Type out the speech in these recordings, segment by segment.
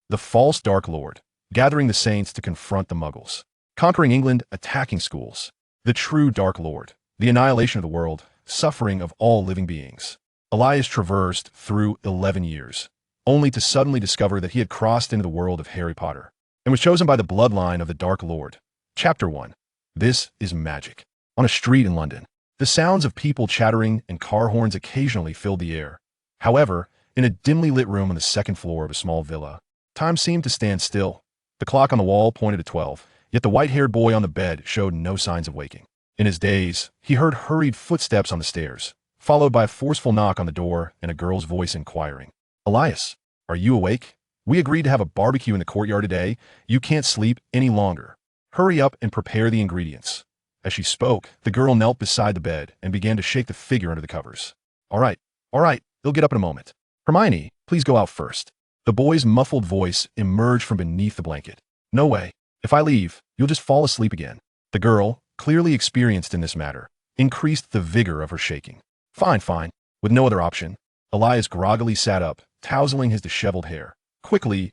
The false Dark Lord, gathering the saints to confront the Muggles. Conquering England, attacking schools. The true Dark Lord, the annihilation of the world, suffering of all living beings. Elias traversed through 11 years, only to suddenly discover that he had crossed into the world of Harry Potter, and was chosen by the bloodline of the Dark Lord. Chapter 1. This is magic. On a street in London, the sounds of people chattering and car horns occasionally filled the air. However, in a dimly lit room on the second floor of a small villa, time seemed to stand still. The clock on the wall pointed to 12, yet the white-haired boy on the bed showed no signs of waking. In his daze, he heard hurried footsteps on the stairs, followed by a forceful knock on the door and a girl's voice inquiring, "Elias, are you awake? We agreed to have a barbecue in the courtyard today. You can't sleep any longer. Hurry up and prepare the ingredients." As she spoke, the girl knelt beside the bed and began to shake the figure under the covers. All right, they'll get up in a moment. Hermione, please go out first." The boy's muffled voice emerged from beneath the blanket. "No way. If I leave, you'll just fall asleep again." The girl, clearly experienced in this matter, increased the vigor of her shaking. Fine. With no other option, Elias groggily sat up, tousling his disheveled hair. Quickly,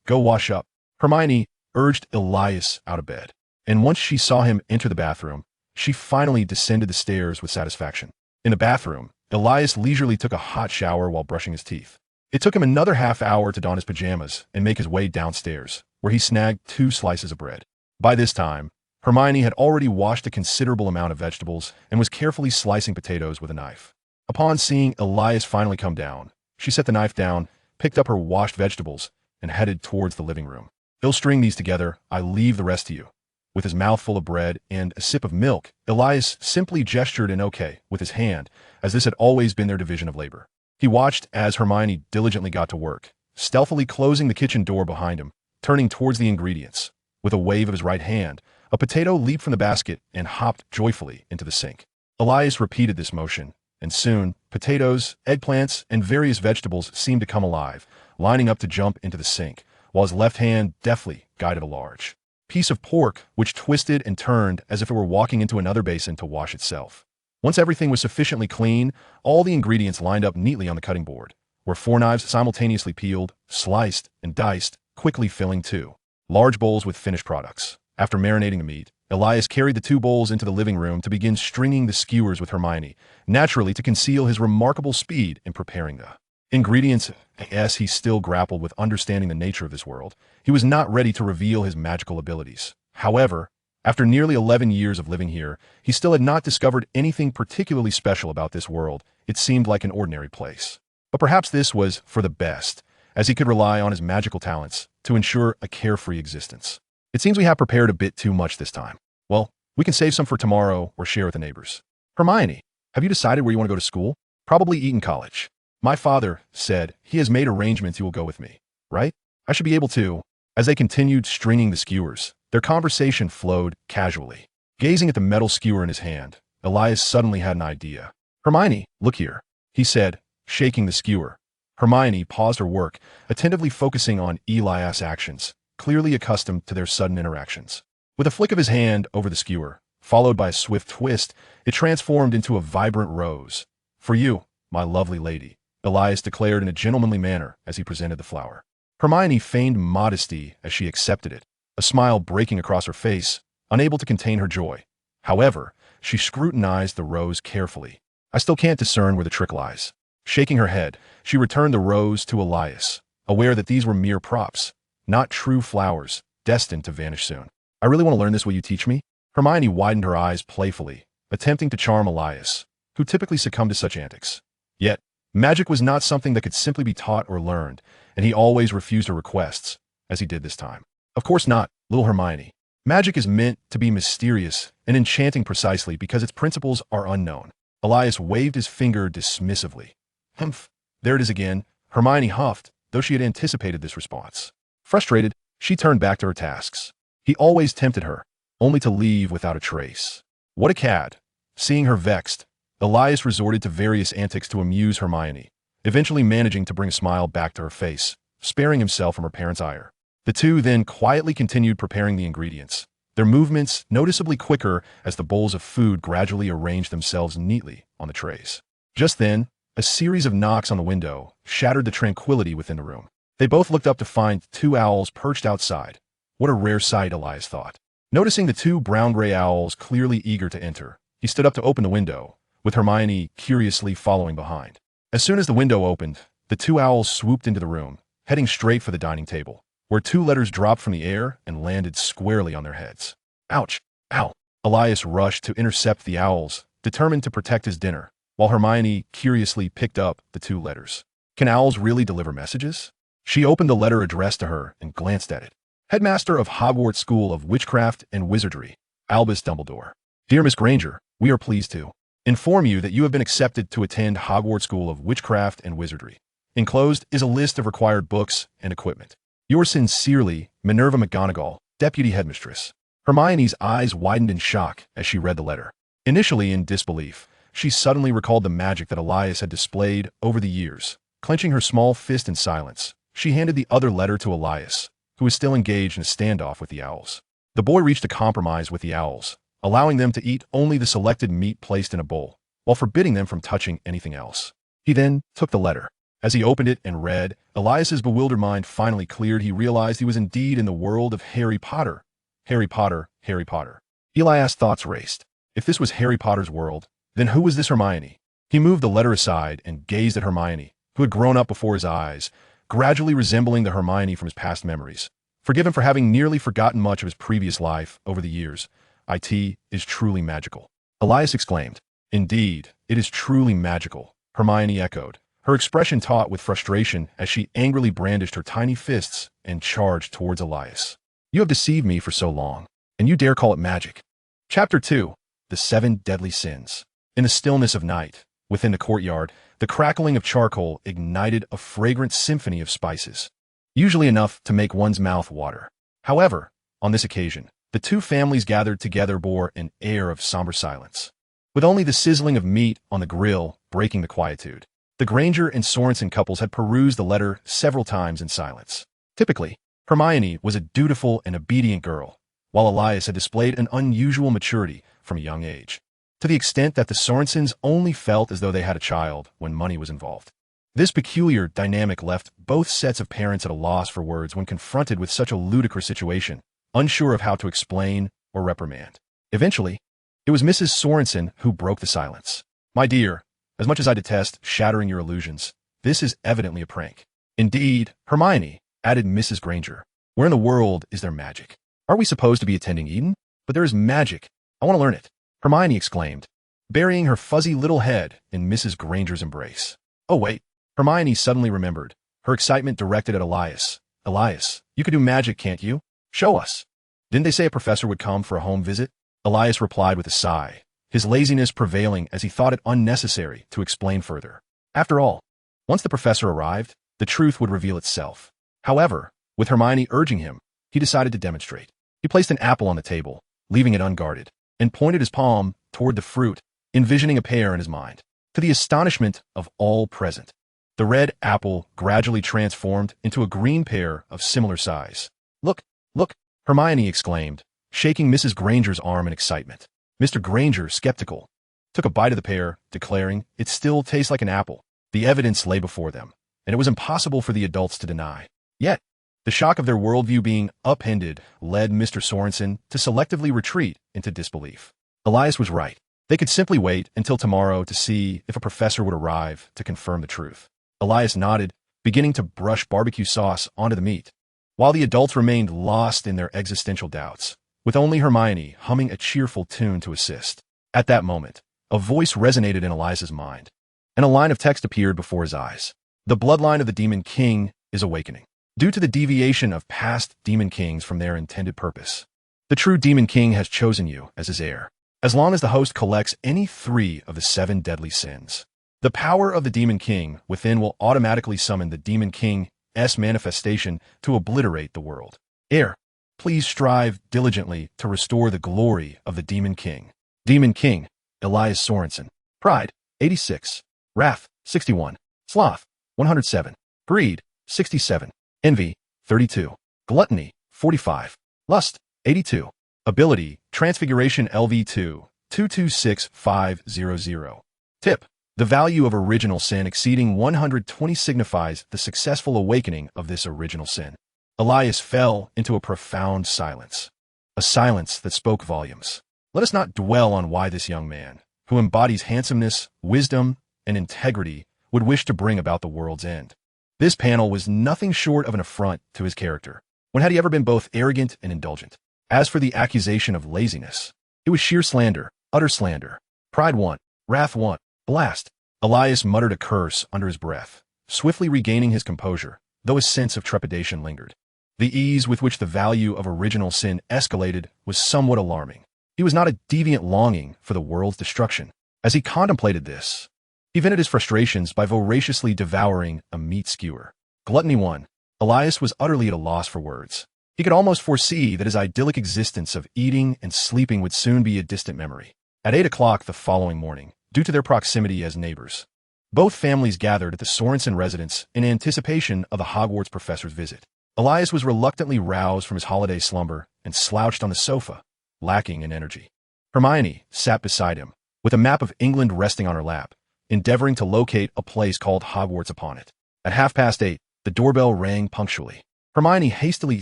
go wash up." Hermione urged Elias out of bed, and once she saw him enter the bathroom, she finally descended the stairs with satisfaction. In the bathroom, Elias leisurely took a hot shower while brushing his teeth. It took him another half hour to don his pajamas and make his way downstairs, where he snagged 2 slices of bread. By this time, Hermione had already washed a considerable amount of vegetables and was carefully slicing potatoes with a knife. Upon seeing Elias finally come down, she set the knife down, picked up her washed vegetables, and headed towards the living room. "He'll string these together. I leave the rest to you." With his mouth full of bread and a sip of milk, Elias simply gestured an okay with his hand, as this had always been their division of labor. He watched as Hermione diligently got to work, stealthily closing the kitchen door behind him, turning towards the ingredients. With a wave of his right hand, a potato leaped from the basket and hopped joyfully into the sink. Elias repeated this motion, and soon, potatoes, eggplants, and various vegetables seemed to come alive, lining up to jump into the sink, while his left hand deftly guided a large piece of pork, which twisted and turned as if it were walking into another basin to wash itself. Once everything was sufficiently clean, all the ingredients lined up neatly on the cutting board, where 4 knives simultaneously peeled, sliced, and diced, quickly filling 2 large bowls with finished products. After marinating the meat, Elias carried the 2 bowls into the living room to begin stringing the skewers with Hermione, naturally to conceal his remarkable speed in preparing the ingredients. As he still grappled with understanding the nature of this world, he was not ready to reveal his magical abilities. However, after nearly 11 years of living here, he still had not discovered anything particularly special about this world. It seemed like an ordinary place. But perhaps this was for the best, as he could rely on his magical talents to ensure a carefree existence. "It seems we have prepared a bit too much this time. Well, we can save some for tomorrow or share with the neighbors." "Hermione, have you decided where you want to go to school?" "Probably Eton College. My father said he has made arrangements you will go with me, right? I should be able to." As they continued stringing the skewers, their conversation flowed casually. Gazing at the metal skewer in his hand, Elias suddenly had an idea. "Hermione, look here," he said, shaking the skewer. Hermione paused her work, attentively focusing on Elias' actions, clearly accustomed to their sudden interactions. With a flick of his hand over the skewer, followed by a swift twist, it transformed into a vibrant rose. "For you, my lovely lady," Elias declared in a gentlemanly manner as he presented the flower. Hermione feigned modesty as she accepted it, a smile breaking across her face, unable to contain her joy. However, she scrutinized the rose carefully. "I still can't discern where the trick lies." Shaking her head, she returned the rose to Elias, aware that these were mere props, not true flowers, destined to vanish soon. "I really want to learn this. Will you teach me?" Hermione widened her eyes playfully, attempting to charm Elias, who typically succumbed to such antics. Yet, magic was not something that could simply be taught or learned, and he always refused her requests, as he did this time. "Of course not, little Hermione. Magic is meant to be mysterious and enchanting precisely because its principles are unknown." Elias waved his finger dismissively. "Humph, there it is again," Hermione huffed, though she had anticipated this response. Frustrated, she turned back to her tasks. He always tempted her, only to leave without a trace. What a cad! Seeing her vexed, Elias resorted to various antics to amuse Hermione, eventually managing to bring a smile back to her face, sparing himself from her parents' ire. The two then quietly continued preparing the ingredients, their movements noticeably quicker as the bowls of food gradually arranged themselves neatly on the trays. Just then, a series of knocks on the window shattered the tranquility within the room. They both looked up to find two owls perched outside. What a rare sight, Elias thought. Noticing the two brown-gray owls clearly eager to enter, he stood up to open the window, with Hermione curiously following behind. As soon as the window opened, the two owls swooped into the room, heading straight for the dining table, where two letters dropped from the air and landed squarely on their heads. Ouch! Ow! Elias rushed to intercept the owls, determined to protect his dinner, while Hermione curiously picked up the two letters. Can owls really deliver messages? She opened the letter addressed to her and glanced at it. Headmaster of Hogwarts School of Witchcraft and Wizardry, Albus Dumbledore. Dear Miss Granger, we are pleased to inform you that you have been accepted to attend Hogwarts School of Witchcraft and Wizardry. Enclosed is a list of required books and equipment. Yours sincerely, Minerva McGonagall, Deputy Headmistress. Hermione's eyes widened in shock as she read the letter. Initially in disbelief, she suddenly recalled the magic that Elias had displayed over the years. Clenching her small fist in silence, she handed the other letter to Elias, who was still engaged in a standoff with the owls. The boy reached a compromise with the owls, allowing them to eat only the selected meat placed in a bowl, while forbidding them from touching anything else. He then took the letter. As he opened it and read, Elias's bewildered mind finally cleared. He realized he was indeed in the world of Harry Potter. Harry Potter, Harry Potter. Elias' thoughts raced. If this was Harry Potter's world, then who was this Hermione? He moved the letter aside and gazed at Hermione, who had grown up before his eyes, gradually resembling the Hermione from his past memories. Forgive him for having nearly forgotten much of his previous life over the years. It is truly magical. Elias exclaimed. Indeed, it is truly magical, Hermione echoed, her expression taut with frustration as she angrily brandished her tiny fists and charged towards Elias. You have deceived me for so long, and you dare call it magic. Chapter 2. The 7 Deadly Sins. In the stillness of night, within the courtyard, the crackling of charcoal ignited a fragrant symphony of spices, usually enough to make one's mouth water. However, on this occasion, the two families gathered together bore an air of somber silence, with only the sizzling of meat on the grill breaking the quietude. The Granger and Sorensen couples had perused the letter several times in silence. Typically, Hermione was a dutiful and obedient girl, while Elias had displayed an unusual maturity from a young age, to the extent that the Sorensens only felt as though they had a child when money was involved. This peculiar dynamic left both sets of parents at a loss for words when confronted with such a ludicrous situation, unsure of how to explain or reprimand. Eventually, it was Mrs. Sorensen who broke the silence. My dear, as much as I detest shattering your illusions, this is evidently a prank. Indeed, Hermione, added Mrs. Granger. Where in the world is there magic? Are we supposed to be attending Eden? But there is magic. I want to learn it. Hermione exclaimed, burying her fuzzy little head in Mrs. Granger's embrace. Oh wait, Hermione suddenly remembered, her excitement directed at Elias. Elias, you can do magic, can't you? Show us. Didn't they say a professor would come for a home visit? Elias replied with a sigh, his laziness prevailing as he thought it unnecessary to explain further. After all, once the professor arrived, the truth would reveal itself. However, with Hermione urging him, he decided to demonstrate. He placed an apple on the table, leaving it unguarded, and pointed his palm toward the fruit, envisioning a pear in his mind. To the astonishment of all present, the red apple gradually transformed into a green pear of similar size. Look, look, Hermione exclaimed, shaking Mrs. Granger's arm in excitement. Mr. Granger, skeptical, took a bite of the pear, declaring, it still tastes like an apple. The evidence lay before them, and it was impossible for the adults to deny. Yet, the shock of their worldview being upended led Mr. Sorensen to selectively retreat into disbelief. Elias was right. They could simply wait until tomorrow to see if a professor would arrive to confirm the truth. Elias nodded, beginning to brush barbecue sauce onto the meat, while the adults remained lost in their existential doubts, with only Hermione humming a cheerful tune to assist. At that moment, a voice resonated in Elias's mind, and a line of text appeared before his eyes. The bloodline of the Demon King is awakening. Due to the deviation of past Demon Kings from their intended purpose, the true Demon King has chosen you as his heir, as long as the host collects any 3 of the 7 deadly sins. The power of the Demon King within will automatically summon the Demon King's manifestation to obliterate the world. Heir, please strive diligently to restore the glory of the Demon King. Demon King, Elias Sorensen. Pride, 86. Wrath, 61. Sloth, 107. Greed, 67. Envy, 32. Gluttony, 45. Lust, 82. Ability, Transfiguration LV2, 226500. Tip, The value of original sin exceeding 120 signifies the successful awakening of this original sin. Elias fell into a profound silence, a silence that spoke volumes. Let us not dwell on why this young man, who embodies handsomeness, wisdom, and integrity, would wish to bring about the world's end. This panel was nothing short of an affront to his character. When had he ever been both arrogant and indulgent? As for the accusation of laziness, it was sheer slander, utter slander. Pride won, wrath won, blast. Elias muttered a curse under his breath, swiftly regaining his composure, though a sense of trepidation lingered. The ease with which the value of original sin escalated was somewhat alarming. He was not a deviant longing for the world's destruction. As he contemplated this, he vented his frustrations by voraciously devouring a meat skewer. Gluttony won. Elias was utterly at a loss for words. He could almost foresee that his idyllic existence of eating and sleeping would soon be a distant memory. At 8 o'clock the following morning, due to their proximity as neighbors, both families gathered at the Sorensen residence in anticipation of the Hogwarts professor's visit. Elias was reluctantly roused from his holiday slumber and slouched on the sofa, lacking in energy. Hermione sat beside him, with a map of England resting on her lap, endeavoring to locate a place called Hogwarts upon it. At 8:30, the doorbell rang punctually. Hermione hastily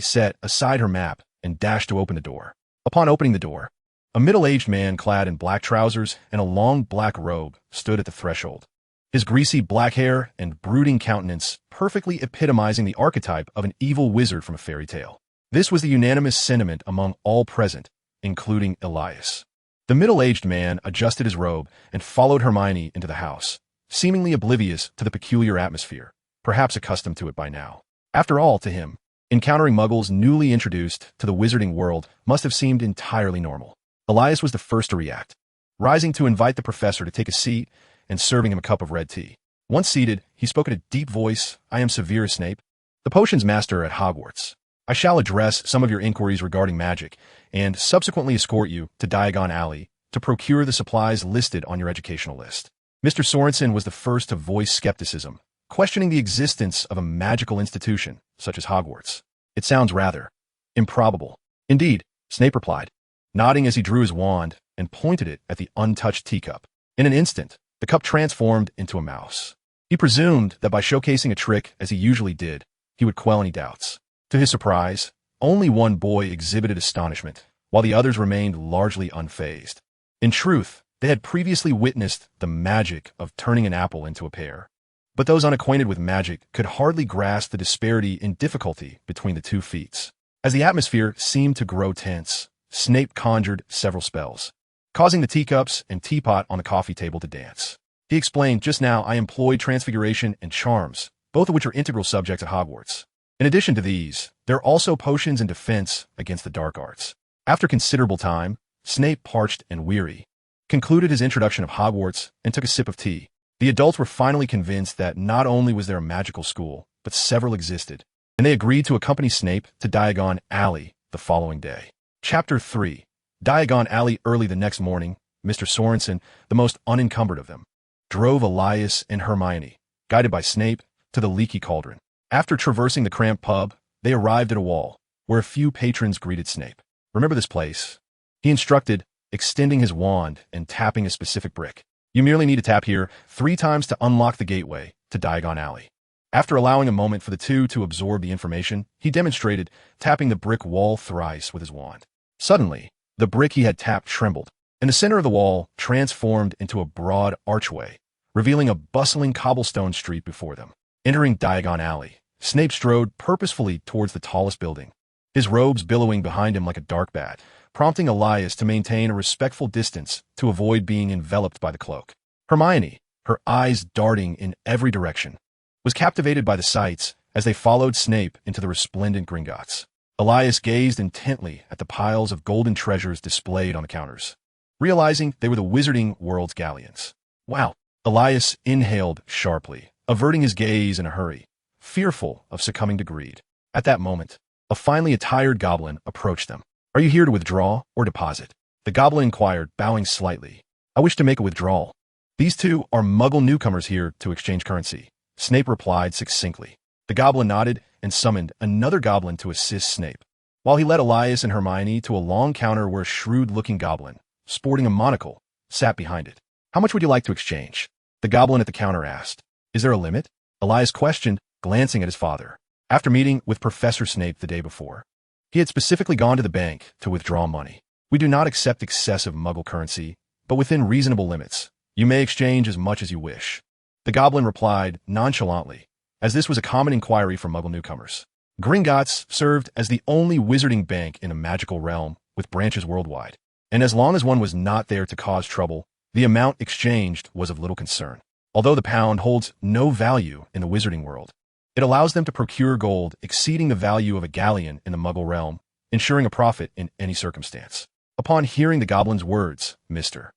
set aside her map and dashed to open the door. Upon opening the door, a middle-aged man clad in black trousers and a long black robe stood at the threshold, his greasy black hair and brooding countenance perfectly epitomizing the archetype of an evil wizard from a fairy tale. This was the unanimous sentiment among all present, including Elias. The middle-aged man adjusted his robe and followed Hermione into the house, seemingly oblivious to the peculiar atmosphere, perhaps accustomed to it by now. After all, to him, encountering muggles newly introduced to the wizarding world must have seemed entirely normal. Elias was the first to react, rising to invite the professor to take a seat and serving him a cup of red tea. Once seated, he spoke in a deep voice. "I am Severus Snape, the potions master at Hogwarts. I shall address some of your inquiries regarding magic, and subsequently escort you to Diagon Alley to procure the supplies listed on your educational list." Mr. Sorensen was the first to voice skepticism, questioning the existence of a magical institution such as Hogwarts. "It sounds rather improbable." "Indeed," Snape replied, nodding as he drew his wand and pointed it at the untouched teacup. In an instant, the cup transformed into a mouse. He presumed that by showcasing a trick as he usually did, he would quell any doubts. To his surprise, only one boy exhibited astonishment, while the others remained largely unfazed. In truth, they had previously witnessed the magic of turning an apple into a pear. But those unacquainted with magic could hardly grasp the disparity in difficulty between the two feats. As the atmosphere seemed to grow tense, Snape conjured several spells, causing the teacups and teapot on the coffee table to dance. He explained, "Just now I employed transfiguration and charms, both of which are integral subjects at Hogwarts. In addition to these, there are also potions and defense against the dark arts." After considerable time, Snape, parched and weary, concluded his introduction of Hogwarts and took a sip of tea. The adults were finally convinced that not only was there a magical school, but several existed, and they agreed to accompany Snape to Diagon Alley the following day. Chapter 3. Diagon Alley. Early the next morning, Mr. Sorensen, the most unencumbered of them, drove Elias and Hermione, guided by Snape, to the Leaky Cauldron. After traversing the cramped pub, they arrived at a wall, where a few patrons greeted Snape. "Remember this place?" he instructed, extending his wand and tapping a specific brick. "You merely need to tap here 3 times to unlock the gateway to Diagon Alley." After allowing a moment for the two to absorb the information, he demonstrated, tapping the brick wall thrice with his wand. Suddenly, the brick he had tapped trembled, and the center of the wall transformed into a broad archway, revealing a bustling cobblestone street before them. Entering Diagon Alley, Snape strode purposefully towards the tallest building, his robes billowing behind him like a dark bat, prompting Elias to maintain a respectful distance to avoid being enveloped by the cloak. Hermione, her eyes darting in every direction, was captivated by the sights as they followed Snape into the resplendent Gringotts. Elias gazed intently at the piles of golden treasures displayed on the counters, realizing they were the wizarding world's galleons. "Wow!" Elias inhaled sharply, averting his gaze in a hurry, fearful of succumbing to greed. At that moment, a finely attired goblin approached them. "Are you here to withdraw or deposit?" the goblin inquired, bowing slightly. "I wish to make a withdrawal." "These two are Muggle newcomers here to exchange currency," Snape replied succinctly. The goblin nodded and summoned another goblin to assist Snape, while he led Elias and Hermione to a long counter where a shrewd-looking goblin, sporting a monocle, sat behind it. "How much would you like to exchange?" The goblin at the counter asked. Is there a limit? Elias questioned, glancing at his father. After meeting with Professor Snape the day before, he had specifically gone to the bank to withdraw money. We do not accept excessive Muggle currency, but within reasonable limits. You may exchange as much as you wish. The goblin replied nonchalantly, as this was a common inquiry for Muggle newcomers. Gringotts served as the only wizarding bank in a magical realm with branches worldwide, and as long as one was not there to cause trouble, the amount exchanged was of little concern. Although the pound holds no value in the wizarding world, it allows them to procure gold exceeding the value of a galleon in the Muggle realm, ensuring a profit in any circumstance. Upon hearing the goblin's words, Mr.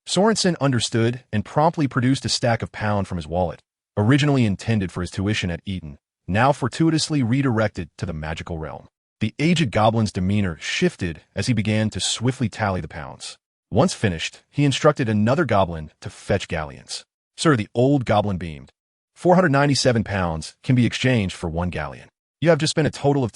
Sorensen understood and promptly produced a stack of pound from his wallet, originally intended for his tuition at Eton, now fortuitously redirected to the magical realm. The aged goblin's demeanor shifted as he began to swiftly tally the pounds. Once finished, he instructed another goblin to fetch galleons. Sir, the old goblin beamed. 497 pounds can be exchanged for 1 galleon. You have just spent a total of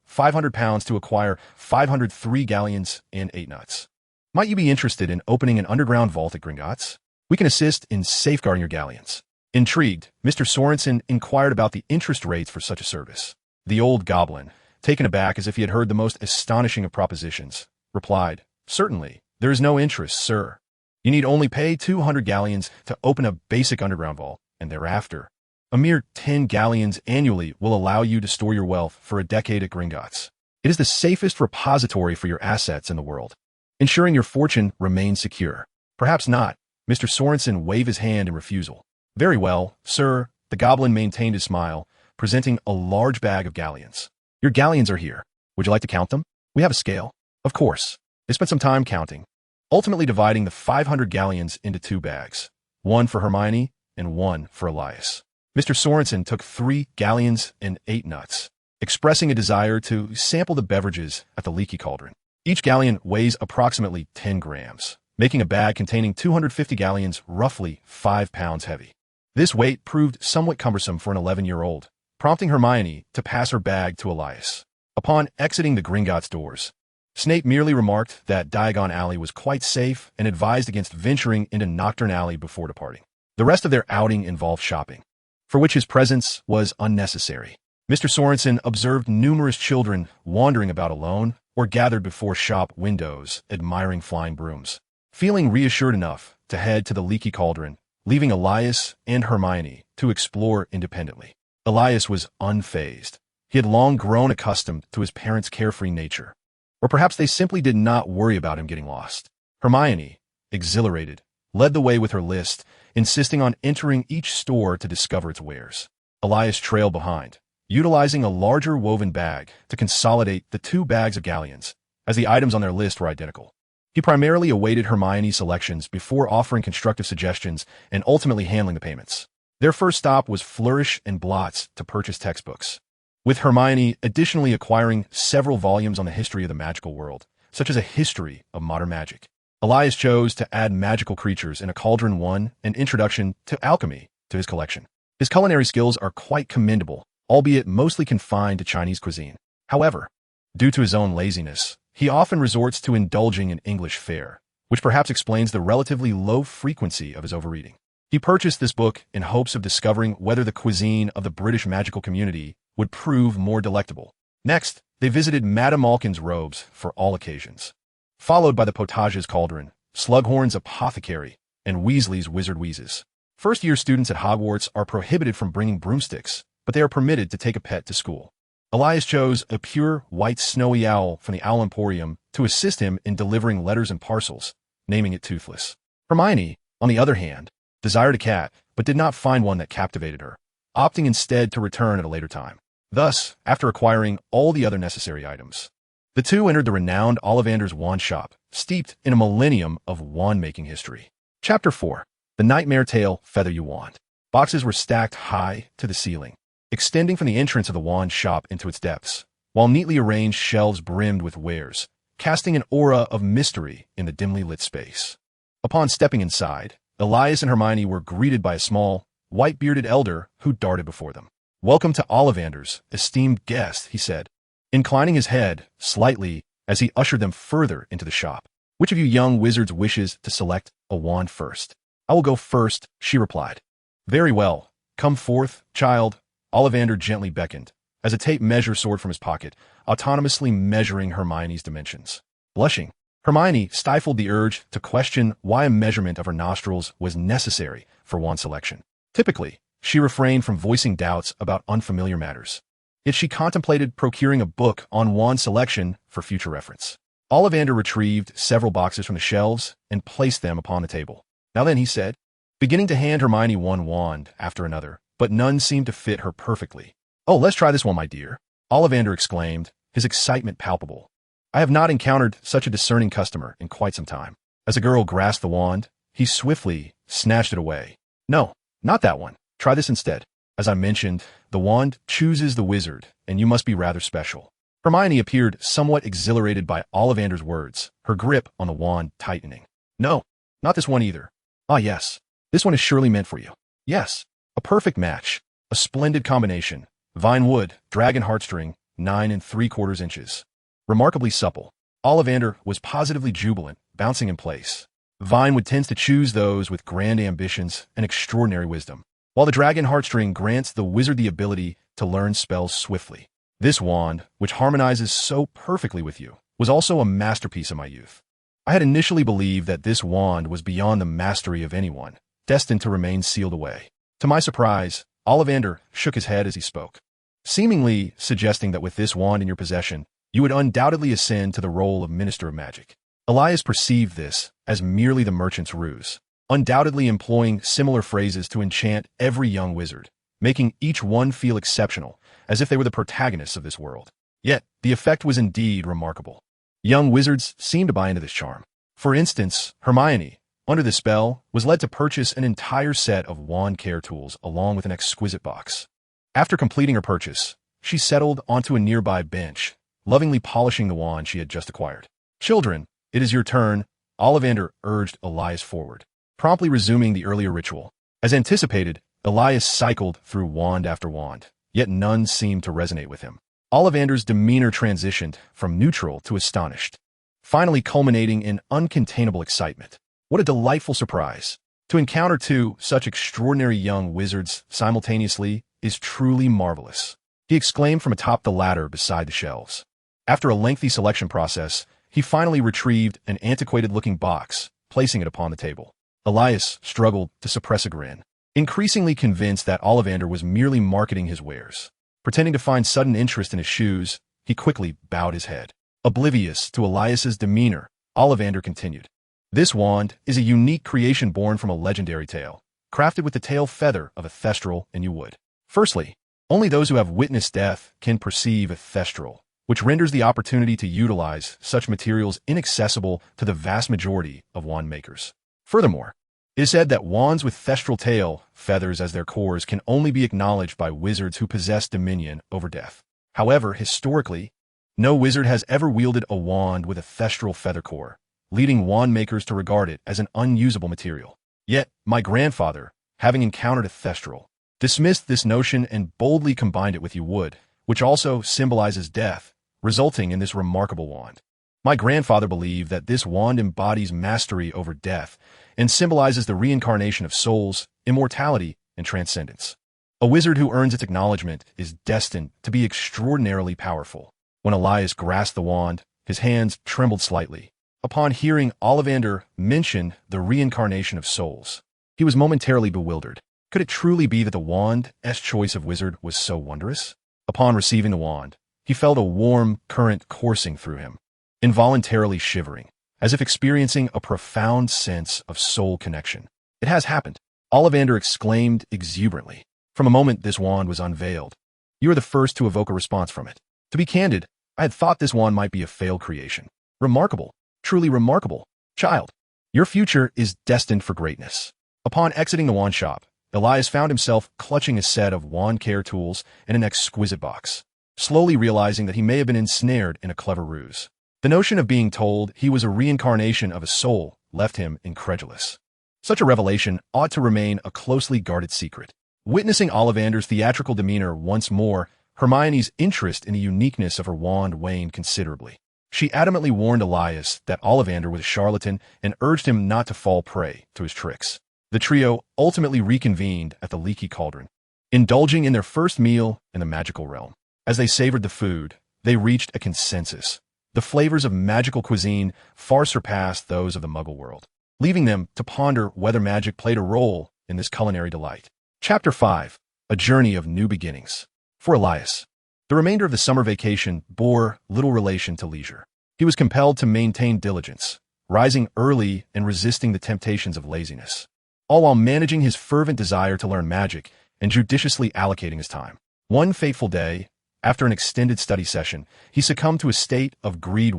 500 pounds to acquire 503 galleons and 8 nuts. Might you be interested in opening an underground vault at Gringotts? We can assist in safeguarding your galleons. Intrigued, Mr. Sorensen inquired about the interest rates for such a service. The old goblin, taken aback as if he had heard the most astonishing of propositions, replied, Certainly, there is no interest, sir. You need only pay 200 galleons to open a basic underground vault, and thereafter, a mere 10 galleons annually will allow you to store your wealth for a decade at Gringotts. It is the safest repository for your assets in the world, ensuring your fortune remains secure. Perhaps not. Mr. Sorensen waved his hand in refusal. Very well, sir. The goblin maintained his smile, presenting a large bag of galleons. Your galleons are here. Would you like to count them? We have a scale. Of course. They spent some time counting, ultimately dividing the 500 galleons into 2 bags, one for Hermione and one for Elias. Mr. Sorensen took 3 galleons and 8 nuts, expressing a desire to sample the beverages at the leaky cauldron. Each galleon weighs approximately 10 grams, making a bag containing 250 galleons roughly 5 pounds heavy. This weight proved somewhat cumbersome for an 11-year-old, prompting Hermione to pass her bag to Elias. Upon exiting the Gringotts doors, Snape merely remarked that Diagon Alley was quite safe and advised against venturing into Nocturne Alley before departing. The rest of their outing involved shopping, for which his presence was unnecessary. Mr. Sorensen observed numerous children wandering about alone or gathered before shop windows, admiring flying brooms. Feeling reassured enough to head to the leaky cauldron, leaving Elias and Hermione to explore independently. Elias was unfazed. He had long grown accustomed to his parents' carefree nature. Or perhaps they simply did not worry about him getting lost. Hermione, exhilarated, led the way with her list, insisting on entering each store to discover its wares. Elias trailed behind, utilizing a larger woven bag to consolidate the 2 bags of galleons, as the items on their list were identical. He primarily awaited Hermione's selections before offering constructive suggestions and ultimately handling the payments. Their first stop was Flourish and Blots to purchase textbooks, with Hermione additionally acquiring several volumes on the history of the magical world, such as a history of modern magic. Elias chose to add magical creatures in a Cauldron 1 and Introduction to Alchemy to his collection. His culinary skills are quite commendable, albeit mostly confined to Chinese cuisine. However, due to his own laziness, he often resorts to indulging in English fare, which perhaps explains the relatively low frequency of his overeating. He purchased this book in hopes of discovering whether the cuisine of the British magical community would prove more delectable. Next, they visited Madame Malkin's robes for all occasions, followed by the Potage's Cauldron, Slughorn's Apothecary, and Weasley's Wizard Wheezes. First-year students at Hogwarts are prohibited from bringing broomsticks, but they are permitted to take a pet to school. Elias chose a pure white snowy owl from the Owl Emporium to assist him in delivering letters and parcels, naming it Toothless. Hermione, on the other hand, desired a cat, but did not find one that captivated her, opting instead to return at a later time. Thus, after acquiring all the other necessary items, the two entered the renowned Ollivander's wand shop, steeped in a millennium of wand-making history. Chapter 4. The Nightmare Tale Feather You Wand. Boxes were stacked high to the ceiling, extending from the entrance of the wand shop into its depths, while neatly arranged shelves brimmed with wares, casting an aura of mystery in the dimly lit space. Upon stepping inside, Elias and Hermione were greeted by a small, white-bearded elder who darted before them. "Welcome to Ollivander's, esteemed guest," he said, inclining his head slightly as he ushered them further into the shop. "Which of you young wizards wishes to select a wand first?" I will go first, she replied. Very well. Come forth, child. Ollivander gently beckoned, as a tape measure soared from his pocket, autonomously measuring Hermione's dimensions. Blushing, Hermione stifled the urge to question why a measurement of her nostrils was necessary for wand selection. Typically, she refrained from voicing doubts about unfamiliar matters. Yet she contemplated procuring a book on wand selection for future reference. Ollivander retrieved several boxes from the shelves and placed them upon the table. Now then, he said, beginning to hand Hermione one wand after another, but none seemed to fit her perfectly. Oh, let's try this one, my dear, Ollivander exclaimed, his excitement palpable. I have not encountered such a discerning customer in quite some time. As the girl grasped the wand, he swiftly snatched it away. No, not that one. Try this instead. As I mentioned, the wand chooses the wizard, and you must be rather special. Hermione appeared somewhat exhilarated by Ollivander's words, her grip on the wand tightening. No, not this one either. Ah, yes. This one is surely meant for you. Yes, a perfect match. A splendid combination. Vine wood, dragon heartstring, 9 3/4 inches. Remarkably supple. Ollivander was positively jubilant, bouncing in place. Vinewood tends to choose those with grand ambitions and extraordinary wisdom, while the dragon heartstring grants the wizard the ability to learn spells swiftly. This wand, which harmonizes so perfectly with you, was also a masterpiece of my youth. I had initially believed that this wand was beyond the mastery of anyone, destined to remain sealed away. To my surprise, Ollivander shook his head as he spoke, seemingly suggesting that with this wand in your possession, you would undoubtedly ascend to the role of Minister of Magic. Elias perceived this as merely the merchant's ruse, undoubtedly employing similar phrases to enchant every young wizard, making each one feel exceptional, as if they were the protagonists of this world. Yet, the effect was indeed remarkable. Young wizards seemed to buy into this charm. For instance, Hermione, under the spell, was led to purchase an entire set of wand care tools along with an exquisite box. After completing her purchase, she settled onto a nearby bench, lovingly polishing the wand she had just acquired. Children, it is your turn, Ollivander urged Elias forward, promptly resuming the earlier ritual. As anticipated, Elias cycled through wand after wand, yet none seemed to resonate with him. Ollivander's demeanor transitioned from neutral to astonished, finally culminating in uncontainable excitement. What a delightful surprise! To encounter two such extraordinary young wizards simultaneously is truly marvelous, he exclaimed from atop the ladder beside the shelves. After a lengthy selection process, he finally retrieved an antiquated-looking box, placing it upon the table. Elias struggled to suppress a grin, increasingly convinced that Ollivander was merely marketing his wares. Pretending to find sudden interest in his shoes, he quickly bowed his head. Oblivious to Elias's demeanor, Ollivander continued. This wand is a unique creation born from a legendary tale, crafted with the tail feather of a thestral and wood. Firstly, only those who have witnessed death can perceive a thestral, which renders the opportunity to utilize such materials inaccessible to the vast majority of wand makers. Furthermore, it is said that wands with thestral tail feathers as their cores can only be acknowledged by wizards who possess dominion over death. However, historically, no wizard has ever wielded a wand with a thestral feather core, leading wand makers to regard it as an unusable material. Yet, my grandfather, having encountered a thestral, dismissed this notion and boldly combined it with wood, which also symbolizes death, resulting in this remarkable wand. My grandfather believed that this wand embodies mastery over death and symbolizes the reincarnation of souls, immortality, and transcendence. A wizard who earns its acknowledgement is destined to be extraordinarily powerful. When Elias grasped the wand, his hands trembled slightly. Upon hearing Ollivander mention the reincarnation of souls, he was momentarily bewildered. Could it truly be that the wand's choice of wizard was so wondrous? Upon receiving the wand, he felt a warm current coursing through him, involuntarily shivering, as if experiencing a profound sense of soul connection. It has happened, Ollivander exclaimed exuberantly. From a moment this wand was unveiled, you are the first to evoke a response from it. To be candid, I had thought this wand might be a failed creation. Remarkable, truly remarkable. Child, your future is destined for greatness. Upon exiting the wand shop, Elias found himself clutching a set of wand care tools and an exquisite box, slowly realizing that he may have been ensnared in a clever ruse. The notion of being told he was a reincarnation of a soul left him incredulous. Such a revelation ought to remain a closely guarded secret. Witnessing Ollivander's theatrical demeanor once more, Hermione's interest in the uniqueness of her wand waned considerably. She adamantly warned Elias that Ollivander was a charlatan and urged him not to fall prey to his tricks. The trio ultimately reconvened at the Leaky Cauldron, indulging in their first meal in the magical realm. As they savored the food, they reached a consensus. The flavors of magical cuisine far surpassed those of the Muggle world, leaving them to ponder whether magic played a role in this culinary delight. Chapter 5. A Journey of New Beginnings. For Elias, the remainder of the summer vacation bore little relation to leisure. He was compelled to maintain diligence, rising early and resisting the temptations of laziness, all while managing his fervent desire to learn magic and judiciously allocating his time. One fateful day, after an extended study session, he succumbed to a state of greed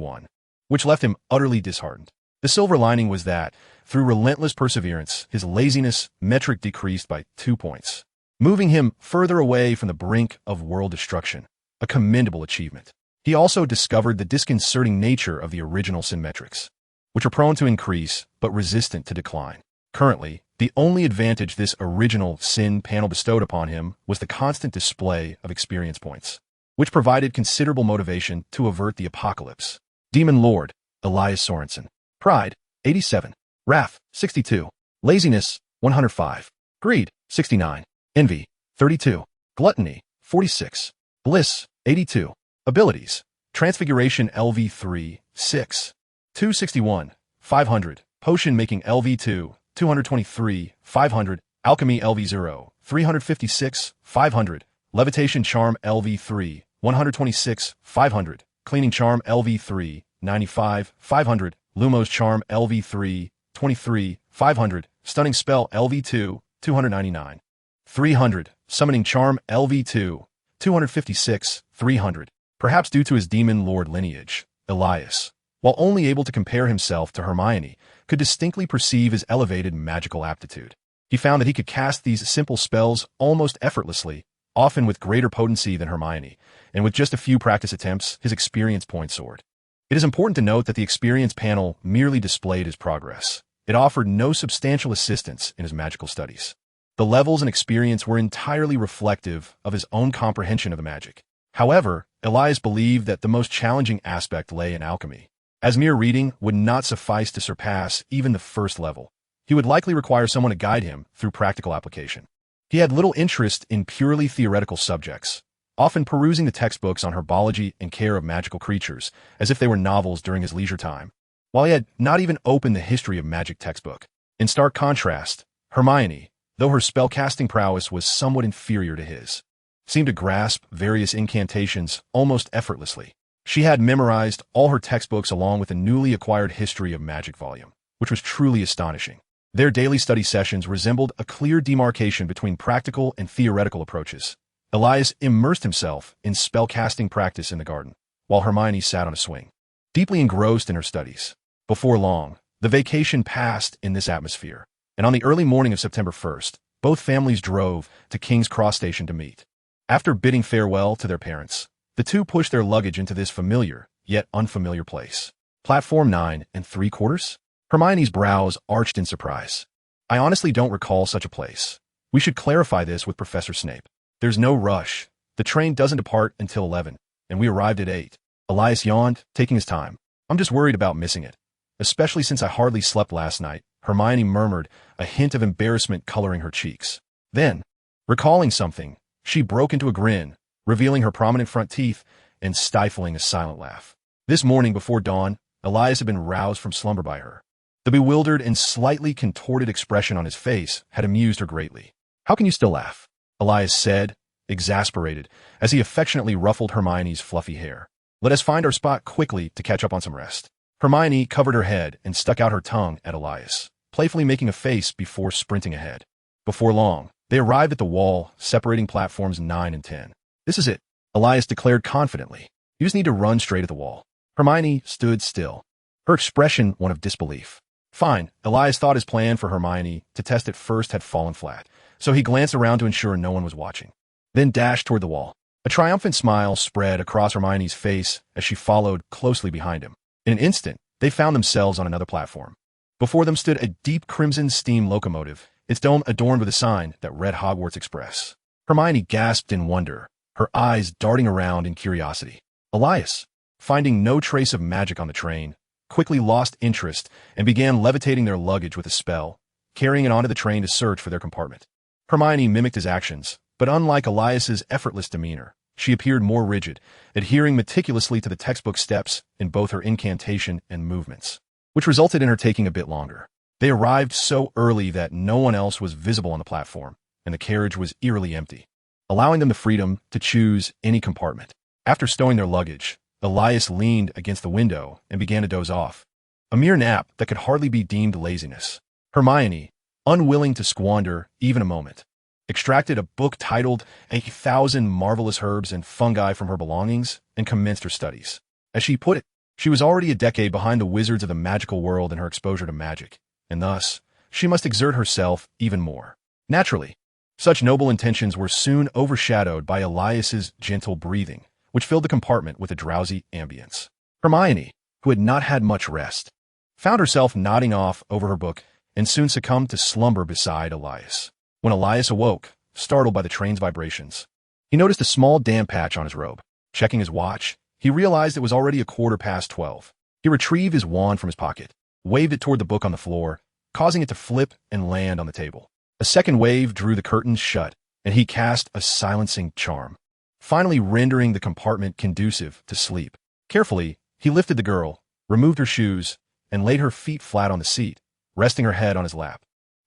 which left him utterly disheartened. The silver lining was that, through relentless perseverance, his laziness metric decreased by 2 points, moving him further away from the brink of world destruction, a commendable achievement. He also discovered the disconcerting nature of the original sin metrics, which are prone to increase but resistant to decline. Currently, the only advantage this original sin panel bestowed upon him was the constant display of experience points, which provided considerable motivation to avert the apocalypse. Demon Lord, Elias Sorensen. Pride, 87. Wrath, 62. Laziness, 105. Greed, 69. Envy, 32. Gluttony, 46. Bliss, 82. Abilities. Transfiguration LV3, 6. 261. 500. Potion Making LV2, 223. 500. Alchemy LV0, 356. 500. Levitation Charm LV3, 126, 500. Cleaning Charm LV3, 95, 500. Lumos Charm LV3, 23, 500. Stunning Spell LV2, 299. 300. Summoning Charm LV2, 256, 300. Perhaps due to his Demon Lord lineage, Elias, while only able to compare himself to Hermione, could distinctly perceive his elevated magical aptitude. He found that he could cast these simple spells almost effortlessly, often with greater potency than Hermione, and with just a few practice attempts, his experience point soared. It is important to note that the experience panel merely displayed his progress. It offered no substantial assistance in his magical studies. The levels and experience were entirely reflective of his own comprehension of the magic. However, Elias believed that the most challenging aspect lay in alchemy. As mere reading would not suffice to surpass even the first level, he would likely require someone to guide him through practical application. He had little interest in purely theoretical subjects, often perusing the textbooks on herbology and care of magical creatures as if they were novels during his leisure time, while he had not even opened the history of magic textbook. In stark contrast, Hermione, though her spellcasting prowess was somewhat inferior to his, seemed to grasp various incantations almost effortlessly. She had memorized all her textbooks along with a newly acquired history of magic volume, which was truly astonishing. Their daily study sessions resembled a clear demarcation between practical and theoretical approaches. Elias immersed himself in spellcasting practice in the garden, while Hermione sat on a swing, deeply engrossed in her studies. Before long, the vacation passed in this atmosphere, and on the early morning of September 1st, both families drove to King's Cross Station to meet. After bidding farewell to their parents, the two pushed their luggage into this familiar, yet unfamiliar place. Platform 9 3/4? Hermione's brows arched in surprise. I honestly don't recall such a place. We should clarify this with Professor Snape. There's no rush. The train doesn't depart until 11, and we arrived at 8. Elias yawned, taking his time. I'm just worried about missing it. Especially since I hardly slept last night, Hermione murmured, a hint of embarrassment coloring her cheeks. Then, recalling something, she broke into a grin, revealing her prominent front teeth and stifling a silent laugh. This morning before dawn, Elias had been roused from slumber by her. The bewildered and slightly contorted expression on his face had amused her greatly. How can you still laugh? Elias said, exasperated, as he affectionately ruffled Hermione's fluffy hair. Let us find our spot quickly to catch up on some rest. Hermione covered her head and stuck out her tongue at Elias, playfully making a face before sprinting ahead. Before long, they arrived at the wall separating platforms 9 and 10. This is it, Elias declared confidently. You just need to run straight at the wall. Hermione stood still, her expression one of disbelief. Fine, Elias thought his plan for Hermione to test at first had fallen flat, so he glanced around to ensure no one was watching, then dashed toward the wall. A triumphant smile spread across Hermione's face as she followed closely behind him. In an instant, they found themselves on another platform. Before them stood a deep crimson steam locomotive, its dome adorned with a sign that read Hogwarts Express. Hermione gasped in wonder, her eyes darting around in curiosity. Elias, finding no trace of magic on the train, quickly lost interest and began levitating their luggage with a spell, carrying it onto the train to search for their compartment. Hermione mimicked his actions, but unlike Elias's effortless demeanor, she appeared more rigid, adhering meticulously to the textbook steps in both her incantation and movements, which resulted in her taking a bit longer. They arrived so early that no one else was visible on the platform, and the carriage was eerily empty, allowing them the freedom to choose any compartment. After stowing their luggage, Elias leaned against the window and began to doze off, a mere nap that could hardly be deemed laziness. Hermione, unwilling to squander even a moment, extracted a book titled 1,000 Marvelous Herbs and Fungi from her belongings and commenced her studies. As she put it, she was already a decade behind the wizards of the magical world in her exposure to magic, and thus, she must exert herself even more. Naturally, such noble intentions were soon overshadowed by Elias's gentle breathing, which filled the compartment with a drowsy ambience. Hermione, who had not had much rest, found herself nodding off over her book and soon succumbed to slumber beside Elias. When Elias awoke, startled by the train's vibrations, he noticed a small damp patch on his robe. Checking his watch, he realized it was already 12:15. He retrieved his wand from his pocket, waved it toward the book on the floor, causing it to flip and land on the table. A second wave drew the curtains shut, and he cast a silencing charm, finally rendering the compartment conducive to sleep. Carefully, he lifted the girl, removed her shoes, and laid her feet flat on the seat, resting her head on his lap,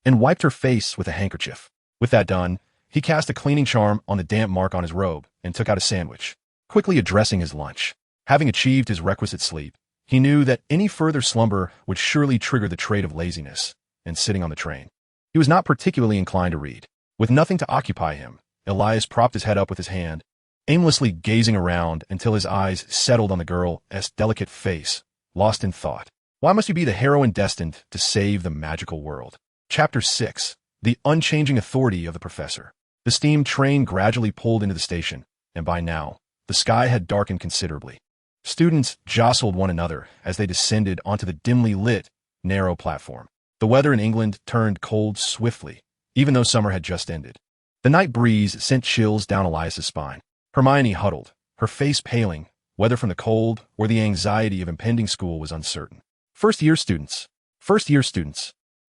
and wiped her face with a handkerchief. With that done, he cast a cleaning charm on the damp mark on his robe and took out a sandwich, quickly addressing his lunch. Having achieved his requisite sleep, he knew that any further slumber would surely trigger the trait of laziness and sitting on the train. He was not particularly inclined to read. With nothing to occupy him, Elias propped his head up with his hand, aimlessly gazing around until his eyes settled on the girl's delicate face, lost in thought. Why must you be the heroine destined to save the magical world? Chapter 6. The Unchanging Authority of the Professor. The steam train gradually pulled into the station, and by now, the sky had darkened considerably. Students jostled one another as they descended onto the dimly lit, narrow platform. The weather in England turned cold swiftly, even though summer had just ended. The night breeze sent chills down Elias's spine. Hermione huddled, her face paling, whether from the cold or the anxiety of impending school was uncertain. First-year students.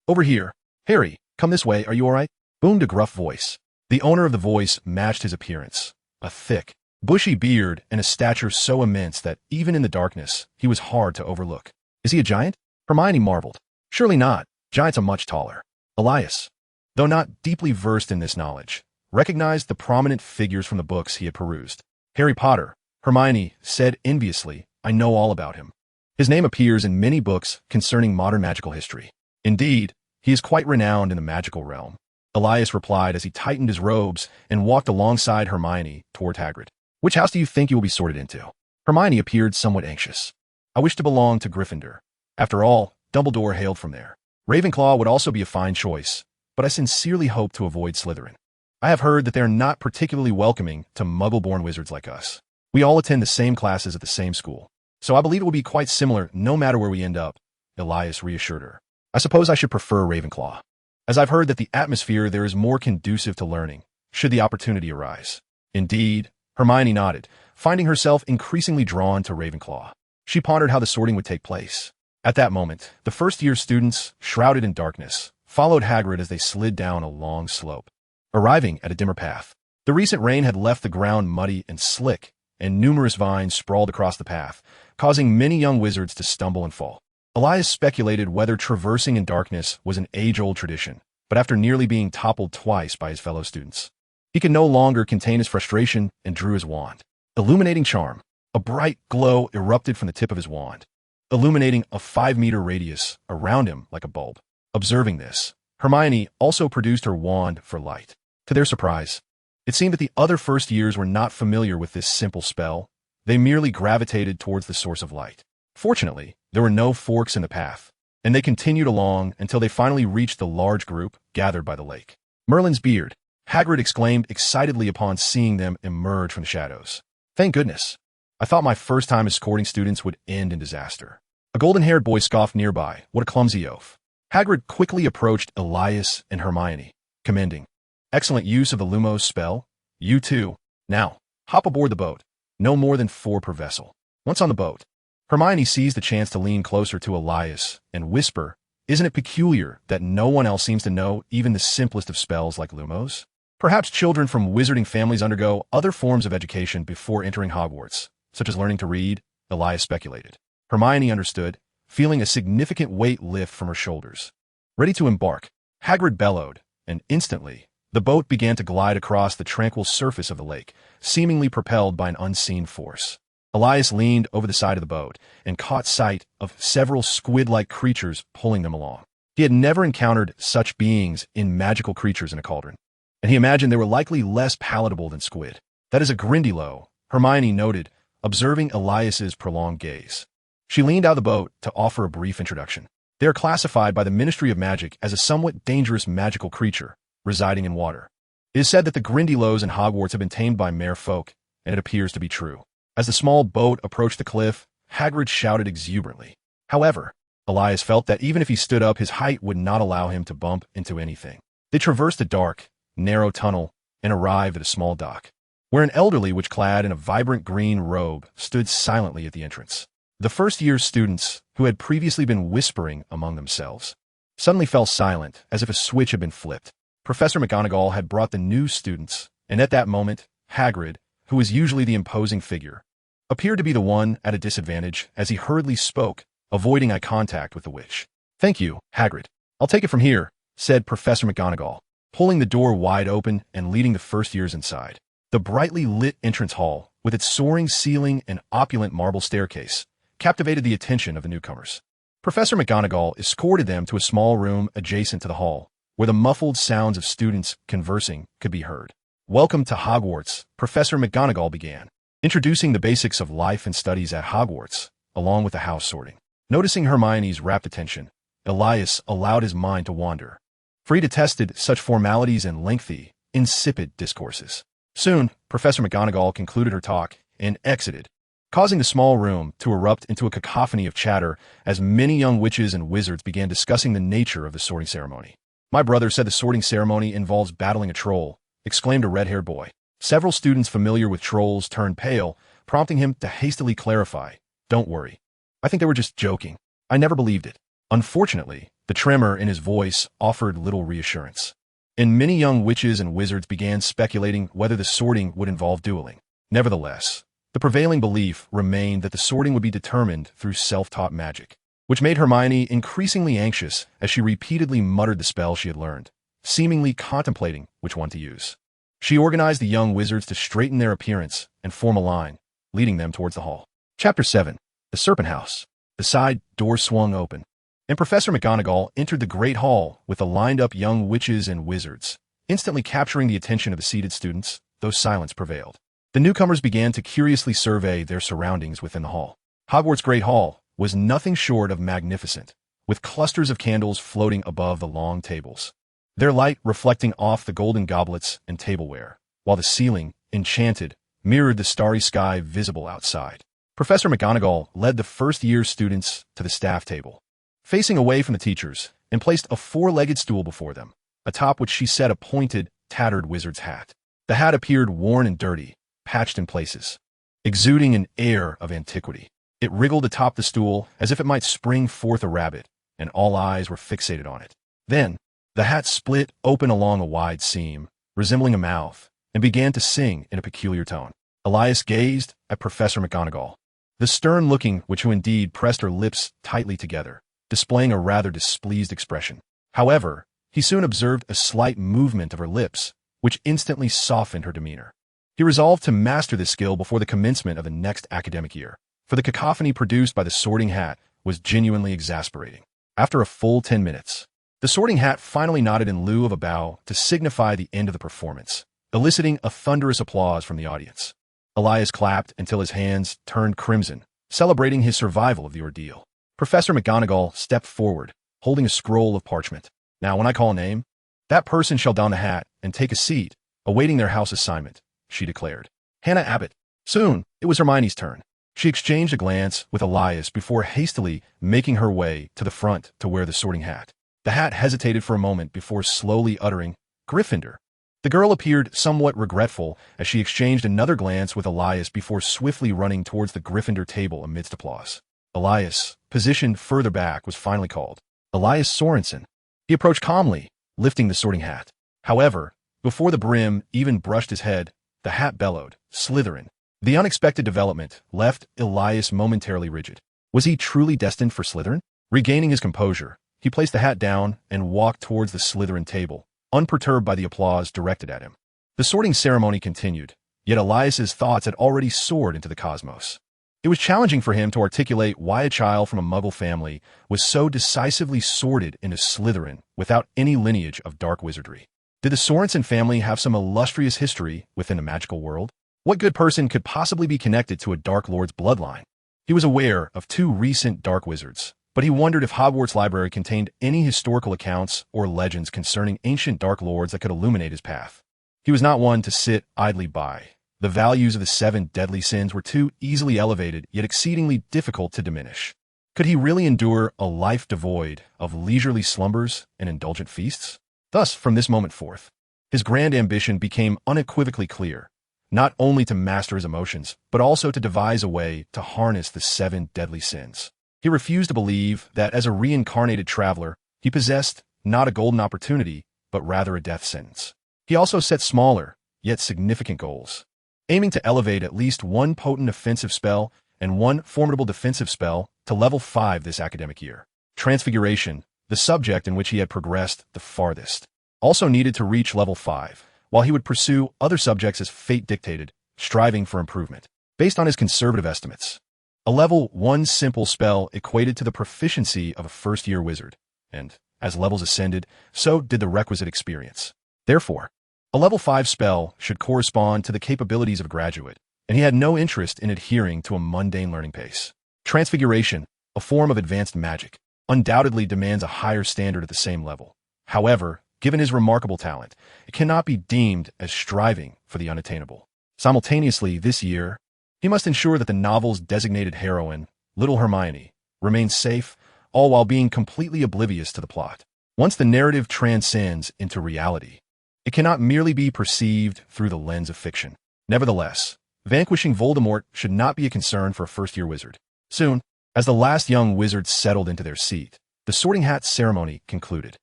Over here. Harry, come this way, are you all right? Boomed a gruff voice. The owner of the voice matched his appearance, a thick, bushy beard and a stature so immense that even in the darkness, he was hard to overlook. Is he a giant? Hermione marveled. Surely not. Giants are much taller. Elias, though not deeply versed in this knowledge, recognized the prominent figures from the books he had perused. Harry Potter, Hermione said enviously, I know all about him. His name appears in many books concerning modern magical history. Indeed, he is quite renowned in the magical realm. Elias replied as he tightened his robes and walked alongside Hermione toward Hagrid. Which house do you think you will be sorted into? Hermione appeared somewhat anxious. I wish to belong to Gryffindor. After all, Dumbledore hailed from there. Ravenclaw would also be a fine choice, but I sincerely hope to avoid Slytherin. I have heard that they are not particularly welcoming to muggle-born wizards like us. We all attend the same classes at the same school, so I believe it will be quite similar no matter where we end up, Elias reassured her. I suppose I should prefer Ravenclaw, as I've heard that the atmosphere there is more conducive to learning, should the opportunity arise. Indeed, Hermione nodded, finding herself increasingly drawn to Ravenclaw. She pondered how the sorting would take place. At that moment, the first-year students, shrouded in darkness, followed Hagrid as they slid down a long slope, arriving at a dimmer path. The recent rain had left the ground muddy and slick, and numerous vines sprawled across the path, causing many young wizards to stumble and fall. Elias speculated whether traversing in darkness was an age-old tradition, but after nearly being toppled twice by his fellow students, he could no longer contain his frustration and drew his wand. Illuminating charm. A bright glow erupted from the tip of his wand, illuminating a 5-meter radius around him like a bulb. Observing this, Hermione also produced her wand for light. To their surprise, it seemed that the other first years were not familiar with this simple spell. They merely gravitated towards the source of light. Fortunately, there were no forks in the path, and they continued along until they finally reached the large group gathered by the lake. Merlin's beard, Hagrid exclaimed excitedly upon seeing them emerge from the shadows. Thank goodness. I thought my first time escorting students would end in disaster. A golden-haired boy scoffed nearby. What a clumsy oaf. Hagrid quickly approached Elias and Hermione, commending. Excellent use of the Lumos spell. You too. Now, hop aboard the boat. No more than 4 per vessel. Once on the boat, Hermione seized the chance to lean closer to Elias and whisper Isn't it peculiar that no one else seems to know even the simplest of spells like Lumos? Perhaps children from wizarding families undergo other forms of education before entering Hogwarts, such as learning to read, Elias speculated. Hermione understood, feeling a significant weight lift from her shoulders. Ready to embark, Hagrid bellowed, and instantly, the boat began to glide across the tranquil surface of the lake, seemingly propelled by an unseen force. Elias leaned over the side of the boat and caught sight of several squid-like creatures pulling them along. He had never encountered such beings in magical creatures in a cauldron, and he imagined they were likely less palatable than squid. That is a Grindylow, Hermione noted, observing Elias's prolonged gaze. She leaned out of the boat to offer a brief introduction. They are classified by the Ministry of Magic as a somewhat dangerous magical creature, residing in water. It is said that the Grindylows in Hogwarts have been tamed by mere folk, and it appears to be true. As the small boat approached the cliff, Hagrid shouted exuberantly. However, Elias felt that even if he stood up, his height would not allow him to bump into anything. They traversed a dark, narrow tunnel and arrived at a small dock, where an elderly witch clad in a vibrant green robe stood silently at the entrance. The first-year students, who had previously been whispering among themselves, suddenly fell silent as if a switch had been flipped. Professor McGonagall had brought the new students, and at that moment, Hagrid, who was usually the imposing figure, appeared to be the one at a disadvantage as he hurriedly spoke, avoiding eye contact with the witch. "Thank you, Hagrid. I'll take it from here," said Professor McGonagall, pulling the door wide open and leading the first years inside. The brightly lit entrance hall, with its soaring ceiling and opulent marble staircase, captivated the attention of the newcomers. Professor McGonagall escorted them to a small room adjacent to the hall, where the muffled sounds of students conversing could be heard. "Welcome to Hogwarts," Professor McGonagall began, introducing the basics of life and studies at Hogwarts, along with the house sorting. Noticing Hermione's rapt attention, Elias allowed his mind to wander, for he detested such formalities and lengthy, insipid discourses. Soon, Professor McGonagall concluded her talk and exited, causing the small room to erupt into a cacophony of chatter as many young witches and wizards began discussing the nature of the sorting ceremony. "My brother said the sorting ceremony involves battling a troll," exclaimed a red-haired boy. Several students familiar with trolls turned pale, prompting him to hastily clarify, "Don't worry. I think they were just joking. I never believed it." Unfortunately, the tremor in his voice offered little reassurance, and many young witches and wizards began speculating whether the sorting would involve dueling. Nevertheless, the prevailing belief remained that the sorting would be determined through self-taught magic, which made Hermione increasingly anxious as she repeatedly muttered the spell she had learned, seemingly contemplating which one to use. She organized the young wizards to straighten their appearance and form a line, leading them towards the hall. Chapter 7. The Serpent House. The side door swung open, and Professor McGonagall entered the great hall with the lined-up young witches and wizards, instantly capturing the attention of the seated students, though silence prevailed. The newcomers began to curiously survey their surroundings within the hall. Hogwarts' Great Hall was nothing short of magnificent, with clusters of candles floating above the long tables, their light reflecting off the golden goblets and tableware, while the ceiling, enchanted, mirrored the starry sky visible outside. Professor McGonagall led the first-year students to the staff table, facing away from the teachers, and placed a four-legged stool before them, atop which she set a pointed, tattered wizard's hat. The hat appeared worn and dirty, patched in places, exuding an air of antiquity. It wriggled atop the stool as if it might spring forth a rabbit, and all eyes were fixated on it. Then, the hat split open along a wide seam, resembling a mouth, and began to sing in a peculiar tone. Elias gazed at Professor McGonagall, the stern-looking witch who indeed pressed her lips tightly together, displaying a rather displeased expression. However, he soon observed a slight movement of her lips, which instantly softened her demeanor. He resolved to master this skill before the commencement of the next academic year, for the cacophony produced by the sorting hat was genuinely exasperating. After a full 10 minutes, the sorting hat finally nodded in lieu of a bow to signify the end of the performance, eliciting a thunderous applause from the audience. Elias clapped until his hands turned crimson, celebrating his survival of the ordeal. Professor McGonagall stepped forward, holding a scroll of parchment. "Now, when I call a name, that person shall don the hat and take a seat, awaiting their house assignment," she declared. "Hannah Abbott." Soon, it was Hermione's turn. She exchanged a glance with Elias before hastily making her way to the front to wear the sorting hat. The hat hesitated for a moment before slowly uttering, "Gryffindor." The girl appeared somewhat regretful as she exchanged another glance with Elias before swiftly running towards the Gryffindor table amidst applause. Elias, positioned further back, was finally called. Elias Sorensen. He approached calmly, lifting the sorting hat. However, before the brim even brushed his head, the hat bellowed, Slytherin. The unexpected development left Elias momentarily rigid. Was he truly destined for Slytherin? Regaining his composure, he placed the hat down and walked towards the Slytherin table, unperturbed by the applause directed at him. The sorting ceremony continued, yet Elias's thoughts had already soared into the cosmos. It was challenging for him to articulate why a child from a Muggle family was so decisively sorted into Slytherin without any lineage of dark wizardry. Did the Sorensen family have some illustrious history within the magical world? What good person could possibly be connected to a Dark Lord's bloodline? He was aware of 2 recent dark wizards, but he wondered if Hogwarts Library contained any historical accounts or legends concerning ancient Dark Lords that could illuminate his path. He was not one to sit idly by. The values of the 7 deadly sins were too easily elevated, yet exceedingly difficult to diminish. Could he really endure a life devoid of leisurely slumbers and indulgent feasts? Thus, from this moment forth, his grand ambition became unequivocally clear, not only to master his emotions, but also to devise a way to harness the 7 deadly sins. He refused to believe that as a reincarnated traveler, he possessed not a golden opportunity, but rather a death sentence. He also set smaller, yet significant goals, aiming to elevate at least 1 potent offensive spell and 1 formidable defensive spell to level 5 this academic year. Transfiguration, the subject in which he had progressed the farthest, also needed to reach level 5, while he would pursue other subjects as fate dictated, striving for improvement. Based on his conservative estimates, a level 1 simple spell equated to the proficiency of a first-year wizard, and as levels ascended, so did the requisite experience. Therefore, a level 5 spell should correspond to the capabilities of a graduate, and he had no interest in adhering to a mundane learning pace. Transfiguration, a form of advanced magic, undoubtedly demands a higher standard at the same level. However, given his remarkable talent, it cannot be deemed as striving for the unattainable. Simultaneously, this year, he must ensure that the novel's designated heroine, little Hermione, remains safe, all while being completely oblivious to the plot. Once the narrative transcends into reality, it cannot merely be perceived through the lens of fiction. Nevertheless, vanquishing Voldemort should not be a concern for a first-year wizard. Soon, as the last young wizards settled into their seat, the sorting hat ceremony concluded.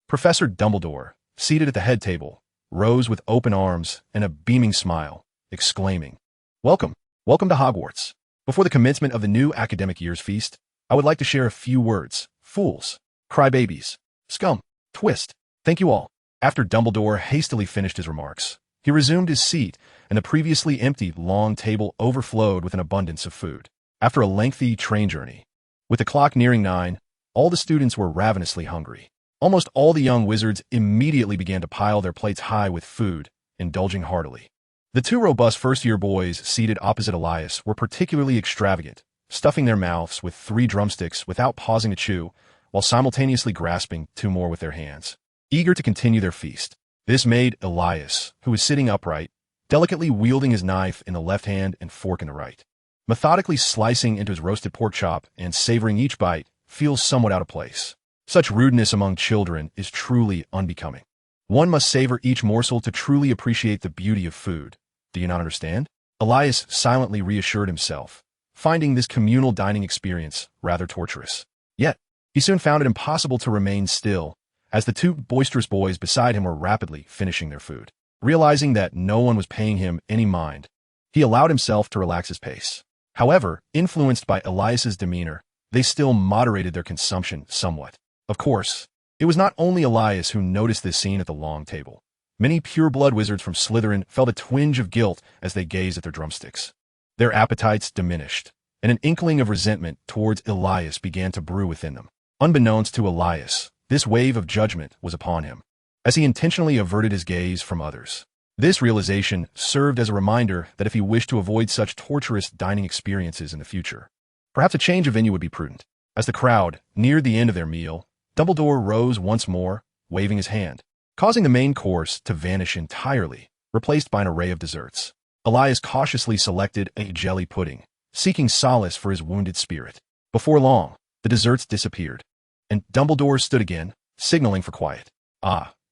Professor Dumbledore, seated at the head table, rose with open arms and a beaming smile, exclaiming, "Welcome, welcome to Hogwarts. Before the commencement of the new academic year's feast, I would like to share a few words. Fools, crybabies, scum, twist. Thank you all." After Dumbledore hastily finished his remarks, he resumed his seat, and the previously empty long table overflowed with an abundance of food. After a lengthy train journey, with the clock nearing 9, all the students were ravenously hungry. Almost all the young wizards immediately began to pile their plates high with food, indulging heartily. The 2 robust first-year boys seated opposite Elias were particularly extravagant, stuffing their mouths with 3 drumsticks without pausing to chew, while simultaneously grasping 2 more with their hands, eager to continue their feast. This made Elias, who was sitting upright, delicately wielding his knife in the left hand and fork in the right, methodically slicing into his roasted pork chop and savoring each bite, feels somewhat out of place. Such rudeness among children is truly unbecoming. One must savor each morsel to truly appreciate the beauty of food. Do you not understand? Elias silently reassured himself, finding this communal dining experience rather torturous. Yet, he soon found it impossible to remain still, as the 2 boisterous boys beside him were rapidly finishing their food. Realizing that no one was paying him any mind, he allowed himself to relax his pace. However, influenced by Elias's demeanor, they still moderated their consumption somewhat. Of course, it was not only Elias who noticed this scene at the long table. Many pure-blood wizards from Slytherin felt a twinge of guilt as they gazed at their drumsticks. Their appetites diminished, and an inkling of resentment towards Elias began to brew within them. Unbeknownst to Elias, this wave of judgment was upon him, as he intentionally averted his gaze from others. This realization served as a reminder that if he wished to avoid such torturous dining experiences in the future, perhaps a change of venue would be prudent. As the crowd neared the end of their meal, Dumbledore rose once more, waving his hand, causing the main course to vanish entirely, replaced by an array of desserts. Elias cautiously selected a jelly pudding, seeking solace for his wounded spirit. Before long, the desserts disappeared, and Dumbledore stood again, signaling for quiet.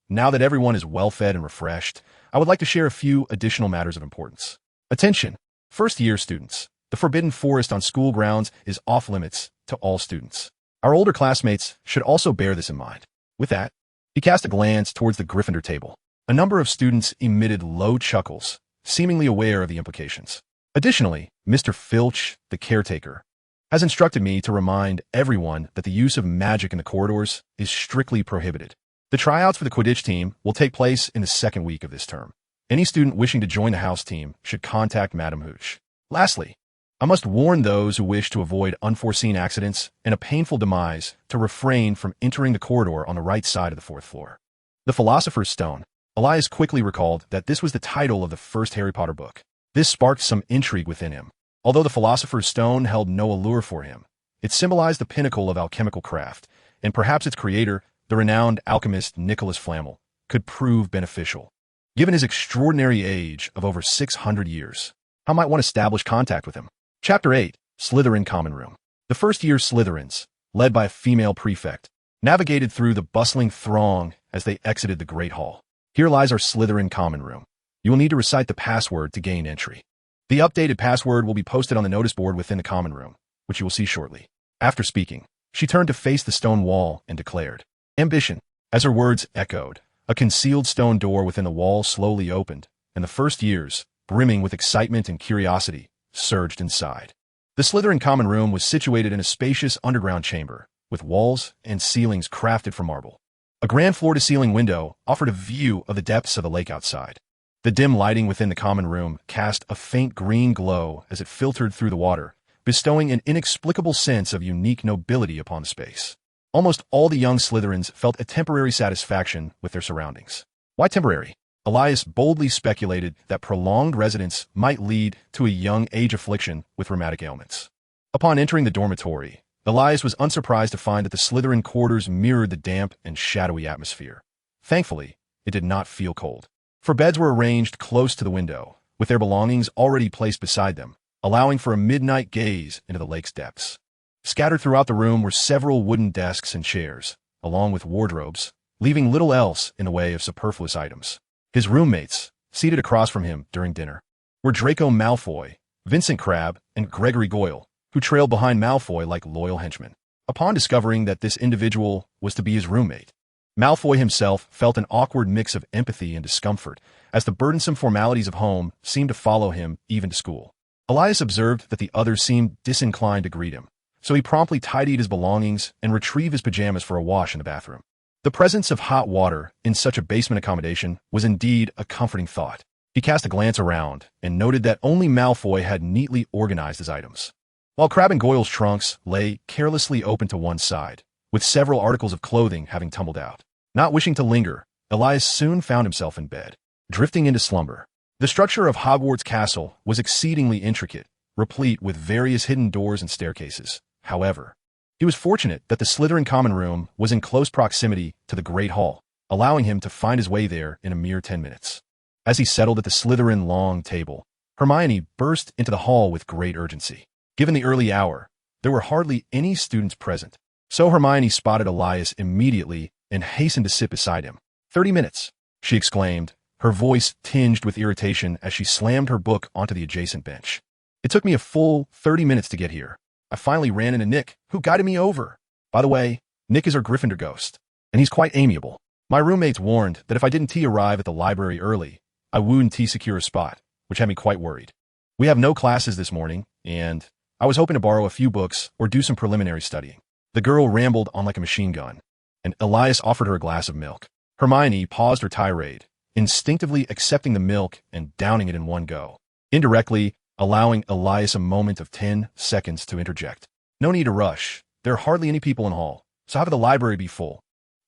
Now that everyone is well-fed and refreshed, I would like to share a few additional matters of importance. Attention, first-year students. The Forbidden Forest on school grounds is off-limits to all students. Our older classmates should also bear this in mind. With that, he cast a glance towards the Gryffindor table. A number of students emitted low chuckles, seemingly aware of the implications. Additionally, Mr. Filch, the caretaker, has instructed me to remind everyone that the use of magic in the corridors is strictly prohibited. The tryouts for the Quidditch team will take place in the second week of this term. Any student wishing to join the house team should contact Madam Hooch. Lastly, I must warn those who wish to avoid unforeseen accidents and a painful demise to refrain from entering the corridor on the right side of the fourth floor. The Philosopher's Stone. Elias quickly recalled that this was the title of the first Harry Potter book. This sparked some intrigue within him. Although the Philosopher's Stone held no allure for him, it symbolized the pinnacle of alchemical craft, and perhaps its creator, the renowned alchemist Nicholas Flamel, could prove beneficial. Given his extraordinary age of over 600 years, how might one establish contact with him? Chapter 8, Slytherin Common Room. The first-year Slytherins, led by a female prefect, navigated through the bustling throng as they exited the Great Hall. Here lies our Slytherin Common Room. You will need to recite the password to gain entry. The updated password will be posted on the notice board within the Common Room, which you will see shortly. After speaking, she turned to face the stone wall and declared, "Ambition." As her words echoed, a concealed stone door within the wall slowly opened, and the first years, brimming with excitement and curiosity, surged inside. The Slytherin Common Room was situated in a spacious underground chamber, with walls and ceilings crafted from marble. A grand floor-to-ceiling window offered a view of the depths of the lake outside. The dim lighting within the common room cast a faint green glow as it filtered through the water, bestowing an inexplicable sense of unique nobility upon the space. Almost all the young Slytherins felt a temporary satisfaction with their surroundings. Why temporary? Elias boldly speculated that prolonged residence might lead to a young age affliction with rheumatic ailments. Upon entering the dormitory, Elias was unsurprised to find that the Slytherin quarters mirrored the damp and shadowy atmosphere. Thankfully, it did not feel cold, for beds were arranged close to the window, with their belongings already placed beside them, allowing for a midnight gaze into the lake's depths. Scattered throughout the room were several wooden desks and chairs, along with wardrobes, leaving little else in the way of superfluous items. His roommates, seated across from him during dinner, were Draco Malfoy, Vincent Crabbe, and Gregory Goyle, who trailed behind Malfoy like loyal henchmen. Upon discovering that this individual was to be his roommate, Malfoy himself felt an awkward mix of empathy and discomfort as the burdensome formalities of home seemed to follow him even to school. Elias observed that the others seemed disinclined to greet him, so he promptly tidied his belongings and retrieved his pajamas for a wash in the bathroom. The presence of hot water in such a basement accommodation was indeed a comforting thought. He cast a glance around and noted that only Malfoy had neatly organized his items, while Crabbe and Goyle's trunks lay carelessly open to one side, with several articles of clothing having tumbled out. Not wishing to linger, Elias soon found himself in bed, drifting into slumber. The structure of Hogwarts Castle was exceedingly intricate, replete with various hidden doors and staircases. However, he was fortunate that the Slytherin Common Room was in close proximity to the Great Hall, allowing him to find his way there in a mere 10 minutes. As he settled at the Slytherin long table, Hermione burst into the hall with great urgency. Given the early hour, there were hardly any students present, so Hermione spotted Elias immediately and hastened to sit beside him. 30 minutes, she exclaimed, her voice tinged with irritation as she slammed her book onto the adjacent bench. It took me a full 30 minutes to get here. I finally ran into Nick, who guided me over. By the way, Nick is our Gryffindor ghost, and he's quite amiable. My roommates warned that if I didn't arrive at the library early, I wouldn't secure a spot, which had me quite worried. We have no classes this morning, and I was hoping to borrow a few books or do some preliminary studying. The girl rambled on like a machine gun, and Elias offered her a glass of milk. Hermione paused her tirade, instinctively accepting the milk and downing it in one go, indirectly allowing Elias a moment of 10 seconds to interject. No need to rush. There are hardly any people in hall, so have the library be full.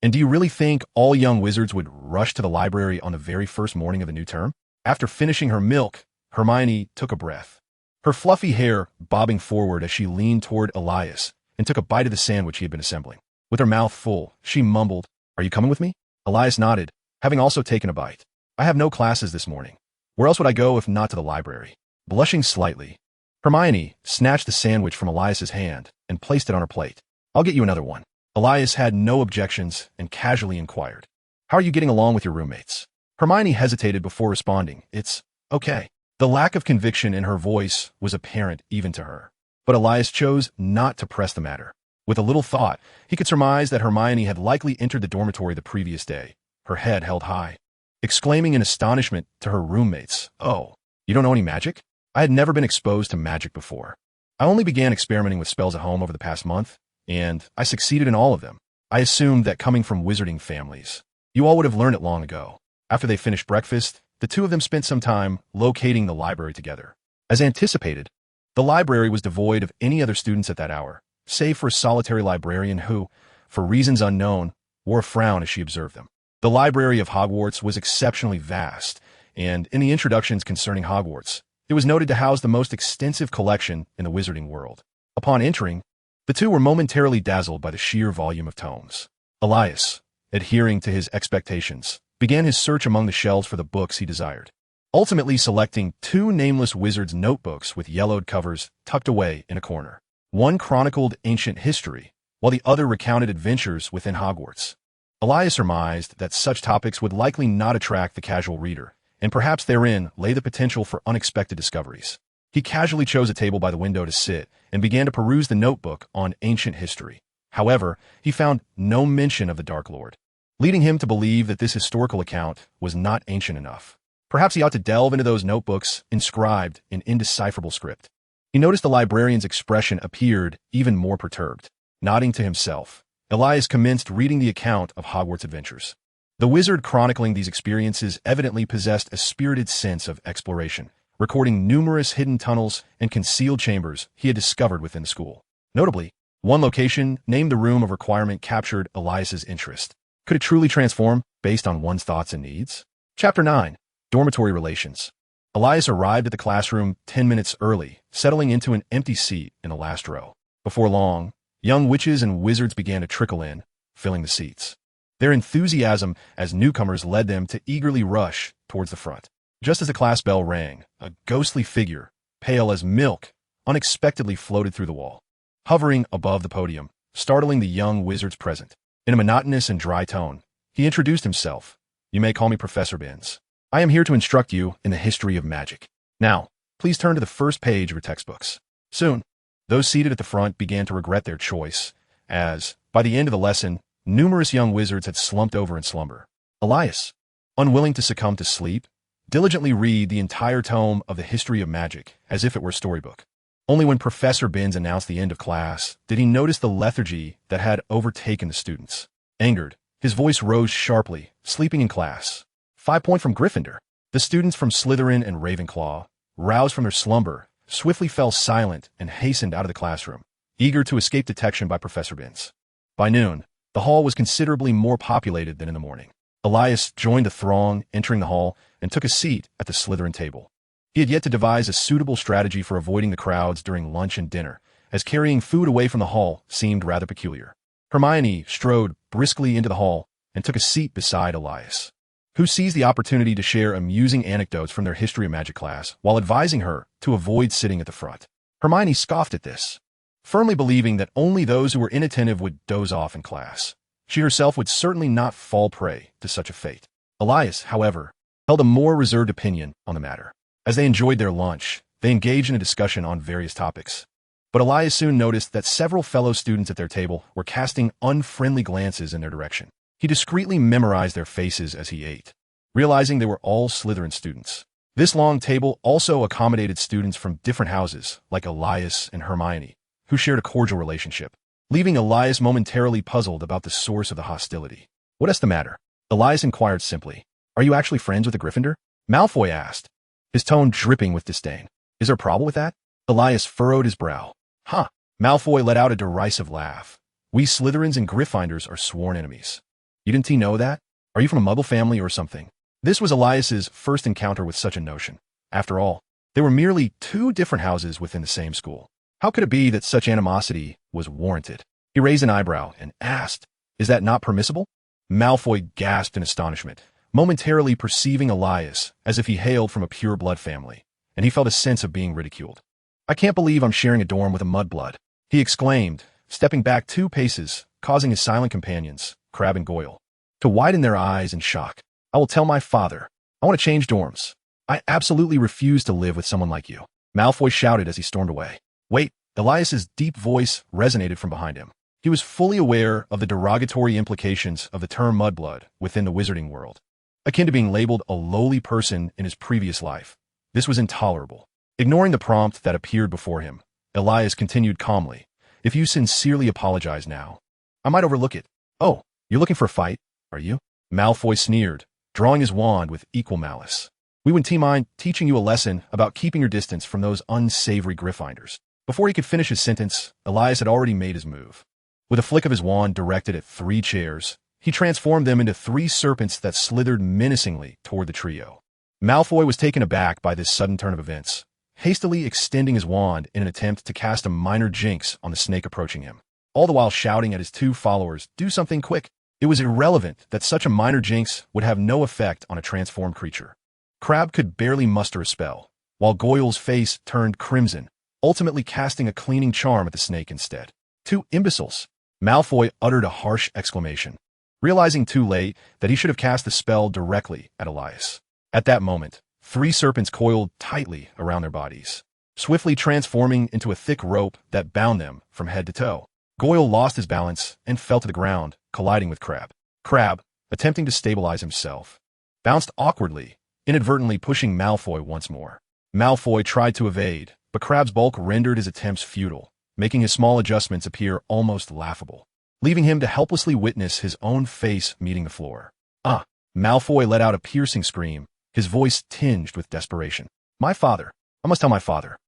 And do you really think all young wizards would rush to the library on the very first morning of the new term? After finishing her milk, Hermione took a breath, her fluffy hair bobbing forward as she leaned toward Elias and took a bite of the sandwich he had been assembling. With her mouth full, she mumbled, "Are you coming with me?" Elias nodded, having also taken a bite. "I have no classes this morning. Where else would I go if not to the library?" Blushing slightly, Hermione snatched the sandwich from Elias's hand and placed it on her plate. "I'll get you another one." Elias had no objections and casually inquired, "How are you getting along with your roommates?" Hermione hesitated before responding, "It's okay." The lack of conviction in her voice was apparent even to her, but Elias chose not to press the matter. With a little thought, he could surmise that Hermione had likely entered the dormitory the previous day, her head held high, exclaiming in astonishment to her roommates, "Oh, you don't know any magic?" I had never been exposed to magic before. I only began experimenting with spells at home over the past month, and I succeeded in all of them. I assumed that coming from wizarding families, you all would have learned it long ago. After they finished breakfast, the two of them spent some time locating the library together. As anticipated, the library was devoid of any other students at that hour, save for a solitary librarian who, for reasons unknown, wore a frown as she observed them. The library of Hogwarts was exceptionally vast, and in the introductions concerning Hogwarts, it was noted to house the most extensive collection in the wizarding world. Upon entering, the two were momentarily dazzled by the sheer volume of tomes. Elias, adhering to his expectations, began his search among the shelves for the books he desired, ultimately selecting two nameless wizards' notebooks with yellowed covers tucked away in a corner. One chronicled ancient history, while the other recounted adventures within Hogwarts. Elias surmised that such topics would likely not attract the casual reader, and perhaps therein lay the potential for unexpected discoveries. He casually chose a table by the window to sit and began to peruse the notebook on ancient history. However, he found no mention of the Dark Lord, leading him to believe that this historical account was not ancient enough. Perhaps he ought to delve into those notebooks inscribed in indecipherable script. He noticed the librarian's expression appeared even more perturbed. Nodding to himself, Elias commenced reading the account of Hogwarts adventures. The wizard chronicling these experiences evidently possessed a spirited sense of exploration, recording numerous hidden tunnels and concealed chambers he had discovered within the school. Notably, one location, named the Room of Requirement, captured Elias's interest. Could it truly transform based on one's thoughts and needs? Chapter 9. Dormitory Relations. Elias arrived at the classroom 10 minutes early, settling into an empty seat in the last row. Before long, young witches and wizards began to trickle in, filling the seats. Their enthusiasm as newcomers led them to eagerly rush towards the front. Just as the class bell rang, a ghostly figure, pale as milk, unexpectedly floated through the wall, hovering above the podium, startling the young wizards present. In a monotonous and dry tone, he introduced himself. "You may call me Professor Binns. I am here to instruct you in the history of magic. Now, please turn to the first page of your textbooks." Soon, those seated at the front began to regret their choice, as, by the end of the lesson, numerous young wizards had slumped over in slumber. Elias, unwilling to succumb to sleep, diligently read the entire tome of the history of magic as if it were a storybook. Only when Professor Binns announced the end of class did he notice the lethargy that had overtaken the students. Angered, his voice rose sharply, "Sleeping in class. 5 points from Gryffindor." The students from Slytherin and Ravenclaw, roused from their slumber, swiftly fell silent and hastened out of the classroom, eager to escape detection by Professor Binns. By noon, the hall was considerably more populated than in the morning. Elias joined the throng entering the hall and took a seat at the Slytherin table. He had yet to devise a suitable strategy for avoiding the crowds during lunch and dinner, as carrying food away from the hall seemed rather peculiar. Hermione strode briskly into the hall and took a seat beside Elias, who seized the opportunity to share amusing anecdotes from their history of magic class while advising her to avoid sitting at the front. Hermione scoffed at this, firmly believing that only those who were inattentive would doze off in class. She herself would certainly not fall prey to such a fate. Elias, however, held a more reserved opinion on the matter. As they enjoyed their lunch, they engaged in a discussion on various topics. But Elias soon noticed that several fellow students at their table were casting unfriendly glances in their direction. He discreetly memorized their faces as he ate, realizing they were all Slytherin students. This long table also accommodated students from different houses, like Elias and Hermione, who shared a cordial relationship, leaving Elias momentarily puzzled about the source of the hostility. "What is the matter?" Elias inquired simply. "Are you actually friends with a Gryffindor?" Malfoy asked, his tone dripping with disdain. "Is there a problem with that?" Elias furrowed his brow. "Huh." Malfoy let out a derisive laugh. "We Slytherins and Gryffindors are sworn enemies. You didn't know that? Are you from a Muggle family or something?" This was Elias's first encounter with such a notion. After all, they were merely two different houses within the same school. How could it be that such animosity was warranted? He raised an eyebrow and asked, "Is that not permissible?" Malfoy gasped in astonishment, momentarily perceiving Elias as if he hailed from a pure blood family, and he felt a sense of being ridiculed. "I can't believe I'm sharing a dorm with a mudblood," he exclaimed, stepping back 2 paces, causing his silent companions, Crabbe and Goyle, to widen their eyes in shock. "I will tell my father. I want to change dorms. I absolutely refuse to live with someone like you," Malfoy shouted as he stormed away. "Wait," Elias's deep voice resonated from behind him. He was fully aware of the derogatory implications of the term mudblood within the wizarding world. Akin to being labeled a lowly person in his previous life, this was intolerable. Ignoring the prompt that appeared before him, Elias continued calmly, "If you sincerely apologize now, I might overlook it." "Oh, you're looking for a fight, are you?" Malfoy sneered, drawing his wand with equal malice. "We wouldn't mind teaching you a lesson about keeping your distance from those unsavory Gryffindors." Before he could finish his sentence, Elias had already made his move. With a flick of his wand directed at 3 chairs, he transformed them into 3 serpents that slithered menacingly toward the trio. Malfoy was taken aback by this sudden turn of events, hastily extending his wand in an attempt to cast a minor jinx on the snake approaching him, all the while shouting at his 2 followers, "Do something quick." It was irrelevant that such a minor jinx would have no effect on a transformed creature. Crabbe could barely muster a spell, while Goyle's face turned crimson, ultimately casting a cleaning charm at the snake instead. 2 imbeciles! Malfoy uttered a harsh exclamation, realizing too late that he should have cast the spell directly at Elias. At that moment, 3 serpents coiled tightly around their bodies, swiftly transforming into a thick rope that bound them from head to toe. Goyle lost his balance and fell to the ground, colliding with Crabbe. Crabbe, attempting to stabilize himself, bounced awkwardly, inadvertently pushing Malfoy once more. Malfoy tried to evade, but Crabbe's bulk rendered his attempts futile, making his small adjustments appear almost laughable, leaving him to helplessly witness his own face meeting the floor. "Ah!" Malfoy let out a piercing scream, his voice tinged with desperation. "My father! I must tell my father!"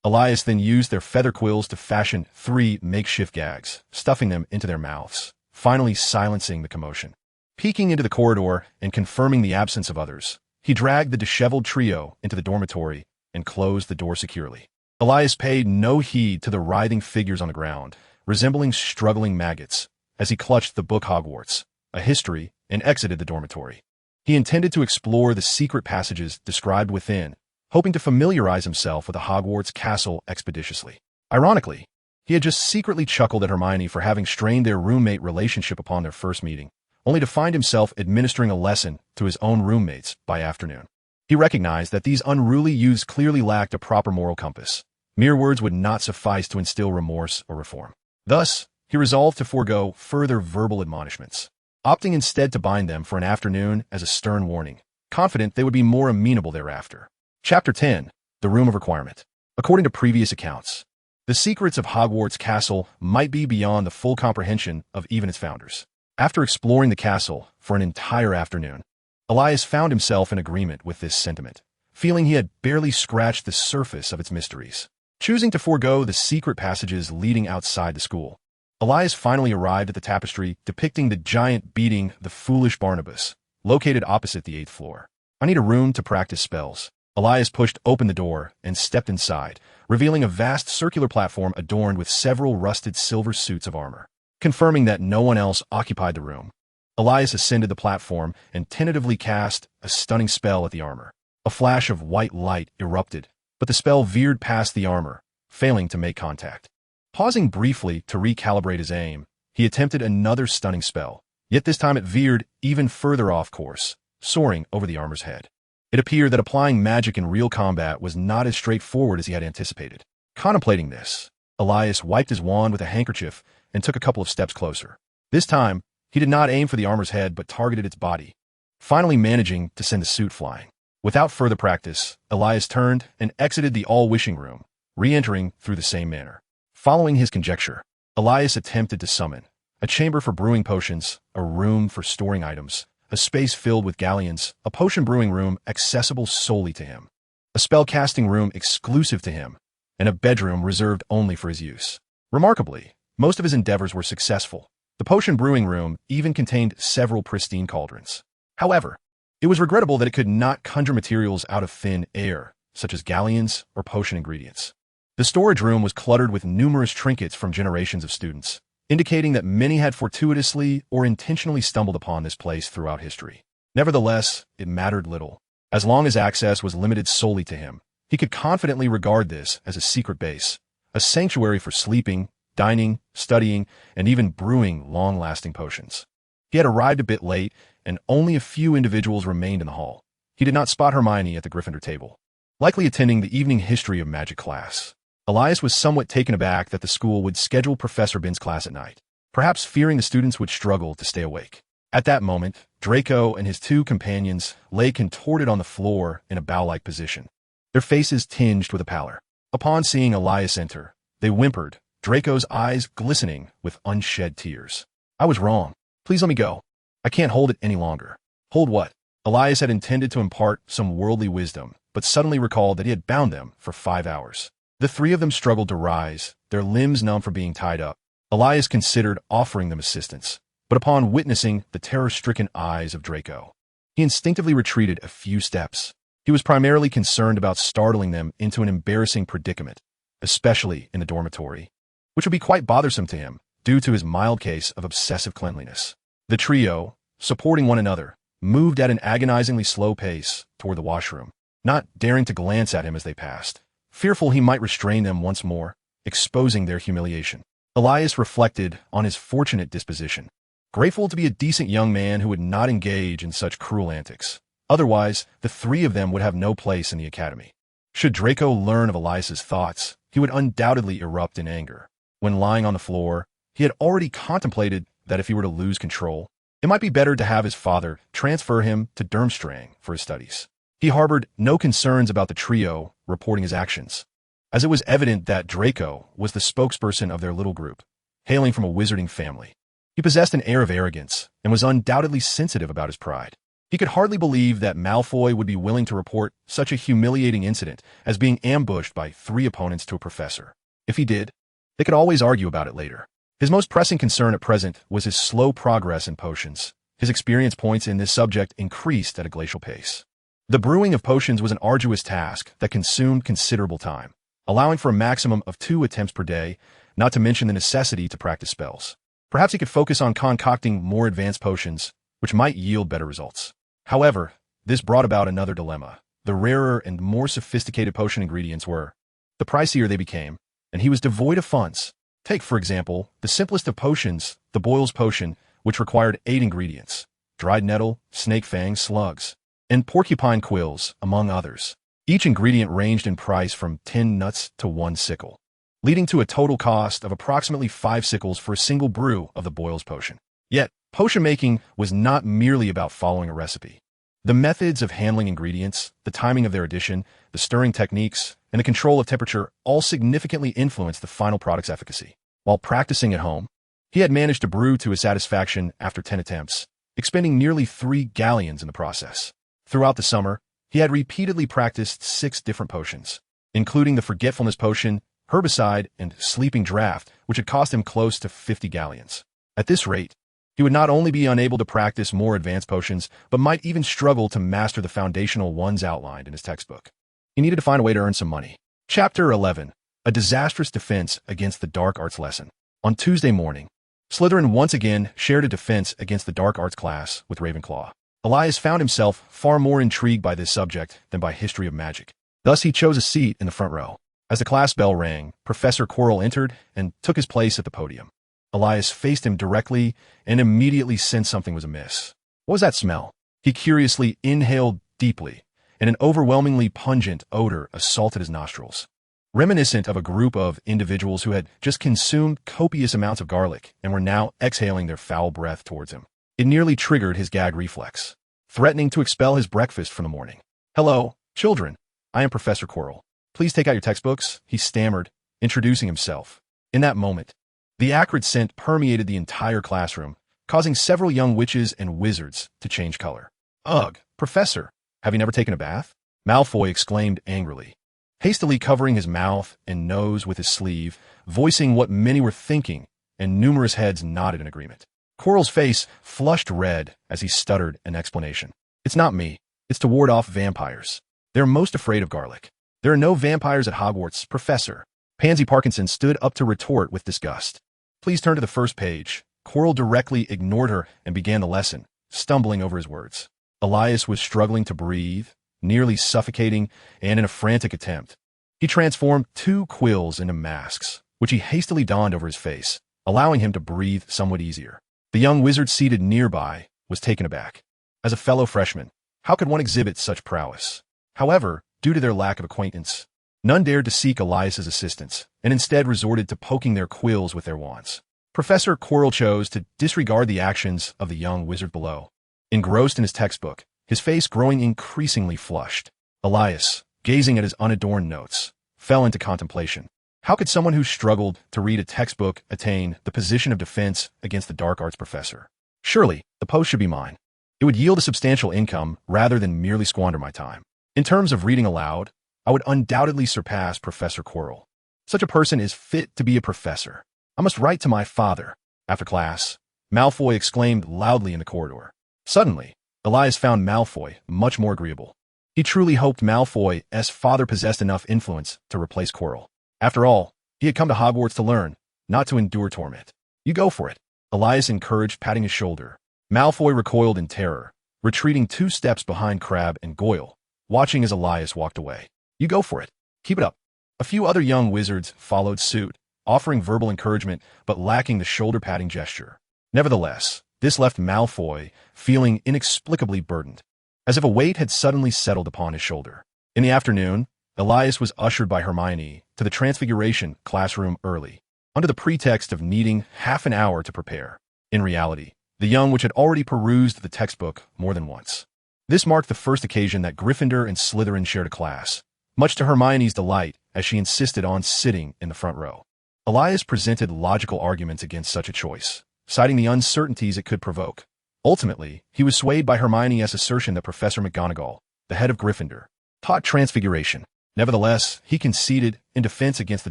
Elias then used their feather quills to fashion 3 makeshift gags, stuffing them into their mouths, finally silencing the commotion. Peeking into the corridor and confirming the absence of others, he dragged the disheveled trio into the dormitory and closed the door securely. Elias paid no heed to the writhing figures on the ground, resembling struggling maggots, as he clutched the book Hogwarts, a history, and exited the dormitory. He intended to explore the secret passages described within, hoping to familiarize himself with the Hogwarts castle expeditiously. Ironically, he had just secretly chuckled at Hermione for having strained their roommate relationship upon their first meeting, only to find himself administering a lesson to his own roommates by afternoon. He recognized that these unruly youths clearly lacked a proper moral compass. Mere words would not suffice to instill remorse or reform. Thus, he resolved to forego further verbal admonishments, opting instead to bind them for an afternoon as a stern warning, confident they would be more amenable thereafter. Chapter 10. The Room of Requirement. According to previous accounts, the secrets of Hogwarts Castle might be beyond the full comprehension of even its founders. After exploring the castle for an entire afternoon, Elias found himself in agreement with this sentiment, feeling he had barely scratched the surface of its mysteries. Choosing to forego the secret passages leading outside the school, Elias finally arrived at the tapestry depicting the giant beating the foolish Barnabas, located opposite the 8th floor. "I need a room to practice spells." Elias pushed open the door and stepped inside, revealing a vast circular platform adorned with several rusted silver suits of armor. Confirming that no one else occupied the room, Elias ascended the platform and tentatively cast a stunning spell at the armor. A flash of white light erupted, but the spell veered past the armor, failing to make contact. Pausing briefly to recalibrate his aim, he attempted another stunning spell, yet this time it veered even further off course, soaring over the armor's head. It appeared that applying magic in real combat was not as straightforward as he had anticipated. Contemplating this, Elias wiped his wand with a handkerchief and took a couple of steps closer. This time, he did not aim for the armor's head but targeted its body, finally managing to send the suit flying. Without further practice, Elias turned and exited the all-wishing room, re-entering through the same manner. Following his conjecture, Elias attempted to summon a chamber for brewing potions, a room for storing items, a space filled with galleons, a potion brewing room accessible solely to him, a spell-casting room exclusive to him, and a bedroom reserved only for his use. Remarkably, most of his endeavors were successful. The potion brewing room even contained several pristine cauldrons. However, it was regrettable that it could not conjure materials out of thin air, such as galleons or potion ingredients. The storage room was cluttered with numerous trinkets from generations of students, indicating that many had fortuitously or intentionally stumbled upon this place throughout history. Nevertheless, it mattered little. As long as access was limited solely to him, he could confidently regard this as a secret base, a sanctuary for sleeping, dining, studying, and even brewing long-lasting potions. He had arrived a bit late, and only a few individuals remained in the hall. He did not spot Hermione at the Gryffindor table, likely attending the evening history of magic class. Elias was somewhat taken aback that the school would schedule Professor Bin's class at night, perhaps fearing the students would struggle to stay awake. At that moment, Draco and his two companions lay contorted on the floor in a bow-like position, their faces tinged with a pallor. Upon seeing Elias enter, they whimpered, Draco's eyes glistening with unshed tears. I was wrong. Please let me go. I can't hold it any longer. Hold what? Elias had intended to impart some worldly wisdom, but suddenly recalled that he had bound them for 5 hours. The three of them struggled to rise, their limbs numb from being tied up. Elias considered offering them assistance, but upon witnessing the terror-stricken eyes of Draco, he instinctively retreated a few steps. He was primarily concerned about startling them into an embarrassing predicament, especially in the dormitory, which would be quite bothersome to him due to his mild case of obsessive cleanliness. The trio, supporting one another, moved at an agonizingly slow pace toward the washroom, not daring to glance at him as they passed, fearful he might restrain them once more, exposing their humiliation. Elias reflected on his fortunate disposition, grateful to be a decent young man who would not engage in such cruel antics. Otherwise, the three of them would have no place in the academy. Should Draco learn of Elias's thoughts, he would undoubtedly erupt in anger. When lying on the floor, he had already contemplated that if he were to lose control, it might be better to have his father transfer him to Durmstrang for his studies. He harbored no concerns about the trio reporting his actions, as it was evident that Draco was the spokesperson of their little group, hailing from a wizarding family. He possessed an air of arrogance and was undoubtedly sensitive about his pride. He could hardly believe that Malfoy would be willing to report such a humiliating incident as being ambushed by 3 opponents to a professor. If he did, they could always argue about it later. His most pressing concern at present was his slow progress in potions. His experience points in this subject increased at a glacial pace. The brewing of potions was an arduous task that consumed considerable time, allowing for a maximum of 2 attempts per day, not to mention the necessity to practice spells. Perhaps he could focus on concocting more advanced potions, which might yield better results. However, this brought about another dilemma. The rarer and more sophisticated potion ingredients were, the pricier they became, and he was devoid of funds. Take, for example, the simplest of potions, the Boyle's Potion, which required 8 ingredients, dried nettle, snake fang slugs, and porcupine quills, among others. Each ingredient ranged in price from 10 nuts to 1 sickle, leading to a total cost of approximately 5 sickles for a single brew of the Boyle's Potion. Yet, potion making was not merely about following a recipe. The methods of handling ingredients, the timing of their addition, the stirring techniques, and the control of temperature all significantly influenced the final product's efficacy. While practicing at home, he had managed to brew to his satisfaction after 10 attempts, expending nearly 3 galleons in the process. Throughout the summer, he had repeatedly practiced 6 different potions, including the Forgetfulness Potion, Herbicide, and Sleeping Draught, which had cost him close to 50 galleons. At this rate, he would not only be unable to practice more advanced potions, but might even struggle to master the foundational ones outlined in his textbook. He needed to find a way to earn some money. Chapter 11. A Disastrous Defense Against the Dark Arts Lesson. On Tuesday morning, Slytherin once again shared a defense against the Dark Arts class with Ravenclaw. Elias found himself far more intrigued by this subject than by history of magic. Thus he chose a seat in the front row. As the class bell rang, Professor Quirrell entered and took his place at the podium. Elias faced him directly and immediately sensed something was amiss. What was that smell? He curiously inhaled deeply, and an overwhelmingly pungent odor assaulted his nostrils, reminiscent of a group of individuals who had just consumed copious amounts of garlic and were now exhaling their foul breath towards him. It nearly triggered his gag reflex, threatening to expel his breakfast from the morning. "Hello, children. I am Professor Quirrell. Please take out your textbooks," he stammered, introducing himself. In that moment, the acrid scent permeated the entire classroom, causing several young witches and wizards to change color. "Ugh, Professor, have you never taken a bath?" Malfoy exclaimed angrily, hastily covering his mouth and nose with his sleeve, voicing what many were thinking, and numerous heads nodded in agreement. Quirrell's face flushed red as he stuttered an explanation. "It's not me. It's to ward off vampires. They're most afraid of garlic. There are no vampires at Hogwarts, Professor." Pansy Parkinson stood up to retort with disgust. "Please turn to the first page." Quirrell directly ignored her and began the lesson, stumbling over his words. Elias was struggling to breathe, nearly suffocating, and in a frantic attempt, he transformed 2 quills into masks, which he hastily donned over his face, allowing him to breathe somewhat easier. The young wizard seated nearby was taken aback. As a fellow freshman, how could one exhibit such prowess? However, due to their lack of acquaintance, None dared to seek Elias's assistance, and instead resorted to poking their quills with their wands. Professor Quirrell chose to disregard the actions of the young wizard below. Engrossed in his textbook, his face growing increasingly flushed, Elias, gazing at his unadorned notes, fell into contemplation. How could someone who struggled to read a textbook attain the position of defense against the dark arts professor? Surely, the post should be mine. It would yield a substantial income rather than merely squander my time. In terms of reading aloud, I would undoubtedly surpass Professor Quirrell. Such a person is fit to be a professor. I must write to my father. After class, Malfoy exclaimed loudly in the corridor. Suddenly, Elias found Malfoy much more agreeable. He truly hoped Malfoy's father possessed enough influence to replace Quirrell. After all, he had come to Hogwarts to learn, not to endure torment. You go for it, Elias encouraged, patting his shoulder. Malfoy recoiled in terror, retreating 2 steps behind Crabbe and Goyle, watching as Elias walked away. You go for it. Keep it up. A few other young wizards followed suit, offering verbal encouragement but lacking the shoulder-patting gesture. Nevertheless, this left Malfoy feeling inexplicably burdened, as if a weight had suddenly settled upon his shoulder. In the afternoon, Elias was ushered by Hermione to the Transfiguration classroom early, under the pretext of needing half an hour to prepare. In reality, the young witch had already perused the textbook more than once. This marked the first occasion that Gryffindor and Slytherin shared a class, much to Hermione's delight as she insisted on sitting in the front row. Elias presented logical arguments against such a choice, citing the uncertainties it could provoke. Ultimately, he was swayed by Hermione's assertion that Professor McGonagall, the head of Gryffindor, taught Transfiguration. Nevertheless, he conceded in defense against the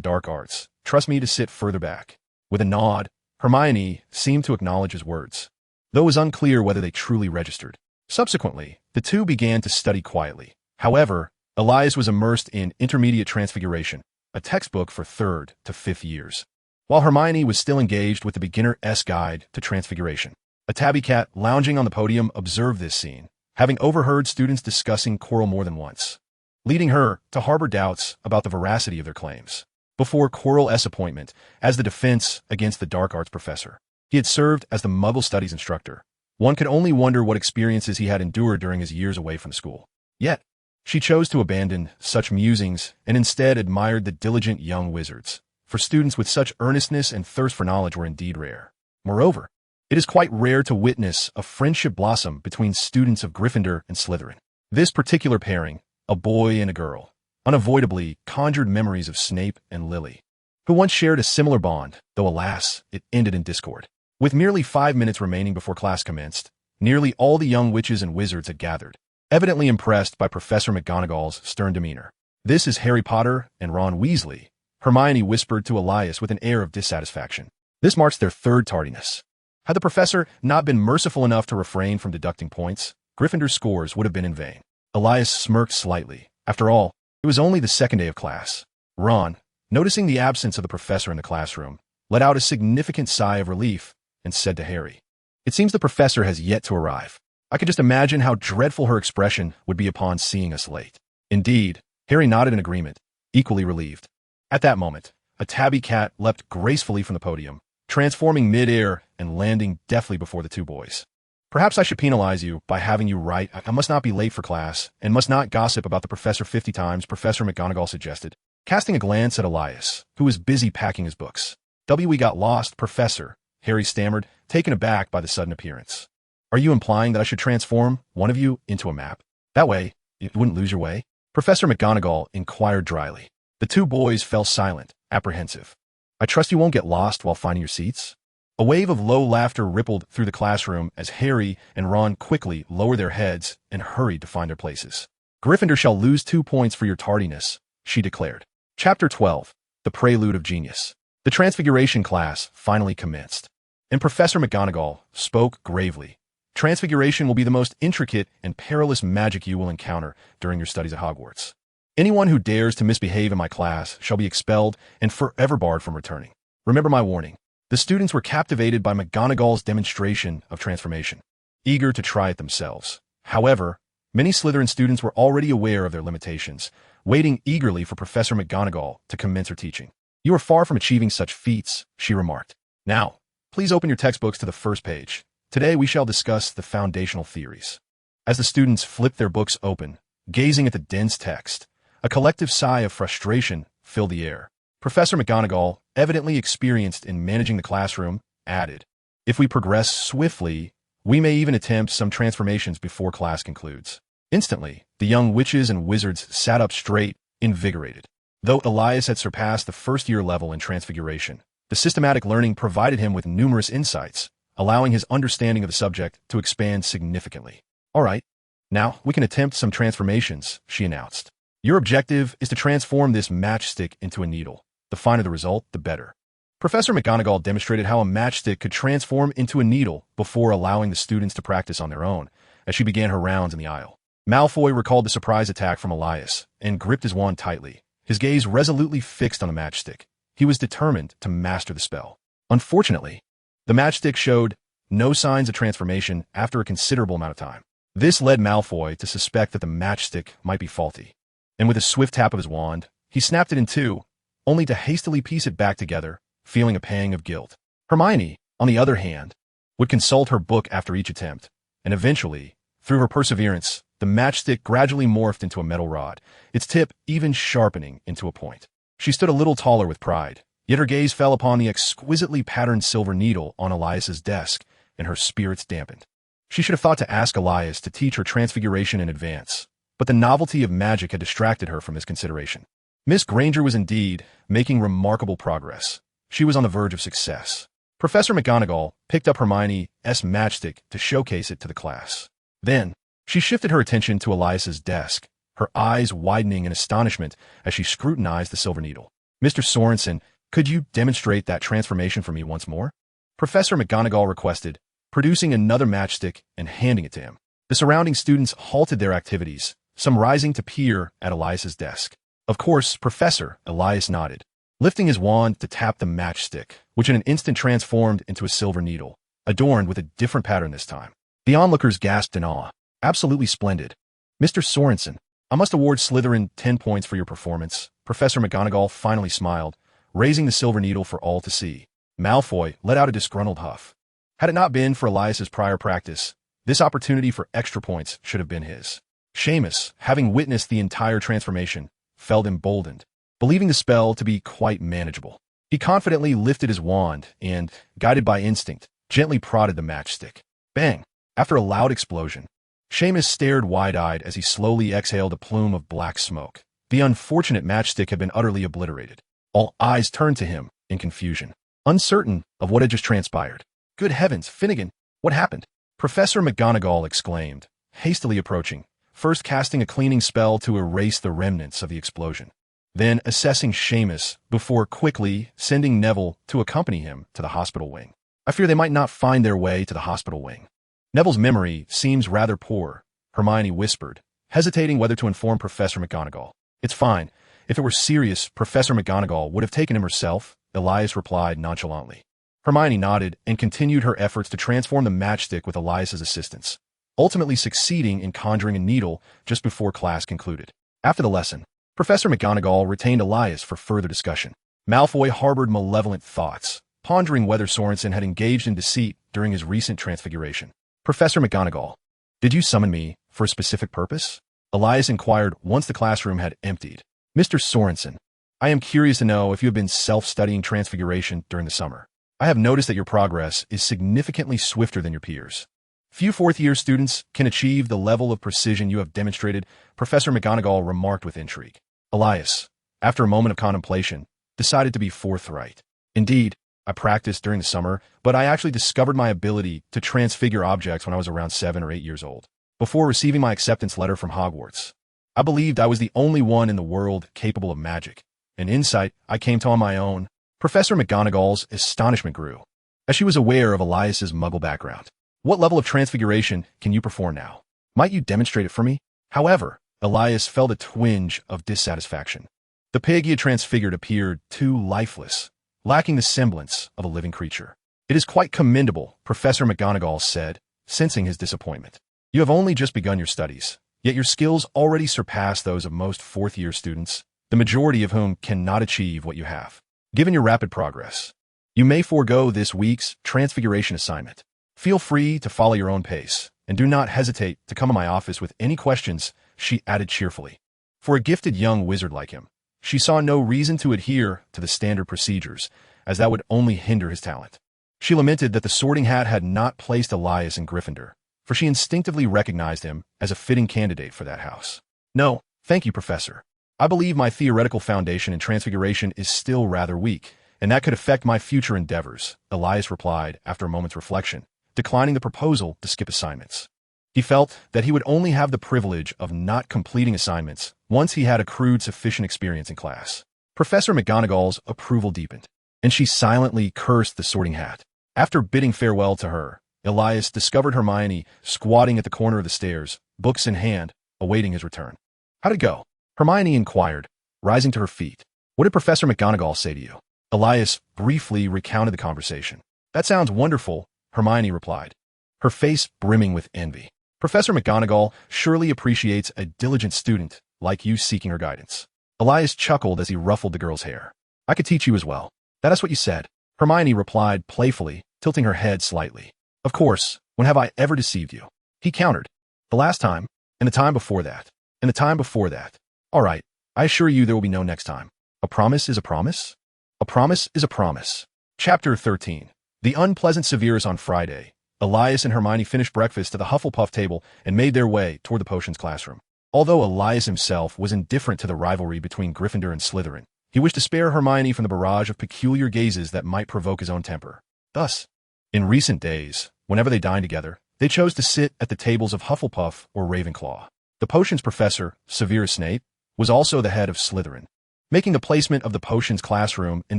dark arts. Trust me to sit further back. With a nod, Hermione seemed to acknowledge his words, though it was unclear whether they truly registered. Subsequently, the two began to study quietly. However, Elias was immersed in Intermediate Transfiguration, a textbook for 3rd to 5th years, while Hermione was still engaged with the Beginner's Guide to Transfiguration. A tabby cat lounging on the podium observed this scene, having overheard students discussing Quirrell more than once, leading her to harbor doubts about the veracity of their claims. Before Quirrell's appointment as the defense against the dark arts professor, he had served as the Muggle Studies instructor. One could only wonder what experiences he had endured during his years away from school. Yet, she chose to abandon such musings and instead admired the diligent young wizards, for students with such earnestness and thirst for knowledge were indeed rare. Moreover, it is quite rare to witness a friendship blossom between students of Gryffindor and Slytherin. This particular pairing, a boy and a girl, unavoidably conjured memories of Snape and Lily, who once shared a similar bond, though alas, it ended in discord. With merely 5 minutes remaining before class commenced, nearly all the young witches and wizards had gathered, evidently impressed by Professor McGonagall's stern demeanor. "This is Harry Potter and Ron Weasley," Hermione whispered to Elias with an air of dissatisfaction. "This marks their 3rd tardiness." Had the professor not been merciful enough to refrain from deducting points, Gryffindor's scores would have been in vain. Elias smirked slightly. After all, it was only the 2nd day of class. Ron, noticing the absence of the professor in the classroom, let out a significant sigh of relief and said to Harry, "It seems the professor has yet to arrive. I could just imagine how dreadful her expression would be upon seeing us late." Indeed, Harry nodded in agreement, equally relieved. At that moment, a tabby cat leapt gracefully from the podium, transforming mid-air and landing deftly before the two boys. "Perhaps I should penalize you by having you write, 'I must not be late for class and must not gossip about the professor 50 times,' Professor McGonagall suggested, casting a glance at Elias, who was busy packing his books. "We got lost, Professor," Harry stammered, taken aback by the sudden appearance. "Are you implying that I should transform one of you into a map? That way, you wouldn't lose your way?" Professor McGonagall inquired dryly. The two boys fell silent, apprehensive. "I trust you won't get lost while finding your seats?" A wave of low laughter rippled through the classroom as Harry and Ron quickly lowered their heads and hurried to find their places. "Gryffindor shall lose 2 points for your tardiness," she declared. Chapter 12, The Prelude of Genius. The Transfiguration class finally commenced, and Professor McGonagall spoke gravely. "Transfiguration will be the most intricate and perilous magic you will encounter during your studies at Hogwarts. Anyone who dares to misbehave in my class shall be expelled and forever barred from returning. Remember my warning." The students were captivated by McGonagall's demonstration of transformation, eager to try it themselves. However, many Slytherin students were already aware of their limitations, waiting eagerly for Professor McGonagall to commence her teaching. "You are far from achieving such feats," she remarked. "Now, please open your textbooks to the first page. Today we shall discuss the foundational theories." As the students flipped their books open, gazing at the dense text, A collective sigh of frustration filled the air. Professor McGonagall, evidently experienced in managing the classroom, added, "If we progress swiftly, we may even attempt some transformations before class concludes." Instantly, the young witches and wizards sat up straight, invigorated. Though Elias had surpassed the first-year level in transfiguration, the systematic learning provided him with numerous insights, allowing his understanding of the subject to expand significantly. "All right, now we can attempt some transformations," she announced. "Your objective is to transform this matchstick into a needle. The finer the result, the better." Professor McGonagall demonstrated how a matchstick could transform into a needle before allowing the students to practice on their own, as she began her rounds in the aisle. Malfoy recalled the surprise attack from Elias and gripped his wand tightly, his gaze resolutely fixed on the matchstick. He was determined to master the spell. Unfortunately, the matchstick showed no signs of transformation after a considerable amount of time. This led Malfoy to suspect that the matchstick might be faulty, and with a swift tap of his wand, he snapped it in two, only to hastily piece it back together, feeling a pang of guilt. Hermione, on the other hand, would consult her book after each attempt, and eventually, through her perseverance, the matchstick gradually morphed into a metal rod, its tip even sharpening into a point. She stood a little taller with pride, yet her gaze fell upon the exquisitely patterned silver needle on Elias's desk, and her spirits dampened. She should have thought to ask Elias to teach her transfiguration in advance, but the novelty of magic had distracted her from this consideration. Miss Granger was indeed making remarkable progress. She was on the verge of success. Professor McGonagall picked up Hermione's matchstick to showcase it to the class. Then, she shifted her attention to Elias's desk, her eyes widening in astonishment as she scrutinized the silver needle. "Mr. Sorensen, could you demonstrate that transformation for me once more?" Professor McGonagall requested, producing another matchstick and handing it to him. The surrounding students halted their activities, some rising to peer at Elias's desk. "Of course, Professor," Elias nodded, lifting his wand to tap the matchstick, which in an instant transformed into a silver needle, adorned with a different pattern this time. The onlookers gasped in awe. "Absolutely splendid. Mr. Sorensen, I must award Slytherin 10 points for your performance." Professor McGonagall finally smiled, raising the silver needle for all to see. Malfoy let out a disgruntled huff. Had it not been for Elias's prior practice, this opportunity for extra points should have been his. Seamus, having witnessed the entire transformation, felt emboldened, believing the spell to be quite manageable. He confidently lifted his wand and, guided by instinct, gently prodded the matchstick. Bang! After a loud explosion, Seamus stared wide-eyed as he slowly exhaled a plume of black smoke. The unfortunate matchstick had been utterly obliterated. All eyes turned to him in confusion, uncertain of what had just transpired. "Good heavens, Finnegan, what happened?" Professor McGonagall exclaimed, hastily approaching, first casting a cleaning spell to erase the remnants of the explosion, then assessing Seamus before quickly sending Neville to accompany him to the hospital wing. "I fear they might not find their way to the hospital wing." "Neville's memory seems rather poor," Hermione whispered, hesitating whether to inform Professor McGonagall. "It's fine. If it were serious, Professor McGonagall would have taken him herself," Elias replied nonchalantly. Hermione nodded and continued her efforts to transform the matchstick with Elias's assistance, ultimately succeeding in conjuring a needle just before class concluded. After the lesson, Professor McGonagall retained Elias for further discussion. Malfoy harbored malevolent thoughts, pondering whether Sorensen had engaged in deceit during his recent transfiguration. "Professor McGonagall, did you summon me for a specific purpose?" Elias inquired once the classroom had emptied. "Mr. Sorensen, I am curious to know if you have been self-studying transfiguration during the summer. I have noticed that your progress is significantly swifter than your peers. Few fourth-year students can achieve the level of precision you have demonstrated," Professor McGonagall remarked with intrigue. Elias, after a moment of contemplation, decided to be forthright. "Indeed, I practiced during the summer, but I actually discovered my ability to transfigure objects when I was around 7 or 8 years old, before receiving my acceptance letter from Hogwarts. I believed I was the only one in the world capable of magic, an insight I came to on my own." Professor McGonagall's astonishment grew, as she was aware of Elias's muggle background. "What level of transfiguration can you perform now? Might you demonstrate it for me?" However, Elias felt a twinge of dissatisfaction. The pig he had transfigured appeared too lifeless, lacking the semblance of a living creature. "It is quite commendable," Professor McGonagall said, sensing his disappointment. "You have only just begun your studies, yet your skills already surpass those of most fourth-year students, the majority of whom cannot achieve what you have. Given your rapid progress, you may forego this week's transfiguration assignment. Feel free to follow your own pace, and do not hesitate to come to my office with any questions," she added cheerfully. For a gifted young wizard like him, she saw no reason to adhere to the standard procedures, as that would only hinder his talent. She lamented that the Sorting Hat had not placed Elias in Gryffindor, for she instinctively recognized him as a fitting candidate for that house. No, thank you, Professor. I believe my theoretical foundation in transfiguration is still rather weak, and that could affect my future endeavors, Elias replied after a moment's reflection, declining the proposal to skip assignments. He felt that he would only have the privilege of not completing assignments once he had accrued sufficient experience in class. Professor McGonagall's approval deepened, and she silently cursed the Sorting Hat. After bidding farewell to her, Elias discovered Hermione squatting at the corner of the stairs, books in hand, awaiting his return. How'd it go? Hermione inquired, rising to her feet. What did Professor McGonagall say to you? Elias briefly recounted the conversation. That sounds wonderful, Hermione replied, her face brimming with envy. Professor McGonagall surely appreciates a diligent student like you seeking her guidance. Elias chuckled as he ruffled the girl's hair. I could teach you as well. That is what you said, Hermione replied playfully, tilting her head slightly. Of course, when have I ever deceived you? He countered. The last time, and the time before that, and the time before that. All right, I assure you there will be no next time. A promise is a promise? A promise is a promise. Chapter 13. The Unpleasant Severus. On Friday, Elias and Hermione finished breakfast at the Hufflepuff table and made their way toward the potions classroom. Although Elias himself was indifferent to the rivalry between Gryffindor and Slytherin, he wished to spare Hermione from the barrage of peculiar gazes that might provoke his own temper. Thus, in recent days, whenever they dined together, they chose to sit at the tables of Hufflepuff or Ravenclaw. The potions professor, Severus Snape, was also the head of Slytherin, making the placement of the potions classroom in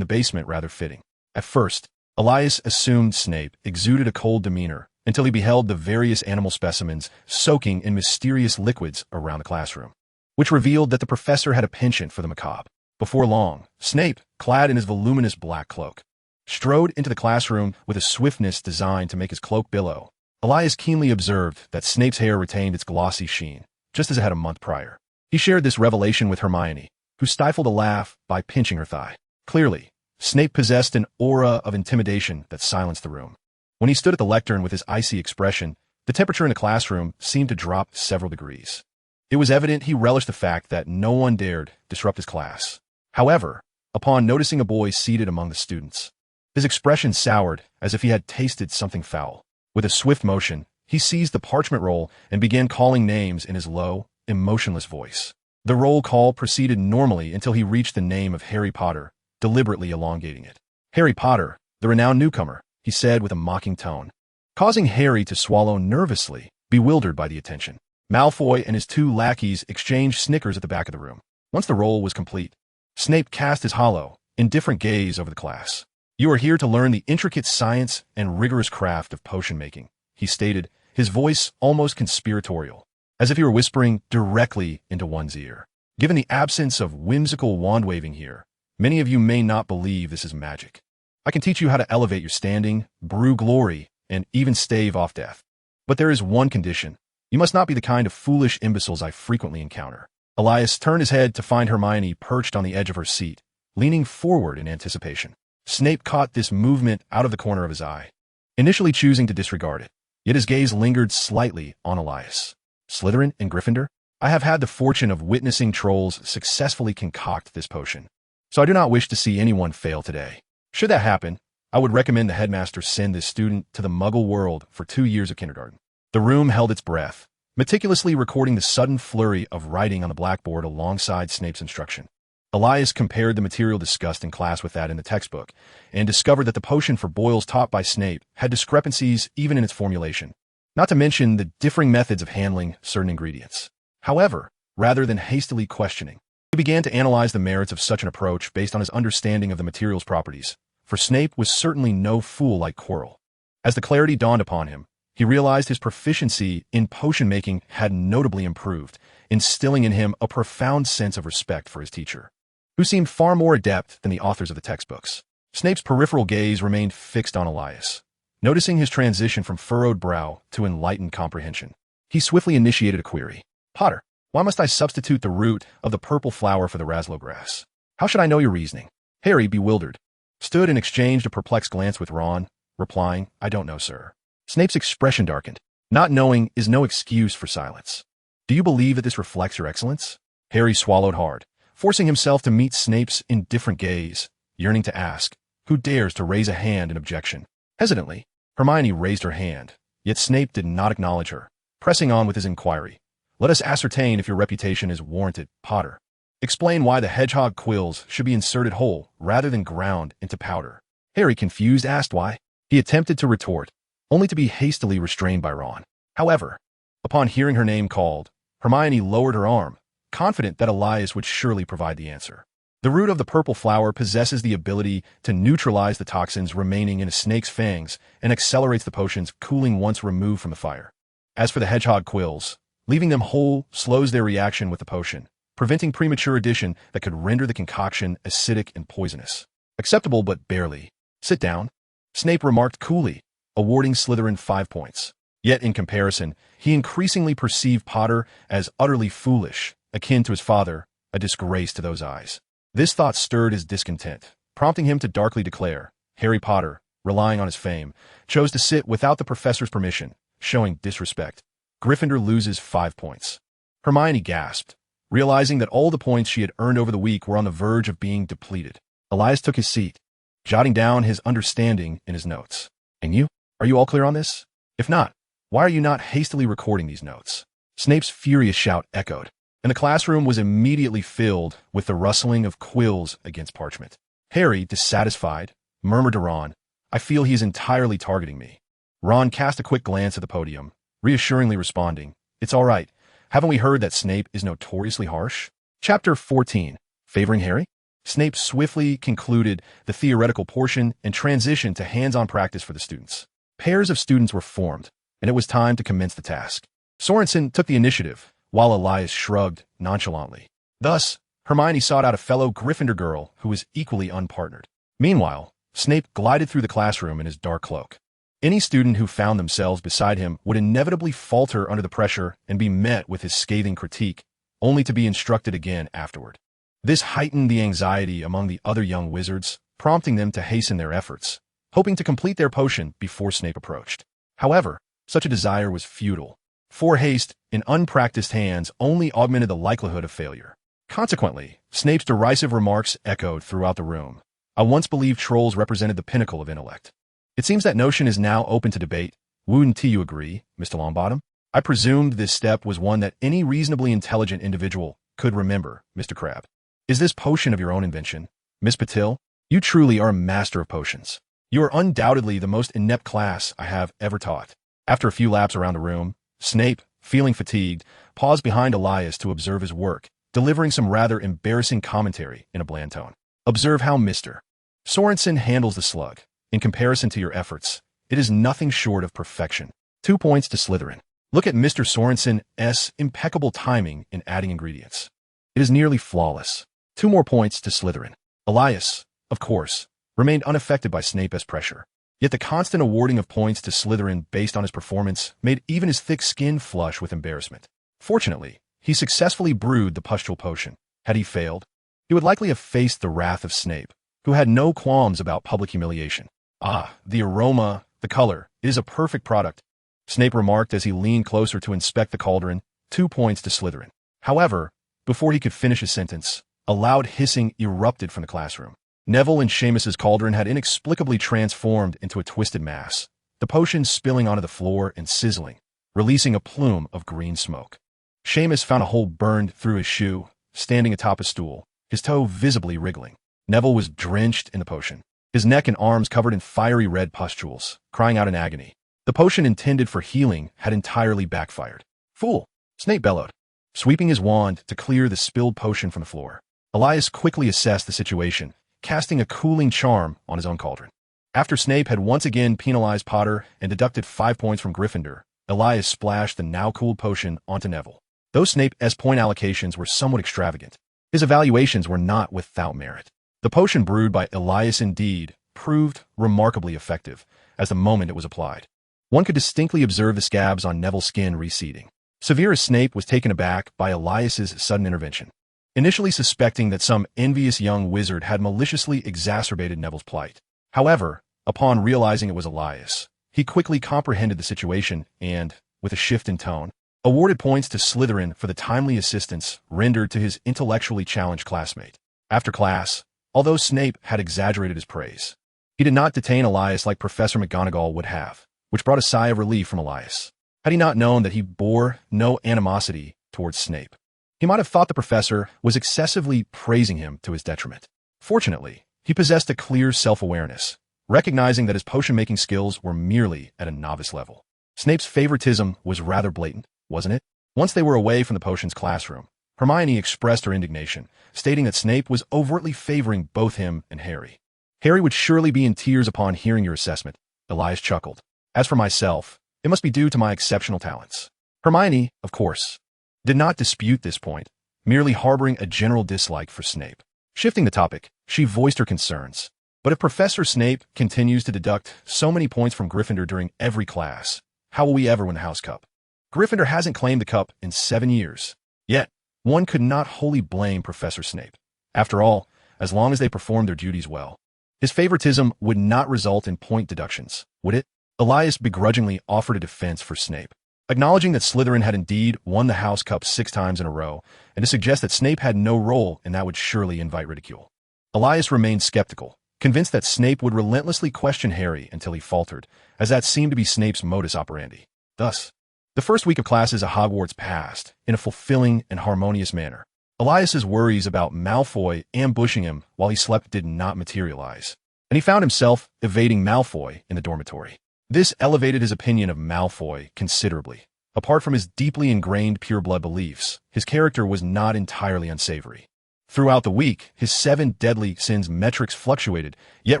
the basement rather fitting. At first, Elias assumed Snape exuded a cold demeanor until he beheld the various animal specimens soaking in mysterious liquids around the classroom, which revealed that the professor had a penchant for the macabre. Before long, Snape, clad in his voluminous black cloak, strode into the classroom with a swiftness designed to make his cloak billow. Elias keenly observed that Snape's hair retained its glossy sheen, just as it had a month prior. He shared this revelation with Hermione, who stifled a laugh by pinching her thigh. Clearly, Snape possessed an aura of intimidation that silenced the room. When he stood at the lectern with his icy expression, the temperature in the classroom seemed to drop several degrees. It was evident he relished the fact that no one dared disrupt his class. However, upon noticing a boy seated among the students, his expression soured as if he had tasted something foul. With a swift motion, he seized the parchment roll and began calling names in his low, emotionless voice. The roll call proceeded normally until he reached the name of Harry Potter, deliberately elongating it. Harry Potter, the renowned newcomer, he said with a mocking tone, causing Harry to swallow nervously, bewildered by the attention. Malfoy and his two lackeys exchanged snickers at the back of the room. Once the roll was complete, Snape cast his hollow, indifferent gaze over the class. You are here to learn the intricate science and rigorous craft of potion making, he stated, his voice almost conspiratorial, as if he were whispering directly into one's ear. Given the absence of whimsical wand-waving here, many of you may not believe this is magic. I can teach you how to elevate your standing, brew glory, and even stave off death. But there is one condition. You must not be the kind of foolish imbeciles I frequently encounter. Elias turned his head to find Hermione perched on the edge of her seat, leaning forward in anticipation. Snape caught this movement out of the corner of his eye, initially choosing to disregard it, yet his gaze lingered slightly on Elias. Slytherin and Gryffindor? I have had the fortune of witnessing trolls successfully concoct this potion, so I do not wish to see anyone fail today. Should that happen, I would recommend the headmaster send this student to the Muggle world for 2 years of kindergarten. The room held its breath, meticulously recording the sudden flurry of writing on the blackboard alongside Snape's instruction. Elias compared the material discussed in class with that in the textbook, and discovered that the potion for boils taught by Snape had discrepancies even in its formulation, not to mention the differing methods of handling certain ingredients. However, rather than hastily questioning, he began to analyze the merits of such an approach based on his understanding of the material's properties, for Snape was certainly no fool like Quirrell. As the clarity dawned upon him, he realized his proficiency in potion-making had notably improved, instilling in him a profound sense of respect for his teacher, who seemed far more adept than the authors of the textbooks. Snape's peripheral gaze remained fixed on Elias. Noticing his transition from furrowed brow to enlightened comprehension, he swiftly initiated a query. Potter, why must I substitute the root of the purple flower for the Raslo grass? How should I know your reasoning? Harry, bewildered, stood and exchanged a perplexed glance with Ron, replying, I don't know, sir. Snape's expression darkened. Not knowing is no excuse for silence. Do you believe that this reflects your excellence? Harry swallowed hard, forcing himself to meet Snape's indifferent gaze, yearning to ask, who dares to raise a hand in objection? Hesitantly, Hermione raised her hand, yet Snape did not acknowledge her, pressing on with his inquiry. Let us ascertain if your reputation is warranted, Potter. Explain why the hedgehog quills should be inserted whole rather than ground into powder. Harry, confused, asked why. He attempted to retort, only to be hastily restrained by Ron. However, upon hearing her name called, Hermione lowered her arm, confident that Elias would surely provide the answer. The root of the purple flower possesses the ability to neutralize the toxins remaining in a snake's fangs and accelerates the potion's cooling once removed from the fire. As for the hedgehog quills, leaving them whole slows their reaction with the potion, preventing premature addition that could render the concoction acidic and poisonous. Acceptable, but barely. Sit down, Snape remarked coolly, awarding Slytherin 5 points. Yet in comparison, he increasingly perceived Potter as utterly foolish, akin to his father, a disgrace to those eyes. This thought stirred his discontent, prompting him to darkly declare, Harry Potter, relying on his fame, chose to sit without the professor's permission, showing disrespect. Gryffindor loses 5 points. Hermione gasped, realizing that all the points she had earned over the week were on the verge of being depleted. Elias took his seat, jotting down his understanding in his notes. And you? Are you all clear on this? If not, why are you not hastily recording these notes? Snape's furious shout echoed, and the classroom was immediately filled with the rustling of quills against parchment. Harry, dissatisfied, murmured to Ron, I feel he is entirely targeting me. Ron cast a quick glance at the podium, reassuringly responding, It's all right. Haven't we heard that Snape is notoriously harsh? Chapter 14. Favoring Harry? Snape swiftly concluded the theoretical portion and transitioned to hands-on practice for the students. Pairs of students were formed, and it was time to commence the task. Sorensen took the initiative, while Elias shrugged nonchalantly. Thus, Hermione sought out a fellow Gryffindor girl who was equally unpartnered. Meanwhile, Snape glided through the classroom in his dark cloak. Any student who found themselves beside him would inevitably falter under the pressure and be met with his scathing critique, only to be instructed again afterward. This heightened the anxiety among the other young wizards, prompting them to hasten their efforts, hoping to complete their potion before Snape approached. However, such a desire was futile. For haste in unpracticed hands only augmented the likelihood of failure. Consequently, Snape's derisive remarks echoed throughout the room. I once believed trolls represented the pinnacle of intellect. It seems that notion is now open to debate. Wouldn't you agree, Mr. Longbottom? I presumed this step was one that any reasonably intelligent individual could remember, Mr. Crabbe. Is this potion of your own invention? Miss Patil, you truly are a master of potions. You are undoubtedly the most inept class I have ever taught. After a few laps around the room, Snape, feeling fatigued, paused behind Elias to observe his work, delivering some rather embarrassing commentary in a bland tone. Observe how Mr. Sorensen handles the slug. In comparison to your efforts, it is nothing short of perfection. 2 points to Slytherin. Look at Mr. Sorensen's impeccable timing in adding ingredients. It is nearly flawless. 2 more points to Slytherin. Elias, of course, remained unaffected by Snape's pressure. Yet the constant awarding of points to Slytherin based on his performance made even his thick skin flush with embarrassment. Fortunately, he successfully brewed the pustule potion. Had he failed, he would likely have faced the wrath of Snape, who had no qualms about public humiliation. Ah, the aroma, the color, it is a perfect product, Snape remarked as he leaned closer to inspect the cauldron. 2 points to Slytherin. However, before he could finish his sentence, a loud hissing erupted from the classroom. Neville and Seamus's cauldron had inexplicably transformed into a twisted mass, the potion spilling onto the floor and sizzling, releasing a plume of green smoke. Seamus found a hole burned through his shoe, standing atop a stool, his toe visibly wriggling. Neville was drenched in the potion, his neck and arms covered in fiery red pustules, crying out in agony. The potion intended for healing had entirely backfired. Fool! Snape bellowed, sweeping his wand to clear the spilled potion from the floor. Elias quickly assessed the situation, casting a cooling charm on his own cauldron. After Snape had once again penalized Potter and deducted 5 points from Gryffindor, Elias splashed the now-cooled potion onto Neville. Though Snape's point allocations were somewhat extravagant, his evaluations were not without merit. The potion brewed by Elias indeed proved remarkably effective as the moment it was applied. One could distinctly observe the scabs on Neville's skin receding. Severus Snape was taken aback by Elias's sudden intervention, initially suspecting that some envious young wizard had maliciously exacerbated Neville's plight. However, upon realizing it was Elias, he quickly comprehended the situation and, with a shift in tone, awarded points to Slytherin for the timely assistance rendered to his intellectually challenged classmate. After class, although Snape had exaggerated his praise, he did not detain Elias like Professor McGonagall would have, which brought a sigh of relief from Elias. Had he not known that he bore no animosity towards Snape, he might have thought the professor was excessively praising him to his detriment. Fortunately, he possessed a clear self-awareness, recognizing that his potion-making skills were merely at a novice level. Snape's favoritism was rather blatant, wasn't it? Once they were away from the potions classroom, Hermione expressed her indignation, stating that Snape was overtly favoring both him and Harry. Harry would surely be in tears upon hearing your assessment, Elias chuckled. As for myself, it must be due to my exceptional talents. Hermione, of course, did not dispute this point, merely harboring a general dislike for Snape. Shifting the topic, she voiced her concerns. But if Professor Snape continues to deduct so many points from Gryffindor during every class, how will we ever win the House Cup? Gryffindor hasn't claimed the cup in 7 years. Yet, one could not wholly blame Professor Snape. After all, as long as they performed their duties well, his favoritism would not result in point deductions, would it? Elias begrudgingly offered a defense for Snape, acknowledging that Slytherin had indeed won the House Cup 6 times in a row, and to suggest that Snape had no role in that would surely invite ridicule. Elias remained skeptical, convinced that Snape would relentlessly question Harry until he faltered, as that seemed to be Snape's modus operandi. Thus, the first week of classes at Hogwarts passed in a fulfilling and harmonious manner. Elias's worries about Malfoy ambushing him while he slept did not materialize, and he found himself evading Malfoy in the dormitory. This elevated his opinion of Malfoy considerably. Apart from his deeply ingrained pureblood beliefs, his character was not entirely unsavory. Throughout the week, his 7 deadly sins metrics fluctuated, yet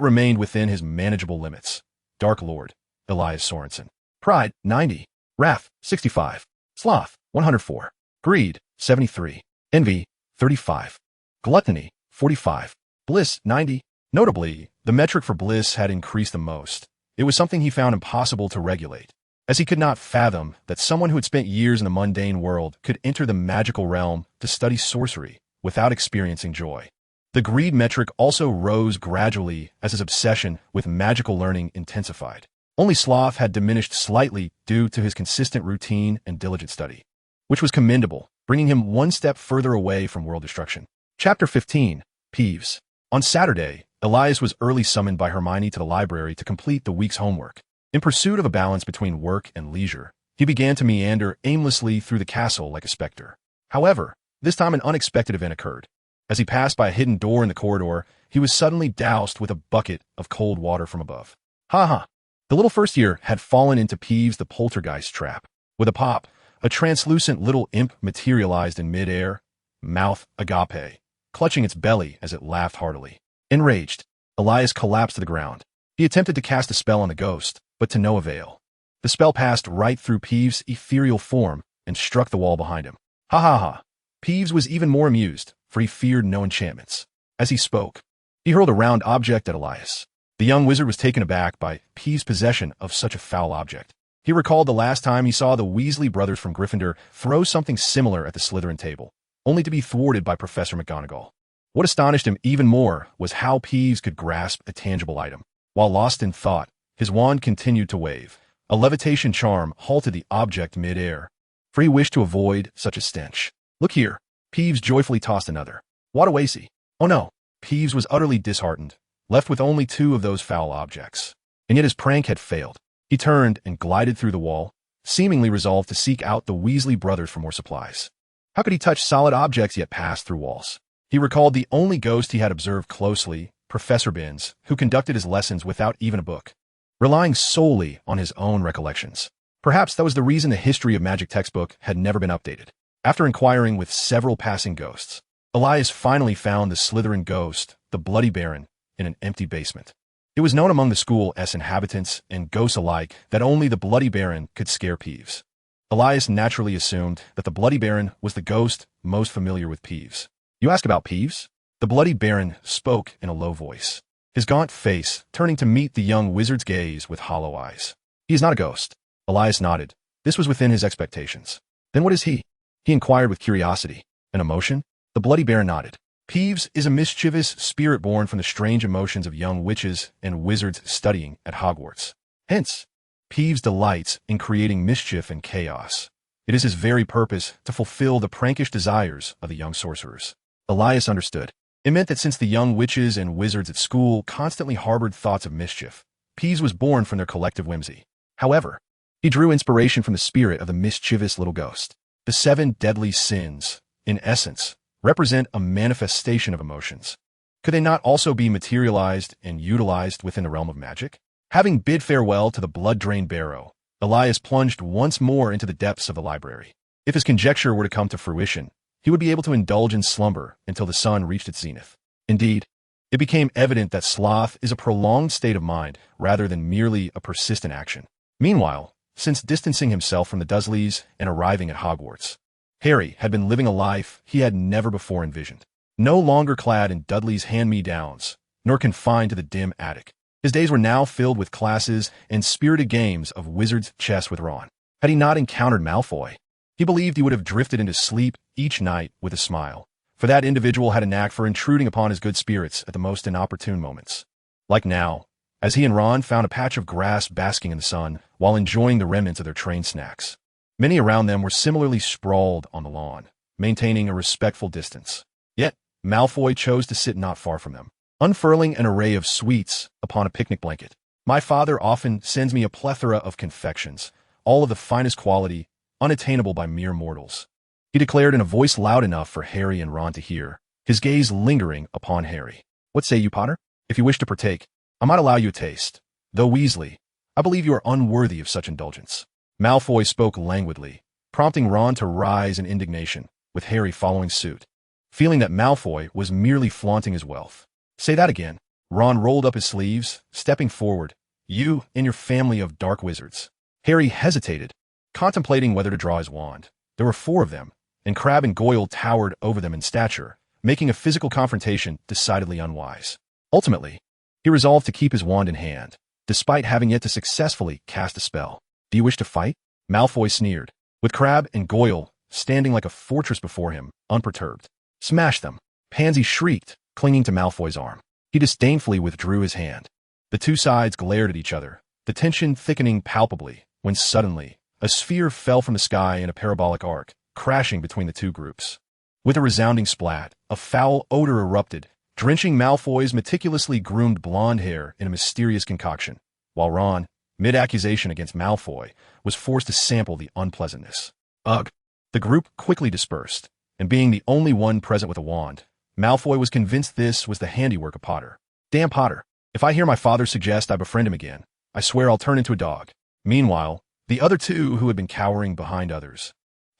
remained within his manageable limits. Dark Lord, Elias Sorensen. Pride, 90. Wrath, 65. Sloth, 104. Greed, 73. Envy, 35. Gluttony, 45. Bliss, 90. Notably, the metric for Bliss had increased the most. It was something he found impossible to regulate, as he could not fathom that someone who had spent years in the mundane world could enter the magical realm to study sorcery without experiencing joy. The greed metric also rose gradually as his obsession with magical learning intensified. Only Sloth had diminished slightly due to his consistent routine and diligent study, which was commendable, bringing him one step further away from world destruction. Chapter 15. Peeves. On Saturday, Elias was early summoned by Hermione to the library to complete the week's homework. In pursuit of a balance between work and leisure, he began to meander aimlessly through the castle like a specter. However, this time an unexpected event occurred. As he passed by a hidden door in the corridor, he was suddenly doused with a bucket of cold water from above. Ha ha! The little first year had fallen into Peeves the poltergeist trap. With a pop, a translucent little imp materialized in midair, mouth agape, clutching its belly as it laughed heartily. Enraged, Elias collapsed to the ground. He attempted to cast a spell on the ghost, but to no avail. The spell passed right through Peeves' ethereal form and struck the wall behind him. Ha ha ha! Peeves was even more amused, for he feared no enchantments. As he spoke, he hurled a round object at Elias. The young wizard was taken aback by Peeves' possession of such a foul object. He recalled the last time he saw the Weasley brothers from Gryffindor throw something similar at the Slytherin table, only to be thwarted by Professor McGonagall. What astonished him even more was how Peeves could grasp a tangible item. While lost in thought, his wand continued to wave. A levitation charm halted the object mid-air, for he wished to avoid such a stench. Look here, Peeves joyfully tossed another. Wadawasi. Oh no, Peeves was utterly disheartened, left with only 2 of those foul objects. And yet his prank had failed. He turned and glided through the wall, seemingly resolved to seek out the Weasley brothers for more supplies. How could he touch solid objects yet pass through walls? He recalled the only ghost he had observed closely, Professor Binns, who conducted his lessons without even a book, relying solely on his own recollections. Perhaps that was the reason the History of Magic textbook had never been updated. After inquiring with several passing ghosts, Elias finally found the Slytherin ghost, the Bloody Baron, in an empty basement. It was known among the school's inhabitants and ghosts alike that only the Bloody Baron could scare Peeves. Elias naturally assumed that the Bloody Baron was the ghost most familiar with Peeves. You ask about Peeves? The Bloody Baron spoke in a low voice, his gaunt face turning to meet the young wizard's gaze with hollow eyes. He is not a ghost. Elias nodded. This was within his expectations. Then what is he? He inquired with curiosity. An emotion? The Bloody Baron nodded. Peeves is a mischievous spirit born from the strange emotions of young witches and wizards studying at Hogwarts. Hence, Peeves delights in creating mischief and chaos, It is his very purpose to fulfill the prankish desires of the young sorcerers. Elias understood. It meant that since the young witches and wizards at school constantly harbored thoughts of mischief, Peeves was born from their collective whimsy. However, he drew inspiration from the spirit of the mischievous little ghost. The 7 deadly sins, in essence, represent a manifestation of emotions. Could they not also be materialized and utilized within the realm of magic? Having bid farewell to the blood-drained barrow, Elias plunged once more into the depths of the library. If his conjecture were to come to fruition, he would be able to indulge in slumber until the sun reached its zenith. Indeed, it became evident that sloth is a prolonged state of mind rather than merely a persistent action. Meanwhile, since distancing himself from the Dursleys and arriving at Hogwarts, Harry had been living a life he had never before envisioned. No longer clad in Dudley's hand-me-downs, nor confined to the dim attic. His days were now filled with classes and spirited games of wizard's chess with Ron. Had he not encountered Malfoy, he believed he would have drifted into sleep each night with a smile, for that individual had a knack for intruding upon his good spirits at the most inopportune moments. Like now, as he and Ron found a patch of grass basking in the sun while enjoying the remnants of their train snacks. Many around them were similarly sprawled on the lawn, maintaining a respectful distance. Yet, Malfoy chose to sit not far from them, unfurling an array of sweets upon a picnic blanket. My father often sends me a plethora of confections, all of the finest quality, unattainable by mere mortals, he declared in a voice loud enough for Harry and Ron to hear, his gaze lingering upon Harry. What say you, Potter? If you wish to partake, I might allow you a taste. Though Weasley, I believe you are unworthy of such indulgence. Malfoy spoke languidly, prompting Ron to rise in indignation, with Harry following suit, feeling that Malfoy was merely flaunting his wealth. Say that again. Ron rolled up his sleeves, stepping forward. You and your family of dark wizards. Harry hesitated, contemplating whether to draw his wand. There were 4 of them, and Crabbe and Goyle towered over them in stature, making a physical confrontation decidedly unwise. Ultimately, he resolved to keep his wand in hand, despite having yet to successfully cast a spell. Do you wish to fight? Malfoy sneered, with Crabbe and Goyle standing like a fortress before him, unperturbed. Smash them! Pansy shrieked, clinging to Malfoy's arm. He disdainfully withdrew his hand. The 2 sides glared at each other, the tension thickening palpably, when suddenly, a sphere fell from the sky in a parabolic arc, crashing between the 2 groups. With a resounding splat, a foul odor erupted, drenching Malfoy's meticulously groomed blonde hair in a mysterious concoction, while Ron, mid-accusation against Malfoy, was forced to sample the unpleasantness. Ugh! The group quickly dispersed, and being the only one present with a wand, Malfoy was convinced this was the handiwork of Potter. Damn Potter! If I hear my father suggest I befriend him again, I swear I'll turn into a dog. Meanwhile, the other 2 who had been cowering behind others,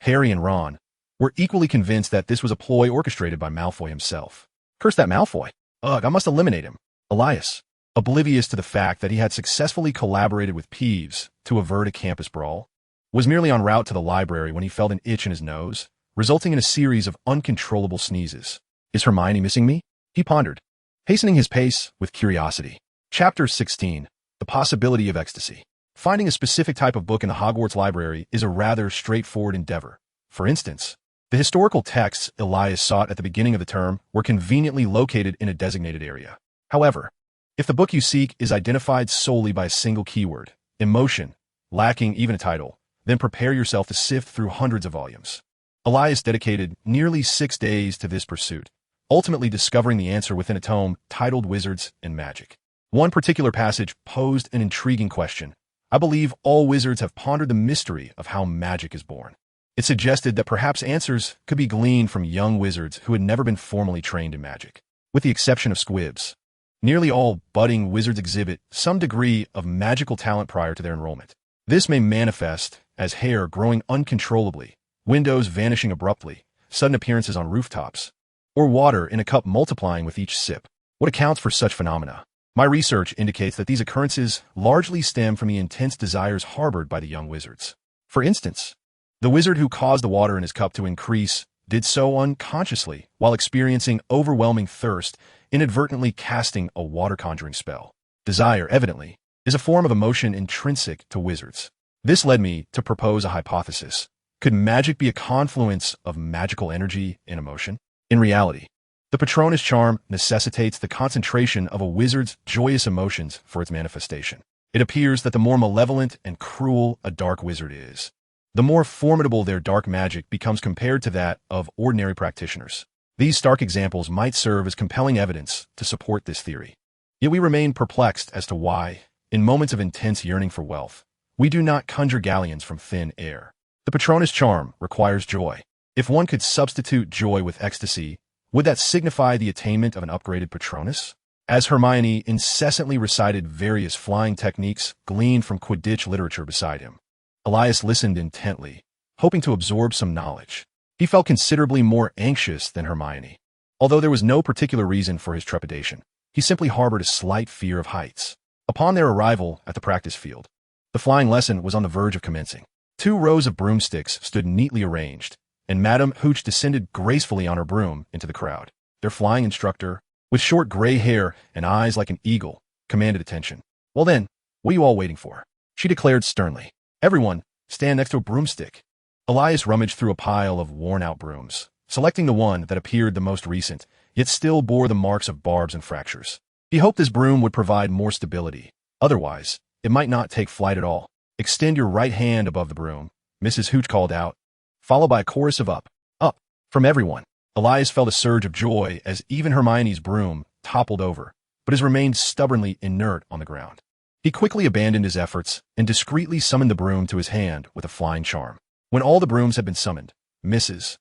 Harry and Ron, were equally convinced that this was a ploy orchestrated by Malfoy himself. Curse that Malfoy! Ugh, I must eliminate him. Elias, oblivious to the fact that he had successfully collaborated with Peeves to avert a campus brawl, was merely en route to the library when he felt an itch in his nose, resulting in a series of uncontrollable sneezes. Is Hermione missing me? He pondered, hastening his pace with curiosity. Chapter 16. The Possibility of Ecstasy. Finding a specific type of book in the Hogwarts library is a rather straightforward endeavor. For instance, the historical texts Elias sought at the beginning of the term were conveniently located in a designated area. However, if the book you seek is identified solely by a single keyword, emotion, lacking even a title, then prepare yourself to sift through hundreds of volumes. Elias dedicated nearly 6 days to this pursuit, ultimately discovering the answer within a tome titled Wizards and Magic. One particular passage posed an intriguing question. I believe all wizards have pondered the mystery of how magic is born. It suggested that perhaps answers could be gleaned from young wizards who had never been formally trained in magic. With the exception of Squibs, nearly all budding wizards exhibit some degree of magical talent prior to their enrollment. This may manifest as hair growing uncontrollably, windows vanishing abruptly, sudden appearances on rooftops, or water in a cup multiplying with each sip. What accounts for such phenomena? My research indicates that these occurrences largely stem from the intense desires harbored by the young wizards. For instance, the wizard who caused the water in his cup to increase did so unconsciously while experiencing overwhelming thirst, inadvertently casting a water conjuring spell. Desire, evidently, is a form of emotion intrinsic to wizards. This led me to propose a hypothesis. Could magic be a confluence of magical energy and emotion? In reality, the Patronus charm necessitates the concentration of a wizard's joyous emotions for its manifestation. It appears that the more malevolent and cruel a dark wizard is, the more formidable their dark magic becomes compared to that of ordinary practitioners. These stark examples might serve as compelling evidence to support this theory. Yet we remain perplexed as to why, in moments of intense yearning for wealth, we do not conjure galleons from thin air. The Patronus charm requires joy. If one could substitute joy with ecstasy, would that signify the attainment of an upgraded Patronus? As Hermione incessantly recited various flying techniques gleaned from Quidditch literature beside him, Elias listened intently, hoping to absorb some knowledge. He felt considerably more anxious than Hermione. Although there was no particular reason for his trepidation, he simply harbored a slight fear of heights. Upon their arrival at the practice field, the flying lesson was on the verge of commencing. 2 rows of broomsticks stood neatly arranged, and Madame Hooch descended gracefully on her broom into the crowd. Their flying instructor, with short gray hair and eyes like an eagle, commanded attention. "Well then, what are you all waiting for?" she declared sternly. "Everyone, stand next to a broomstick." Elias rummaged through a pile of worn-out brooms, selecting the one that appeared the most recent, yet still bore the marks of barbs and fractures. He hoped this broom would provide more stability. Otherwise, it might not take flight at all. "Extend your right hand above the broom," Mrs. Hooch called out, followed by a chorus of up, up, from everyone. Elias felt a surge of joy as even Hermione's broom toppled over, but has remained stubbornly inert on the ground. He quickly abandoned his efforts and discreetly summoned the broom to his hand with a flying charm. When all the brooms had been summoned, Mrs.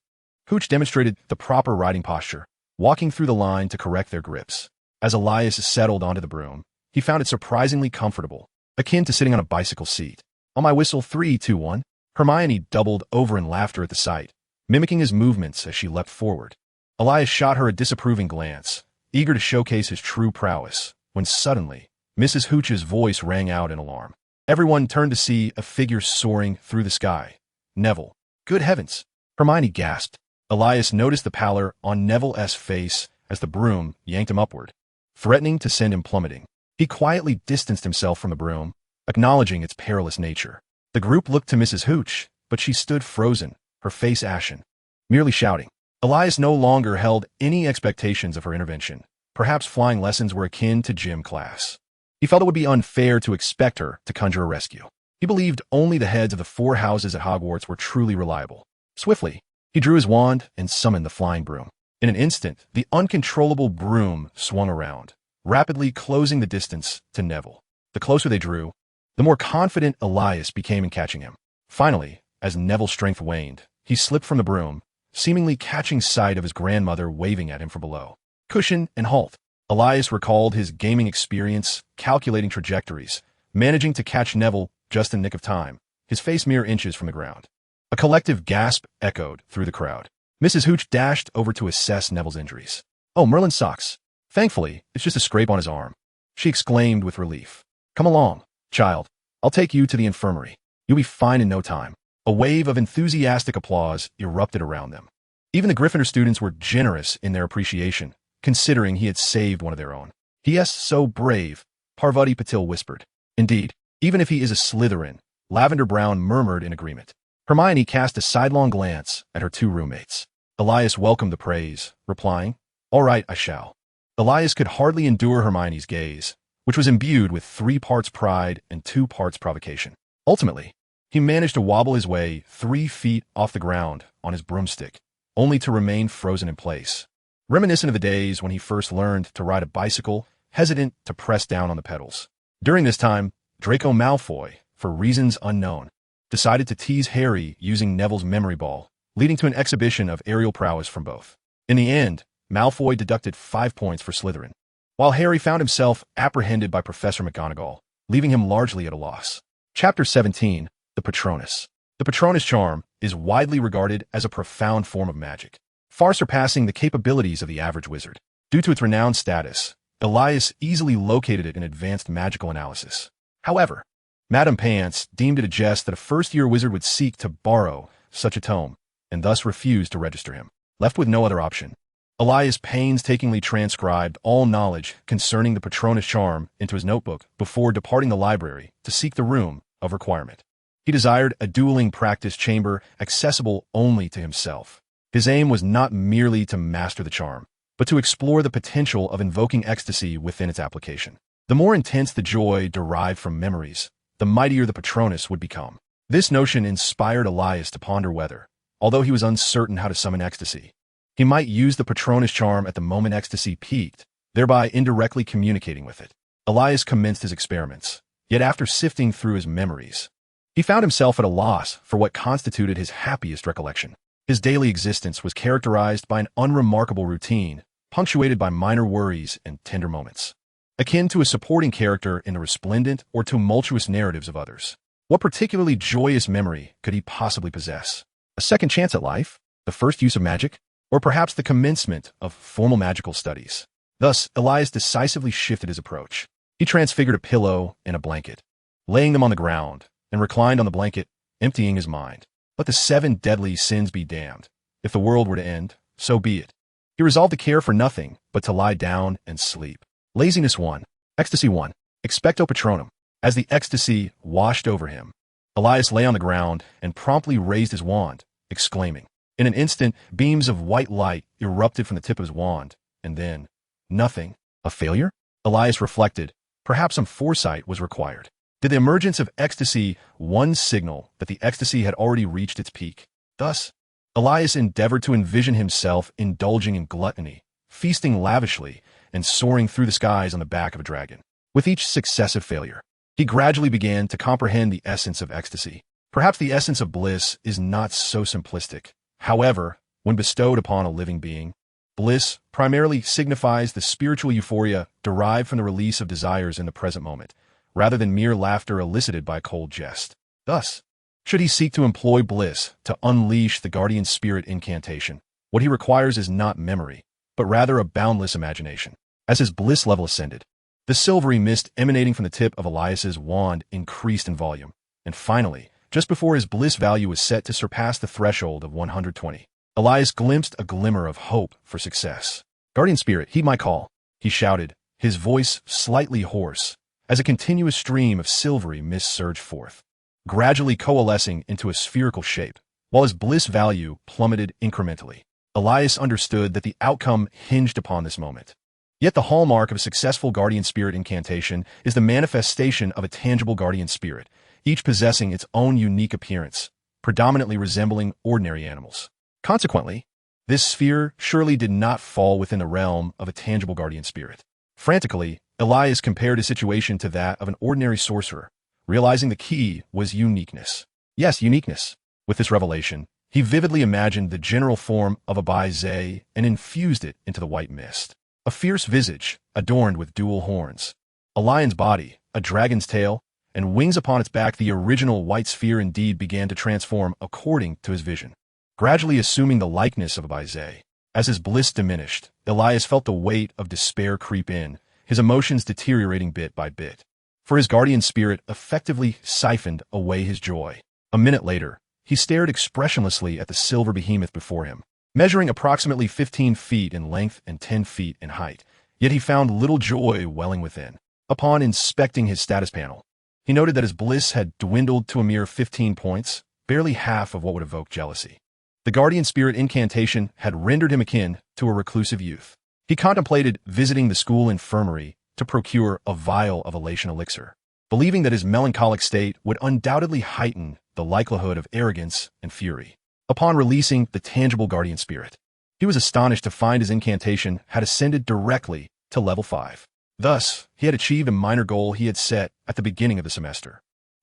Hooch demonstrated the proper riding posture, walking through the line to correct their grips. As Elias settled onto the broom, he found it surprisingly comfortable, akin to sitting on a bicycle seat. On my whistle, 3, 2, 1. Hermione doubled over in laughter at the sight, mimicking his movements as she leapt forward. Elias shot her a disapproving glance, eager to showcase his true prowess, when suddenly, Mrs. Hooch's voice rang out in alarm. Everyone turned to see a figure soaring through the sky. Neville. "Good heavens!" Hermione gasped. Elias noticed the pallor on Neville's face as the broom yanked him upward, threatening to send him plummeting. He quietly distanced himself from the broom, acknowledging its perilous nature. The group looked to Mrs. Hooch, but she stood frozen, her face ashen, merely shouting. Elias no longer held any expectations of her intervention. Perhaps flying lessons were akin to gym class. He felt it would be unfair to expect her to conjure a rescue. He believed only the heads of the 4 houses at Hogwarts were truly reliable. Swiftly, he drew his wand and summoned the flying broom. In an instant, the uncontrollable broom swung around, rapidly closing the distance to Neville. The closer they drew, the more confident Elias became in catching him. Finally, as Neville's strength waned, he slipped from the broom, seemingly catching sight of his grandmother waving at him from below. Cushion and halt. Elias recalled his gaming experience, calculating trajectories, managing to catch Neville just in the nick of time, his face mere inches from the ground. A collective gasp echoed through the crowd. Mrs. Hooch dashed over to assess Neville's injuries. "Oh, Merlin's socks. Thankfully, it's just a scrape on his arm," she exclaimed with relief. "Come along, child. I'll take you to the infirmary. You'll be fine in no time." A wave of enthusiastic applause erupted around them. Even the Gryffindor students were generous in their appreciation, considering he had saved one of their own. "He is so brave," Parvati Patil whispered. "Indeed, even if he is a Slytherin," Lavender Brown murmured in agreement. Hermione cast a sidelong glance at her 2 roommates. Elias welcomed the praise, replying, "All right, I shall." Elias could hardly endure Hermione's gaze, which was imbued with 3 parts pride and 2 parts provocation. Ultimately, he managed to wobble his way 3 feet off the ground on his broomstick, only to remain frozen in place. Reminiscent of the days when he first learned to ride a bicycle, hesitant to press down on the pedals. During this time, Draco Malfoy, for reasons unknown, decided to tease Harry using Neville's memory ball, leading to an exhibition of aerial prowess from both. In the end, Malfoy deducted 5 points for Slytherin, while Harry found himself apprehended by Professor McGonagall, leaving him largely at a loss. Chapter 17, The Patronus. The Patronus charm is widely regarded as a profound form of magic, far surpassing the capabilities of the average wizard. Due to its renowned status, Elias easily located it in advanced magical analysis. However, Madame Pants deemed it a jest that a first-year wizard would seek to borrow such a tome, and thus refused to register him. Left with no other option, Elias painstakingly transcribed all knowledge concerning the Patronus charm into his notebook before departing the library to seek the room of requirement. He desired a dueling practice chamber accessible only to himself. His aim was not merely to master the charm, but to explore the potential of invoking ecstasy within its application. The more intense the joy derived from memories, the mightier the Patronus would become. This notion inspired Elias to ponder whether, although he was uncertain how to summon ecstasy, he might use the Patronus charm at the moment ecstasy peaked, thereby indirectly communicating with it. Elias commenced his experiments, yet after sifting through his memories, he found himself at a loss for what constituted his happiest recollection. His daily existence was characterized by an unremarkable routine, punctuated by minor worries and tender moments, akin to a supporting character in the resplendent or tumultuous narratives of others. What particularly joyous memory could he possibly possess? A second chance at life? The first use of magic? Or perhaps the commencement of formal magical studies? Thus, Elias decisively shifted his approach. He transfigured a pillow and a blanket, laying them on the ground, and reclined on the blanket, emptying his mind. Let the 7 deadly sins be damned. If the world were to end, so be it. He resolved to care for nothing but to lie down and sleep. Laziness 1. Ecstasy 1. Expecto Patronum. As the ecstasy washed over him, Elias lay on the ground and promptly raised his wand, exclaiming. In an instant, beams of white light erupted from the tip of his wand, and then, nothing. A failure? Elias reflected. Perhaps some foresight was required. Did the emergence of ecstasy one signal that the ecstasy had already reached its peak? Thus, Elias endeavored to envision himself indulging in gluttony, feasting lavishly, and soaring through the skies on the back of a dragon. With each successive failure, he gradually began to comprehend the essence of ecstasy. Perhaps the essence of bliss is not so simplistic. However, when bestowed upon a living being, bliss primarily signifies the spiritual euphoria derived from the release of desires in the present moment, rather than mere laughter elicited by a cold jest. Thus, should he seek to employ bliss to unleash the guardian spirit incantation, what he requires is not memory, but rather a boundless imagination. As his bliss level ascended, the silvery mist emanating from the tip of Elias's wand increased in volume, and finally, just before his bliss value was set to surpass the threshold of 120, Elias glimpsed a glimmer of hope for success. Guardian spirit, heed my call, he shouted, his voice slightly hoarse, as a continuous stream of silvery mist surged forth, gradually coalescing into a spherical shape, while his bliss value plummeted incrementally. Elias understood that the outcome hinged upon this moment. Yet the hallmark of a successful guardian spirit incantation is the manifestation of a tangible guardian spirit, each possessing its own unique appearance, predominantly resembling ordinary animals. Consequently, this sphere surely did not fall within the realm of a tangible guardian spirit. Frantically, Elias compared his situation to that of an ordinary sorcerer, realizing the key was uniqueness. Yes, uniqueness. With this revelation, he vividly imagined the general form of a Baizé and infused it into the white mist. A fierce visage, adorned with dual horns, a lion's body, a dragon's tail, and wings upon its back, the original white sphere indeed began to transform according to his vision, gradually assuming the likeness of a Baizé. As his bliss diminished, Elias felt the weight of despair creep in, his emotions deteriorating bit by bit. For his guardian spirit effectively siphoned away his joy. A minute later, he stared expressionlessly at the silver behemoth before him, measuring approximately 15 feet in length and 10 feet in height, yet he found little joy welling within. Upon inspecting his status panel, he noted that his bliss had dwindled to a mere 15 points, barely half of what would evoke jealousy. The guardian spirit incantation had rendered him akin to a reclusive youth. He contemplated visiting the school infirmary to procure a vial of elation elixir, believing that his melancholic state would undoubtedly heighten the likelihood of arrogance and fury. Upon releasing the tangible guardian spirit, he was astonished to find his incantation had ascended directly to level 5. Thus, he had achieved a minor goal he had set at the beginning of the semester.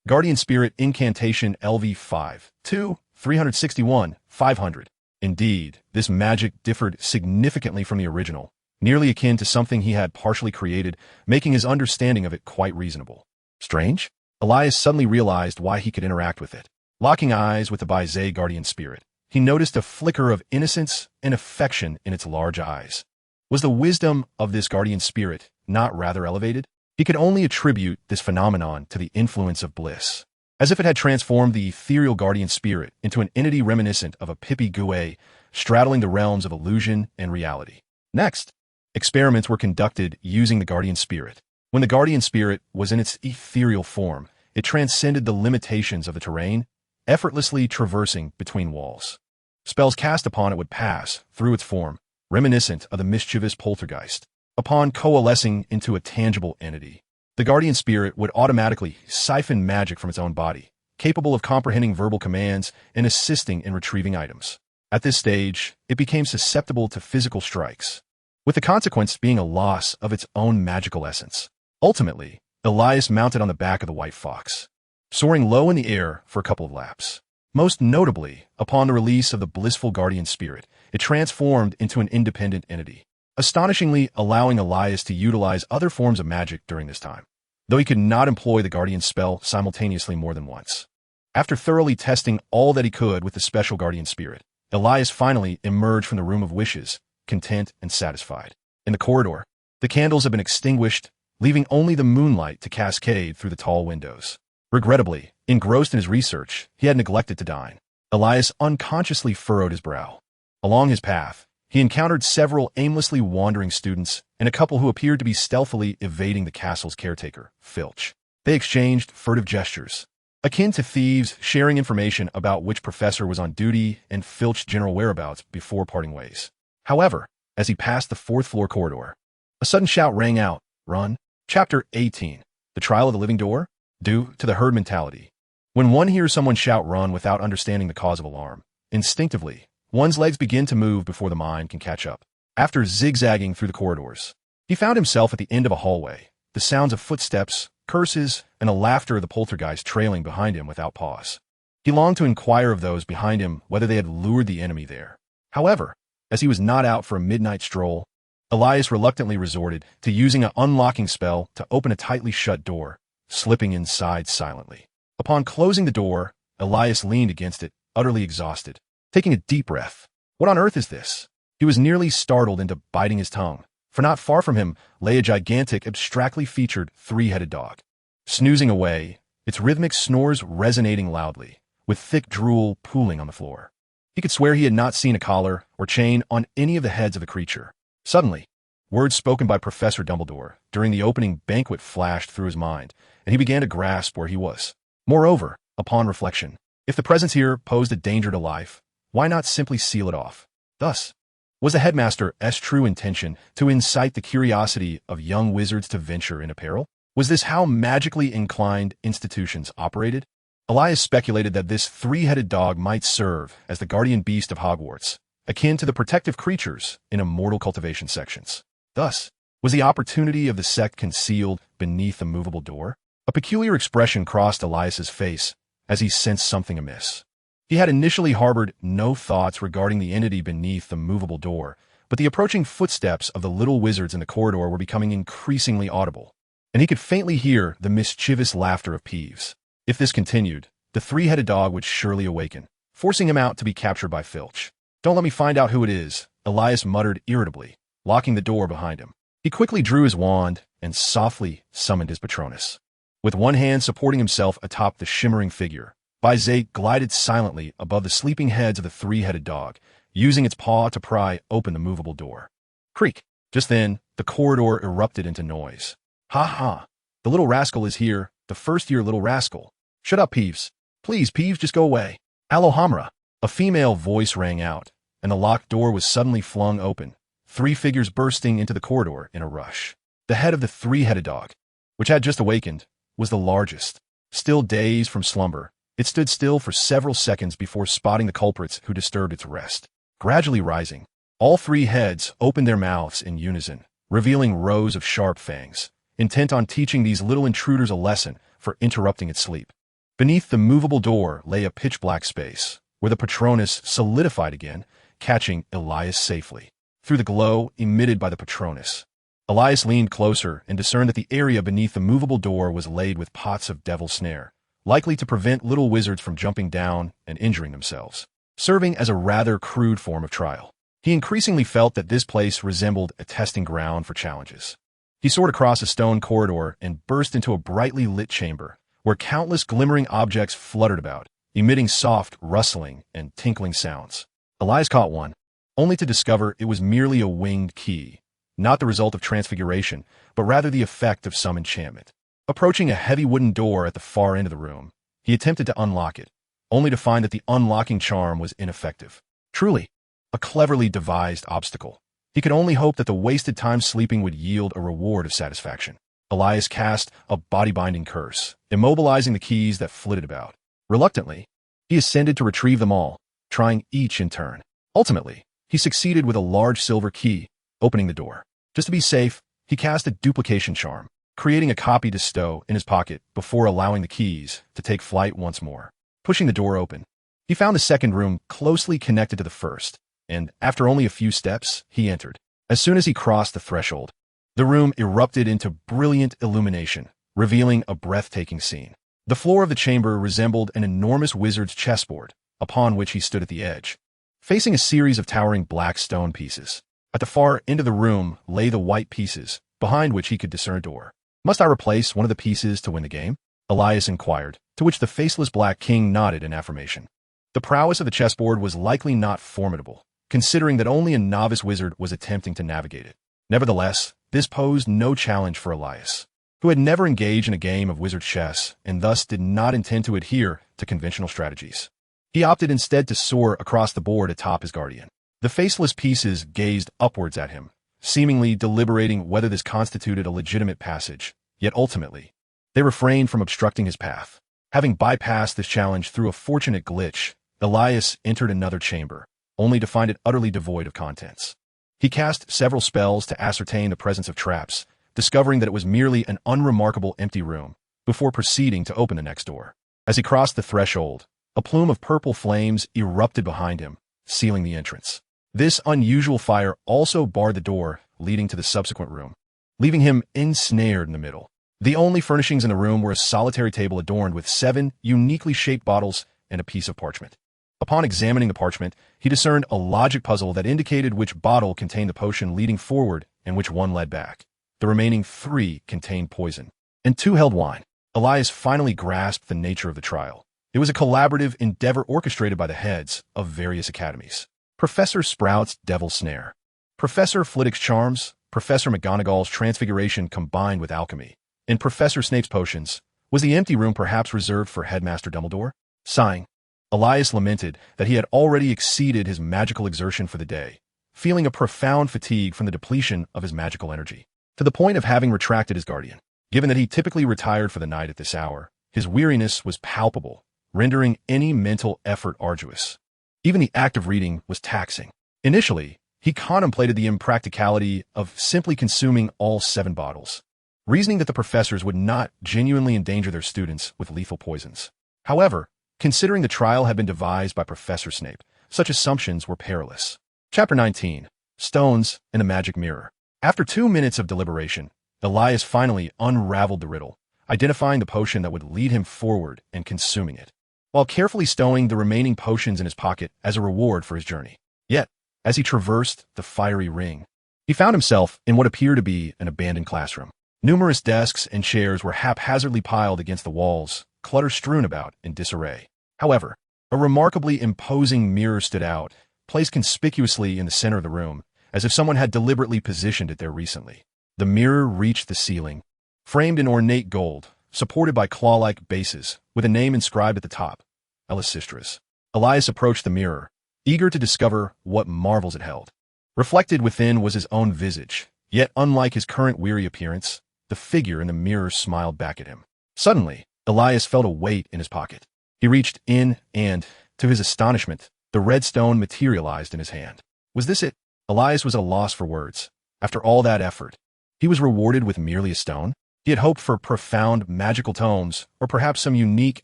Guardian Spirit Incantation LV5, 2, 361, 500. Indeed, this magic differed significantly from the original, nearly akin to something he had partially created, making his understanding of it quite reasonable. Strange? Elias suddenly realized why he could interact with it. Locking eyes with the Baizé guardian spirit, he noticed a flicker of innocence and affection in its large eyes. Was the wisdom of this guardian spirit not rather elevated? He could only attribute this phenomenon to the influence of bliss, as if it had transformed the ethereal guardian spirit into an entity reminiscent of a Pippi Gouet, straddling the realms of illusion and reality. Next, experiments were conducted using the guardian spirit. When the guardian spirit was in its ethereal form, it transcended the limitations of the terrain, effortlessly traversing between walls. Spells cast upon it would pass through its form, reminiscent of the mischievous poltergeist. Upon coalescing into a tangible entity, the guardian spirit would automatically siphon magic from its own body, capable of comprehending verbal commands and assisting in retrieving items. At this stage, it became susceptible to physical strikes, with the consequence being a loss of its own magical essence. Ultimately, Elias mounted on the back of the white fox, soaring low in the air for a couple of laps. Most notably, upon the release of the blissful guardian spirit, it transformed into an independent entity, astonishingly allowing Elias to utilize other forms of magic during this time, though he could not employ the guardian spell simultaneously more than once. After thoroughly testing all that he could with the special guardian spirit, Elias finally emerged from the room of wishes, content and satisfied. In the corridor, the candles had been extinguished, leaving only the moonlight to cascade through the tall windows. Regrettably, engrossed in his research, he had neglected to dine. Elias unconsciously furrowed his brow. Along his path, he encountered several aimlessly wandering students and a couple who appeared to be stealthily evading the castle's caretaker, Filch. They exchanged furtive gestures, akin to thieves sharing information about which professor was on duty and Filch's general whereabouts before parting ways. However, as he passed the fourth-floor corridor, a sudden shout rang out, "Run!" Chapter 18. The Trial of the Living Door? Due to the herd mentality. When one hears someone shout run without understanding the cause of alarm, instinctively, one's legs begin to move before the mind can catch up. After zigzagging through the corridors, he found himself at the end of a hallway, the sounds of footsteps, curses, and the laughter of the poltergeist trailing behind him without pause. He longed to inquire of those behind him whether they had lured the enemy there. However, as he was not out for a midnight stroll, Elias reluctantly resorted to using an unlocking spell to open a tightly shut door, slipping inside silently. Upon closing the door, Elias leaned against it, utterly exhausted, taking a deep breath. What on earth is this? He was nearly startled into biting his tongue, for not far from him lay a gigantic, abstractly featured three-headed dog. Snoozing away, its rhythmic snores resonating loudly, with thick drool pooling on the floor. He could swear he had not seen a collar or chain on any of the heads of the creature. Suddenly, words spoken by Professor Dumbledore during the opening banquet flashed through his mind, and he began to grasp where he was. Moreover, upon reflection, if the presence here posed a danger to life, why not simply seal it off? Thus, was the headmaster's true intention to incite the curiosity of young wizards to venture into peril? Was this how magically inclined institutions operated? Elias speculated that this three-headed dog might serve as the guardian beast of Hogwarts, akin to the protective creatures in immortal cultivation sections. Thus, was the opportunity of the sect concealed beneath the movable door? A peculiar expression crossed Elias's face as he sensed something amiss. He had initially harbored no thoughts regarding the entity beneath the movable door, but the approaching footsteps of the little wizards in the corridor were becoming increasingly audible, and he could faintly hear the mischievous laughter of Peeves. If this continued, the three-headed dog would surely awaken, forcing him out to be captured by Filch. "Don't let me find out who it is," Elias muttered irritably, locking the door behind him. He quickly drew his wand and softly summoned his Patronus. With one hand supporting himself atop the shimmering figure, Bizet glided silently above the sleeping heads of the three-headed dog, using its paw to pry open the movable door. Creak! Just then, the corridor erupted into noise. "Ha ha! The little rascal is here, the first-year little rascal. Shut up, Peeves. Please, Peeves, just go away." "Alohomra!" A female voice rang out, and the locked door was suddenly flung open, three figures bursting into the corridor in a rush. The head of the three-headed dog, which had just awakened, was the largest. Still dazed from slumber, it stood still for several seconds before spotting the culprits who disturbed its rest. Gradually rising, all three heads opened their mouths in unison, revealing rows of sharp fangs, intent on teaching these little intruders a lesson for interrupting its sleep. Beneath the movable door lay a pitch-black space, where the Patronus solidified again, catching Elias safely. Through the glow emitted by the Patronus, Elias leaned closer and discerned that the area beneath the movable door was laid with pots of devil's snare, likely to prevent little wizards from jumping down and injuring themselves, serving as a rather crude form of trial. He increasingly felt that this place resembled a testing ground for challenges. He soared across a stone corridor and burst into a brightly lit chamber, where countless glimmering objects fluttered about, emitting soft, rustling, and tinkling sounds. Elias caught one, only to discover it was merely a winged key, not the result of transfiguration, but rather the effect of some enchantment. Approaching a heavy wooden door at the far end of the room, he attempted to unlock it, only to find that the unlocking charm was ineffective. Truly, a cleverly devised obstacle. He could only hope that the wasted time sleeping would yield a reward of satisfaction. Elias cast a body-binding curse, immobilizing the keys that flitted about. Reluctantly, he ascended to retrieve them all, trying each in turn. Ultimately, he succeeded with a large silver key, opening the door. Just to be safe, he cast a duplication charm, creating a copy to stow in his pocket before allowing the keys to take flight once more. Pushing the door open, he found the second room closely connected to the first, and after only a few steps, he entered. As soon as he crossed the threshold, the room erupted into brilliant illumination, revealing a breathtaking scene. The floor of the chamber resembled an enormous wizard's chessboard, upon which he stood at the edge, facing a series of towering black stone pieces. At the far end of the room lay the white pieces, behind which he could discern a door. "Must I replace one of the pieces to win the game?" Elias inquired, to which the faceless Black King nodded in affirmation. The prowess of the chessboard was likely not formidable, considering that only a novice wizard was attempting to navigate it. Nevertheless, this posed no challenge for Elias, who had never engaged in a game of wizard chess and thus did not intend to adhere to conventional strategies. He opted instead to soar across the board atop his guardian. The faceless pieces gazed upwards at him, seemingly deliberating whether this constituted a legitimate passage, yet ultimately, they refrained from obstructing his path. Having bypassed this challenge through a fortunate glitch, Elias entered another chamber, only to find it utterly devoid of contents. He cast several spells to ascertain the presence of traps, discovering that it was merely an unremarkable empty room, before proceeding to open the next door. As he crossed the threshold, a plume of purple flames erupted behind him, sealing the entrance. This unusual fire also barred the door leading to the subsequent room, leaving him ensnared in the middle. The only furnishings in the room were a solitary table adorned with 7 uniquely shaped bottles and a piece of parchment. Upon examining the parchment, he discerned a logic puzzle that indicated which bottle contained the potion leading forward and which one led back. The remaining 3 contained poison, and 2 held wine. Elias finally grasped the nature of the trial. It was a collaborative endeavor orchestrated by the heads of various academies. Professor Sprout's Devil's Snare, Professor Flitwick's Charms, Professor McGonagall's Transfiguration combined with alchemy, and Professor Snape's potions. Was the empty room perhaps reserved for Headmaster Dumbledore? Sighing, Elias lamented that he had already exceeded his magical exertion for the day, feeling a profound fatigue from the depletion of his magical energy, to the point of having retracted his guardian. Given that he typically retired for the night at this hour, his weariness was palpable, rendering any mental effort arduous. Even the act of reading was taxing. Initially, he contemplated the impracticality of simply consuming all 7 bottles, reasoning that the professors would not genuinely endanger their students with lethal poisons. However, considering the trial had been devised by Professor Snape, such assumptions were perilous. Chapter 19. Stones and a Magic Mirror. After 2 minutes of deliberation, Elias finally unraveled the riddle, identifying the potion that would lead him forward and consuming it, while carefully stowing the remaining potions in his pocket as a reward for his journey. Yet, as he traversed the fiery ring, he found himself in what appeared to be an abandoned classroom. Numerous desks and chairs were haphazardly piled against the walls, clutter strewn about in disarray. However, a remarkably imposing mirror stood out, placed conspicuously in the center of the room, as if someone had deliberately positioned it there recently. The mirror reached the ceiling, framed in ornate gold, supported by claw-like bases, with a name inscribed at the top, Elisistras. Elias approached the mirror, eager to discover what marvels it held. Reflected within was his own visage, yet unlike his current weary appearance, the figure in the mirror smiled back at him. Suddenly, Elias felt a weight in his pocket. He reached in and, to his astonishment, the red stone materialized in his hand. Was this it? Elias was at a loss for words. After all that effort, he was rewarded with merely a stone? He had hoped for profound magical tomes, or perhaps some unique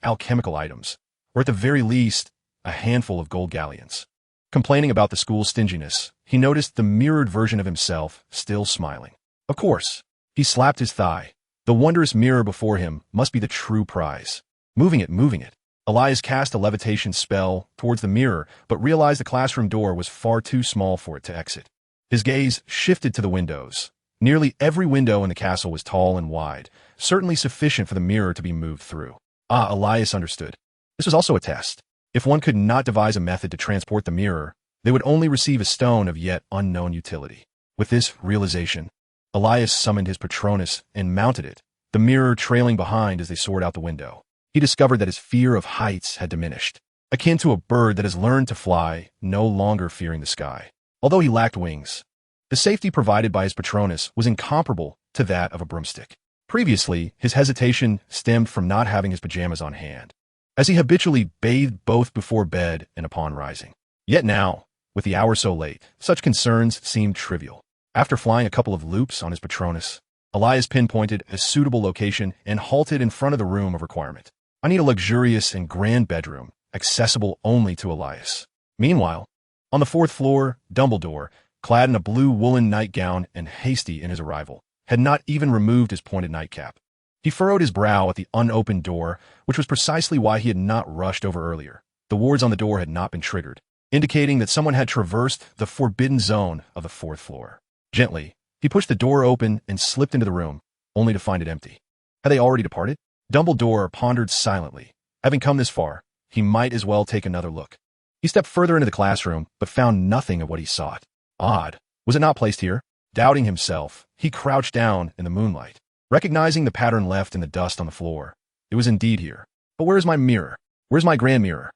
alchemical items, or at the very least, a handful of gold galleons. Complaining about the school's stinginess, he noticed the mirrored version of himself still smiling. Of course, he slapped his thigh. The wondrous mirror before him must be the true prize. Moving it. Elias cast a levitation spell towards the mirror, but realized the classroom door was far too small for it to exit. His gaze shifted to the windows. Nearly every window in the castle was tall and wide, certainly sufficient for the mirror to be moved through. Elias understood. This was also a test. If one could not devise a method to transport the mirror, they would only receive a stone of yet unknown utility. With this realization, Elias summoned his Patronus and mounted it, the mirror trailing behind as they soared out the window. He discovered that his fear of heights had diminished, akin to a bird that has learned to fly, no longer fearing the sky. Although he lacked wings, the safety provided by his Patronus was incomparable to that of a broomstick. Previously, his hesitation stemmed from not having his pajamas on hand. as he habitually bathed both before bed and upon rising. Yet now, with the hour so late, such concerns seemed trivial. After flying a couple of loops on his Patronus, Elias pinpointed a suitable location and halted in front of the room of requirement. I need a luxurious and grand bedroom, accessible only to Elias. Meanwhile, on the 4th floor, Dumbledore, clad in a blue woolen nightgown and hasty in his arrival, had not even removed his pointed nightcap. He furrowed his brow at the unopened door, which was precisely why he had not rushed over earlier. The wards on the door had not been triggered, indicating that someone had traversed the forbidden zone of the 4th floor. Gently, he pushed the door open and slipped into the room, only to find it empty. Had they already departed? Dumbledore pondered silently. Having come this far, he might as well take another look. He stepped further into the classroom, but found nothing of what he sought. Odd. Was it not placed here? Doubting himself, he crouched down in the moonlight. Recognizing the pattern left in the dust on the floor, it was indeed here. But where is my mirror? Where's my grand mirror?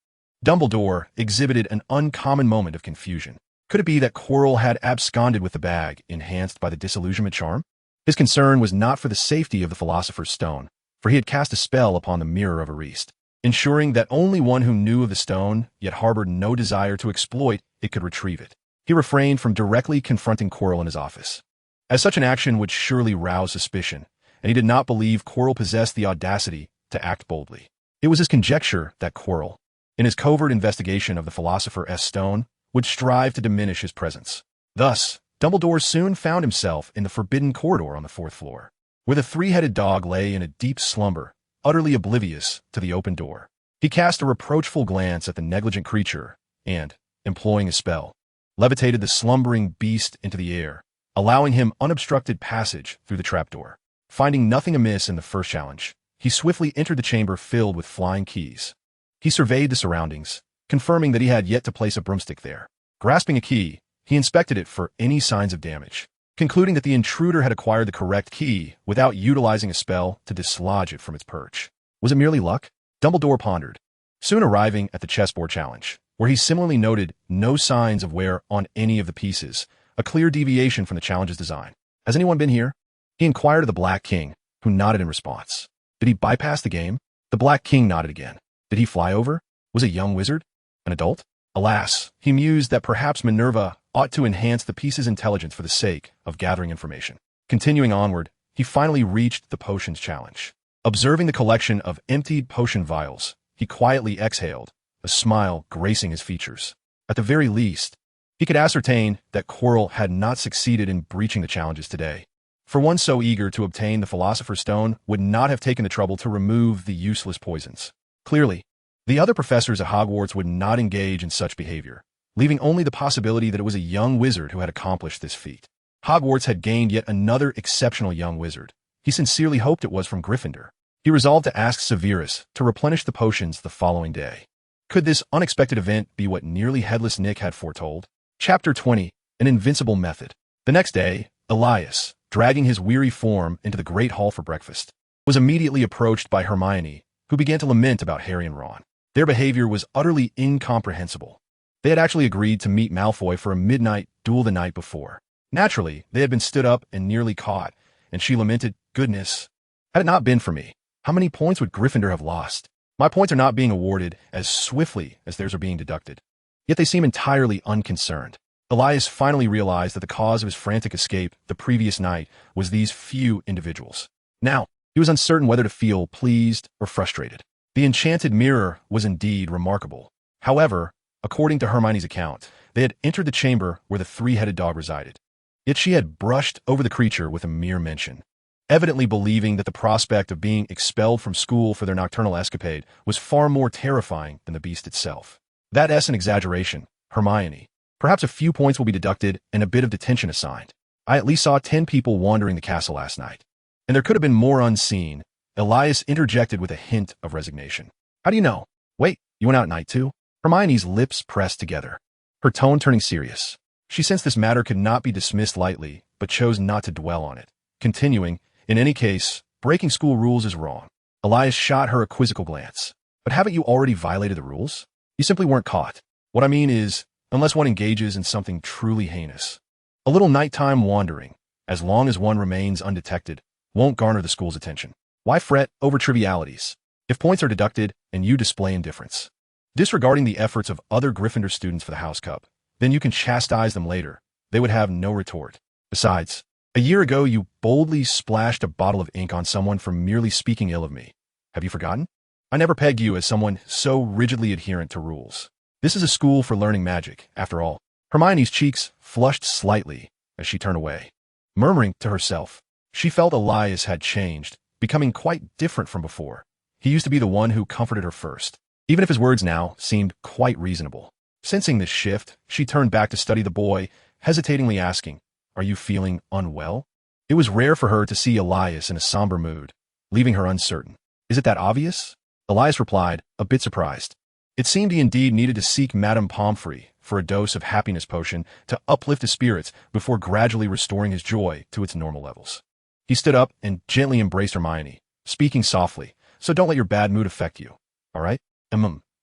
Dumbledore exhibited an uncommon moment of confusion. Could it be that Quirrell had absconded with the bag, enhanced by the disillusionment charm? His concern was not for the safety of the Philosopher's Stone, for he had cast a spell upon the mirror of Arist, ensuring that only one who knew of the stone, yet harbored no desire to exploit it, could retrieve it. He refrained from directly confronting Quirrell in his office, as such an action would surely rouse suspicion, and he did not believe Quirrell possessed the audacity to act boldly. It was his conjecture that Quirrell, in his covert investigation of the Philosopher's Stone, would strive to diminish his presence. Thus, Dumbledore soon found himself in the forbidden corridor on the 4th floor, where the three-headed dog lay in a deep slumber, utterly oblivious to the open door. He cast a reproachful glance at the negligent creature and, employing a spell, levitated the slumbering beast into the air, allowing him unobstructed passage through the trapdoor. Finding nothing amiss in the first challenge, he swiftly entered the chamber filled with flying keys. He surveyed the surroundings, confirming that he had yet to place a broomstick there. Grasping a key, he inspected it for any signs of damage, concluding that the intruder had acquired the correct key without utilizing a spell to dislodge it from its perch. Was it merely luck? Dumbledore pondered, soon arriving at the chessboard challenge, where he similarly noted no signs of wear on any of the pieces, a clear deviation from the challenge's design. Has anyone been here? He inquired of the Black King, who nodded in response. Did he bypass the game? The Black King nodded again. Did he fly over? Was a young wizard? An adult? Alas, he mused that perhaps Minerva ought to enhance the piece's intelligence for the sake of gathering information. Continuing onward, he finally reached the potions challenge. Observing the collection of emptied potion vials, he quietly exhaled, a smile gracing his features. At the very least, he could ascertain that Quirrell had not succeeded in breaching the challenges today. For one so eager to obtain the Philosopher's Stone would not have taken the trouble to remove the useless poisons. Clearly, the other professors at Hogwarts would not engage in such behavior, leaving only the possibility that it was a young wizard who had accomplished this feat. Hogwarts had gained yet another exceptional young wizard. He sincerely hoped it was from Gryffindor. He resolved to ask Severus to replenish the potions the following day. Could this unexpected event be what nearly headless Nick had foretold? Chapter 20, An Invincible Method. The next day, Elias, dragging his weary form into the great hall for breakfast, was immediately approached by Hermione, who began to lament about Harry and Ron. Their behavior was utterly incomprehensible. They had actually agreed to meet Malfoy for a midnight duel the night before. Naturally, they had been stood up and nearly caught, and she lamented, "Goodness, had it not been for me, how many points would Gryffindor have lost? My points are not being awarded as swiftly as theirs are being deducted." Yet they seem entirely unconcerned. Elias finally realized that the cause of his frantic escape the previous night was these few individuals. Now, he was uncertain whether to feel pleased or frustrated. The enchanted mirror was indeed remarkable. However, according to Hermione's account, they had entered the chamber where the three-headed dog resided. Yet she had brushed over the creature with a mere mention, evidently believing that the prospect of being expelled from school for their nocturnal escapade was far more terrifying than the beast itself. That is an exaggeration, Hermione. Perhaps a few points will be deducted and a bit of detention assigned. I at least saw 10 people wandering the castle last night. And there could have been more unseen. Elias interjected with a hint of resignation. How do you know? Wait, you went out at night too? Hermione's lips pressed together, her tone turning serious. She sensed this matter could not be dismissed lightly, but chose not to dwell on it. Continuing, in any case, breaking school rules is wrong. Elias shot her a quizzical glance. But haven't you already violated the rules? You simply weren't caught. What I mean is, unless one engages in something truly heinous. A little nighttime wandering, as long as one remains undetected, won't garner the school's attention. Why fret over trivialities? if points are deducted and you display indifference. Disregarding the efforts of other Gryffindor students for the House Cup, then you can chastise them later. They would have no retort. Besides, a year ago you boldly splashed a bottle of ink on someone for merely speaking ill of me. Have you forgotten? I never pegged you as someone so rigidly adherent to rules. This is a school for learning magic, after all. Hermione's cheeks flushed slightly as she turned away. Murmuring to herself, she felt Elias had changed, becoming quite different from before. He used to be the one who comforted her first, even if his words now seemed quite reasonable. Sensing this shift, she turned back to study the boy, hesitatingly asking, "Are you feeling unwell?" It was rare for her to see Elias in a somber mood, leaving her uncertain. "Is it that obvious?" Elias replied, a bit surprised. It seemed he indeed needed to seek Madame Pomfrey for a dose of happiness potion to uplift his spirits before gradually restoring his joy to its normal levels. He stood up and gently embraced Hermione, speaking softly, "So don't let your bad mood affect you, all right?"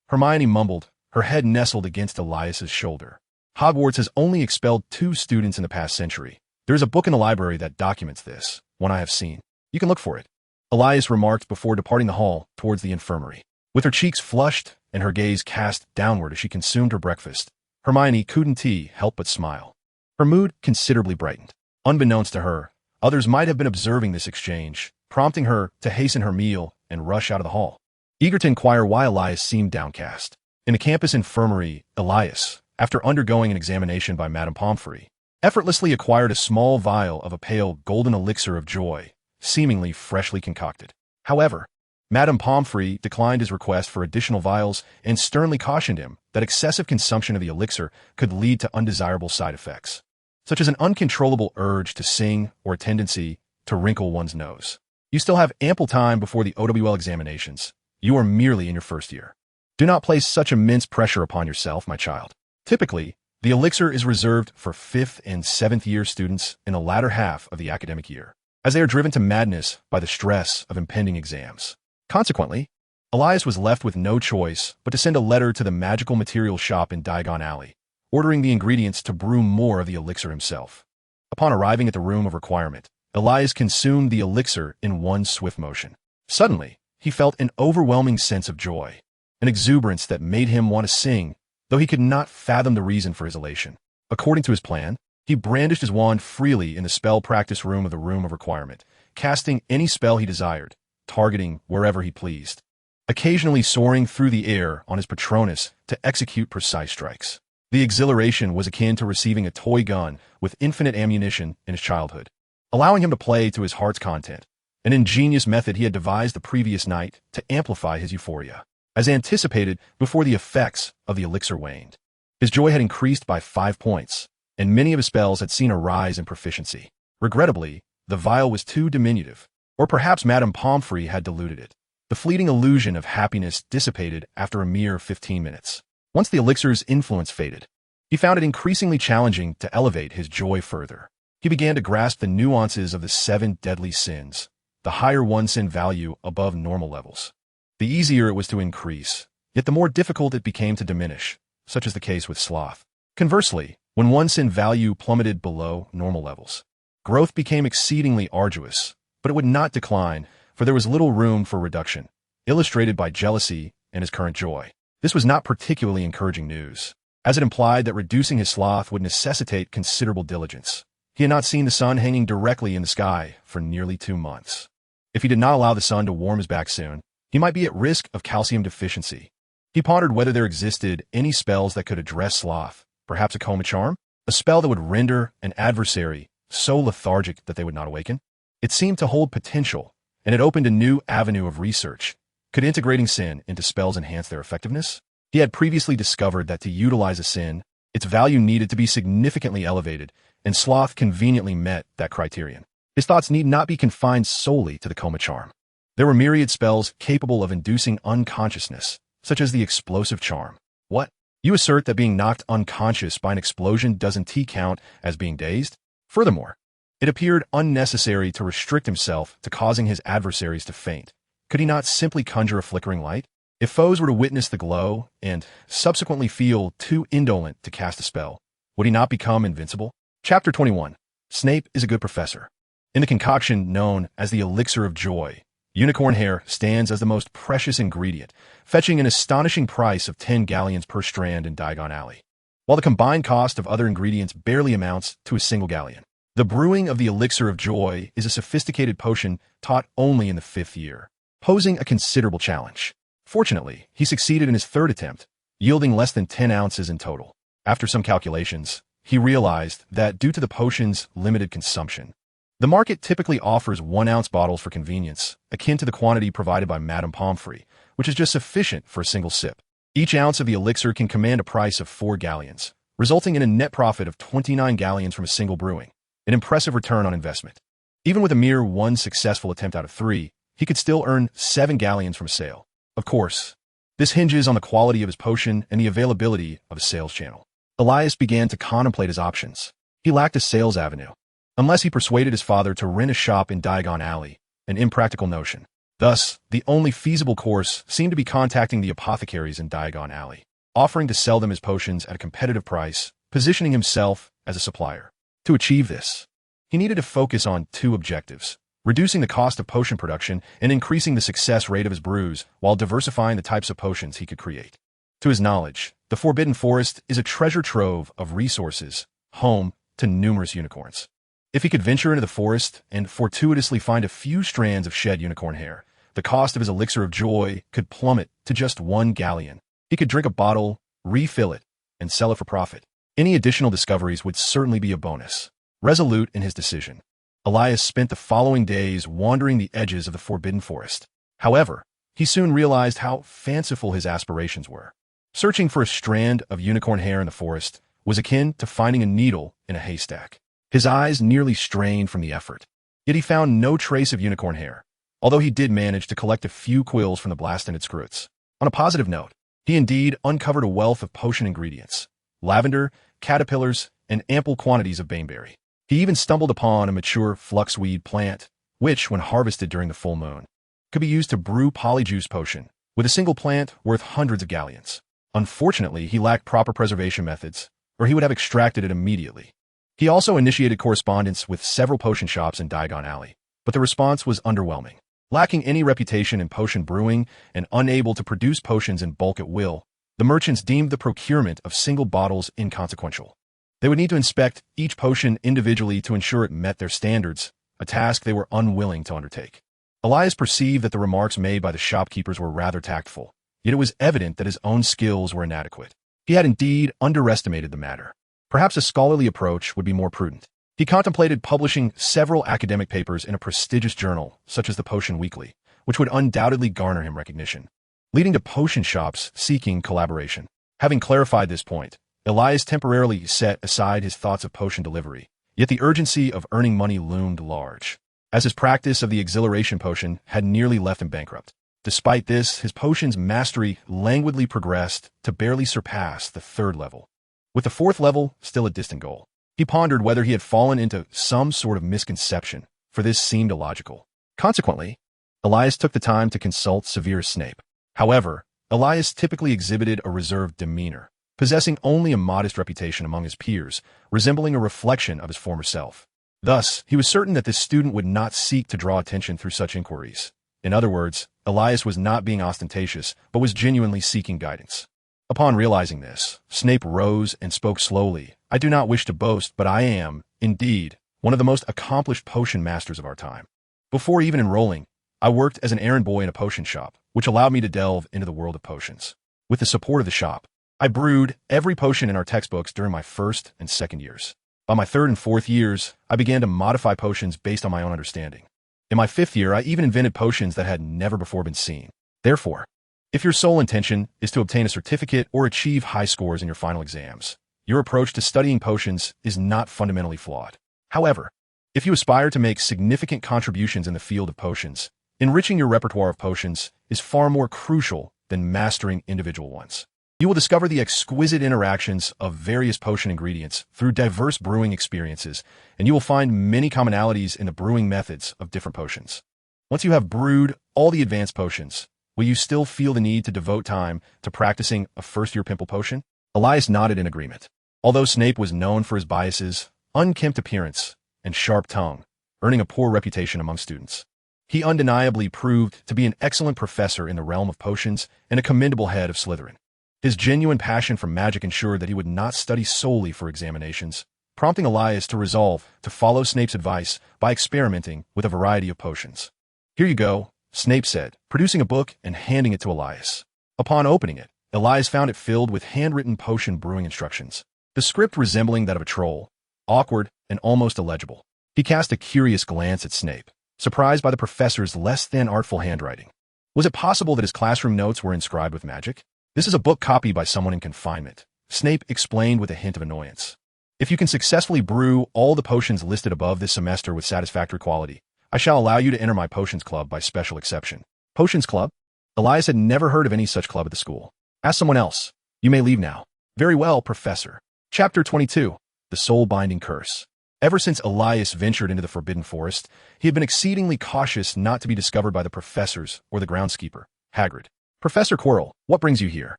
Hermione mumbled, her head nestled against Elias's shoulder. "Hogwarts has only expelled 2 students in the past century. There is a book in the library that documents this, one I have seen. You can look for it," Elias remarked before departing the hall towards the infirmary. With her cheeks flushed and her gaze cast downward as she consumed her breakfast, Hermione couldn't help but smile. Her mood considerably brightened. Unbeknownst to her, others might have been observing this exchange, prompting her to hasten her meal and rush out of the hall, eager to inquire why Elias seemed downcast. In the campus infirmary, Elias, after undergoing an examination by Madame Pomfrey, effortlessly acquired a small vial of a pale golden elixir of joy, seemingly freshly concocted. However, Madame Pomfrey declined his request for additional vials and sternly cautioned him that excessive consumption of the elixir could lead to undesirable side effects, such as an uncontrollable urge to sing or a tendency to wrinkle one's nose. "You still have ample time before the OWL examinations. You are merely in your first year. Do not place such immense pressure upon yourself, my child." Typically, the elixir is reserved for 5th and 7th year students in the latter half of the academic year, as they are driven to madness by the stress of impending exams. Consequently, Elias was left with no choice but to send a letter to the magical materials shop in Diagon Alley, ordering the ingredients to brew more of the elixir himself. Upon arriving at the room of requirement, Elias consumed the elixir in one swift motion. Suddenly, he felt an overwhelming sense of joy, an exuberance that made him want to sing, though he could not fathom the reason for his elation. According to his plan, he brandished his wand freely in the spell practice room of the room of requirement, casting any spell he desired, targeting wherever he pleased, occasionally soaring through the air on his Patronus to execute precise strikes. The exhilaration was akin to receiving a toy gun with infinite ammunition in his childhood, allowing him to play to his heart's content, an ingenious method he had devised the previous night to amplify his euphoria, as anticipated before the effects of the elixir waned. His joy had increased by 5 points, and many of his spells had seen a rise in proficiency. Regrettably, the vial was too diminutive, or perhaps Madame Pomfrey had diluted it. The fleeting illusion of happiness dissipated after a mere 15 minutes. Once the elixir's influence faded, he found it increasingly challenging to elevate his joy further. He began to grasp the nuances of the 7 deadly sins, the higher one sin value above normal levels. The easier it was to increase, yet the more difficult it became to diminish, such as the case with Sloth. Conversely, when one sin value plummeted below normal levels, growth became exceedingly arduous, but it would not decline, for there was little room for reduction, illustrated by jealousy and his current joy. This was not particularly encouraging news, as it implied that reducing his sloth would necessitate considerable diligence. He had not seen the sun hanging directly in the sky for nearly 2 months. If he did not allow the sun to warm his back soon, he might be at risk of calcium deficiency. He pondered whether there existed any spells that could address sloth, perhaps a coma charm, a spell that would render an adversary so lethargic that they would not awaken. It seemed to hold potential, and it opened a new avenue of research. Could integrating sin into spells enhance their effectiveness? He had previously discovered that to utilize a sin, its value needed to be significantly elevated, and Sloth conveniently met that criterion. His thoughts need not be confined solely to the coma charm. There were myriad spells capable of inducing unconsciousness, such as the explosive charm. What? You assert that being knocked unconscious by an explosion doesn't count as being dazed? Furthermore, it appeared unnecessary to restrict himself to causing his adversaries to faint. Could he not simply conjure a flickering light? If foes were to witness the glow and subsequently feel too indolent to cast a spell, would he not become invincible? Chapter 21. Snape is a good professor. In the concoction known as the Elixir of Joy, Unicorn hair stands as the most precious ingredient, fetching an astonishing price of 10 galleons per strand in Diagon Alley, while the combined cost of other ingredients barely amounts to a single galleon. The brewing of the Elixir of Joy is a sophisticated potion taught only in the 5th year, posing a considerable challenge. Fortunately, he succeeded in his 3rd attempt, yielding less than 10 ounces in total. After some calculations, he realized that due to the potion's limited consumption, the market typically offers 1-ounce bottles for convenience, akin to the quantity provided by Madame Pomfrey, which is just sufficient for a single sip. Each ounce of the elixir can command a price of 4 galleons, resulting in a net profit of 29 galleons from a single brewing, an impressive return on investment. Even with a mere 1 successful attempt out of 3, he could still earn 7 galleons from a sale. Of course, this hinges on the quality of his potion and the availability of a sales channel. Elias began to contemplate his options. He lacked a sales avenue, unless he persuaded his father to rent a shop in Diagon Alley, an impractical notion. Thus, the only feasible course seemed to be contacting the apothecaries in Diagon Alley, offering to sell them his potions at a competitive price, positioning himself as a supplier. To achieve this, he needed to focus on 2 objectives: reducing the cost of potion production and increasing the success rate of his brews while diversifying the types of potions he could create. To his knowledge, the Forbidden Forest is a treasure trove of resources, home to numerous unicorns. If he could venture into the forest and fortuitously find a few strands of shed unicorn hair, the cost of his elixir of joy could plummet to just 1 galleon. He could drink a bottle, refill it, and sell it for profit. Any additional discoveries would certainly be a bonus. Resolute in his decision, Elias spent the following days wandering the edges of the Forbidden Forest. However, he soon realized how fanciful his aspirations were. Searching for a strand of unicorn hair in the forest was akin to finding a needle in a haystack. His eyes nearly strained from the effort. Yet he found no trace of unicorn hair, although he did manage to collect a few quills from the blast-ended scrutes. On a positive note, he indeed uncovered a wealth of potion ingredients: lavender, caterpillars, and ample quantities of baneberry. He even stumbled upon a mature fluxweed plant, which, when harvested during the full moon, could be used to brew polyjuice potion, with a single plant worth hundreds of galleons. Unfortunately, he lacked proper preservation methods, or he would have extracted it immediately. He also initiated correspondence with several potion shops in Diagon Alley, but the response was underwhelming. Lacking any reputation in potion brewing and unable to produce potions in bulk at will, the merchants deemed the procurement of single bottles inconsequential. They would need to inspect each potion individually to ensure it met their standards, a task they were unwilling to undertake. Elias perceived that the remarks made by the shopkeepers were rather tactful, yet it was evident that his own skills were inadequate. He had indeed underestimated the matter. Perhaps a scholarly approach would be more prudent. He contemplated publishing several academic papers in a prestigious journal, such as the Potion Weekly, which would undoubtedly garner him recognition, leading to potion shops seeking collaboration. Having clarified this point, Elias temporarily set aside his thoughts of potion delivery, yet the urgency of earning money loomed large, as his practice of the exhilaration potion had nearly left him bankrupt. Despite this, his potion's mastery languidly progressed to barely surpass the 3rd level, with the 4th level still a distant goal. He pondered whether he had fallen into some sort of misconception, for this seemed illogical. Consequently, Elias took the time to consult Severus Snape. However, Elias typically exhibited a reserved demeanor, possessing only a modest reputation among his peers, resembling a reflection of his former self. Thus, he was certain that this student would not seek to draw attention through such inquiries. In other words, Elias was not being ostentatious, but was genuinely seeking guidance. Upon realizing this, Snape rose and spoke slowly. "I do not wish to boast, but I am, indeed, one of the most accomplished potion masters of our time. Before even enrolling, I worked as an errand boy in a potion shop, which allowed me to delve into the world of potions. With the support of the shop, I brewed every potion in our textbooks during my 1st and 2nd years. By my 3rd and 4th years, I began to modify potions based on my own understanding. In my 5th year, I even invented potions that had never before been seen. Therefore, if your sole intention is to obtain a certificate or achieve high scores in your final exams, your approach to studying potions is not fundamentally flawed. However, if you aspire to make significant contributions in the field of potions, enriching your repertoire of potions is far more crucial than mastering individual ones. You will discover the exquisite interactions of various potion ingredients through diverse brewing experiences, and you will find many commonalities in the brewing methods of different potions. Once you have brewed all the advanced potions, will you still feel the need to devote time to practicing a 1st-year pimple potion?" Elias nodded in agreement. Although Snape was known for his biases, unkempt appearance, and sharp tongue, earning a poor reputation among students, He undeniably proved to be an excellent professor in the realm of potions and a commendable head of Slytherin. His genuine passion for magic ensured that he would not study solely for examinations, prompting Elias to resolve to follow Snape's advice by experimenting with a variety of potions. "Here you go," Snape said, producing a book and handing it to Elias. Upon opening it, Elias found it filled with handwritten potion brewing instructions, the script resembling that of a troll, awkward and almost illegible. He cast a curious glance at Snape, surprised by the professor's less than artful handwriting. Was it possible that his classroom notes were inscribed with magic? "This is a book copied by someone in confinement," Snape explained with a hint of annoyance. "If you can successfully brew all the potions listed above this semester with satisfactory quality, I shall allow you to enter my potions club by special exception." Potions club? Elias had never heard of any such club at the school. "Ask someone else. You may leave now." "Very well, Professor." Chapter 22. The Soul-Binding Curse. Ever since Elias ventured into the Forbidden Forest, he had been exceedingly cautious not to be discovered by the professors or the groundskeeper, Hagrid. "Professor Quirrell, what brings you here?"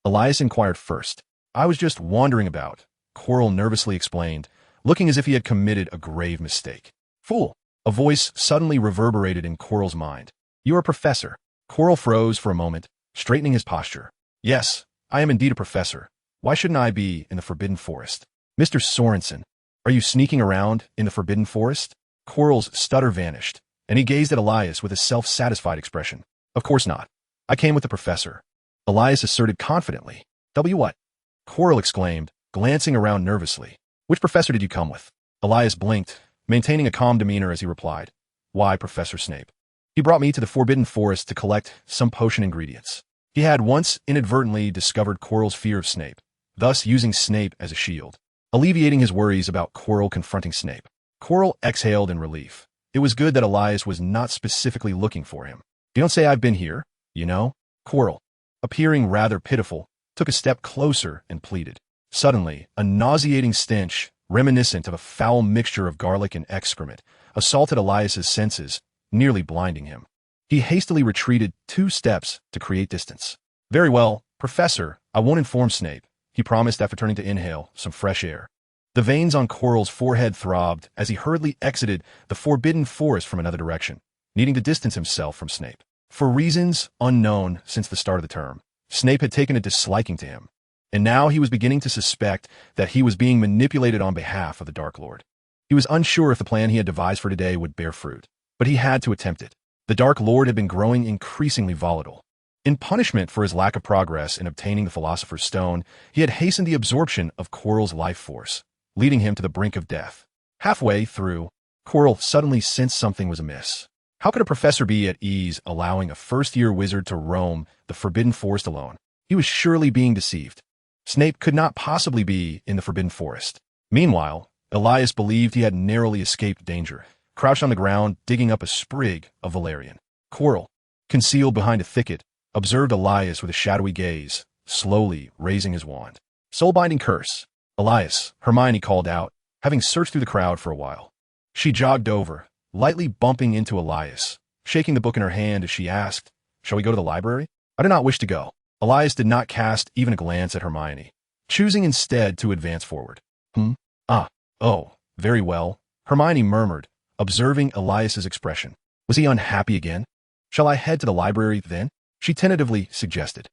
Elias inquired first. "I was just wandering about," Quirrell nervously explained, looking as if he had committed a grave mistake. "Fool!" A voice suddenly reverberated in Quirrell's mind. "You are a professor." Quirrell froze for a moment, straightening his posture. "Yes, I am indeed a professor. Why shouldn't I be in the Forbidden Forest?" "Mr. Sorensen, are you sneaking around in the Forbidden Forest?" Quirrell's stutter vanished, and he gazed at Elias with a self-satisfied expression. "Of course not. I came with the professor," Elias asserted confidently. What?" Quirrell exclaimed, glancing around nervously. "Which professor did you come with?" Elias blinked, maintaining a calm demeanor as he replied. "Why, Professor Snape. He brought me to the Forbidden Forest to collect some potion ingredients." He had once inadvertently discovered Quirrell's fear of Snape, thus using Snape as a shield, alleviating his worries about Quirrell confronting Snape. Quirrell exhaled in relief. It was good that Elias was not specifically looking for him. "You don't say I've been here, you know?" Quirrell, appearing rather pitiful, took a step closer and pleaded. Suddenly, a nauseating stench, reminiscent of a foul mixture of garlic and excrement, assaulted Elias's senses, nearly blinding him. He hastily retreated 2 steps to create distance. "Very well, Professor, I won't inform Snape," he promised after turning to inhale some fresh air. The veins on Quirrell's forehead throbbed as he hurriedly exited the Forbidden Forest from another direction, needing to distance himself from Snape. For reasons unknown since the start of the term, Snape had taken a disliking to him, and now he was beginning to suspect that he was being manipulated on behalf of the Dark Lord. He was unsure if the plan he had devised for today would bear fruit, but he had to attempt it. The Dark Lord had been growing increasingly volatile. In punishment for his lack of progress in obtaining the Philosopher's Stone, he had hastened the absorption of Quirrell's life force, leading him to the brink of death. Halfway through, Quirrell suddenly sensed something was amiss. How could a professor be at ease allowing a first-year wizard to roam the Forbidden Forest alone? He was surely being deceived. Snape could not possibly be in the Forbidden Forest. Meanwhile, Elias believed he had narrowly escaped danger, crouched on the ground, digging up a sprig of valerian. Quirrell, concealed behind a thicket, observed Elias with a shadowy gaze, slowly raising his wand. "Soul-binding curse." "Elias," Hermione called out, having searched through the crowd for a while. She jogged over, lightly bumping into Elias, shaking the book in her hand as she asked, "Shall we go to the library?" "I do not wish to go." Elias did not cast even a glance at Hermione, choosing instead to advance forward. Oh, very well," Hermione murmured, observing Elias's expression. Was he unhappy again? "Shall I head to the library, then?" she tentatively suggested.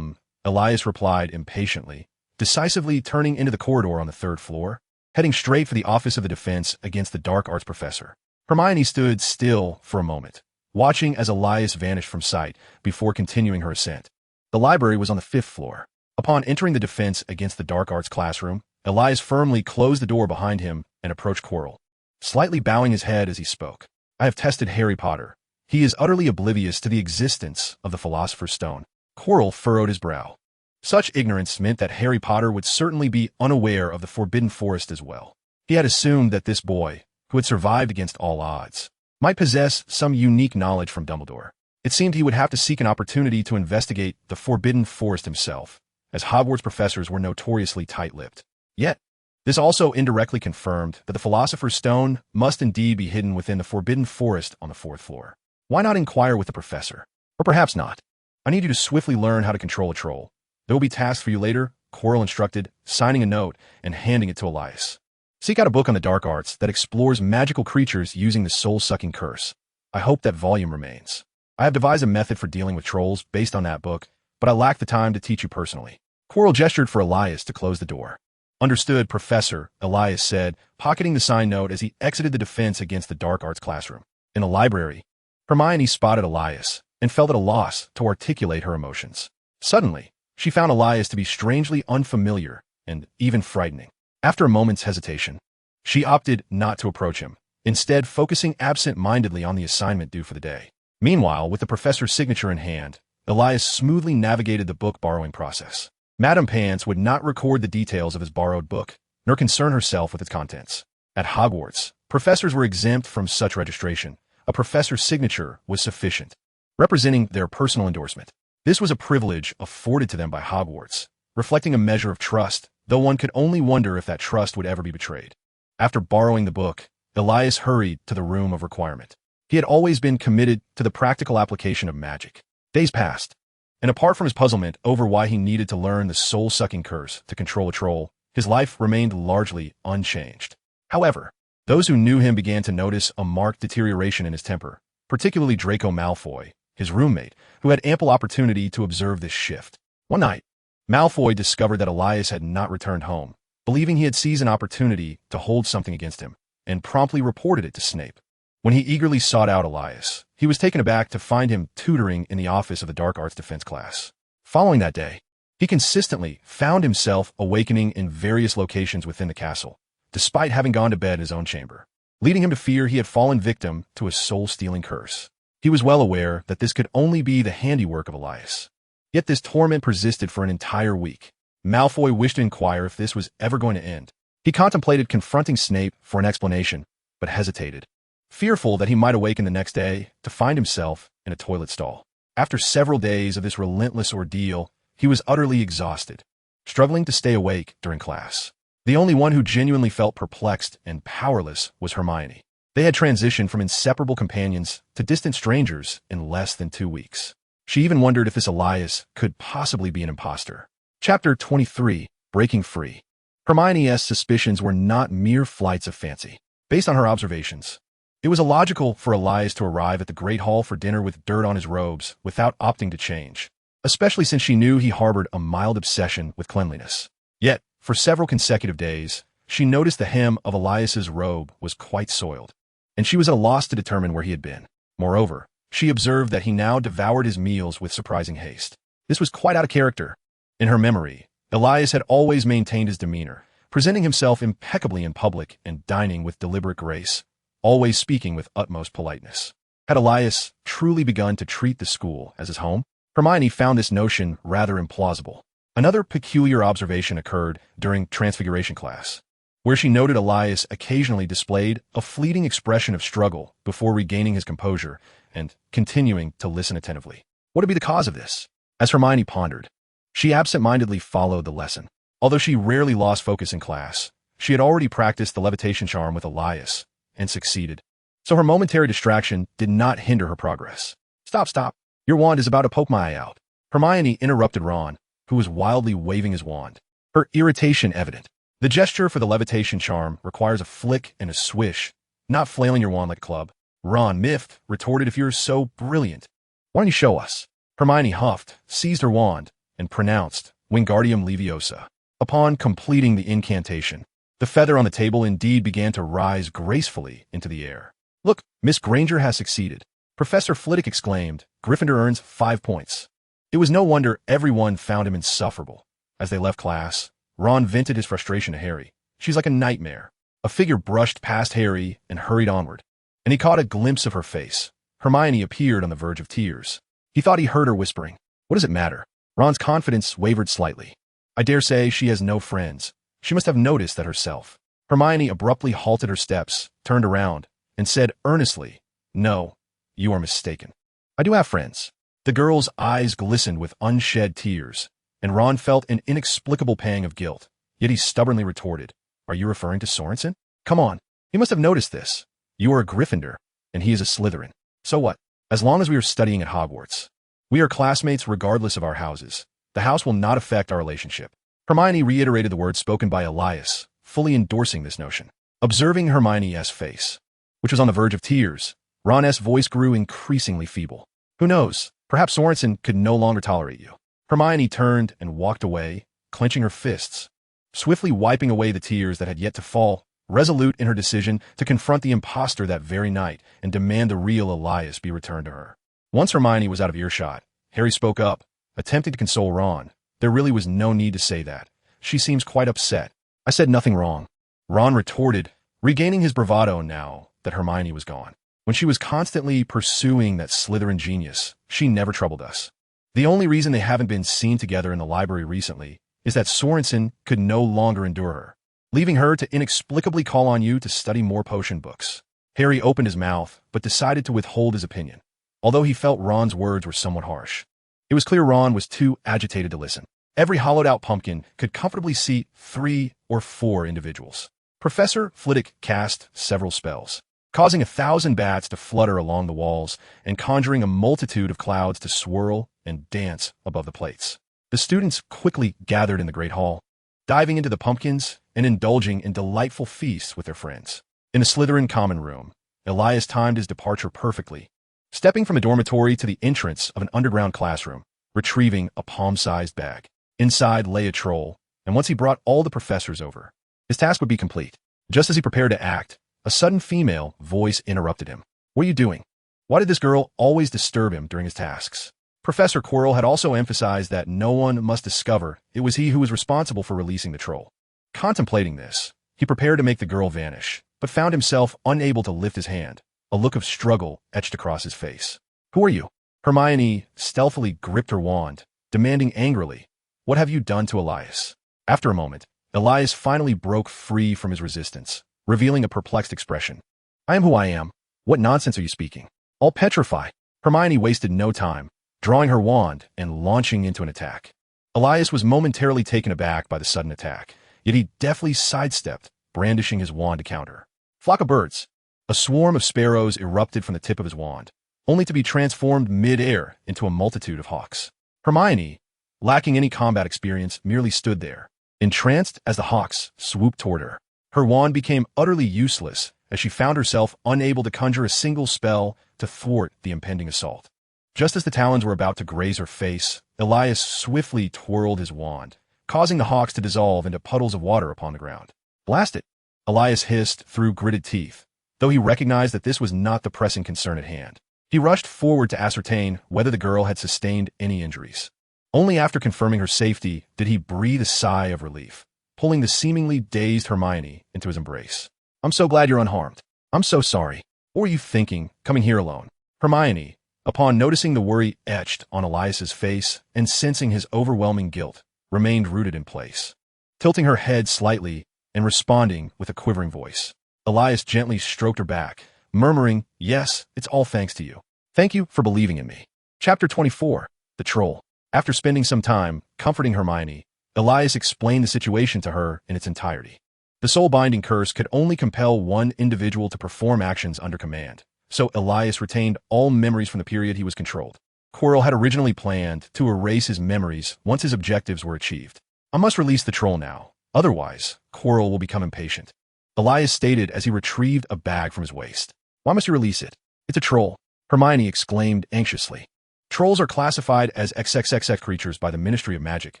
Elias replied impatiently, decisively turning into the corridor on the 3rd floor, heading straight for the Office of the Defense Against the Dark Arts Professor. Hermione stood still for a moment, watching as Elias vanished from sight before continuing her ascent. The library was on the 5th floor. Upon entering the Defense Against the Dark Arts classroom, Elias firmly closed the door behind him and approached Quirrell, slightly bowing his head as he spoke. "I have tested Harry Potter. He is utterly oblivious to the existence of the Philosopher's Stone." Quirrell furrowed his brow. Such ignorance meant that Harry Potter would certainly be unaware of the Forbidden Forest as well. He had assumed that this boy, who had survived against all odds, might possess some unique knowledge from Dumbledore. It seemed he would have to seek an opportunity to investigate the Forbidden Forest himself, as Hogwarts professors were notoriously tight-lipped. Yet, this also indirectly confirmed that the Philosopher's Stone must indeed be hidden within the Forbidden Forest on the 4th floor. Why not inquire with the professor? Or perhaps not. "I need you to swiftly learn how to control a troll. There will be tasks for you later," Quirrell instructed, signing a note and handing it to Elias. "Seek out a book on the dark arts that explores magical creatures using the soul-sucking curse. I hope that volume remains. I have devised a method for dealing with trolls based on that book, but I lack the time to teach you personally. Quirrell gestured for Elias to close the door. Understood, Professor, Elias said, pocketing the sign note as he exited the defense against the dark arts classroom. In the library, Hermione spotted Elias and felt at a loss to articulate her emotions. Suddenly, she found Elias to be strangely unfamiliar and even frightening. After a moment's hesitation, she opted not to approach him, instead focusing absent-mindedly on the assignment due for the day. Meanwhile, with the professor's signature in hand, Elias smoothly navigated the book borrowing process. Madame Pants would not record the details of his borrowed book, nor concern herself with its contents. At Hogwarts, professors were exempt from such registration. A professor's signature was sufficient, representing their personal endorsement. This was a privilege afforded to them by Hogwarts, reflecting a measure of trust, though one could only wonder if that trust would ever be betrayed. After borrowing the book, Elias hurried to the room of requirement. He had always been committed to the practical application of magic. Days passed, and apart from his puzzlement over why he needed to learn the soul-sucking curse to control a troll, his life remained largely unchanged. However, those who knew him began to notice a marked deterioration in his temper, particularly Draco Malfoy, his roommate, who had ample opportunity to observe this shift. One night, Malfoy discovered that Elias had not returned home, believing he had seized an opportunity to hold something against him, and promptly reported it to Snape. When he eagerly sought out Elias, he was taken aback to find him tutoring in the office of the Dark Arts defense class. Following that day, he consistently found himself awakening in various locations within the castle, despite having gone to bed in his own chamber, leading him to fear he had fallen victim to a soul-stealing curse. He was well aware that this could only be the handiwork of Elias. Yet this torment persisted for an entire week. Malfoy wished to inquire if this was ever going to end. He contemplated confronting Snape for an explanation, but hesitated, fearful that he might awaken the next day to find himself in a toilet stall. After several days of this relentless ordeal, he was utterly exhausted, struggling to stay awake during class. The only one who genuinely felt perplexed and powerless was Hermione. They had transitioned from inseparable companions to distant strangers in less than 2 weeks. She even wondered if this Elias could possibly be an imposter. Chapter 23, Breaking Free. Hermione's suspicions were not mere flights of fancy. Based on her observations, it was illogical for Elias to arrive at the Great Hall for dinner with dirt on his robes without opting to change, especially since she knew he harbored a mild obsession with cleanliness. Yet, for several consecutive days, she noticed the hem of Elias's robe was quite soiled, and she was at a loss to determine where he had been. Moreover, she observed that he now devoured his meals with surprising haste. This was quite out of character. In her memory, Elias had always maintained his demeanor, presenting himself impeccably in public and dining with deliberate grace, always speaking with utmost politeness. Had Elias truly begun to treat the school as his home? Hermione found this notion rather implausible. Another peculiar observation occurred during Transfiguration class, where she noted Elias occasionally displayed a fleeting expression of struggle before regaining his composure and continuing to listen attentively. What would be the cause of this? As Hermione pondered, she absent-mindedly followed the lesson. Although she rarely lost focus in class, she had already practiced the levitation charm with Elias and succeeded. So her momentary distraction did not hinder her progress. Stop. Your wand is about to poke my eye out. Hermione interrupted Ron, who was wildly waving his wand, her irritation evident. The gesture for the levitation charm requires a flick and a swish, not flailing your wand like a club. Ron, miffed, retorted, if you're so brilliant, why don't you show us? Hermione huffed, seized her wand, and pronounced, Wingardium Leviosa. Upon completing the incantation, the feather on the table indeed began to rise gracefully into the air. Look, Miss Granger has succeeded. Professor Flitwick exclaimed. Gryffindor earns 5 points. It was no wonder everyone found him insufferable. As they left class, Ron vented his frustration to Harry. She's like a nightmare. A figure brushed past Harry and hurried onward, and he caught a glimpse of her face. Hermione appeared on the verge of tears. He thought he heard her whispering, what does it matter? Ron's confidence wavered slightly. I dare say she has no friends. She must have noticed that herself. Hermione abruptly halted her steps, turned around, and said earnestly, no, you are mistaken. I do have friends. The girl's eyes glistened with unshed tears, and Ron felt an inexplicable pang of guilt. Yet he stubbornly retorted, are you referring to Sorensen? Come on, he must have noticed this. You are a Gryffindor, and he is a Slytherin. So what? As long as we are studying at Hogwarts, we are classmates regardless of our houses. The house will not affect our relationship. Hermione reiterated the words spoken by Elias, fully endorsing this notion. Observing Hermione's face, which was on the verge of tears, Ron's voice grew increasingly feeble. Who knows? Perhaps Sorensen could no longer tolerate you. Hermione turned and walked away, clenching her fists, swiftly wiping away the tears that had yet to fall, resolute in her decision to confront the impostor that very night and demand the real Elias be returned to her. Once Hermione was out of earshot, Harry spoke up, attempting to console Ron. There really was no need to say that. She seems quite upset. I said nothing wrong. Ron retorted, regaining his bravado now that Hermione was gone. When she was constantly pursuing that Slytherin genius, she never troubled us. The only reason they haven't been seen together in the library recently is that Sorensen could no longer endure her, leaving her to inexplicably call on you to study more potion books. Harry opened his mouth, but decided to withhold his opinion, although he felt Ron's words were somewhat harsh. It was clear Ron was too agitated to listen. Every hollowed-out pumpkin could comfortably seat 3 or 4 individuals. Professor Flitwick cast several spells, causing 1,000 bats to flutter along the walls and conjuring a multitude of clouds to swirl and dance above the plates. The students quickly gathered in the Great Hall, diving into the pumpkins and indulging in delightful feasts with their friends. In the Slytherin common room, Elias timed his departure perfectly, stepping from a dormitory to the entrance of an underground classroom, retrieving a palm-sized bag. Inside lay a troll, and once he brought all the professors over, his task would be complete. Just as he prepared to act, a sudden female voice interrupted him. What are you doing? Why did this girl always disturb him during his tasks? Professor Quirrell had also emphasized that no one must discover it was he who was responsible for releasing the troll. Contemplating this, he prepared to make the girl vanish, but found himself unable to lift his hand, a look of struggle etched across his face. Who are you? Hermione stealthily gripped her wand, demanding angrily, What have you done to Elias? After a moment, Elias finally broke free from his resistance, revealing a perplexed expression. I am who I am. What nonsense are you speaking? I'll petrify. Hermione wasted no time, drawing her wand and launching into an attack. Elias was momentarily taken aback by the sudden attack, yet he deftly sidestepped, brandishing his wand to counter. Flock of birds. A swarm of sparrows erupted from the tip of his wand, only to be transformed mid-air into a multitude of hawks. Hermione, lacking any combat experience, merely stood there, entranced as the hawks swooped toward her. Her wand became utterly useless as she found herself unable to conjure a single spell to thwart the impending assault. Just as the talons were about to graze her face, Elias swiftly twirled his wand, causing the hawks to dissolve into puddles of water upon the ground. Blast it! Elias hissed through gritted teeth, though he recognized that this was not the pressing concern at hand. He rushed forward to ascertain whether the girl had sustained any injuries. Only after confirming her safety did he breathe a sigh of relief, pulling the seemingly dazed Hermione into his embrace. I'm so glad you're unharmed. I'm so sorry. What were you thinking, coming here alone? Hermione, upon noticing the worry etched on Elias's face and sensing his overwhelming guilt, remained rooted in place, tilting her head slightly and responding with a quivering voice. Elias gently stroked her back, murmuring, Yes, it's all thanks to you. Thank you for believing in me. Chapter 24. The Troll. After spending some time comforting Hermione, Elias explained the situation to her in its entirety. The soul-binding curse could only compel one individual to perform actions under command, so Elias retained all memories from the period he was controlled. Quirrell had originally planned to erase his memories once his objectives were achieved. I must release the troll now, otherwise Quirrell will become impatient, Elias stated as he retrieved a bag from his waist. Why must you release it? It's a troll, Hermione exclaimed anxiously. Trolls are classified as XXXX creatures by the Ministry of Magic,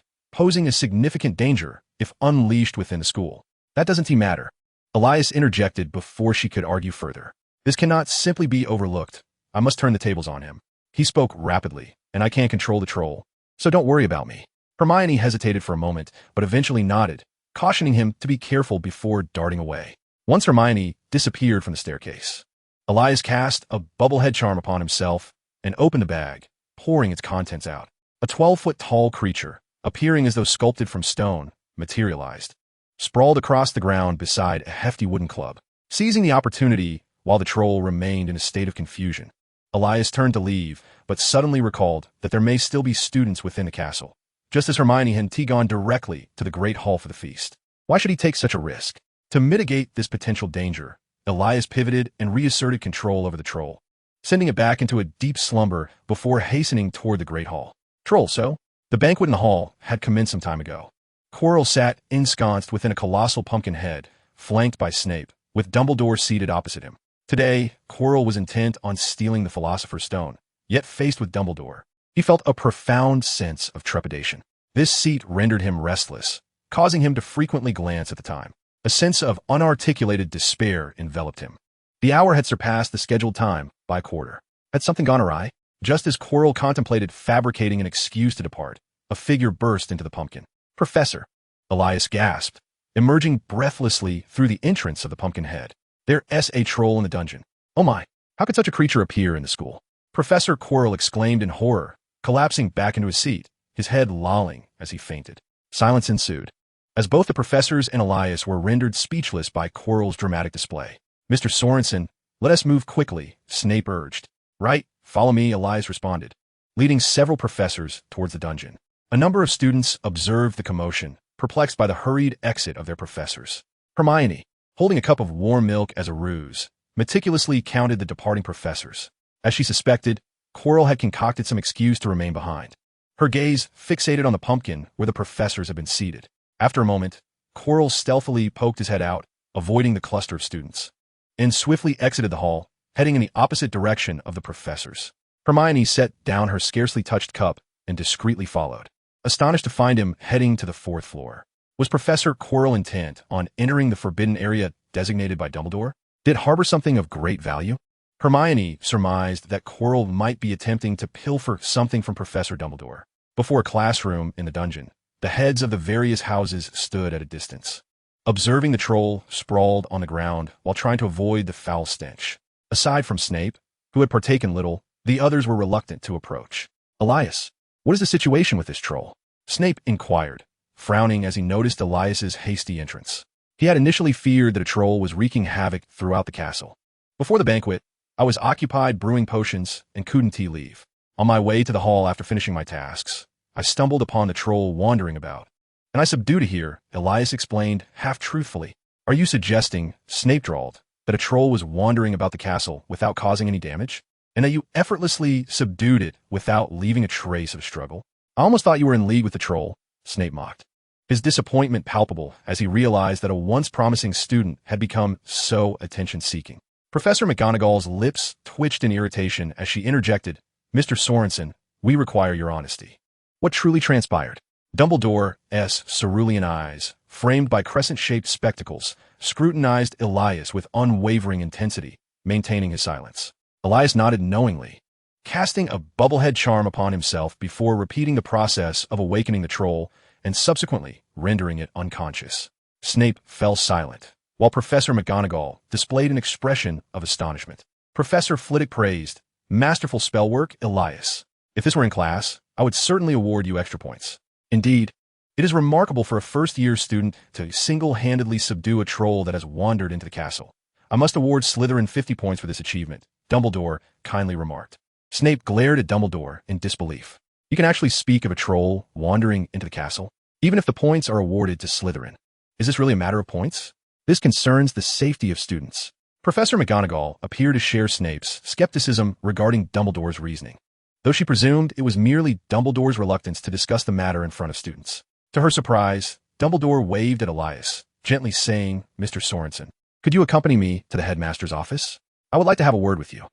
posing a significant danger if unleashed within the school. That doesn't matter, Elias interjected before she could argue further. This cannot simply be overlooked. I must turn the tables on him. He spoke rapidly, and I can't control the troll, so don't worry about me. Hermione hesitated for a moment, but eventually nodded, cautioning him to be careful before darting away. Once Hermione disappeared from the staircase, Elias cast a bubblehead charm upon himself and opened the bag, pouring its contents out. A 12-foot-tall creature, appearing as though sculpted from stone, materialized, sprawled across the ground beside a hefty wooden club. Seizing the opportunity, while the troll remained in a state of confusion, Elias turned to leave, but suddenly recalled that there may still be students within the castle, just as Hermione had gone directly to the Great Hall for the feast. Why should he take such a risk? To mitigate this potential danger, Elias pivoted and reasserted control over the troll, sending it back into a deep slumber before hastening toward the Great Hall. Troll, so? The banquet in the hall had commenced some time ago. Quirrell sat ensconced within a colossal pumpkin head, flanked by Snape, with Dumbledore seated opposite him. Today, Quirrell was intent on stealing the Philosopher's Stone, yet faced with Dumbledore, he felt a profound sense of trepidation. This seat rendered him restless, causing him to frequently glance at the time. A sense of unarticulated despair enveloped him. The hour had surpassed the scheduled time by a quarter. Had something gone awry? Just as Quirrell contemplated fabricating an excuse to depart, a figure burst into the pumpkin. "Professor!" Elias gasped, emerging breathlessly through the entrance of the pumpkin head. "There's a troll in the dungeon. Oh my, how could such a creature appear in the school?" Professor Quirrell exclaimed in horror, collapsing back into his seat, his head lolling as he fainted. Silence ensued, as both the professors and Elias were rendered speechless by Quirrell's dramatic display. "Mr. Sorensen, let us move quickly," Snape urged. "Right, follow me," Elias responded, leading several professors towards the dungeon. A number of students observed the commotion, perplexed by the hurried exit of their professors. Hermione, holding a cup of warm milk as a ruse, meticulously counted the departing professors. As she suspected, Quirrell had concocted some excuse to remain behind. Her gaze fixated on the pumpkin where the professors had been seated. After a moment, Quirrell stealthily poked his head out, avoiding the cluster of students, and swiftly exited the hall, heading in the opposite direction of the professors. Hermione set down her scarcely touched cup and discreetly followed, astonished to find him heading to the 4th floor. Was Professor Quirrell intent on entering the forbidden area designated by Dumbledore? Did it harbor something of great value? Hermione surmised that Quirrell might be attempting to pilfer something from Professor Dumbledore. Before a classroom in the dungeon, the heads of the various houses stood at a distance, observing the troll sprawled on the ground while trying to avoid the foul stench. Aside from Snape, who had partaken little, the others were reluctant to approach. "Elias, what is the situation with this troll?" Snape inquired, frowning as he noticed Elias's hasty entrance. He had initially feared that a troll was wreaking havoc throughout the castle. "Before the banquet, I was occupied brewing potions and couldn't leave. On my way to the hall after finishing my tasks, I stumbled upon the troll wandering about, and I subdued it here," Elias explained half-truthfully. "Are you suggesting," Snape drawled, "that a troll was wandering about the castle without causing any damage, and that you effortlessly subdued it without leaving a trace of struggle?" "I almost thought you were in league with the troll," Snape mocked, his disappointment palpable as he realized that a once promising student had become so attention-seeking. Professor McGonagall's lips twitched in irritation as she interjected, "Mr. Sorensen, we require your honesty. What truly transpired?" Dumbledore's cerulean eyes, framed by crescent-shaped spectacles, scrutinized Elias with unwavering intensity, maintaining his silence. Elias nodded knowingly, casting a bubblehead charm upon himself before repeating the process of awakening the troll and subsequently rendering it unconscious. Snape fell silent, while Professor McGonagall displayed an expression of astonishment. Professor Flitwick praised, "Masterful spell work, Elias. If this were in class, I would certainly award you extra points. Indeed, it is remarkable for a first-year student to single-handedly subdue a troll that has wandered into the castle. I must award Slytherin 50 points for this achievement," Dumbledore kindly remarked. Snape glared at Dumbledore in disbelief. "You can actually speak of a troll wandering into the castle, even if the points are awarded to Slytherin. Is this really a matter of points? This concerns the safety of students." Professor McGonagall appeared to share Snape's skepticism regarding Dumbledore's reasoning, though she presumed it was merely Dumbledore's reluctance to discuss the matter in front of students. To her surprise, Dumbledore waved at Elias, gently saying, "Mr. Sorensen, could you accompany me to the headmaster's office? I would like to have a word with you."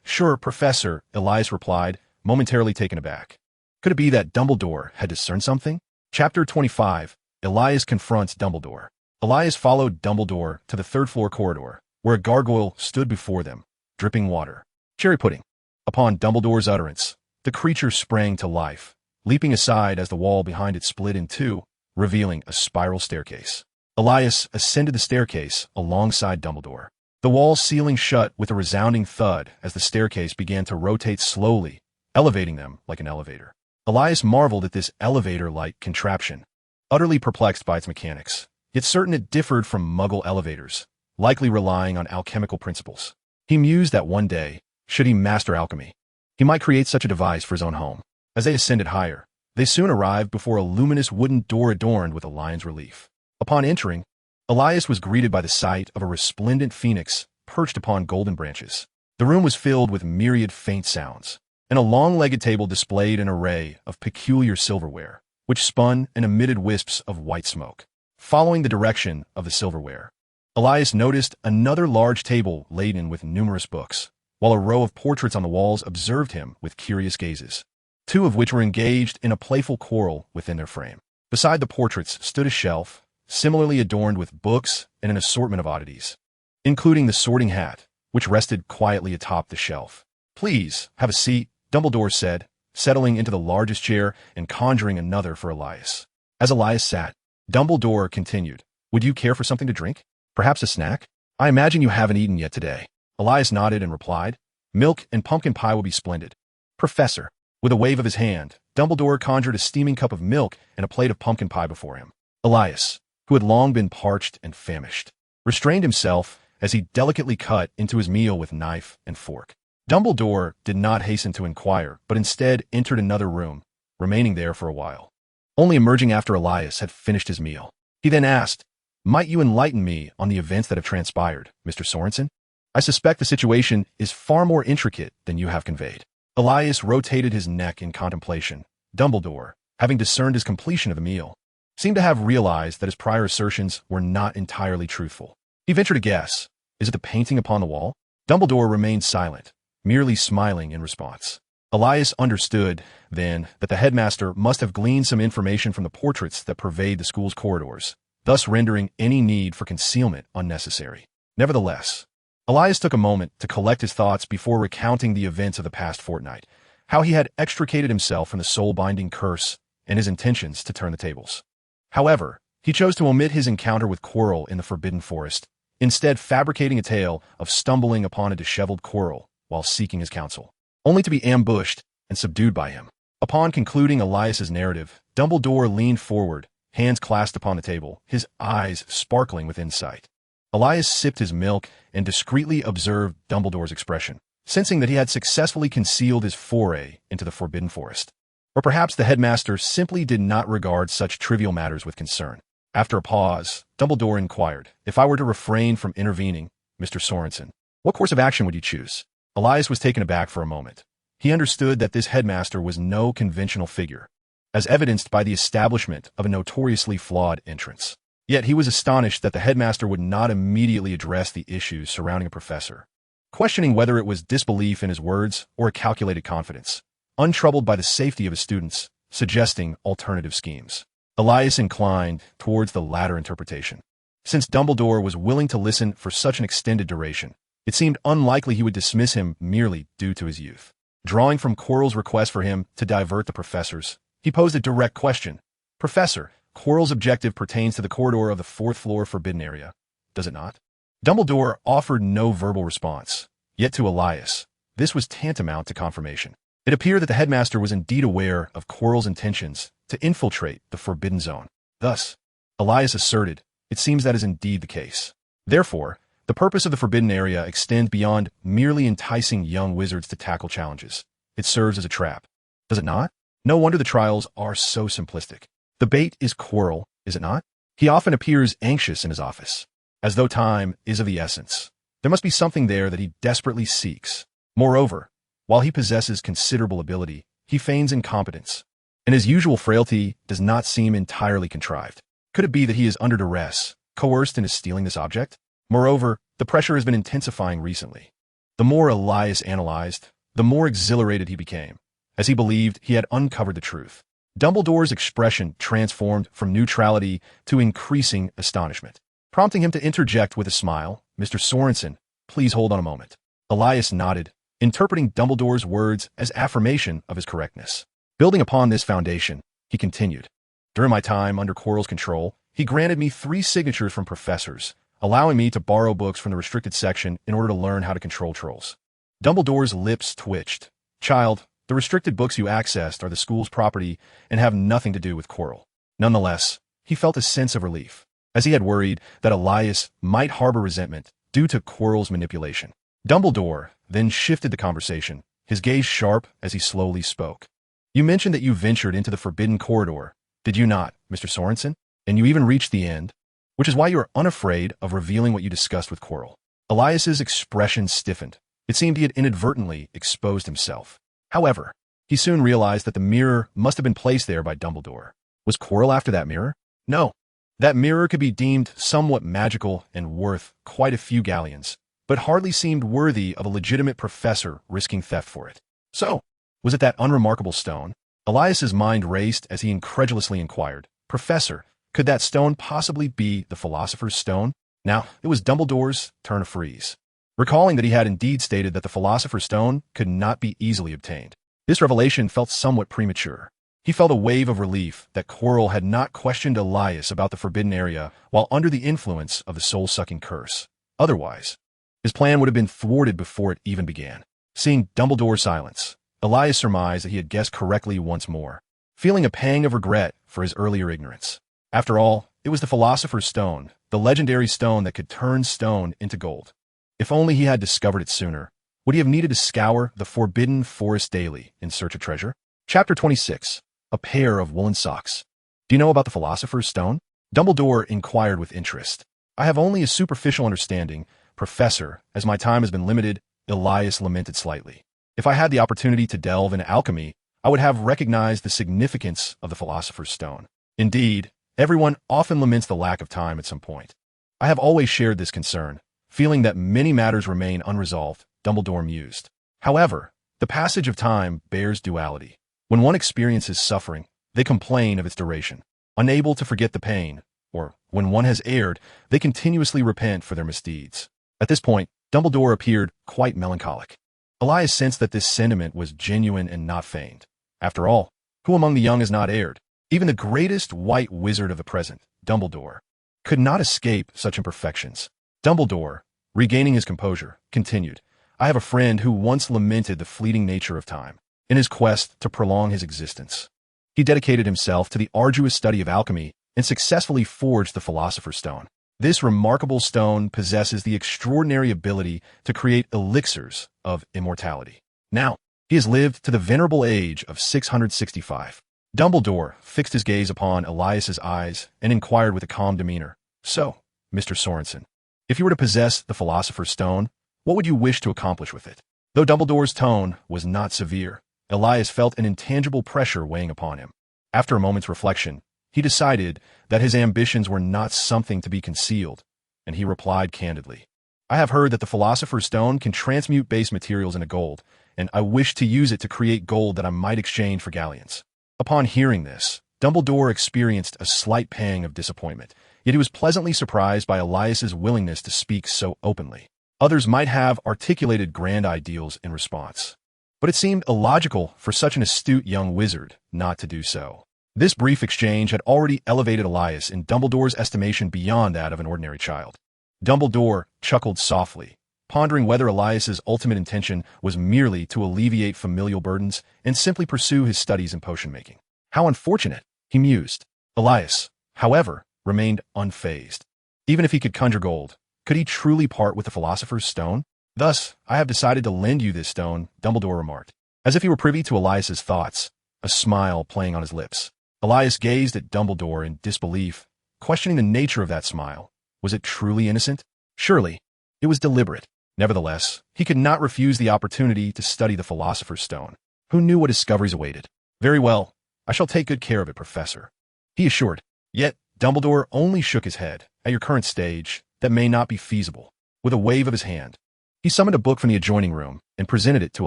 Sure, Professor," Elias replied, momentarily taken aback. Could it be that Dumbledore had discerned something? Chapter 25, Elias confronts Dumbledore. Elias followed Dumbledore to the 3rd-floor corridor, where a gargoyle stood before them, dripping water. "Cherry pudding." Upon Dumbledore's utterance, the creature sprang to life, leaping aside as the wall behind it split in two, revealing a spiral staircase. Elias ascended the staircase alongside Dumbledore, the wall sealing shut with a resounding thud as the staircase began to rotate slowly, elevating them like an elevator. Elias marveled at this elevator-like contraption, utterly perplexed by its mechanics, yet certain it differed from Muggle elevators, likely relying on alchemical principles. He mused that one day, should he master alchemy, he might create such a device for his own home. As they ascended higher, they soon arrived before a luminous wooden door adorned with a lion's relief. Upon entering, Elias was greeted by the sight of a resplendent phoenix perched upon golden branches. The room was filled with myriad faint sounds, and a long-legged table displayed an array of peculiar silverware, which spun and emitted wisps of white smoke. Following the direction of the silverware, Elias noticed another large table laden with numerous books, while a row of portraits on the walls observed him with curious gazes, two of which were engaged in a playful quarrel within their frame. Beside the portraits stood a shelf, similarly adorned with books and an assortment of oddities, including the sorting hat, which rested quietly atop the shelf. "Please, have a seat," Dumbledore said, settling into the largest chair and conjuring another for Elias. As Elias sat, Dumbledore continued, "Would you care for something to drink? Perhaps a snack? I imagine you haven't eaten yet today." Elias nodded and replied, "Milk and pumpkin pie will be splendid." "Professor." With a wave of his hand, Dumbledore conjured a steaming cup of milk and a plate of pumpkin pie before him. Elias, who had long been parched and famished, restrained himself as he delicately cut into his meal with knife and fork. Dumbledore did not hasten to inquire, but instead entered another room, remaining there for a while, only emerging after Elias had finished his meal. He then asked, "Might you enlighten me on the events that have transpired, Mr. Sorensen? I suspect the situation is far more intricate than you have conveyed." Elias rotated his neck in contemplation. Dumbledore, having discerned his completion of the meal, seemed to have realized that his prior assertions were not entirely truthful. He ventured a guess. "Is it the painting upon the wall?" Dumbledore remained silent, merely smiling in response. Elias understood, then, that the headmaster must have gleaned some information from the portraits that pervade the school's corridors, thus rendering any need for concealment unnecessary. Nevertheless, Elias took a moment to collect his thoughts before recounting the events of the past fortnight, how he had extricated himself from the soul-binding curse and his intentions to turn the tables. However, he chose to omit his encounter with Quirrell in the Forbidden Forest, instead fabricating a tale of stumbling upon a disheveled Quirrell while seeking his counsel, only to be ambushed and subdued by him. Upon concluding Elias's narrative, Dumbledore leaned forward, hands clasped upon the table, his eyes sparkling with insight. Elias sipped his milk and discreetly observed Dumbledore's expression, sensing that he had successfully concealed his foray into the Forbidden Forest. Or perhaps the headmaster simply did not regard such trivial matters with concern. After a pause, Dumbledore inquired, "If I were to refrain from intervening, Mr. Sorensen, what course of action would you choose?" Elias was taken aback for a moment. He understood that this headmaster was no conventional figure, as evidenced by the establishment of a notoriously flawed entrance. Yet he was astonished that the headmaster would not immediately address the issues surrounding a professor, questioning whether it was disbelief in his words or a calculated confidence, untroubled by the safety of his students, suggesting alternative schemes. Elias inclined towards the latter interpretation. Since Dumbledore was willing to listen for such an extended duration, it seemed unlikely he would dismiss him merely due to his youth. Drawing from Quirrell's request for him to divert the professors, he posed a direct question. "Professor, Quirrell's objective pertains to the corridor of the 4th floor forbidden area, does it not?" Dumbledore offered no verbal response, yet to Elias, this was tantamount to confirmation. It appeared that the headmaster was indeed aware of Quirrell's intentions to infiltrate the Forbidden Zone. Thus, Elias asserted, it seems that is indeed the case. Therefore, the purpose of the Forbidden Area extends beyond merely enticing young wizards to tackle challenges. It serves as a trap, does it not? No wonder the trials are so simplistic. The bait is Quirrell, is it not? He often appears anxious in his office, as though time is of the essence. There must be something there that he desperately seeks. Moreover, while he possesses considerable ability, he feigns incompetence, and his usual frailty does not seem entirely contrived. Could it be that he is under duress, coerced into stealing this object? Moreover, the pressure has been intensifying recently. The more Elias analyzed, the more exhilarated he became, as he believed he had uncovered the truth. Dumbledore's expression transformed from neutrality to increasing astonishment, prompting him to interject with a smile, "Mr. Sorensen, please hold on a moment." Elias nodded, interpreting Dumbledore's words as affirmation of his correctness. Building upon this foundation, he continued, "During my time under Quirrell's control, he granted me 3 signatures from professors, allowing me to borrow books from the restricted section in order to learn how to control trolls." Dumbledore's lips twitched. "Child, the restricted books you accessed are the school's property and have nothing to do with Quirrell." Nonetheless, he felt a sense of relief, as he had worried that Elias might harbor resentment due to Quirrell's manipulation. Dumbledore then shifted the conversation, his gaze sharp as he slowly spoke. "You mentioned that you ventured into the Forbidden Corridor, did you not, Mr. Sorensen? And you even reached the end, which is why you are unafraid of revealing what you discussed with Quirrell." Elias's expression stiffened. It seemed he had inadvertently exposed himself. However, he soon realized that the mirror must have been placed there by Dumbledore. Was Quirrell after that mirror? No. That mirror could be deemed somewhat magical and worth quite a few galleons, but hardly seemed worthy of a legitimate professor risking theft for it. So, was it that unremarkable stone? Elias's mind raced as he incredulously inquired, "Professor, could that stone possibly be the Philosopher's Stone?" Now, it was Dumbledore's turn to freeze, recalling that he had indeed stated that the Philosopher's Stone could not be easily obtained. This revelation felt somewhat premature. He felt a wave of relief that Quirrell had not questioned Elias about the forbidden area while under the influence of the soul-sucking curse. Otherwise, his plan would have been thwarted before it even began. Seeing Dumbledore's silence, Elias surmised that he had guessed correctly once more, feeling a pang of regret for his earlier ignorance. After all, it was the Philosopher's Stone, the legendary stone that could turn stone into gold. If only he had discovered it sooner, would he have needed to scour the forbidden forest daily in search of treasure? Chapter 26. A Pair of Woolen Socks. Do you know about the Philosopher's Stone? Dumbledore inquired with interest. I have only a superficial understanding, Professor, as my time has been limited, Elias lamented slightly. If I had the opportunity to delve into alchemy, I would have recognized the significance of the Philosopher's Stone. Indeed, everyone often laments the lack of time at some point. I have always shared this concern, feeling that many matters remain unresolved, Dumbledore mused. However, the passage of time bears duality. When one experiences suffering, they complain of its duration, unable to forget the pain, or when one has erred, they continuously repent for their misdeeds. At this point, Dumbledore appeared quite melancholic. Elias sensed that this sentiment was genuine and not feigned. After all, who among the young has not erred? Even the greatest white wizard of the present, Dumbledore, could not escape such imperfections. Dumbledore, regaining his composure, continued, I have a friend who once lamented the fleeting nature of time. In his quest to prolong his existence, he dedicated himself to the arduous study of alchemy and successfully forged the Philosopher's Stone. This remarkable stone possesses the extraordinary ability to create elixirs of immortality. Now, he has lived to the venerable age of 665. Dumbledore fixed his gaze upon Elias's eyes and inquired with a calm demeanor, So, Mr. Sorensen, if you were to possess the Philosopher's Stone, what would you wish to accomplish with it? Though Dumbledore's tone was not severe, Elias felt an intangible pressure weighing upon him. After a moment's reflection, he decided that his ambitions were not something to be concealed, and he replied candidly, I have heard that the Philosopher's Stone can transmute base materials into gold, and I wish to use it to create gold that I might exchange for galleons. Upon hearing this, Dumbledore experienced a slight pang of disappointment, yet he was pleasantly surprised by Elias's willingness to speak so openly. Others might have articulated grand ideals in response, but it seemed illogical for such an astute young wizard not to do so. This brief exchange had already elevated Elias in Dumbledore's estimation beyond that of an ordinary child. Dumbledore chuckled softly, pondering whether Elias's ultimate intention was merely to alleviate familial burdens and simply pursue his studies in potion-making. How unfortunate, he mused. Elias, however, remained unfazed. Even if he could conjure gold, could he truly part with the Philosopher's Stone? Thus, I have decided to lend you this stone, Dumbledore remarked, as if he were privy to Elias's thoughts, a smile playing on his lips. Elias gazed at Dumbledore in disbelief, questioning the nature of that smile. Was it truly innocent? Surely, it was deliberate. Nevertheless, he could not refuse the opportunity to study the Philosopher's Stone. Who knew what discoveries awaited? Very well, I shall take good care of it, Professor, he assured. Yet, Dumbledore only shook his head. At your current stage, that may not be feasible. With a wave of his hand, he summoned a book from the adjoining room and presented it to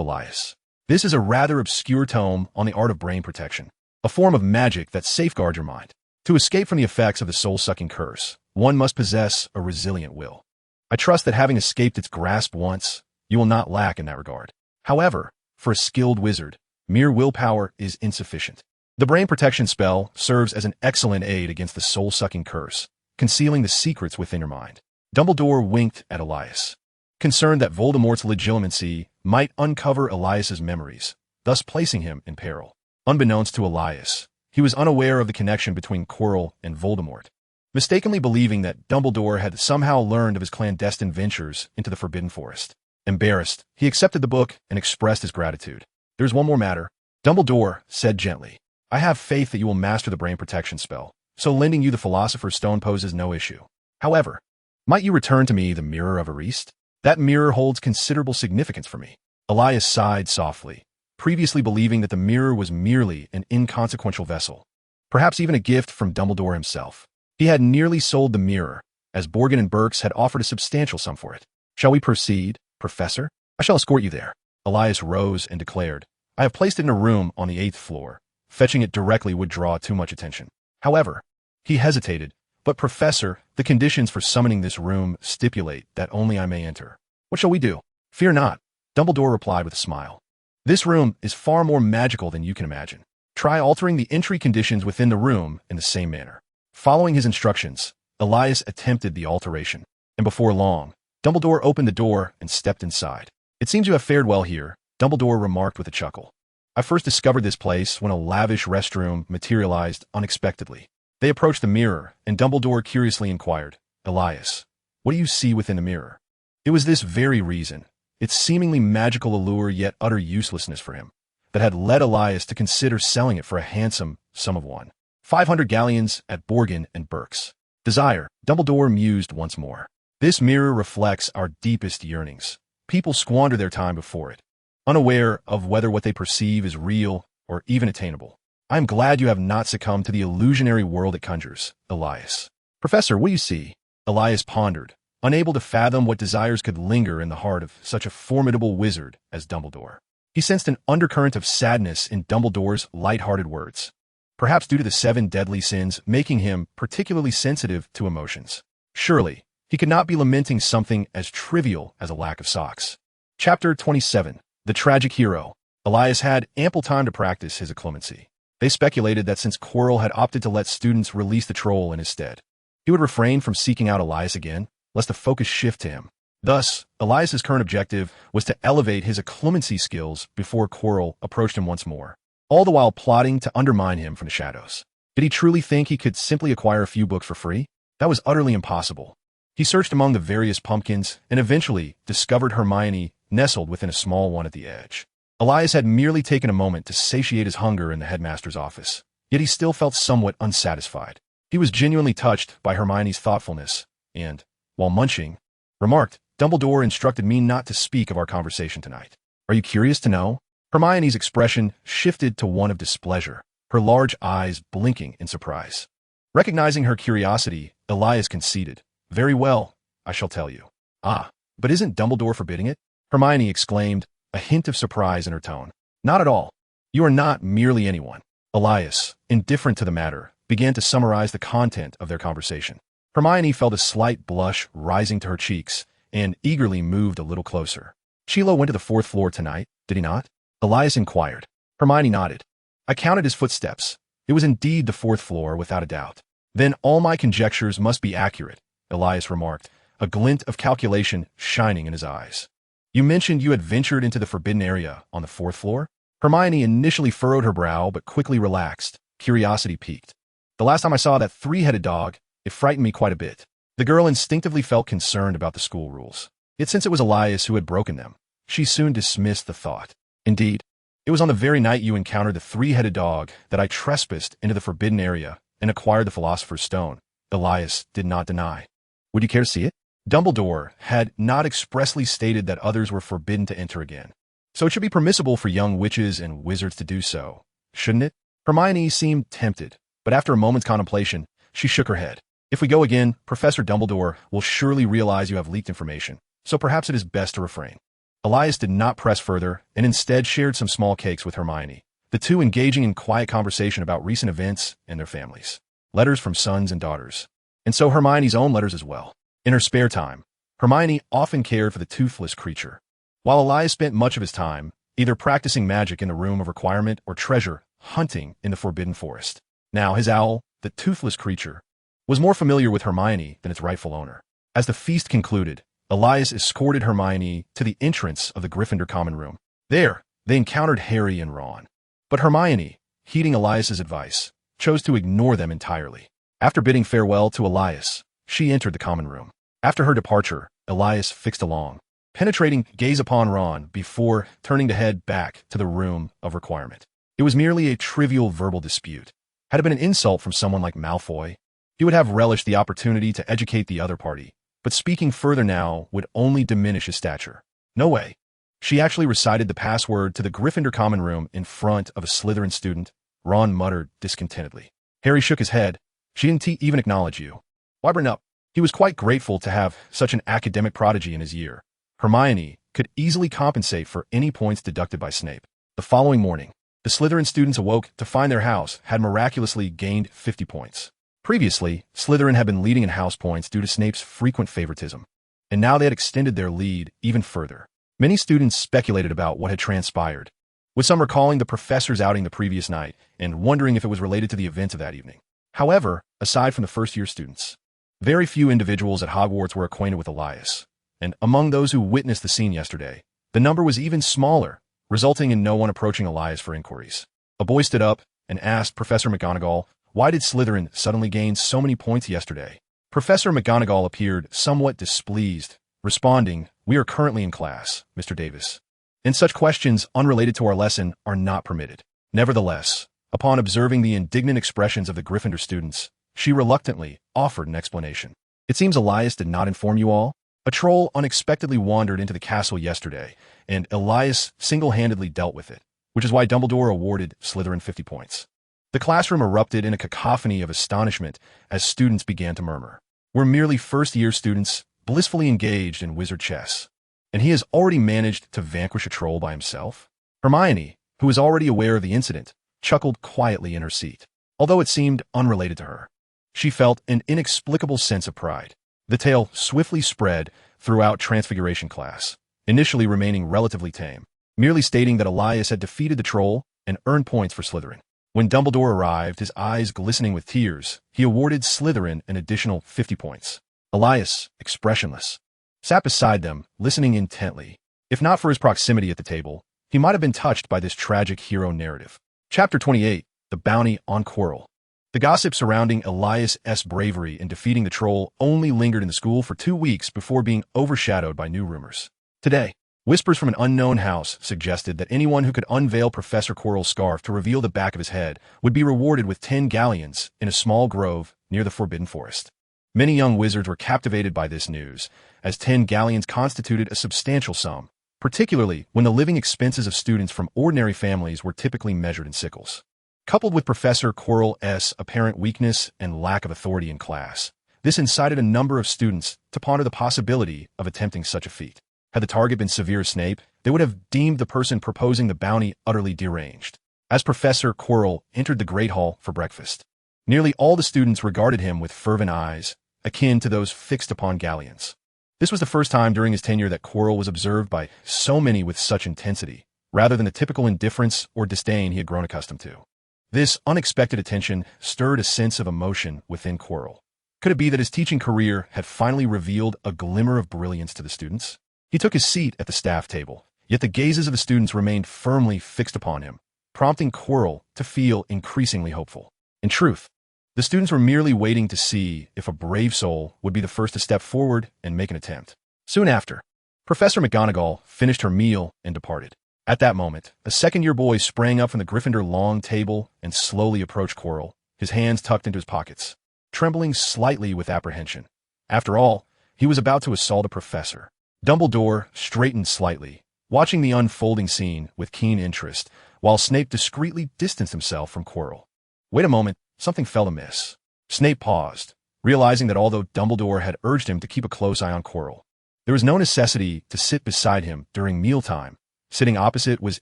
Elias. This is a rather obscure tome on the art of brain protection, a form of magic that safeguards your mind. To escape from the effects of the soul-sucking curse, one must possess a resilient will. I trust that having escaped its grasp once, you will not lack in that regard. However, for a skilled wizard, mere willpower is insufficient. The brain protection spell serves as an excellent aid against the soul-sucking curse, concealing the secrets within your mind. Dumbledore winked at Elias, concerned that Voldemort's legitimacy might uncover Elias's memories, thus placing him in peril. Unbeknownst to Elias, he was unaware of the connection between Quirrell and Voldemort, mistakenly believing that Dumbledore had somehow learned of his clandestine ventures into the Forbidden Forest. Embarrassed, he accepted the book and expressed his gratitude. There's one more matter, Dumbledore said gently. I have faith that you will master the brain protection spell, so lending you the Philosopher's Stone poses no issue. However, might you return to me the Mirror of Arist? That mirror holds considerable significance for me. Elias sighed softly, previously believing that the mirror was merely an inconsequential vessel, perhaps even a gift from Dumbledore himself. He had nearly sold the mirror, as Borgin and Burks had offered a substantial sum for it. "Shall we proceed, Professor? I shall escort you there." Elias rose and declared, "I have placed it in a room on the 8th floor. Fetching it directly would draw too much attention." However, he hesitated. "But Professor, the conditions for summoning this room stipulate that only I may enter." "What shall we do?" "Fear not," Dumbledore replied with a smile. "This room is far more magical than you can imagine. Try altering the entry conditions within the room in the same manner." Following his instructions, Elias attempted the alteration, and before long, Dumbledore opened the door and stepped inside. "It seems you have fared well here," Dumbledore remarked with a chuckle. "I first discovered this place when a lavish restroom materialized unexpectedly." They approached the mirror, and Dumbledore curiously inquired, "Elias, what do you see within the mirror?" It was this very reason, its seemingly magical allure yet utter uselessness for him, that had led Elias to consider selling it for a handsome sum of 1,500 galleons at Borgin and Burks. "Desire," Dumbledore mused once more. "This mirror reflects our deepest yearnings. People squander their time before it, unaware of whether what they perceive is real or even attainable. I am glad you have not succumbed to the illusionary world it conjures, Elias." "Professor, what do you see?" Elias pondered, unable to fathom what desires could linger in the heart of such a formidable wizard as Dumbledore. He sensed an undercurrent of sadness in Dumbledore's light-hearted words, perhaps due to the 7 deadly sins making him particularly sensitive to emotions. Surely, he could not be lamenting something as trivial as a lack of socks. Chapter 27. The Tragic Hero. Elias had ample time to practice his occlumency. They speculated that since Quirrell had opted to let students release the troll in his stead, he would refrain from seeking out Elias again, lest the focus shift to him. Thus, Elias's current objective was to elevate his occlumency skills before Quirrell approached him once more, all the while plotting to undermine him from the shadows. Did he truly think he could simply acquire a few books for free? That was utterly impossible. He searched among the various pumpkins and eventually discovered Hermione nestled within a small one at the edge. Elias had merely taken a moment to satiate his hunger in the headmaster's office, yet he still felt somewhat unsatisfied. He was genuinely touched by Hermione's thoughtfulness, and, while munching, remarked, "Dumbledore instructed me not to speak of our conversation tonight. Are you curious to know?" Hermione's expression shifted to one of displeasure, her large eyes blinking in surprise. Recognizing her curiosity, Elias conceded, "Very well, I shall tell you." "Ah, but isn't Dumbledore forbidding it?" Hermione exclaimed, a hint of surprise in her tone. "Not at all. You are not merely anyone." Elias, indifferent to the matter, began to summarize the content of their conversation. Hermione felt a slight blush rising to her cheeks and eagerly moved a little closer. "Chilo went to the 4th floor tonight, did he not?" Elias inquired. Hermione nodded. "I counted his footsteps. It was indeed the 4th floor, without a doubt." "Then all my conjectures must be accurate," Elias remarked, a glint of calculation shining in his eyes. "You mentioned you had ventured into the forbidden area on the 4th floor?" Hermione initially furrowed her brow but quickly relaxed, curiosity piqued. "The last time I saw that 3-headed dog, it frightened me quite a bit." The girl instinctively felt concerned about the school rules. Yet since it was Elias who had broken them, she soon dismissed the thought. "Indeed, it was on the very night you encountered the 3-headed dog that I trespassed into the forbidden area and acquired the Philosopher's Stone," Elias did not deny. "Would you care to see it?" Dumbledore had not expressly stated that others were forbidden to enter again, so it should be permissible for young witches and wizards to do so, shouldn't it? Hermione seemed tempted, but after a moment's contemplation, she shook her head. "If we go again, Professor Dumbledore will surely realize you have leaked information, so perhaps it is best to refrain." Elias did not press further and instead shared some small cakes with Hermione, the two engaging in quiet conversation about recent events and their families. Letters from sons and daughters, and so Hermione's own letters as well. In her spare time, Hermione often cared for the toothless creature, while Elias spent much of his time either practicing magic in the Room of Requirement or treasure hunting in the Forbidden Forest. Now his owl, the toothless creature, was more familiar with Hermione than its rightful owner. As the feast concluded, Elias escorted Hermione to the entrance of the Gryffindor common room. There, they encountered Harry and Ron. But Hermione, heeding Elias's advice, chose to ignore them entirely. After bidding farewell to Elias, she entered the common room. After her departure, Elias fixed a long, penetrating gaze upon Ron before turning to head back to the Room of Requirement. It was merely a trivial verbal dispute. Had it been an insult from someone like Malfoy, he would have relished the opportunity to educate the other party, but speaking further now would only diminish his stature. No way. She actually recited the password to the Gryffindor common room in front of a Slytherin student, Ron muttered discontentedly. Harry shook his head, She didn't even acknowledge you. Why bring up? He was quite grateful to have such an academic prodigy in his year. Hermione could easily compensate for any points deducted by Snape. The following morning, the Slytherin students awoke to find their house had miraculously gained 50 points. Previously, Slytherin had been leading in house points due to Snape's frequent favoritism, and now they had extended their lead even further. Many students speculated about what had transpired, with some recalling the professor's outing the previous night and wondering if it was related to the events of that evening. However, aside from the first-year students, very few individuals at Hogwarts were acquainted with Elias, and among those who witnessed the scene yesterday, the number was even smaller, resulting in no one approaching Elias for inquiries. A boy stood up and asked Professor McGonagall, why did Slytherin suddenly gain so many points yesterday? Professor McGonagall appeared somewhat displeased, responding, "We are currently in class, Mr. Davis, and such questions unrelated to our lesson are not permitted." Nevertheless, upon observing the indignant expressions of the Gryffindor students, she reluctantly offered an explanation. "It seems Elias did not inform you all. A troll unexpectedly wandered into the castle yesterday, and Elias single-handedly dealt with it, which is why Dumbledore awarded Slytherin 50 points." The classroom erupted in a cacophony of astonishment as students began to murmur. "We're merely first-year students, blissfully engaged in wizard chess, and he has already managed to vanquish a troll by himself?" Hermione, who was already aware of the incident, chuckled quietly in her seat. Although it seemed unrelated to her, she felt an inexplicable sense of pride. The tale swiftly spread throughout Transfiguration class, initially remaining relatively tame, merely stating that Elias had defeated the troll and earned points for Slytherin. When Dumbledore arrived, his eyes glistening with tears, he awarded Slytherin an additional 50 points. Elias, expressionless, sat beside them, listening intently. If not for his proximity at the table, he might have been touched by this tragic hero narrative. Chapter 28, The Bounty on Quirrell. The gossip surrounding Elias' bravery in defeating the troll only lingered in the school for 2 weeks before being overshadowed by new rumors. Today, whispers from an unknown house suggested that anyone who could unveil Professor Quirrell's scarf to reveal the back of his head would be rewarded with 10 galleons in a small grove near the Forbidden Forest. Many young wizards were captivated by this news, as 10 galleons constituted a substantial sum, particularly when the living expenses of students from ordinary families were typically measured in sickles. Coupled with Professor Quirrell's apparent weakness and lack of authority in class, this incited a number of students to ponder the possibility of attempting such a feat. Had the target been severe Snape, they would have deemed the person proposing the bounty utterly deranged. As Professor Quirrell entered the Great Hall for breakfast, nearly all the students regarded him with fervent eyes, akin to those fixed upon galleons. This was the first time during his tenure that Quirrell was observed by so many with such intensity, rather than the typical indifference or disdain he had grown accustomed to. This unexpected attention stirred a sense of emotion within Quirrell. Could it be that his teaching career had finally revealed a glimmer of brilliance to the students? He took his seat at the staff table, yet the gazes of the students remained firmly fixed upon him, prompting Quirrell to feel increasingly hopeful. In truth, the students were merely waiting to see if a brave soul would be the first to step forward and make an attempt. Soon after, Professor McGonagall finished her meal and departed. At that moment, a second-year boy sprang up from the Gryffindor long table and slowly approached Quirrell, his hands tucked into his pockets, trembling slightly with apprehension. After all, he was about to assault a professor. Dumbledore straightened slightly, watching the unfolding scene with keen interest, while Snape discreetly distanced himself from Quirrell. Wait a moment, something felt amiss. Snape paused, realizing that although Dumbledore had urged him to keep a close eye on Quirrell, there was no necessity to sit beside him during mealtime. Sitting opposite was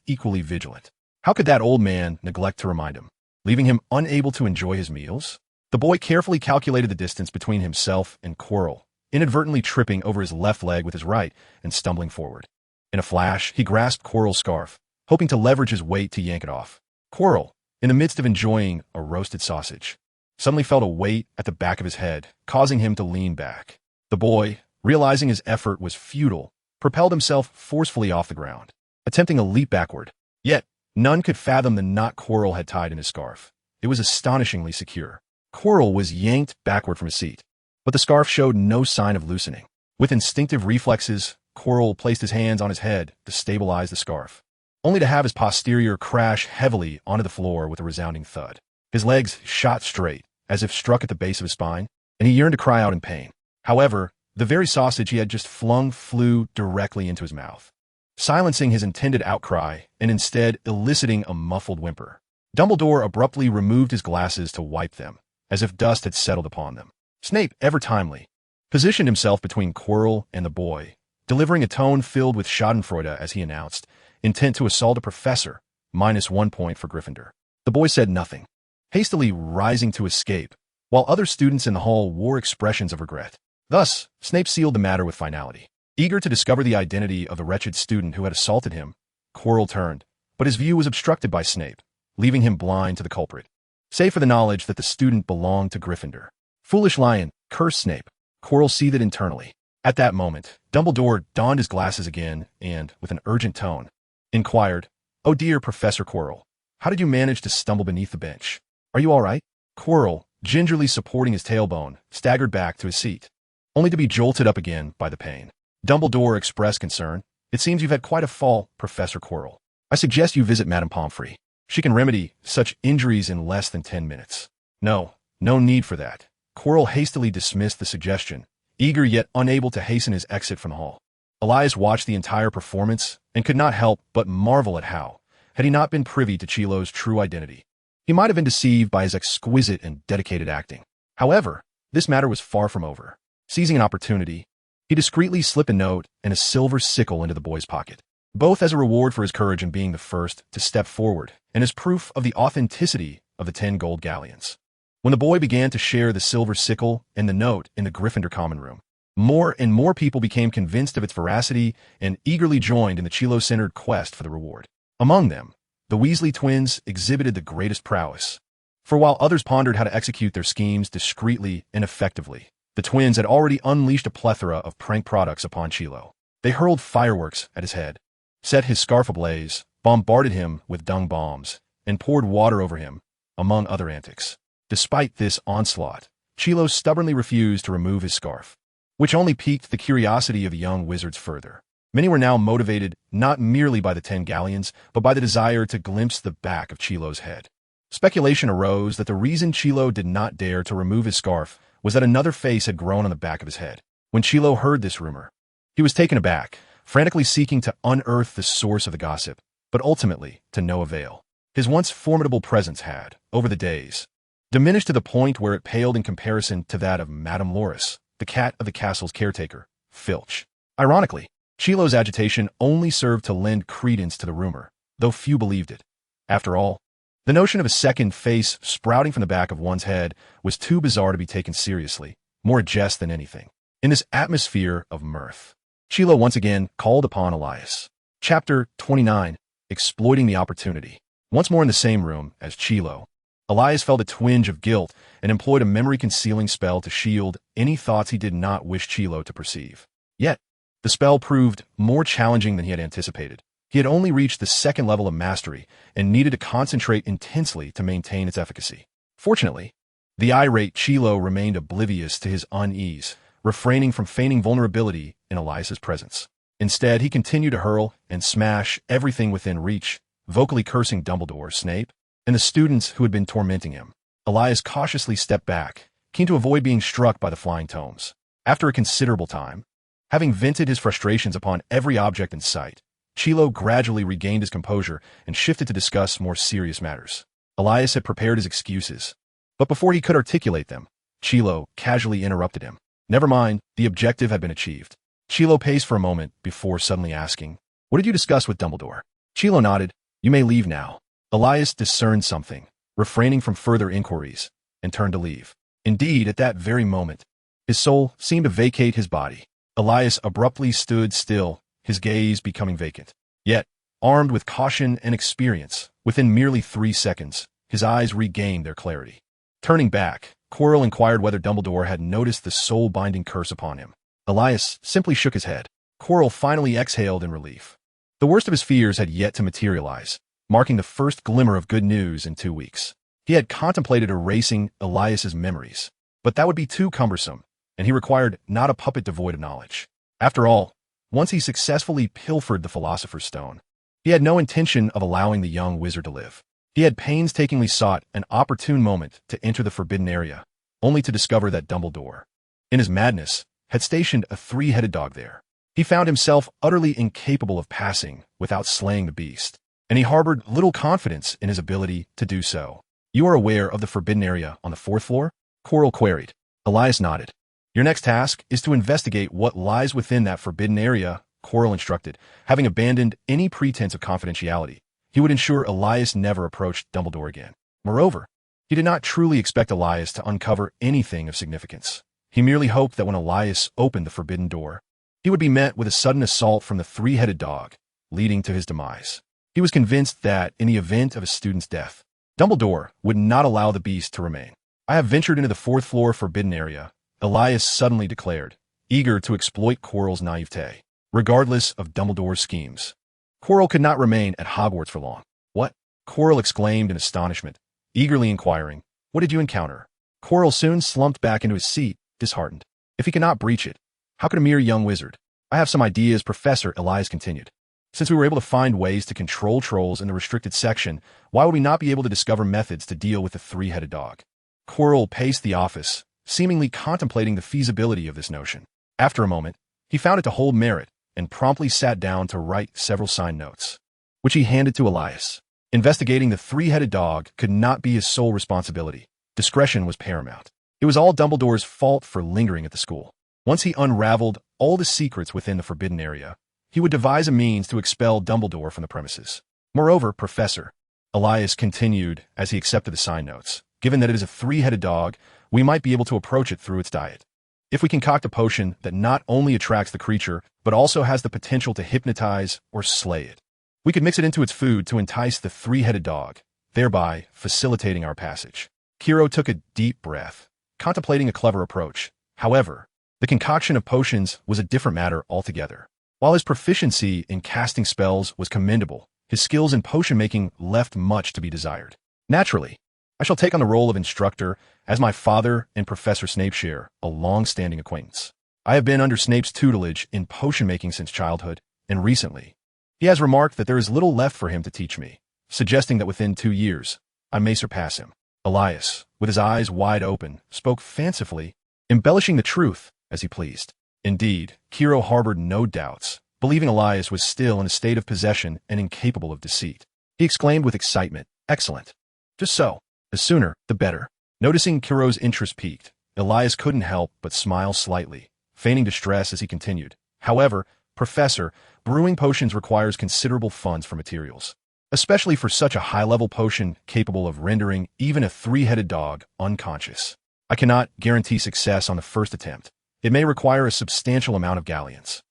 equally vigilant. How could that old man neglect to remind him, leaving him unable to enjoy his meals? The boy carefully calculated the distance between himself and Quirrell, inadvertently tripping over his left leg with his right and stumbling forward. In a flash, he grasped Quirrell's scarf, hoping to leverage his weight to yank it off. Quirrell, in the midst of enjoying a roasted sausage, suddenly felt a weight at the back of his head, causing him to lean back. The boy, realizing his effort was futile, propelled himself forcefully off the ground, attempting a leap backward. Yet, none could fathom the knot Quirrell had tied in his scarf. It was astonishingly secure. Quirrell was yanked backward from his seat, but the scarf showed no sign of loosening. With instinctive reflexes, Quirrell placed his hands on his head to stabilize the scarf, only to have his posterior crash heavily onto the floor with a resounding thud. His legs shot straight, as if struck at the base of his spine, and he yearned to cry out in pain. However, the very sausage he had just flung flew directly into his mouth, silencing his intended outcry and instead eliciting a muffled whimper. Dumbledore abruptly removed his glasses to wipe them, as if dust had settled upon them. Snape, ever timely, positioned himself between Quirrell and the boy, delivering a tone filled with schadenfreude as he announced, intent to assault a professor, -1 point for Gryffindor. The boy said nothing, hastily rising to escape, while other students in the hall wore expressions of regret. Thus, Snape sealed the matter with finality. Eager to discover the identity of the wretched student who had assaulted him, Quirrell turned, but his view was obstructed by Snape, leaving him blind to the culprit, save for the knowledge that the student belonged to Gryffindor. Foolish lion, cursed Snape, Quirrell seethed internally. At that moment, Dumbledore donned his glasses again and, with an urgent tone, inquired, "Oh dear, Professor Quirrell, how did you manage to stumble beneath the bench? Are you all right?" Quirrell, gingerly supporting his tailbone, staggered back to his seat, only to be jolted up again by the pain. Dumbledore expressed concern. "It seems you've had quite a fall, Professor Quirrell. I suggest you visit Madame Pomfrey. She can remedy such injuries in less than 10 minutes. No need for that." Quirrell hastily dismissed the suggestion, eager yet unable to hasten his exit from the hall. Elias watched the entire performance and could not help but marvel at how, had he not been privy to Chilo's true identity, he might have been deceived by his exquisite and dedicated acting. However, this matter was far from over. Seizing an opportunity, he discreetly slipped a note and a silver sickle into the boy's pocket, both as a reward for his courage in being the first to step forward and as proof of the authenticity of the 10 gold galleons. When the boy began to share the silver sickle and the note in the Gryffindor common room, more and more people became convinced of its veracity and eagerly joined in the Chilo-centered quest for the reward. Among them, the Weasley twins exhibited the greatest prowess. For while others pondered how to execute their schemes discreetly and effectively, the twins had already unleashed a plethora of prank products upon Chilo. They hurled fireworks at his head, set his scarf ablaze, bombarded him with dung bombs, and poured water over him, among other antics. Despite this onslaught, Chilo stubbornly refused to remove his scarf, which only piqued the curiosity of the young wizards further. Many were now motivated not merely by the 10 galleons, but by the desire to glimpse the back of Chilo's head. Speculation arose that the reason Chilo did not dare to remove his scarf was that another face had grown on the back of his head. When Chilo heard this rumor, he was taken aback, frantically seeking to unearth the source of the gossip, but ultimately to no avail. His once formidable presence had, over the days, diminished to the point where it paled in comparison to that of Madame Loris, the cat of the castle's caretaker, Filch. Ironically, Chilo's agitation only served to lend credence to the rumor, though few believed it. After all, the notion of a second face sprouting from the back of one's head was too bizarre to be taken seriously, more a jest than anything. In this atmosphere of mirth, Chilo once again called upon Elias. Chapter 29, Exploiting the Opportunity. Once more in the same room as Chilo, Elias felt a twinge of guilt and employed a memory-concealing spell to shield any thoughts he did not wish Chilo to perceive. Yet, the spell proved more challenging than he had anticipated. He had only reached the second level of mastery and needed to concentrate intensely to maintain its efficacy. Fortunately, the irate Chilo remained oblivious to his unease, refraining from feigning vulnerability in Elias's presence. Instead, he continued to hurl and smash everything within reach, vocally cursing Dumbledore, Snape, and the students who had been tormenting him. Elias cautiously stepped back, keen to avoid being struck by the flying tomes. After a considerable time, having vented his frustrations upon every object in sight, Chilo gradually regained his composure and shifted to discuss more serious matters. Elias had prepared his excuses, but before he could articulate them, Chilo casually interrupted him. Never mind, the objective had been achieved. Chilo paced for a moment before suddenly asking, "What did you discuss with Dumbledore?" Chilo nodded. "You may leave now." Elias discerned something, refraining from further inquiries, and turned to leave. Indeed, at that very moment, his soul seemed to vacate his body. Elias abruptly stood still, his gaze becoming vacant. Yet, armed with caution and experience, within merely 3 seconds, his eyes regained their clarity. Turning back, Quirrell inquired whether Dumbledore had noticed the soul-binding curse upon him. Elias simply shook his head. Quirrell finally exhaled in relief. The worst of his fears had yet to materialize, marking the first glimmer of good news in 2 weeks. He had contemplated erasing Elias's memories, but that would be too cumbersome, and he required not a puppet devoid of knowledge. After all, once he successfully pilfered the Philosopher's Stone, he had no intention of allowing the young wizard to live. He had painstakingly sought an opportune moment to enter the forbidden area, only to discover that Dumbledore, in his madness, had stationed a 3-headed dog there. He found himself utterly incapable of passing without slaying the beast, and he harbored little confidence in his ability to do so. "You are aware of the forbidden area on the 4th floor?" Quirrell queried. Elias nodded. Your next task is to investigate what lies within that forbidden area, Quirrell instructed. Having abandoned any pretense of confidentiality, he would ensure Elias never approached Dumbledore again. Moreover, he did not truly expect Elias to uncover anything of significance. He merely hoped that when Elias opened the forbidden door, he would be met with a sudden assault from the three-headed dog, leading to his demise. He was convinced that, in the event of a student's death, Dumbledore would not allow the beast to remain. I have ventured into the fourth-floor forbidden area, Elias suddenly declared, eager to exploit Quirrell's naivete, regardless of Dumbledore's schemes. Quirrell could not remain at Hogwarts for long. What? Quirrell exclaimed in astonishment, eagerly inquiring, what did you encounter? Quirrell soon slumped back into his seat, disheartened. If he could not breach it, how could a mere young wizard? I have some ideas, Professor, Elias continued. Since we were able to find ways to control trolls in the restricted section, why would we not be able to discover methods to deal with the three-headed dog? Quirrell paced the office, seemingly contemplating the feasibility of this notion. After a moment, he found it to hold merit and promptly sat down to write several signed notes, which he handed to Elias. Investigating the three-headed dog could not be his sole responsibility. Discretion was paramount. It was all Dumbledore's fault for lingering at the school. Once he unraveled all the secrets within the forbidden area, he would devise a means to expel Dumbledore from the premises. Moreover, Professor, Elias continued as he accepted the signed notes, given that it is a three-headed dog, we might be able to approach it through its diet. If we concoct a potion that not only attracts the creature, but also has the potential to hypnotize or slay it, we could mix it into its food to entice the three-headed dog, thereby facilitating our passage. Quirrell took a deep breath, contemplating a clever approach. However, the concoction of potions was a different matter altogether. While his proficiency in casting spells was commendable, his skills in potion-making left much to be desired. Naturally, I shall take on the role of instructor, as my father and Professor Snape share a long-standing acquaintance. I have been under Snape's tutelage in potion-making since childhood, and recently, he has remarked that there is little left for him to teach me, suggesting that within 2 years, I may surpass him. Elias, with his eyes wide open, spoke fancifully, embellishing the truth as he pleased. Indeed, Quirrell harbored no doubts, believing Elias was still in a state of possession and incapable of deceit. He exclaimed with excitement, excellent. Just so. The sooner, the better. Noticing Quirrell's interest piqued, Elias couldn't help but smile slightly, feigning distress as he continued. However, Professor, brewing potions requires considerable funds for materials, especially for such a high-level potion capable of rendering even a three-headed dog unconscious. I cannot guarantee success on the first attempt. It may require a substantial amount of galleons.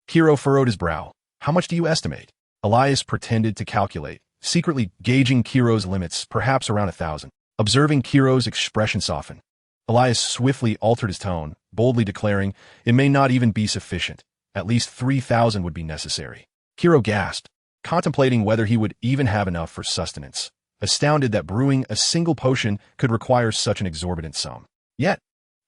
Quirrell furrowed his brow. How much do you estimate? Elias pretended to calculate, secretly gauging Quirrell's limits, perhaps around 1,000. Observing Quirrell's expression soften, Elias swiftly altered his tone, boldly declaring, it may not even be sufficient. At least 3,000 would be necessary. Quirrell gasped, contemplating whether he would even have enough for sustenance, astounded that brewing a single potion could require such an exorbitant sum. Yet,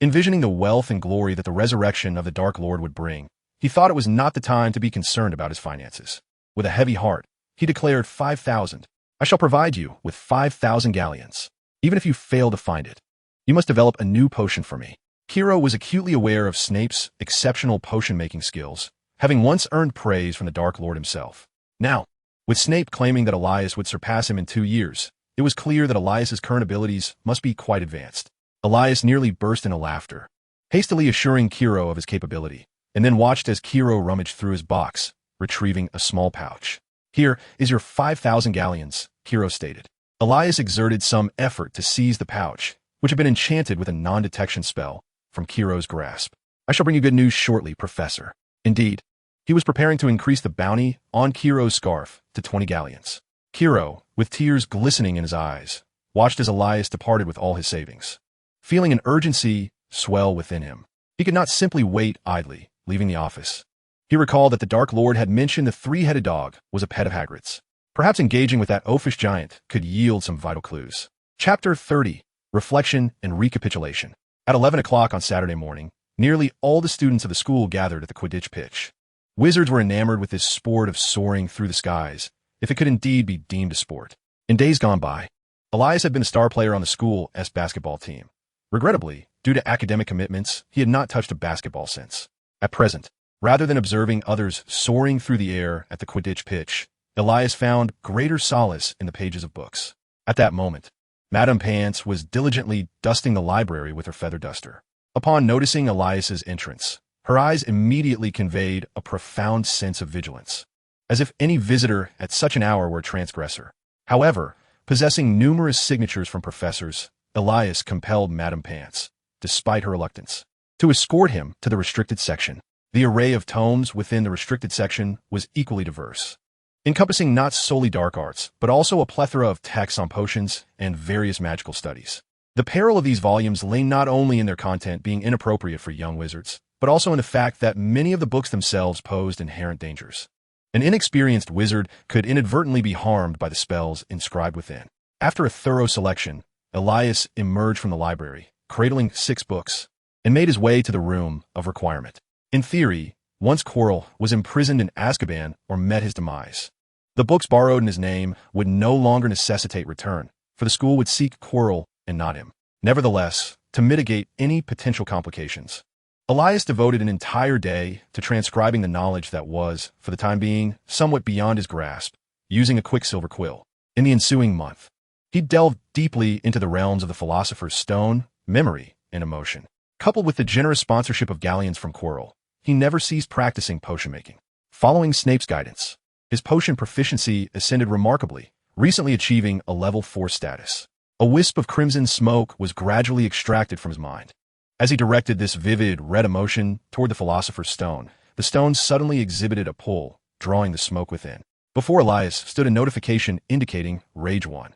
envisioning the wealth and glory that the resurrection of the Dark Lord would bring, he thought it was not the time to be concerned about his finances. With a heavy heart, he declared 5,000. I shall provide you with 5,000 galleons. Even if you fail to find it, you must develop a new potion for me. Quirrell was acutely aware of Snape's exceptional potion-making skills, having once earned praise from the Dark Lord himself. Now, with Snape claiming that Elias would surpass him in 2 years, it was clear that Elias's current abilities must be quite advanced. Elias nearly burst into laughter, hastily assuring Quirrell of his capability, and then watched as Quirrell rummaged through his box, retrieving a small pouch. Here is your 5,000 galleons, Quirrell stated. Elias exerted some effort to seize the pouch, which had been enchanted with a non-detection spell, from Quirrell's grasp. I shall bring you good news shortly, Professor. Indeed, he was preparing to increase the bounty on Quirrell's scarf to 20 galleons. Quirrell, with tears glistening in his eyes, watched as Elias departed with all his savings. Feeling an urgency swell within him, he could not simply wait idly, leaving the office. He recalled that the Dark Lord had mentioned the three-headed dog was a pet of Hagrid's. Perhaps engaging with that oafish giant could yield some vital clues. Chapter 30. Reflection and Recapitulation. At 11 o'clock on Saturday morning, nearly all the students of the school gathered at the Quidditch pitch. Wizards were enamored with this sport of soaring through the skies, if it could indeed be deemed a sport. In days gone by, Elias had been a star player on the school's basketball team. Regrettably, due to academic commitments, he had not touched a basketball since. At present, rather than observing others soaring through the air at the Quidditch pitch, Elias found greater solace in the pages of books. At that moment, Madame Pants was diligently dusting the library with her feather duster. Upon noticing Elias's entrance, her eyes immediately conveyed a profound sense of vigilance, as if any visitor at such an hour were a transgressor. However, possessing numerous signatures from professors, Elias compelled Madame Pants, despite her reluctance, to escort him to the restricted section. The array of tomes within the restricted section was equally diverse, encompassing not solely dark arts, but also a plethora of texts on potions and various magical studies. The peril of these volumes lay not only in their content being inappropriate for young wizards, but also in the fact that many of the books themselves posed inherent dangers. An inexperienced wizard could inadvertently be harmed by the spells inscribed within. After a thorough selection, Elias emerged from the library, cradling 6 books, and made his way to the room of requirement. In theory, once Quirrell was imprisoned in Azkaban or met his demise, the books borrowed in his name would no longer necessitate return, for the school would seek Quirrell and not him. Nevertheless, to mitigate any potential complications, Elias devoted an entire day to transcribing the knowledge that was, for the time being, somewhat beyond his grasp, using a quicksilver quill. In the ensuing month, he delved deeply into the realms of the Philosopher's Stone, memory, and emotion. Coupled with the generous sponsorship of galleons from Quirrell, he never ceased practicing potion-making. Following Snape's guidance, his potion proficiency ascended remarkably, recently achieving a level 4 status. A wisp of crimson smoke was gradually extracted from his mind. As he directed this vivid red emotion toward the Philosopher's Stone, the stone suddenly exhibited a pull, drawing the smoke within. Before Elias stood a notification indicating Rage 1.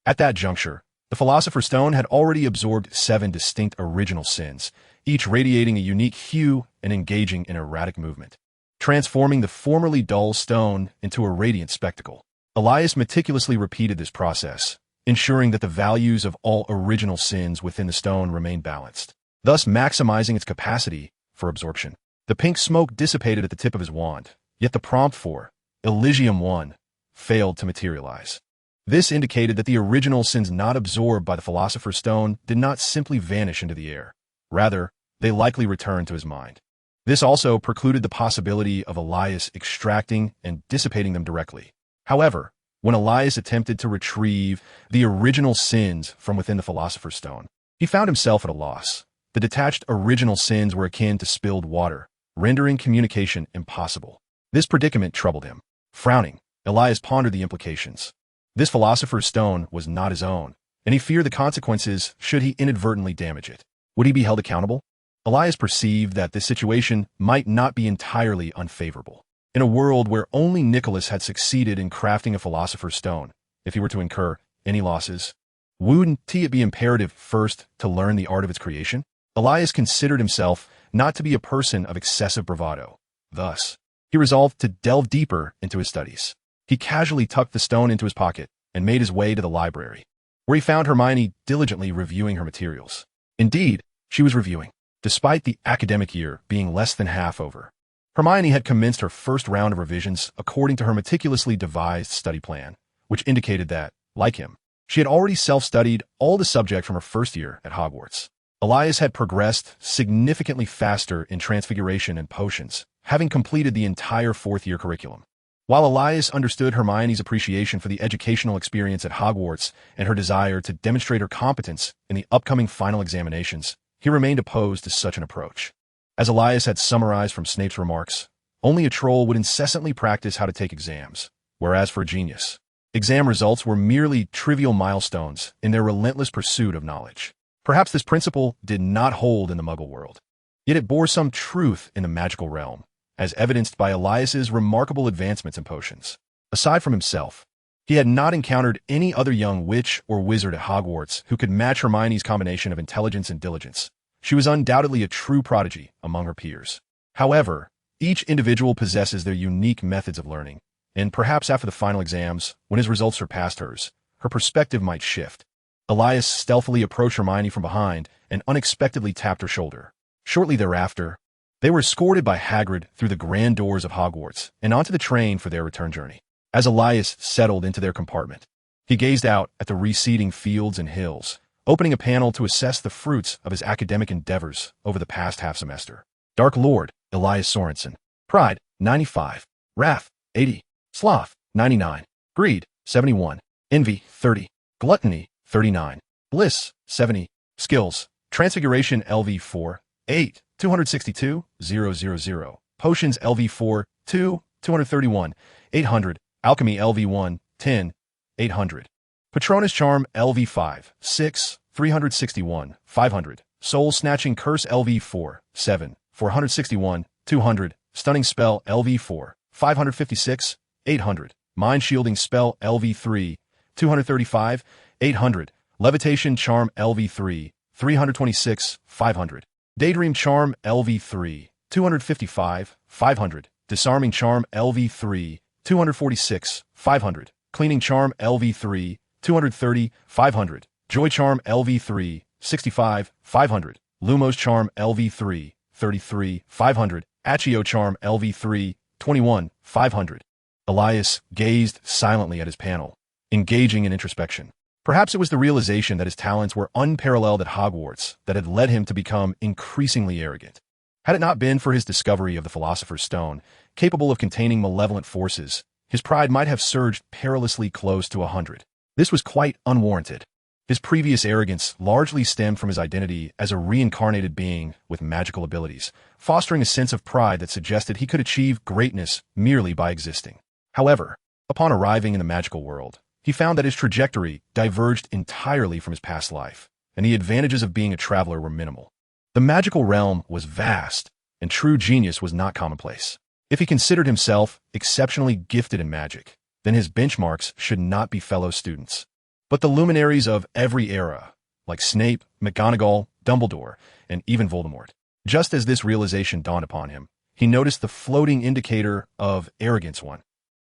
At that juncture, the Philosopher's Stone had already absorbed 7 distinct original sins, each radiating a unique hue and engaging in erratic movement, transforming the formerly dull stone into a radiant spectacle. Elias meticulously repeated this process, ensuring that the values of all original sins within the stone remained balanced, thus maximizing its capacity for absorption. The pink smoke dissipated at the tip of his wand, yet the prompt for Elysium 1 failed to materialize. This indicated that the original sins not absorbed by the Philosopher's Stone did not simply vanish into the air. Rather, they likely returned to his mind. This also precluded the possibility of Elias extracting and dissipating them directly. However, when Elias attempted to retrieve the original sins from within the Philosopher's Stone, he found himself at a loss. The detached original sins were akin to spilled water, rendering communication impossible. This predicament troubled him. Frowning, Elias pondered the implications. This Philosopher's Stone was not his own, and he feared the consequences should he inadvertently damage it. Would he be held accountable? Elias perceived that this situation might not be entirely unfavorable. In a world where only Nicholas had succeeded in crafting a Philosopher's Stone, if he were to incur any losses, wouldn't it be imperative first to learn the art of its creation? Elias considered himself not to be a person of excessive bravado. Thus, he resolved to delve deeper into his studies. He casually tucked the stone into his pocket and made his way to the library, where he found Hermione diligently reviewing her materials. Indeed, she was reviewing. Despite the academic year being less than half over, Hermione had commenced her first round of revisions according to her meticulously devised study plan, which indicated that, like him, she had already self-studied all the subject from her first year at Hogwarts. Elias had progressed significantly faster in Transfiguration and Potions, having completed the entire fourth-year curriculum. While Elias understood Hermione's appreciation for the educational experience at Hogwarts and her desire to demonstrate her competence in the upcoming final examinations, he remained opposed to such an approach. As Elias had summarized from Snape's remarks, only a troll would incessantly practice how to take exams, whereas for a genius, exam results were merely trivial milestones in their relentless pursuit of knowledge. Perhaps this principle did not hold in the Muggle world, yet it bore some truth in the magical realm, as evidenced by Elias's remarkable advancements in potions. Aside from himself, he had not encountered any other young witch or wizard at Hogwarts who could match Hermione's combination of intelligence and diligence. She was undoubtedly a true prodigy among her peers. However, each individual possesses their unique methods of learning, and perhaps after the final exams, when his results surpassed hers, her perspective might shift. Elias stealthily approached Hermione from behind and unexpectedly tapped her shoulder. Shortly thereafter, they were escorted by Hagrid through the grand doors of Hogwarts and onto the train for their return journey. As Elias settled into their compartment, he gazed out at the receding fields and hills, opening a panel to assess the fruits of his academic endeavors over the past half-semester. Dark Lord, Elias Sorensen. Pride, 95. Wrath, 80. Sloth, 99. Greed, 71. Envy, 30. Gluttony, 39. Bliss, 70. Skills. Transfiguration LV4, 8, 262, 000. Potions LV4, 2, 231, 800. Alchemy LV1, 10, 800. Patronus Charm LV5, 6, 361, 500. Soul Snatching Curse LV4, 7, 461, 200. Stunning Spell LV4, 556, 800. Mind Shielding Spell LV3, 235, 800. Levitation Charm LV3, 326, 500. Daydream Charm LV3, 255, 500. Disarming Charm LV3, 246, 500. Cleaning Charm LV3, 230, 500. Joy Charm LV3, 65, 500. Lumos Charm LV3, 33, 500. Accio Charm LV3, 21, 500. Elias gazed silently at his panel, engaging in introspection. Perhaps it was the realization that his talents were unparalleled at Hogwarts that had led him to become increasingly arrogant. Had it not been for his discovery of the Philosopher's Stone, capable of containing malevolent forces, his pride might have surged perilously close to 100. This was quite unwarranted. His previous arrogance largely stemmed from his identity as a reincarnated being with magical abilities, fostering a sense of pride that suggested he could achieve greatness merely by existing. However, upon arriving in the magical world, he found that his trajectory diverged entirely from his past life, and the advantages of being a traveler were minimal. The magical realm was vast, and true genius was not commonplace. If he considered himself exceptionally gifted in magic, then his benchmarks should not be fellow students, but the luminaries of every era, like Snape, McGonagall, Dumbledore, and even Voldemort. Just as this realization dawned upon him, he noticed the floating indicator of Arrogance 1,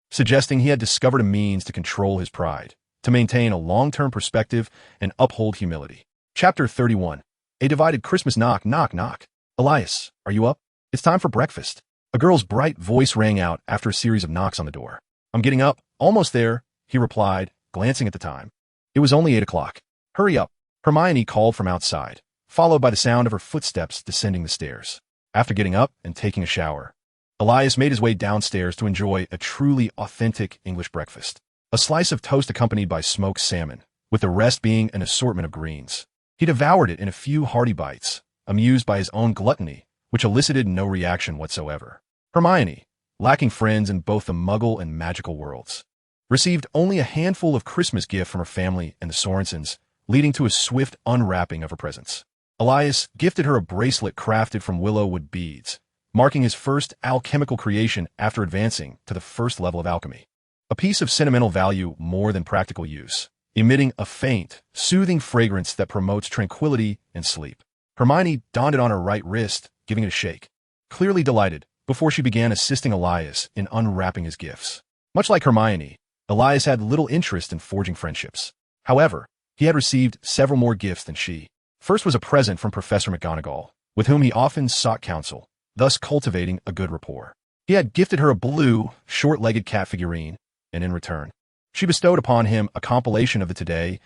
suggesting he had discovered a means to control his pride, to maintain a long-term perspective and uphold humility. Chapter 31. A Divided Christmas. Knock, knock, knock. Elias, are you up? It's time for breakfast. A girl's bright voice rang out after a series of knocks on the door. I'm getting up. Almost there, he replied, glancing at the time. It was only 8 o'clock. Hurry up. Hermione called from outside, followed by the sound of her footsteps descending the stairs. After getting up and taking a shower, Elias made his way downstairs to enjoy a truly authentic English breakfast. A slice of toast accompanied by smoked salmon, with the rest being an assortment of greens. He devoured it in a few hearty bites, amused by his own gluttony, which elicited no reaction whatsoever. Hermione, lacking friends in both the Muggle and magical worlds, received only a handful of Christmas gifts from her family and the Sorensens, leading to a swift unwrapping of her presents. Elias gifted her a bracelet crafted from willow wood beads, marking his first alchemical creation after advancing to the first level of alchemy. A piece of sentimental value more than practical use, emitting a faint, soothing fragrance that promotes tranquility and sleep. Hermione donned it on her right wrist, giving it a shake, clearly delighted, before she began assisting Elias in unwrapping his gifts. Much like Hermione, Elias had little interest in forging friendships. However, he had received several more gifts than she. First was a present from Professor McGonagall, with whom he often sought counsel, thus cultivating a good rapport. He had gifted her a blue, short-legged cat figurine, and in return, she bestowed upon him a compilation of the Today's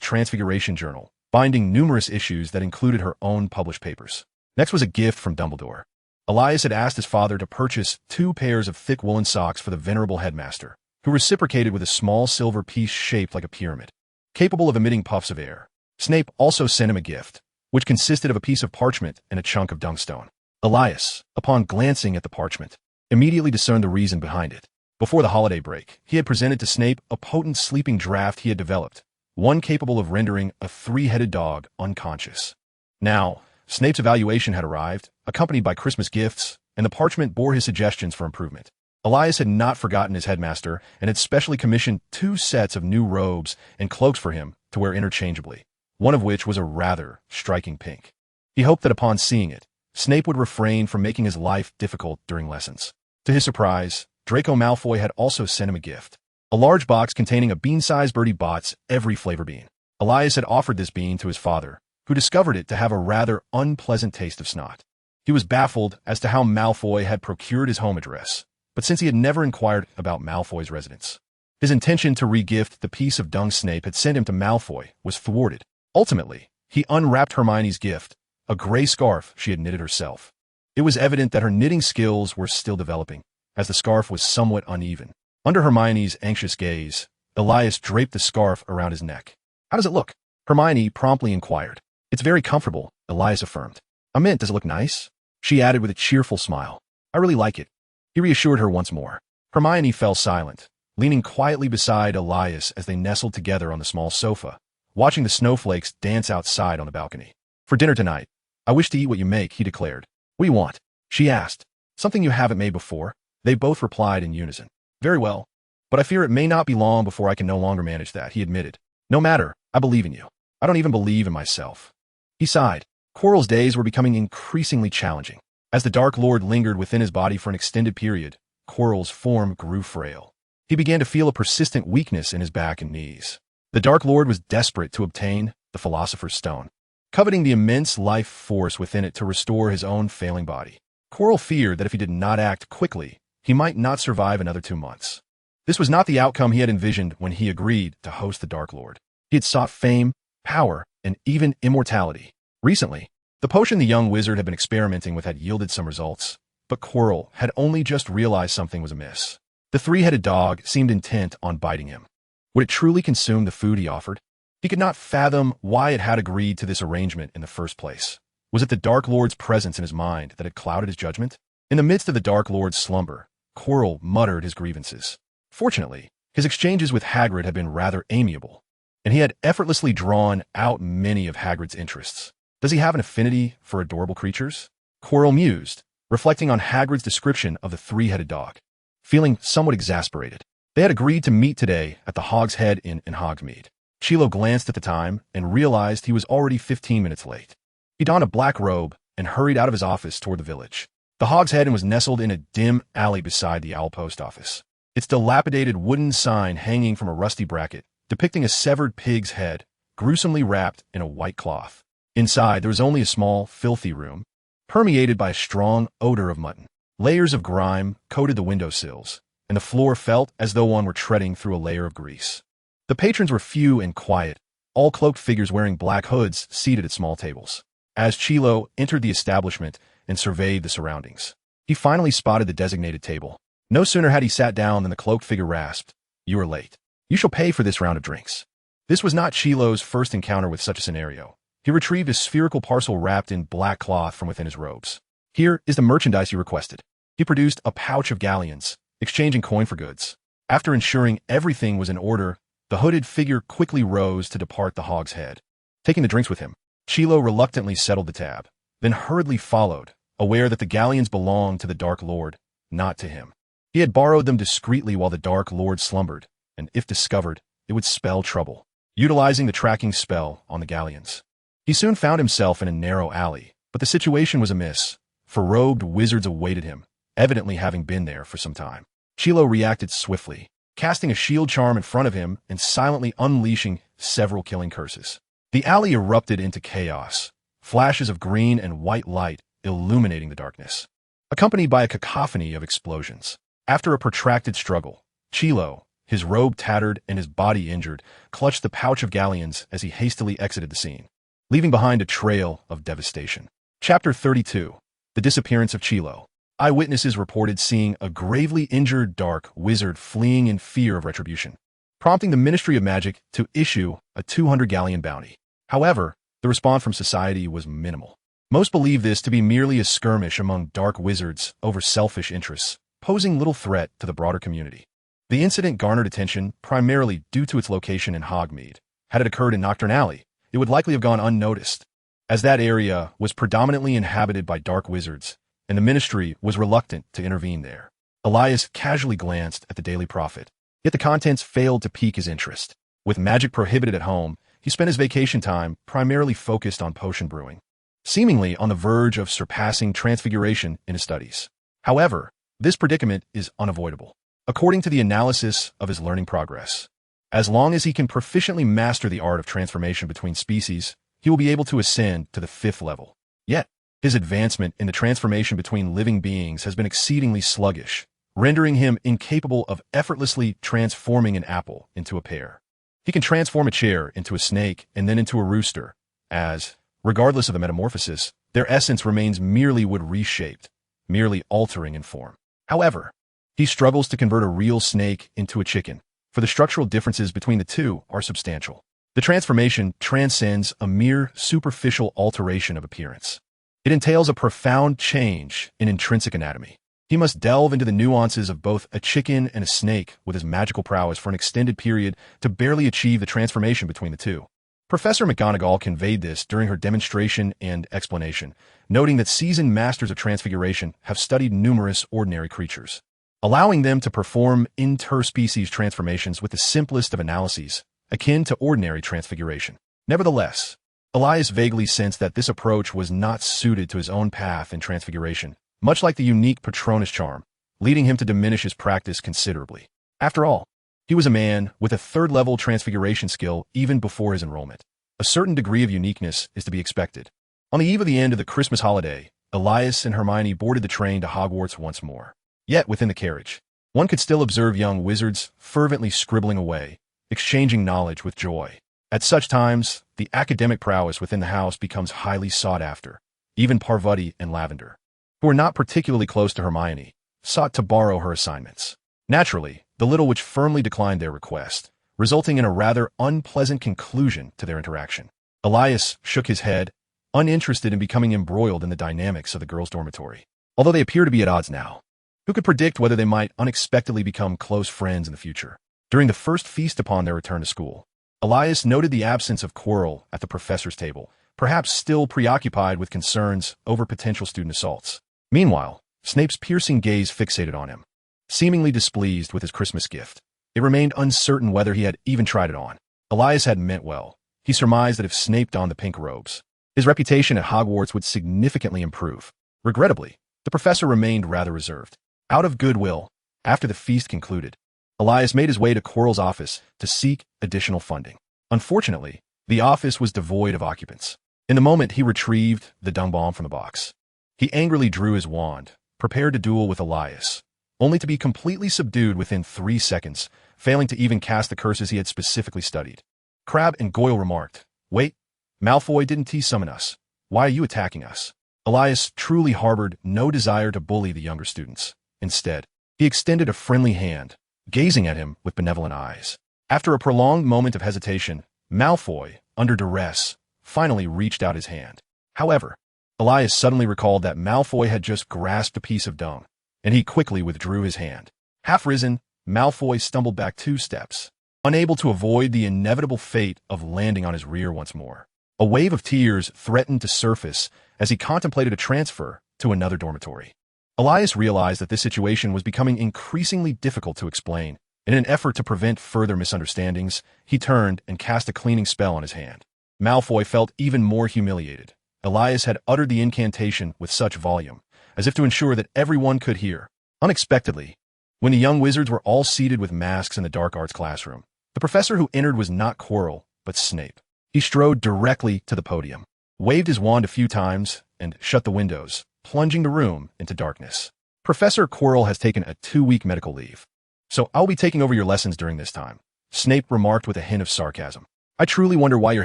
Transfiguration Journal, binding numerous issues that included her own published papers. Next was a gift from Dumbledore. Elias had asked his father to purchase 2 pairs of thick woolen socks for the venerable headmaster, who reciprocated with a small silver piece shaped like a pyramid, capable of emitting puffs of air. Snape also sent him a gift, which consisted of a piece of parchment and a chunk of dungstone. Elias, upon glancing at the parchment, immediately discerned the reason behind it. Before the holiday break, he had presented to Snape a potent sleeping draught he had developed, one capable of rendering a 3-headed dog unconscious. Now, Snape's evaluation had arrived, accompanied by Christmas gifts, and the parchment bore his suggestions for improvement. Elias had not forgotten his headmaster and had specially commissioned 2 sets of new robes and cloaks for him to wear interchangeably, one of which was a rather striking pink. He hoped that upon seeing it, Snape would refrain from making his life difficult during lessons. To his surprise, Draco Malfoy had also sent him a gift, a large box containing a bean-sized Bertie Bott's every flavor bean. Elias had offered this bean to his father, who discovered it to have a rather unpleasant taste of snot. He was baffled as to how Malfoy had procured his home address, but since he had never inquired about Malfoy's residence, his intention to re-gift the piece of dung Snape had sent him to Malfoy was thwarted. Ultimately, he unwrapped Hermione's gift, a gray scarf she had knitted herself. It was evident that her knitting skills were still developing, as the scarf was somewhat uneven. Under Hermione's anxious gaze, Elias draped the scarf around his neck. How does it look? Hermione promptly inquired. It's very comfortable, Elias affirmed. A mint, does it look nice? She added with a cheerful smile. I really like it. He reassured her once more. Hermione fell silent, leaning quietly beside Elias as they nestled together on the small sofa, watching the snowflakes dance outside on the balcony. For dinner tonight, I wish to eat what you make, he declared. What do you want? She asked. Something you haven't made before? They both replied in unison. Very well. But I fear it may not be long before I can no longer manage that, he admitted. No matter, I believe in you. I don't even believe in myself. He sighed. Quirrell's days were becoming increasingly challenging. As the Dark Lord lingered within his body for an extended period, Quirrell's form grew frail. He began to feel a persistent weakness in his back and knees. The Dark Lord was desperate to obtain the Philosopher's Stone, coveting the immense life force within it to restore his own failing body. Quirrell feared that if he did not act quickly, he might not survive another 2 months. This was not the outcome he had envisioned when he agreed to host the Dark Lord. He had sought fame, power, and even immortality. Recently, the potion the young wizard had been experimenting with had yielded some results, but Quirrell had only just realized something was amiss. The three-headed dog seemed intent on biting him. Would it truly consume the food he offered? He could not fathom why it had agreed to this arrangement in the first place. Was it the Dark Lord's presence in his mind that had clouded his judgment? In the midst of the Dark Lord's slumber, Quirrell muttered his grievances. Fortunately, his exchanges with Hagrid had been rather amiable, and he had effortlessly drawn out many of Hagrid's interests. Does he have an affinity for adorable creatures? Quirrell mused, reflecting on Hagrid's description of the three-headed dog. Feeling somewhat exasperated, they had agreed to meet today at the Hog's Head Inn in Hogsmeade. Chilo glanced at the time and realized he was already 15 minutes late. He donned a black robe and hurried out of his office toward the village. The Hog's Head Inn was nestled in a dim alley beside the Owl Post Office. Its dilapidated wooden sign hanging from a rusty bracket, depicting a severed pig's head, gruesomely wrapped in a white cloth. Inside, there was only a small, filthy room, permeated by a strong odor of mutton. Layers of grime coated the windowsills, and the floor felt as though one were treading through a layer of grease. The patrons were few and quiet, all cloaked figures wearing black hoods seated at small tables. As Chilo entered the establishment and surveyed the surroundings, he finally spotted the designated table. No sooner had he sat down than the cloaked figure rasped, "You are late. You shall pay for this round of drinks." This was not Chilo's first encounter with such a scenario. He retrieved a spherical parcel wrapped in black cloth from within his robes. "Here is the merchandise you requested." He produced a pouch of galleons, exchanging coin for goods. After ensuring everything was in order, the hooded figure quickly rose to depart the Hog's Head. Taking the drinks with him, Chilo reluctantly settled the tab, then hurriedly followed, aware that the galleons belonged to the Dark Lord, not to him. He had borrowed them discreetly while the Dark Lord slumbered, and if discovered, it would spell trouble. Utilizing the tracking spell on the galleons, he soon found himself in a narrow alley, but the situation was amiss, for robed wizards awaited him, evidently having been there for some time. Chilo reacted swiftly, casting a shield charm in front of him and silently unleashing several killing curses. The alley erupted into chaos, flashes of green and white light illuminating the darkness, accompanied by a cacophony of explosions. After a protracted struggle, Chilo, his robe tattered and his body injured, clutched the pouch of galleons as he hastily exited the scene, leaving behind a trail of devastation. Chapter 32. The Disappearance of Chilo. Eyewitnesses reported seeing a gravely injured dark wizard fleeing in fear of retribution, prompting the Ministry of Magic to issue a 200-galleon bounty. However, the response from society was minimal. Most believe this to be merely a skirmish among dark wizards over selfish interests, posing little threat to the broader community. The incident garnered attention primarily due to its location in Hogsmeade. Had it occurred in Nocturne Alley, it would likely have gone unnoticed, as that area was predominantly inhabited by dark wizards, and the Ministry was reluctant to intervene there. Elias casually glanced at the Daily Prophet, yet the contents failed to pique his interest. With magic prohibited at home, he spent his vacation time primarily focused on potion brewing, seemingly on the verge of surpassing transfiguration in his studies. However, this predicament is unavoidable, according to the analysis of his learning progress. As long as he can proficiently master the art of transformation between species, he will be able to ascend to the 5th level. Yet, his advancement in the transformation between living beings has been exceedingly sluggish, rendering him incapable of effortlessly transforming an apple into a pear. He can transform a chair into a snake and then into a rooster, as, regardless of the metamorphosis, their essence remains merely wood reshaped, merely altering in form. However, he struggles to convert a real snake into a chicken, for the structural differences between the two are substantial. The transformation transcends a mere superficial alteration of appearance. It entails a profound change in intrinsic anatomy. He must delve into the nuances of both a chicken and a snake with his magical prowess for an extended period to barely achieve the transformation between the two. Professor McGonagall conveyed this during her demonstration and explanation, noting that seasoned masters of transfiguration have studied numerous ordinary creatures, allowing them to perform interspecies transformations with the simplest of analyses, akin to ordinary transfiguration. Nevertheless, Elias vaguely sensed that this approach was not suited to his own path in transfiguration, much like the unique Patronus charm, leading him to diminish his practice considerably. After all, he was a man with a third-level transfiguration skill even before his enrollment. A certain degree of uniqueness is to be expected. On the eve of the end of the Christmas holiday, Elias and Hermione boarded the train to Hogwarts once more. Yet within the carriage, one could still observe young wizards fervently scribbling away, exchanging knowledge with joy. At such times, the academic prowess within the house becomes highly sought after. Even Parvati and Lavender, who were not particularly close to Hermione, sought to borrow her assignments. Naturally, the little witch firmly declined their request, resulting in a rather unpleasant conclusion to their interaction. Elias shook his head, uninterested in becoming embroiled in the dynamics of the girls' dormitory. Although they appear to be at odds now, who could predict whether they might unexpectedly become close friends in the future? During the first feast upon their return to school, Elias noted the absence of Quirrell at the professor's table, perhaps still preoccupied with concerns over potential student assaults. Meanwhile, Snape's piercing gaze fixated on him, seemingly displeased with his Christmas gift. It remained uncertain whether he had even tried it on. Elias had meant well. He surmised that if Snape donned the pink robes, his reputation at Hogwarts would significantly improve. Regrettably, the professor remained rather reserved. Out of goodwill, after the feast concluded, Elias made his way to Quirrell's office to seek additional funding. Unfortunately, the office was devoid of occupants. In the moment he retrieved the dung bomb from the box, he angrily drew his wand, prepared to duel with Elias, only to be completely subdued within 3 seconds, failing to even cast the curses he had specifically studied. Crabbe and Goyle remarked, "Wait, Malfoy didn't T-summon us. Why are you attacking us?" Elias truly harbored no desire to bully the younger students. Instead, he extended a friendly hand, gazing at him with benevolent eyes. After a prolonged moment of hesitation, Malfoy, under duress, finally reached out his hand. However, Elias suddenly recalled that Malfoy had just grasped a piece of dung, and he quickly withdrew his hand. Half risen, Malfoy stumbled back 2 steps, unable to avoid the inevitable fate of landing on his rear once more. A wave of tears threatened to surface as he contemplated a transfer to another dormitory. Elias realized that this situation was becoming increasingly difficult to explain. In an effort to prevent further misunderstandings, he turned and cast a cleaning spell on his hand. Malfoy felt even more humiliated. Elias had uttered the incantation with such volume, as if to ensure that everyone could hear. Unexpectedly, when the young wizards were all seated with masks in the dark arts classroom, the professor who entered was not Quirrell, but Snape. He strode directly to the podium, waved his wand a few times, and shut the windows, plunging the room into darkness. "Professor Quirrell has taken a 2-week medical leave, so I'll be taking over your lessons during this time," Snape remarked with a hint of sarcasm. "I truly wonder why your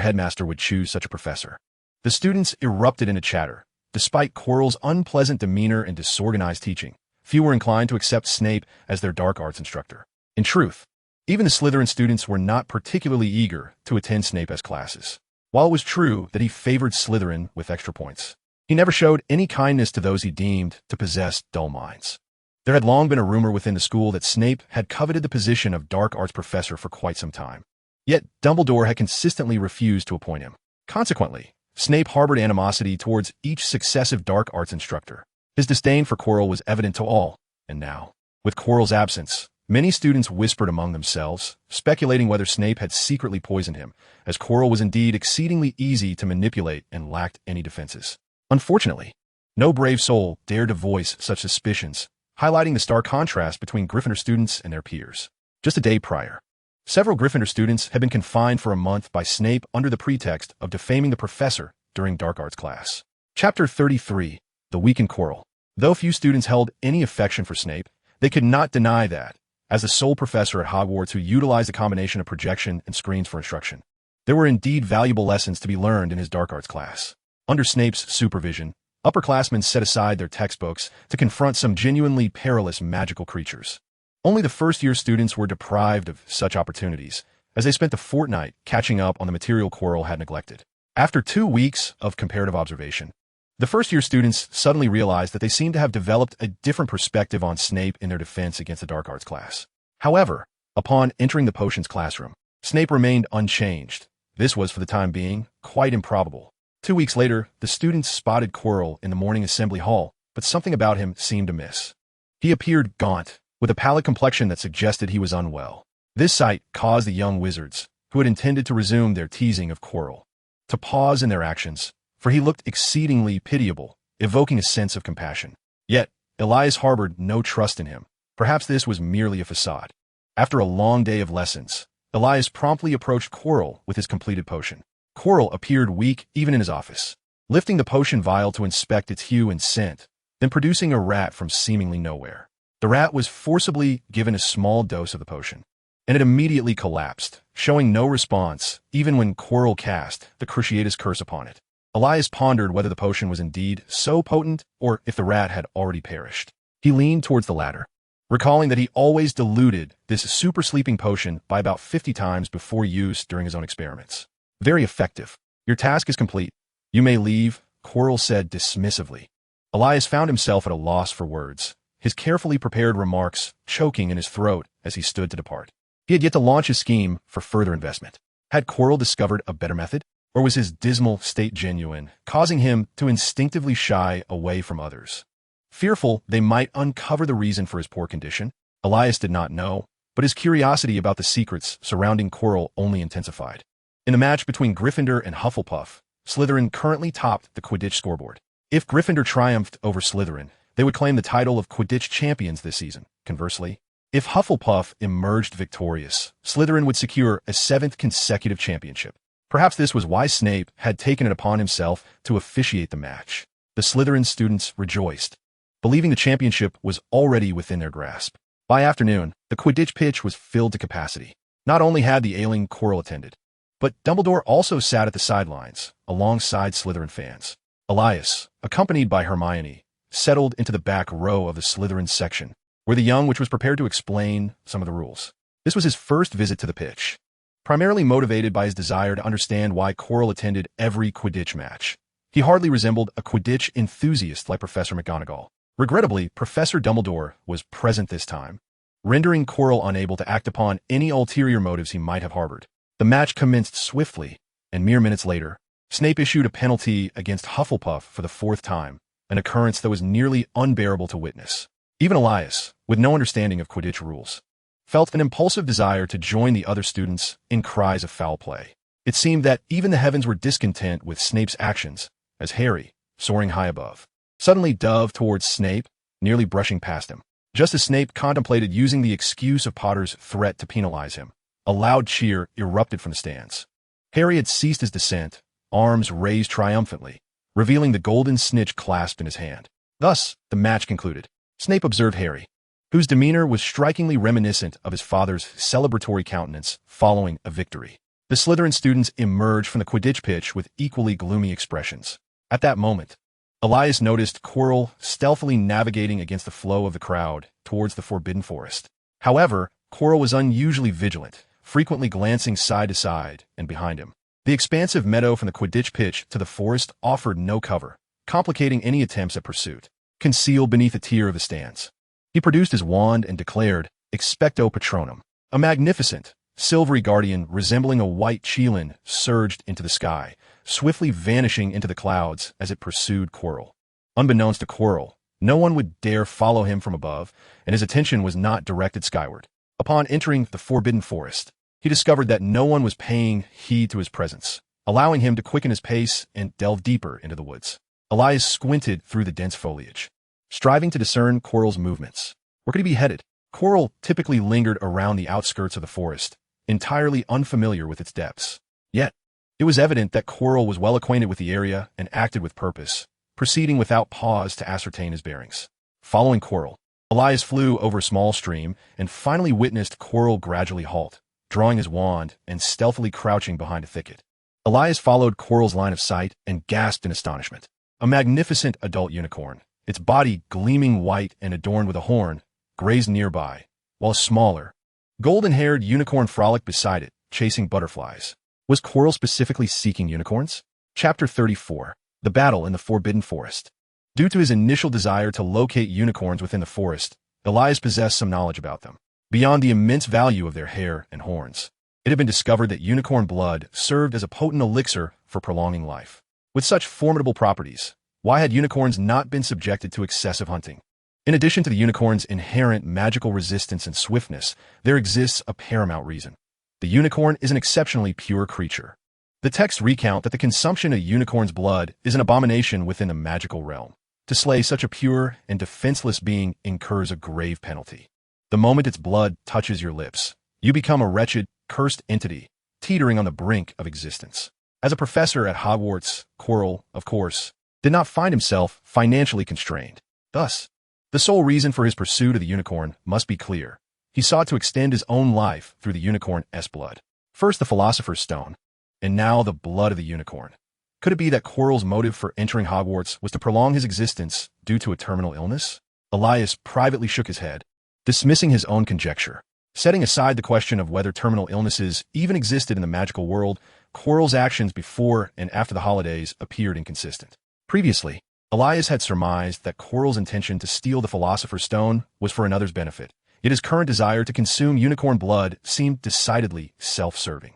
headmaster would choose such a professor." The students erupted into chatter. Despite Quirrell's unpleasant demeanor and disorganized teaching, few were inclined to accept Snape as their dark arts instructor. In truth, even the Slytherin students were not particularly eager to attend Snape's classes. While it was true that he favored Slytherin with extra points, he never showed any kindness to those he deemed to possess dull minds. There had long been a rumor within the school that Snape had coveted the position of dark arts professor for quite some time. Yet Dumbledore had consistently refused to appoint him. Consequently, Snape harbored animosity towards each successive dark arts instructor. His disdain for Quirrell was evident to all, and now, with Quirrell's absence, many students whispered among themselves, speculating whether Snape had secretly poisoned him, as Quirrell was indeed exceedingly easy to manipulate and lacked any defenses. Unfortunately, no brave soul dared to voice such suspicions, highlighting the stark contrast between Gryffindor students and their peers. Just a day prior, several Gryffindor students had been confined for a month by Snape under the pretext of defaming the professor during dark arts class. Chapter 33, The Weakened Quirrell. Though few students held any affection for Snape, they could not deny that, as the sole professor at Hogwarts who utilized a combination of projection and screens for instruction, there were indeed valuable lessons to be learned in his dark arts class. Under Snape's supervision, upperclassmen set aside their textbooks to confront some genuinely perilous magical creatures. Only the first-year students were deprived of such opportunities, as they spent the fortnight catching up on the material Quirrell had neglected. After 2 weeks of comparative observation, the first-year students suddenly realized that they seemed to have developed a different perspective on Snape in their defense against the dark arts class. However, upon entering the potions classroom, Snape remained unchanged. This was, for the time being, quite improbable. 2 weeks later, the students spotted Quirrell in the morning assembly hall, but something about him seemed amiss. He appeared gaunt, with a pallid complexion that suggested he was unwell. This sight caused the young wizards, who had intended to resume their teasing of Quirrell, to pause in their actions, for he looked exceedingly pitiable, evoking a sense of compassion. Yet, Elias harbored no trust in him. Perhaps this was merely a facade. After a long day of lessons, Elias promptly approached Quirrell with his completed potion. Quirrell appeared weak even in his office, lifting the potion vial to inspect its hue and scent, then producing a rat from seemingly nowhere. The rat was forcibly given a small dose of the potion, and it immediately collapsed, showing no response even when Quirrell cast the Cruciatus Curse upon it. Elias pondered whether the potion was indeed so potent or if the rat had already perished. He leaned towards the latter, recalling that he always diluted this super sleeping potion by about 50 times before use during his own experiments. Very effective. Your task is complete. You may leave, Quirrell said dismissively. Elias found himself at a loss for words, his carefully prepared remarks choking in his throat as he stood to depart. He had yet to launch his scheme for further investment. Had Quirrell discovered a better method? Or was his dismal state genuine, causing him to instinctively shy away from others? Fearful they might uncover the reason for his poor condition, Elias did not know, but his curiosity about the secrets surrounding Quirrell only intensified. In the match between Gryffindor and Hufflepuff, Slytherin currently topped the Quidditch scoreboard. If Gryffindor triumphed over Slytherin, they would claim the title of Quidditch champions this season. Conversely, if Hufflepuff emerged victorious, Slytherin would secure a 7th consecutive championship. Perhaps this was why Snape had taken it upon himself to officiate the match. The Slytherin students rejoiced, believing the championship was already within their grasp. By afternoon, the Quidditch pitch was filled to capacity. Not only had the ailing Quirrell attended, but Dumbledore also sat at the sidelines, alongside Slytherin fans. Elias, accompanied by Hermione, settled into the back row of the Slytherin section, where the young witch was prepared to explain some of the rules. This was his first visit to the pitch, primarily motivated by his desire to understand why Quirrell attended every Quidditch match. He hardly resembled a Quidditch enthusiast like Professor McGonagall. Regrettably, Professor Dumbledore was present this time, rendering Quirrell unable to act upon any ulterior motives he might have harbored. The match commenced swiftly, and mere minutes later, Snape issued a penalty against Hufflepuff for the 4th time, an occurrence that was nearly unbearable to witness. Even Elias, with no understanding of Quidditch rules, felt an impulsive desire to join the other students in cries of foul play. It seemed that even the heavens were discontent with Snape's actions, as Harry, soaring high above, suddenly dove towards Snape, nearly brushing past him. Just as Snape contemplated using the excuse of Potter's threat to penalize him, a loud cheer erupted from the stands. Harry had ceased his descent, arms raised triumphantly, revealing the golden snitch clasped in his hand. Thus, the match concluded. Snape observed Harry, whose demeanor was strikingly reminiscent of his father's celebratory countenance following a victory. The Slytherin students emerged from the Quidditch pitch with equally gloomy expressions. At that moment, Elias noticed Quirrell stealthily navigating against the flow of the crowd towards the Forbidden Forest. However, Quirrell was unusually vigilant, frequently glancing side to side and behind him. The expansive meadow from the Quidditch pitch to the forest offered no cover, complicating any attempts at pursuit. Concealed beneath a tier of the stands, he produced his wand and declared, Expecto Patronum. A magnificent, silvery guardian resembling a white Chelan surged into the sky, swiftly vanishing into the clouds as it pursued Quirrell. Unbeknownst to Quirrell, no one would dare follow him from above, and his attention was not directed skyward. Upon entering the Forbidden Forest, he discovered that no one was paying heed to his presence, allowing him to quicken his pace and delve deeper into the woods. Elias squinted through the dense foliage, striving to discern Quirrell's movements. Where could he be headed? Quirrell typically lingered around the outskirts of the forest, entirely unfamiliar with its depths. Yet, it was evident that Quirrell was well acquainted with the area and acted with purpose, proceeding without pause to ascertain his bearings. Following Quirrell, Elias flew over a small stream and finally witnessed Quirrell gradually halt, drawing his wand and stealthily crouching behind a thicket. Elias followed Quirrell's line of sight and gasped in astonishment. A magnificent adult unicorn, its body gleaming white and adorned with a horn, grazed nearby, while a smaller, golden-haired unicorn frolicked beside it, chasing butterflies. Was Quirrell specifically seeking unicorns? Chapter 34. The Battle in the Forbidden Forest. Due to his initial desire to locate unicorns within the forest, Elias possessed some knowledge about them. Beyond the immense value of their hair and horns, it had been discovered that unicorn blood served as a potent elixir for prolonging life. With such formidable properties, why had unicorns not been subjected to excessive hunting? In addition to the unicorn's inherent magical resistance and swiftness, there exists a paramount reason. The unicorn is an exceptionally pure creature. The texts recount that the consumption of unicorn's blood is an abomination within the magical realm. To slay such a pure and defenseless being incurs a grave penalty. The moment its blood touches your lips, you become a wretched, cursed entity, teetering on the brink of existence. As a professor at Hogwarts, Quirrell, of course, did not find himself financially constrained. Thus, the sole reason for his pursuit of the unicorn must be clear. He sought to extend his own life through the unicorn's blood. First the Philosopher's Stone, and now the blood of the unicorn. Could it be that Quirrell's motive for entering Hogwarts was to prolong his existence due to a terminal illness? Elias privately shook his head, dismissing his own conjecture. Setting aside the question of whether terminal illnesses even existed in the magical world, Quirrell's actions before and after the holidays appeared inconsistent. Previously, Elias had surmised that Quirrell's intention to steal the Philosopher's Stone was for another's benefit, yet his current desire to consume unicorn blood seemed decidedly self-serving.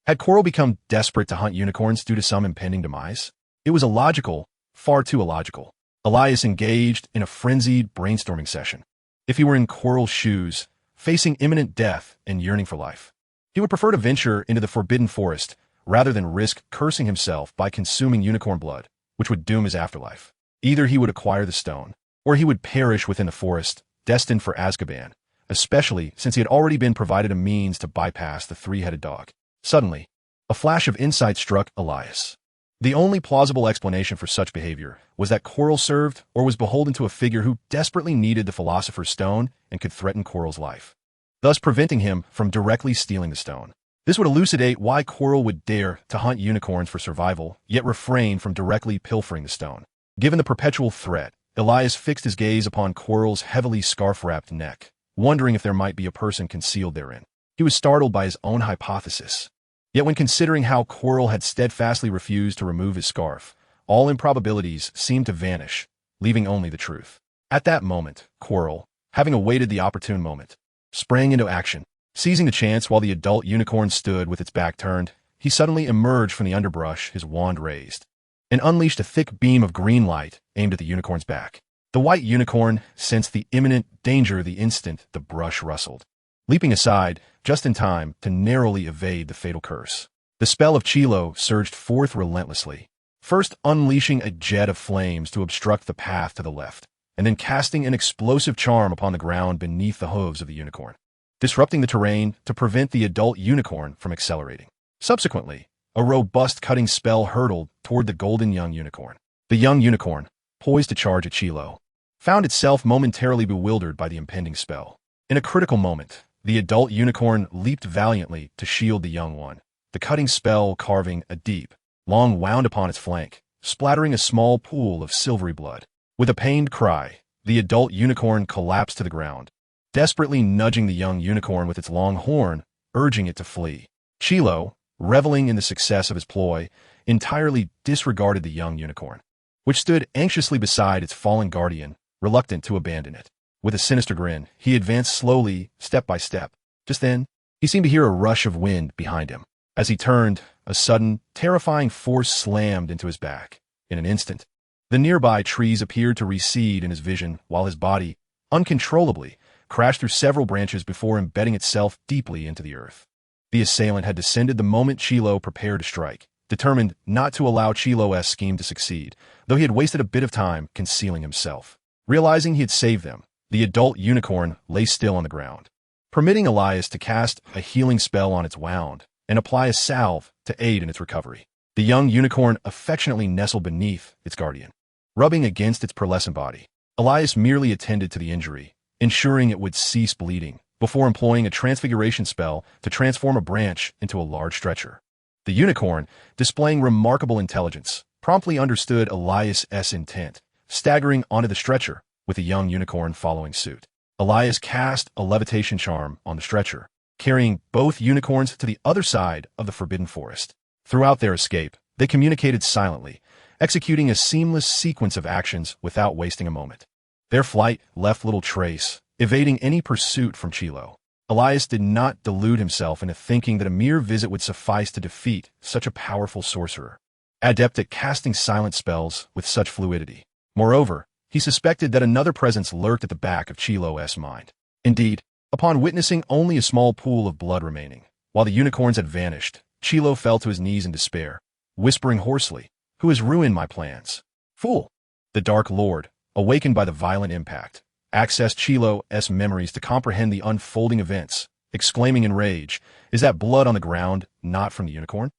Had Quirrell become desperate to hunt unicorns due to some impending demise? It was illogical, far too illogical. Elias engaged in a frenzied brainstorming session. If he were in Quirrell's shoes, facing imminent death and yearning for life, he would prefer to venture into the Forbidden Forest rather than risk cursing himself by consuming unicorn blood, which would doom his afterlife. Either he would acquire the stone, or he would perish within the forest, destined for Azkaban, especially since he had already been provided a means to bypass the three-headed dog. Suddenly, a flash of insight struck Elias. The only plausible explanation for such behavior was that Quirrell served or was beholden to a figure who desperately needed the Philosopher's Stone and could threaten Quirrell's life, thus preventing him from directly stealing the stone. This would elucidate why Quirrell would dare to hunt unicorns for survival, yet refrain from directly pilfering the stone. Given the perpetual threat, Elias fixed his gaze upon Quirrell's heavily scarf-wrapped neck, wondering if there might be a person concealed therein. He was startled by his own hypothesis. Yet when considering how Quirrell had steadfastly refused to remove his scarf, all improbabilities seemed to vanish, leaving only the truth. At that moment, Quirrell, having awaited the opportune moment, sprang into action. Seizing the chance while the adult unicorn stood with its back turned, he suddenly emerged from the underbrush, his wand raised, and unleashed a thick beam of green light aimed at the unicorn's back. The white unicorn sensed the imminent danger the instant the brush rustled, leaping aside just in time to narrowly evade the fatal curse. The spell of Chilo surged forth relentlessly, first unleashing a jet of flames to obstruct the path to the left, and then casting an explosive charm upon the ground beneath the hooves of the unicorn, disrupting the terrain to prevent the adult unicorn from accelerating. Subsequently, a robust cutting spell hurtled toward the golden young unicorn. The young unicorn, poised to charge at Chilo, found itself momentarily bewildered by the impending spell. In a critical moment, the adult unicorn leaped valiantly to shield the young one, the cutting spell carving a deep, long wound upon its flank, splattering a small pool of silvery blood. With a pained cry, the adult unicorn collapsed to the ground, desperately nudging the young unicorn with its long horn, urging it to flee. Chilo, reveling in the success of his ploy, entirely disregarded the young unicorn, which stood anxiously beside its fallen guardian, reluctant to abandon it. With a sinister grin, he advanced slowly, step by step. Just then, he seemed to hear a rush of wind behind him. As he turned, a sudden, terrifying force slammed into his back. In an instant, the nearby trees appeared to recede in his vision, while his body, uncontrollably, crashed through several branches before embedding itself deeply into the earth. The assailant had descended the moment Chilo prepared to strike, determined not to allow Chilo's scheme to succeed, though he had wasted a bit of time concealing himself. Realizing he had saved them, the adult unicorn lay still on the ground, permitting Elias to cast a healing spell on its wound and apply a salve to aid in its recovery. The young unicorn affectionately nestled beneath its guardian, rubbing against its pearlescent body. Elias merely attended to the injury, ensuring it would cease bleeding, before employing a transfiguration spell to transform a branch into a large stretcher. The unicorn, displaying remarkable intelligence, promptly understood Elias' intent, staggering onto the stretcher, with the young unicorn following suit. Elias cast a levitation charm on the stretcher, carrying both unicorns to the other side of the Forbidden Forest. Throughout their escape, they communicated silently, executing a seamless sequence of actions without wasting a moment. Their flight left little trace, evading any pursuit from Chilo. Elias did not delude himself into thinking that a mere visit would suffice to defeat such a powerful sorcerer, adept at casting silent spells with such fluidity. Moreover, he suspected that another presence lurked at the back of Chilo's mind. Indeed, upon witnessing only a small pool of blood remaining, while the unicorns had vanished, Chilo fell to his knees in despair, whispering hoarsely, "Who has ruined my plans?" "Fool!" The Dark Lord, awakened by the violent impact, accessed Chilo's memories to comprehend the unfolding events, exclaiming in rage, "Is that blood on the ground not from the unicorn?"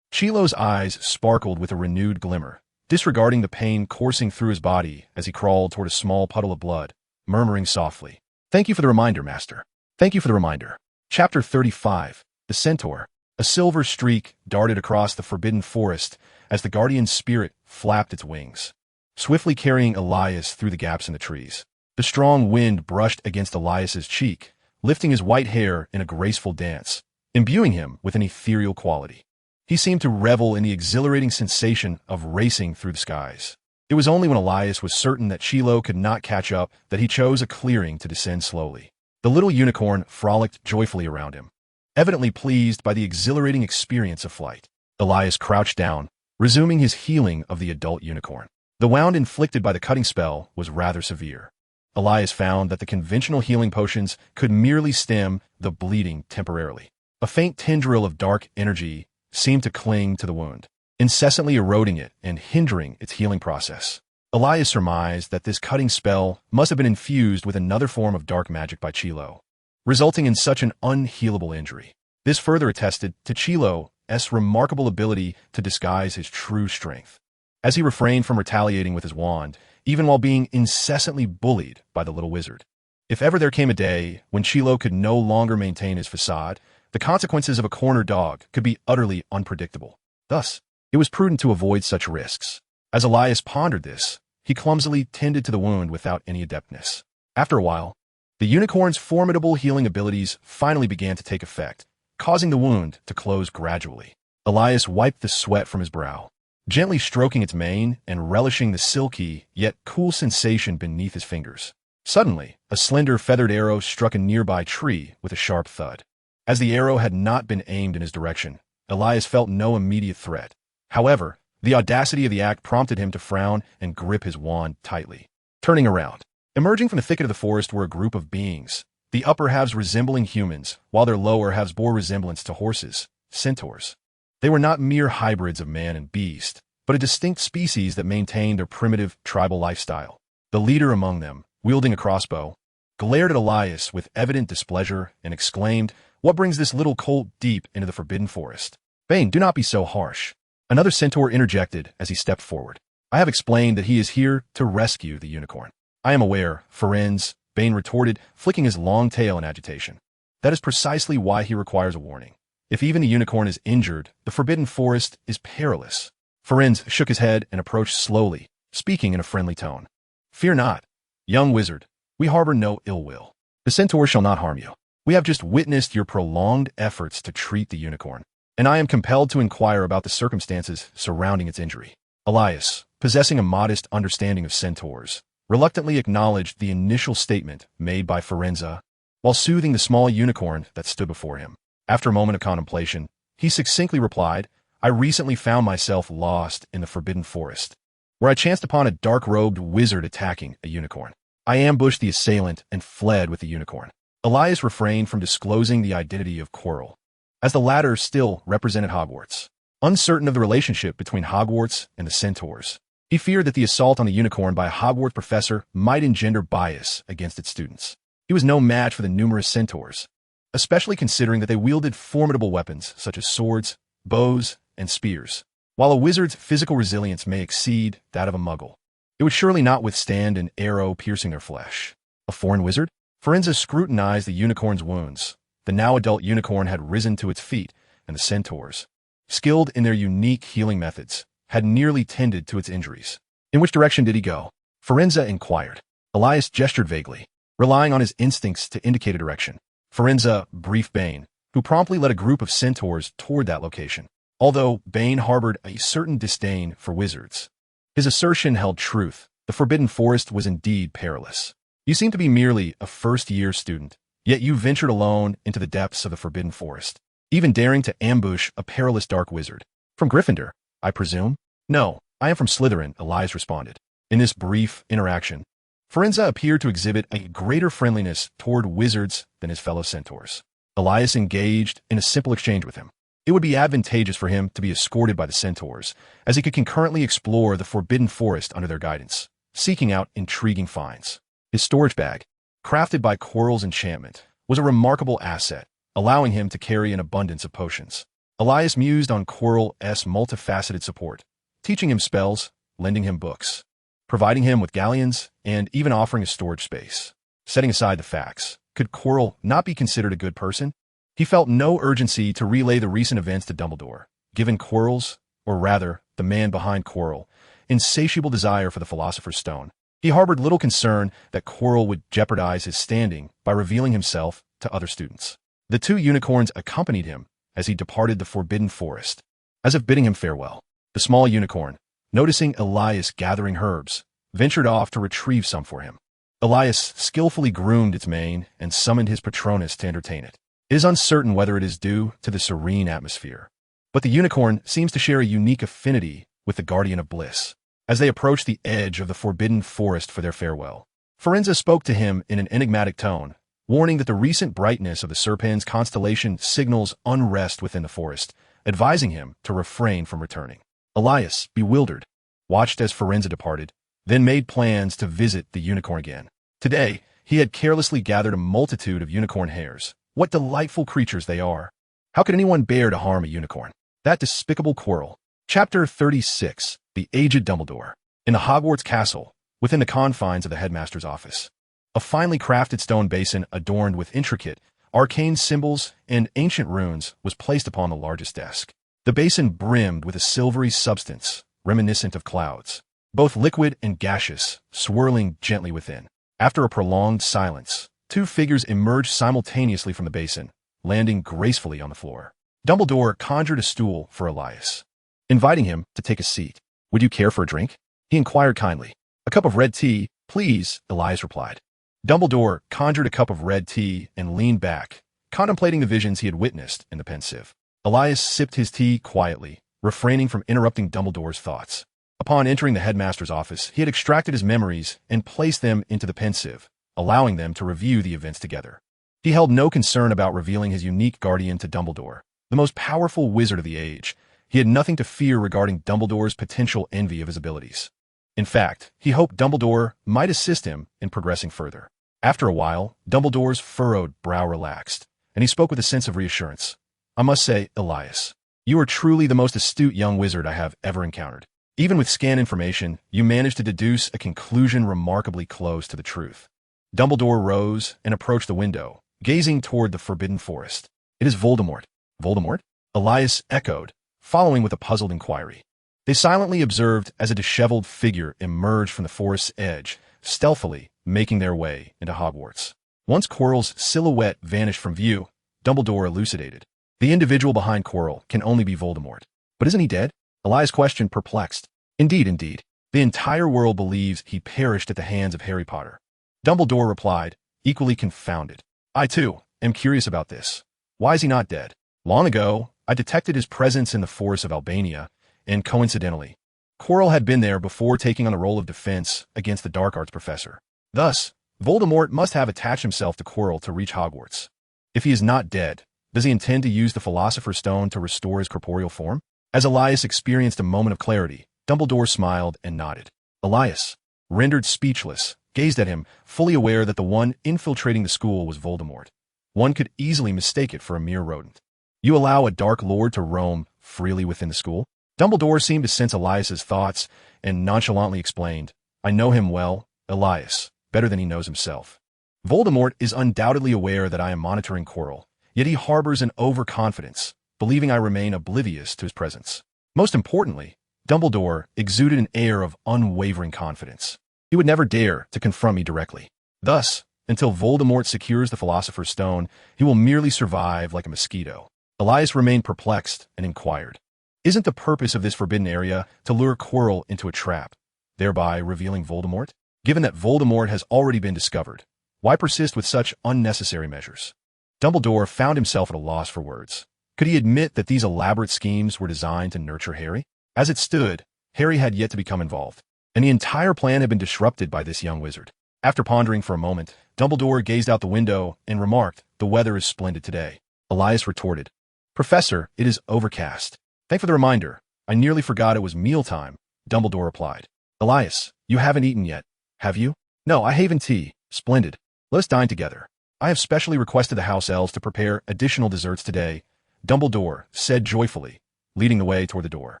Chilo's eyes sparkled with a renewed glimmer, disregarding the pain coursing through his body as he crawled toward a small puddle of blood, murmuring softly, "Thank you for the reminder, Master. Thank you for the reminder." Chapter 35. The Centaur. A silver streak darted across the forbidden forest as the guardian spirit flapped its wings, swiftly carrying Elias through the gaps in the trees. The strong wind brushed against Elias's cheek, lifting his white hair in a graceful dance, imbuing him with an ethereal quality. He seemed to revel in the exhilarating sensation of racing through the skies. It was only when Elias was certain that Chilo could not catch up that he chose a clearing to descend slowly. The little unicorn frolicked joyfully around him, evidently pleased by the exhilarating experience of flight. Elias crouched down, resuming his healing of the adult unicorn. The wound inflicted by the cutting spell was rather severe. Elias found that the conventional healing potions could merely stem the bleeding temporarily. A faint tendril of dark energy seemed to cling to the wound, incessantly eroding it and hindering its healing process. Elias surmised that this cutting spell must have been infused with another form of dark magic by Chilo, resulting in such an unhealable injury. This further attested to Chilo's remarkable ability to disguise his true strength, as he refrained from retaliating with his wand, even while being incessantly bullied by the little wizard. If ever there came a day when Chilo could no longer maintain his facade, the consequences of a corner dog could be utterly unpredictable. Thus, it was prudent to avoid such risks. As Elias pondered this, he clumsily tended to the wound without any adeptness. After a while, the unicorn's formidable healing abilities finally began to take effect, causing the wound to close gradually. Elias wiped the sweat from his brow, gently stroking its mane and relishing the silky yet cool sensation beneath his fingers. Suddenly, a slender feathered arrow struck a nearby tree with a sharp thud. As the arrow had not been aimed in his direction, Elias felt no immediate threat. However, the audacity of the act prompted him to frown and grip his wand tightly. Turning around, emerging from the thicket of the forest were a group of beings, the upper halves resembling humans, while their lower halves bore resemblance to horses, centaurs. They were not mere hybrids of man and beast, but a distinct species that maintained their primitive tribal lifestyle. The leader among them, wielding a crossbow, glared at Elias with evident displeasure and exclaimed, "What brings this little colt deep into the forbidden forest?" "Bane, do not be so harsh." Another centaur interjected as he stepped forward. "I have explained that he is here to rescue the unicorn." "I am aware, Ferenz," Bane retorted, flicking his long tail in agitation. "That is precisely why he requires a warning. If even the unicorn is injured, the forbidden forest is perilous." Ferenz shook his head and approached slowly, speaking in a friendly tone. "Fear not, young wizard. We harbor no ill will. The centaur shall not harm you. We have just witnessed your prolonged efforts to treat the unicorn, and I am compelled to inquire about the circumstances surrounding its injury." Elias, possessing a modest understanding of centaurs, reluctantly acknowledged the initial statement made by Ferenza, while soothing the small unicorn that stood before him. After a moment of contemplation, he succinctly replied, "I recently found myself lost in the forbidden forest, where I chanced upon a dark-robed wizard attacking a unicorn. I ambushed the assailant and fled with the unicorn." Elias refrained from disclosing the identity of Quirrell, as the latter still represented Hogwarts. Uncertain of the relationship between Hogwarts and the centaurs, he feared that the assault on the unicorn by a Hogwarts professor might engender bias against its students. He was no match for the numerous centaurs, especially considering that they wielded formidable weapons such as swords, bows, and spears. While a wizard's physical resilience may exceed that of a muggle, it would surely not withstand an arrow piercing their flesh. A foreign wizard? Ferenza scrutinized the unicorn's wounds. The now adult unicorn had risen to its feet, and the centaurs, skilled in their unique healing methods, had nearly tended to its injuries. "In which direction did he go?" Ferenza inquired. Elias gestured vaguely, relying on his instincts to indicate a direction. Firenze briefed Bane, who promptly led a group of centaurs toward that location. Although Bane harbored a certain disdain for wizards, his assertion held truth. The Forbidden Forest was indeed perilous. You seem to be merely a first-year student, yet you ventured alone into the depths of the Forbidden Forest, even daring to ambush a perilous dark wizard. From Gryffindor, I presume? No, I am from Slytherin, Elias responded. In this brief interaction, Firenze appeared to exhibit a greater friendliness toward wizards than his fellow centaurs. Elias engaged in a simple exchange with him. It would be advantageous for him to be escorted by the centaurs, as he could concurrently explore the Forbidden Forest under their guidance, seeking out intriguing finds. His storage bag, crafted by Quirrell's enchantment, was a remarkable asset, allowing him to carry an abundance of potions. Elias mused on Quirrell's multifaceted support, teaching him spells, lending him books, providing him with galleons, and even offering a storage space. Setting aside the facts, could Quirrell not be considered a good person? He felt no urgency to relay the recent events to Dumbledore, given Quirrell's, or rather, the man behind Quirrell, insatiable desire for the Philosopher's Stone. He harbored little concern that Quirrell would jeopardize his standing by revealing himself to other students. The two unicorns accompanied him as he departed the Forbidden Forest, as if bidding him farewell. The small unicorn, noticing Elias gathering herbs, ventured off to retrieve some for him. Elias skillfully groomed its mane and summoned his Patronus to entertain it. It is uncertain whether it is due to the serene atmosphere, but the unicorn seems to share a unique affinity with the Guardian of Bliss. As they approached the edge of the Forbidden Forest for their farewell, Firenze spoke to him in an enigmatic tone, warning that the recent brightness of the Serpens constellation signals unrest within the forest, advising him to refrain from returning. Elias, bewildered, watched as Firenze departed, then made plans to visit the unicorn again. Today, he had carelessly gathered a multitude of unicorn hairs. What delightful creatures they are! How could anyone bear to harm a unicorn? That despicable Quirrell. Chapter 36. The Aged Dumbledore. In the Hogwarts castle, within the confines of the headmaster's office, a finely crafted stone basin adorned with intricate, arcane symbols and ancient runes was placed upon the largest desk. The basin brimmed with a silvery substance, reminiscent of clouds, both liquid and gaseous, swirling gently within. After a prolonged silence, two figures emerged simultaneously from the basin, landing gracefully on the floor. Dumbledore conjured a stool for Elias, inviting him to take a seat. "Would you care for a drink?" he inquired kindly. "A cup of red tea, please," Elias replied. Dumbledore conjured a cup of red tea and leaned back, contemplating the visions he had witnessed in the Pensieve. Elias sipped his tea quietly, refraining from interrupting Dumbledore's thoughts. Upon entering the headmaster's office, he had extracted his memories and placed them into the Pensieve, allowing them to review the events together. He held no concern about revealing his unique guardian to Dumbledore, the most powerful wizard of the age. He had nothing to fear regarding Dumbledore's potential envy of his abilities. In fact, he hoped Dumbledore might assist him in progressing further. After a while, Dumbledore's furrowed brow relaxed, and he spoke with a sense of reassurance. "I must say, Elias, you are truly the most astute young wizard I have ever encountered. Even with scant information, you managed to deduce a conclusion remarkably close to the truth." Dumbledore rose and approached the window, gazing toward the Forbidden Forest. "It is Voldemort." "Voldemort?" Elias echoed, following with a puzzled inquiry. They silently observed as a disheveled figure emerged from the forest's edge, stealthily making their way into Hogwarts. Once Quirrell's silhouette vanished from view, Dumbledore elucidated. "The individual behind Quirrell can only be Voldemort." "But isn't he dead?" Elias questioned, perplexed. Indeed. The entire world believes he perished at the hands of Harry Potter." Dumbledore replied, equally confounded. "I, too, am curious about this. Why is he not dead? Long ago, I detected his presence in the forests of Albania, and coincidentally, Quirrell had been there before taking on the role of defense against the dark arts professor. Thus, Voldemort must have attached himself to Quirrell to reach Hogwarts. If he is not dead, does he intend to use the Philosopher's Stone to restore his corporeal form?" As Elias experienced a moment of clarity, Dumbledore smiled and nodded. Elias, rendered speechless, gazed at him, fully aware that the one infiltrating the school was Voldemort. One could easily mistake it for a mere rodent. "You allow a Dark Lord to roam freely within the school?" Dumbledore seemed to sense Elias's thoughts and nonchalantly explained, "I know him well, Elias, better than he knows himself. Voldemort is undoubtedly aware that I am monitoring Quirrell, yet he harbors an overconfidence, believing I remain oblivious to his presence. Most importantly, Dumbledore exuded an air of unwavering confidence. He would never dare to confront me directly. Thus, Until Voldemort secures the Philosopher's Stone, he will merely survive like a mosquito. Elias remained perplexed and inquired, "Isn't the purpose of this forbidden area to lure Quirrell into a trap, thereby revealing Voldemort? Given that Voldemort has already been discovered, why persist with such unnecessary measures?" Dumbledore found himself at a loss for words. Could he admit that these elaborate schemes were designed to nurture Harry? As it stood, Harry had yet to become involved, and the entire plan had been disrupted by this young wizard. After pondering for a moment, Dumbledore gazed out the window and remarked, "The weather is splendid today." Elias retorted, "Professor, it is overcast." "Thank for the reminder. I nearly forgot it was mealtime," Dumbledore replied. "Elias, you haven't eaten yet, have you?" "No, I haven't tea." "Splendid. Let us dine together. I have specially requested the house elves to prepare additional desserts today," Dumbledore said joyfully, leading the way toward the door.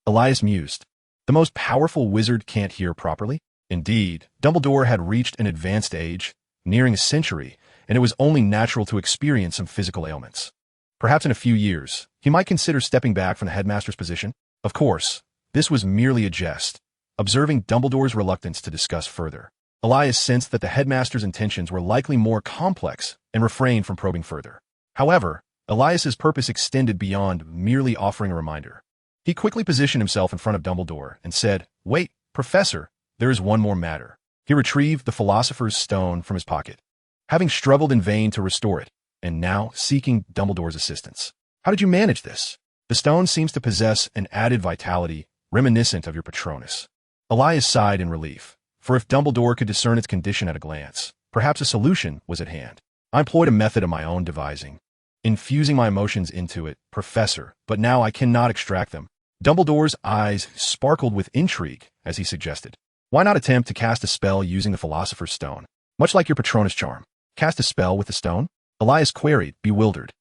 Elias mused. The most powerful wizard can't hear properly? Indeed, Dumbledore had reached an advanced age, nearing a century, and it was only natural to experience some physical ailments. Perhaps in a few years, he might consider stepping back from the headmaster's position. Of course, this was merely a jest. Observing Dumbledore's reluctance to discuss further, Elias sensed that the headmaster's intentions were likely more complex and refrained from probing further. However, Elias's purpose extended beyond merely offering a reminder. He quickly positioned himself in front of Dumbledore and said, "Wait, Professor, there is one more matter." He retrieved the Philosopher's Stone from his pocket, having struggled in vain to restore it, and now seeking Dumbledore's assistance. "How did you manage this? The stone seems to possess an added vitality reminiscent of your Patronus." Elias sighed in relief, for if Dumbledore could discern its condition at a glance, perhaps a solution was at hand. "I employed a method of my own devising, infusing my emotions into it, Professor, but now I cannot extract them." Dumbledore's eyes sparkled with intrigue as he suggested, "Why not attempt to cast a spell using the Philosopher's Stone, much like your Patronus charm?" "Cast a spell with the stone?" Elias queried, bewildered.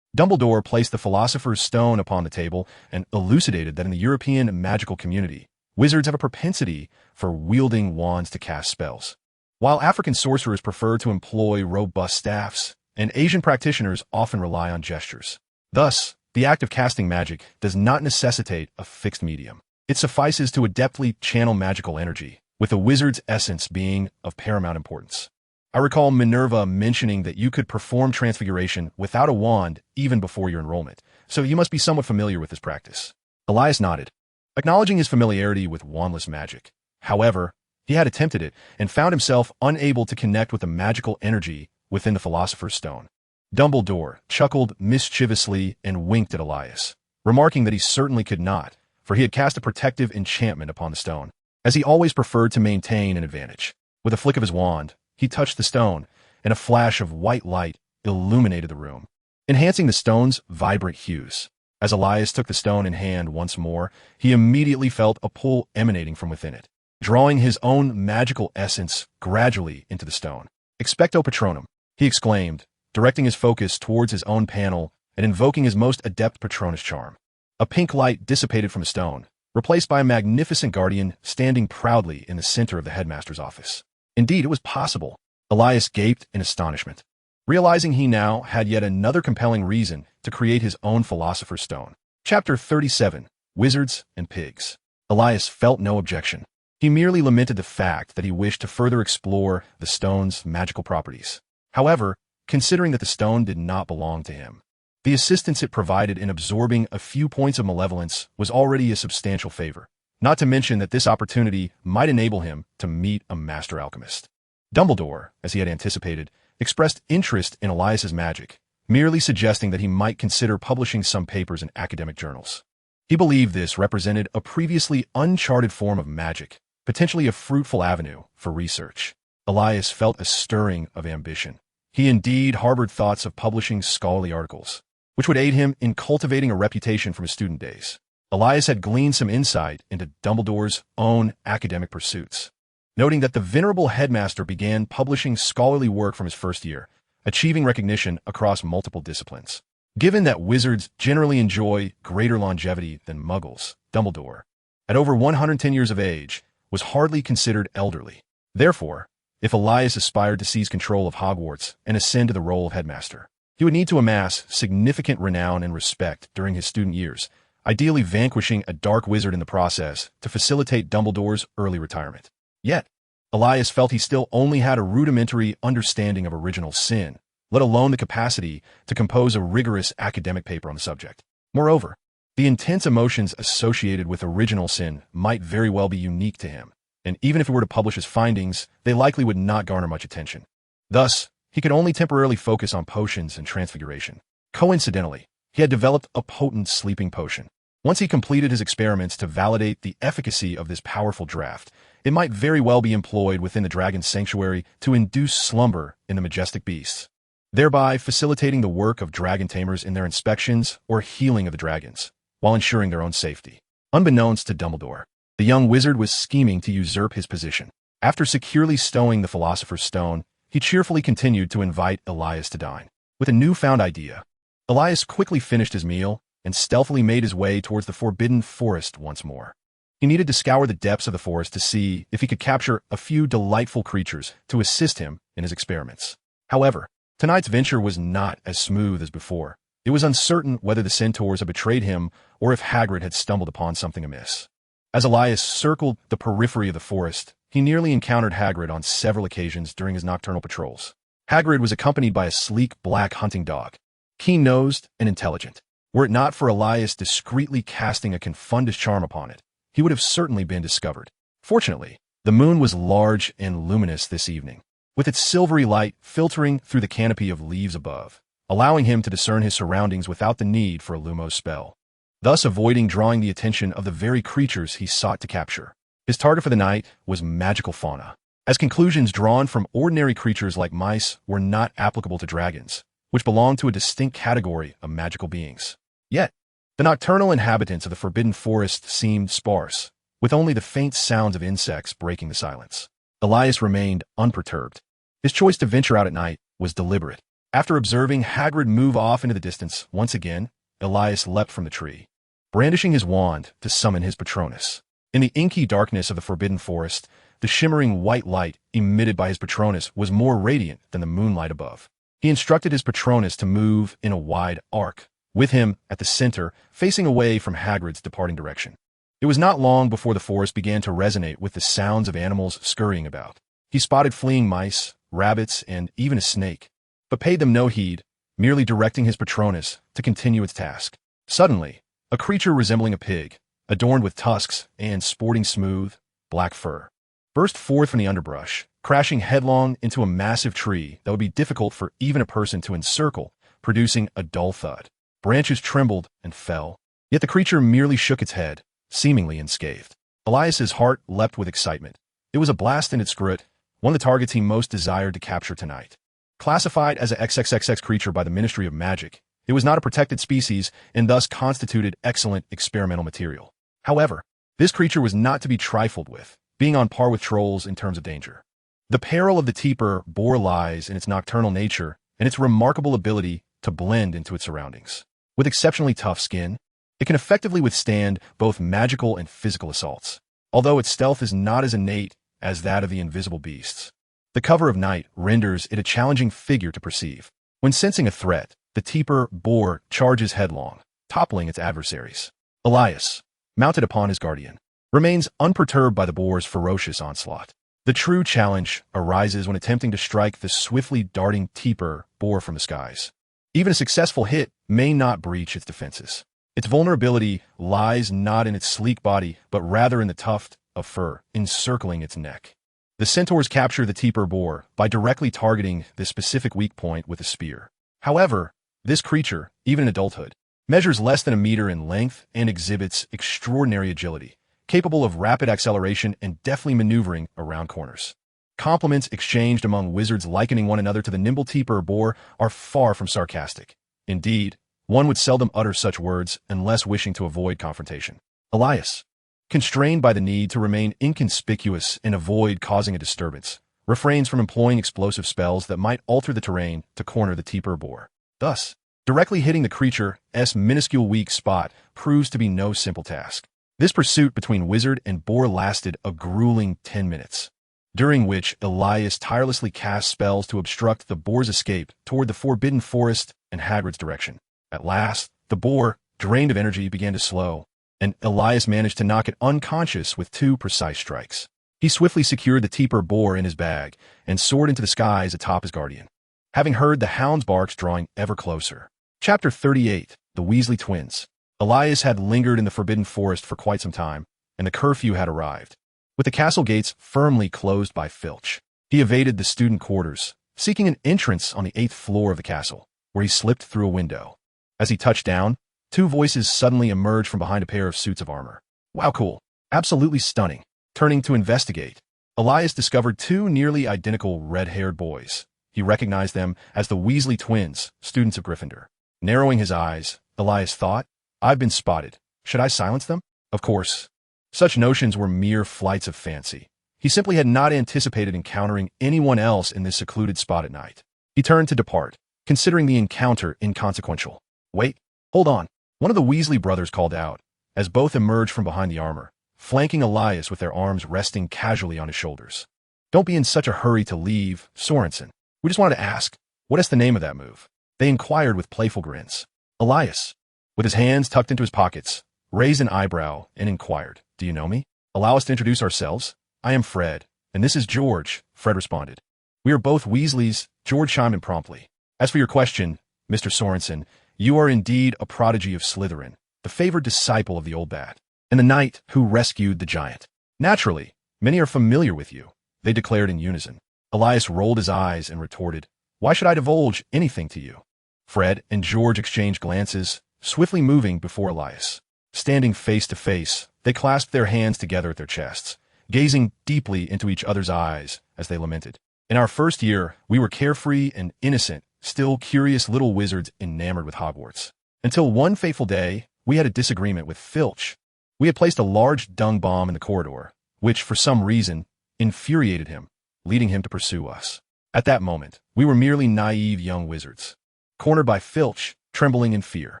Dumbledore placed the Philosopher's Stone upon the table and elucidated that in the European magical community, wizards have a propensity for wielding wands to cast spells, while African sorcerers prefer to employ robust staffs, and Asian practitioners often rely on gestures. Thus, the act of casting magic does not necessitate a fixed medium. It suffices to adeptly channel magical energy, with the wizard's essence being of paramount importance. I recall Minerva mentioning that you could perform transfiguration without a wand even before your enrollment, so you must be somewhat familiar with this practice. Elias nodded, acknowledging his familiarity with wandless magic. However, he had attempted it and found himself unable to connect with the magical energy within the Philosopher's Stone. Dumbledore chuckled mischievously and winked at Elias, remarking that he certainly could not, for he had cast a protective enchantment upon the stone, as he always preferred to maintain an advantage. With a flick of his wand, he touched the stone, and a flash of white light illuminated the room, enhancing the stone's vibrant hues. As Elias took the stone in hand once more, he immediately felt a pull emanating from within it, drawing his own magical essence gradually into the stone. "Expecto Patronum," he exclaimed, directing his focus towards his own panel and invoking his most adept Patronus charm. A pink light dissipated from the stone, replaced by a magnificent guardian standing proudly in the center of the headmaster's office. Indeed, it was possible. Elias gaped in astonishment, realizing he now had yet another compelling reason to create his own Philosopher's Stone. Chapter 37, Wizards and Pigs. Elias felt no objection. He merely lamented the fact that he wished to further explore the stone's magical properties. However, considering that the stone did not belong to him, the assistance it provided in absorbing a few points of malevolence was already a substantial favor, not to mention that this opportunity might enable him to meet a master alchemist. Dumbledore, as he had anticipated, expressed interest in Elias's magic, merely suggesting that he might consider publishing some papers in academic journals. He believed this represented a previously uncharted form of magic, potentially a fruitful avenue for research. Elias felt a stirring of ambition. He indeed harbored thoughts of publishing scholarly articles, which would aid him in cultivating a reputation from his student days. Elias had gleaned some insight into Dumbledore's own academic pursuits, noting that the venerable headmaster began publishing scholarly work from his first year, achieving recognition across multiple disciplines. Given that wizards generally enjoy greater longevity than muggles, Dumbledore, at over 110 years of age, was hardly considered elderly. Therefore, if Elias aspired to seize control of Hogwarts and ascend to the role of headmaster, he would need to amass significant renown and respect during his student years, ideally vanquishing a dark wizard in the process to facilitate Dumbledore's early retirement. Yet, Elias felt he still only had a rudimentary understanding of original sin, let alone the capacity to compose a rigorous academic paper on the subject. Moreover, the intense emotions associated with original sin might very well be unique to him, and even if he were to publish his findings, they likely would not garner much attention. Thus, he could only temporarily focus on potions and transfiguration. Coincidentally, he had developed a potent sleeping potion. Once he completed his experiments to validate the efficacy of this powerful draft, it might very well be employed within the dragon's sanctuary to induce slumber in the majestic beasts, thereby facilitating the work of dragon tamers in their inspections or healing of the dragons, while ensuring their own safety. Unbeknownst to Dumbledore, the young wizard was scheming to usurp his position. After securely stowing the Philosopher's Stone, he cheerfully continued to invite Elias to dine. With a newfound idea, Elias quickly finished his meal and stealthily made his way towards the Forbidden Forest once more. He needed to scour the depths of the forest to see if he could capture a few delightful creatures to assist him in his experiments. However, tonight's venture was not as smooth as before. It was uncertain whether the centaurs had betrayed him or if Hagrid had stumbled upon something amiss. As Elias circled the periphery of the forest, he nearly encountered Hagrid on several occasions during his nocturnal patrols. Hagrid was accompanied by a sleek black hunting dog, keen-nosed and intelligent. Were it not for Elias discreetly casting a confundus charm upon it, he would have certainly been discovered. Fortunately, the moon was large and luminous this evening, with its silvery light filtering through the canopy of leaves above, allowing him to discern his surroundings without the need for a Lumos spell, thus avoiding drawing the attention of the very creatures he sought to capture. His target for the night was magical fauna, as conclusions drawn from ordinary creatures like mice were not applicable to dragons, which belonged to a distinct category of magical beings. Yet, the nocturnal inhabitants of the Forbidden Forest seemed sparse, with only the faint sounds of insects breaking the silence. Elias remained unperturbed. His choice to venture out at night was deliberate. After observing Hagrid move off into the distance once again, Elias leapt from the tree, brandishing his wand to summon his Patronus. In the inky darkness of the Forbidden Forest, the shimmering white light emitted by his Patronus was more radiant than the moonlight above. He instructed his Patronus to move in a wide arc, with him at the center, facing away from Hagrid's departing direction. It was not long before the forest began to resonate with the sounds of animals scurrying about. He spotted fleeing mice, rabbits, and even a snake, but paid them no heed, merely directing his Patronus to continue its task. Suddenly, a creature resembling a pig, adorned with tusks and sporting smooth, black fur, burst forth from the underbrush, crashing headlong into a massive tree that would be difficult for even a person to encircle, producing a dull thud. Branches trembled and fell, yet the creature merely shook its head, seemingly unscathed. Elias's heart leapt with excitement. It was a blast-ended scrut, one of the targets he most desired to capture tonight. Classified as a XXXX creature by the Ministry of Magic, it was not a protected species and thus constituted excellent experimental material. However, this creature was not to be trifled with, being on par with trolls in terms of danger. The peril of the Teeper boar lies in its nocturnal nature and its remarkable ability to blend into its surroundings. With exceptionally tough skin, it can effectively withstand both magical and physical assaults, although its stealth is not as innate as that of the invisible beasts. The cover of night renders it a challenging figure to perceive. When sensing a threat, the Teeper boar charges headlong, toppling its adversaries. Elias, mounted upon his guardian, remains unperturbed by the boar's ferocious onslaught. The true challenge arises when attempting to strike the swiftly darting Teeper boar from the skies. Even a successful hit may not breach its defenses. Its vulnerability lies not in its sleek body, but rather in the tuft of fur encircling its neck. The centaurs capture the Teeper boar by directly targeting this specific weak point with a spear. However, this creature, even in adulthood, measures less than a meter in length and exhibits extraordinary agility, capable of rapid acceleration and deftly maneuvering around corners. Compliments exchanged among wizards likening one another to the nimble Teeper boar are far from sarcastic. Indeed, one would seldom utter such words unless wishing to avoid confrontation. Elias, constrained by the need to remain inconspicuous and avoid causing a disturbance, refrains from employing explosive spells that might alter the terrain to corner the Teeper boar. Thus, directly hitting the creature's minuscule weak spot proves to be no simple task. This pursuit between wizard and boar lasted a grueling 10 minutes, during which Elias tirelessly cast spells to obstruct the boar's escape toward the Forbidden Forest and Hagrid's direction. At last, the boar, drained of energy, began to slow, and Elias managed to knock it unconscious with 2 precise strikes. He swiftly secured the teeper boar in his bag and soared into the skies atop his guardian, having heard the hound's barks drawing ever closer. Chapter 38. The Weasley Twins. Elias had lingered in the Forbidden Forest for quite some time, and the curfew had arrived. With the castle gates firmly closed by Filch, he evaded the student quarters, seeking an entrance on the 8th floor of the castle, where he slipped through a window. As he touched down, two voices suddenly emerged from behind a pair of suits of armor. Wow, cool. Absolutely stunning. Turning to investigate, Elias discovered two nearly identical red-haired boys. He recognized them as the Weasley twins, students of Gryffindor. Narrowing his eyes, Elias thought, I've been spotted. Should I silence them? Of course. Such notions were mere flights of fancy. He simply had not anticipated encountering anyone else in this secluded spot at night. He turned to depart, considering the encounter inconsequential. Wait, hold on. One of the Weasley brothers called out, as both emerged from behind the armor, flanking Elias with their arms resting casually on his shoulders. Don't be in such a hurry to leave, Sorensen. We just wanted to ask, what is the name of that move? They inquired with playful grins. Elias, with his hands tucked into his pockets, raised an eyebrow and inquired, Do you know me? Allow us to introduce ourselves. I am Fred, and this is George, Fred responded. We are both Weasleys, George chimed in promptly. As for your question, Mr. Sorensen, you are indeed a prodigy of Slytherin, the favored disciple of the old bat, and the knight who rescued the giant. Naturally, many are familiar with you, they declared in unison. Elias rolled his eyes and retorted, Why should I divulge anything to you? Fred and George exchanged glances, swiftly moving before Elias. Standing face to face, they clasped their hands together at their chests, gazing deeply into each other's eyes as they lamented. In our first year, we were carefree and innocent, still curious little wizards enamored with Hogwarts. Until one fateful day, we had a disagreement with Filch. We had placed a large dung bomb in the corridor, which, for some reason, infuriated him, leading him to pursue us. At that moment, we were merely naive young wizards, cornered by Filch, trembling in fear.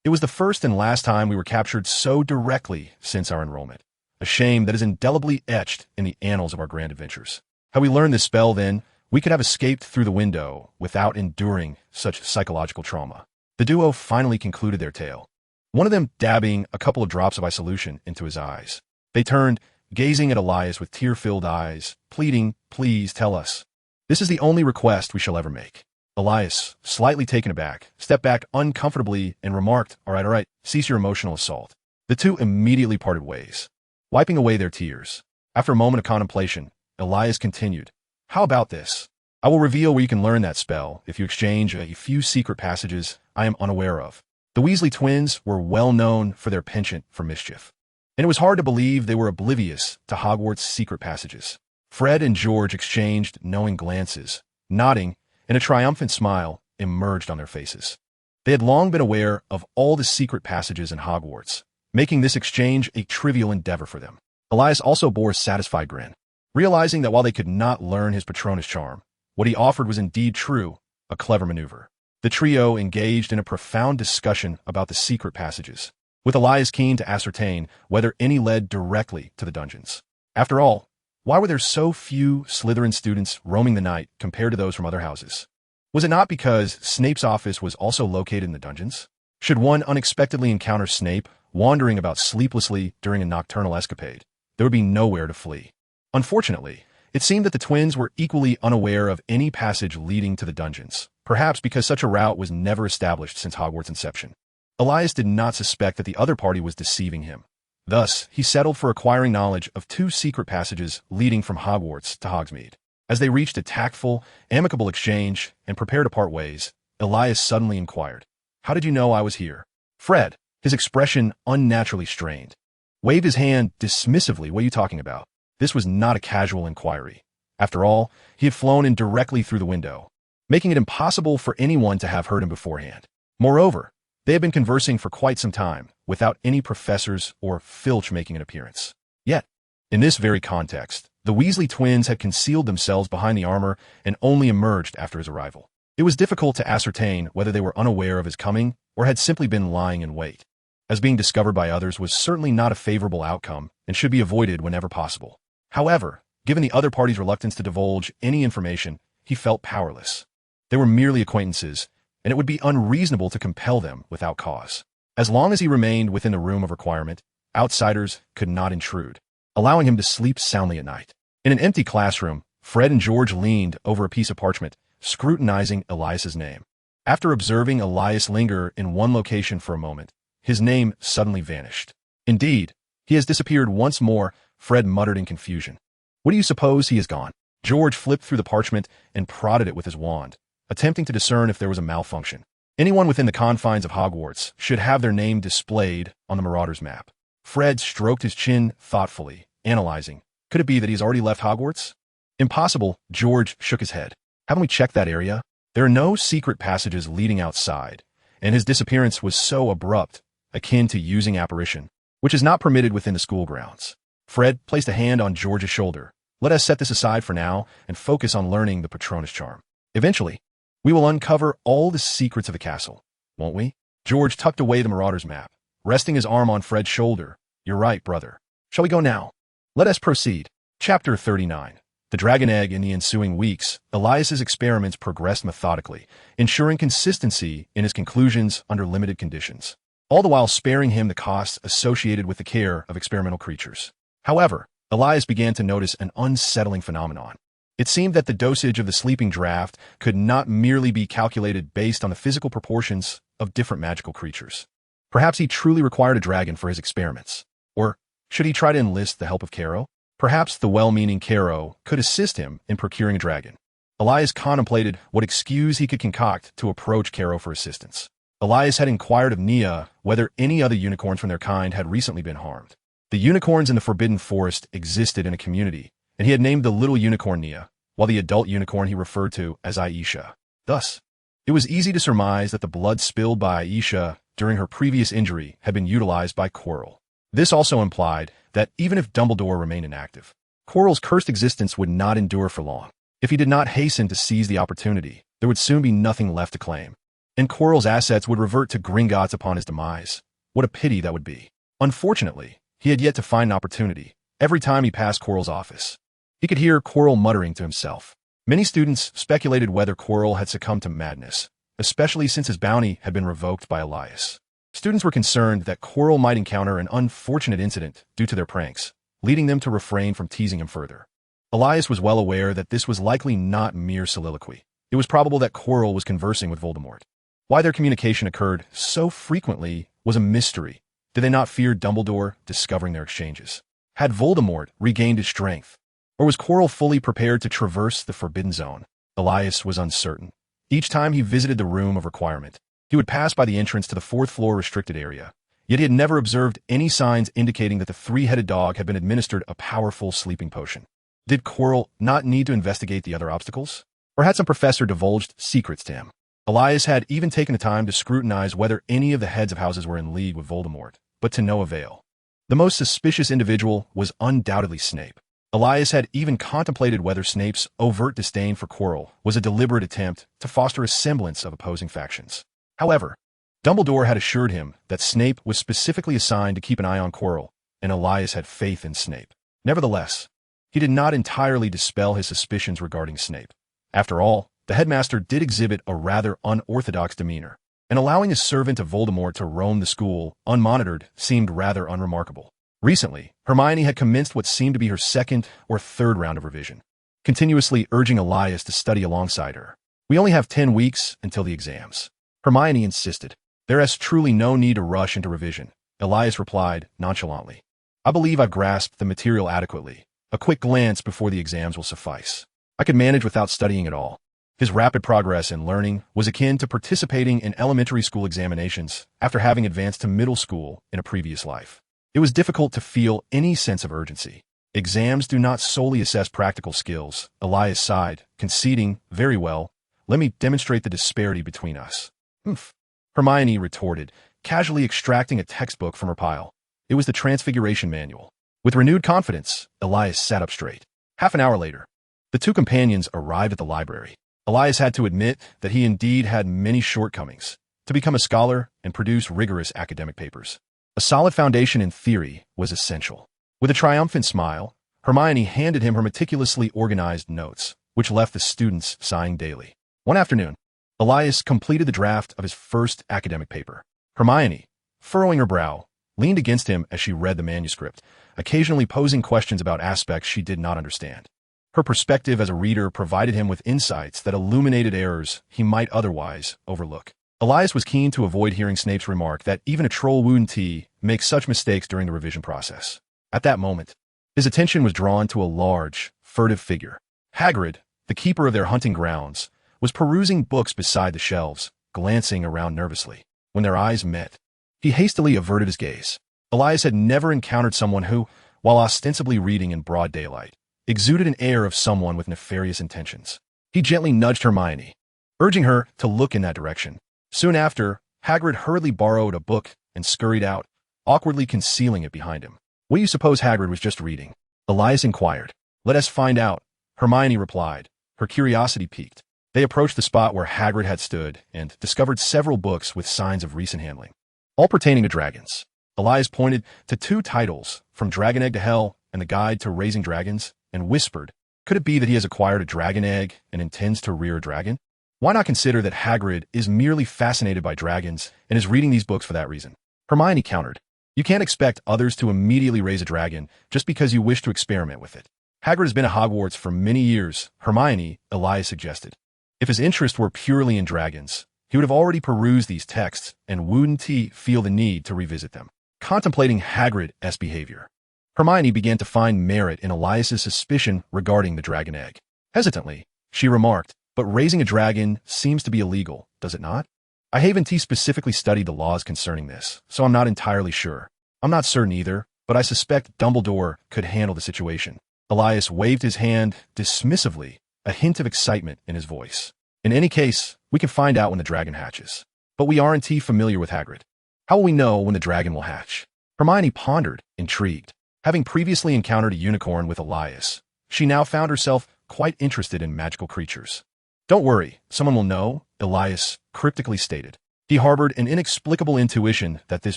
It was the first and last time we were captured so directly since our enrollment, a shame that is indelibly etched in the annals of our grand adventures. Had we learned this spell then, we could have escaped through the window without enduring such psychological trauma. The duo finally concluded their tale, one of them dabbing a couple of drops of eye solution into his eyes. They turned, gazing at Elias with tear-filled eyes, pleading, Please tell us. This is the only request we shall ever make. Elias, slightly taken aback, stepped back uncomfortably and remarked, All right, cease your emotional assault. The two immediately parted ways, wiping away their tears. After a moment of contemplation, Elias continued, How about this? I will reveal where you can learn that spell if you exchange a few secret passages I am unaware of. The Weasley twins were well known for their penchant for mischief, and it was hard to believe they were oblivious to Hogwarts' secret passages. Fred and George exchanged knowing glances, nodding, and a triumphant smile emerged on their faces. They had long been aware of all the secret passages in Hogwarts, making this exchange a trivial endeavor for them. Elias also bore a satisfied grin, realizing that while they could not learn his Patronus charm, what he offered was indeed true, a clever maneuver. The trio engaged in a profound discussion about the secret passages, with Elias keen to ascertain whether any led directly to the dungeons. After all, why were there so few Slytherin students roaming the night compared to those from other houses? Was it not because Snape's office was also located in the dungeons? Should one unexpectedly encounter Snape wandering about sleeplessly during a nocturnal escapade, there would be nowhere to flee. Unfortunately, it seemed that the twins were equally unaware of any passage leading to the dungeons, perhaps because such a route was never established since Hogwarts' inception. Elias did not suspect that the other party was deceiving him. Thus, he settled for acquiring knowledge of two secret passages leading from Hogwarts to Hogsmeade. As they reached a tactful, amicable exchange and prepared to part ways, Elias suddenly inquired, How did you know I was here? Fred, his expression unnaturally strained, waved his hand dismissively. What are you talking about? This was not a casual inquiry. After all, he had flown in directly through the window, making it impossible for anyone to have heard him beforehand. Moreover, they had been conversing for quite some time, without any professors or Filch making an appearance. Yet, in this very context, the Weasley twins had concealed themselves behind the armor and only emerged after his arrival. It was difficult to ascertain whether they were unaware of his coming or had simply been lying in wait, as being discovered by others was certainly not a favorable outcome and should be avoided whenever possible. However, given the other party's reluctance to divulge any information, he felt powerless. They were merely acquaintances, and it would be unreasonable to compel them without cause. As long as he remained within the room of requirement, outsiders could not intrude, allowing him to sleep soundly at night. In an empty classroom, Fred and George leaned over a piece of parchment, scrutinizing Elias's name. After observing Elias linger in one location for a moment, his name suddenly vanished. Indeed, he has disappeared once more, Fred muttered in confusion. What do you suppose he has gone? George flipped through the parchment and prodded it with his wand, attempting to discern if there was a malfunction. Anyone within the confines of Hogwarts should have their name displayed on the Marauder's map. Fred stroked his chin thoughtfully, analyzing. Could it be that he's already left Hogwarts? Impossible, George shook his head. Haven't we checked that area? There are no secret passages leading outside, and his disappearance was so abrupt, akin to using apparition, which is not permitted within the school grounds. Fred placed a hand on George's shoulder. Let us set this aside for now and focus on learning the Patronus charm. Eventually, we will uncover all the secrets of the castle, won't we? George tucked away the Marauder's map, resting his arm on Fred's shoulder. You're right, brother. Shall we go now? Let us proceed. Chapter 39. The Dragon Egg. In the ensuing weeks, Elias's experiments progressed methodically, ensuring consistency in his conclusions under limited conditions, all the while sparing him the costs associated with the care of experimental creatures. However, Elias began to notice an unsettling phenomenon. It seemed that the dosage of the sleeping draft could not merely be calculated based on the physical proportions of different magical creatures. Perhaps he truly required a dragon for his experiments. Or should he try to enlist the help of Caro? Perhaps the well-meaning Caro could assist him in procuring a dragon. Elias contemplated what excuse he could concoct to approach Caro for assistance. Elias had inquired of Nia whether any other unicorns from their kind had recently been harmed. The unicorns in the Forbidden Forest existed in a community, and he had named the little unicorn Nia, while the adult unicorn he referred to as Aisha. Thus, it was easy to surmise that the blood spilled by Aisha during her previous injury had been utilized by Quirrell. This also implied that even if Dumbledore remained inactive, Quirrell's cursed existence would not endure for long. If he did not hasten to seize the opportunity, there would soon be nothing left to claim, and Quirrell's assets would revert to Gringotts upon his demise. What a pity that would be. Unfortunately, he had yet to find an opportunity. Every time he passed Quirrell's office, he could hear Quirrell muttering to himself. Many students speculated whether Quirrell had succumbed to madness, especially since his bounty had been revoked by Elias. Students were concerned that Quirrell might encounter an unfortunate incident due to their pranks, leading them to refrain from teasing him further. Elias was well aware that this was likely not mere soliloquy. It was probable that Quirrell was conversing with Voldemort. Why their communication occurred so frequently was a mystery. Did they not fear Dumbledore discovering their exchanges? Had Voldemort regained his strength? Or was Quirrell fully prepared to traverse the Forbidden Zone? Elias was uncertain. Each time he visited the Room of Requirement, he would pass by the entrance to the fourth-floor restricted area, yet he had never observed any signs indicating that the three-headed dog had been administered a powerful sleeping potion. Did Quirrell not need to investigate the other obstacles? Or had some professor divulged secrets to him? Elias had even taken the time to scrutinize whether any of the heads of houses were in league with Voldemort, but to no avail. The most suspicious individual was undoubtedly Snape. Elias had even contemplated whether Snape's overt disdain for Quirrell was a deliberate attempt to foster a semblance of opposing factions. However, Dumbledore had assured him that Snape was specifically assigned to keep an eye on Quirrell, and Elias had faith in Snape. Nevertheless, he did not entirely dispel his suspicions regarding Snape. After all, the headmaster did exhibit a rather unorthodox demeanor, and allowing his servant of Voldemort to roam the school unmonitored seemed rather unremarkable. Recently, Hermione had commenced what seemed to be her second or third round of revision, continuously urging Elias to study alongside her. We only have 10 weeks until the exams. Hermione insisted. There is truly no need to rush into revision, Elias replied nonchalantly. I believe I've grasped the material adequately. A quick glance before the exams will suffice. I could manage without studying at all. His rapid progress in learning was akin to participating in elementary school examinations after having advanced to middle school in a previous life. It was difficult to feel any sense of urgency. Exams do not solely assess practical skills, Elias sighed, conceding, very well, let me demonstrate the disparity between us. Humph, Hermione retorted, casually extracting a textbook from her pile. It was the Transfiguration Manual. With renewed confidence, Elias sat up straight. Half an hour later, the two companions arrived at the library. Elias had to admit that he indeed had many shortcomings to become a scholar and produce rigorous academic papers. A solid foundation in theory was essential. With a triumphant smile, Hermione handed him her meticulously organized notes, which left the students sighing daily. One afternoon, Elias completed the draft of his first academic paper. Hermione, furrowing her brow, leaned against him as she read the manuscript, occasionally posing questions about aspects she did not understand. Her perspective as a reader provided him with insights that illuminated errors he might otherwise overlook. Elias was keen to avoid hearing Snape's remark that even a troll wouldn't make such mistakes during the revision process. At that moment, his attention was drawn to a large, furtive figure. Hagrid, the keeper of their hunting grounds, was perusing books beside the shelves, glancing around nervously. When their eyes met, he hastily averted his gaze. Elias had never encountered someone who, while ostensibly reading in broad daylight, exuded an air of someone with nefarious intentions. He gently nudged Hermione, urging her to look in that direction. Soon after, Hagrid hurriedly borrowed a book and scurried out, awkwardly concealing it behind him. "What do you suppose Hagrid was just reading?" Elias inquired. "Let us find out," Hermione replied, her curiosity piqued. They approached the spot where Hagrid had stood and discovered several books with signs of recent handling, all pertaining to dragons. Elias pointed to 2 titles, From Dragon Egg to Hell and The Guide to Raising Dragons, and whispered, "Could it be that he has acquired a dragon egg and intends to rear a dragon? Why not consider that Hagrid is merely fascinated by dragons and is reading these books for that reason?" Hermione countered, "You can't expect others to immediately raise a dragon just because you wish to experiment with it. Hagrid has been at Hogwarts for many years," Hermione, Elias suggested. "If his interest were purely in dragons, he would have already perused these texts and wouldn't he feel the need to revisit them." Contemplating Hagrid's behavior, Hermione began to find merit in Elias's suspicion regarding the dragon egg. Hesitantly, she remarked, "But raising a dragon seems to be illegal, does it not? I haven't specifically studied the laws concerning this, so I'm not entirely sure. I'm not certain either, but I suspect Dumbledore could handle the situation." Elias waved his hand dismissively, a hint of excitement in his voice. "In any case, we can find out when the dragon hatches. But we aren't familiar with Hagrid. How will we know when the dragon will hatch?" Hermione pondered, intrigued. Having previously encountered a unicorn with Elias, she now found herself quite interested in magical creatures. "Don't worry, someone will know," Elias cryptically stated. He harbored an inexplicable intuition that this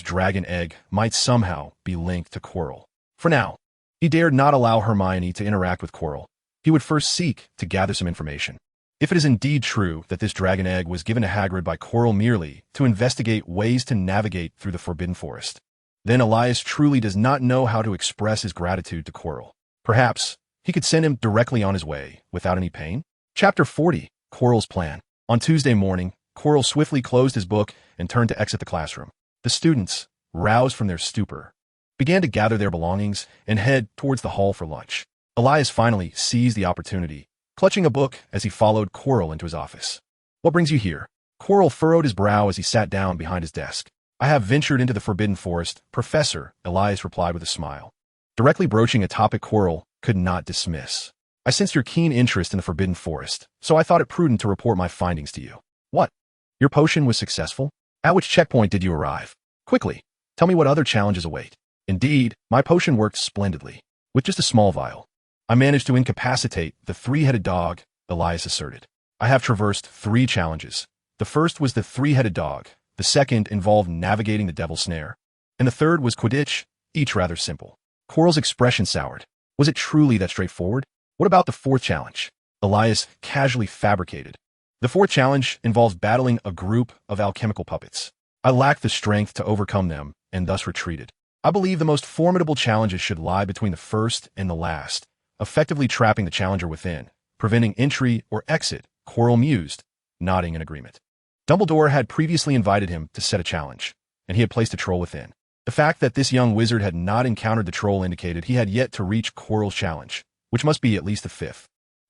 dragon egg might somehow be linked to Quirrell. For now, he dared not allow Hermione to interact with Quirrell. He would first seek to gather some information. If it is indeed true that this dragon egg was given to Hagrid by Quirrell merely to investigate ways to navigate through the Forbidden Forest, then Elias truly does not know how to express his gratitude to Quirrell. Perhaps he could send him directly on his way without any pain? Chapter 40, Quirrell's Plan. On Tuesday morning, Quirrell swiftly closed his book and turned to exit the classroom. The students, roused from their stupor, began to gather their belongings and head towards the hall for lunch. Elias finally seized the opportunity, clutching a book as he followed Quirrell into his office. "What brings you here?" Quirrell furrowed his brow as he sat down behind his desk. "I have ventured into the Forbidden Forest, Professor," Elias replied with a smile, directly broaching a topic Quirrell could not dismiss. "I sensed your keen interest in the Forbidden Forest, so I thought it prudent to report my findings to you." "What? Your potion was successful? At which checkpoint did you arrive? Quickly, tell me what other challenges await." "Indeed, my potion worked splendidly. With just a small vial, I managed to incapacitate the 3-headed dog," Elias asserted. "I have traversed 3 challenges. The first was the 3-headed dog, the second involved navigating the Devil's Snare, and the third was Quidditch, each rather simple." Quirrell's expression soured. Was it truly that straightforward? "What about the 4th challenge?" Elias casually fabricated. "The 4th challenge involves battling a group of alchemical puppets. I lacked the strength to overcome them and thus retreated. I believe the most formidable challenges should lie between the first and the last, effectively trapping the challenger within, preventing entry or exit," Quirrell mused, nodding in agreement. Dumbledore had previously invited him to set a challenge, and he had placed a troll within. The fact that this young wizard had not encountered the troll indicated he had yet to reach Quirrell's challenge, which must be at least the 5th.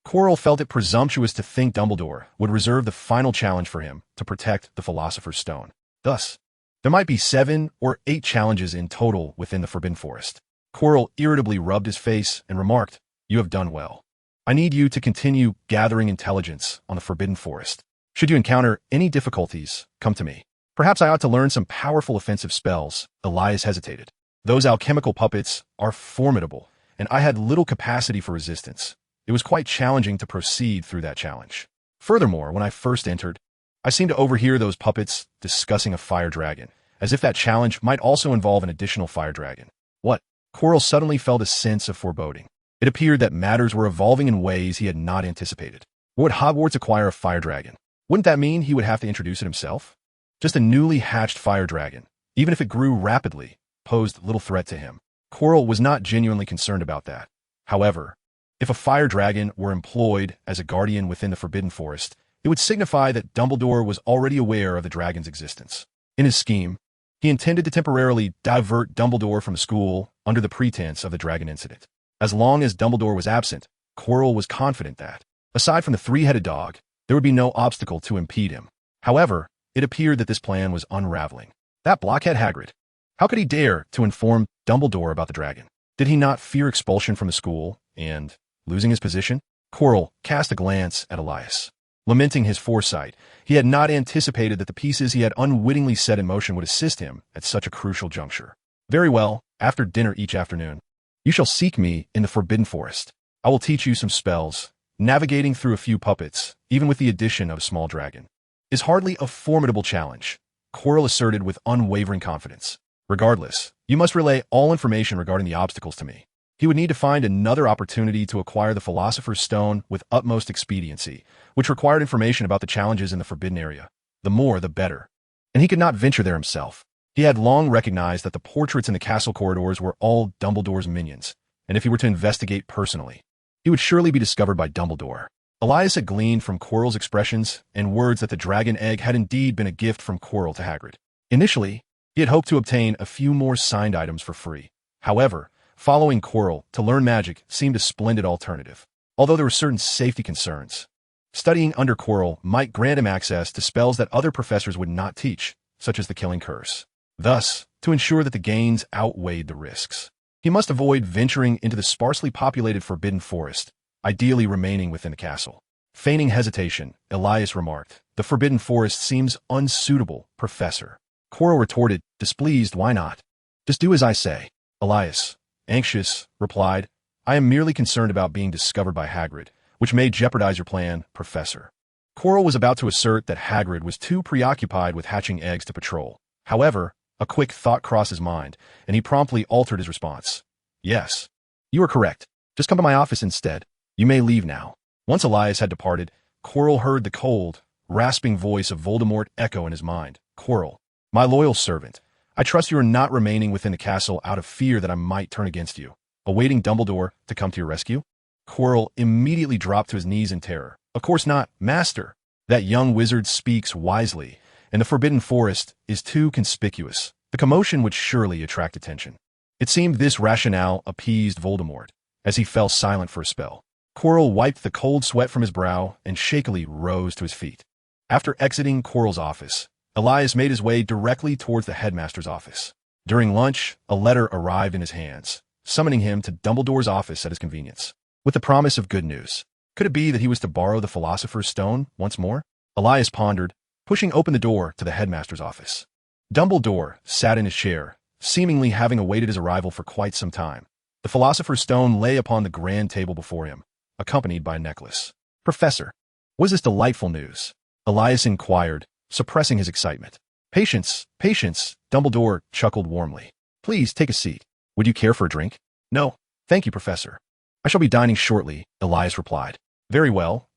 Quirrell felt it presumptuous to think Dumbledore would reserve the final challenge for him to protect the Philosopher's Stone. Thus, there might be 7 or 8 challenges in total within the Forbidden Forest. Quirrell irritably rubbed his face and remarked, "You have done well. I need you to continue gathering intelligence on the Forbidden Forest. Should you encounter any difficulties, come to me. Perhaps I ought to learn some powerful offensive spells." Elias hesitated. "Those alchemical puppets are formidable, and I had little capacity for resistance. It was quite challenging to proceed through that challenge. Furthermore, when I first entered, I seemed to overhear those puppets discussing a fire dragon, as if that challenge might also involve an additional fire dragon." "What?" Quirrell suddenly felt a sense of foreboding. It appeared that matters were evolving in ways he had not anticipated. Would Hogwarts acquire a fire dragon? Wouldn't that mean he would have to introduce it himself? Just a newly hatched fire dragon, even if it grew rapidly, posed little threat to him. Quirrell was not genuinely concerned about that. However, if a fire dragon were employed as a guardian within the Forbidden Forest, it would signify that Dumbledore was already aware of the dragon's existence. In his scheme, he intended to temporarily divert Dumbledore from school under the pretense of the dragon incident. As long as Dumbledore was absent, Quirrell was confident that, aside from the three-headed dog, there would be no obstacle to impede him. However, it appeared that this plan was unraveling. That blockhead Hagrid. How could he dare to inform Dumbledore about the dragon? Did he not fear expulsion from the school and losing his position? Quirrell cast a glance at Elias. Lamenting his foresight, he had not anticipated that the pieces he had unwittingly set in motion would assist him at such a crucial juncture. Very well, after dinner each afternoon, you shall seek me in the Forbidden Forest. I will teach you some spells. Navigating through a few puppets, even with the addition of a small dragon, is hardly a formidable challenge, Quirrell asserted with unwavering confidence. Regardless, you must relay all information regarding the obstacles to me. He would need to find another opportunity to acquire the Philosopher's Stone with utmost expediency, which required information about the challenges in the Forbidden Area. The more, the better. And he could not venture there himself. He had long recognized that the portraits in the castle corridors were all Dumbledore's minions, and if he were to investigate personally, he would surely be discovered by Dumbledore. Elias had gleaned from Quirrell's expressions and words that the dragon egg had indeed been a gift from Quirrell to Hagrid. Initially, he had hoped to obtain a few more signed items for free. However, following Quirrell to learn magic seemed a splendid alternative, although there were certain safety concerns. Studying under Quirrell might grant him access to spells that other professors would not teach, such as the Killing Curse. Thus, to ensure that the gains outweighed the risks, he must avoid venturing into the sparsely populated Forbidden Forest, ideally remaining within the castle. Feigning hesitation, Elias remarked, "The Forbidden Forest seems unsuitable, Professor." Quirrell retorted, displeased, "Why not? Just do as I say." Elias, anxious, replied, "I am merely concerned about being discovered by Hagrid, which may jeopardize your plan, Professor." Quirrell was about to assert that Hagrid was too preoccupied with hatching eggs to patrol. However, a quick thought crossed his mind, and he promptly altered his response. "Yes, you are correct. Just come to my office instead. You may leave now." Once Elias had departed, Quirrell heard the cold, rasping voice of Voldemort echo in his mind. "Quirrell, my loyal servant, I trust you are not remaining within the castle out of fear that I might turn against you, awaiting Dumbledore to come to your rescue?" Quirrell immediately dropped to his knees in terror. "Of course not, Master. That young wizard speaks wisely, and the Forbidden Forest is too conspicuous. The commotion would surely attract attention." It seemed this rationale appeased Voldemort, as he fell silent for a spell. Quirrell wiped the cold sweat from his brow and shakily rose to his feet. After exiting Quirrell's office, Elias made his way directly towards the headmaster's office. During lunch, a letter arrived in his hands, summoning him to Dumbledore's office at his convenience, with the promise of good news. Could it be that he was to borrow the Philosopher's Stone once more? Elias pondered, pushing open the door to the headmaster's office. Dumbledore sat in his chair, seemingly having awaited his arrival for quite some time. The Philosopher's Stone lay upon the grand table before him, accompanied by a necklace. "Professor, what is this delightful news?" Elias inquired, suppressing his excitement. "Patience, patience," Dumbledore chuckled warmly. "Please take a seat. Would you care for a drink?" "No, thank you, Professor. I shall be dining shortly," Elias replied. Very well,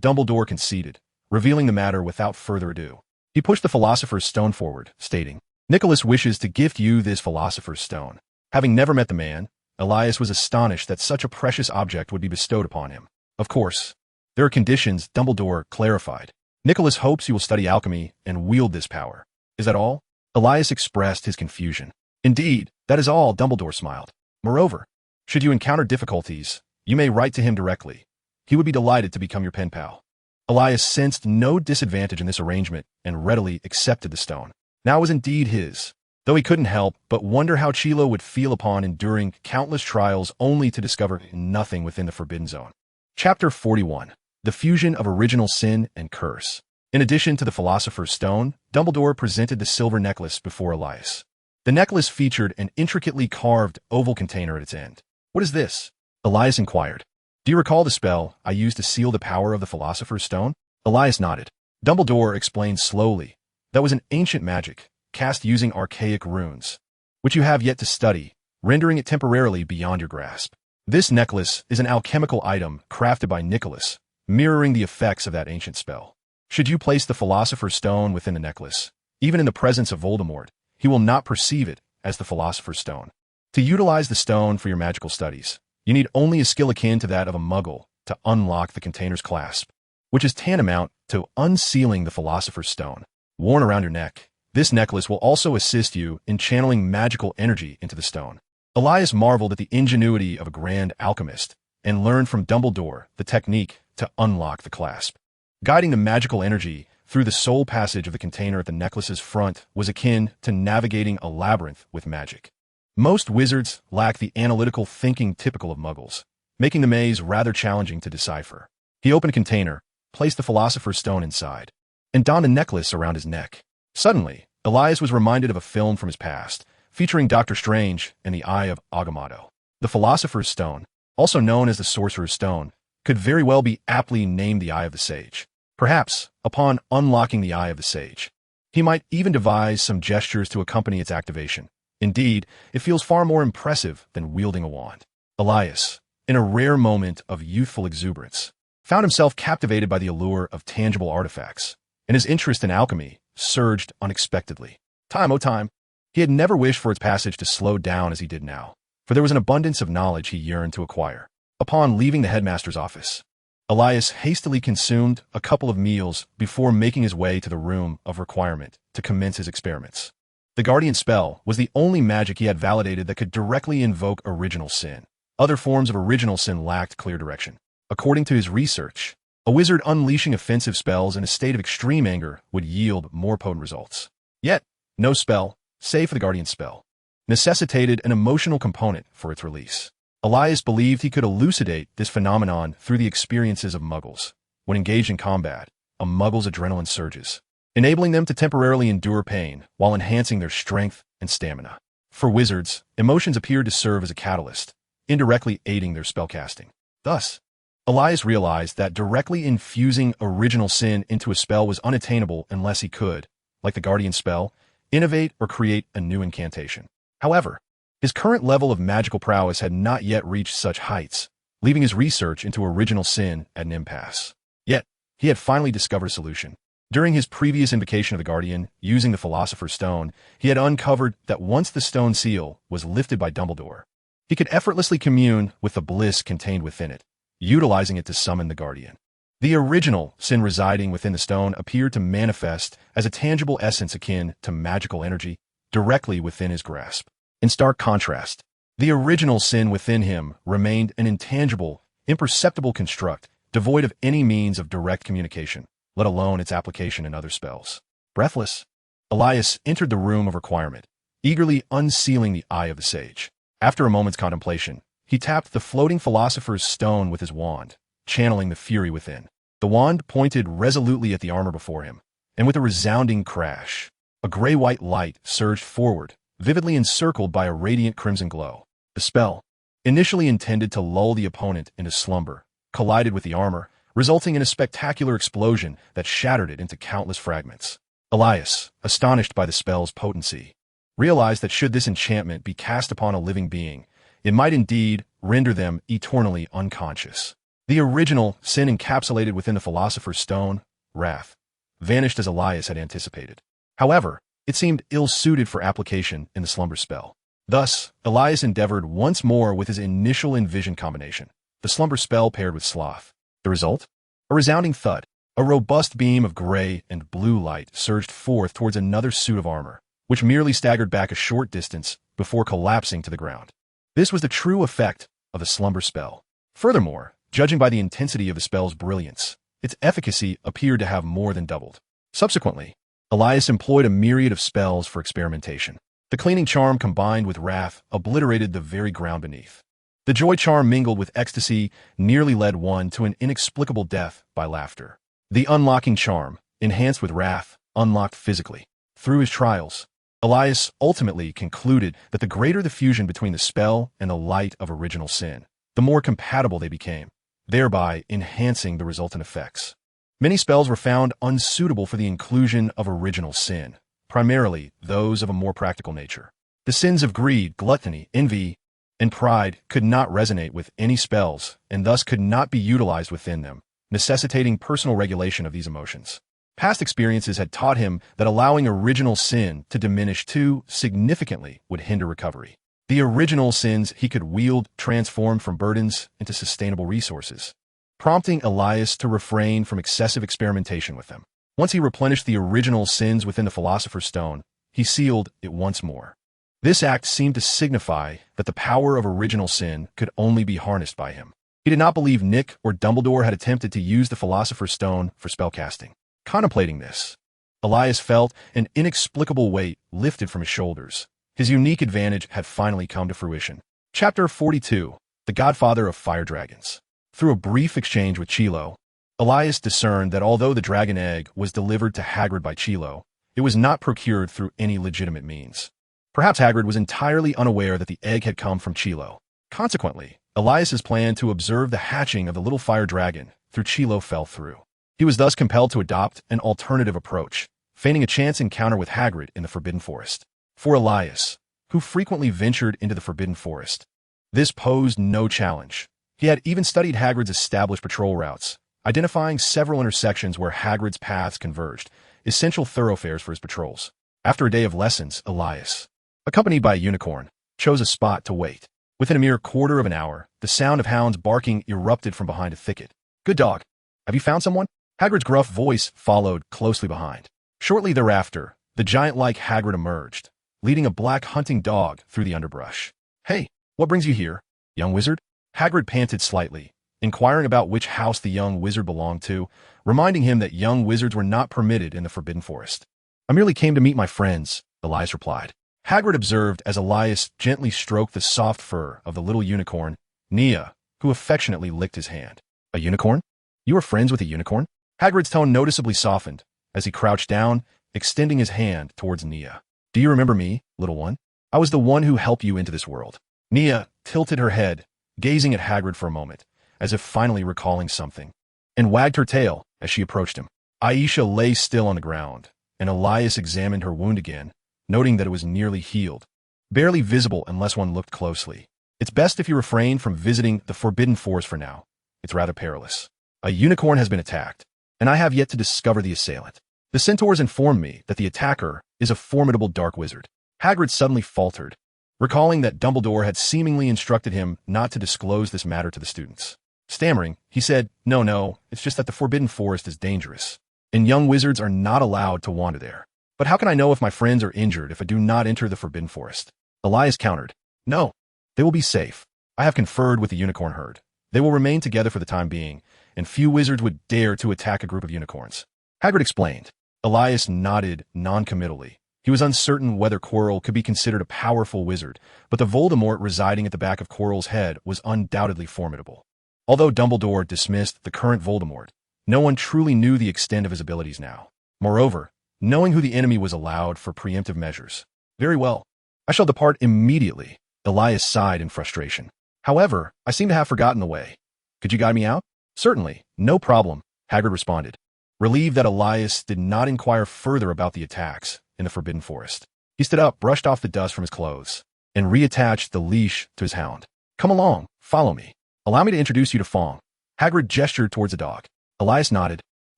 Dumbledore conceded, revealing the matter without further ado. He pushed the Philosopher's Stone forward, stating, "Nicholas wishes to gift you this Philosopher's Stone." Having never met the man, Elias was astonished that such a precious object would be bestowed upon him. "Of course, there are conditions," Dumbledore clarified. "Nicholas hopes you will study alchemy and wield this power." "Is that all?" Elias expressed his confusion. "Indeed, that is all," Dumbledore smiled. "Moreover, should you encounter difficulties, you may write to him directly. He would be delighted to become your pen pal." Elias sensed no disadvantage in this arrangement and readily accepted the stone. Now it was indeed his, though he couldn't help but wonder how Chilo would feel upon enduring countless trials only to discover nothing within the Forbidden Zone. Chapter 41. The Fusion of Original Sin and Curse. In addition to the Philosopher's Stone, Dumbledore presented the silver necklace before Elias. The necklace featured an intricately carved oval container at its end. "What is this?" Elias inquired. "Do you recall the spell I used to seal the power of the Philosopher's Stone?" Elias nodded. Dumbledore explained slowly. "That was an ancient magic, cast using archaic runes, which you have yet to study, rendering it temporarily beyond your grasp. This necklace is an alchemical item crafted by Nicholas, mirroring the effects of that ancient spell. Should you place the Philosopher's Stone within the necklace, even in the presence of Voldemort, he will not perceive it as the Philosopher's Stone. To utilize the stone for your magical studies, you need only a skill akin to that of a muggle to unlock the container's clasp, which is tantamount to unsealing the Philosopher's Stone. Worn around your neck, this necklace will also assist you in channeling magical energy into the stone. Elias marveled at the ingenuity of a grand alchemist and learned from Dumbledore the technique to unlock the clasp. Guiding the magical energy through the soul passage of the container at the necklace's front was akin to navigating a labyrinth with magic. Most wizards lack the analytical thinking typical of muggles, making the maze rather challenging to decipher. He opened a container, placed the Philosopher's Stone inside, and donned a necklace around his neck. Suddenly, Elias was reminded of a film from his past, featuring Doctor Strange and the Eye of Agamotto. The Philosopher's Stone, also known as the Sorcerer's Stone, could very well be aptly named the Eye of the Sage. Perhaps, upon unlocking the Eye of the Sage, he might even devise some gestures to accompany its activation. Indeed, it feels far more impressive than wielding a wand. Elias, in a rare moment of youthful exuberance, found himself captivated by the allure of tangible artifacts, and his interest in alchemy surged unexpectedly. Time, oh time! He had never wished for its passage to slow down as he did now, for there was an abundance of knowledge he yearned to acquire. Upon leaving the headmaster's office, Elias hastily consumed a couple of meals before making his way to the room of requirement to commence his experiments. The Guardian spell was the only magic he had validated that could directly invoke original sin. Other forms of original sin lacked clear direction. According to his research, a wizard unleashing offensive spells in a state of extreme anger would yield more potent results. Yet, no spell, save for the Guardian spell, necessitated an emotional component for its release. Elias believed he could elucidate this phenomenon through the experiences of muggles. When engaged in combat, a muggle's adrenaline surges, enabling them to temporarily endure pain while enhancing their strength and stamina. For wizards, emotions appeared to serve as a catalyst, indirectly aiding their spellcasting. Thus, Elias realized that directly infusing original sin into a spell was unattainable unless he could, like the Guardian spell, innovate or create a new incantation. However, his current level of magical prowess had not yet reached such heights, leaving his research into original sin at an impasse. Yet, he had finally discovered a solution. During his previous invocation of the Guardian, using the Philosopher's Stone, he had uncovered that once the stone seal was lifted by Dumbledore, he could effortlessly commune with the bliss contained within it, utilizing it to summon the Guardian. The original sin residing within the stone appeared to manifest as a tangible essence akin to magical energy directly within his grasp. In stark contrast, the original sin within him remained an intangible, imperceptible construct, devoid of any means of direct communication, let alone its application in other spells. Breathless, Elias entered the room of requirement, eagerly unsealing the Eye of the Sage. After a moment's contemplation, he tapped the floating Philosopher's Stone with his wand, channeling the fury within. The wand pointed resolutely at the armor before him, and with a resounding crash, a gray-white light surged forward, vividly encircled by a radiant crimson glow. The spell, initially intended to lull the opponent into slumber, collided with the armor, resulting in a spectacular explosion that shattered it into countless fragments. Elias, astonished by the spell's potency, realized that should this enchantment be cast upon a living being, it might indeed render them eternally unconscious. The original sin encapsulated within the Philosopher's Stone, wrath, vanished as Elias had anticipated. However, it seemed ill-suited for application in the slumber spell. Thus, Elias endeavored once more with his initial envisioned combination, the slumber spell paired with Sloth. The result? A resounding thud. A robust beam of gray and blue light surged forth towards another suit of armor, which merely staggered back a short distance before collapsing to the ground. This was the true effect of the slumber spell. Furthermore, judging by the intensity of the spell's brilliance, its efficacy appeared to have more than doubled. Subsequently, Elias employed a myriad of spells for experimentation. The cleaning charm combined with wrath obliterated the very ground beneath. The joy charm mingled with ecstasy nearly led one to an inexplicable death by laughter. The unlocking charm, enhanced with wrath, unlocked physically. Through his trials, Elias ultimately concluded that the greater the fusion between the spell and the light of original sin, the more compatible they became, thereby enhancing the resultant effects. Many spells were found unsuitable for the inclusion of original sin, primarily those of a more practical nature. The sins of greed, gluttony, envy, and pride could not resonate with any spells and thus could not be utilized within them, necessitating personal regulation of these emotions. Past experiences had taught him that allowing original sin to diminish too significantly would hinder recovery. The original sins he could wield transformed from burdens into sustainable resources, prompting Elias to refrain from excessive experimentation with them. Once he replenished the original sins within the Philosopher's Stone, he sealed it once more. This act seemed to signify that the power of original sin could only be harnessed by him. He did not believe Nick or Dumbledore had attempted to use the Philosopher's Stone for spellcasting. Contemplating this, Elias felt an inexplicable weight lifted from his shoulders. His unique advantage had finally come to fruition. Chapter 42, The Godfather of Fire Dragons. Through a brief exchange with Chilo, Elias discerned that although the dragon egg was delivered to Hagrid by Chilo, it was not procured through any legitimate means. Perhaps Hagrid was entirely unaware that the egg had come from Chilo. Consequently, Elias's plan to observe the hatching of the little fire dragon through Chilo fell through. He was thus compelled to adopt an alternative approach, feigning a chance encounter with Hagrid in the Forbidden Forest. For Elias, who frequently ventured into the Forbidden Forest, this posed no challenge. He had even studied Hagrid's established patrol routes, identifying several intersections where Hagrid's paths converged, essential thoroughfares for his patrols. After a day of lessons, Elias, accompanied by a unicorn, chose a spot to wait. Within a mere quarter of an hour, the sound of hounds barking erupted from behind a thicket. "Good dog. Have you found someone?" Hagrid's gruff voice followed closely behind. Shortly thereafter, the giant-like Hagrid emerged, leading a black hunting dog through the underbrush. "Hey, what brings you here, young wizard?" Hagrid panted slightly, inquiring about which house the young wizard belonged to, reminding him that young wizards were not permitted in the Forbidden Forest. "I merely came to meet my friends," Elias replied. Hagrid observed as Elias gently stroked the soft fur of the little unicorn, Nia, who affectionately licked his hand. "A unicorn? You are friends with a unicorn?" Hagrid's tone noticeably softened as he crouched down, extending his hand towards Nia. "Do you remember me, little one? I was the one who helped you into this world." Nia tilted her head, gazing at Hagrid for a moment, as if finally recalling something, and wagged her tail as she approached him. Aisha lay still on the ground, and Elias examined her wound again, noting that it was nearly healed, barely visible unless one looked closely. "It's best if you refrain from visiting the Forbidden Forest for now. It's rather perilous. A unicorn has been attacked, and I have yet to discover the assailant. The centaurs informed me that the attacker is a formidable dark wizard." Hagrid suddenly faltered, recalling that Dumbledore had seemingly instructed him not to disclose this matter to the students. Stammering, he said, No, it's just that the Forbidden Forest is dangerous, and young wizards are not allowed to wander there. But how can I know if my friends are injured if I do not enter the Forbidden Forest?" Elias countered, "No, they will be safe. I have conferred with the unicorn herd. They will remain together for the time being, and few wizards would dare to attack a group of unicorns." Hagrid explained. Elias nodded non-committally. He was uncertain whether Quirrell could be considered a powerful wizard, but the Voldemort residing at the back of Quirrell's head was undoubtedly formidable. Although Dumbledore dismissed the current Voldemort, no one truly knew the extent of his abilities now. Moreover, knowing who the enemy was allowed for preemptive measures. "Very well. I shall depart immediately," Elias sighed in frustration. "However, I seem to have forgotten the way. Could you guide me out?" "Certainly, no problem," Hagrid responded, relieved that Elias did not inquire further about the attacks in the Forbidden Forest. He stood up, brushed off the dust from his clothes, and reattached the leash to his hound. "Come along, follow me. Allow me to introduce you to Fong." Hagrid gestured towards the dog. Elias nodded,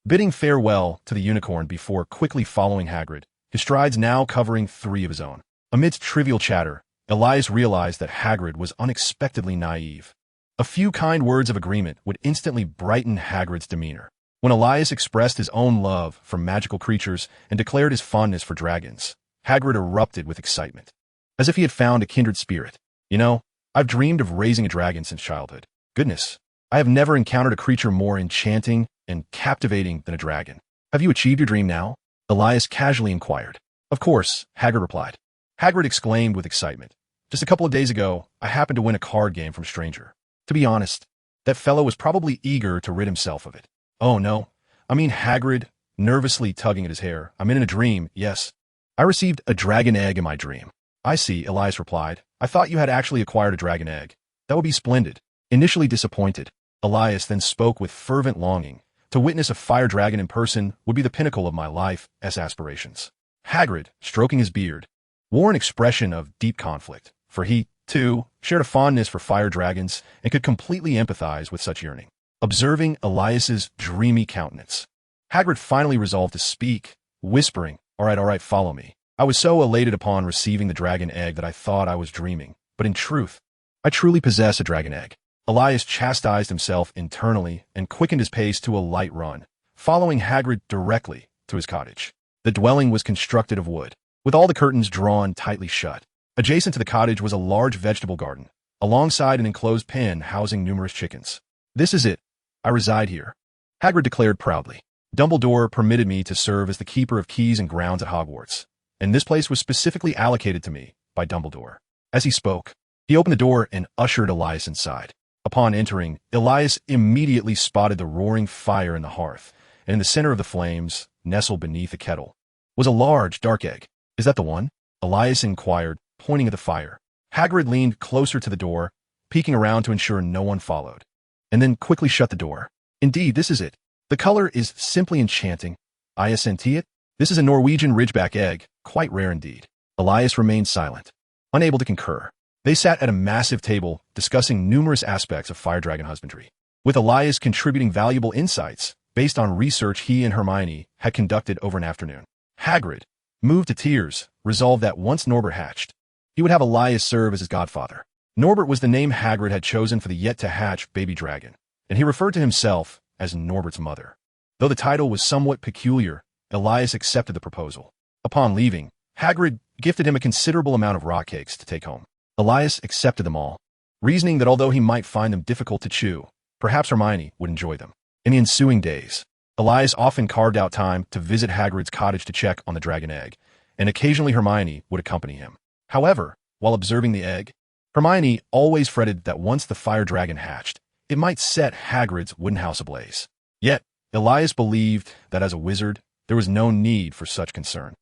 bidding farewell to the unicorn before quickly following Hagrid, his strides now covering 3 of his own. Amidst trivial chatter, Elias realized that Hagrid was unexpectedly naive. A few kind words of agreement would instantly brighten Hagrid's demeanor. When Elias expressed his own love for magical creatures and declared his fondness for dragons, Hagrid erupted with excitement, as if he had found a kindred spirit. "You know, I've dreamed of raising a dragon since childhood. Goodness, I have never encountered a creature more enchanting and captivating than a dragon." "Have you achieved your dream now?" Elias casually inquired. "Of course," Hagrid replied. Hagrid exclaimed with excitement. "Just a couple of days ago, I happened to win a card game from a stranger. To be honest, that fellow was probably eager to rid himself of it." "Oh, no. I mean," Hagrid, nervously tugging at his hair, "I'm in a dream, yes. I received a dragon egg in my dream." "I see," Elias replied. "I thought you had actually acquired a dragon egg. That would be splendid." Initially disappointed, Elias then spoke with fervent longing. "To witness a fire dragon in person would be the pinnacle of my life's aspirations." Hagrid, stroking his beard, wore an expression of deep conflict, for he, too, shared a fondness for fire dragons and could completely empathize with such yearning. Observing Elias's dreamy countenance, Hagrid finally resolved to speak, whispering, all right, follow me. I was so elated upon receiving the dragon egg that I thought I was dreaming, but in truth, I truly possess a dragon egg. Elias chastised himself internally and quickened his pace to a light run, following Hagrid directly to his cottage. The dwelling was constructed of wood, with all the curtains drawn tightly shut. Adjacent to the cottage was a large vegetable garden, alongside an enclosed pen housing numerous chickens. "This is it. I reside here," Hagrid declared proudly. "Dumbledore permitted me to serve as the keeper of keys and grounds at Hogwarts, and this place was specifically allocated to me by Dumbledore." As he spoke, he opened the door and ushered Elias inside. Upon entering, Elias immediately spotted the roaring fire in the hearth, and in the center of the flames, nestled beneath the kettle, was a large, dark egg. "Is that the one?" Elias inquired, pointing at the fire. Hagrid leaned closer to the door, peeking around to ensure no one followed, and then quickly shut the door. "Indeed, this is it. The color is simply enchanting. I assent it. This is a Norwegian ridgeback egg, quite rare indeed." Elias remained silent, unable to concur. They sat at a massive table, discussing numerous aspects of fire dragon husbandry, with Elias contributing valuable insights based on research he and Hermione had conducted over an afternoon. Hagrid, moved to tears, resolved that once Norbert hatched, he would have Elias serve as his godfather. Norbert was the name Hagrid had chosen for the yet-to-hatch baby dragon, and he referred to himself as Norbert's mother. Though the title was somewhat peculiar, Elias accepted the proposal. Upon leaving, Hagrid gifted him a considerable amount of rock cakes to take home. Elias accepted them all, reasoning that although he might find them difficult to chew, perhaps Hermione would enjoy them. In the ensuing days, Elias often carved out time to visit Hagrid's cottage to check on the dragon egg, and occasionally Hermione would accompany him. However, while observing the egg, Hermione always fretted that once the fire dragon hatched, it might set Hagrid's wooden house ablaze. Yet, Elias believed that as a wizard, there was no need for such concern.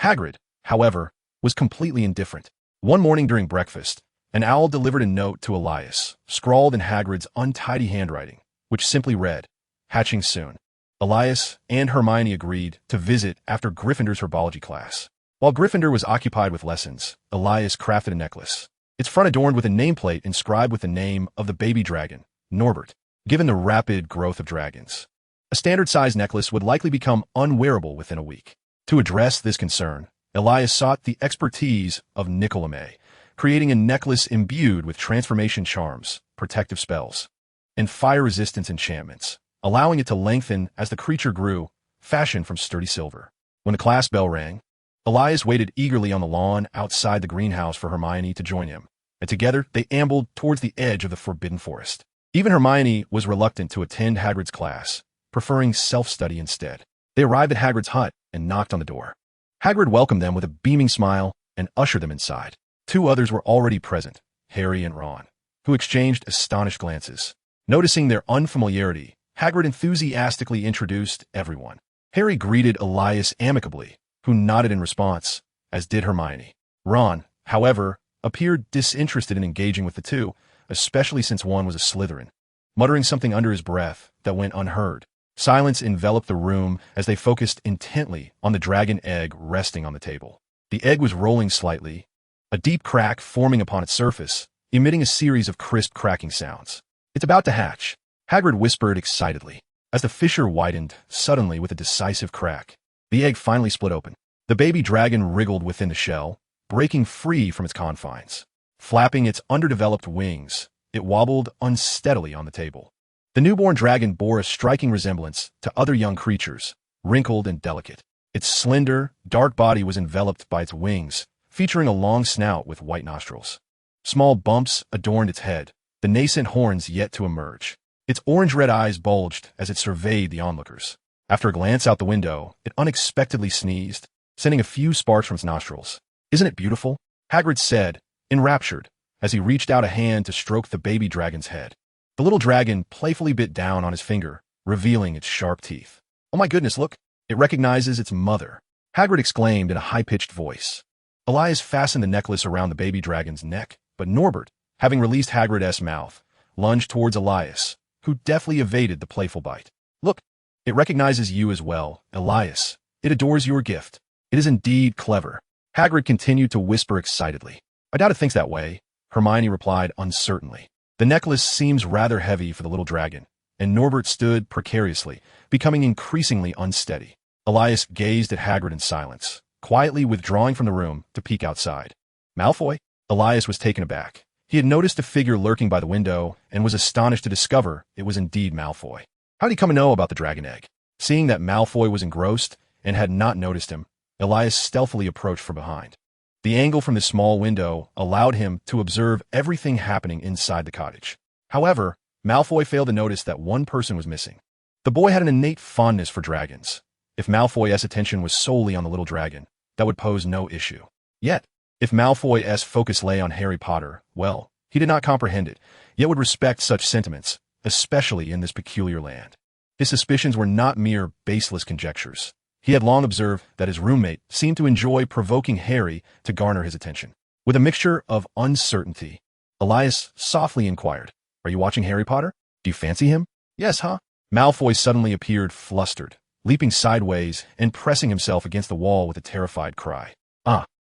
Hagrid, however, was completely indifferent. One morning during breakfast, an owl delivered a note to Elias, scrawled in Hagrid's untidy handwriting, which simply read, "Hatching soon." Elias and Hermione agreed to visit after Gryffindor's herbology class. While Gryffindor was occupied with lessons, Elias crafted a necklace, its front adorned with a nameplate inscribed with the name of the baby dragon, Norbert. Given the rapid growth of dragons, a standard-sized necklace would likely become unwearable within a week. To address this concern, Elias sought the expertise of Nicolamay, creating a necklace imbued with transformation charms, protective spells, and fire-resistance enchantments, allowing it to lengthen as the creature grew, fashioned from sturdy silver. When the class bell rang, Elias waited eagerly on the lawn outside the greenhouse for Hermione to join him, and together they ambled towards the edge of the forbidden forest. Even Hermione was reluctant to attend Hagrid's class, preferring self-study instead. They arrived at Hagrid's hut and knocked on the door. Hagrid welcomed them with a beaming smile and ushered them inside. Two others were already present, Harry and Ron, who exchanged astonished glances. Noticing their unfamiliarity, Hagrid enthusiastically introduced everyone. Harry greeted Elias amicably, who nodded in response, as did Hermione. Ron, however, appeared disinterested in engaging with the two, especially since one was a Slytherin, muttering something under his breath that went unheard. Silence enveloped the room as they focused intently on the dragon egg resting on the table. The egg was rolling slightly, a deep crack forming upon its surface, emitting a series of crisp cracking sounds. "It's about to hatch," Hagrid whispered excitedly. As the fissure widened, suddenly with a decisive crack, the egg finally split open. The baby dragon wriggled within the shell, breaking free from its confines. Flapping its underdeveloped wings, it wobbled unsteadily on the table. The newborn dragon bore a striking resemblance to other young creatures, wrinkled and delicate. Its slender, dark body was enveloped by its wings, featuring a long snout with white nostrils. Small bumps adorned its head, the nascent horns yet to emerge. Its orange-red eyes bulged as it surveyed the onlookers. After a glance out the window, it unexpectedly sneezed, sending a few sparks from its nostrils. "Isn't it beautiful?" Hagrid said, enraptured, as he reached out a hand to stroke the baby dragon's head. The little dragon playfully bit down on his finger, revealing its sharp teeth. "Oh my goodness, look! It recognizes its mother," Hagrid exclaimed in a high-pitched voice. Elias fastened the necklace around the baby dragon's neck, but Norbert, having released Hagrid's mouth, lunged towards Elias, who deftly evaded the playful bite. "Look, it recognizes you as well, Elias. It adores your gift. It is indeed clever," Hagrid continued to whisper excitedly. "I doubt it thinks that way," Hermione replied uncertainly. The necklace seems rather heavy for the little dragon, and Norbert stood precariously, becoming increasingly unsteady. Elias gazed at Hagrid in silence, quietly withdrawing from the room to peek outside. "Malfoy?" Elias was taken aback, He had noticed a figure lurking by the window and was astonished to discover it was indeed Malfoy. How did he come to know about the dragon egg? Seeing that Malfoy was engrossed and had not noticed him, Elias stealthily approached from behind. The angle from the small window allowed him to observe everything happening inside the cottage. However, Malfoy failed to notice that one person was missing. The boy had an innate fondness for dragons. If Malfoy's attention was solely on the little dragon, that would pose no issue. Yet, if Malfoy's focus lay on Harry Potter, well, he did not comprehend it, yet would respect such sentiments, especially in this peculiar land. His suspicions were not mere baseless conjectures. He had long observed that his roommate seemed to enjoy provoking Harry to garner his attention. With a mixture of uncertainty, Elias softly inquired, "Are you watching Harry Potter? Do you fancy him?" "Yes, huh?" Malfoy suddenly appeared flustered, leaping sideways and pressing himself against the wall with a terrified cry.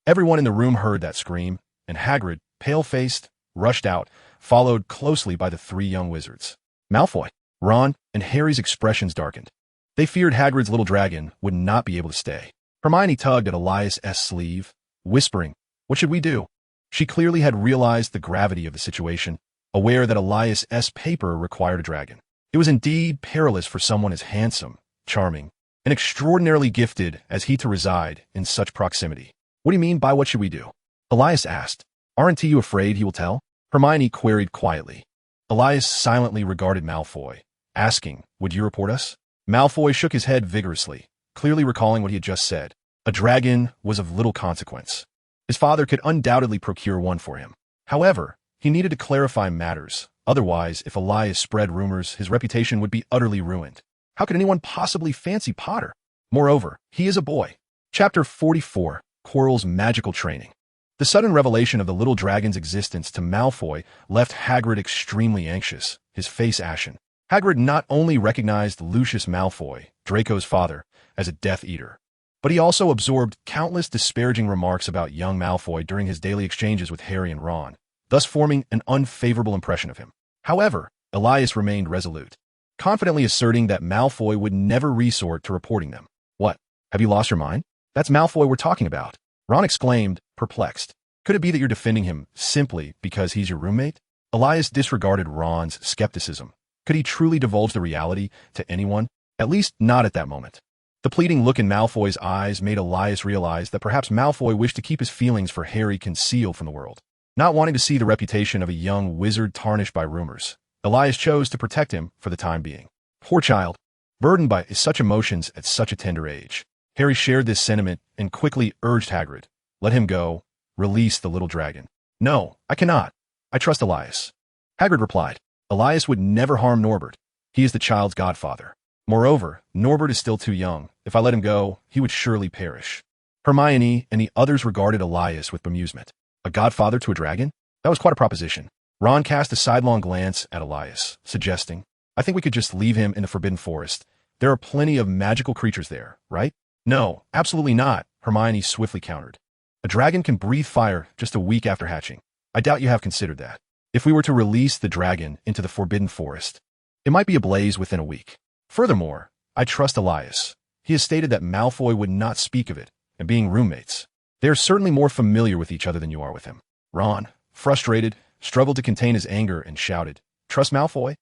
Everyone in the room heard that scream, and Hagrid, pale-faced, rushed out, followed closely by the three young wizards. Malfoy, Ron, and Harry's expressions darkened. They feared Hagrid's little dragon would not be able to stay. Hermione tugged at Elias' sleeve, whispering, "What should we do?" She clearly had realized the gravity of the situation, aware that Elias' paper required a dragon. It was indeed perilous for someone as handsome, charming, and extraordinarily gifted as he to reside in such proximity. "What do you mean by what should we do?" Elias asked. "Aren't you afraid he will tell?" Hermione queried quietly. Elias silently regarded Malfoy, asking, "Would you report us?" Malfoy shook his head vigorously, clearly recalling what he had just said. A dragon was of little consequence. His father could undoubtedly procure one for him. However, he needed to clarify matters. Otherwise, if Elias spread rumors, his reputation would be utterly ruined. How could anyone possibly fancy Potter? Moreover, he is a boy. Chapter 44. Quirrell's Magical Training. The sudden revelation of the little dragon's existence to Malfoy left Hagrid extremely anxious, his face ashen. Hagrid not only recognized Lucius Malfoy, Draco's father, as a Death Eater, but he also absorbed countless disparaging remarks about young Malfoy during his daily exchanges with Harry and Ron, thus forming an unfavorable impression of him. However, Elias remained resolute, confidently asserting that Malfoy would never resort to reporting them. "What? Have you lost your mind? That's Malfoy we're talking about," Ron exclaimed, perplexed. "Could it be that you're defending him simply because he's your roommate?" Elias disregarded Ron's skepticism. Could he truly divulge the reality to anyone? At least not at that moment. The pleading look in Malfoy's eyes made Elias realize that perhaps Malfoy wished to keep his feelings for Harry concealed from the world. Not wanting to see the reputation of a young wizard tarnished by rumors, Elias chose to protect him for the time being. Poor child, burdened by such emotions at such a tender age. Harry shared this sentiment and quickly urged Hagrid, "Let him go. Release the little dragon." "No, I cannot. I trust Elias." Hagrid replied, "Elias would never harm Norbert. He is the child's godfather. Moreover, Norbert is still too young. If I let him go, he would surely perish." Hermione and the others regarded Elias with bemusement. A godfather to a dragon? That was quite a proposition. Ron cast a sidelong glance at Elias, suggesting, "I think we could just leave him in the Forbidden Forest. There are plenty of magical creatures there, right?" "No, absolutely not," Hermione swiftly countered. "A dragon can breathe fire just a week after hatching. I doubt you have considered that. If we were to release the dragon into the Forbidden Forest, it might be ablaze within a week. Furthermore, I trust Elias. He has stated that Malfoy would not speak of it, and being roommates, they are certainly more familiar with each other than you are with him." Ron, frustrated, struggled to contain his anger and shouted, "Trust Malfoy?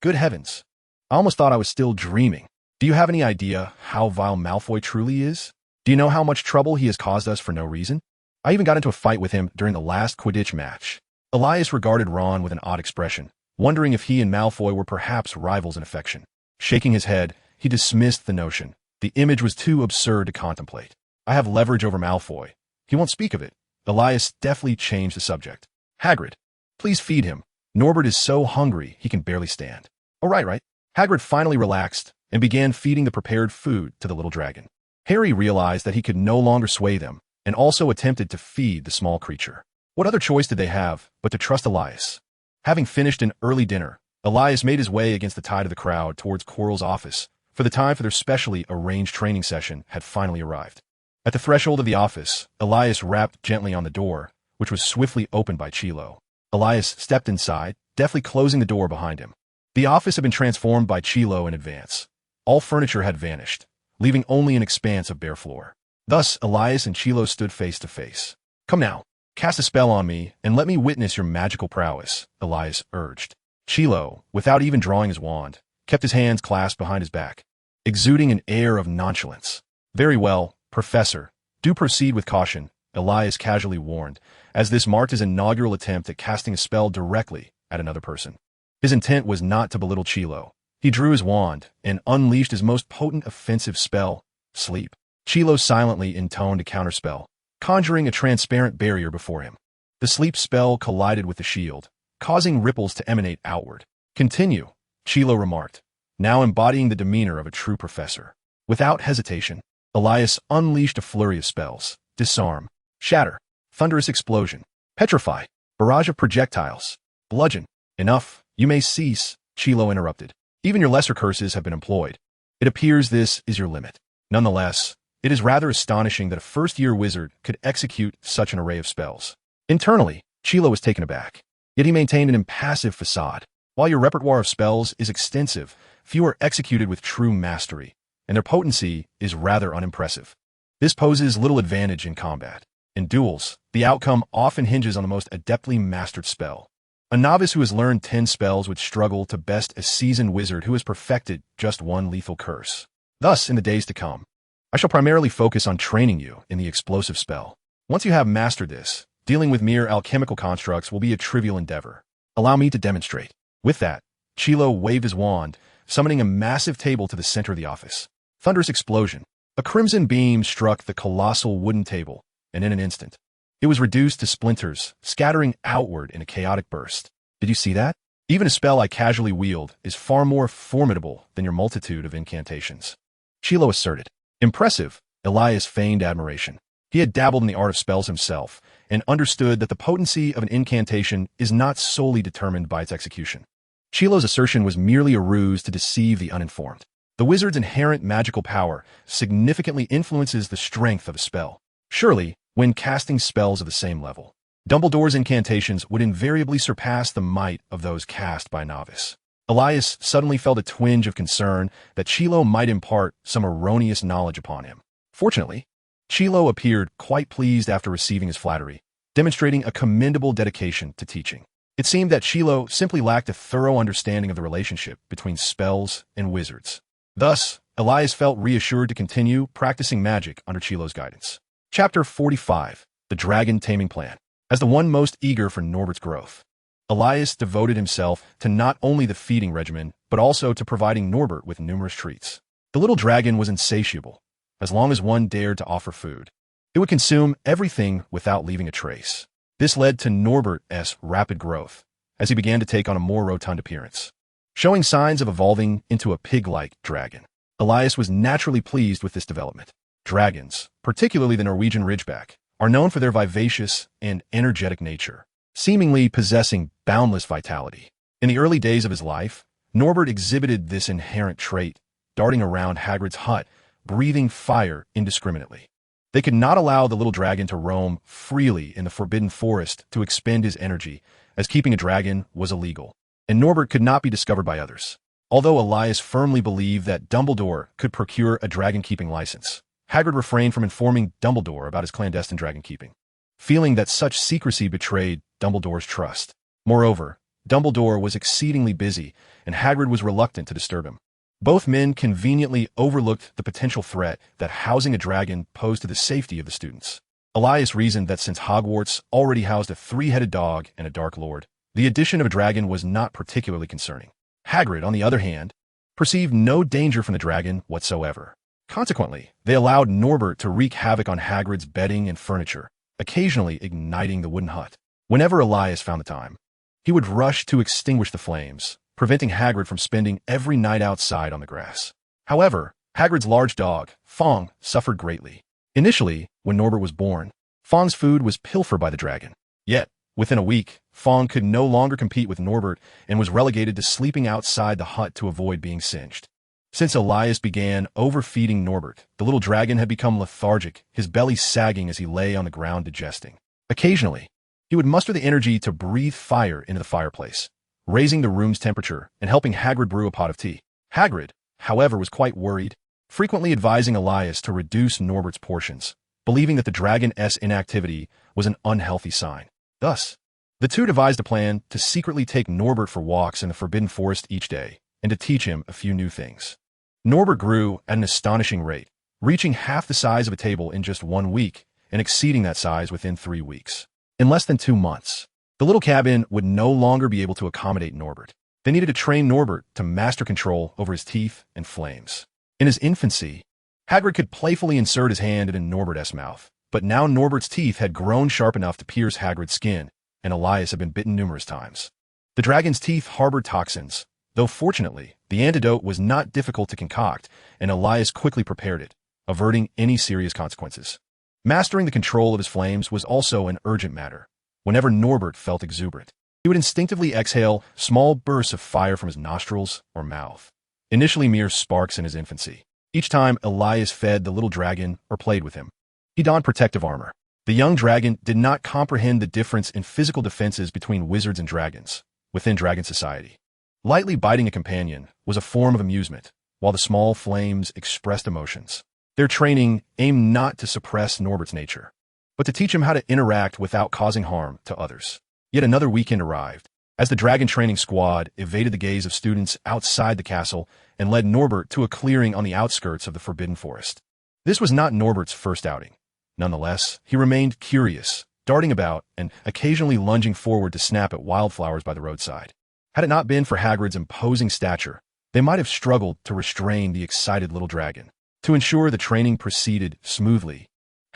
Good heavens. I almost thought I was still dreaming. Do you have any idea how vile Malfoy truly is? Do you know how much trouble he has caused us for no reason? I even got into a fight with him during the last Quidditch match." Elias regarded Ron with an odd expression, wondering if he and Malfoy were perhaps rivals in affection. Shaking his head, he dismissed the notion. The image was too absurd to contemplate. "I have leverage over Malfoy. He won't speak of it." Elias deftly changed the subject. "Hagrid, please feed him. Norbert is so hungry he can barely stand." "Oh, right. Hagrid finally relaxed and began feeding the prepared food to the little dragon. Harry realized that he could no longer sway them and also attempted to feed the small creature. What other choice did they have but to trust Elias? Having finished an early dinner, Elias made his way against the tide of the crowd towards Quirrell's office, for the time for their specially arranged training session had finally arrived. At the threshold of the office, Elias rapped gently on the door, which was swiftly opened by Chilo. Elias stepped inside, deftly closing the door behind him. The office had been transformed by Chilo in advance. All furniture had vanished, leaving only an expanse of bare floor. Thus, Elias and Chilo stood face to face. "Come now, Cast a spell on me, and let me witness your magical prowess, Elias urged. Chilo, without even drawing his wand, kept his hands clasped behind his back, exuding an air of nonchalance. Very well, Professor. Do proceed with caution, Elias casually warned, as this marked his inaugural attempt at casting a spell directly at another person. His intent was not to belittle Chilo. He drew his wand and unleashed his most potent offensive spell, Sleep. Chilo silently intoned a counterspell, conjuring a transparent barrier before him. The sleep spell collided with the shield, causing ripples to emanate outward. Continue, Chilo remarked, now embodying the demeanor of a true professor. Without hesitation, Elias unleashed a flurry of spells: disarm, shatter, thunderous explosion, petrify, barrage of projectiles, bludgeon. Enough, you may cease, Chilo interrupted. Even your lesser curses have been employed. It appears this is your limit. Nonetheless, it is rather astonishing that a first-year wizard could execute such an array of spells. Internally, Chilo was taken aback, yet he maintained an impassive facade. While your repertoire of spells is extensive, few are executed with true mastery, and their potency is rather unimpressive. This poses little advantage in combat. In duels, the outcome often hinges on the most adeptly mastered spell. A novice who has learned 10 spells would struggle to best a seasoned wizard who has perfected just one lethal curse. Thus, in the days to come, I shall primarily focus on training you in the explosive spell. Once you have mastered this, dealing with mere alchemical constructs will be a trivial endeavor. Allow me to demonstrate. With that, Chilo waved his wand, summoning a massive table to the center of the office. Thunderous explosion. A crimson beam struck the colossal wooden table, and in an instant, it was reduced to splinters, scattering outward in a chaotic burst. Did you see that? Even a spell I casually wield is far more formidable than your multitude of incantations, Chilo asserted. Impressive, Elias feigned admiration. He had dabbled in the art of spells himself, and understood that the potency of an incantation is not solely determined by its execution. Chilo's assertion was merely a ruse to deceive the uninformed. The wizard's inherent magical power significantly influences the strength of a spell. Surely, when casting spells of the same level, Dumbledore's incantations would invariably surpass the might of those cast by a novice. Elias suddenly felt a twinge of concern that Chilo might impart some erroneous knowledge upon him. Fortunately, Chilo appeared quite pleased after receiving his flattery, demonstrating a commendable dedication to teaching. It seemed that Chilo simply lacked a thorough understanding of the relationship between spells and wizards. Thus, Elias felt reassured to continue practicing magic under Chilo's guidance. Chapter 45. The Dragon Taming Plan. As the one most eager for Norbert's growth, Elias devoted himself to not only the feeding regimen, but also to providing Norbert with numerous treats. The little dragon was insatiable. As long as one dared to offer food, it would consume everything without leaving a trace. This led to Norbert's rapid growth, as he began to take on a more rotund appearance. Showing signs of evolving into a pig-like dragon, Elias was naturally pleased with this development. Dragons, particularly the Norwegian Ridgeback, are known for their vivacious and energetic nature, seemingly possessing boundless vitality. In the early days of his life, Norbert exhibited this inherent trait, darting around Hagrid's hut, breathing fire indiscriminately. They could not allow the little dragon to roam freely in the forbidden forest to expend his energy, as keeping a dragon was illegal, and Norbert could not be discovered by others. Although Elias firmly believed that Dumbledore could procure a dragon-keeping license, Hagrid refrained from informing Dumbledore about his clandestine dragon-keeping, feeling that such secrecy betrayed Dumbledore's trust. Moreover, Dumbledore was exceedingly busy, and Hagrid was reluctant to disturb him. Both men conveniently overlooked the potential threat that housing a dragon posed to the safety of the students. Elias reasoned that since Hogwarts already housed a 3-headed dog and a Dark Lord, the addition of a dragon was not particularly concerning. Hagrid, on the other hand, perceived no danger from the dragon whatsoever. Consequently, they allowed Norbert to wreak havoc on Hagrid's bedding and furniture, occasionally igniting the wooden hut. Whenever Elias found the time, he would rush to extinguish the flames, preventing Hagrid from spending every night outside on the grass. However, Hagrid's large dog, Fong, suffered greatly. Initially, when Norbert was born, Fong's food was pilfered by the dragon. Yet, within a week, Fong could no longer compete with Norbert and was relegated to sleeping outside the hut to avoid being singed. Since Elias began overfeeding Norbert, the little dragon had become lethargic, his belly sagging as he lay on the ground digesting. Occasionally, he would muster the energy to breathe fire into the fireplace, raising the room's temperature and helping Hagrid brew a pot of tea. Hagrid, however, was quite worried, frequently advising Elias to reduce Norbert's portions, believing that the dragon's inactivity was an unhealthy sign. Thus, the two devised a plan to secretly take Norbert for walks in the Forbidden Forest each day and to teach him a few new things. Norbert grew at an astonishing rate, reaching half the size of a table in just 1 week and exceeding that size within 3 weeks. In less than 2 months, the little cabin would no longer be able to accommodate Norbert. They needed to train Norbert to master control over his teeth and flames. In his infancy, Hagrid could playfully insert his hand in Norbert's mouth, but now Norbert's teeth had grown sharp enough to pierce Hagrid's skin, and Elias had been bitten numerous times. The dragon's teeth harbored toxins, though fortunately, the antidote was not difficult to concoct, and Elias quickly prepared it, averting any serious consequences. Mastering the control of his flames was also an urgent matter. Whenever Norbert felt exuberant, he would instinctively exhale small bursts of fire from his nostrils or mouth, initially mere sparks in his infancy. Each time Elias fed the little dragon or played with him, he donned protective armor. The young dragon did not comprehend the difference in physical defenses between wizards and dragons within dragon society. Lightly biting a companion was a form of amusement, while the small flames expressed emotions. Their training aimed not to suppress Norbert's nature, but to teach him how to interact without causing harm to others. Yet another weekend arrived, as the dragon training squad evaded the gaze of students outside the castle and led Norbert to a clearing on the outskirts of the Forbidden Forest. This was not Norbert's first outing. Nonetheless, he remained curious, darting about and occasionally lunging forward to snap at wildflowers by the roadside. Had it not been for Hagrid's imposing stature, they might have struggled to restrain the excited little dragon. To ensure the training proceeded smoothly,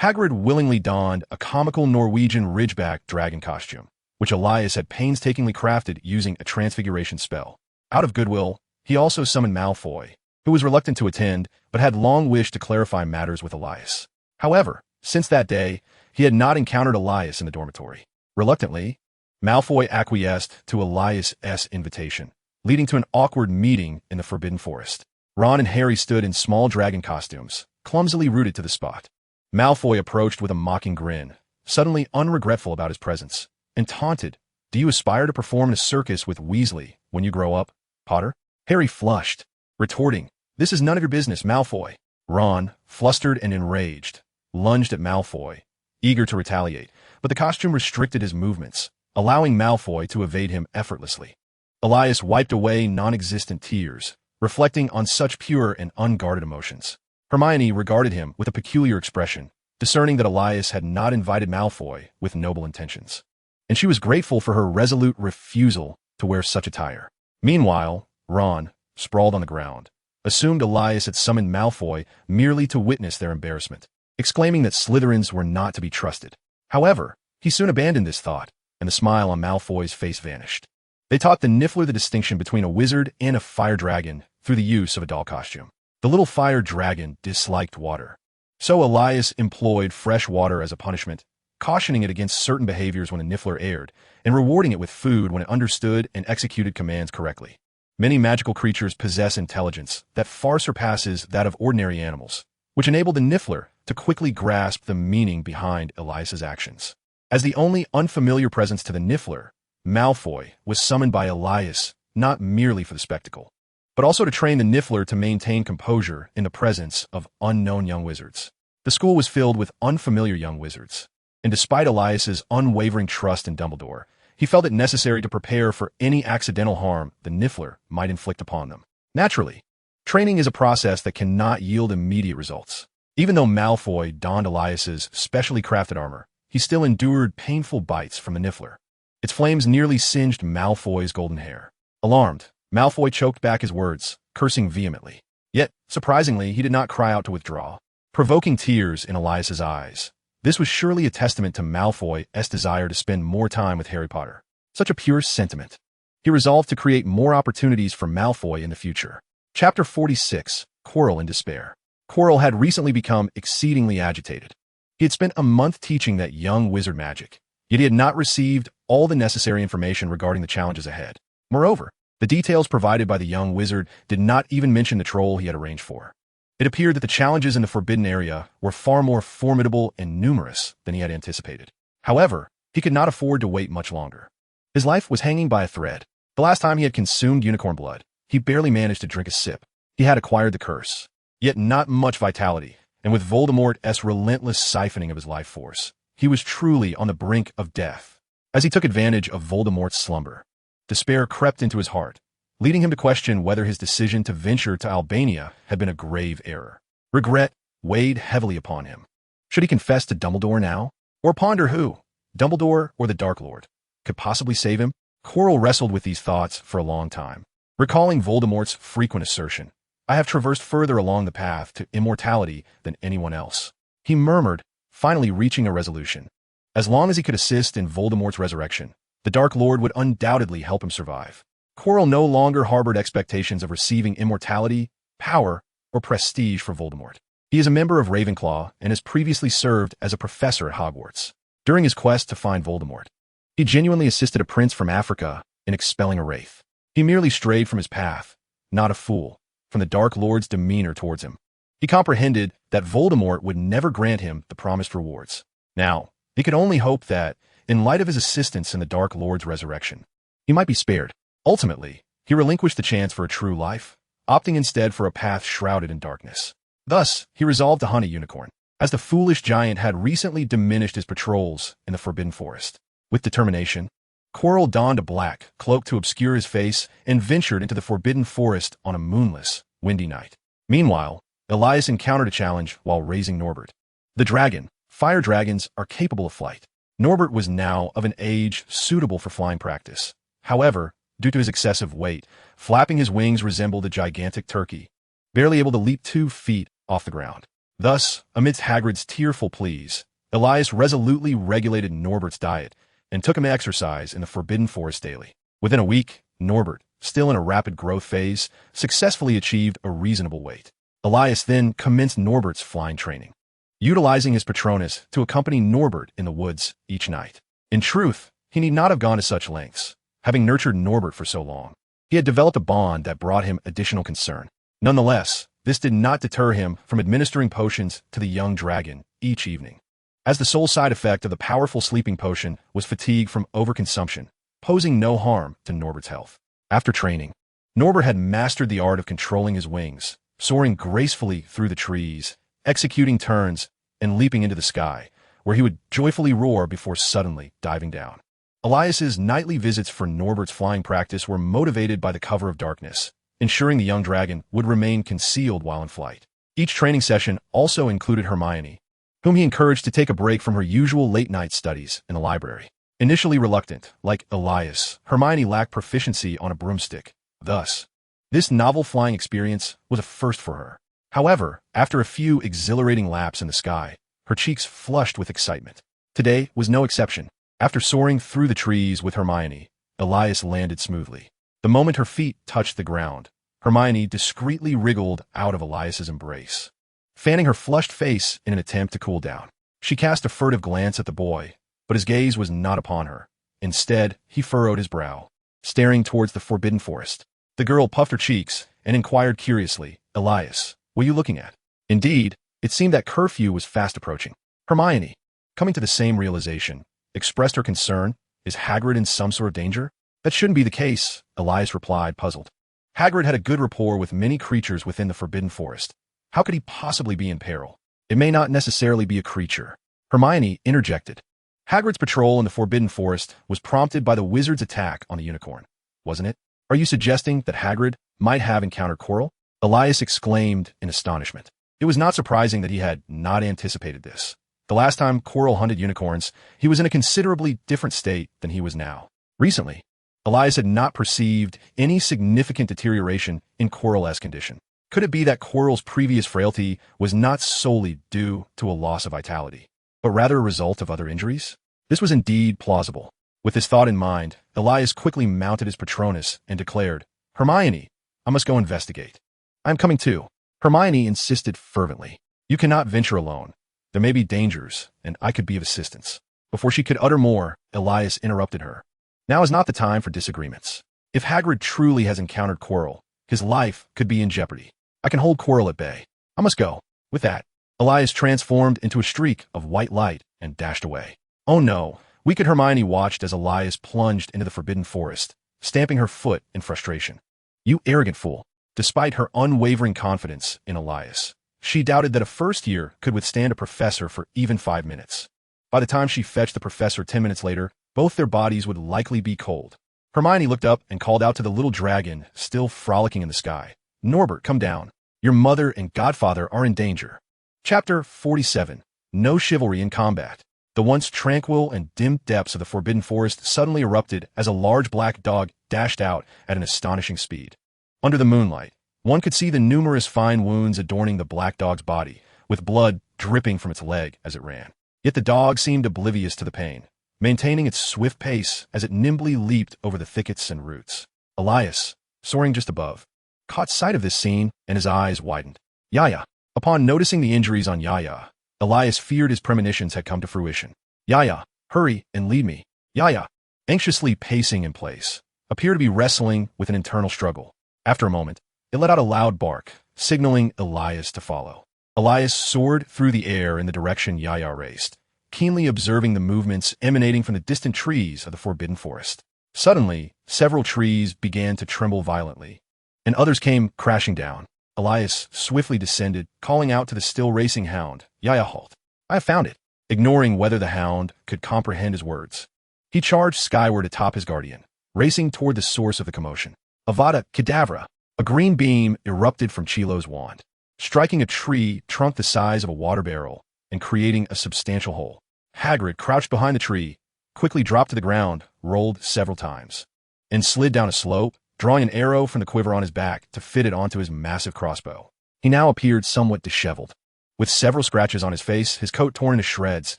Hagrid willingly donned a comical Norwegian ridgeback dragon costume, which Elias had painstakingly crafted using a transfiguration spell. Out of goodwill, he also summoned Malfoy, who was reluctant to attend but had long wished to clarify matters with Elias. However, since that day, he had not encountered Elias in the dormitory. Reluctantly, Malfoy acquiesced to Elias's invitation, leading to an awkward meeting in the Forbidden Forest. Ron and Harry stood in small dragon costumes, clumsily rooted to the spot. Malfoy approached with a mocking grin, suddenly unregretful about his presence, and taunted, "Do you aspire to perform in a circus with Weasley when you grow up, Potter?" Harry flushed, retorting, "This is none of your business, Malfoy." Ron, flustered and enraged, lunged at Malfoy, eager to retaliate, but the costume restricted his movements, allowing Malfoy to evade him effortlessly. Elias wiped away non-existent tears, reflecting on such pure and unguarded emotions. Hermione regarded him with a peculiar expression, discerning that Elias had not invited Malfoy with noble intentions, and she was grateful for her resolute refusal to wear such attire. Meanwhile, Ron, sprawled on the ground, assumed Elias had summoned Malfoy merely to witness their embarrassment, exclaiming that Slytherins were not to be trusted. However, he soon abandoned this thought, and the smile on Malfoy's face vanished. They taught the Niffler the distinction between a wizard and a fire dragon through the use of a doll costume. The little fire dragon disliked water, so Elias employed fresh water as a punishment, cautioning it against certain behaviors when a Niffler erred, and rewarding it with food when it understood and executed commands correctly. Many magical creatures possess intelligence that far surpasses that of ordinary animals, which enabled the Niffler to quickly grasp the meaning behind Elias's actions. As the only unfamiliar presence to the Niffler, Malfoy was summoned by Elias not merely for the spectacle, but also to train the Niffler to maintain composure in the presence of unknown young wizards. The school was filled with unfamiliar young wizards, and despite Elias's unwavering trust in Dumbledore, he felt it necessary to prepare for any accidental harm the Niffler might inflict upon them. Naturally, training is a process that cannot yield immediate results. Even though Malfoy donned Elias's specially crafted armor, he still endured painful bites from the Niffler. Its flames nearly singed Malfoy's golden hair. Alarmed, Malfoy choked back his words, cursing vehemently. Yet, surprisingly, he did not cry out to withdraw, provoking tears in Elias's eyes. This was surely a testament to Malfoy's desire to spend more time with Harry Potter. Such a pure sentiment. He resolved to create more opportunities for Malfoy in the future. Chapter 46, Quirrell in Despair. Quirrell had recently become exceedingly agitated. He had spent a month teaching that young wizard magic, yet he had not received all the necessary information regarding the challenges ahead. Moreover, the details provided by the young wizard did not even mention the troll he had arranged for. It appeared that the challenges in the Forbidden Area were far more formidable and numerous than he had anticipated. However, he could not afford to wait much longer. His life was hanging by a thread. The last time he had consumed unicorn blood, he barely managed to drink a sip. He had acquired the curse, yet not much vitality, and with Voldemort's relentless siphoning of his life force, he was truly on the brink of death. As he took advantage of Voldemort's slumber, despair crept into his heart, leading him to question whether his decision to venture to Albania had been a grave error. Regret weighed heavily upon him. Should he confess to Dumbledore now? Or ponder who, Dumbledore or the Dark Lord, could possibly save him? Quirrell wrestled with these thoughts for a long time. Recalling Voldemort's frequent assertion, "I have traversed further along the path to immortality than anyone else," he murmured, finally reaching a resolution. As long as he could assist in Voldemort's resurrection, the Dark Lord would undoubtedly help him survive. Quirrell no longer harbored expectations of receiving immortality, power, or prestige for Voldemort. He is a member of Ravenclaw and has previously served as a professor at Hogwarts. During his quest to find Voldemort, he genuinely assisted a prince from Africa in expelling a wraith. He merely strayed from his path, not a fool, from the Dark Lord's demeanor towards him. He comprehended that Voldemort would never grant him the promised rewards. Now, he could only hope that, in light of his assistance in the Dark Lord's resurrection, he might be spared. Ultimately, he relinquished the chance for a true life, opting instead for a path shrouded in darkness. Thus, he resolved to hunt a unicorn, as the foolish giant had recently diminished his patrols in the Forbidden Forest. With determination, Quirrell donned a black cloak to obscure his face and ventured into the Forbidden Forest on a moonless, windy night. Meanwhile, Elias encountered a challenge while raising Norbert. The dragon, fire dragons, are capable of flight. Norbert was now of an age suitable for flying practice. However, due to his excessive weight, flapping his wings resembled a gigantic turkey, barely able to leap 2 feet off the ground. Thus, amidst Hagrid's tearful pleas, Elias resolutely regulated Norbert's diet and took him to exercise in the Forbidden Forest daily. Within a week, Norbert, still in a rapid growth phase, successfully achieved a reasonable weight. Elias then commenced Norbert's flying training, utilizing his Patronus to accompany Norbert in the woods each night. In truth, he need not have gone to such lengths. Having nurtured Norbert for so long, he had developed a bond that brought him additional concern. Nonetheless, this did not deter him from administering potions to the young dragon each evening, as the sole side effect of the powerful sleeping potion was fatigue from overconsumption, posing no harm to Norbert's health. After training, Norbert had mastered the art of controlling his wings, soaring gracefully through the trees, executing turns, and leaping into the sky, where he would joyfully roar before suddenly diving down. Elias's nightly visits for Norbert's flying practice were motivated by the cover of darkness, ensuring the young dragon would remain concealed while in flight. Each training session also included Hermione, whom he encouraged to take a break from her usual late-night studies in the library. Initially reluctant, like Elias, Hermione lacked proficiency on a broomstick. Thus, this novel flying experience was a first for her. However, after a few exhilarating laps in the sky, her cheeks flushed with excitement. Today was no exception. After soaring through the trees with Hermione, Elias landed smoothly. The moment her feet touched the ground, Hermione discreetly wriggled out of Elias's embrace, fanning her flushed face in an attempt to cool down. She cast a furtive glance at the boy, but his gaze was not upon her. Instead, he furrowed his brow, staring towards the Forbidden Forest. The girl puffed her cheeks and inquired curiously, "Elias, what are you looking at?" Indeed, it seemed that curfew was fast approaching. Hermione, coming to the same realization, expressed her concern. "Is Hagrid in some sort of danger?" "That shouldn't be the case," Elias replied, puzzled. Hagrid had a good rapport with many creatures within the Forbidden Forest. How could he possibly be in peril? It may not necessarily be a creature. Hermione interjected. Hagrid's patrol in the Forbidden Forest was prompted by the wizard's attack on the unicorn, wasn't it? "Are you suggesting that Hagrid might have encountered Quirrell?" Elias exclaimed in astonishment. It was not surprising that he had not anticipated this. The last time Quirrell hunted unicorns, he was in a considerably different state than he was now. Recently, Elias had not perceived any significant deterioration in Quirrell's condition. Could it be that Quirrell's previous frailty was not solely due to a loss of vitality, but rather a result of other injuries? This was indeed plausible. With this thought in mind, Elias quickly mounted his Patronus and declared, "Hermione, I must go investigate." "I am coming too." Hermione insisted fervently. "You cannot venture alone. There may be dangers, and I could be of assistance." Before she could utter more, Elias interrupted her. "Now is not the time for disagreements. If Hagrid truly has encountered Quirrell, his life could be in jeopardy. I can hold Quirrell at bay. I must go." With that, Elias transformed into a streak of white light and dashed away. Oh no! Wicked Hermione watched as Elias plunged into the Forbidden Forest, stamping her foot in frustration. "You arrogant fool!" Despite her unwavering confidence in Elias, She doubted that a first year could withstand a professor for even 5 minutes. By the time she fetched the professor 10 minutes later, both their bodies would likely be cold. Hermione looked up and called out to the little dragon still frolicking in the sky. Norbert, come down. Your mother and godfather are in danger. Chapter 47. No Chivalry in Combat. The once tranquil and dim depths of the Forbidden Forest suddenly erupted as a large black dog dashed out at an astonishing speed. Under the moonlight, one could see the numerous fine wounds adorning the black dog's body, with blood dripping from its leg as it ran. Yet the dog seemed oblivious to the pain, maintaining its swift pace as it nimbly leaped over the thickets and roots. Elias, soaring just above, caught sight of this scene and his eyes widened. Yaya. Upon noticing the injuries on Yaya, Elias feared his premonitions had come to fruition. Yaya, hurry and lead me. Yaya, anxiously pacing in place, appeared to be wrestling with an internal struggle. After a moment, it let out a loud bark, signaling Elias to follow. Elias soared through the air in the direction Yaya raced, keenly observing the movements emanating from the distant trees of the Forbidden Forest. Suddenly, several trees began to tremble violently, and others came crashing down. Elias swiftly descended, calling out to the still racing hound, Yaya, halt. I have found it. Ignoring whether the hound could comprehend his words, he charged skyward atop his guardian, racing toward the source of the commotion. Avada Kedavra! A green beam erupted from Chilo's wand, striking a tree trunk the size of a water barrel and creating a substantial hole. Hagrid crouched behind the tree, quickly dropped to the ground, rolled several times, and slid down a slope, drawing an arrow from the quiver on his back to fit it onto his massive crossbow. He now appeared somewhat disheveled, with several scratches on his face, his coat torn into shreds,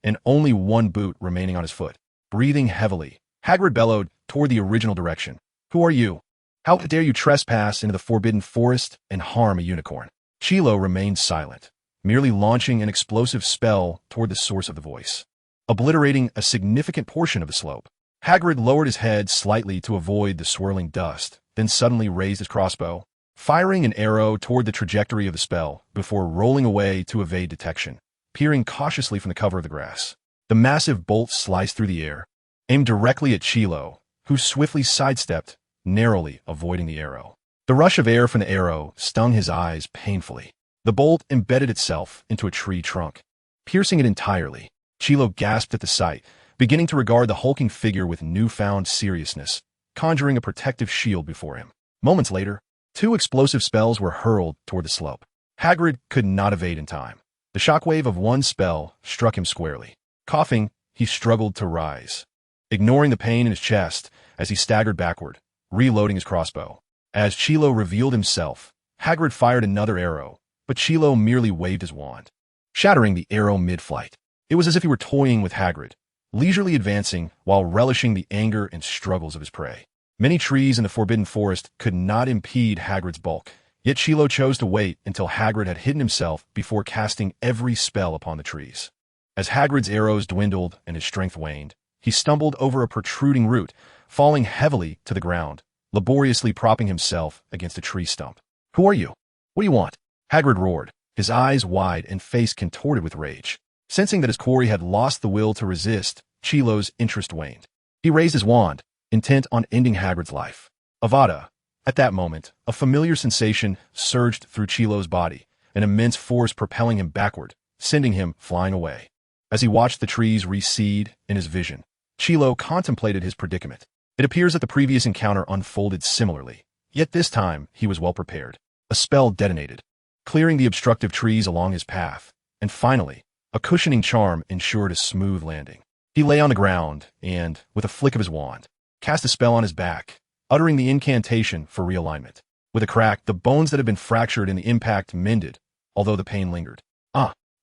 and only one boot remaining on his foot. Breathing heavily, Hagrid bellowed toward the original direction. Who are you? How dare you trespass into the Forbidden Forest and harm a unicorn? Chilo remained silent, merely launching an explosive spell toward the source of the voice, obliterating a significant portion of the slope. Hagrid lowered his head slightly to avoid the swirling dust, then suddenly raised his crossbow, firing an arrow toward the trajectory of the spell before rolling away to evade detection, peering cautiously from the cover of the grass. The massive bolt sliced through the air, aimed directly at Chilo, who swiftly sidestepped, narrowly avoiding the arrow. The rush of air from the arrow stung his eyes painfully. The bolt embedded itself into a tree trunk, piercing it entirely. Chilo gasped at the sight, beginning to regard the hulking figure with newfound seriousness, conjuring a protective shield before him. Moments later, 2 explosive spells were hurled toward the slope. Hagrid could not evade in time. The shockwave of one spell struck him squarely. Coughing, he struggled to rise, ignoring the pain in his chest as he staggered backward, reloading his crossbow. As Chilo revealed himself, Hagrid fired another arrow, but Chilo merely waved his wand, shattering the arrow mid-flight. It was as if he were toying with Hagrid, leisurely advancing while relishing the anger and struggles of his prey. Many trees in the Forbidden Forest could not impede Hagrid's bulk, yet Chilo chose to wait until Hagrid had hidden himself before casting every spell upon the trees. As Hagrid's arrows dwindled and his strength waned, he stumbled over a protruding root, falling heavily to the ground, laboriously propping himself against a tree stump. Who are you? What do you want? Hagrid roared, his eyes wide and face contorted with rage. Sensing that his quarry had lost the will to resist, Chilo's interest waned. He raised his wand, intent on ending Hagrid's life. Avada! At that moment, a familiar sensation surged through Chilo's body, an immense force propelling him backward, sending him flying away. As he watched the trees recede in his vision, Chilo contemplated his predicament. It appears that the previous encounter unfolded similarly, yet this time he was well prepared. A spell detonated, clearing the obstructive trees along his path, and finally, a cushioning charm ensured a smooth landing. He lay on the ground and, with a flick of his wand, cast a spell on his back, uttering the incantation for realignment. With a crack, the bones that had been fractured in the impact mended, although the pain lingered.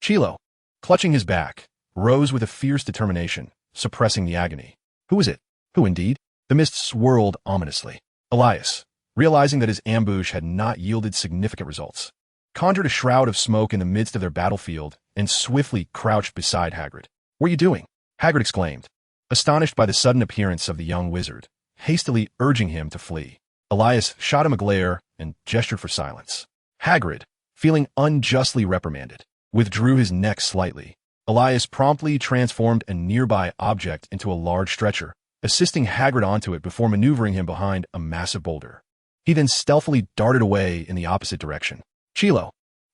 Chilo, clutching his back, rose with a fierce determination, suppressing the agony. Who is it? Who indeed? The mist swirled ominously. Elias, realizing that his ambush had not yielded significant results, conjured a shroud of smoke in the midst of their battlefield and swiftly crouched beside Hagrid. What are you doing? Hagrid exclaimed, astonished by the sudden appearance of the young wizard, hastily urging him to flee. Elias shot him a glare and gestured for silence. Hagrid, feeling unjustly reprimanded, withdrew his neck slightly. Elias promptly transformed a nearby object into a large stretcher, assisting Hagrid onto it before maneuvering him behind a massive boulder. He then stealthily darted away in the opposite direction. Chilo,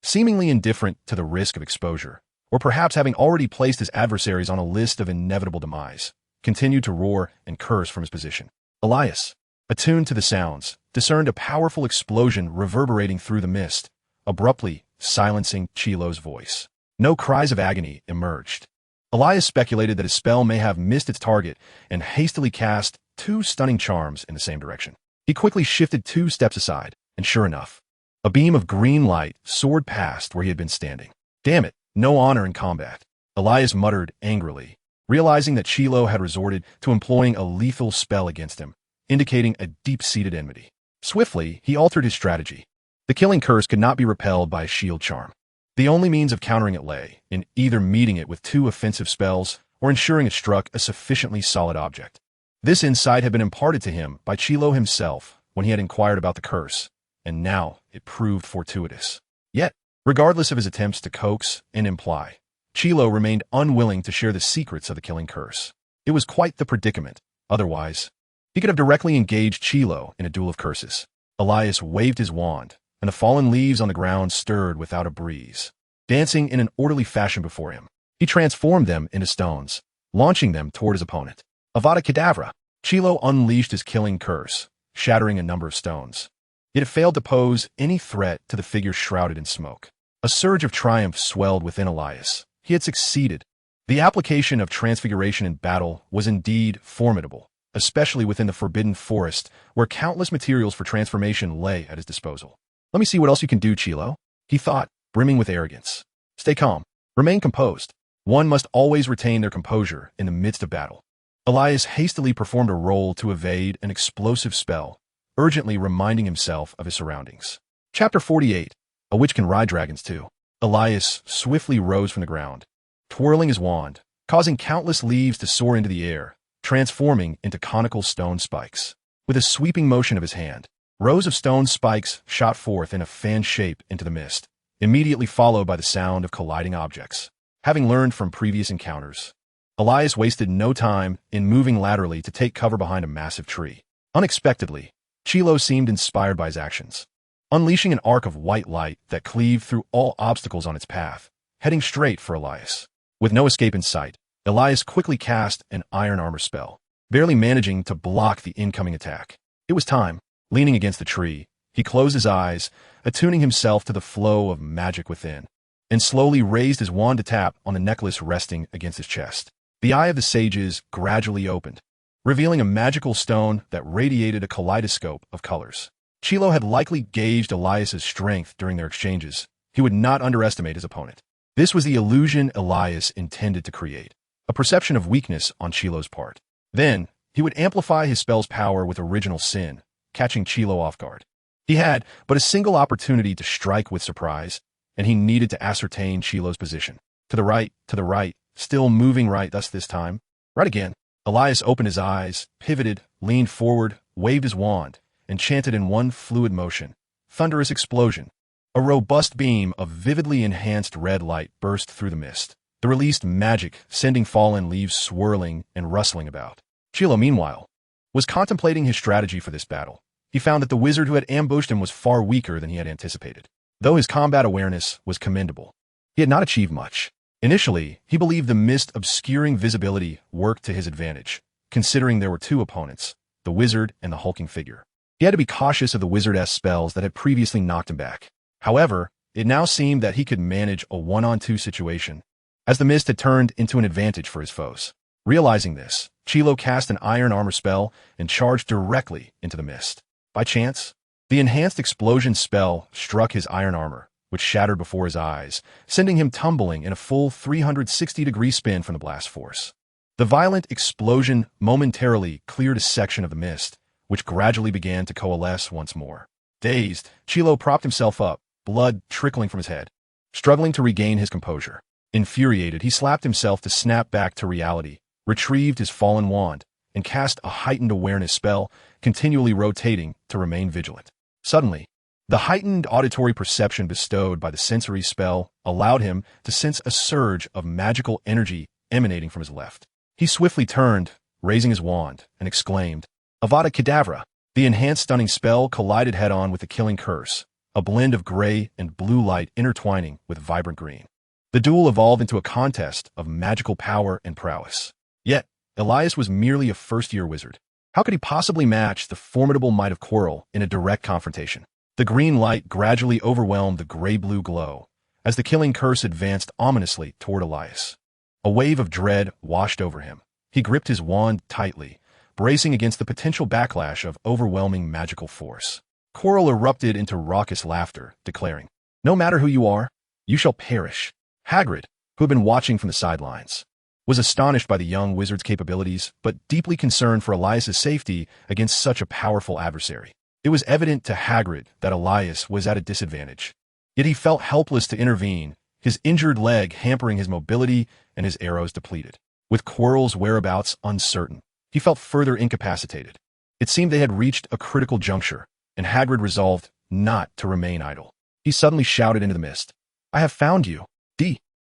seemingly indifferent to the risk of exposure, or perhaps having already placed his adversaries on a list of inevitable demise, continued to roar and curse from his position. Elias, attuned to the sounds, discerned a powerful explosion reverberating through the mist, abruptly silencing Chilo's voice. No cries of agony emerged. Elias speculated that his spell may have missed its target and hastily cast 2 stunning charms in the same direction. He quickly shifted 2 steps aside, and sure enough, a beam of green light soared past where he had been standing. Damn it, no honor in combat, Elias muttered angrily, realizing that Chilo had resorted to employing a lethal spell against him, indicating a deep-seated enmity. Swiftly, he altered his strategy. The killing curse could not be repelled by a shield charm. The only means of countering it lay in either meeting it with 2 offensive spells or ensuring it struck a sufficiently solid object. This insight had been imparted to him by Chilo himself when he had inquired about the curse, and now it proved fortuitous. Yet, regardless of his attempts to coax and imply, Chilo remained unwilling to share the secrets of the killing curse. It was quite the predicament. Otherwise, he could have directly engaged Chilo in a duel of curses. Elias waved his wand, and the fallen leaves on the ground stirred without a breeze, dancing in an orderly fashion before him. He transformed them into stones, launching them toward his opponent. Avada Kedavra! Chilo unleashed his killing curse, shattering a number of stones. Yet it failed to pose any threat to the figure shrouded in smoke. A surge of triumph swelled within Elias. He had succeeded. The application of transfiguration in battle was indeed formidable, especially within the forbidden forest, where countless materials for transformation lay at his disposal. Let me see what else you can do, Chilo, he thought, brimming with arrogance. Stay calm. Remain composed. One must always retain their composure in the midst of battle. Elias hastily performed a roll to evade an explosive spell, urgently reminding himself of his surroundings. Chapter 48. A Witch Can Ride Dragons Too. Elias swiftly rose from the ground, twirling his wand, causing countless leaves to soar into the air, transforming into conical stone spikes. With a sweeping motion of his hand, rows of stone spikes shot forth in a fan shape into the mist, immediately followed by the sound of colliding objects. Having learned from previous encounters, Elias wasted no time in moving laterally to take cover behind a massive tree. Unexpectedly, Chilo seemed inspired by his actions, unleashing an arc of white light that cleaved through all obstacles on its path, heading straight for Elias. With no escape in sight, Elias quickly cast an iron armor spell, barely managing to block the incoming attack. It was time. Leaning against the tree, he closed his eyes, attuning himself to the flow of magic within, and slowly raised his wand to tap on the necklace resting against his chest. The eye of the sages gradually opened, revealing a magical stone that radiated a kaleidoscope of colors. Chilo had likely gauged Elias's strength during their exchanges. He would not underestimate his opponent. This was the illusion Elias intended to create, a perception of weakness on Chilo's part. Then, he would amplify his spell's power with original sin, catching Chilo off guard. He had but a single opportunity to strike with surprise, and he needed to ascertain Chilo's position. To the right, still moving right thus this time. Right again. Elias opened his eyes, pivoted, leaned forward, waved his wand, and chanted in one fluid motion. Thunderous explosion. A robust beam of vividly enhanced red light burst through the mist, the released magic sending fallen leaves swirling and rustling about. Chilo, meanwhile, was contemplating his strategy for this battle. He found that the wizard who had ambushed him was far weaker than he had anticipated. Though his combat awareness was commendable, he had not achieved much. Initially, he believed the mist obscuring visibility worked to his advantage, considering there were 2 opponents, the wizard and the hulking figure. He had to be cautious of the wizard-esque spells that had previously knocked him back. However, it now seemed that he could manage a 1-on-2 situation, as the mist had turned into an advantage for his foes. Realizing this, Chilo cast an iron armor spell and charged directly into the mist. By chance, the enhanced explosion spell struck his iron armor, which shattered before his eyes, sending him tumbling in a full 360-degree spin from the blast force. The violent explosion momentarily cleared a section of the mist, which gradually began to coalesce once more. Dazed, Chilo propped himself up, blood trickling from his head, struggling to regain his composure. Infuriated, he slapped himself to snap back to reality, retrieved his fallen wand, and cast a heightened awareness spell, continually rotating to remain vigilant. Suddenly, the heightened auditory perception bestowed by the sensory spell allowed him to sense a surge of magical energy emanating from his left. He swiftly turned, raising his wand, and exclaimed, Avada Kedavra! The enhanced stunning spell collided head-on with the killing curse, a blend of gray and blue light intertwining with vibrant green. The duel evolved into a contest of magical power and prowess. Yet, Elias was merely a first-year wizard. How could he possibly match the formidable might of Quirrell in a direct confrontation? The green light gradually overwhelmed the gray-blue glow as the killing curse advanced ominously toward Elias. A wave of dread washed over him. He gripped his wand tightly, bracing against the potential backlash of overwhelming magical force. Quirrell erupted into raucous laughter, declaring, "No matter who you are, you shall perish." Hagrid, who had been watching from the sidelines, was astonished by the young wizard's capabilities, but deeply concerned for Elias's safety against such a powerful adversary. It was evident to Hagrid that Elias was at a disadvantage, yet he felt helpless to intervene, his injured leg hampering his mobility and his arrows depleted. With Quirrell's whereabouts uncertain, he felt further incapacitated. It seemed they had reached a critical juncture, and Hagrid resolved not to remain idle. He suddenly shouted into the mist, "I have found you."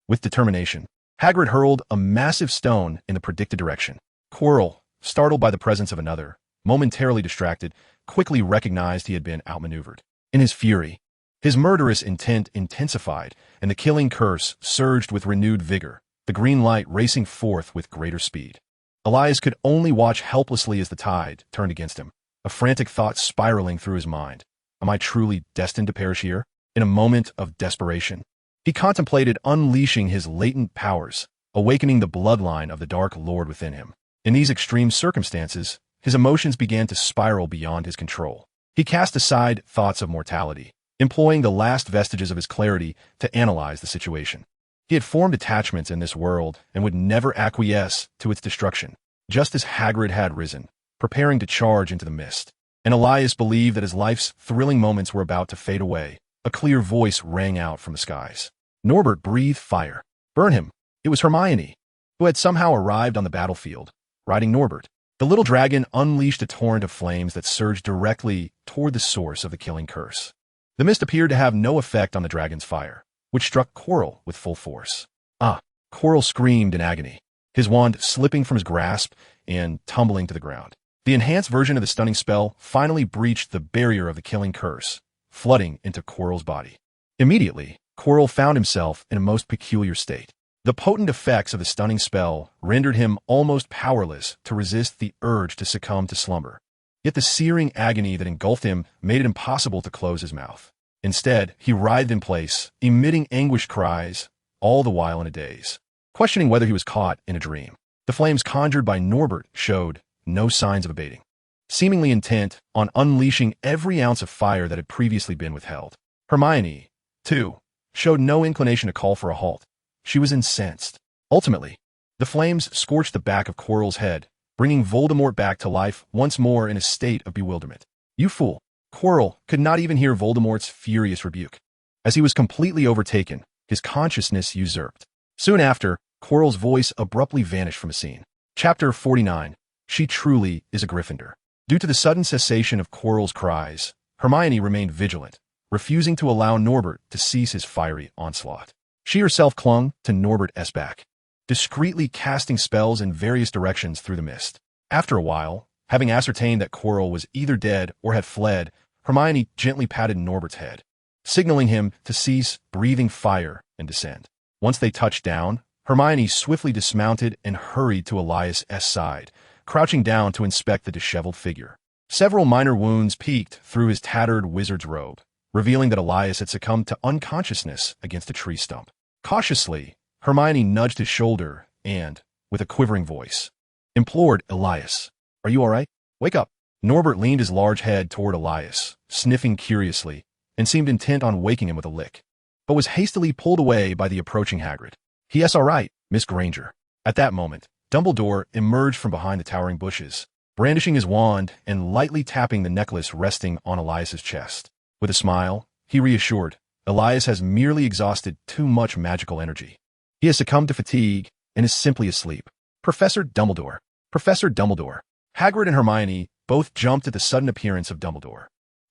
With determination, Hagrid hurled a massive stone in the predicted direction. Quirrell, startled by the presence of another, momentarily distracted, quickly recognized he had been outmaneuvered. In his fury, his murderous intent intensified, and the killing curse surged with renewed vigor, the green light racing forth with greater speed. Elias could only watch helplessly as the tide turned against him, a frantic thought spiraling through his mind. Am I truly destined to perish here? In a moment of desperation, he contemplated unleashing his latent powers, awakening the bloodline of the Dark Lord within him. In these extreme circumstances, his emotions began to spiral beyond his control. He cast aside thoughts of mortality, employing the last vestiges of his clarity to analyze the situation. He had formed attachments in this world and would never acquiesce to its destruction, just as Hagrid had risen, preparing to charge into the mist. And Elias believed that his life's thrilling moments were about to fade away. A clear voice rang out from the skies. Norbert breathed fire. Burn him. It was Hermione, who had somehow arrived on the battlefield, riding Norbert. The little dragon unleashed a torrent of flames that surged directly toward the source of the killing curse. The mist appeared to have no effect on the dragon's fire, which struck Quirrell with full force. Ah! Quirrell screamed in agony, his wand slipping from his grasp and tumbling to the ground. The enhanced version of the stunning spell finally breached the barrier of the killing curse, flooding into Quirrell's body. Immediately, Quirrell found himself in a most peculiar state. The potent effects of the stunning spell rendered him almost powerless to resist the urge to succumb to slumber. Yet the searing agony that engulfed him made it impossible to close his mouth. Instead, he writhed in place, emitting anguished cries, all the while in a daze, questioning whether he was caught in a dream. The flames conjured by Norbert showed no signs of abating, seemingly intent on unleashing every ounce of fire that had previously been withheld. Hermione, too, showed no inclination to call for a halt. She was incensed. Ultimately, the flames scorched the back of Quirrell's head, bringing Voldemort back to life once more in a state of bewilderment. "You fool!" Quirrell could not even hear Voldemort's furious rebuke. As he was completely overtaken, his consciousness usurped. Soon after, Quirrell's voice abruptly vanished from the scene. Chapter 49. She truly is a Gryffindor. Due to the sudden cessation of Quirrell's cries, Hermione remained vigilant, refusing to allow Norbert to cease his fiery onslaught. She herself clung to Norbert's back, discreetly casting spells in various directions through the mist. After a while, having ascertained that Quirrell was either dead or had fled, Hermione gently patted Norbert's head, signaling him to cease breathing fire and descend. Once they touched down, Hermione swiftly dismounted and hurried to Elias' side, crouching down to inspect the disheveled figure. Several minor wounds peeked through his tattered wizard's robe, revealing that Elias had succumbed to unconsciousness against a tree stump. Cautiously, Hermione nudged his shoulder and, with a quivering voice, implored Elias, "Are you all right? Wake up." Norbert leaned his large head toward Elias, sniffing curiously, and seemed intent on waking him with a lick, but was hastily pulled away by the approaching Hagrid. "Yes, all right, Miss Granger." At that moment, Dumbledore emerged from behind the towering bushes, brandishing his wand and lightly tapping the necklace resting on Elias's chest. With a smile, he reassured, "Elias has merely exhausted too much magical energy. He has succumbed to fatigue and is simply asleep." Professor Dumbledore. Professor Dumbledore. Hagrid and Hermione both jumped at the sudden appearance of Dumbledore.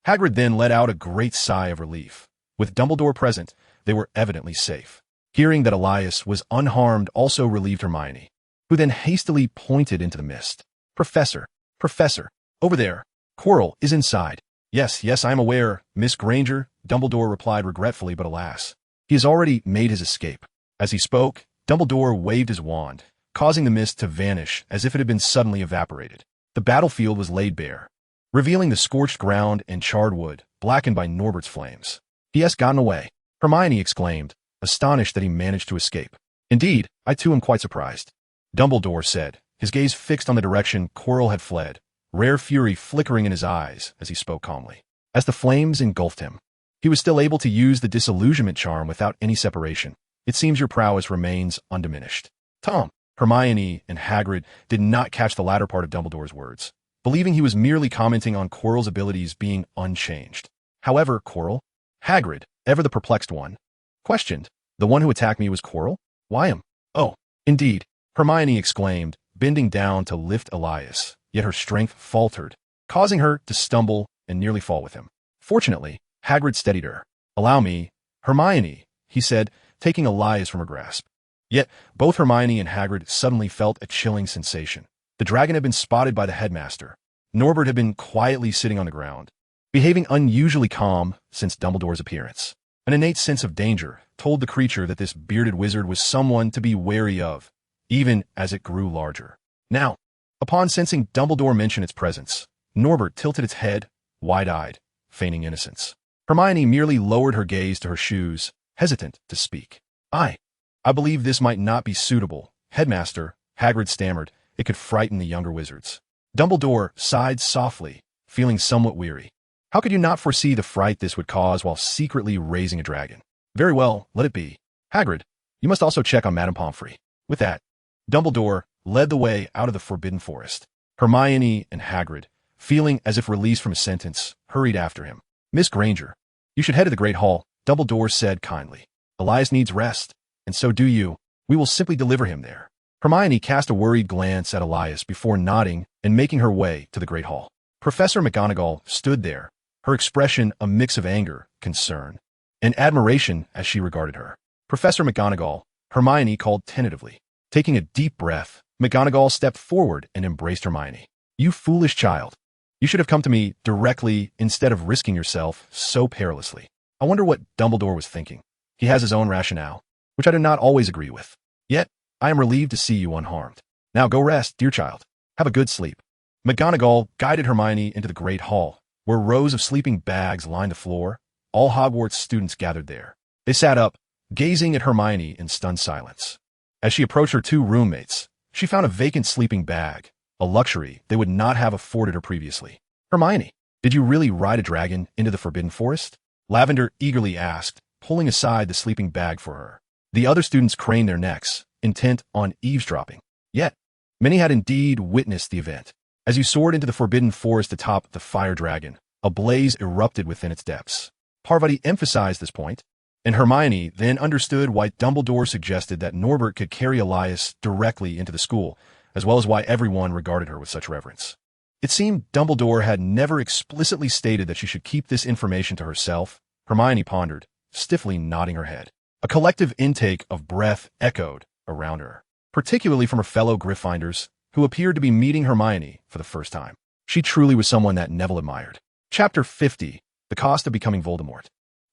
Hagrid then let out a great sigh of relief. With Dumbledore present, they were evidently safe. Hearing that Elias was unharmed also relieved Hermione, who then hastily pointed into the mist. Professor, over there, Quirrell is inside. Yes, I am aware, Miss Granger, Dumbledore replied regretfully, but alas, he has already made his escape. As he spoke, Dumbledore waved his wand, causing the mist to vanish as if it had been suddenly evaporated. The battlefield was laid bare, revealing the scorched ground and charred wood, blackened by Norbert's flames. He has gotten away, Hermione exclaimed, astonished that he managed to escape. Indeed, I too am quite surprised, Dumbledore said, his gaze fixed on the direction Quirrell had fled, rare fury flickering in his eyes as he spoke calmly. As the flames engulfed him, he was still able to use the disillusionment charm without any separation. It seems your prowess remains undiminished. Tom, Hermione, and Hagrid did not catch the latter part of Dumbledore's words, believing he was merely commenting on Quirrell's abilities being unchanged. However, Quirrell, Hagrid, ever the perplexed one, questioned, the one who attacked me was Quirrell? Why him? Oh, indeed, Hermione exclaimed, bending down to lift Elias, yet her strength faltered, causing her to stumble and nearly fall with him. Fortunately, Hagrid steadied her. Allow me, Hermione, he said, taking Elias from her grasp. Yet, both Hermione and Hagrid suddenly felt a chilling sensation. The dragon had been spotted by the headmaster. Norbert had been quietly sitting on the ground, behaving unusually calm since Dumbledore's appearance. An innate sense of danger told the creature that this bearded wizard was someone to be wary of, even as it grew larger. Now, upon sensing Dumbledore mention its presence, Norbert tilted its head, wide-eyed, feigning innocence. Hermione merely lowered her gaze to her shoes, hesitant to speak. I believe this might not be suitable, Headmaster, Hagrid stammered. It could frighten the younger wizards. Dumbledore sighed softly, feeling somewhat weary. How could you not foresee the fright this would cause while secretly raising a dragon? Very well, let it be. Hagrid, you must also check on Madame Pomfrey. With that, Dumbledore led the way out of the Forbidden Forest. Hermione and Hagrid, feeling as if released from a sentence, hurried after him. Miss Granger, you should head to the Great Hall, Dumbledore said kindly. Elias needs rest, and so do you. We will simply deliver him there. Hermione cast a worried glance at Elias before nodding and making her way to the Great Hall. Professor McGonagall stood there, her expression a mix of anger, concern, and admiration as she regarded her. Professor McGonagall, Hermione called tentatively. Taking a deep breath, McGonagall stepped forward and embraced Hermione. You foolish child. You should have come to me directly instead of risking yourself so perilously. I wonder what Dumbledore was thinking. He has his own rationale, which I do not always agree with. Yet, I am relieved to see you unharmed. Now go rest, dear child. Have a good sleep. McGonagall guided Hermione into the Great Hall, where rows of sleeping bags lined the floor. All Hogwarts students gathered there. They sat up, gazing at Hermione in stunned silence. As she approached her two roommates, she found a vacant sleeping bag, a luxury they would not have afforded her previously. Hermione, did you really ride a dragon into the Forbidden Forest? Lavender eagerly asked, pulling aside the sleeping bag for her. The other students craned their necks, intent on eavesdropping. Yet, many had indeed witnessed the event. As you soared into the Forbidden Forest atop the fire dragon, a blaze erupted within its depths. Parvati emphasized this point, and Hermione then understood why Dumbledore suggested that Norbert could carry Elias directly into the school, as well as why everyone regarded her with such reverence. It seemed Dumbledore had never explicitly stated that she should keep this information to herself. Hermione pondered, stiffly nodding her head. A collective intake of breath echoed around her, particularly from her fellow Gryffindors, who appeared to be meeting Hermione for the first time. She truly was someone that Neville admired. Chapter 50, The Cost of Becoming Voldemort.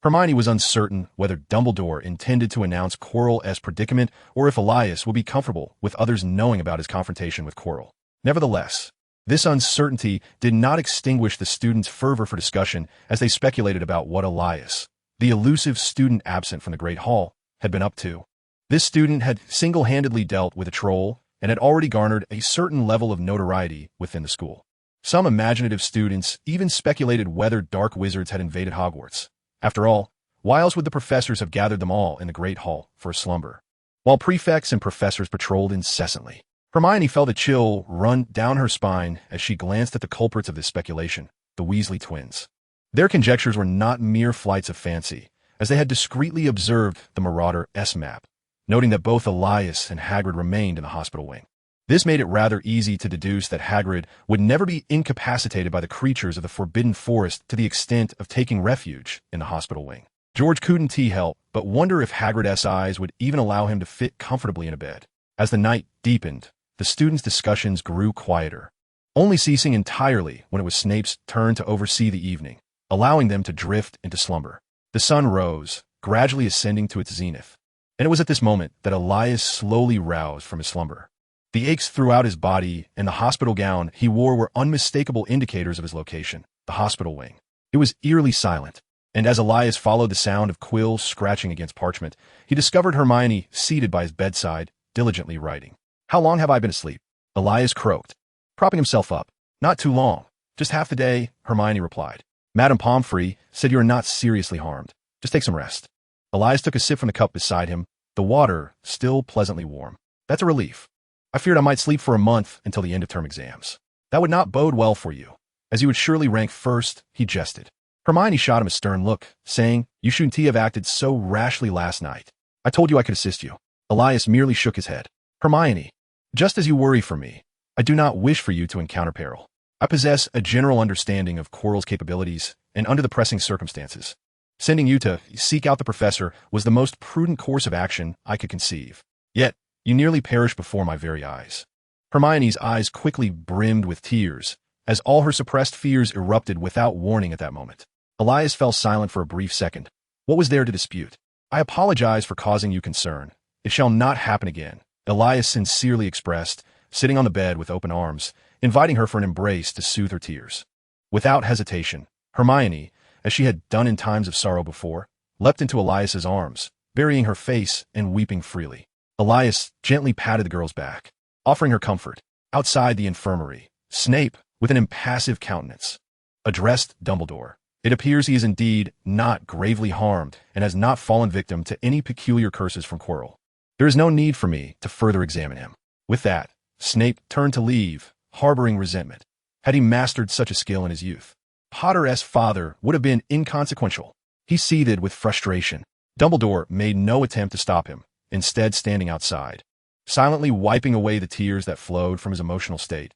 Hermione was uncertain whether Dumbledore intended to announce Quirrell's predicament or if Elias would be comfortable with others knowing about his confrontation with Quirrell. Nevertheless, this uncertainty did not extinguish the students' fervor for discussion as they speculated about what Elias, the elusive student absent from the Great Hall, had been up to. This student had single-handedly dealt with a troll and had already garnered a certain level of notoriety within the school. Some imaginative students even speculated whether dark wizards had invaded Hogwarts. After all, why else would the professors have gathered them all in the Great Hall for a slumber, while prefects and professors patrolled incessantly? Hermione felt a chill run down her spine as she glanced at the culprits of this speculation, the Weasley twins. Their conjectures were not mere flights of fancy, as they had discreetly observed the Marauder S-map, noting that both Elias and Hagrid remained in the hospital wing. This made it rather easy to deduce that Hagrid would never be incapacitated by the creatures of the Forbidden Forest to the extent of taking refuge in the hospital wing. George couldn't help but wonder if Hagrid's eyes would even allow him to fit comfortably in a bed. As the night deepened, the students' discussions grew quieter, only ceasing entirely when it was Snape's turn to oversee the evening. allowing them to drift into slumber. The sun rose, gradually ascending to its zenith, and it was at this moment that Elias slowly roused from his slumber. The aches throughout his body and the hospital gown he wore were unmistakable indicators of his location, the hospital wing. It was eerily silent, and as Elias followed the sound of quills scratching against parchment, he discovered Hermione seated by his bedside, diligently writing. "How long have I been asleep?" Elias croaked, propping himself up. "Not too long. Just half the day," Hermione replied. "Madame Pomfrey said you are not seriously harmed. Just take some rest." Elias took a sip from the cup beside him, the water still pleasantly warm. "That's a relief. I feared I might sleep for a month until the end of term exams. That would not bode well for you, as you would surely rank first," he jested. Hermione shot him a stern look, saying, "You shouldn't have acted so rashly last night. I told you I could assist you." Elias merely shook his head. "Hermione, just as you worry for me, I do not wish for you to encounter peril. I possess a general understanding of Quirrell's capabilities, and under the pressing circumstances, sending you to seek out the professor was the most prudent course of action I could conceive. Yet, you nearly perished before my very eyes." Hermione's eyes quickly brimmed with tears, as all her suppressed fears erupted without warning at that moment. Elias fell silent for a brief second. What was there to dispute? "I apologize for causing you concern. It shall not happen again," Elias sincerely expressed, sitting on the bed with open arms, inviting her for an embrace to soothe her tears. Without hesitation, Hermione, as she had done in times of sorrow before, leapt into Elias's arms, burying her face and weeping freely. Elias gently patted the girl's back, offering her comfort. Outside the infirmary, Snape, with an impassive countenance, addressed Dumbledore. "It appears he is indeed not gravely harmed and has not fallen victim to any peculiar curses from Quirrell. There is no need for me to further examine him." With that, Snape turned to leave, harboring resentment. Had he mastered such a skill in his youth, Potter's father would have been inconsequential. He seethed with frustration. Dumbledore made no attempt to stop him, instead standing outside, silently wiping away the tears that flowed from his emotional state.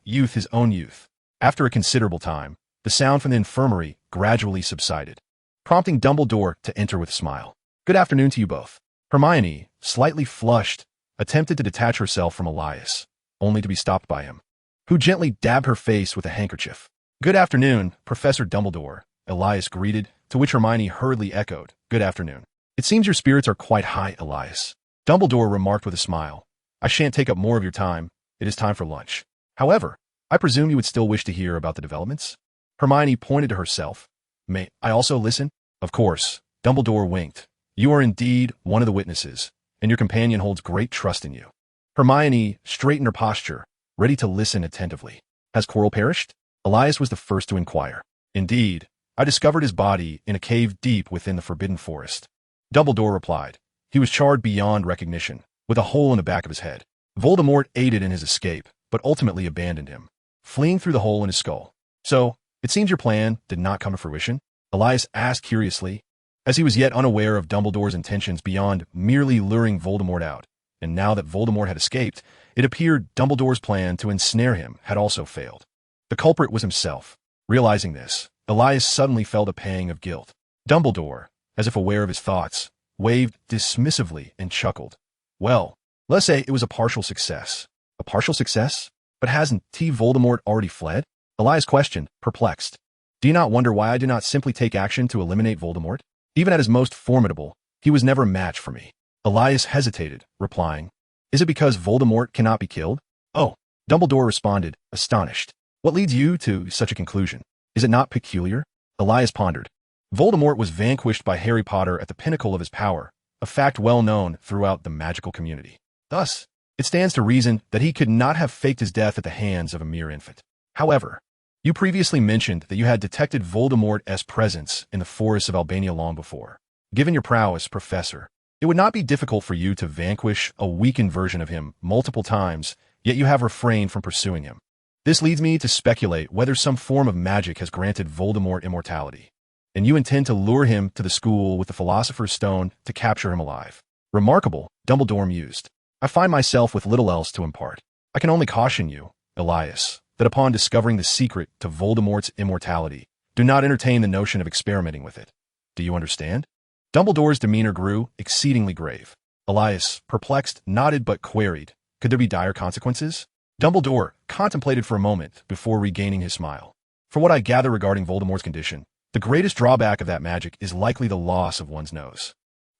Youth, his own youth. After a considerable time, the sound from the infirmary gradually subsided, prompting Dumbledore to enter with a smile. "Good afternoon to you both." Hermione, slightly flushed, attempted to detach herself from Elias, only to be stopped by him, who gently dabbed her face with a handkerchief. "Good afternoon, Professor Dumbledore," Elias greeted, to which Hermione hurriedly echoed, "Good afternoon." "It seems your spirits are quite high, Elias," Dumbledore remarked with a smile. "I shan't take up more of your time. It is time for lunch. However, I presume you would still wish to hear about the developments?" Hermione pointed to herself. "May I also listen?" "Of course," Dumbledore winked. "You are indeed one of the witnesses, and your companion holds great trust in you." Hermione straightened her posture, ready to listen attentively. "Has Quirrell perished?" Elias was the first to inquire. "Indeed, I discovered his body in a cave deep within the Forbidden Forest." Dumbledore replied. "He was charred beyond recognition, with a hole in the back of his head. Voldemort aided in his escape, but ultimately abandoned him, fleeing through the hole in his skull. So, it seems your plan did not come to fruition?" Elias asked curiously, as he was yet unaware of Dumbledore's intentions beyond merely luring Voldemort out. And now that Voldemort had escaped, it appeared Dumbledore's plan to ensnare him had also failed. The culprit was himself. Realizing this, Elias suddenly felt a pang of guilt. Dumbledore, as if aware of his thoughts, waved dismissively and chuckled. "Well, let's say it was a partial success." "A partial success? But hasn't Voldemort already fled?" Elias questioned, perplexed. "Do you not wonder why I did not simply take action to eliminate Voldemort? Even at his most formidable, he was never a match for me." Elias hesitated, replying, "Is it because Voldemort cannot be killed?" "Oh," Dumbledore responded, astonished. "What leads you to such a conclusion? Is it not peculiar?" Elias pondered. "Voldemort was vanquished by Harry Potter at the pinnacle of his power, a fact well known throughout the magical community. Thus, it stands to reason that he could not have faked his death at the hands of a mere infant. However, you previously mentioned that you had detected Voldemort's presence in the forests of Albania long before. Given your prowess, Professor, it would not be difficult for you to vanquish a weakened version of him multiple times, yet you have refrained from pursuing him. This leads me to speculate whether some form of magic has granted Voldemort immortality, and you intend to lure him to the school with the Philosopher's Stone to capture him alive." "Remarkable," Dumbledore mused. "I find myself with little else to impart. I can only caution you, Elias, that upon discovering the secret to Voldemort's immortality, do not entertain the notion of experimenting with it. Do you understand?" Dumbledore's demeanor grew exceedingly grave. Elias, perplexed, nodded but queried, "Could there be dire consequences?" Dumbledore contemplated for a moment before regaining his smile. From what I gather regarding Voldemort's condition, the greatest drawback of that magic is likely the loss of one's nose.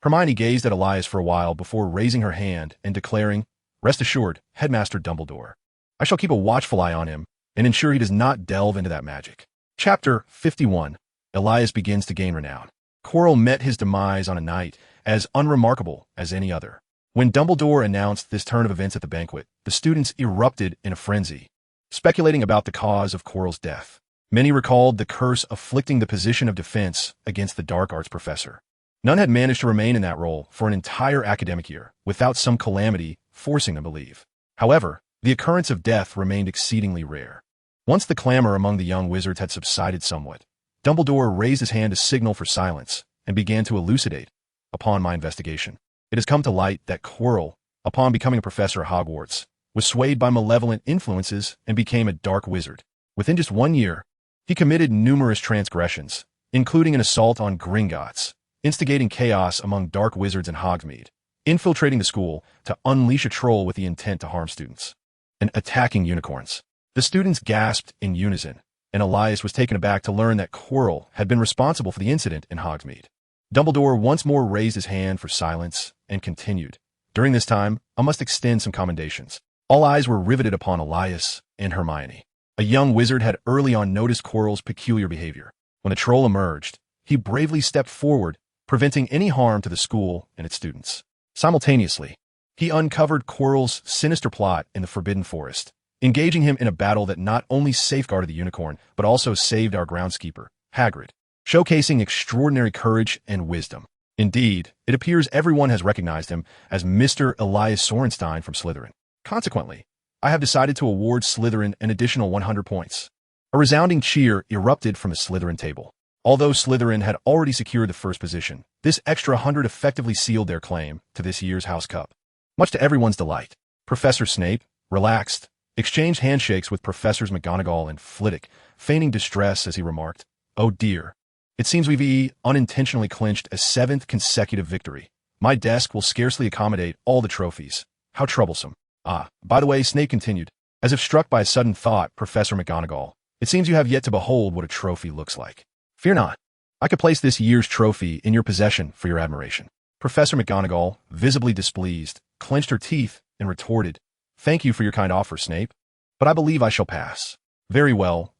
Hermione gazed at Elias for a while before raising her hand and declaring, "Rest assured, Headmaster Dumbledore. I shall keep a watchful eye on him and ensure he does not delve into that magic." Chapter 51. Elias begins to gain renown. Quirrell met his demise on a night as unremarkable as any other. When Dumbledore announced this turn of events at the banquet, the students erupted in a frenzy, speculating about the cause of Quirrell's death. Many recalled the curse afflicting the position of defense against the dark arts professor. None had managed to remain in that role for an entire academic year without some calamity forcing them to leave. However, the occurrence of death remained exceedingly rare. Once the clamor among the young wizards had subsided somewhat, Dumbledore raised his hand to signal for silence and began to elucidate. Upon my investigation, it has come to light that Quirrell, upon becoming a professor at Hogwarts, was swayed by malevolent influences and became a dark wizard. Within just 1 year, he committed numerous transgressions, including an assault on Gringotts, instigating chaos among dark wizards in Hogsmeade, infiltrating the school to unleash a troll with the intent to harm students, and attacking unicorns. The students gasped in unison, and Elias was taken aback to learn that Quirrell had been responsible for the incident in Hogsmeade. Dumbledore once more raised his hand for silence and continued. During this time, I must extend some commendations. All eyes were riveted upon Elias and Hermione. A young wizard had early on noticed Quirrell's peculiar behavior. When the troll emerged, he bravely stepped forward, preventing any harm to the school and its students. Simultaneously, he uncovered Quirrell's sinister plot in the Forbidden Forest, engaging him in a battle that not only safeguarded the unicorn, but also saved our groundskeeper, Hagrid, showcasing extraordinary courage and wisdom. Indeed, it appears everyone has recognized him as Mr. Elias Sorenstein from Slytherin. Consequently, I have decided to award Slytherin an additional 100 points. A resounding cheer erupted from the Slytherin table. Although Slytherin had already secured the first position, this extra 100 effectively sealed their claim to this year's House Cup. Much to everyone's delight, Professor Snape, relaxed, exchanged handshakes with Professors McGonagall and Flitwick, feigning distress as he remarked, "Oh dear. It seems we've unintentionally clinched a 7th consecutive victory. My desk will scarcely accommodate all the trophies. How troublesome." "Ah, by the way," Snape continued, as if struck by a sudden thought, "Professor McGonagall, it seems you have yet to behold what a trophy looks like. Fear not. I could place this year's trophy in your possession for your admiration." Professor McGonagall, visibly displeased, clenched her teeth and retorted, "Thank you for your kind offer, Snape, but I believe I shall pass." Very well,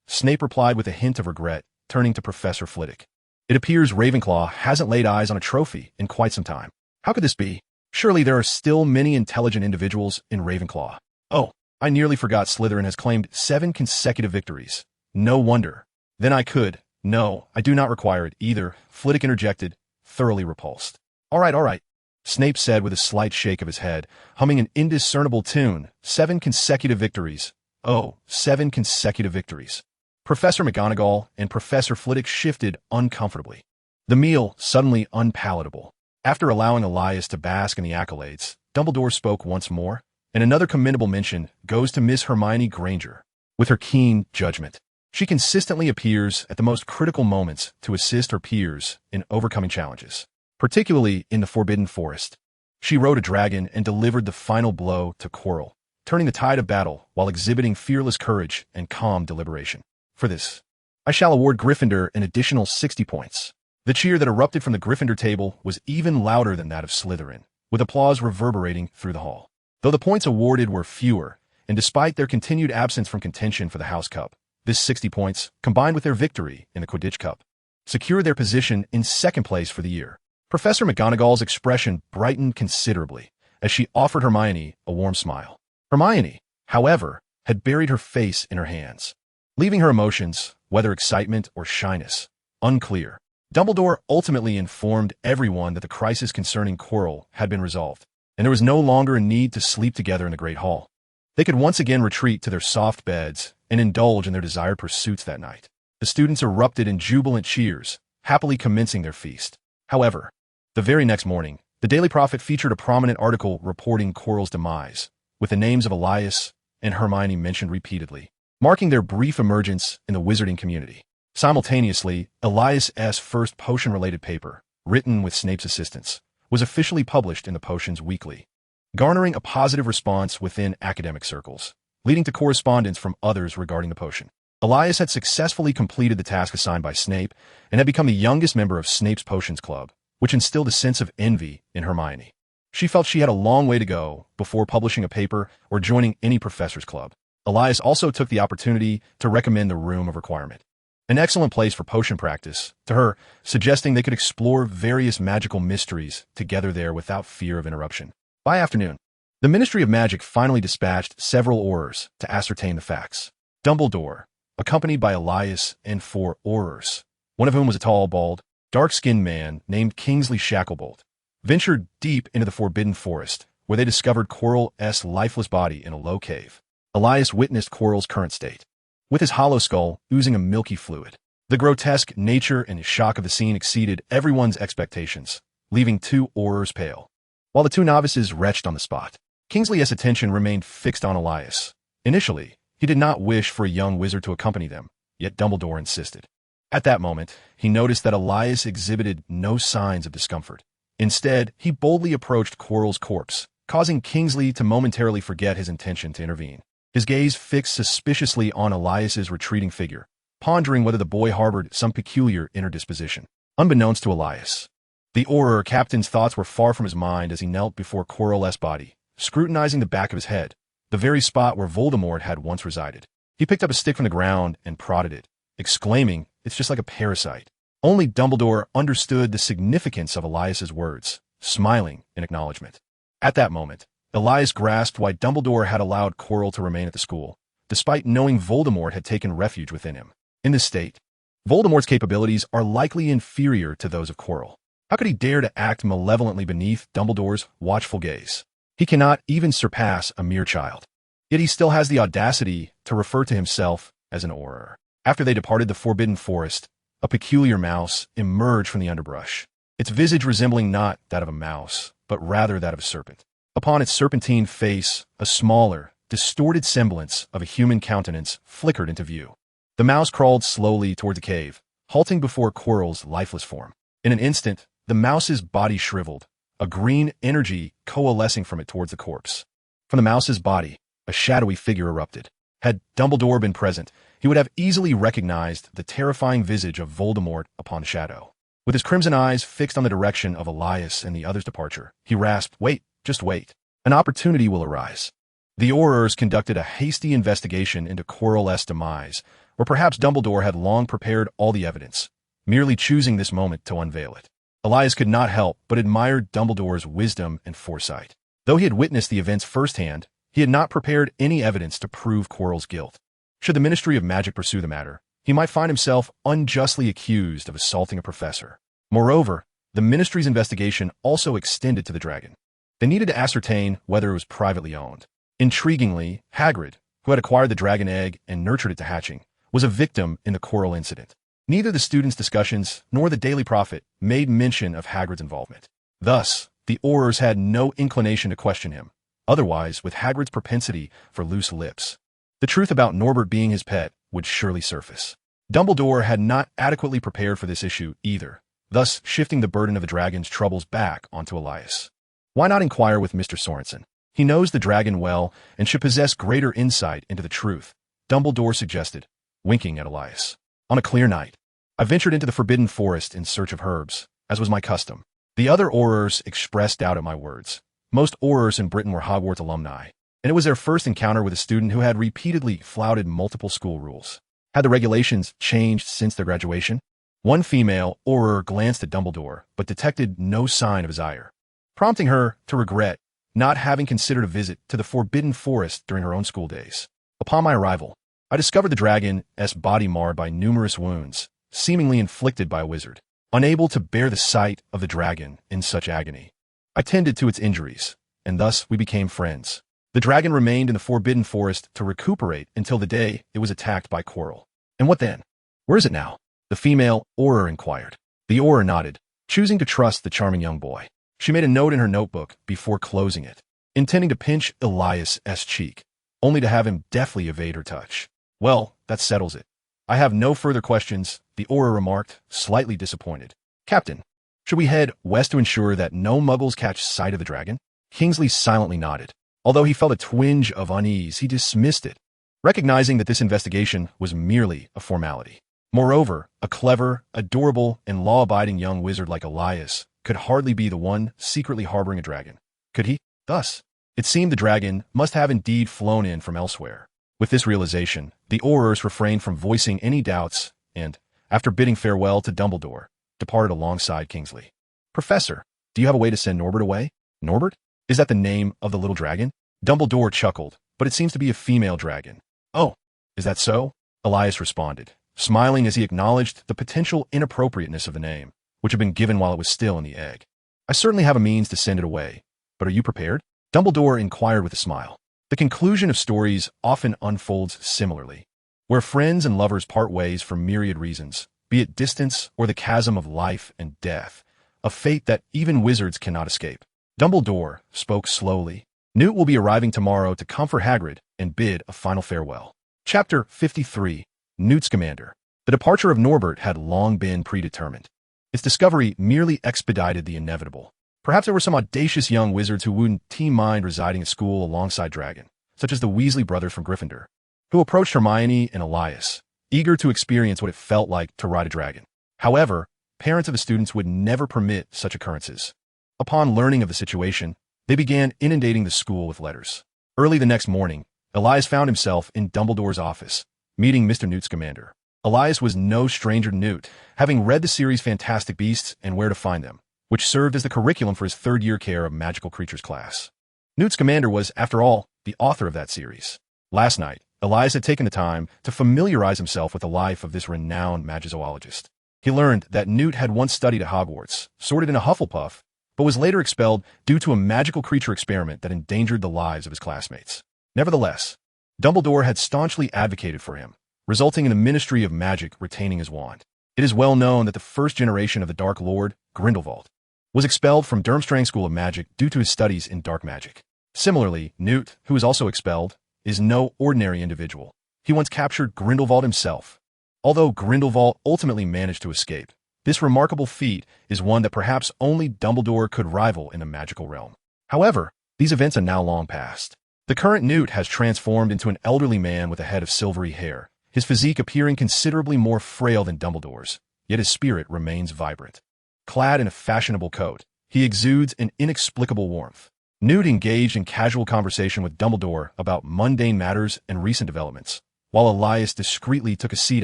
Snape replied with a hint of regret, turning to Professor Flitwick. "It appears Ravenclaw hasn't laid eyes on a trophy in quite some time. How could this be? Surely there are still many intelligent individuals in Ravenclaw. Oh, I nearly forgot Slytherin has claimed 7 consecutive victories. No wonder. Then I could. No, I do not require it either," Flitwick interjected, thoroughly repulsed. All right, Snape said with a slight shake of his head, humming an indiscernible tune. 7 consecutive victories. Oh, 7 consecutive victories. Professor McGonagall and Professor Flitwick shifted uncomfortably. The meal suddenly unpalatable. After allowing Elias to bask in the accolades, Dumbledore spoke once more, and another commendable mention goes to Miss Hermione Granger. With her keen judgment, she consistently appears at the most critical moments to assist her peers in overcoming challenges, particularly in the Forbidden Forest. She rode a dragon and delivered the final blow to Quirrell, turning the tide of battle while exhibiting fearless courage and calm deliberation. For this, I shall award Gryffindor an additional 60 points. The cheer that erupted from the Gryffindor table was even louder than that of Slytherin, with applause reverberating through the hall. Though the points awarded were fewer, and despite their continued absence from contention for the House Cup, this 60 points, combined with their victory in the Quidditch Cup, secured their position in second place for the year. Professor McGonagall's expression brightened considerably as she offered Hermione a warm smile. Hermione, however, had buried her face in her hands, leaving her emotions, whether excitement or shyness, unclear. Dumbledore ultimately informed everyone that the crisis concerning Quirrell had been resolved, and there was no longer a need to sleep together in the Great Hall. They could once again retreat to their soft beds and indulge in their desired pursuits that night. The students erupted in jubilant cheers, happily commencing their feast. However, the very next morning, the Daily Prophet featured a prominent article reporting Quirrell's demise, with the names of Elias and Hermione mentioned repeatedly, marking their brief emergence in the wizarding community. Simultaneously, Elias's first potion-related paper, written with Snape's assistance, was officially published in the Potions Weekly, garnering a positive response within academic circles, leading to correspondence from others regarding the potion. Elias had successfully completed the task assigned by Snape and had become the youngest member of Snape's Potions Club, which instilled a sense of envy in Hermione. She felt she had a long way to go before publishing a paper or joining any professor's club. Elias also took the opportunity to recommend the Room of Requirement, an excellent place for potion practice, to her, suggesting they could explore various magical mysteries together there without fear of interruption. By afternoon, the Ministry of Magic finally dispatched several Aurors to ascertain the facts. Dumbledore, accompanied by Elias and 4 Aurors, one of whom was a tall, bald, dark-skinned man named Kingsley Shacklebolt, ventured deep into the Forbidden Forest, where they discovered Quirrell's lifeless body in a low cave. Elias witnessed Quirrell's current state, with his hollow skull oozing a milky fluid. The grotesque nature and shock of the scene exceeded everyone's expectations, leaving 2 Aurors pale. While the 2 novices retched on the spot, Kingsley's attention remained fixed on Elias. Initially, he did not wish for a young wizard to accompany them, yet Dumbledore insisted. At that moment, he noticed that Elias exhibited no signs of discomfort. Instead, he boldly approached Quirrell's corpse, causing Kingsley to momentarily forget his intention to intervene. His gaze fixed suspiciously on Elias's retreating figure, pondering whether the boy harbored some peculiar inner disposition. Unbeknownst to Elias, the Auror captain's thoughts were far from his mind as he knelt before Quirrell's body, scrutinizing the back of his head, the very spot where Voldemort had once resided. He picked up a stick from the ground and prodded it, exclaiming, "It's just like a parasite." Only Dumbledore understood the significance of Elias's words, smiling in acknowledgement. At that moment, Elias grasped why Dumbledore had allowed Quirrell to remain at the school, despite knowing Voldemort had taken refuge within him. In this state, Voldemort's capabilities are likely inferior to those of Quirrell. How could he dare to act malevolently beneath Dumbledore's watchful gaze? He cannot even surpass a mere child. Yet he still has the audacity to refer to himself as an Auror. After they departed the Forbidden Forest, a peculiar mouse emerged from the underbrush, its visage resembling not that of a mouse, but rather that of a serpent. Upon its serpentine face, a smaller, distorted semblance of a human countenance flickered into view. The mouse crawled slowly toward the cave, halting before Quirrell's lifeless form. In an instant, the mouse's body shriveled, a green energy coalescing from it towards the corpse. From the mouse's body, a shadowy figure erupted. Had Dumbledore been present, he would have easily recognized the terrifying visage of Voldemort upon the shadow. With his crimson eyes fixed on the direction of Elias and the others' departure, he rasped, "Wait, just wait. An opportunity will arise." The Aurors conducted a hasty investigation into Quirrell's demise, or perhaps Dumbledore had long prepared all the evidence, merely choosing this moment to unveil it. Elias could not help but admire Dumbledore's wisdom and foresight. Though he had witnessed the events firsthand, he had not prepared any evidence to prove Quirrell's guilt. Should the Ministry of Magic pursue the matter, he might find himself unjustly accused of assaulting a professor. Moreover, the Ministry's investigation also extended to the dragon. They needed to ascertain whether it was privately owned. Intriguingly, Hagrid, who had acquired the dragon egg and nurtured it to hatching, was a victim in the Quirrell incident. Neither the students' discussions nor the Daily Prophet made mention of Hagrid's involvement. Thus, the Aurors had no inclination to question him. Otherwise, with Hagrid's propensity for loose lips, the truth about Norbert being his pet would surely surface. Dumbledore had not adequately prepared for this issue either, thus shifting the burden of the dragon's troubles back onto Elias. Why not inquire with Mr. Sorensen? He knows the dragon well and should possess greater insight into the truth, Dumbledore suggested, winking at Elias. On a clear night, I ventured into the Forbidden Forest in search of herbs, as was my custom. The other Aurors expressed doubt at my words. Most Aurors in Britain were Hogwarts alumni, and it was their first encounter with a student who had repeatedly flouted multiple school rules. Had the regulations changed since their graduation? One female Auror glanced at Dumbledore, but detected no sign of his ire, prompting her to regret not having considered a visit to the Forbidden Forest during her own school days. Upon my arrival, I discovered the dragon's body marred by numerous wounds, seemingly inflicted by a wizard. Unable to bear the sight of the dragon in such agony, I tended to its injuries, and thus we became friends. The dragon remained in the Forbidden Forest to recuperate until the day it was attacked by Quirrell. And what then? Where is it now? The female Auror inquired. The Auror nodded, choosing to trust the charming young boy. She made a note in her notebook before closing it, intending to pinch Elias's cheek, only to have him deftly evade her touch. Well, that settles it. I have no further questions, the Auror remarked, slightly disappointed. Captain, should we head west to ensure that no muggles catch sight of the dragon? Kingsley silently nodded. Although he felt a twinge of unease, he dismissed it, recognizing that this investigation was merely a formality. Moreover, a clever, adorable, and law-abiding young wizard like Elias could hardly be the one secretly harboring a dragon. Could he? Thus, it seemed the dragon must have indeed flown in from elsewhere. With this realization, the Aurors refrained from voicing any doubts and, after bidding farewell to Dumbledore, departed alongside Kingsley. Professor, do you have a way to send Norbert away? Norbert? Is that the name of the little dragon? Dumbledore chuckled, but it seems to be a female dragon. Oh, is that so? Elias responded, smiling as he acknowledged the potential inappropriateness of the name, which had been given while it was still in the egg. I certainly have a means to send it away, but are you prepared? Dumbledore inquired with a smile. The conclusion of stories often unfolds similarly, where friends and lovers part ways for myriad reasons, be it distance or the chasm of life and death, a fate that even wizards cannot escape. Dumbledore spoke slowly. Newt will be arriving tomorrow to comfort Hagrid and bid a final farewell. Chapter 53. Newt's Scamander. The departure of Norbert had long been predetermined. Its discovery merely expedited the inevitable. Perhaps there were some audacious young wizards who wouldn't mind residing at school alongside Dragon, such as the Weasley brothers from Gryffindor, who approached Hermione and Elias, eager to experience what it felt like to ride a dragon. However, parents of the students would never permit such occurrences. Upon learning of the situation, they began inundating the school with letters. Early the next morning, Elias found himself in Dumbledore's office, meeting Mr. Newt Scamander. Elias was no stranger to Newt, having read the series Fantastic Beasts and Where to Find Them, which served as the curriculum for his third-year Care of Magical Creatures class. Newt Scamander was, after all, the author of that series. Last night, Elias had taken the time to familiarize himself with the life of this renowned magizoologist. He learned that Newt had once studied at Hogwarts, sorted in a Hufflepuff, but was later expelled due to a magical creature experiment that endangered the lives of his classmates. Nevertheless, Dumbledore had staunchly advocated for him, resulting in the Ministry of Magic retaining his wand. It is well known that the first generation of the Dark Lord, Grindelwald, was expelled from Durmstrang School of Magic due to his studies in dark magic. Similarly, Newt, who was also expelled, is no ordinary individual. He once captured Grindelwald himself. Although Grindelwald ultimately managed to escape, this remarkable feat is one that perhaps only Dumbledore could rival in the magical realm. However, these events are now long past. The current Newt has transformed into an elderly man with a head of silvery hair, his physique appearing considerably more frail than Dumbledore's, yet his spirit remains vibrant. Clad in a fashionable coat, he exudes an inexplicable warmth. Newt engaged in casual conversation with Dumbledore about mundane matters and recent developments, while Elias discreetly took a seat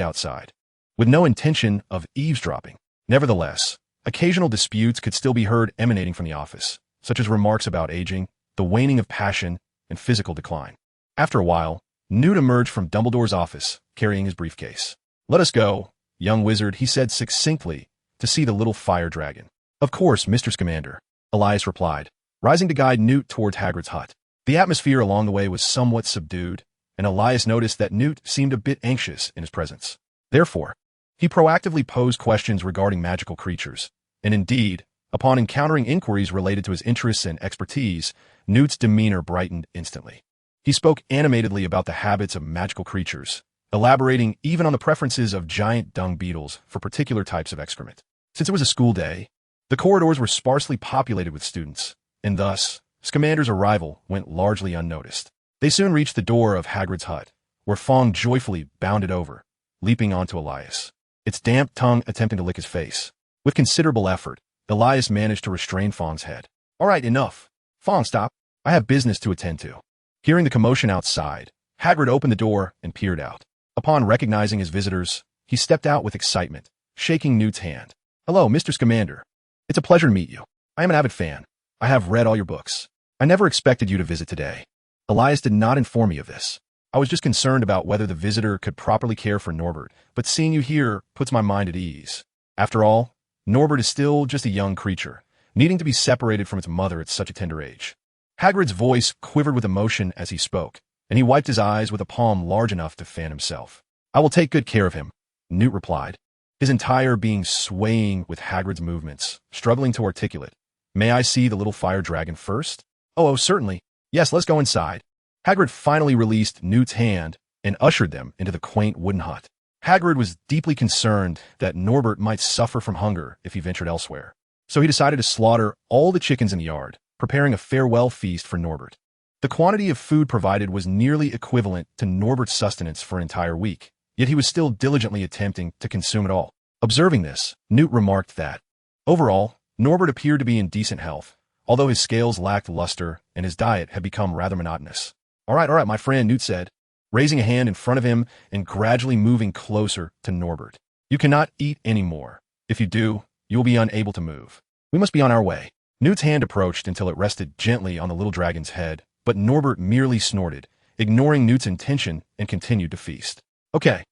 outside, with no intention of eavesdropping. Nevertheless, occasional disputes could still be heard emanating from the office, such as remarks about aging, the waning of passion, and physical decline. After a while, Newt emerged from Dumbledore's office, carrying his briefcase. "Let us go, young wizard," he said succinctly, "to see the little fire dragon." "Of course, Mr. Scamander," Elias replied, rising to guide Newt towards Hagrid's hut. The atmosphere along the way was somewhat subdued, and Elias noticed that Newt seemed a bit anxious in his presence. Therefore, he proactively posed questions regarding magical creatures, and indeed, upon encountering inquiries related to his interests and expertise, Newt's demeanor brightened instantly. He spoke animatedly about the habits of magical creatures, elaborating even on the preferences of giant dung beetles for particular types of excrement. Since it was a school day, the corridors were sparsely populated with students, and thus, Scamander's arrival went largely unnoticed. They soon reached the door of Hagrid's hut, where Fong joyfully bounded over, leaping onto Elias, its damp tongue attempting to lick his face. With considerable effort, Elias managed to restrain Fong's head. "All right, enough. Fong, stop. I have business to attend to." Hearing the commotion outside, Hagrid opened the door and peered out. Upon recognizing his visitors, he stepped out with excitement, shaking Newt's hand. "Hello, Mr. Scamander. It's a pleasure to meet you. I am an avid fan. I have read all your books. I never expected you to visit today." Elias did not inform me of this. "I was just concerned about whether the visitor could properly care for Norbert, but seeing you here puts my mind at ease. After all, Norbert is still just a young creature, needing to be separated from its mother at such a tender age." Hagrid's voice quivered with emotion as he spoke, and he wiped his eyes with a palm large enough to fan himself. "I will take good care of him," Newt replied, his entire being swaying with Hagrid's movements, struggling to articulate. "May I see the little fire dragon first?" Oh, certainly. Yes, let's go inside." Hagrid finally released Newt's hand and ushered them into the quaint wooden hut. Hagrid was deeply concerned that Norbert might suffer from hunger if he ventured elsewhere, so he decided to slaughter all the chickens in the yard, preparing a farewell feast for Norbert. The quantity of food provided was nearly equivalent to Norbert's sustenance for an entire week, yet he was still diligently attempting to consume it all. Observing this, Newt remarked that, overall, Norbert appeared to be in decent health, although his scales lacked luster and his diet had become rather monotonous. All right, my friend, Newt said, raising a hand in front of him and gradually moving closer to Norbert. You cannot eat any more. If you do, you will be unable to move. We must be on our way. Newt's hand approached until it rested gently on the little dragon's head, but Norbert merely snorted, ignoring Newt's intention, and continued to feast. Okay,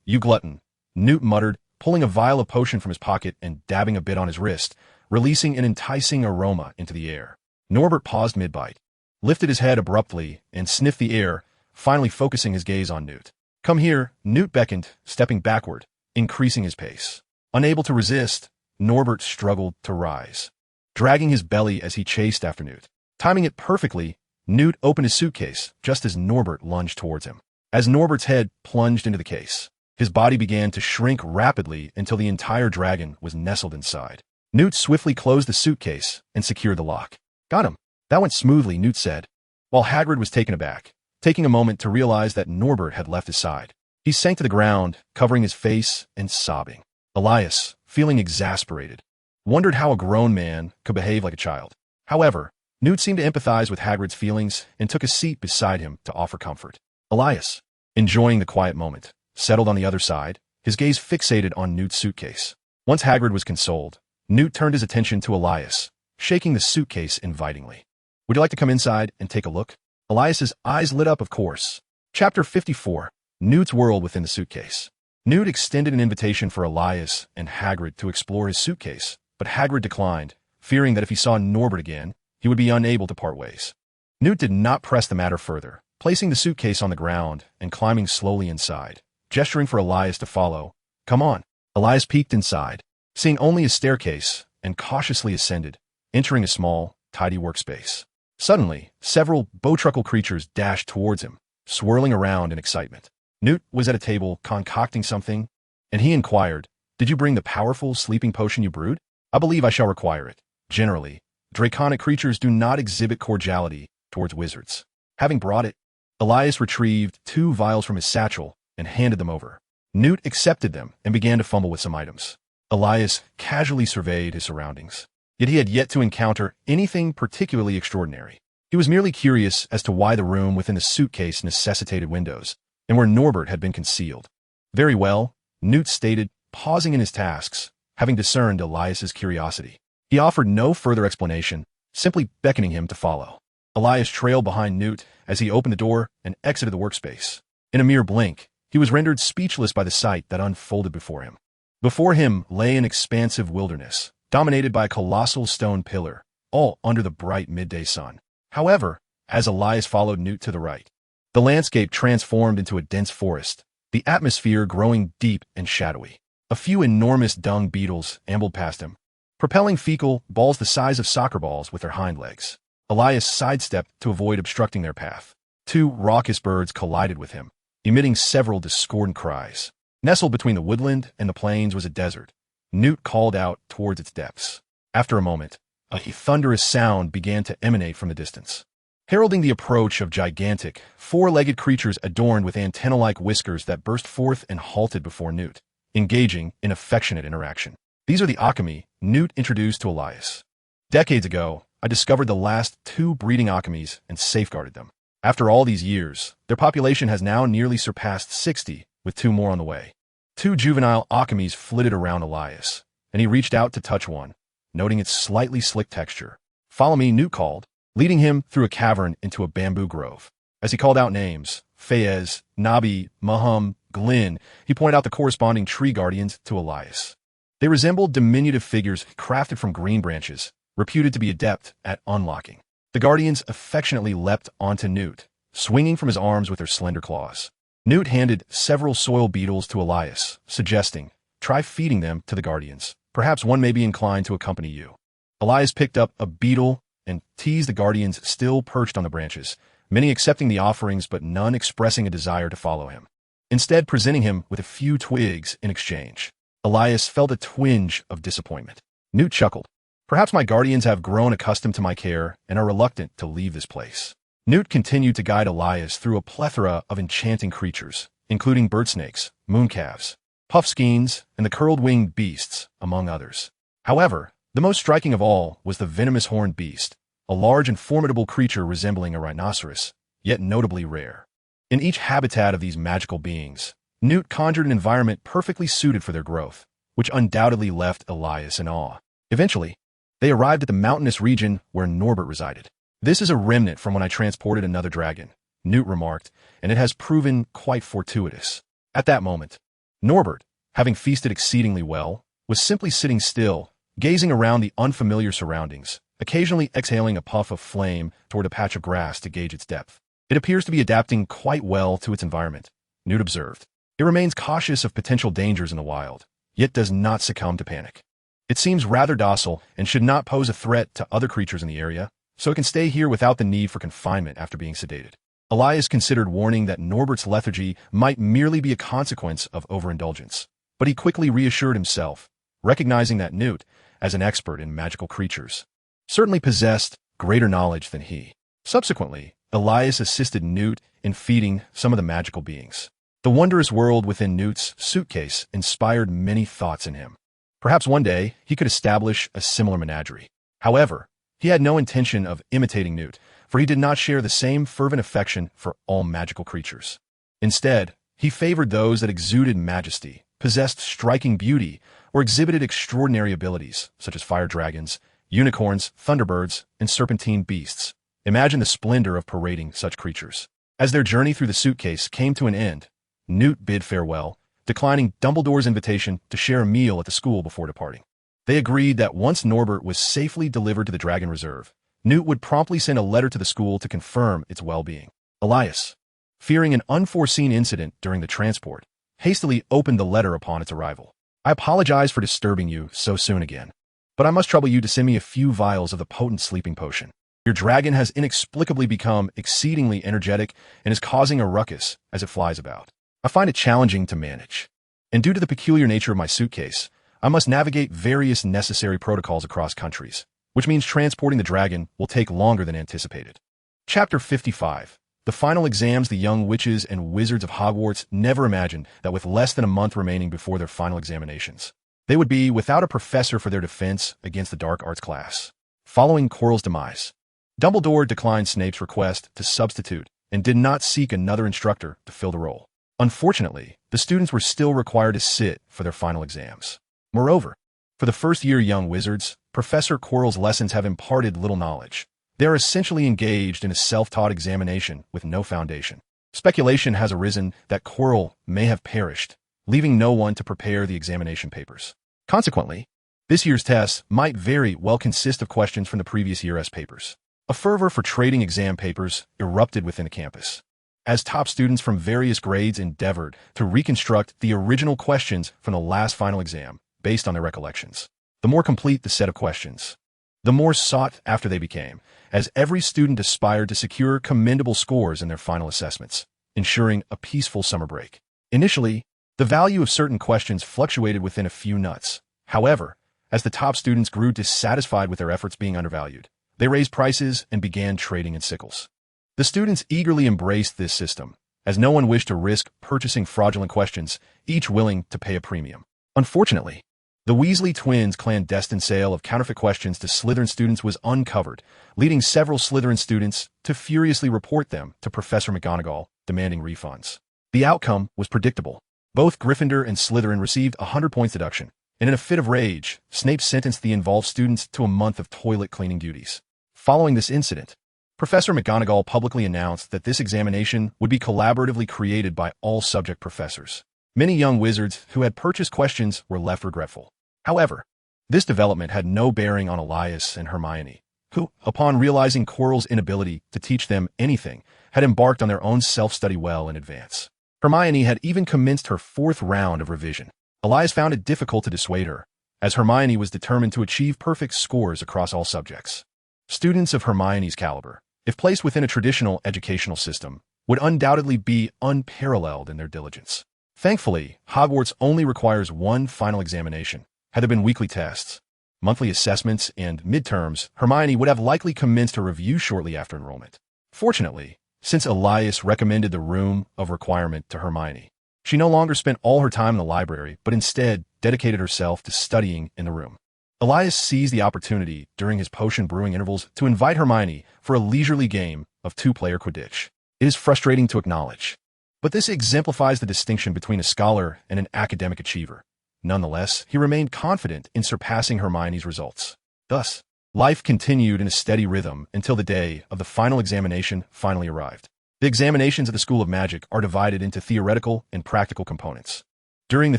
you glutton, Newt muttered, pulling a vial of potion from his pocket and dabbing a bit on his wrist, releasing an enticing aroma into the air. Norbert paused mid-bite, lifted his head abruptly, and sniffed the air, finally focusing his gaze on Newt. Come here, Newt beckoned, stepping backward, increasing his pace. Unable to resist, Norbert struggled to rise, dragging his belly as he chased after Newt. Timing it perfectly, Newt opened his suitcase just as Norbert lunged towards him. As Norbert's head plunged into the case, his body began to shrink rapidly until the entire dragon was nestled inside. Newt swiftly closed the suitcase and secured the lock. Got him. That went smoothly, Newt said, while Hagrid was taken aback, taking a moment to realize that Norbert had left his side. He sank to the ground, covering his face and sobbing. Elias, feeling exasperated, wondered how a grown man could behave like a child. However, Newt seemed to empathize with Hagrid's feelings and took a seat beside him to offer comfort. Elias, enjoying the quiet moment, settled on the other side, his gaze fixated on Newt's suitcase. Once Hagrid was consoled, Newt turned his attention to Elias, shaking the suitcase invitingly. Would you like to come inside and take a look? Elias's eyes lit up, of course. Chapter 54, Newt's World Within the Suitcase. Newt extended an invitation for Elias and Hagrid to explore his suitcase, but Hagrid declined, fearing that if he saw Norbert again, he would be unable to part ways. Newt did not press the matter further, placing the suitcase on the ground and climbing slowly inside, gesturing for Elias to follow. Come on. Elias peeked inside, seeing only a staircase, and cautiously ascended, entering a small, tidy workspace. Suddenly, several bowtruckle creatures dashed towards him, swirling around in excitement. Newt was at a table concocting something, and he inquired, Did you bring the powerful sleeping potion you brewed? I believe I shall require it. Generally, draconic creatures do not exhibit cordiality towards wizards. Having brought it, Elias retrieved 2 vials from his satchel and handed them over. Newt accepted them and began to fumble with some items. Elias casually surveyed his surroundings, yet he had yet to encounter anything particularly extraordinary. He was merely curious as to why the room within the suitcase necessitated windows, and where Norbert had been concealed. Very well, Newt stated, pausing in his tasks, having discerned Elias's curiosity. He offered no further explanation, simply beckoning him to follow. Elias trailed behind Newt as he opened the door and exited the workspace. In a mere blink, he was rendered speechless by the sight that unfolded before him. Before him lay an expansive wilderness, dominated by a colossal stone pillar, all under the bright midday sun. However, as Elias followed Newt to the right, the landscape transformed into a dense forest, the atmosphere growing deep and shadowy. A few enormous dung beetles ambled past him, propelling fecal balls the size of soccer balls with their hind legs. Elias sidestepped to avoid obstructing their path. 2 raucous birds collided with him, emitting several discordant cries. Nestled between the woodland and the plains was a desert. Newt called out towards its depths. After a moment, a thunderous sound began to emanate from the distance, heralding the approach of gigantic, 4-legged creatures adorned with antenna-like whiskers that burst forth and halted before Newt, engaging in affectionate interaction. These are the Akami Newt introduced to Elias. Decades ago, I discovered the last 2 breeding Akamis and safeguarded them. After all these years, their population has now nearly surpassed 60, with 2 more on the way. 2 juvenile Akamis flitted around Elias, and he reached out to touch one, noting its slightly slick texture. Follow me, Newt called, leading him through a cavern into a bamboo grove. As he called out names, Fayez, Nabi, Mahum, Glyn, he pointed out the corresponding tree guardians to Elias. They resembled diminutive figures crafted from green branches, reputed to be adept at unlocking. The guardians affectionately leapt onto Newt, swinging from his arms with their slender claws. Newt handed several soil beetles to Elias, suggesting, try feeding them to the guardians. Perhaps one may be inclined to accompany you. Elias picked up a beetle and teased the guardians still perched on the branches, many accepting the offerings but none expressing a desire to follow him, instead presenting him with a few twigs in exchange. Elias felt a twinge of disappointment. Newt chuckled. Perhaps my guardians have grown accustomed to my care and are reluctant to leave this place. Newt continued to guide Elias through a plethora of enchanting creatures, including bird snakes, mooncalves, puffskeins, and the curled-winged beasts, among others. However, the most striking of all was the venomous horned beast, a large and formidable creature resembling a rhinoceros, yet notably rare. In each habitat of these magical beings, Newt conjured an environment perfectly suited for their growth, which undoubtedly left Elias in awe. Eventually, they arrived at the mountainous region where Norbert resided. "This is a remnant from when I transported another dragon," Newt remarked, "and it has proven quite fortuitous." At that moment, Norbert, having feasted exceedingly well, was simply sitting still, gazing around the unfamiliar surroundings, occasionally exhaling a puff of flame toward a patch of grass to gauge its depth. "It appears to be adapting quite well to its environment," Newt observed. "It remains cautious of potential dangers in the wild, yet does not succumb to panic. It seems rather docile and should not pose a threat to other creatures in the area, so it can stay here without the need for confinement after being sedated." Elias considered warning that Norbert's lethargy might merely be a consequence of overindulgence, but he quickly reassured himself, recognizing that Newt, as an expert in magical creatures, certainly possessed greater knowledge than he. Subsequently, Elias assisted Newt in feeding some of the magical beings. The wondrous world within Newt's suitcase inspired many thoughts in him. Perhaps one day he could establish a similar menagerie. However, he had no intention of imitating Newt, for he did not share the same fervent affection for all magical creatures. Instead, he favored those that exuded majesty, possessed striking beauty, or exhibited extraordinary abilities, such as fire dragons, unicorns, thunderbirds, and serpentine beasts. Imagine the splendor of parading such creatures. As their journey through the suitcase came to an end, Newt bid farewell, declining Dumbledore's invitation to share a meal at the school before departing. They agreed that once Norbert was safely delivered to the Dragon Reserve, Newt would promptly send a letter to the school to confirm its well-being. Elias, fearing an unforeseen incident during the transport, hastily opened the letter upon its arrival. "I apologize for disturbing you so soon again, but I must trouble you to send me a few vials of the potent sleeping potion. Your dragon has inexplicably become exceedingly energetic and is causing a ruckus as it flies about. I find it challenging to manage, and due to the peculiar nature of my suitcase, I must navigate various necessary protocols across countries, which means transporting the dragon will take longer than anticipated." Chapter 55. The final exams. The young witches and wizards of Hogwarts never imagined that with less than a month remaining before their final examinations, they would be without a professor for their defense against the dark arts class. Following Quirrell's demise, Dumbledore declined Snape's request to substitute and did not seek another instructor to fill the role. Unfortunately, the students were still required to sit for their final exams. Moreover, for the first-year young wizards, Professor Quirrell's lessons have imparted little knowledge. They are essentially engaged in a self-taught examination with no foundation. Speculation has arisen that Quirrell may have perished, leaving no one to prepare the examination papers. Consequently, this year's tests might very well consist of questions from the previous year's papers. A fervor for trading exam papers erupted within the campus, as top students from various grades endeavored to reconstruct the original questions from the last final exam based on their recollections. The more complete the set of questions, the more sought after they became, as every student aspired to secure commendable scores in their final assessments, ensuring a peaceful summer break. Initially, the value of certain questions fluctuated within a few nuts. However, as the top students grew dissatisfied with their efforts being undervalued, they raised prices and began trading in sickles. The students eagerly embraced this system, as no one wished to risk purchasing fraudulent questions, each willing to pay a premium. Unfortunately, the Weasley twins' clandestine sale of counterfeit questions to Slytherin students was uncovered, leading several Slytherin students to furiously report them to Professor McGonagall, demanding refunds. The outcome was predictable. Both Gryffindor and Slytherin received 100 points deduction, and in a fit of rage, Snape sentenced the involved students to a month of toilet cleaning duties. Following this incident, Professor McGonagall publicly announced that this examination would be collaboratively created by all subject professors. Many young wizards who had purchased questions were left regretful. However, this development had no bearing on Elias and Hermione, who, upon realizing Quirrell's inability to teach them anything, had embarked on their own self-study well in advance. Hermione had even commenced her 4th round of revision. Elias found it difficult to dissuade her, as Hermione was determined to achieve perfect scores across all subjects. Students of Hermione's caliber, if placed within a traditional educational system, would undoubtedly be unparalleled in their diligence. Thankfully, Hogwarts only requires one final examination. Had there been weekly tests, monthly assessments, and midterms, Hermione would have likely commenced her review shortly after enrollment. Fortunately, since Elias recommended the room of requirement to Hermione, she no longer spent all her time in the library, but instead dedicated herself to studying in the room. Elias seized the opportunity during his potion brewing intervals to invite Hermione for a leisurely game of two-player Quidditch. It is frustrating to acknowledge, but this exemplifies the distinction between a scholar and an academic achiever. Nonetheless, he remained confident in surpassing Hermione's results. Thus, life continued in a steady rhythm until the day of the final examination finally arrived. The examinations of the School of Magic are divided into theoretical and practical components. During the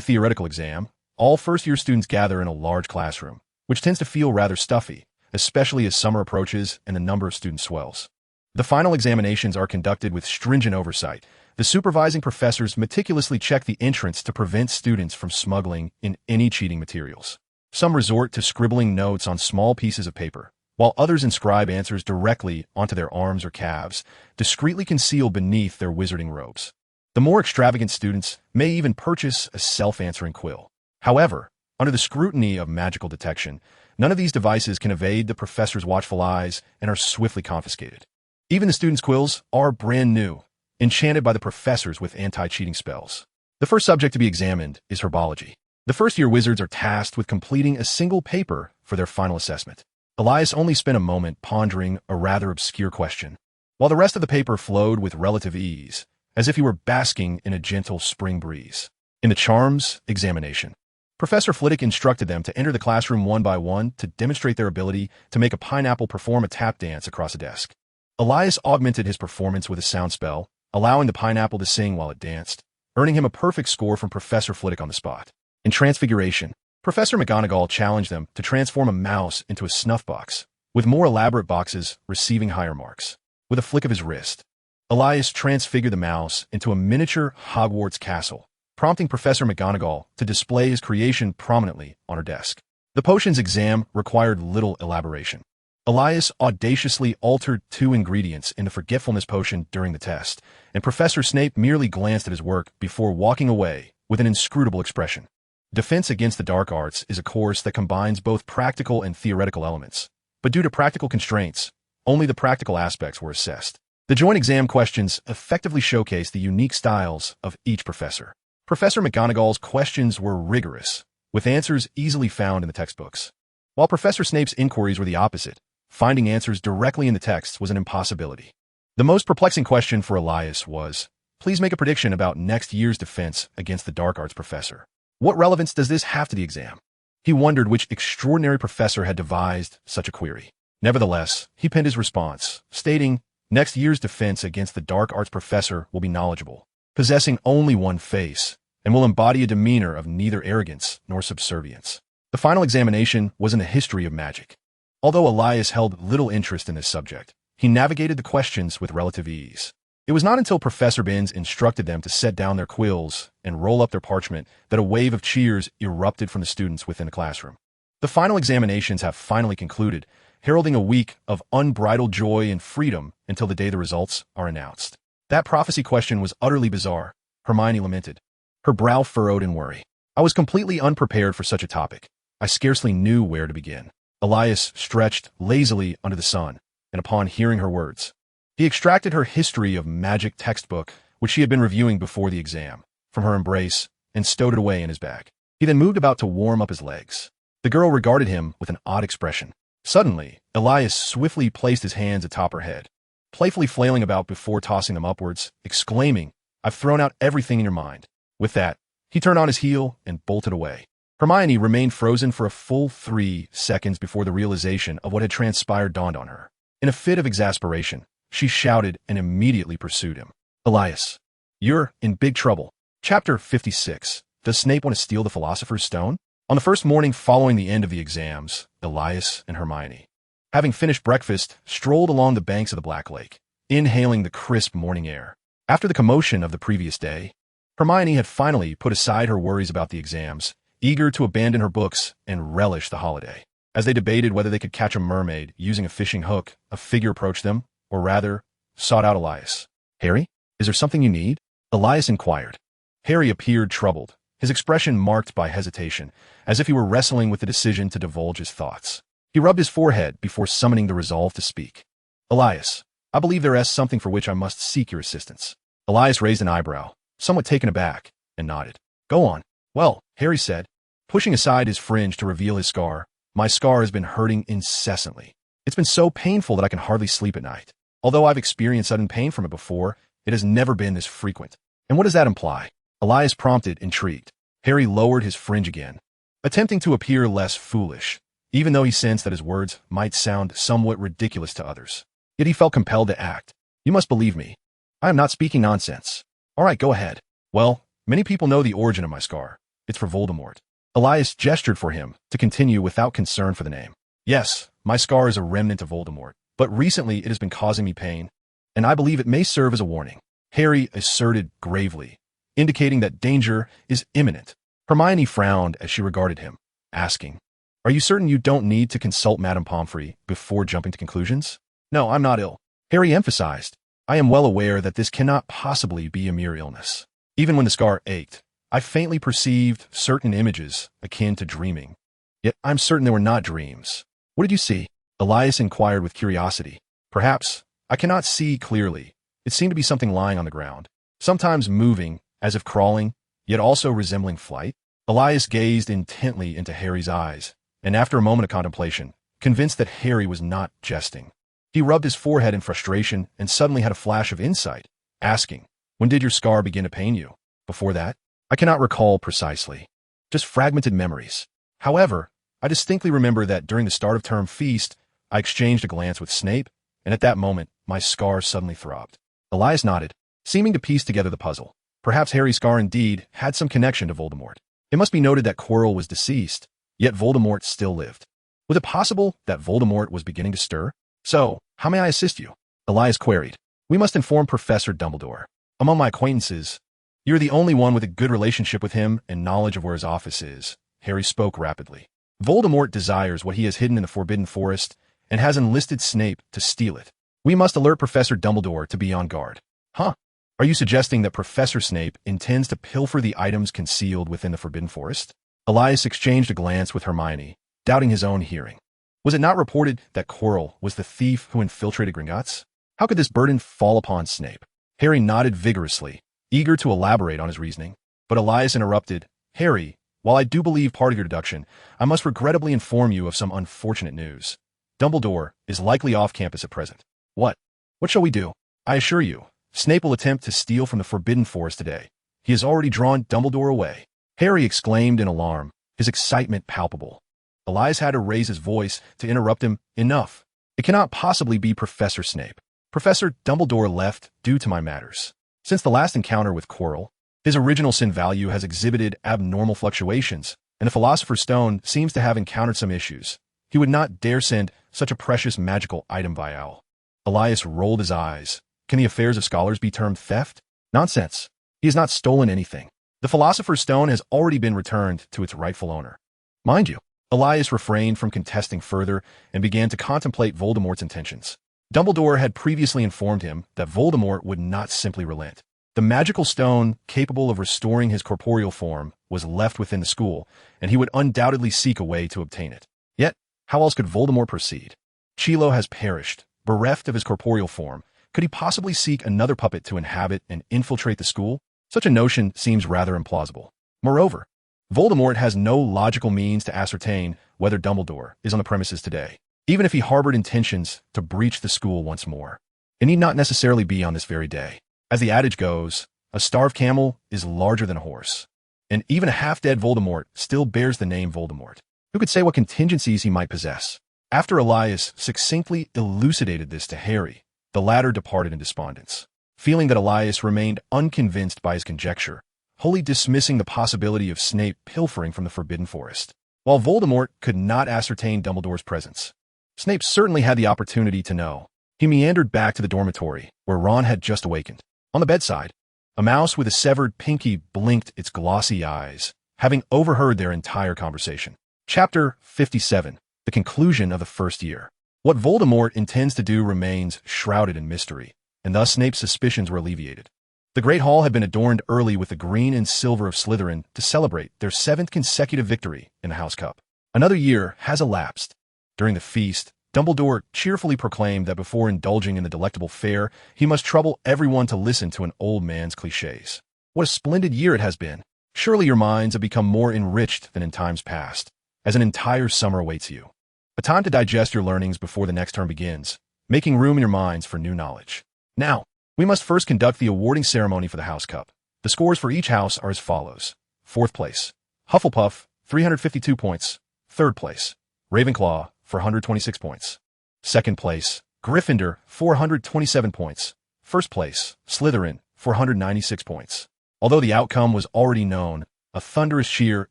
theoretical exam, all first-year students gather in a large classroom, which tends to feel rather stuffy, especially as summer approaches and the number of students swells. The final examinations are conducted with stringent oversight. The supervising professors meticulously check the entrance to prevent students from smuggling in any cheating materials. Some resort to scribbling notes on small pieces of paper, while others inscribe answers directly onto their arms or calves, discreetly concealed beneath their wizarding robes. The more extravagant students may even purchase a self-answering quill. However, under the scrutiny of magical detection, none of these devices can evade the professor's watchful eyes and are swiftly confiscated. Even the students' quills are brand new, enchanted by the professors with anti-cheating spells. The first subject to be examined is herbology. The first-year wizards are tasked with completing a single paper for their final assessment. Elias only spent a moment pondering a rather obscure question, while the rest of the paper flowed with relative ease, as if he were basking in a gentle spring breeze. In the charms examination, Professor Flitwick instructed them to enter the classroom one by one to demonstrate their ability to make a pineapple perform a tap dance across a desk. Elias augmented his performance with a sound spell, allowing the pineapple to sing while it danced, earning him a perfect score from Professor Flitwick on the spot. In transfiguration, Professor McGonagall challenged them to transform a mouse into a snuff box, with more elaborate boxes receiving higher marks. With a flick of his wrist, Elias transfigured the mouse into a miniature Hogwarts castle, prompting Professor McGonagall to display his creation prominently on her desk. The potions exam required little elaboration. Elias audaciously altered 2 ingredients in the forgetfulness potion during the test, and Professor Snape merely glanced at his work before walking away with an inscrutable expression. Defense Against the Dark Arts is a course that combines both practical and theoretical elements, but due to practical constraints, only the practical aspects were assessed. The joint exam questions effectively showcase the unique styles of each professor. Professor McGonagall's questions were rigorous, with answers easily found in the textbooks, while Professor Snape's inquiries were the opposite. Finding answers directly in the text was an impossibility. The most perplexing question for Elias was, please make a prediction about next year's defense against the Dark Arts professor. What relevance does this have to the exam? He wondered which extraordinary professor had devised such a query. Nevertheless, he penned his response, stating, next year's defense against the Dark Arts professor will be knowledgeable, possessing only one face, and will embody a demeanor of neither arrogance nor subservience. The final examination was in the history of magic. Although Elias held little interest in this subject, he navigated the questions with relative ease. It was not until Professor Binns instructed them to set down their quills and roll up their parchment that a wave of cheers erupted from the students within the classroom. The final examinations have finally concluded, heralding a week of unbridled joy and freedom until the day the results are announced. That prophecy question was utterly bizarre, Hermione lamented, her brow furrowed in worry. I was completely unprepared for such a topic. I scarcely knew where to begin. Elias stretched lazily under the sun, and upon hearing her words, he extracted her history of magic textbook, which she had been reviewing before the exam, from her embrace and stowed it away in his bag. He then moved about to warm up his legs. The girl regarded him with an odd expression. Suddenly, Elias swiftly placed his hands atop her head, playfully flailing about before tossing them upwards, exclaiming, I've thrown out everything in your mind. With that, he turned on his heel and bolted away. Hermione remained frozen for a full 3 seconds before the realization of what had transpired dawned on her. In a fit of exasperation, she shouted and immediately pursued him. Elias, you're in big trouble. Chapter 56. Does Snape want to steal the Philosopher's Stone? On the first morning following the end of the exams, Elias and Hermione, having finished breakfast, strolled along the banks of the Black Lake, inhaling the crisp morning air. After the commotion of the previous day, Hermione had finally put aside her worries about the exams, eager to abandon her books and relish the holiday. As they debated whether they could catch a mermaid using a fishing hook, a figure approached them, or rather, sought out Elias. Harry, is there something you need? Elias inquired. Harry appeared troubled, his expression marked by hesitation, as if he were wrestling with the decision to divulge his thoughts. He rubbed his forehead before summoning the resolve to speak. Elias, I believe there is something for which I must seek your assistance. Elias raised an eyebrow, somewhat taken aback, and nodded. Go on. Well, Harry said, pushing aside his fringe to reveal his scar. My scar has been hurting incessantly. It's been so painful that I can hardly sleep at night. Although I've experienced sudden pain from it before, it has never been this frequent. And what does that imply? Elias prompted, intrigued. Harry lowered his fringe again, attempting to appear less foolish, even though he sensed that his words might sound somewhat ridiculous to others. Yet he felt compelled to act. You must believe me. I am not speaking nonsense. All right, go ahead. Well, many people know the origin of my scar. It's for Voldemort. Elias gestured for him to continue without concern for the name. Yes, my scar is a remnant of Voldemort, but recently it has been causing me pain, and I believe it may serve as a warning. Harry asserted gravely, indicating that danger is imminent. Hermione frowned as she regarded him, asking, Are you certain you don't need to consult Madame Pomfrey before jumping to conclusions? No, I'm not ill. Harry emphasized, I am well aware that this cannot possibly be a mere illness. Even when the scar ached, I faintly perceived certain images akin to dreaming. Yet I'm certain they were not dreams. What did you see? Elias inquired with curiosity. Perhaps. I cannot see clearly. It seemed to be something lying on the ground, sometimes moving, as if crawling, yet also resembling flight. Elias gazed intently into Harry's eyes, and after a moment of contemplation, convinced that Harry was not jesting, he rubbed his forehead in frustration and suddenly had a flash of insight, asking, When did your scar begin to pain you? Before that? I cannot recall precisely. Just fragmented memories. However, I distinctly remember that during the start of term feast, I exchanged a glance with Snape, and at that moment, my scar suddenly throbbed. Elias nodded, seeming to piece together the puzzle. Perhaps Harry's scar indeed had some connection to Voldemort. It must be noted that Quirrell was deceased, yet Voldemort still lived. Was it possible that Voldemort was beginning to stir? So, how may I assist you? Elias queried. We must inform Professor Dumbledore. Among my acquaintances, you're the only one with a good relationship with him and knowledge of where his office is. Harry spoke rapidly. Voldemort desires what he has hidden in the Forbidden Forest and has enlisted Snape to steal it. We must alert Professor Dumbledore to be on guard. Huh? Are you suggesting that Professor Snape intends to pilfer the items concealed within the Forbidden Forest? Elias exchanged a glance with Hermione, doubting his own hearing. Was it not reported that Quirrell was the thief who infiltrated Gringotts? How could this burden fall upon Snape? Harry nodded vigorously, eager to elaborate on his reasoning. But Elias interrupted. Harry, while I do believe part of your deduction, I must regrettably inform you of some unfortunate news. Dumbledore is likely off campus at present. What? What shall we do? I assure you, Snape will attempt to steal from the Forbidden Forest today. He has already drawn Dumbledore away. Harry exclaimed in alarm, his excitement palpable. Elias had to raise his voice to interrupt him. Enough. It cannot possibly be Professor Snape. Professor Dumbledore left due to my matters. Since the last encounter with Quirrell, his original sin value has exhibited abnormal fluctuations, and the Philosopher's Stone seems to have encountered some issues. He would not dare send such a precious magical item by owl. Elias rolled his eyes. Can the affairs of scholars be termed theft? Nonsense. He has not stolen anything. The Philosopher's Stone has already been returned to its rightful owner. Mind you, Elias refrained from contesting further and began to contemplate Voldemort's intentions. Dumbledore had previously informed him that Voldemort would not simply relent. The magical stone, capable of restoring his corporeal form, was left within the school, and he would undoubtedly seek a way to obtain it. Yet, how else could Voldemort proceed? Chilo has perished, bereft of his corporeal form. Could he possibly seek another puppet to inhabit and infiltrate the school? Such a notion seems rather implausible. Moreover, Voldemort has no logical means to ascertain whether Dumbledore is on the premises today, even if he harbored intentions to breach the school once more. It need not necessarily be on this very day. As the adage goes, a starved camel is larger than a horse. And even a half-dead Voldemort still bears the name Voldemort. Who could say what contingencies he might possess? After Elias succinctly elucidated this to Harry, the latter departed in despondence, feeling that Elias remained unconvinced by his conjecture, wholly dismissing the possibility of Snape pilfering from the Forbidden Forest. While Voldemort could not ascertain Dumbledore's presence, Snape certainly had the opportunity to know. He meandered back to the dormitory, where Ron had just awakened. On the bedside, a mouse with a severed pinky blinked its glossy eyes, having overheard their entire conversation. Chapter 57. The conclusion of the first year. What Voldemort intends to do remains shrouded in mystery, and thus Snape's suspicions were alleviated. The Great Hall had been adorned early with the green and silver of Slytherin to celebrate their 7th consecutive victory in the House Cup. Another year has elapsed. During the feast, Dumbledore cheerfully proclaimed that before indulging in the delectable fare, he must trouble everyone to listen to an old man's cliches. What a splendid year it has been. Surely your minds have become more enriched than in times past, as an entire summer awaits you. A time to digest your learnings before the next term begins, making room in your minds for new knowledge. Now, we must first conduct the awarding ceremony for the House Cup. The scores for each house are as follows. 4th place, Hufflepuff, 352 points. 3rd place, Ravenclaw, 426 points. 2nd place, Gryffindor, 427 points. 1st place, Slytherin, 496 points. Although the outcome was already known, a thunderous cheer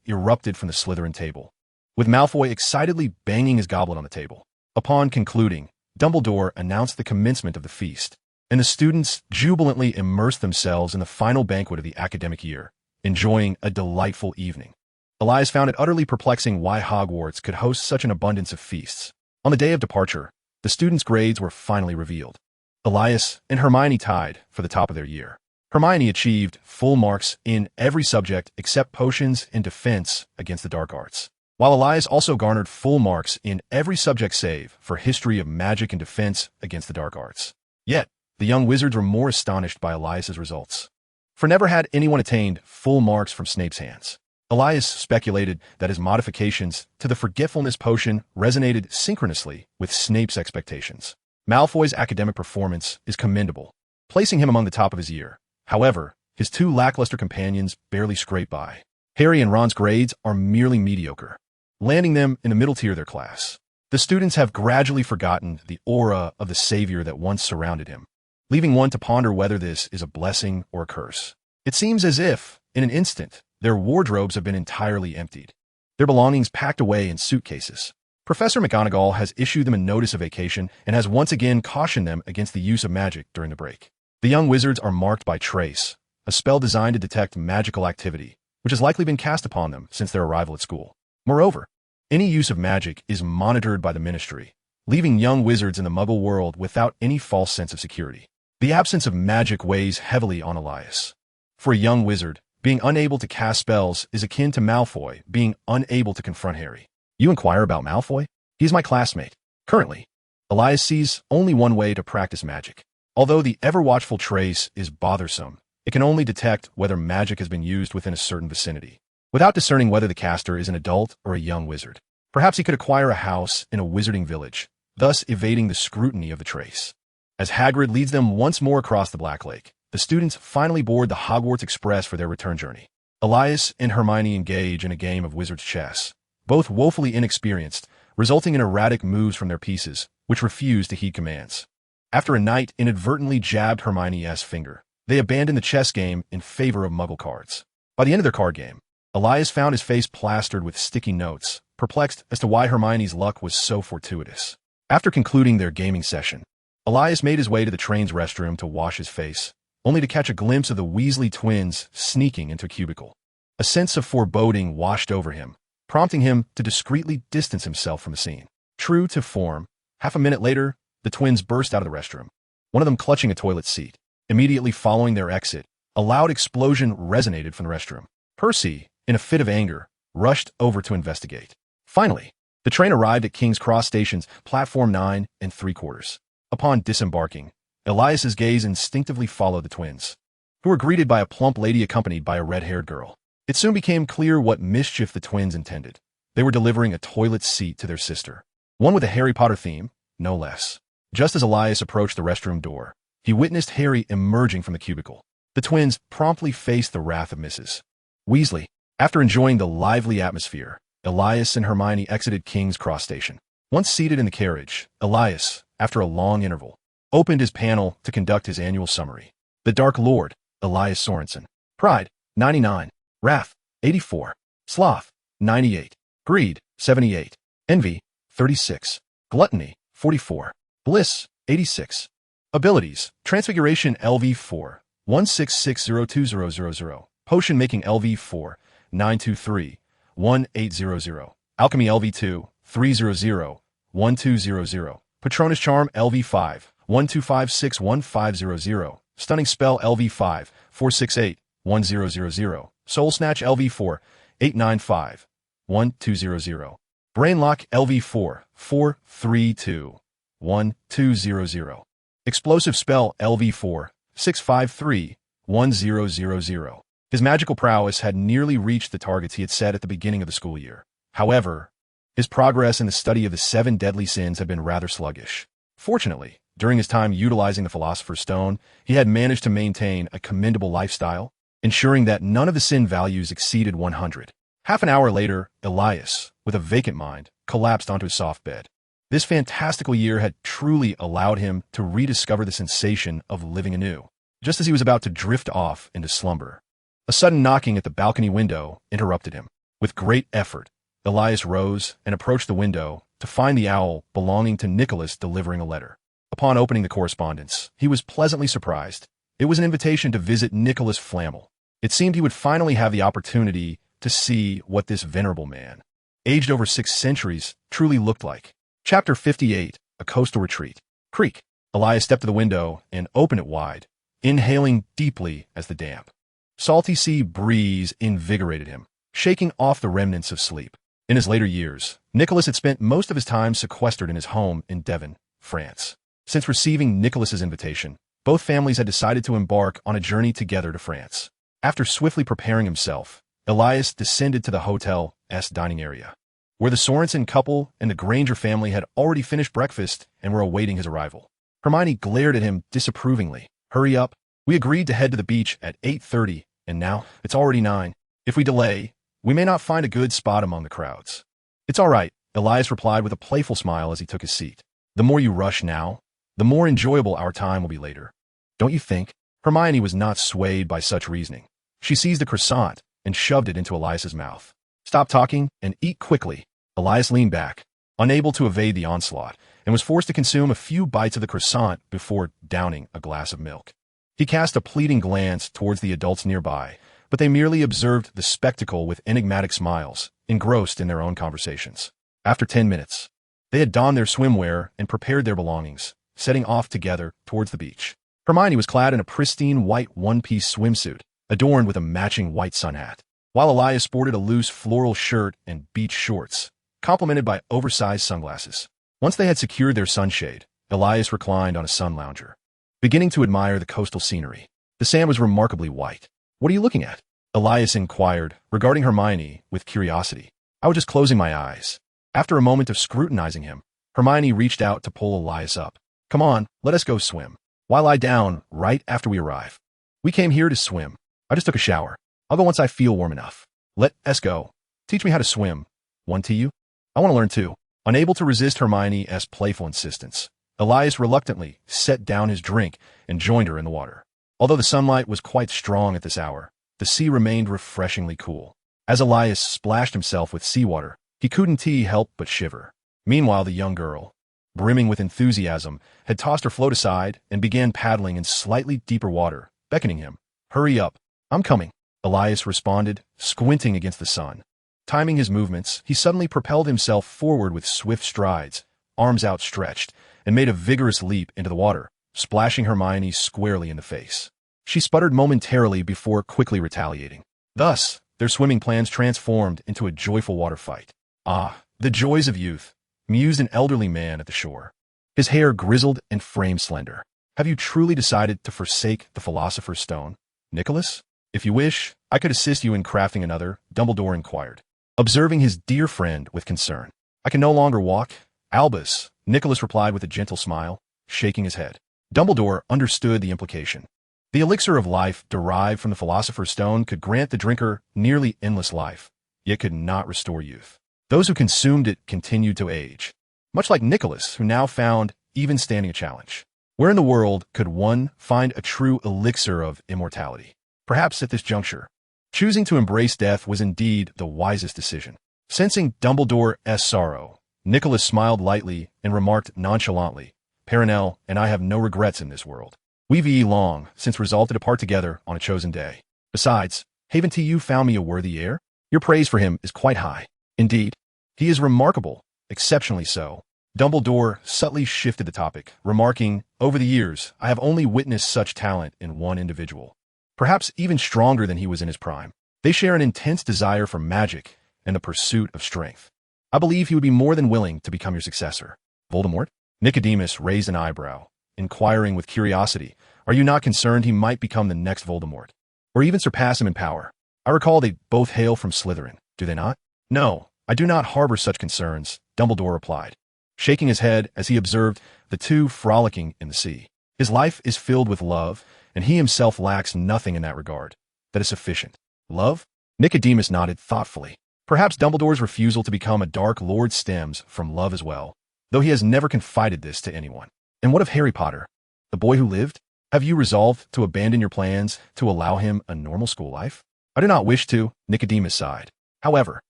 erupted from the Slytherin table, with Malfoy excitedly banging his goblet on the table. Upon concluding, Dumbledore announced the commencement of the feast, and the students jubilantly immersed themselves in the final banquet of the academic year, enjoying a delightful evening. Elias found it utterly perplexing why Hogwarts could host such an abundance of feasts. On the day of departure, the students' grades were finally revealed. Elias and Hermione tied for the top of their year. Hermione achieved full marks in every subject except potions and defense against the dark arts, while Elias also garnered full marks in every subject save for history of magic and defense against the dark arts. Yet, the young wizards were more astonished by Elias's results, for never had anyone attained full marks from Snape's hands. Elias speculated that his modifications to the forgetfulness potion resonated synchronously with Snape's expectations. Malfoy's academic performance is commendable, placing him among the top of his year. However, his two lackluster companions barely scrape by. Harry and Ron's grades are merely mediocre, landing them in the middle tier of their class. The students have gradually forgotten the aura of the savior that once surrounded him, leaving one to ponder whether this is a blessing or a curse. It seems as if, in an instant, their wardrobes have been entirely emptied, their belongings packed away in suitcases. Professor McGonagall has issued them a notice of vacation and has once again cautioned them against the use of magic during the break. The young wizards are marked by Trace, a spell designed to detect magical activity, which has likely been cast upon them since their arrival at school. Moreover, any use of magic is monitored by the Ministry, leaving young wizards in the Muggle world without any false sense of security. The absence of magic weighs heavily on Elias. For a young wizard, being unable to cast spells is akin to Malfoy being unable to confront Harry. You inquire about Malfoy? He's my classmate. Currently, Elias sees only one way to practice magic. Although the ever-watchful Trace is bothersome, it can only detect whether magic has been used within a certain vicinity, without discerning whether the caster is an adult or a young wizard. Perhaps he could acquire a house in a wizarding village, thus evading the scrutiny of the Trace. As Hagrid leads them once more across the Black Lake, the students finally board the Hogwarts Express for their return journey. Elias and Hermione engage in a game of wizard's chess, both woefully inexperienced, resulting in erratic moves from their pieces, which refuse to heed commands. After a knight inadvertently jabbed Hermione's finger, they abandoned the chess game in favor of Muggle cards. By the end of their card game, Elias found his face plastered with sticky notes, perplexed as to why Hermione's luck was so fortuitous. After concluding their gaming session, Elias made his way to the train's restroom to wash his face, only to catch a glimpse of the Weasley twins sneaking into a cubicle. A sense of foreboding washed over him, prompting him to discreetly distance himself from the scene. True to form, half a minute later, the twins burst out of the restroom, one of them clutching a toilet seat. Immediately following their exit, a loud explosion resonated from the restroom. Percy, in a fit of anger, rushed over to investigate. Finally, the train arrived at King's Cross Station's platform 9 3/4. Upon disembarking, Elias's gaze instinctively followed the twins, who were greeted by a plump lady accompanied by a red-haired girl. It soon became clear what mischief the twins intended. They were delivering a toilet seat to their sister, one with a Harry Potter theme, no less. Just as Elias approached the restroom door, he witnessed Harry emerging from the cubicle. The twins promptly faced the wrath of Mrs. Weasley. After enjoying the lively atmosphere, Elias and Hermione exited King's Cross Station. Once seated in the carriage, Elias, after a long interval, opened his panel to conduct his annual summary. The Dark Lord, Elias Sorensen. Pride, 99. Wrath, 84. Sloth, 98. Greed, 78. Envy, 36. Gluttony, 44. Bliss, 86. Abilities, Transfiguration LV4, 166020000. Potion Making LV4, 923, 1800. Alchemy LV2, 300, 1200. Patronus Charm LV5, 12561500. Stunning Spell LV5, 468, 1000. Soul Snatch LV4, 895, 1200. Brainlock LV4 432 1200. Explosive spell LV4 653 1000. His magical prowess had nearly reached the targets he had set at the beginning of the school year. However, his progress in the study of the 7 deadly sins had been rather sluggish. Fortunately, during his time utilizing the Philosopher's Stone, he had managed to maintain a commendable lifestyle, ensuring that none of the sin values exceeded 100. Half an hour later, Elias, with a vacant mind, collapsed onto his soft bed. This fantastical year had truly allowed him to rediscover the sensation of living anew. Just as he was about to drift off into slumber, a sudden knocking at the balcony window interrupted him. With great effort, Elias rose and approached the window to find the owl belonging to Nicholas delivering a letter. Upon opening the correspondence, he was pleasantly surprised. It was an invitation to visit Nicholas Flamel. It seemed he would finally have the opportunity to see what this venerable man, aged over 6 centuries, truly looked like. Chapter 58, A Coastal Retreat. Creak. Elias stepped to the window and opened it wide, inhaling deeply as the damp, salty sea breeze invigorated him, shaking off the remnants of sleep. In his later years, Nicholas had spent most of his time sequestered in his home in Devon, France. Since receiving Nicholas's invitation, both families had decided to embark on a journey together to France. After swiftly preparing himself, Elias descended to the hotel's dining area, where the Sorensen couple and the Granger family had already finished breakfast and were awaiting his arrival. Hermione glared at him disapprovingly. Hurry up. We agreed to head to the beach at 8:30, and now it's already 9. If we delay, we may not find a good spot among the crowds. It's all right, Elias replied with a playful smile as he took his seat. The more you rush now, the more enjoyable our time will be later. Don't you think? Hermione was not swayed by such reasoning. She seized a croissant and shoved it into Elias's mouth. Stop talking and eat quickly. Elias leaned back, unable to evade the onslaught, and was forced to consume a few bites of the croissant before downing a glass of milk. He cast a pleading glance towards the adults nearby, but they merely observed the spectacle with enigmatic smiles, engrossed in their own conversations. After 10 minutes, they had donned their swimwear and prepared their belongings, setting off together towards the beach. Hermione was clad in a pristine white one-piece swimsuit, adorned with a matching white sun hat, while Elias sported a loose floral shirt and beach shorts, complemented by oversized sunglasses. Once they had secured their sunshade, Elias reclined on a sun lounger, beginning to admire the coastal scenery. The sand was remarkably white. What are you looking at? Elias inquired, regarding Hermione with curiosity. I was just closing my eyes. After a moment of scrutinizing him, Hermione reached out to pull Elias up. Come on, let us go swim. Why lie down right after we arrive? We came here to swim. I just took a shower. I'll go once I feel warm enough. Let us go. Teach me how to swim. Want to you? I want to learn too. Unable to resist Hermione's playful insistence, Elias reluctantly set down his drink and joined her in the water. Although the sunlight was quite strong at this hour, the sea remained refreshingly cool. As Elias splashed himself with seawater, he couldn't help but shiver. Meanwhile, the young girl, brimming with enthusiasm, had tossed her float aside and began paddling in slightly deeper water, beckoning him. Hurry up. I'm coming. Elias responded, squinting against the sun. Timing his movements, he suddenly propelled himself forward with swift strides, arms outstretched, and made a vigorous leap into the water, splashing Hermione squarely in the face. She sputtered momentarily before quickly retaliating. Thus, their swimming plans transformed into a joyful water fight. Ah, the joys of youth, mused an elderly man at the shore, his hair grizzled and frame slender. Have you truly decided to forsake the Philosopher's Stone, Nicholas? If you wish, I could assist you in crafting another, Dumbledore inquired, observing his dear friend with concern. I can no longer walk, Albus, Nicholas replied with a gentle smile, shaking his head. Dumbledore understood the implication. The elixir of life derived from the Philosopher's Stone could grant the drinker nearly endless life, yet could not restore youth. Those who consumed it continued to age, much like Nicholas, who now found even standing a challenge. Where in the world could one find a true elixir of immortality? Perhaps at this juncture, choosing to embrace death was indeed the wisest decision. Sensing Dumbledore's sorrow, Nicholas smiled lightly and remarked nonchalantly, Perenelle and I have no regrets in this world. We've long since resolved to depart together on a chosen day. Besides, haven't you found me a worthy heir? Your praise for him is quite high. Indeed, he is remarkable, exceptionally so. Dumbledore subtly shifted the topic, remarking, over the years, I have only witnessed such talent in one individual. Perhaps even stronger than he was in his prime. They share an intense desire for magic and the pursuit of strength. I believe he would be more than willing to become your successor. Voldemort? Nicodemus raised an eyebrow, inquiring with curiosity, are you not concerned he might become the next Voldemort? Or even surpass him in power? I recall they both hail from Slytherin, do they not? No, I do not harbor such concerns, Dumbledore replied, shaking his head as he observed the two frolicking in the sea. His life is filled with love, and he himself lacks nothing in that regard. That is sufficient. Love? Nicodemus nodded thoughtfully. Perhaps Dumbledore's refusal to become a Dark Lord stems from love as well, though he has never confided this to anyone. And what of Harry Potter, the boy who lived? Have you resolved to abandon your plans to allow him a normal school life? I do not wish to, Nicodemus sighed. However,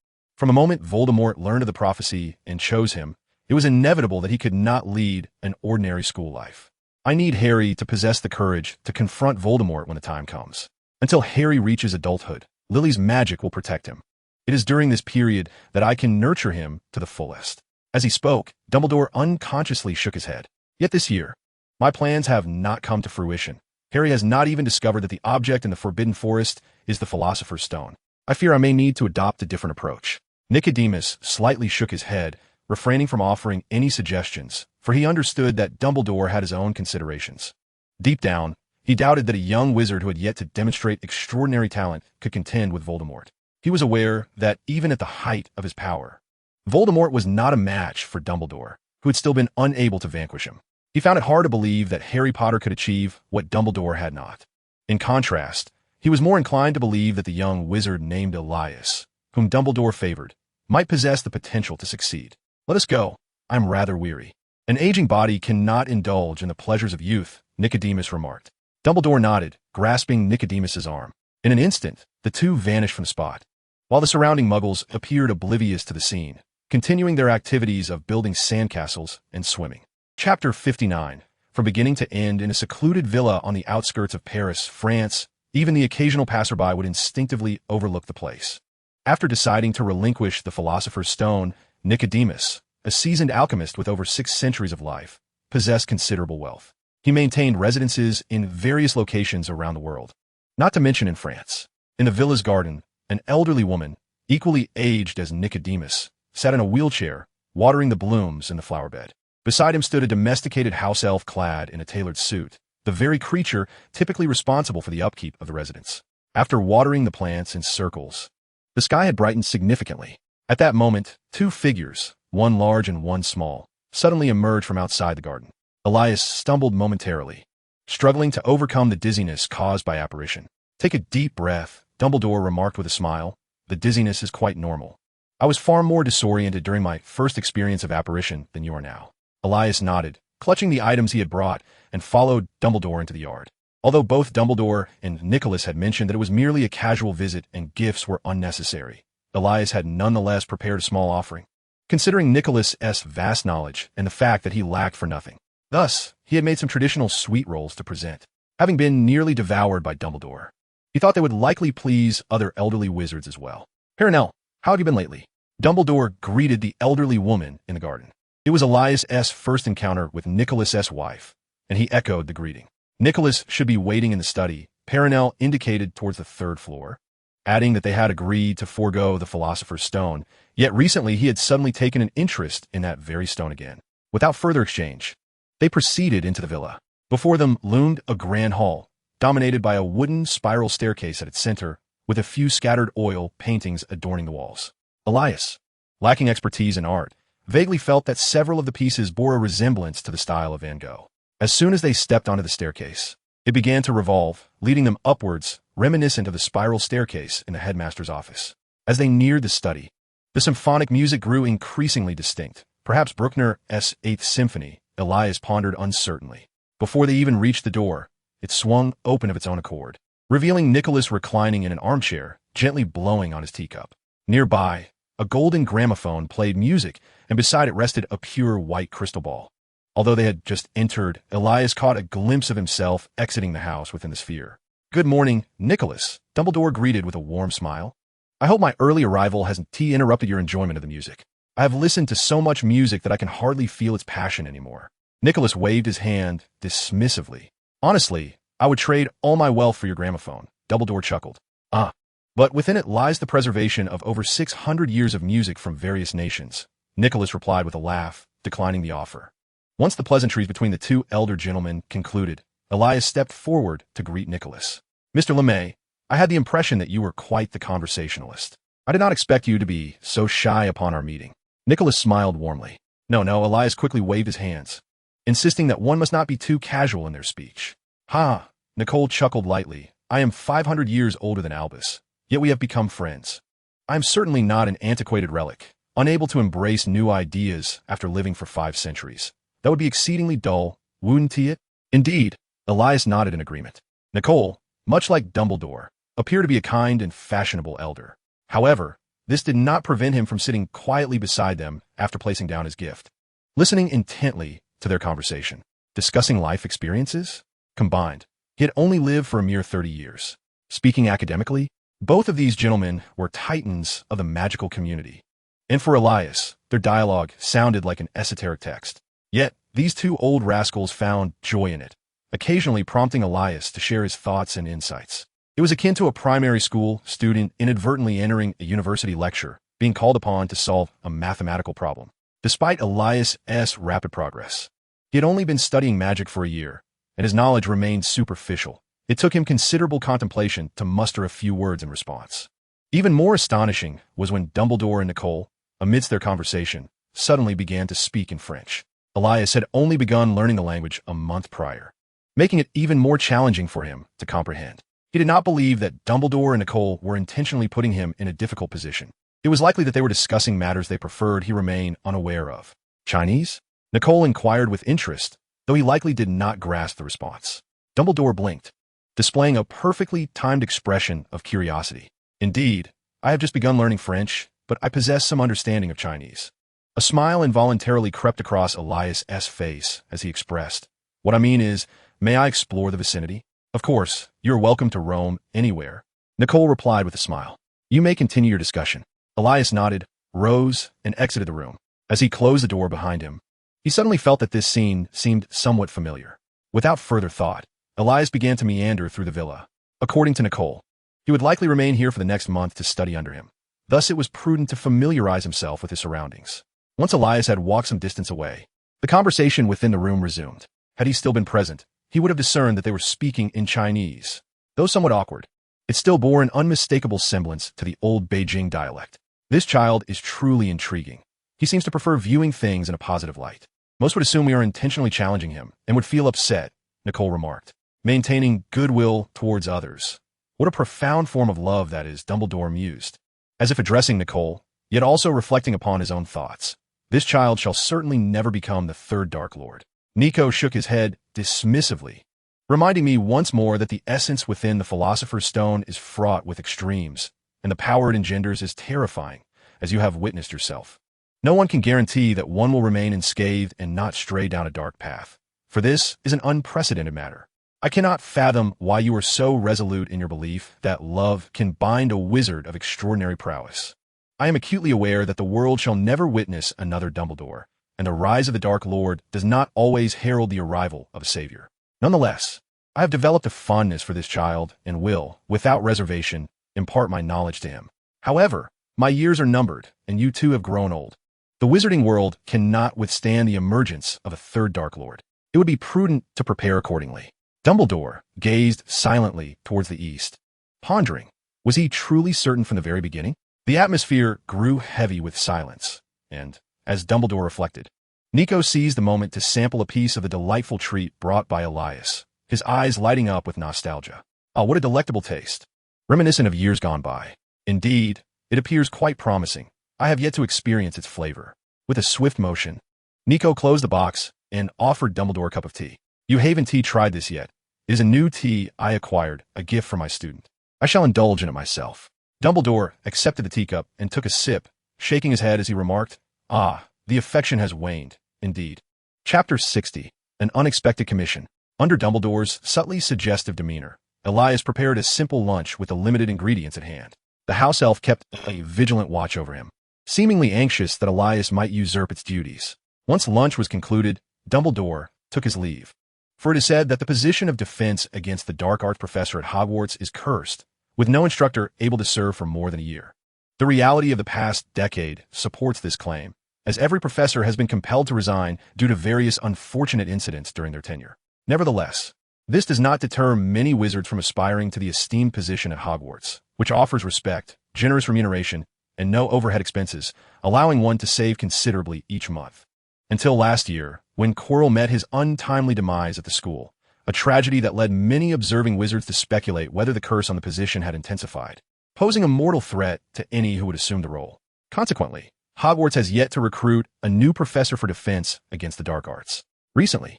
from the moment Voldemort learned of the prophecy and chose him, it was inevitable that he could not lead an ordinary school life. I need Harry to possess the courage to confront Voldemort when the time comes. Until Harry reaches adulthood, Lily's magic will protect him. It is during this period that I can nurture him to the fullest. As he spoke, Dumbledore unconsciously shook his head. Yet this year, my plans have not come to fruition. Harry has not even discovered that the object in the Forbidden Forest is the Philosopher's Stone. I fear I may need to adopt a different approach. Nicodemus slightly shook his head, refraining from offering any suggestions, for he understood that Dumbledore had his own considerations. Deep down, he doubted that a young wizard who had yet to demonstrate extraordinary talent could contend with Voldemort. He was aware that even at the height of his power, Voldemort was not a match for Dumbledore, who had still been unable to vanquish him. He found it hard to believe that Harry Potter could achieve what Dumbledore had not. In contrast, he was more inclined to believe that the young wizard named Elias, whom Dumbledore favored, might possess the potential to succeed. Let us go. I'm rather weary. An aging body cannot indulge in the pleasures of youth, Nicodemus remarked. Dumbledore nodded, grasping Nicodemus's arm. In an instant, the two vanished from the spot, while the surrounding muggles appeared oblivious to the scene, continuing their activities of building sandcastles and swimming. Chapter 59. From beginning to end in a secluded villa on the outskirts of Paris, France, even the occasional passerby would instinctively overlook the place. After deciding to relinquish the Philosopher's Stone, Nicodemus, a seasoned alchemist with over 6 centuries of life, possessed considerable wealth. He maintained residences in various locations around the world, not to mention in France. In the villa's garden, an elderly woman, equally aged as Nicodemus, sat in a wheelchair, watering the blooms in the flower bed. Beside him stood a domesticated house elf clad in a tailored suit, the very creature typically responsible for the upkeep of the residence. After watering the plants in circles, the sky had brightened significantly. At that moment, 2 figures, one large and one small, suddenly emerged from outside the garden. Elias stumbled momentarily, struggling to overcome the dizziness caused by apparition. Take a deep breath, Dumbledore remarked with a smile. The dizziness is quite normal. I was far more disoriented during my first experience of apparition than you are now. Elias nodded, clutching the items he had brought, and followed Dumbledore into the yard. Although both Dumbledore and Nicholas had mentioned that it was merely a casual visit and gifts were unnecessary, Elias had nonetheless prepared a small offering, considering Nicholas's vast knowledge and the fact that he lacked for nothing. Thus, he had made some traditional sweet rolls to present, having been nearly devoured by Dumbledore. He thought they would likely please other elderly wizards as well. Hermione, how have you been lately? Dumbledore greeted the elderly woman in the garden. It was Elias's first encounter with Nicholas's wife, and he echoed the greeting. Nicholas should be waiting in the study. Perenelle indicated towards the 3rd floor, adding that they had agreed to forego the Philosopher's Stone, yet recently he had suddenly taken an interest in that very stone again. Without further exchange, they proceeded into the villa. Before them loomed a grand hall, dominated by a wooden spiral staircase at its center, with a few scattered oil paintings adorning the walls. Elias, lacking expertise in art, vaguely felt that several of the pieces bore a resemblance to the style of Van Gogh. As soon as they stepped onto the staircase, it began to revolve, leading them upwards, reminiscent of the spiral staircase in the headmaster's office. As they neared the study, the symphonic music grew increasingly distinct. Perhaps Bruckner's 8th Symphony, Elias pondered uncertainly. Before they even reached the door, it swung open of its own accord, revealing Nicholas reclining in an armchair, gently blowing on his teacup. Nearby, a golden gramophone played music, and beside it rested a pure white crystal ball. Although they had just entered, Elias caught a glimpse of himself exiting the house within the sphere. "Good morning, Nicholas," Dumbledore greeted with a warm smile. "I hope my early arrival hasn't interrupted your enjoyment of the music. I have listened to so much music that I can hardly feel its passion anymore." Nicholas waved his hand dismissively. "Honestly, I would trade all my wealth for your gramophone," Dumbledore chuckled. "Ah, but within it lies the preservation of over 600 years of music from various nations, Nicholas replied with a laugh, declining the offer. Once the pleasantries between the two elder gentlemen concluded, Elias stepped forward to greet Nicholas. Mr. LeMay, I had the impression that you were quite the conversationalist. I did not expect you to be so shy upon our meeting. Nicholas smiled warmly. No, Elias quickly waved his hands, insisting that one must not be too casual in their speech. Ha! Nicole chuckled lightly. I am 500 years older than Albus, yet we have become friends. I am certainly not an antiquated relic, unable to embrace new ideas after living for 5 centuries. That would be exceedingly dull, wouldn't it? Indeed, Elias nodded in agreement. Nicole, much like Dumbledore, appeared to be a kind and fashionable elder. However, this did not prevent him from sitting quietly beside them after placing down his gift, listening intently to their conversation, discussing life experiences. Combined, he had only lived for a mere 30 years. Speaking academically, both of these gentlemen were titans of the magical community. And for Elias, their dialogue sounded like an esoteric text. Yet, these two old rascals found joy in it, occasionally prompting Elias to share his thoughts and insights. It was akin to a primary school student inadvertently entering a university lecture, being called upon to solve a mathematical problem. Despite Elias's rapid progress, he had only been studying magic for a year, and his knowledge remained superficial. It took him considerable contemplation to muster a few words in response. Even more astonishing was when Dumbledore and Nicole, amidst their conversation, suddenly began to speak in French. Elias had only begun learning the language a month prior, making it even more challenging for him to comprehend. He did not believe that Dumbledore and Nicole were intentionally putting him in a difficult position. It was likely that they were discussing matters they preferred he remain unaware of. Chinese? Nicole inquired with interest, though he likely did not grasp the response. Dumbledore blinked, displaying a perfectly timed expression of curiosity. Indeed, I have just begun learning French, but I possess some understanding of Chinese. A smile involuntarily crept across Elias's face as he expressed, What I mean is, may I explore the vicinity? Of course, you're welcome to roam anywhere. Nicole replied with a smile. You may continue your discussion. Elias nodded, rose, and exited the room. As he closed the door behind him, he suddenly felt that this scene seemed somewhat familiar. Without further thought, Elias began to meander through the villa. According to Nicole, he would likely remain here for the next month to study under him. Thus, it was prudent to familiarize himself with his surroundings. Once Elias had walked some distance away, the conversation within the room resumed. Had he still been present, he would have discerned that they were speaking in Chinese. Though somewhat awkward, it still bore an unmistakable semblance to the old Beijing dialect. This child is truly intriguing. He seems to prefer viewing things in a positive light. Most would assume we are intentionally challenging him and would feel upset, Nicole remarked. Maintaining goodwill towards others. What a profound form of love that is, Dumbledore mused, as if addressing Nicole, yet also reflecting upon his own thoughts. This child shall certainly never become the third Dark Lord. Nico shook his head dismissively, reminding me once more that the essence within the Philosopher's Stone is fraught with extremes, and the power it engenders is terrifying, as you have witnessed yourself. No one can guarantee that one will remain unscathed and not stray down a dark path, for this is an unprecedented matter. I cannot fathom why you are so resolute in your belief that love can bind a wizard of extraordinary prowess. I am acutely aware that the world shall never witness another Dumbledore, and the rise of the Dark Lord does not always herald the arrival of a savior. Nonetheless, I have developed a fondness for this child and will, without reservation, impart my knowledge to him. However, my years are numbered, and you too have grown old. The wizarding world cannot withstand the emergence of a third Dark Lord. It would be prudent to prepare accordingly. Dumbledore gazed silently towards the east, pondering. Was he truly certain from the very beginning? The atmosphere grew heavy with silence, and, as Dumbledore reflected, Nico seized the moment to sample a piece of the delightful treat brought by Elias, his eyes lighting up with nostalgia. Ah, what a delectable taste. Reminiscent of years gone by. Indeed, it appears quite promising. I have yet to experience its flavor. With a swift motion, Nico closed the box and offered Dumbledore a cup of tea. You haven't tried this yet. It is a new tea I acquired, a gift from my student. I shall indulge in it myself. Dumbledore accepted the teacup and took a sip, shaking his head as he remarked, Ah, the affection has waned, indeed. Chapter 60. An Unexpected Commission. Under Dumbledore's subtly suggestive demeanor, Elias prepared a simple lunch with the limited ingredients at hand. The house elf kept a vigilant watch over him, seemingly anxious that Elias might usurp its duties. Once lunch was concluded, Dumbledore took his leave. For it is said that the position of defense against the dark arts professor at Hogwarts is cursed, with no instructor able to serve for more than a year. The reality of the past decade supports this claim, as every professor has been compelled to resign due to various unfortunate incidents during their tenure. Nevertheless, this does not deter many wizards from aspiring to the esteemed position at Hogwarts, which offers respect, generous remuneration, and no overhead expenses, allowing one to save considerably each month. Until last year, when Quirrell met his untimely demise at the school, a tragedy that led many observing wizards to speculate whether the curse on the position had intensified, posing a mortal threat to any who would assume the role. Consequently, Hogwarts has yet to recruit a new professor for defense against the dark arts. Recently,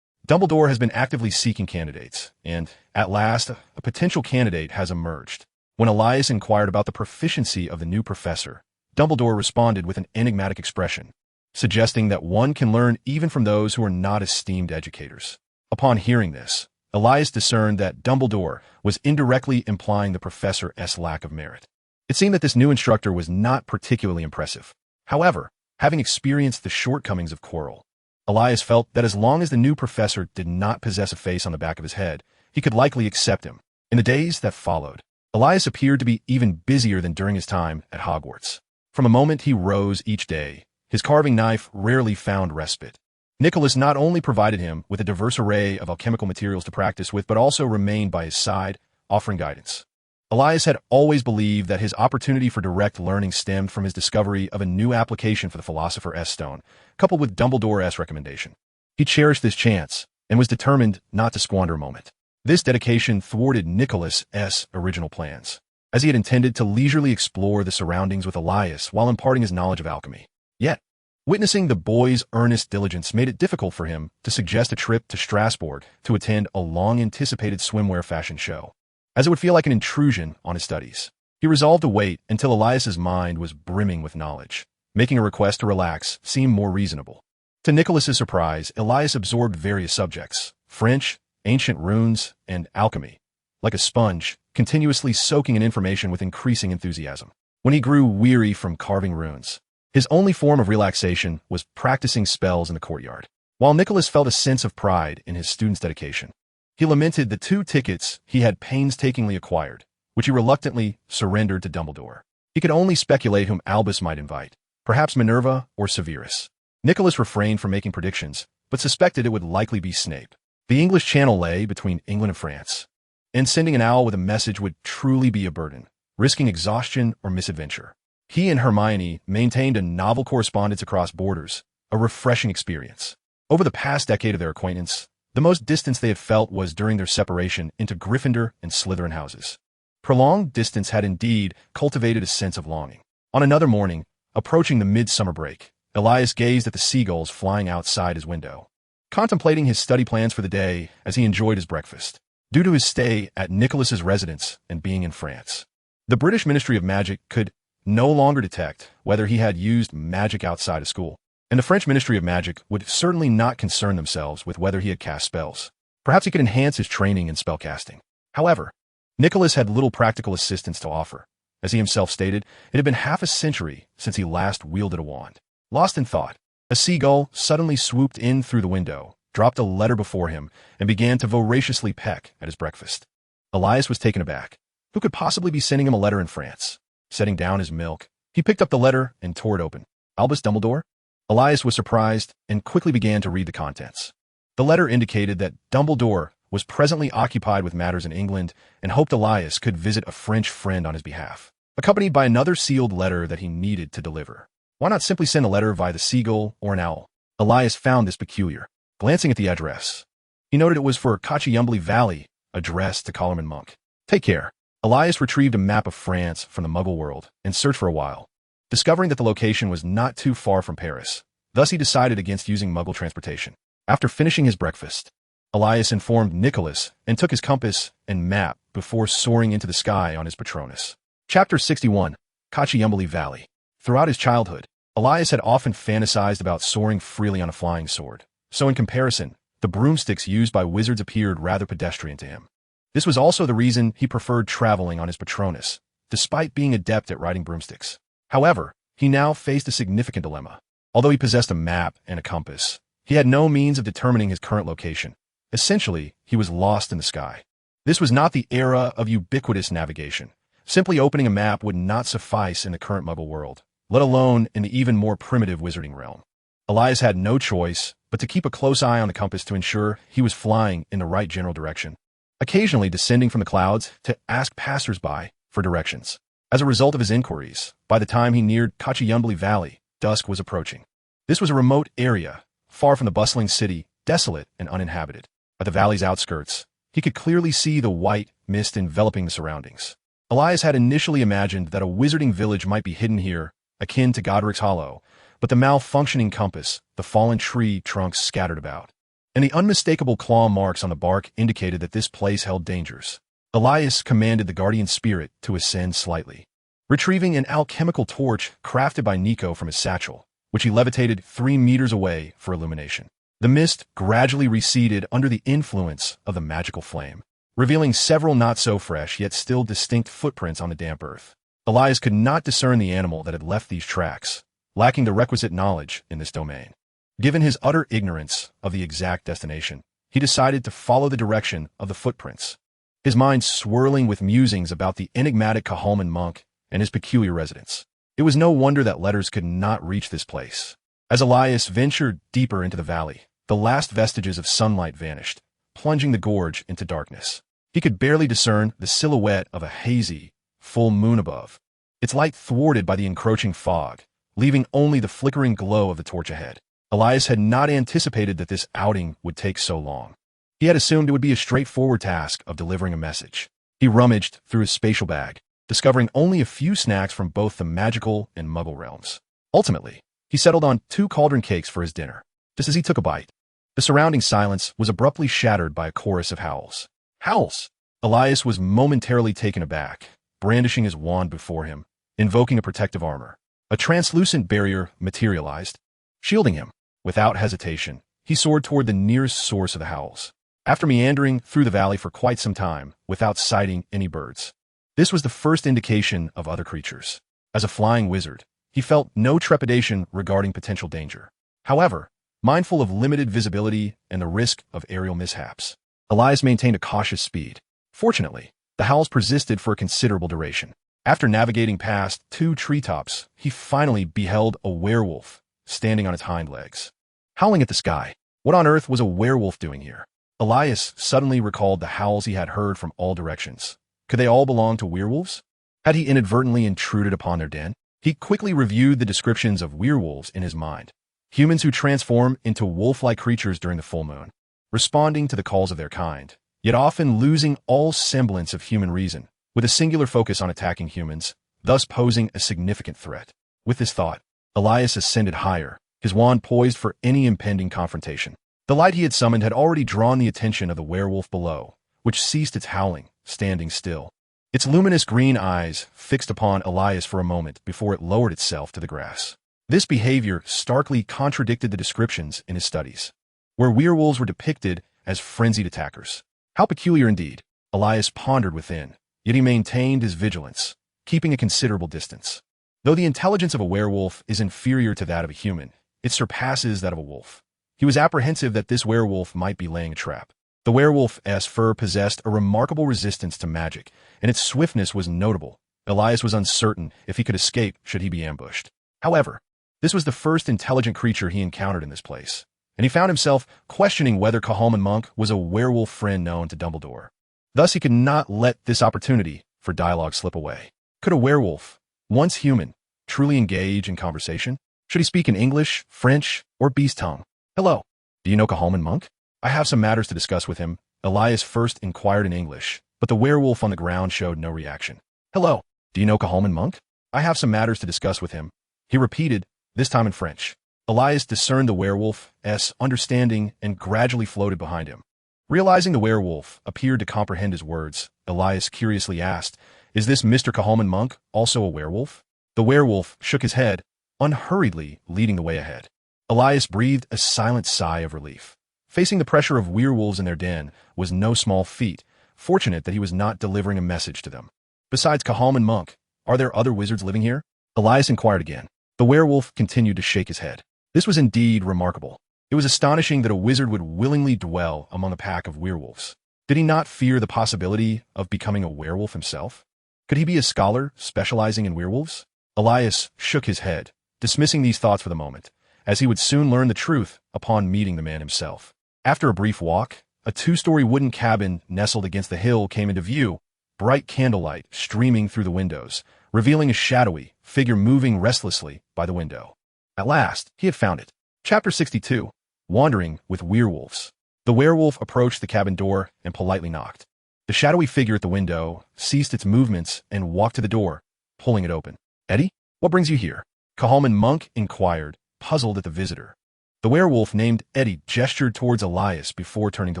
Dumbledore has been actively seeking candidates, and, at last, a potential candidate has emerged. When Elias inquired about the proficiency of the new professor, Dumbledore responded with an enigmatic expression, suggesting that one can learn even from those who are not esteemed educators. Upon hearing this, Elias discerned that Dumbledore was indirectly implying the professor's lack of merit. It seemed that this new instructor was not particularly impressive. However, having experienced the shortcomings of Quirrell, Elias felt that as long as the new professor did not possess a face on the back of his head, he could likely accept him. In the days that followed, Elias appeared to be even busier than during his time at Hogwarts. From the moment he rose each day, his carving knife rarely found respite. Nicholas not only provided him with a diverse array of alchemical materials to practice with, but also remained by his side, offering guidance. Elias had always believed that his opportunity for direct learning stemmed from his discovery of a new application for the Philosopher's Stone, coupled with Dumbledore's recommendation. He cherished this chance and was determined not to squander a moment. This dedication thwarted Nicholas's original plans, as he had intended to leisurely explore the surroundings with Elias while imparting his knowledge of alchemy. Yet, witnessing the boy's earnest diligence made it difficult for him to suggest a trip to Strasbourg to attend a long-anticipated swimwear fashion show, as it would feel like an intrusion on his studies. He resolved to wait until Elias's mind was brimming with knowledge, making a request to relax seem more reasonable. To Nicholas's surprise, Elias absorbed various subjects, French, ancient runes, and alchemy, like a sponge, continuously soaking in information with increasing enthusiasm. When he grew weary from carving runes, his only form of relaxation was practicing spells in the courtyard. While Nicholas felt a sense of pride in his student's dedication, he lamented the 2 tickets he had painstakingly acquired, which he reluctantly surrendered to Dumbledore. He could only speculate whom Albus might invite, perhaps Minerva or Severus. Nicholas refrained from making predictions, but suspected it would likely be Snape. The English Channel lay between England and France, and sending an owl with a message would truly be a burden, risking exhaustion or misadventure. He and Hermione maintained a novel correspondence across borders, a refreshing experience. Over the past decade of their acquaintance, the most distance they had felt was during their separation into Gryffindor and Slytherin houses. Prolonged distance had indeed cultivated a sense of longing. On another morning, approaching the midsummer break, Elias gazed at the seagulls flying outside his window, contemplating his study plans for the day as he enjoyed his breakfast. Due to his stay at Nicholas's residence and being in France, the British Ministry of Magic could no longer detect whether he had used magic outside of school, and the French Ministry of Magic would certainly not concern themselves with whether he had cast spells. Perhaps he could enhance his training in spellcasting. However, Nicholas had little practical assistance to offer. As he himself stated, it had been half a century since he last wielded a wand. Lost in thought, a seagull suddenly swooped in through the window, dropped a letter before him, and began to voraciously peck at his breakfast. Elias was taken aback. Who could possibly be sending him a letter in France? Setting down his milk, he picked up the letter and tore it open. Albus Dumbledore? Elias was surprised and quickly began to read the contents. The letter indicated that Dumbledore was presently occupied with matters in England and hoped Elias could visit a French friend on his behalf, accompanied by another sealed letter that he needed to deliver. Why not simply send a letter via the seagull or an owl? Elias found this peculiar. Glancing at the address, he noted it was for Cacheyumble Valley, addressed to Collarman Monk. Take care. Elias retrieved a map of France from the Muggle world and searched for a while, discovering that the location was not too far from Paris. Thus he decided against using Muggle transportation. After finishing his breakfast, Elias informed Nicholas and took his compass and map before soaring into the sky on his Patronus. Chapter 61, Cacheyumble Valley. Throughout his childhood, Elias had often fantasized about soaring freely on a flying sword, so in comparison, the broomsticks used by wizards appeared rather pedestrian to him. This was also the reason he preferred traveling on his Patronus, despite being adept at riding broomsticks. However, he now faced a significant dilemma. Although he possessed a map and a compass, he had no means of determining his current location. Essentially, he was lost in the sky. This was not the era of ubiquitous navigation. Simply opening a map would not suffice in the current Muggle world, let alone in the even more primitive wizarding realm. Elias had no choice but to keep a close eye on the compass to ensure he was flying in the right general direction, occasionally descending from the clouds to ask passers-by for directions. As a result of his inquiries, by the time he neared Kachiyumbli Valley, dusk was approaching. This was a remote area, far from the bustling city, desolate and uninhabited. At the valley's outskirts, he could clearly see the white mist enveloping the surroundings. Elias had initially imagined that a wizarding village might be hidden here, akin to Godric's Hollow, but the malfunctioning compass, the fallen tree trunks scattered about, and the unmistakable claw marks on the bark indicated that this place held dangers. Elias commanded the guardian spirit to ascend slightly, retrieving an alchemical torch crafted by Nico from his satchel, which he levitated 3 meters away for illumination. The mist gradually receded under the influence of the magical flame, revealing several not-so-fresh yet still distinct footprints on the damp earth. Elias could not discern the animal that had left these tracks, lacking the requisite knowledge in this domain. Given his utter ignorance of the exact destination, he decided to follow the direction of the footprints, his mind swirling with musings about the enigmatic Cahalman monk and his peculiar residence. It was no wonder that letters could not reach this place. As Elias ventured deeper into the valley, the last vestiges of sunlight vanished, plunging the gorge into darkness. He could barely discern the silhouette of a hazy, full moon above, its light thwarted by the encroaching fog, leaving only the flickering glow of the torch ahead. Elias had not anticipated that this outing would take so long. He had assumed it would be a straightforward task of delivering a message. He rummaged through his spatial bag, discovering only a few snacks from both the magical and muggle realms. Ultimately, he settled on 2 cauldron cakes for his dinner. Just as he took a bite, the surrounding silence was abruptly shattered by a chorus of howls. Howls! Elias was momentarily taken aback, brandishing his wand before him, invoking a protective armor. A translucent barrier materialized, shielding him. Without hesitation, he soared toward the nearest source of the howls. After meandering through the valley for quite some time, without sighting any birds, this was the first indication of other creatures. As a flying wizard, he felt no trepidation regarding potential danger. However, mindful of limited visibility and the risk of aerial mishaps, Elias maintained a cautious speed. Fortunately, the howls persisted for a considerable duration. After navigating past 2 treetops, he finally beheld a werewolf standing on its hind legs, howling at the sky. What on earth was a werewolf doing here? Elias suddenly recalled the howls he had heard from all directions. Could they all belong to werewolves? Had he inadvertently intruded upon their den? He quickly reviewed the descriptions of werewolves in his mind. Humans who transform into wolf-like creatures during the full moon, responding to the calls of their kind, yet often losing all semblance of human reason, with a singular focus on attacking humans, thus posing a significant threat. With this thought, Elias ascended higher, his wand poised for any impending confrontation. The light he had summoned had already drawn the attention of the werewolf below, which ceased its howling, standing still. Its luminous green eyes fixed upon Elias for a moment before it lowered itself to the grass. This behavior starkly contradicted the descriptions in his studies, where werewolves were depicted as frenzied attackers. How peculiar indeed, Elias pondered within, yet he maintained his vigilance, keeping a considerable distance. Though the intelligence of a werewolf is inferior to that of a human, it surpasses that of a wolf. He was apprehensive that this werewolf might be laying a trap. The werewolf's fur possessed a remarkable resistance to magic, and its swiftness was notable. Elias was uncertain if he could escape should he be ambushed. However, this was the first intelligent creature he encountered in this place, and he found himself questioning whether Cahalman Monk was a werewolf friend known to Dumbledore. Thus he could not let this opportunity for dialogue slip away. Could a werewolf, once human, truly engage in conversation? Should he speak in English, French, or beast tongue? Hello, do you know Cahalman Monk? I have some matters to discuss with him. Elias first inquired in English, but the werewolf on the ground showed no reaction. Hello, do you know Cahalman Monk? I have some matters to discuss with him. He repeated, this time in French. Elias discerned the werewolf's understanding and gradually floated behind him. Realizing the werewolf appeared to comprehend his words, Elias curiously asked, is this Mr. Cahalman Monk also a werewolf? The werewolf shook his head, unhurriedly leading the way ahead. Elias breathed a silent sigh of relief. Facing the pressure of werewolves in their den was no small feat, fortunate that he was not delivering a message to them. Besides Cahalman Monk, are there other wizards living here? Elias inquired again. The werewolf continued to shake his head. This was indeed remarkable. It was astonishing that a wizard would willingly dwell among a pack of werewolves. Did he not fear the possibility of becoming a werewolf himself? Could he be a scholar specializing in werewolves? Elias shook his head, dismissing these thoughts for the moment, as he would soon learn the truth upon meeting the man himself. After a brief walk, a 2-story wooden cabin nestled against the hill came into view, bright candlelight streaming through the windows, revealing a shadowy figure moving restlessly by the window. At last, he had found it. Chapter 62. Wandering with Werewolves. The werewolf approached the cabin door and politely knocked. The shadowy figure at the window ceased its movements and walked to the door, pulling it open. "Eddie, what brings you here?" Cahalman Monk inquired, puzzled at the visitor. The werewolf named Eddie gestured towards Elias before turning to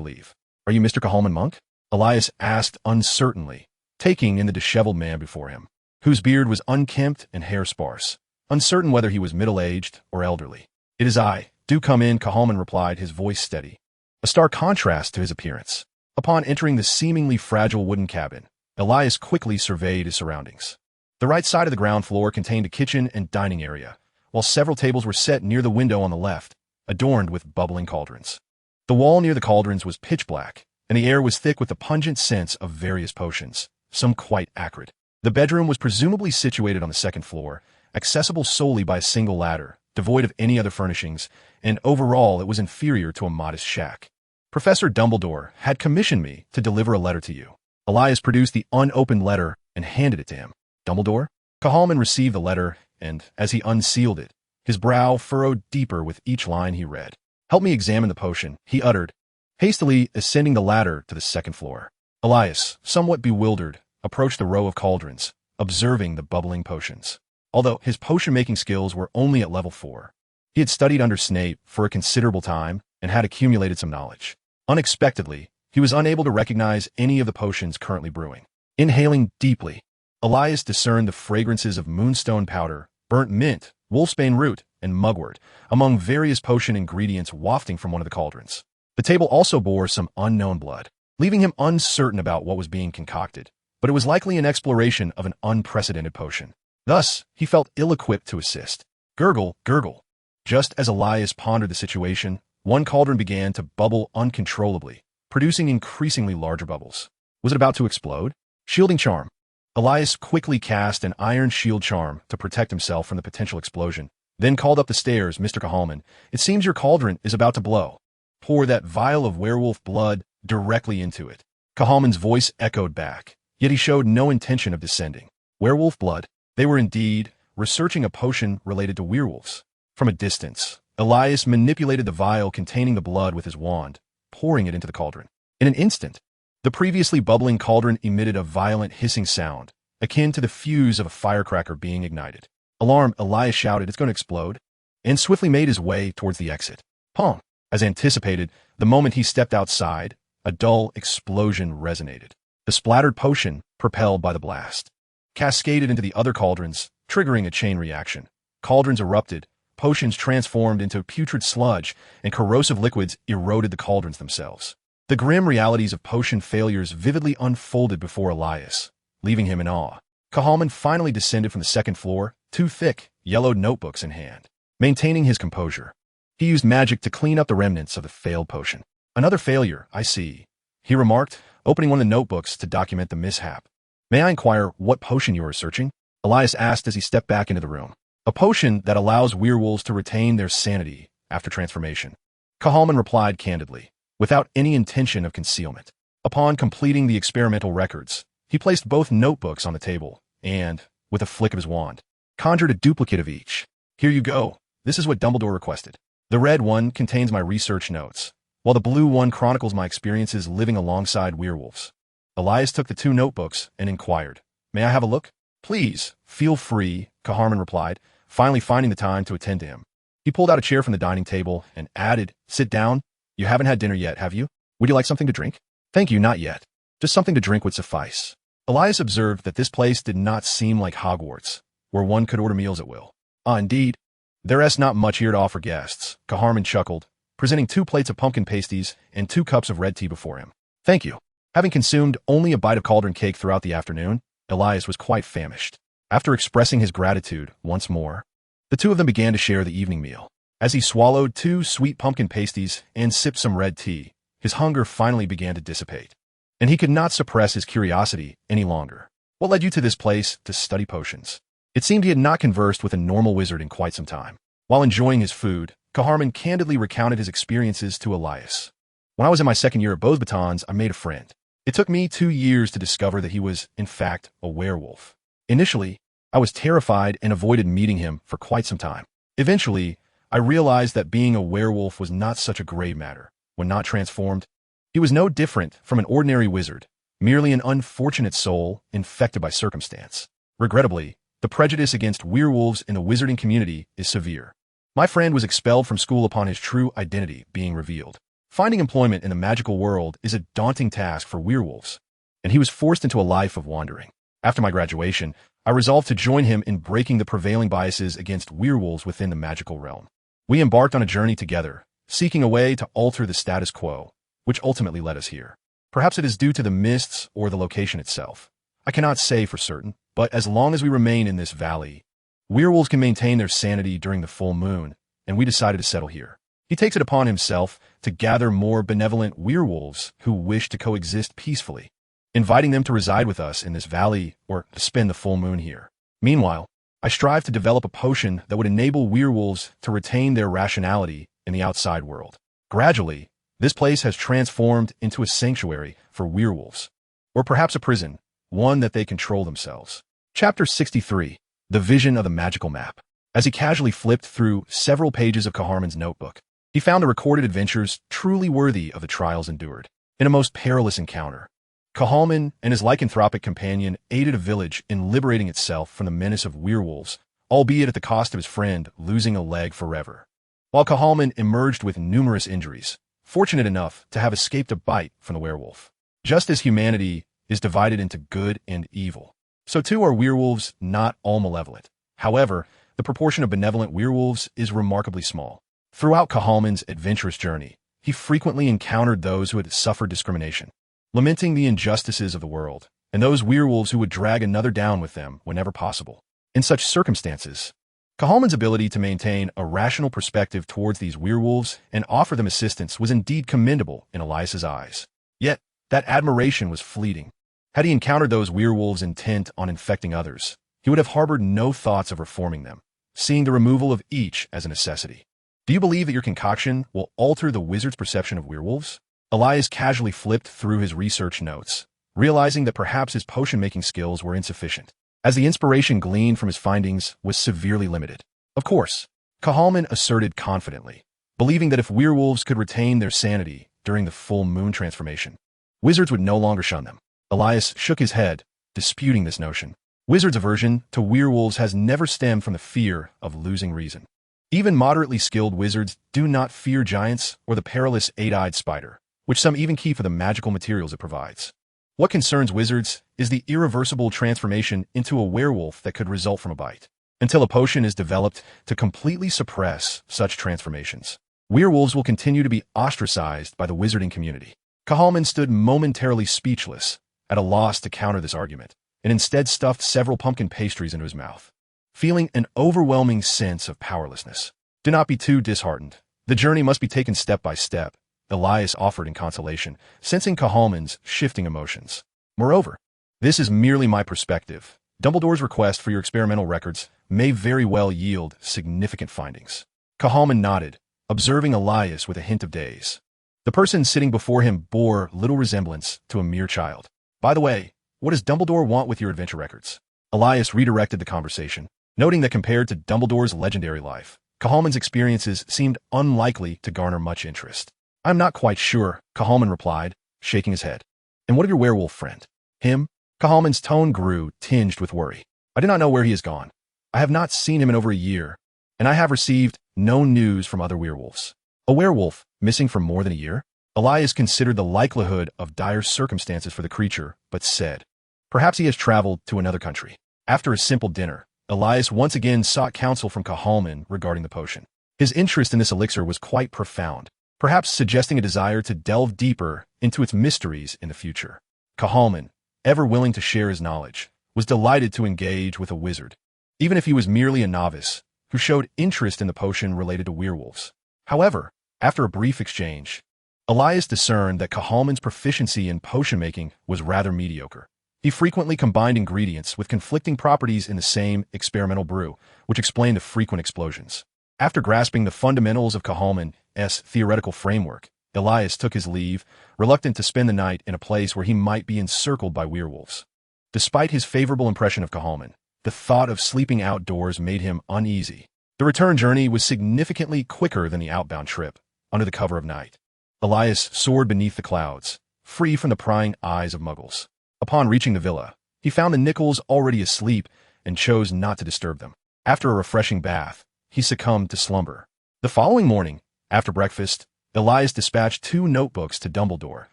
leave. "Are you Mr. Cahalman Monk?" Elias asked uncertainly, taking in the disheveled man before him, whose beard was unkempt and hair sparse, uncertain whether he was middle-aged or elderly. "It is I. Do come in," Cahalman replied, his voice steady, a stark contrast to his appearance. Upon entering the seemingly fragile wooden cabin, Elias quickly surveyed his surroundings. The right side of the ground floor contained a kitchen and dining area, while several tables were set near the window on the left, adorned with bubbling cauldrons. The wall near the cauldrons was pitch black, and the air was thick with the pungent scents of various potions, some quite acrid. The bedroom was presumably situated on the second floor, accessible solely by a single ladder, devoid of any other furnishings, and overall it was inferior to a modest shack. "Professor Dumbledore had commissioned me to deliver a letter to you." Elias produced the unopened letter and handed it to him. "Dumbledore?" Cahalman received the letter, and as he unsealed it, his brow furrowed deeper with each line he read. "Help me examine the potion," he uttered, hastily ascending the ladder to the second floor. Elias, somewhat bewildered, approached the row of cauldrons, observing the bubbling potions. Although his potion-making skills were only at level 4, he had studied under Snape for a considerable time and had accumulated some knowledge. Unexpectedly, he was unable to recognize any of the potions currently brewing. Inhaling deeply, Elias discerned the fragrances of moonstone powder, burnt mint, wolfsbane root, and mugwort, among various potion ingredients wafting from one of the cauldrons. The table also bore some unknown blood, leaving him uncertain about what was being concocted, but it was likely an exploration of an unprecedented potion. Thus, he felt ill-equipped to assist. Gurgle, gurgle. Just as Elias pondered the situation, one cauldron began to bubble uncontrollably, producing increasingly larger bubbles. Was it about to explode? Shielding charm. Elias quickly cast an iron shield charm to protect himself from the potential explosion, then called up the stairs, "Mr. Cahalman, it seems your cauldron is about to blow. Pour that vial of werewolf blood directly into it." Cahalman's voice echoed back, yet he showed no intention of descending. Werewolf blood? They were indeed researching a potion related to werewolves. From a distance, Elias manipulated the vial containing the blood with his wand, pouring it into the cauldron. In an instant, the previously bubbling cauldron emitted a violent hissing sound, akin to the fuse of a firecracker being ignited. Alarmed, Elias shouted, "It's going to explode," and swiftly made his way towards the exit. Pong! As anticipated, the moment he stepped outside, a dull explosion resonated. The splattered potion, propelled by the blast, cascaded into the other cauldrons, triggering a chain reaction. Cauldrons erupted, potions transformed into putrid sludge, and corrosive liquids eroded the cauldrons themselves. The grim realities of potion failures vividly unfolded before Elias, leaving him in awe. Cahalman finally descended from the second floor, 2 thick, yellowed notebooks in hand. Maintaining his composure, he used magic to clean up the remnants of the failed potion. "Another failure, I see," he remarked, opening one of the notebooks to document the mishap. "May I inquire what potion you are researching?" Elias asked as he stepped back into the room. "A potion that allows werewolves to retain their sanity after transformation," Cahalman replied candidly, without any intention of concealment. Upon completing the experimental records, he placed both notebooks on the table and, with a flick of his wand, conjured a duplicate of each. "Here you go. This is what Dumbledore requested. The red one contains my research notes, while the blue one chronicles my experiences living alongside werewolves." Elias took the 2 notebooks and inquired, "May I have a look?" "Please, feel free," Cahalman replied, finally finding the time to attend to him. He pulled out a chair from the dining table and added, "Sit down. You haven't had dinner yet, have you? Would you like something to drink?" "Thank you, not yet. Just something to drink would suffice." Elias observed that this place did not seem like Hogwarts, where one could order meals at will. "Ah, indeed. There's not much here to offer guests," Cahalman chuckled, presenting 2 plates of pumpkin pasties and 2 cups of red tea before him. "Thank you." Having consumed only a bite of cauldron cake throughout the afternoon, Elias was quite famished. After expressing his gratitude once more, the 2 of them began to share the evening meal. As he swallowed 2 sweet pumpkin pasties and sipped some red tea, his hunger finally began to dissipate, and he could not suppress his curiosity any longer. "What led you to this place to study potions?" It seemed he had not conversed with a normal wizard in quite some time. While enjoying his food, Caharman candidly recounted his experiences to Elias. When I was in my second year at Beauxbatons, I made a friend. It took me 2 years to discover that he was, in fact, a werewolf. Initially, I was terrified and avoided meeting him for quite some time. Eventually, I realized that being a werewolf was not such a grave matter. When not transformed, he was no different from an ordinary wizard, merely an unfortunate soul infected by circumstance. Regrettably, the prejudice against werewolves in the wizarding community is severe. My friend was expelled from school upon his true identity being revealed. Finding employment in the magical world is a daunting task for werewolves, and he was forced into a life of wandering. After my graduation, I resolved to join him in breaking the prevailing biases against werewolves within the magical realm. We embarked on a journey together, seeking a way to alter the status quo, which ultimately led us here. Perhaps it is due to the mists or the location itself. I cannot say for certain, but as long as we remain in this valley, werewolves can maintain their sanity during the full moon, and we decided to settle here. He takes it upon himself to gather more benevolent werewolves who wish to coexist peacefully, inviting them to reside with us in this valley or to spend the full moon here. Meanwhile, I strive to develop a potion that would enable werewolves to retain their rationality in the outside world. Gradually, this place has transformed into a sanctuary for werewolves, or perhaps a prison, one that they control themselves. Chapter 63. The Vision of the Magical Map. As he casually flipped through several pages of Caharman's notebook, he found the recorded adventures truly worthy of the trials endured. In a most perilous encounter, Caharman and his lycanthropic companion aided a village in liberating itself from the menace of werewolves, albeit at the cost of his friend losing a leg forever. While Caharman emerged with numerous injuries, fortunate enough to have escaped a bite from the werewolf. Just as humanity is divided into good and evil, so too are werewolves not all malevolent. However, the proportion of benevolent werewolves is remarkably small. Throughout Caharman's adventurous journey, he frequently encountered those who had suffered discrimination, lamenting the injustices of the world, and those werewolves who would drag another down with them whenever possible. In such circumstances, Caharman's ability to maintain a rational perspective towards these werewolves and offer them assistance was indeed commendable in Elias's eyes. Yet, that admiration was fleeting. Had he encountered those werewolves intent on infecting others, he would have harbored no thoughts of reforming them, seeing the removal of each as a necessity. Do you believe that your concoction will alter the wizard's perception of werewolves? Elias casually flipped through his research notes, realizing that perhaps his potion-making skills were insufficient, as the inspiration gleaned from his findings was severely limited. Of course, Caharman asserted confidently, believing that if werewolves could retain their sanity during the full moon transformation, wizards would no longer shun them. Elias shook his head, disputing this notion. Wizards' aversion to werewolves has never stemmed from the fear of losing reason. Even moderately skilled wizards do not fear giants or the perilous eight-eyed spider, which some even keep for the magical materials it provides. What concerns wizards is the irreversible transformation into a werewolf that could result from a bite. Until a potion is developed to completely suppress such transformations, werewolves will continue to be ostracized by the wizarding community. Caharman stood momentarily speechless, at a loss to counter this argument, and instead stuffed several pumpkin pastries into his mouth, feeling an overwhelming sense of powerlessness. Do not be too disheartened. The journey must be taken step by step, Elias offered in consolation, sensing Caharman's shifting emotions. Moreover, this is merely my perspective. Dumbledore's request for your experimental records may very well yield significant findings. Caharman nodded, observing Elias with a hint of daze. The person sitting before him bore little resemblance to a mere child. By the way, what does Dumbledore want with your adventure records? Elias redirected the conversation, noting that compared to Dumbledore's legendary life, Caharman's experiences seemed unlikely to garner much interest. I'm not quite sure, Caharman replied, shaking his head. And what of your werewolf friend? Him? Caharman's tone grew, tinged with worry. I do not know where he has gone. I have not seen him in over a year, and I have received no news from other werewolves. A werewolf missing for more than a year? Elias considered the likelihood of dire circumstances for the creature, but said, perhaps he has traveled to another country. After a simple dinner, Elias once again sought counsel from Caharman regarding the potion. His interest in this elixir was quite profound, perhaps suggesting a desire to delve deeper into its mysteries in the future. Caharman, ever willing to share his knowledge, was delighted to engage with a wizard, even if he was merely a novice, who showed interest in the potion related to werewolves. However, after a brief exchange, Elias discerned that Caharman's proficiency in potion-making was rather mediocre. He frequently combined ingredients with conflicting properties in the same experimental brew, which explained the frequent explosions. After grasping the fundamentals of Cahalman's theoretical framework, Elias took his leave, reluctant to spend the night in a place where he might be encircled by werewolves. Despite his favorable impression of Cahalman, the thought of sleeping outdoors made him uneasy. The return journey was significantly quicker than the outbound trip, under the cover of night. Elias soared beneath the clouds, free from the prying eyes of muggles. Upon reaching the villa, he found the Nichols already asleep and chose not to disturb them. After a refreshing bath, he succumbed to slumber. The following morning, after breakfast, Elias dispatched 2 notebooks to Dumbledore,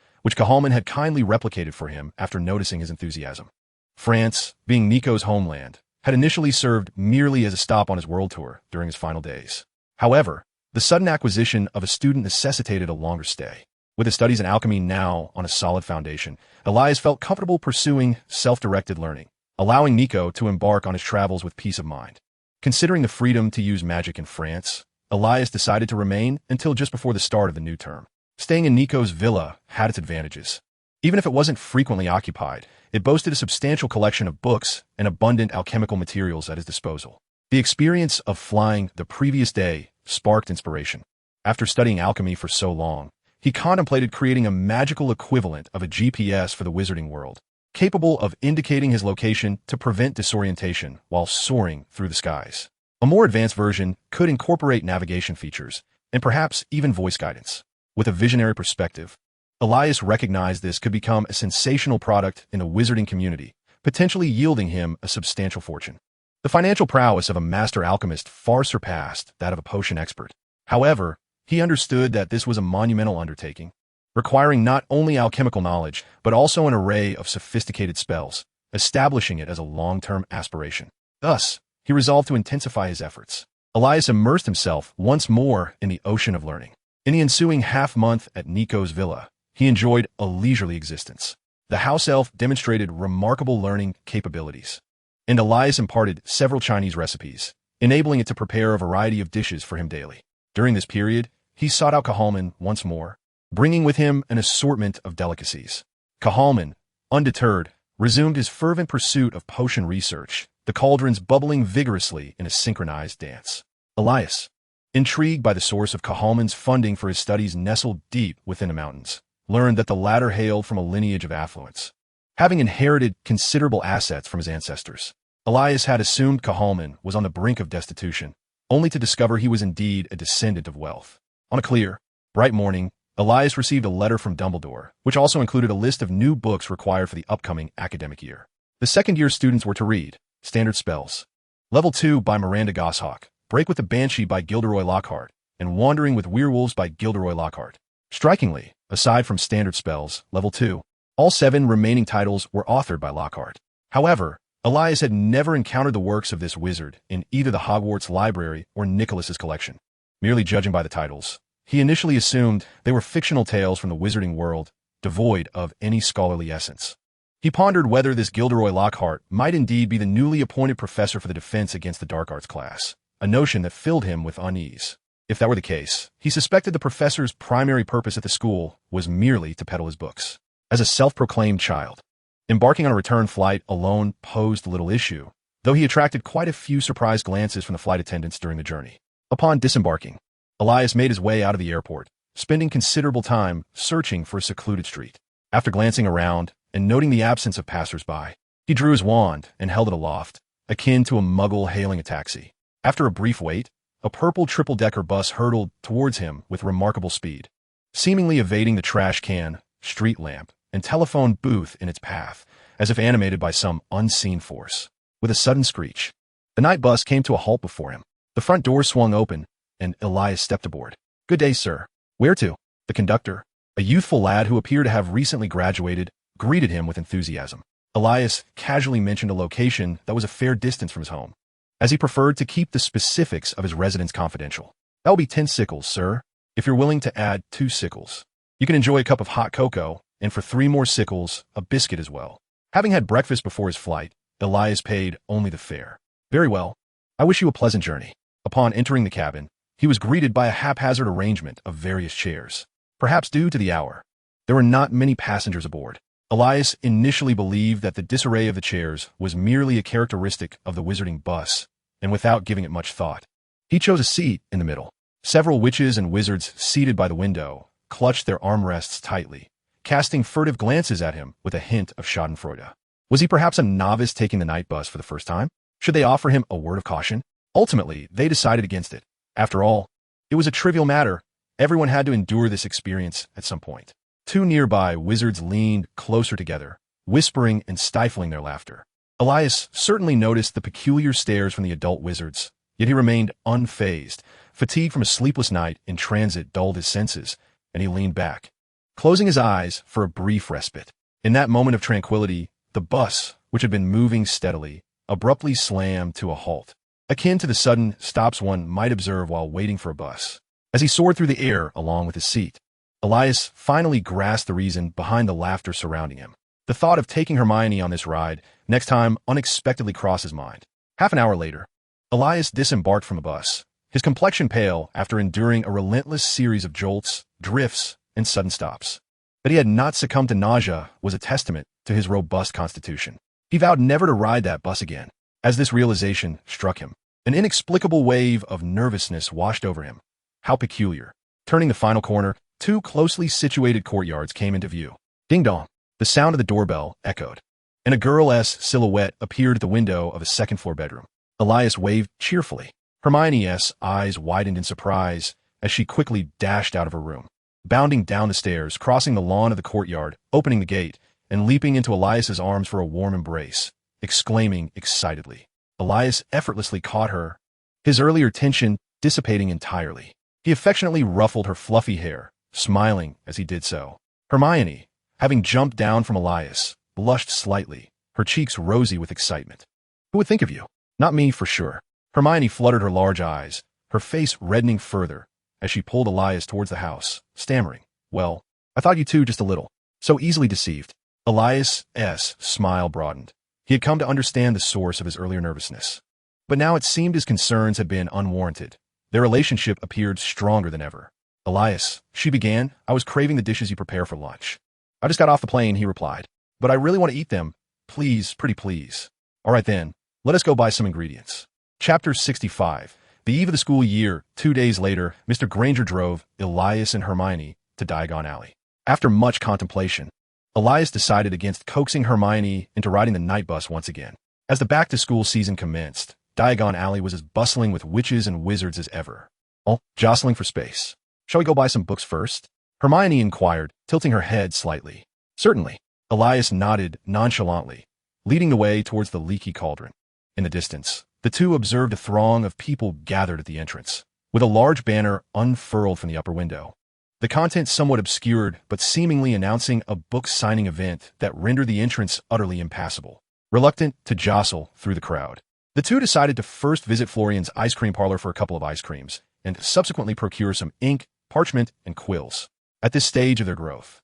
which Cahalman had kindly replicated for him after noticing his enthusiasm. France, being Nico's homeland, had initially served merely as a stop on his world tour during his final days. However, the sudden acquisition of a student necessitated a longer stay. With his studies in alchemy now on a solid foundation, Elias felt comfortable pursuing self-directed learning, allowing Nico to embark on his travels with peace of mind. Considering the freedom to use magic in France, Elias decided to remain until just before the start of the new term. Staying in Nico's villa had its advantages. Even if it wasn't frequently occupied, it boasted a substantial collection of books and abundant alchemical materials at his disposal. The experience of flying the previous day sparked inspiration. After studying alchemy for so long, he contemplated creating a magical equivalent of a GPS for the wizarding world, capable of indicating his location to prevent disorientation while soaring through the skies. A more advanced version could incorporate navigation features and perhaps even voice guidance. With a visionary perspective, Elias recognized this could become a sensational product in the wizarding community, potentially yielding him a substantial fortune. The financial prowess of a master alchemist far surpassed that of a potion expert. However, he understood that this was a monumental undertaking, requiring not only alchemical knowledge, but also an array of sophisticated spells, establishing it as a long-term aspiration. Thus, he resolved to intensify his efforts. Elias immersed himself once more in the ocean of learning. In the ensuing half-month at Nico's villa, he enjoyed a leisurely existence. The house elf demonstrated remarkable learning capabilities, and Elias imparted several Chinese recipes, enabling it to prepare a variety of dishes for him daily. During this period, he sought out Cahalman once more, bringing with him an assortment of delicacies. Cahalman, undeterred, resumed his fervent pursuit of potion research, the cauldrons bubbling vigorously in a synchronized dance. Elias, intrigued by the source of Cahalman's funding for his studies nestled deep within the mountains, learned that the latter hailed from a lineage of affluence. Having inherited considerable assets from his ancestors, Elias had assumed Cahalman was on the brink of destitution, only to discover he was indeed a descendant of wealth. On a clear, bright morning, Elias received a letter from Dumbledore, which also included a list of new books required for the upcoming academic year. The second-year students were to read Standard Spells, Level 2 by Miranda Goshawk, Break with the Banshee by Gilderoy Lockhart, and Wandering with Werewolves by Gilderoy Lockhart. Strikingly, aside from Standard Spells, Level 2, all 7 remaining titles were authored by Lockhart. However, Elias had never encountered the works of this wizard in either the Hogwarts library or Nicholas's collection. Merely judging by the titles, he initially assumed they were fictional tales from the wizarding world, devoid of any scholarly essence. He pondered whether this Gilderoy Lockhart might indeed be the newly appointed professor for the Defense Against the Dark Arts class, a notion that filled him with unease. If that were the case, he suspected the professor's primary purpose at the school was merely to peddle his books. As a self-proclaimed child, embarking on a return flight alone posed little issue, though he attracted quite a few surprised glances from the flight attendants during the journey. Upon disembarking, Elias made his way out of the airport, spending considerable time searching for a secluded street. After glancing around and noting the absence of passers-by, he drew his wand and held it aloft, akin to a muggle hailing a taxi. After a brief wait, a purple triple-decker bus hurtled towards him with remarkable speed, seemingly evading the trash can, street lamp, and telephone booth in its path, as if animated by some unseen force. With a sudden screech, the night bus came to a halt before him. The front door swung open, and Elias stepped aboard. "Good day, sir. Where to?" The conductor, a youthful lad who appeared to have recently graduated, greeted him with enthusiasm. Elias casually mentioned a location that was a fair distance from his home, as he preferred to keep the specifics of his residence confidential. "That will be 10 sickles, sir. If you're willing to add 2 sickles, you can enjoy a cup of hot cocoa, and for 3 more sickles, a biscuit as well." Having had breakfast before his flight, Elias paid only the fare. "Very well. I wish you a pleasant journey." Upon entering the cabin, he was greeted by a haphazard arrangement of various chairs. Perhaps due to the hour, there were not many passengers aboard. Elias initially believed that the disarray of the chairs was merely a characteristic of the wizarding bus, and without giving it much thought, he chose a seat in the middle. Several witches and wizards seated by the window clutched their armrests tightly, casting furtive glances at him with a hint of schadenfreude. Was he perhaps a novice taking the night bus for the first time? Should they offer him a word of caution? Ultimately, they decided against it. After all, it was a trivial matter. Everyone had to endure this experience at some point. Two nearby wizards leaned closer together, whispering and stifling their laughter. Elias certainly noticed the peculiar stares from the adult wizards, yet he remained unfazed. Fatigue from a sleepless night in transit dulled his senses, and he leaned back, closing his eyes for a brief respite. In that moment of tranquility, the bus, which had been moving steadily, abruptly slammed to a halt, akin to the sudden stops one might observe while waiting for a bus. As he soared through the air along with his seat, Elias finally grasped the reason behind the laughter surrounding him. The thought of taking Hermione on this ride next time unexpectedly crossed his mind. Half an hour later, Elias disembarked from the bus, his complexion pale after enduring a relentless series of jolts, drifts, and sudden stops. That he had not succumbed to nausea was a testament to his robust constitution. He vowed never to ride that bus again. As this realization struck him, an inexplicable wave of nervousness washed over him. How peculiar. Turning the final corner, two closely situated courtyards came into view. Ding-dong. The sound of the doorbell echoed, and a girl's silhouette appeared at the window of a second-floor bedroom. Elias waved cheerfully. Hermione's eyes widened in surprise as she quickly dashed out of her room, bounding down the stairs, crossing the lawn of the courtyard, opening the gate, and leaping into Elias's arms for a warm embrace, exclaiming excitedly. Elias effortlessly caught her, his earlier tension dissipating entirely. He affectionately ruffled her fluffy hair, smiling as he did so. Hermione, having jumped down from Elias, blushed slightly, her cheeks rosy with excitement. Who would think of you? Not me, for sure. Hermione fluttered her large eyes, her face reddening further, as she pulled Elias towards the house, stammering, "Well, I thought you two just a little." So easily deceived. Elias's smile broadened. He had come to understand the source of his earlier nervousness. But now it seemed his concerns had been unwarranted. Their relationship appeared stronger than ever. "Elias," she began, "I was craving the dishes you prepare for lunch." "I just got off the plane," he replied. "But I really want to eat them. Please, pretty please." "All right then, let us go buy some ingredients." Chapter 65. The eve of the school year, 2 days later, Mr. Granger drove Elias and Hermione to Diagon Alley. After much contemplation, Elias decided against coaxing Hermione into riding the night bus once again. As the back-to-school season commenced, Diagon Alley was as bustling with witches and wizards as ever, all jostling for space. "Shall we go buy some books first?" Hermione inquired, tilting her head slightly. "Certainly." Elias nodded nonchalantly, leading the way towards the leaky cauldron. In the distance, the two observed a throng of people gathered at the entrance, with a large banner unfurled from the upper window. The content somewhat obscured, but seemingly announcing a book-signing event that rendered the entrance utterly impassable. Reluctant to jostle through the crowd, the two decided to first visit Florian's ice cream parlor for a couple of ice creams, and subsequently procure some ink, parchment, and quills. At this stage of their growth,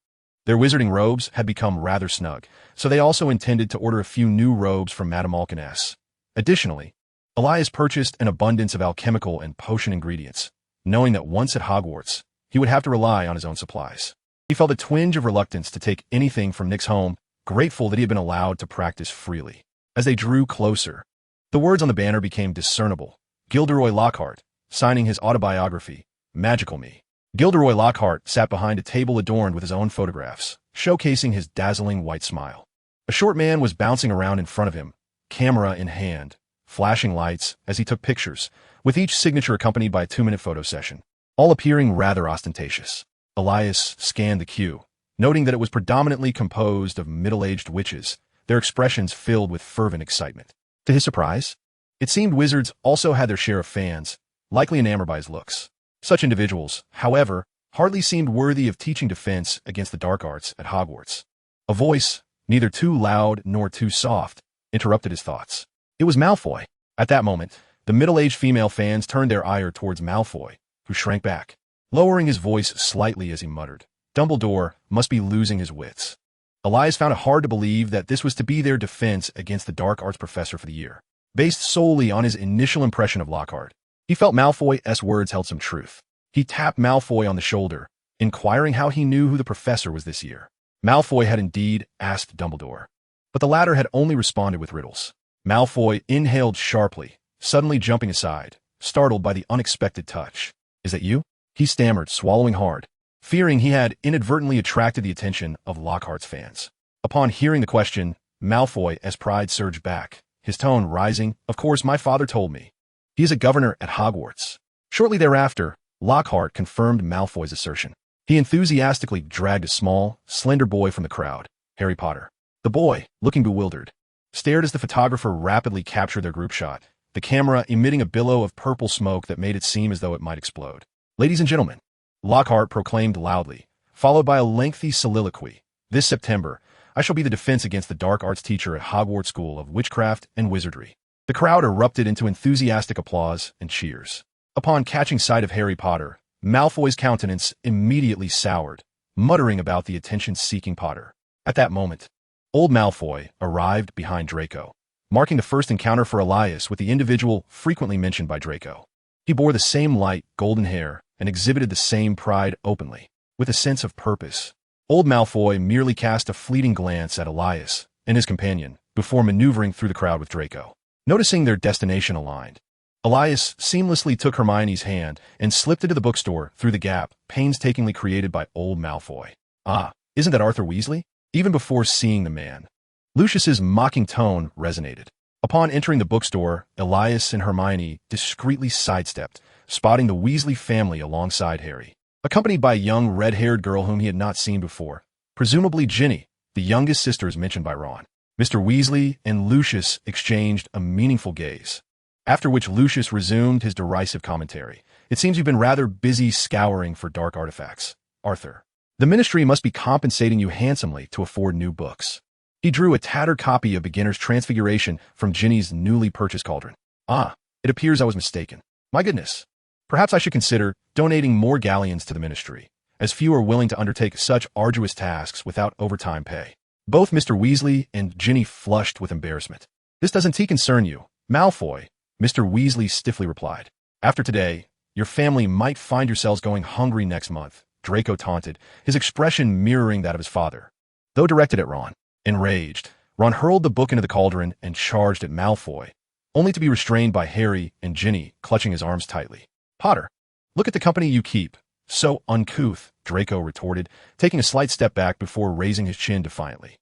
their wizarding robes had become rather snug, so they also intended to order a few new robes from Madame Alkines. Additionally, Elias purchased an abundance of alchemical and potion ingredients, knowing that once at Hogwarts, he would have to rely on his own supplies. He felt a twinge of reluctance to take anything from Nick's home, grateful that he had been allowed to practice freely. As they drew closer, the words on the banner became discernible. Gilderoy Lockhart, signing his autobiography, Magical Me. Gilderoy Lockhart sat behind a table adorned with his own photographs, showcasing his dazzling white smile. A short man was bouncing around in front of him, camera in hand, flashing lights as he took pictures, with each signature accompanied by a 2-minute photo session, all appearing rather ostentatious. Elias scanned the queue, noting that it was predominantly composed of middle-aged witches, their expressions filled with fervent excitement. To his surprise, it seemed wizards also had their share of fans, likely enamored by his looks. Such individuals, however, hardly seemed worthy of teaching defense against the dark arts at Hogwarts. A voice, neither too loud nor too soft, interrupted his thoughts. It was Malfoy. At that moment, the middle-aged female fans turned their ire towards Malfoy, who shrank back, lowering his voice slightly as he muttered, "Dumbledore must be losing his wits." Elias found it hard to believe that this was to be their defense against the dark arts professor for the year. Based solely on his initial impression of Lockhart, he felt Malfoy's words held some truth. He tapped Malfoy on the shoulder, inquiring how he knew who the professor was this year. Malfoy had indeed asked Dumbledore, but the latter had only responded with riddles. Malfoy inhaled sharply, suddenly jumping aside, startled by the unexpected touch. "Is that you?" he stammered, swallowing hard, fearing he had inadvertently attracted the attention of Lockhart's fans. Upon hearing the question, Malfoy, as pride surged back, his tone rising, "Of course, my father told me. He is a governor at Hogwarts." Shortly thereafter, Lockhart confirmed Malfoy's assertion. He enthusiastically dragged a small, slender boy from the crowd, Harry Potter. The boy, looking bewildered, stared as the photographer rapidly captured their group shot, the camera emitting a billow of purple smoke that made it seem as though it might explode. "Ladies and gentlemen," Lockhart proclaimed loudly, followed by a lengthy soliloquy, "this September, I shall be the defense against the dark arts teacher at Hogwarts School of Witchcraft and Wizardry." The crowd erupted into enthusiastic applause and cheers. Upon catching sight of Harry Potter, Malfoy's countenance immediately soured, muttering about the attention-seeking Potter. At that moment, old Malfoy arrived behind Draco, marking the first encounter for Elias with the individual frequently mentioned by Draco. He bore the same light, golden hair and exhibited the same pride openly, with a sense of purpose. Old Malfoy merely cast a fleeting glance at Elias and his companion before maneuvering through the crowd with Draco. Noticing their destination aligned, Elias seamlessly took Hermione's hand and slipped into the bookstore through the gap painstakingly created by old Malfoy. "Ah, isn't that Arthur Weasley?" Even before seeing the man, Lucius's mocking tone resonated. Upon entering the bookstore, Elias and Hermione discreetly sidestepped, spotting the Weasley family alongside Harry, accompanied by a young red-haired girl whom he had not seen before, presumably Ginny, the youngest sister mentioned by Ron. Mr. Weasley and Lucius exchanged a meaningful gaze, after which Lucius resumed his derisive commentary. "It seems you've been rather busy scouring for dark artifacts, Arthur. The Ministry must be compensating you handsomely to afford new books." He drew a tattered copy of Beginner's Transfiguration from Ginny's newly purchased cauldron. "Ah, it appears I was mistaken. My goodness. Perhaps I should consider donating more galleons to the Ministry, as few are willing to undertake such arduous tasks without overtime pay." Both Mr. Weasley and Ginny flushed with embarrassment. "This doesn't concern you, Malfoy," Mr. Weasley stiffly replied. "After today, your family might find yourselves going hungry next month," Draco taunted, his expression mirroring that of his father, though directed at Ron. Enraged, Ron hurled the book into the cauldron and charged at Malfoy, only to be restrained by Harry and Ginny clutching his arms tightly. "Potter, look at the company you keep. So uncouth," Draco retorted, taking a slight step back before raising his chin defiantly.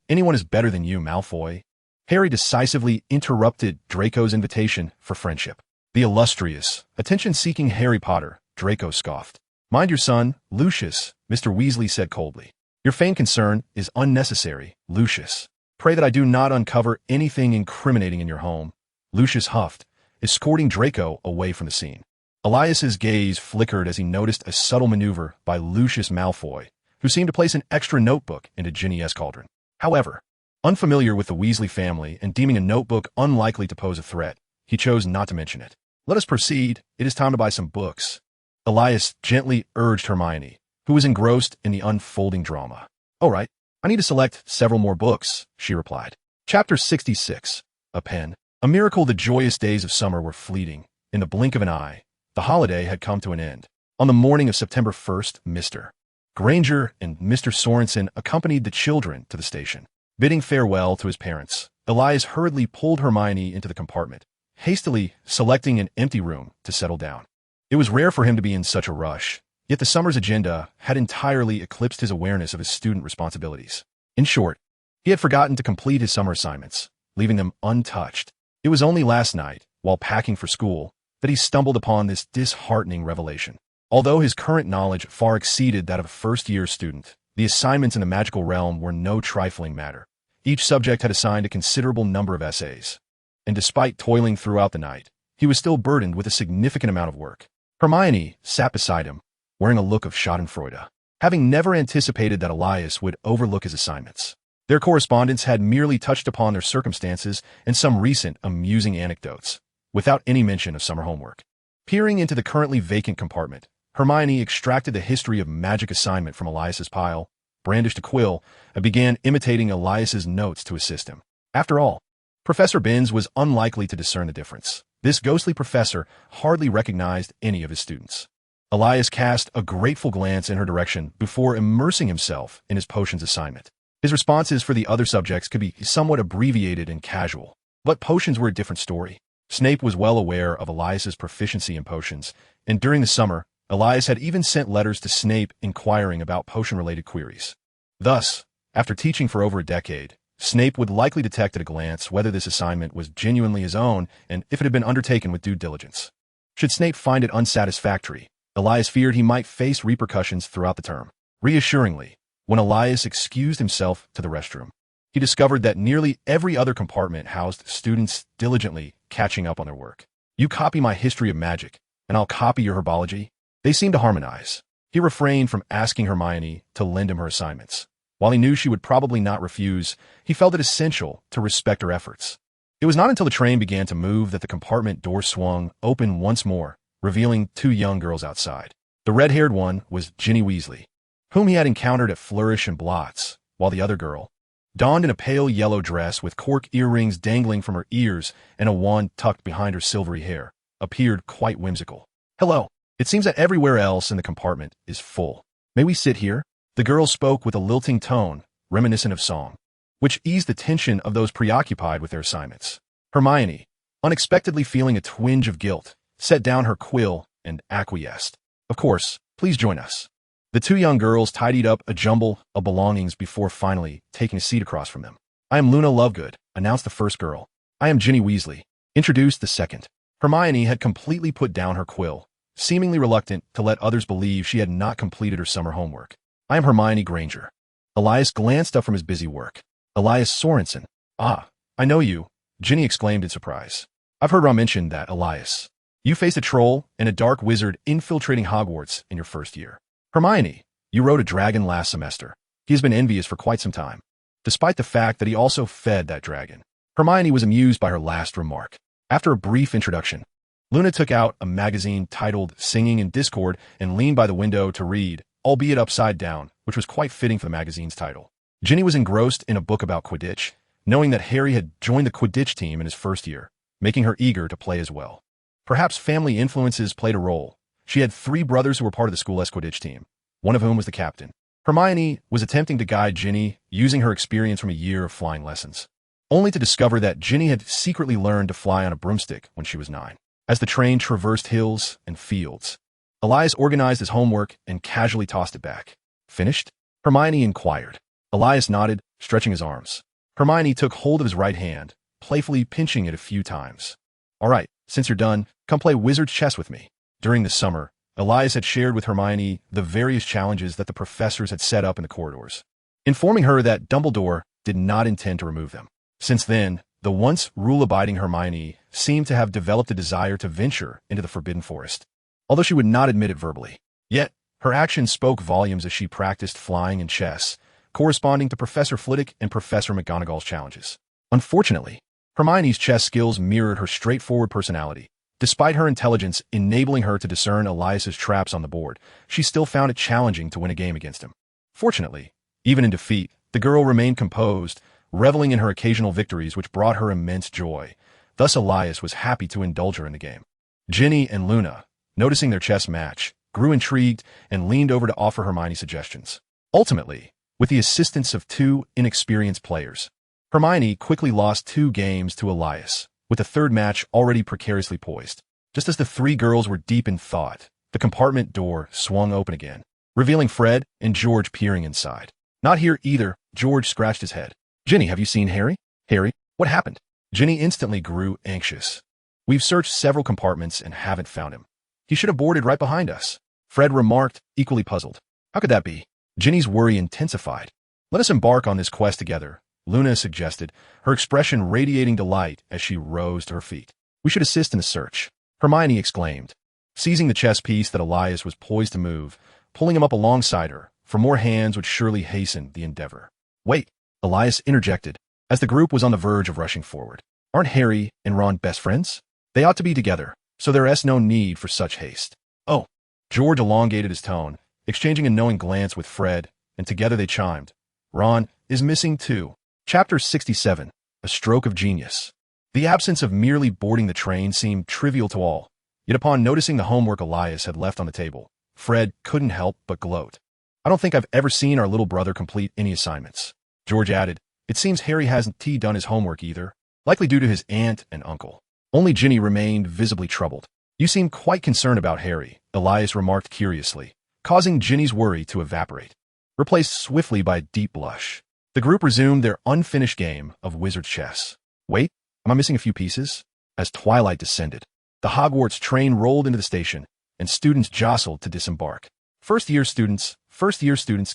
Anyone is better than you, Malfoy." Harry decisively interrupted Draco's invitation for friendship. "The illustrious, attention-seeking Harry Potter," Draco scoffed. "Mind your son, Lucius," Mr. Weasley said coldly. "Your feigned concern is unnecessary, Lucius. Pray that I do not uncover anything incriminating in your home," Lucius huffed, escorting Draco away from the scene. Elias's gaze flickered as he noticed a subtle maneuver by Lucius Malfoy, who seemed to place an extra notebook into Ginny's cauldron. However, unfamiliar with the Weasley family and deeming a notebook unlikely to pose a threat, he chose not to mention it. "Let us proceed. It is time to buy some books," Elias gently urged Hermione, who was engrossed in the unfolding drama. "All right, I need to select several more books," she replied. Chapter 66. A Pen. A miracle. The joyous days of summer were fleeting. In the blink of an eye, the holiday had come to an end. On the morning of September 1st, Mr. Granger and Mr. Sorensen accompanied the children to the station. Bidding farewell to his parents, Elias hurriedly pulled Hermione into the compartment, hastily selecting an empty room to settle down. It was rare for him to be in such a rush, yet the summer's agenda had entirely eclipsed his awareness of his student responsibilities. In short, he had forgotten to complete his summer assignments, leaving them untouched. It was only last night, while packing for school, that he stumbled upon this disheartening revelation. Although his current knowledge far exceeded that of a first-year student, the assignments in the magical realm were no trifling matter. Each subject had assigned a considerable number of essays, and despite toiling throughout the night, he was still burdened with a significant amount of work. Hermione sat beside him, wearing a look of schadenfreude, having never anticipated that Elias would overlook his assignments. Their correspondence had merely touched upon their circumstances and some recent amusing anecdotes, without any mention of summer homework. Peering into the currently vacant compartment, Hermione extracted the history of magic assignment from Elias's pile, brandished a quill, and began imitating Elias's notes to assist him. After all, Professor Binns was unlikely to discern the difference. This ghostly professor hardly recognized any of his students. Elias cast a grateful glance in her direction before immersing himself in his potions assignment. His responses for the other subjects could be somewhat abbreviated and casual, but potions were a different story. Snape was well aware of Elias's proficiency in potions, and during the summer, Elias had even sent letters to Snape inquiring about potion-related queries. Thus, after teaching for over a decade, Snape would likely detect at a glance whether this assignment was genuinely his own and if it had been undertaken with due diligence. Should Snape find it unsatisfactory, Elias feared he might face repercussions throughout the term. Reassuringly, when Elias excused himself to the restroom, he discovered that nearly every other compartment housed students diligently catching up on their work. You copy my history of magic, and I'll copy your herbology. They seemed to harmonize. He refrained from asking Hermione to lend him her assignments. While he knew she would probably not refuse, he felt it essential to respect her efforts. It was not until the train began to move that the compartment door swung open once more, revealing two young girls outside. The red-haired one was Ginny Weasley, whom he had encountered at Flourish and Blots, while the other girl, donned in a pale yellow dress with cork earrings dangling from her ears and a wand tucked behind her silvery hair, appeared quite whimsical. "Hello. It seems that everywhere else in the compartment is full. May we sit here?" The girl spoke with a lilting tone, reminiscent of song, which eased the tension of those preoccupied with their assignments. Hermione, unexpectedly feeling a twinge of guilt, set down her quill and acquiesced. "Of course, please join us." The two young girls tidied up a jumble of belongings before finally taking a seat across from them. "I am Luna Lovegood," announced the first girl. "I am Ginny Weasley," introduced the second. Hermione had completely put down her quill, seemingly reluctant to let others believe she had not completed her summer homework. "I am Hermione Granger." Elias glanced up from his busy work. "Elias Sorensen. Ah, I know you," Ginny exclaimed in surprise. "I've heard Ron mention that, Elias. You faced a troll and a dark wizard infiltrating Hogwarts in your first year. Hermione, you rode a dragon last semester. He has been envious for quite some time, despite the fact that he also fed that dragon." Hermione was amused by her last remark. After a brief introduction, Luna took out a magazine titled Singing in Discord and leaned by the window to read, albeit upside down, which was quite fitting for the magazine's title. Ginny was engrossed in a book about Quidditch, knowing that Harry had joined the Quidditch team in his first year, making her eager to play as well. Perhaps family influences played a role. She had 3 brothers who were part of the school's Quidditch team, one of whom was the captain. Hermione was attempting to guide Ginny using her experience from a year of flying lessons, only to discover that Ginny had secretly learned to fly on a broomstick when she was 9. As the train traversed hills and fields, Elias organized his homework and casually tossed it back. "Finished?" Hermione inquired. Elias nodded, stretching his arms. Hermione took hold of his right hand, playfully pinching it a few times. "All right, since you're done, come play wizard's chess with me." During the summer, Elias had shared with Hermione the various challenges that the professors had set up in the corridors, informing her that Dumbledore did not intend to remove them. Since then, the once rule-abiding Hermione seemed to have developed a desire to venture into the Forbidden Forest, although she would not admit it verbally. Yet, her actions spoke volumes as she practiced flying and chess, corresponding to Professor Flitwick and Professor McGonagall's challenges. Unfortunately, Hermione's chess skills mirrored her straightforward personality. Despite her intelligence enabling her to discern Elias's traps on the board, she still found it challenging to win a game against him. Fortunately, even in defeat, the girl remained composed, reveling in her occasional victories which brought her immense joy. Thus Elias was happy to indulge her in the game. Ginny and Luna, noticing their chess match, grew intrigued and leaned over to offer Hermione suggestions. Ultimately, with the assistance of 2 inexperienced players, Hermione quickly lost 2 games to Elias, with the third match already precariously poised. Just as the 3 girls were deep in thought, the compartment door swung open again, revealing Fred and George peering inside. "Not here either," George scratched his head. "Ginny, have you seen Harry?" "Harry? What happened?" Ginny instantly grew anxious. "We've searched several compartments and haven't found him. He should have boarded right behind us," Fred remarked, equally puzzled. "How could that be?" Ginny's worry intensified. "Let us embark on this quest together," Luna suggested, her expression radiating delight as she rose to her feet. "We should assist in the search," Hermione exclaimed, seizing the chess piece that Elias was poised to move, pulling him up alongside her, for more hands would surely hasten the endeavor. "Wait," Elias interjected, as the group was on the verge of rushing forward. "Aren't Harry and Ron best friends? They ought to be together, so there is no need for such haste." "Oh," George elongated his tone, exchanging a knowing glance with Fred, and together they chimed. "Ron is missing too." Chapter 67, A Stroke of Genius. The absence of merely boarding the train seemed trivial to all, yet upon noticing the homework Elias had left on the table, Fred couldn't help but gloat. I don't think I've ever seen our little brother complete any assignments. George added, it seems Harry hasn't done his homework either, likely due to his aunt and uncle. Only Ginny remained visibly troubled. You seem quite concerned about Harry, Elias remarked curiously, causing Ginny's worry to evaporate, replaced swiftly by a deep blush. The group resumed their unfinished game of wizard chess. Wait, am I missing a few pieces? As twilight descended, the Hogwarts train rolled into the station, and students jostled to disembark. First-year students,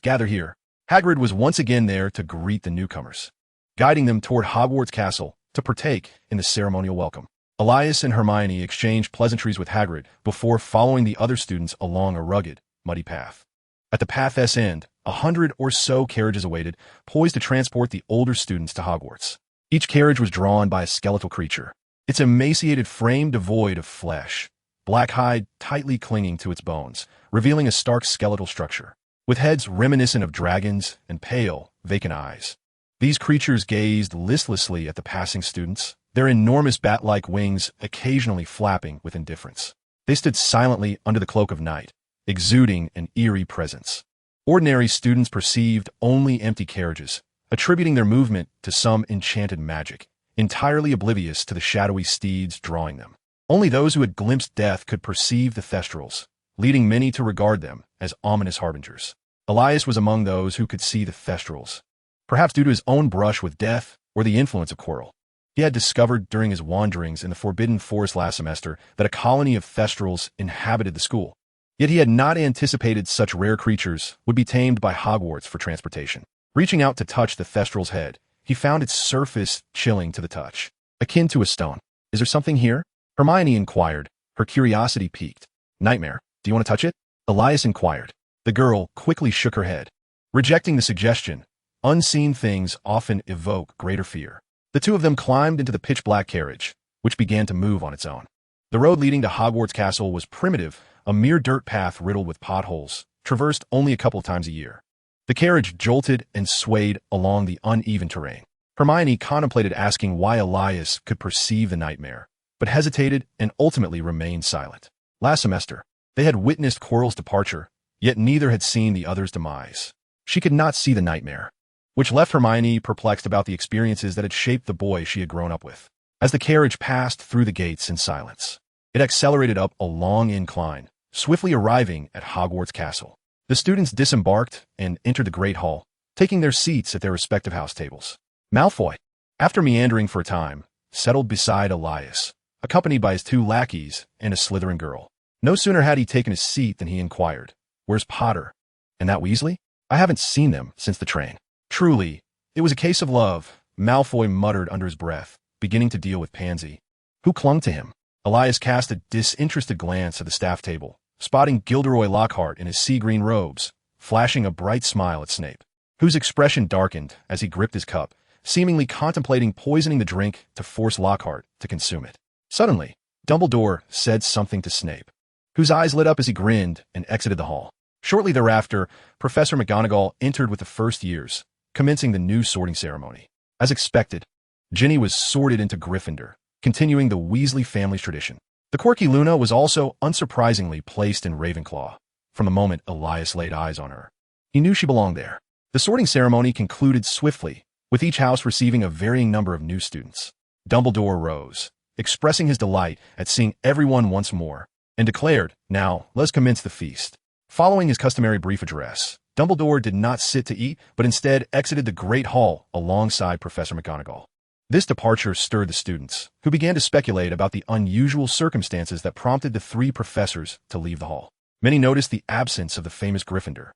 gather here. Hagrid was once again there to greet the newcomers, guiding them toward Hogwarts Castle to partake in the ceremonial welcome. Elias and Hermione exchanged pleasantries with Hagrid before following the other students along a rugged, muddy path. At the path's end, 100 or so carriages awaited, poised to transport the older students to Hogwarts. Each carriage was drawn by a skeletal creature, its emaciated frame devoid of flesh, black hide tightly clinging to its bones, revealing a stark skeletal structure, with heads reminiscent of dragons and pale, vacant eyes. These creatures gazed listlessly at the passing students, their enormous bat-like wings occasionally flapping with indifference. They stood silently under the cloak of night, exuding an eerie presence. Ordinary students perceived only empty carriages, attributing their movement to some enchanted magic, entirely oblivious to the shadowy steeds drawing them. Only those who had glimpsed death could perceive the Thestrals, leading many to regard them as ominous harbingers. Elias was among those who could see the Thestrals, perhaps due to his own brush with death or the influence of Quirrell. He had discovered during his wanderings in the Forbidden Forest last semester that a colony of Thestrals inhabited the school. Yet he had not anticipated such rare creatures would be tamed by Hogwarts for transportation. Reaching out to touch the Thestral's head, he found its surface chilling to the touch, akin to a stone. Is there something here? Hermione inquired, her curiosity piqued. Nightmare, do you want to touch it? Elias inquired. The girl quickly shook her head, rejecting the suggestion. Unseen things often evoke greater fear. The two of them climbed into the pitch-black carriage, which began to move on its own. The road leading to Hogwarts Castle was primitive, a mere dirt path riddled with potholes, traversed only a couple times a year. The carriage jolted and swayed along the uneven terrain. Hermione contemplated asking why Elias could perceive the nightmare, but hesitated and ultimately remained silent. Last semester, they had witnessed Quirrell's departure, yet neither had seen the other's demise. She could not see the nightmare, which left Hermione perplexed about the experiences that had shaped the boy she had grown up with. As the carriage passed through the gates in silence, it accelerated up a long incline, swiftly arriving at Hogwarts Castle. The students disembarked and entered the Great Hall, taking their seats at their respective house tables. Malfoy, after meandering for a time, settled beside Elias, accompanied by his two lackeys and a Slytherin girl. No sooner had he taken his seat than he inquired, "Where's Potter? And that Weasley? I haven't seen them since the train." Truly, it was a case of love, Malfoy muttered under his breath, beginning to deal with Pansy, who clung to him. Elias cast a disinterested glance at the staff table, spotting Gilderoy Lockhart in his sea-green robes, flashing a bright smile at Snape, whose expression darkened as he gripped his cup, seemingly contemplating poisoning the drink to force Lockhart to consume it. Suddenly, Dumbledore said something to Snape, whose eyes lit up as he grinned and exited the hall. Shortly thereafter, Professor McGonagall entered with the first years, commencing the new sorting ceremony. As expected, Ginny was sorted into Gryffindor, continuing the Weasley family's tradition. The quirky Luna was also unsurprisingly placed in Ravenclaw. From the moment Elias laid eyes on her, he knew she belonged there. The sorting ceremony concluded swiftly, with each house receiving a varying number of new students. Dumbledore rose, expressing his delight at seeing everyone once more, and declared, "Now, let's commence the feast." Following his customary brief address, Dumbledore did not sit to eat, but instead exited the Great Hall alongside Professor McGonagall. This departure stirred the students, who began to speculate about the unusual circumstances that prompted the three professors to leave the hall. Many noticed the absence of the famous Gryffindor,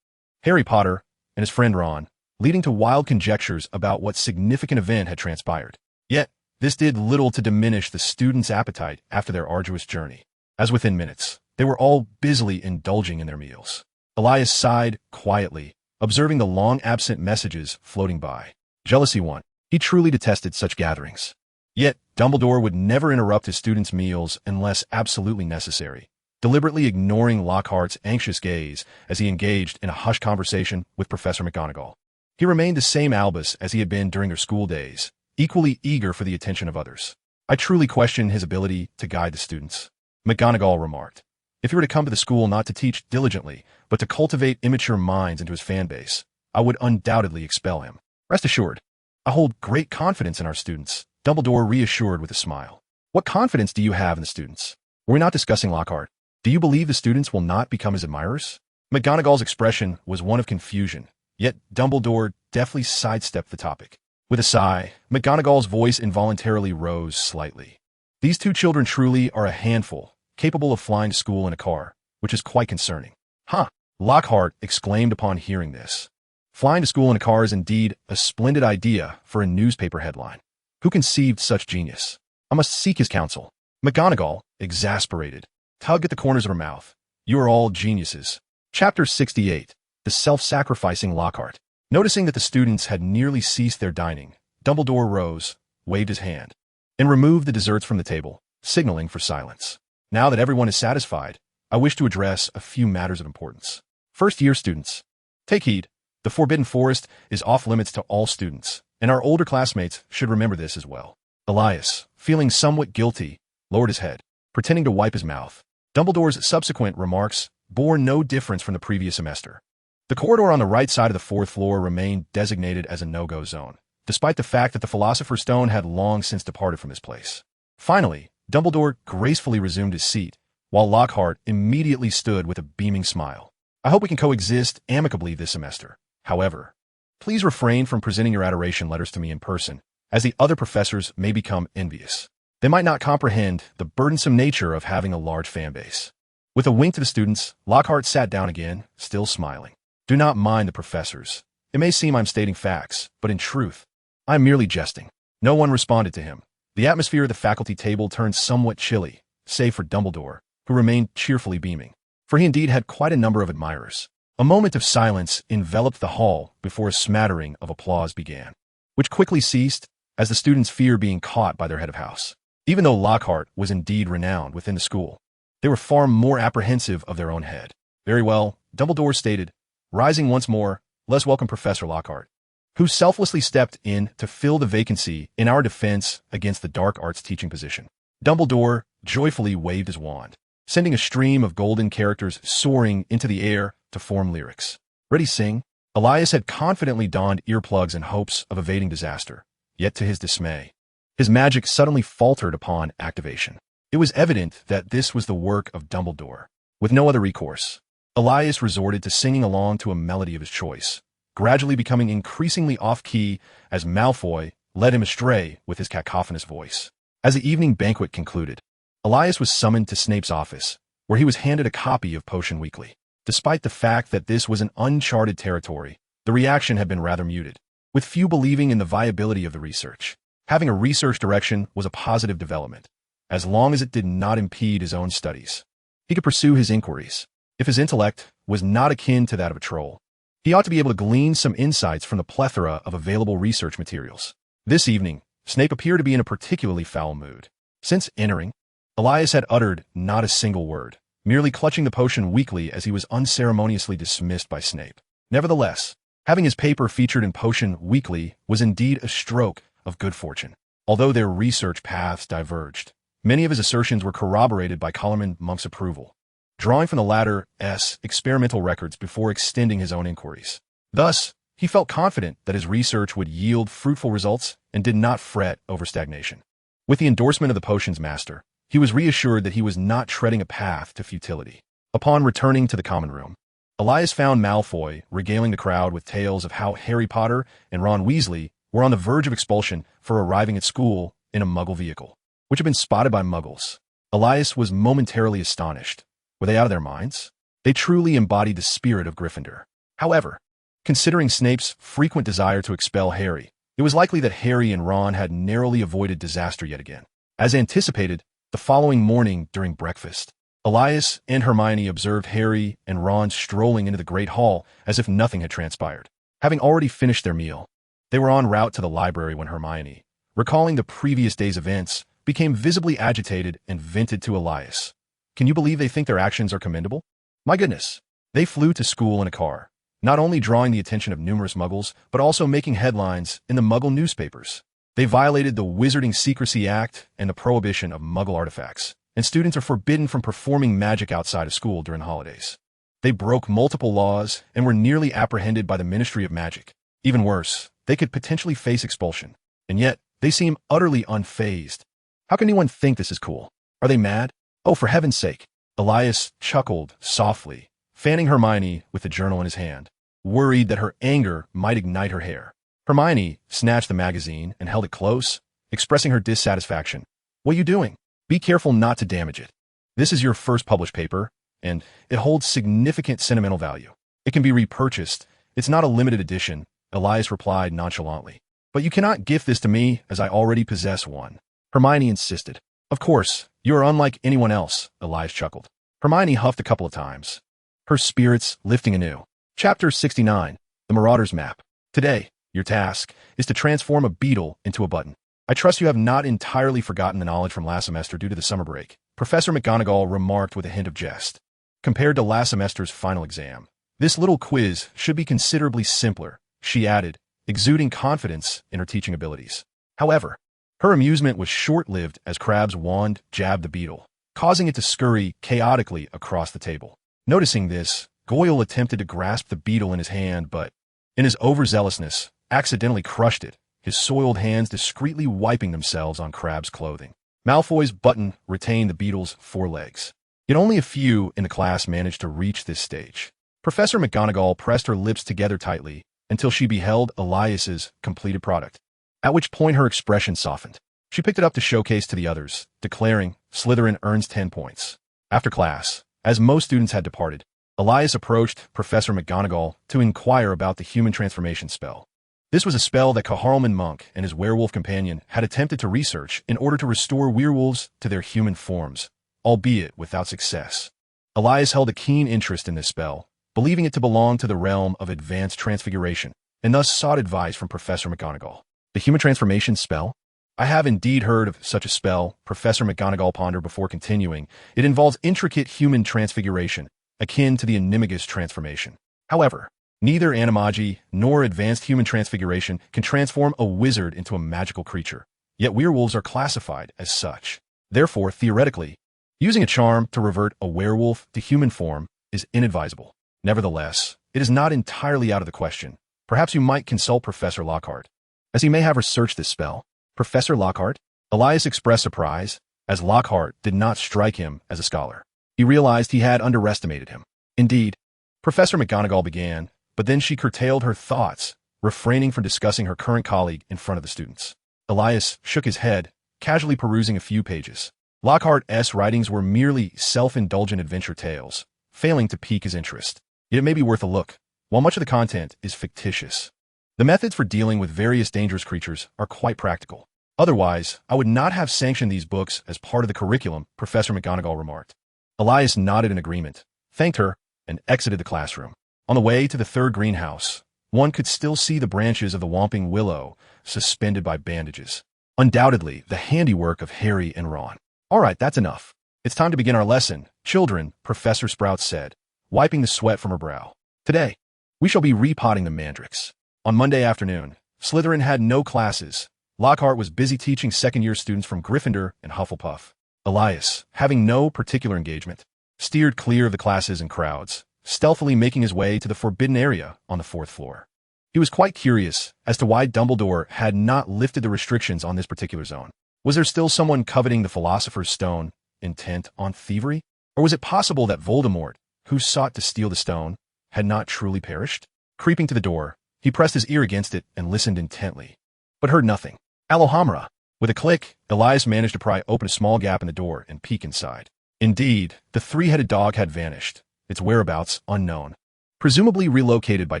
Harry Potter, and his friend Ron, leading to wild conjectures about what significant event had transpired. Yet, this did little to diminish the students' appetite after their arduous journey, as within minutes, they were all busily indulging in their meals. Elias sighed quietly, observing the long-absent messages floating by. Jealousy won. He truly detested such gatherings. Yet, Dumbledore would never interrupt his students' meals unless absolutely necessary, deliberately ignoring Lockhart's anxious gaze as he engaged in a hushed conversation with Professor McGonagall. He remained the same Albus as he had been during their school days, equally eager for the attention of others. "I truly question his ability to guide the students," McGonagall remarked, If he were to come to the school not to teach diligently, but to cultivate immature minds into his fan base, I would undoubtedly expel him. Rest assured, I hold great confidence in our students, Dumbledore reassured with a smile. What confidence do you have in the students? Were we not discussing Lockhart? Do you believe the students will not become his admirers? McGonagall's expression was one of confusion, yet Dumbledore deftly sidestepped the topic. With a sigh, McGonagall's voice involuntarily rose slightly. These two children truly are a handful, capable of flying to school in a car, which is quite concerning. Huh! Lockhart exclaimed upon hearing this. Flying to school in a car is indeed a splendid idea for a newspaper headline. Who conceived such genius? I must seek his counsel. McGonagall, exasperated, tugged at the corners of her mouth. You are all geniuses. Chapter 68. The Self-Sacrificing Lockhart. Noticing that the students had nearly ceased their dining, Dumbledore rose, waved his hand, and removed the desserts from the table, signaling for silence. Now that everyone is satisfied, I wish to address a few matters of importance. First-year students, take heed. The Forbidden Forest is off-limits to all students, and our older classmates should remember this as well. Elias, feeling somewhat guilty, lowered his head, pretending to wipe his mouth. Dumbledore's subsequent remarks bore no difference from the previous semester. The corridor on the right side of the fourth floor remained designated as a no-go zone, despite the fact that the Philosopher's Stone had long since departed from his place. Finally, Dumbledore gracefully resumed his seat, while Lockhart immediately stood with a beaming smile. I hope we can coexist amicably this semester. However, please refrain from presenting your adoration letters to me in person, as the other professors may become envious. They might not comprehend the burdensome nature of having a large fan base. With a wink to the students, Lockhart sat down again, still smiling. Do not mind the professors. It may seem I'm stating facts, but in truth, I'm merely jesting. No one responded to him. The atmosphere at the faculty table turned somewhat chilly, save for Dumbledore, who remained cheerfully beaming, for he indeed had quite a number of admirers. A moment of silence enveloped the hall before a smattering of applause began, which quickly ceased as the students feared being caught by their head of house. Even though Lockhart was indeed renowned within the school, they were far more apprehensive of their own head. Very well, Dumbledore stated, rising once more, let's welcome Professor Lockhart, who selflessly stepped in to fill the vacancy in our defense against the dark arts teaching position. Dumbledore joyfully waved his wand, sending a stream of golden characters soaring into the air to form lyrics. Ready, sing? Elias had confidently donned earplugs in hopes of evading disaster, yet to his dismay, his magic suddenly faltered upon activation. It was evident that this was the work of Dumbledore. With no other recourse, Elias resorted to singing along to a melody of his choice, gradually becoming increasingly off-key as Malfoy led him astray with his cacophonous voice. As the evening banquet concluded, Elias was summoned to Snape's office, where he was handed a copy of Potion Weekly. Despite the fact that this was an uncharted territory, the reaction had been rather muted, with few believing in the viability of the research. Having a research direction was a positive development, as long as it did not impede his own studies. He could pursue his inquiries. If his intellect was not akin to that of a troll, he ought to be able to glean some insights from the plethora of available research materials. This evening, Snape appeared to be in a particularly foul mood. Since entering, Elias had uttered not a single word, merely clutching the Potion Weekly as he was unceremoniously dismissed by Snape. Nevertheless, having his paper featured in Potion Weekly was indeed a stroke of good fortune. Although their research paths diverged, many of his assertions were corroborated by Collarman Monk's approval, drawing from the latter's experimental records before extending his own inquiries. Thus, he felt confident that his research would yield fruitful results and did not fret over stagnation. With the endorsement of the potion's master, he was reassured that he was not treading a path to futility. Upon returning to the common room, Elias found Malfoy regaling the crowd with tales of how Harry Potter and Ron Weasley were on the verge of expulsion for arriving at school in a Muggle vehicle, which had been spotted by Muggles. Elias was momentarily astonished. Were they out of their minds? They truly embodied the spirit of Gryffindor. However, considering Snape's frequent desire to expel Harry, it was likely that Harry and Ron had narrowly avoided disaster yet again. As anticipated, the following morning during breakfast, Elias and Hermione observed Harry and Ron strolling into the Great Hall as if nothing had transpired. Having already finished their meal, they were en route to the library when Hermione, recalling the previous day's events, became visibly agitated and vented to Elias. Can you believe they think their actions are commendable? My goodness. They flew to school in a car, not only drawing the attention of numerous Muggles, but also making headlines in the Muggle newspapers. They violated the Wizarding Secrecy Act and the prohibition of Muggle artifacts, and students are forbidden from performing magic outside of school during the holidays. They broke multiple laws and were nearly apprehended by the Ministry of Magic. Even worse, they could potentially face expulsion. And yet, they seem utterly unfazed. How can anyone think this is cool? Are they mad? Oh, for heaven's sake. Elias chuckled softly, fanning Hermione with the journal in his hand, worried that her anger might ignite her hair. Hermione snatched the magazine and held it close, expressing her dissatisfaction. What are you doing? Be careful not to damage it. This is your first published paper, and it holds significant sentimental value. It can be repurchased. It's not a limited edition, Elias replied nonchalantly. But you cannot gift this to me, as I already possess one. Hermione insisted. Of course, you are unlike anyone else, Elias chuckled. Hermione huffed a couple of times, her spirits lifting anew. Chapter 69, The Marauder's Map. Today, your task is to transform a beetle into a button. I trust you have not entirely forgotten the knowledge from last semester due to the summer break, Professor McGonagall remarked with a hint of jest. Compared to last semester's final exam, this little quiz should be considerably simpler, she added, exuding confidence in her teaching abilities. However, her amusement was short-lived as Crabbe's wand jabbed the beetle, causing it to scurry chaotically across the table. Noticing this, Goyle attempted to grasp the beetle in his hand, but, in his overzealousness, accidentally crushed it, his soiled hands discreetly wiping themselves on Crabbe's clothing. Malfoy's button retained the beetle's forelegs. Yet only a few in the class managed to reach this stage. Professor McGonagall pressed her lips together tightly until she beheld Elias's completed product, at which point her expression softened. She picked it up to showcase to the others, declaring, Slytherin earns 10 points. After class, as most students had departed, Elias approached Professor McGonagall to inquire about the human transformation spell. This was a spell that Caharlman Monk and his werewolf companion had attempted to research in order to restore werewolves to their human forms, albeit without success. Elias held a keen interest in this spell, believing it to belong to the realm of advanced transfiguration, and thus sought advice from Professor McGonagall. The human transformation spell? I have indeed heard of such a spell, Professor McGonagall pondered before continuing. It involves intricate human transfiguration, akin to the Animagus transformation. However, neither animagi nor advanced human transfiguration can transform a wizard into a magical creature, yet werewolves are classified as such. Therefore, theoretically, using a charm to revert a werewolf to human form is inadvisable. Nevertheless, it is not entirely out of the question. Perhaps you might consult Professor Lockhart, as he may have researched this spell. Professor Lockhart? Elias expressed surprise, as Lockhart did not strike him as a scholar. He realized he had underestimated him. Indeed, Professor McGonagall began, but then she curtailed her thoughts, refraining from discussing her current colleague in front of the students. Elias shook his head, casually perusing a few pages. Lockhart's writings were merely self-indulgent adventure tales, failing to pique his interest. Yet it may be worth a look, while much of the content is fictitious. The methods for dealing with various dangerous creatures are quite practical. Otherwise, I would not have sanctioned these books as part of the curriculum, Professor McGonagall remarked. Elias nodded in agreement, thanked her, and exited the classroom. On the way to the third greenhouse, one could still see the branches of the Whomping Willow suspended by bandages. Undoubtedly, the handiwork of Harry and Ron. All right, that's enough. It's time to begin our lesson, children, Professor Sprout said, wiping the sweat from her brow. Today, we shall be repotting the mandrakes. On Monday afternoon, Slytherin had no classes. Lockhart was busy teaching second-year students from Gryffindor and Hufflepuff. Elias, having no particular engagement, steered clear of the classes and crowds, stealthily making his way to the forbidden area on the 4th floor. He was quite curious as to why Dumbledore had not lifted the restrictions on this particular zone. Was there still someone coveting the Philosopher's Stone, intent on thievery? Or was it possible that Voldemort, who sought to steal the stone, had not truly perished? Creeping to the door, he pressed his ear against it and listened intently, but heard nothing. Alohomora! With a click, Elias managed to pry open a small gap in the door and peek inside. Indeed, the three-headed dog had vanished, its whereabouts unknown, presumably relocated by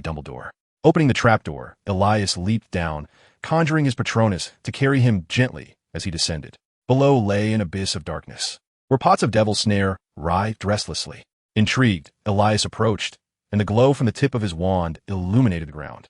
Dumbledore. Opening the trapdoor, Elias leaped down, conjuring his Patronus to carry him gently as he descended. Below lay an abyss of darkness, where pots of devil's snare writhed restlessly. Intrigued, Elias approached, and the glow from the tip of his wand illuminated the ground,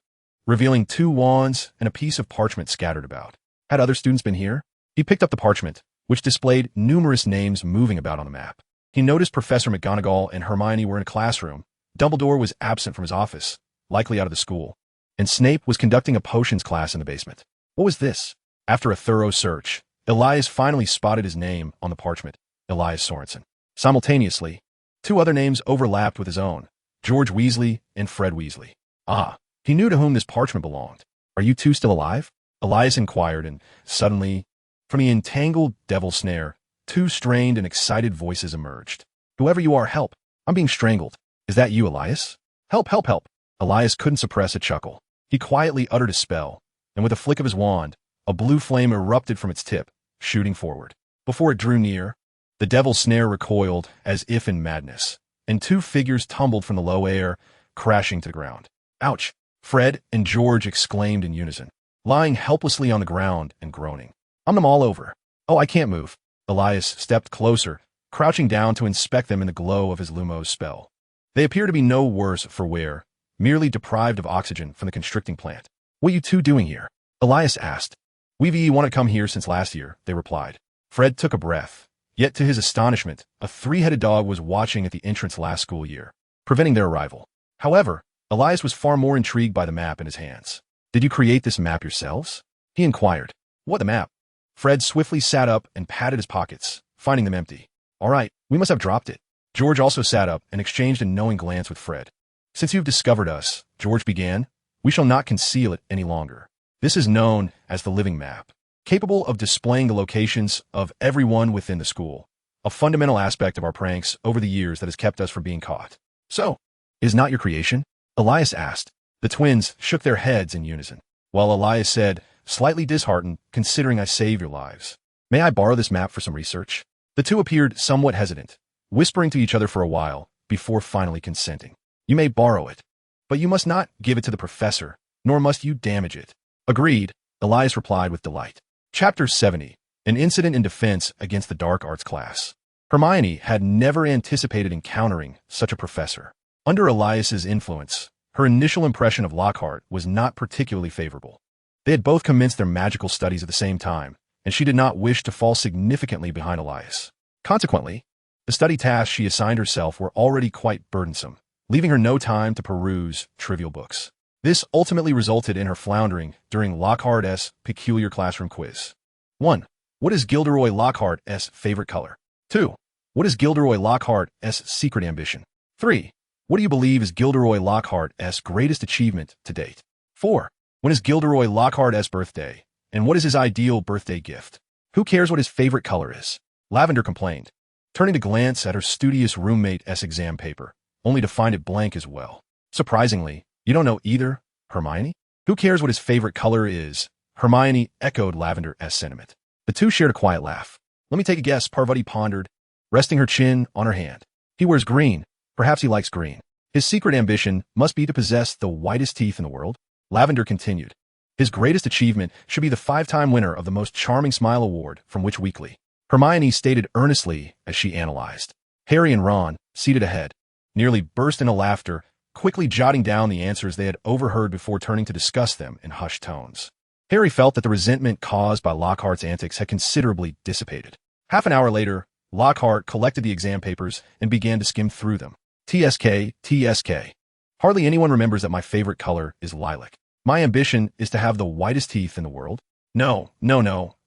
revealing 2 wands and a piece of parchment scattered about. Had other students been here? He picked up the parchment, which displayed numerous names moving about on the map. He noticed Professor McGonagall and Hermione were in a classroom. Dumbledore was absent from his office, likely out of the school, and Snape was conducting a potions class in the basement. What was this? After a thorough search, Elias finally spotted his name on the parchment. Elias Sorensen. Simultaneously, two other names overlapped with his own, George Weasley and Fred Weasley. Ah, he knew to whom this parchment belonged. Are you two still alive? Elias inquired, and suddenly, from the entangled devil snare, two strained and excited voices emerged. Whoever you are, help. I'm being strangled. Is that you, Elias? Help, help, help. Elias couldn't suppress a chuckle. He quietly uttered a spell, and with a flick of his wand, a blue flame erupted from its tip, shooting forward. Before it drew near, the devil's snare recoiled as if in madness, and two figures tumbled from the low air, crashing to the ground. Ouch! Fred and George exclaimed in unison, lying helplessly on the ground and groaning. I'm them all over. Oh, I can't move. Elias stepped closer, crouching down to inspect them in the glow of his Lumos spell. They appear to be no worse for wear, merely deprived of oxygen from the constricting plant. What are you two doing here? Elias asked. We've wanted to come here since last year, they replied. Fred took a breath, yet to his astonishment, a three-headed dog was watching at the entrance last school year, preventing their arrival. However, Elias was far more intrigued by the map in his hands. Did you create this map yourselves? He inquired. What, the map? Fred swiftly sat up and patted his pockets, finding them empty. All right, we must have dropped it. George also sat up and exchanged a knowing glance with Fred. Since you've discovered us, George began, we shall not conceal it any longer. This is known as the living map, capable of displaying the locations of everyone within the school, a fundamental aspect of our pranks over the years that has kept us from being caught. So, is not your creation? Elias asked. The twins shook their heads in unison, while Elias said, slightly disheartened, considering I saved your lives. May I borrow this map for some research? The two appeared somewhat hesitant, whispering to each other for a while, before finally consenting. You may borrow it, but you must not give it to the professor, nor must you damage it. Agreed, Elias replied with delight. Chapter 70, An Incident in Defense Against the Dark Arts Class. Hermione had never anticipated encountering such a professor. Under Elias's influence, her initial impression of Lockhart was not particularly favorable. They had both commenced their magical studies at the same time, and she did not wish to fall significantly behind Elias. Consequently, the study tasks she assigned herself were already quite burdensome, leaving her no time to peruse trivial books. This ultimately resulted in her floundering during Lockhart's peculiar classroom quiz. 1. What is Gilderoy Lockhart's favorite color? 2. What is Gilderoy Lockhart's secret ambition? 3. What do you believe is Gilderoy Lockhart's greatest achievement to date? 4. When is Gilderoy Lockhart's birthday, and what is his ideal birthday gift? Who cares what his favorite color is? Lavender complained, turning to glance at her studious roommate's exam paper, only to find it blank as well. Surprisingly, you don't know either, Hermione? Who cares what his favorite color is? Hermione echoed Lavender's sentiment. The two shared a quiet laugh. Let me take a guess, Parvati pondered, resting her chin on her hand. He wears green. Perhaps he likes green. His secret ambition must be to possess the whitest teeth in the world. Lavender continued. His greatest achievement should be the 5-time winner of the Most Charming Smile Award from Which Weekly. Hermione stated earnestly as she analyzed. Harry and Ron, seated ahead, nearly burst into laughter, quickly jotting down the answers they had overheard before turning to discuss them in hushed tones. Harry felt that the resentment caused by Lockhart's antics had considerably dissipated. Half an hour later, Lockhart collected the exam papers and began to skim through them. TSK, TSK. Hardly anyone remembers that my favorite color is lilac. My ambition is to have the whitest teeth in the world. No,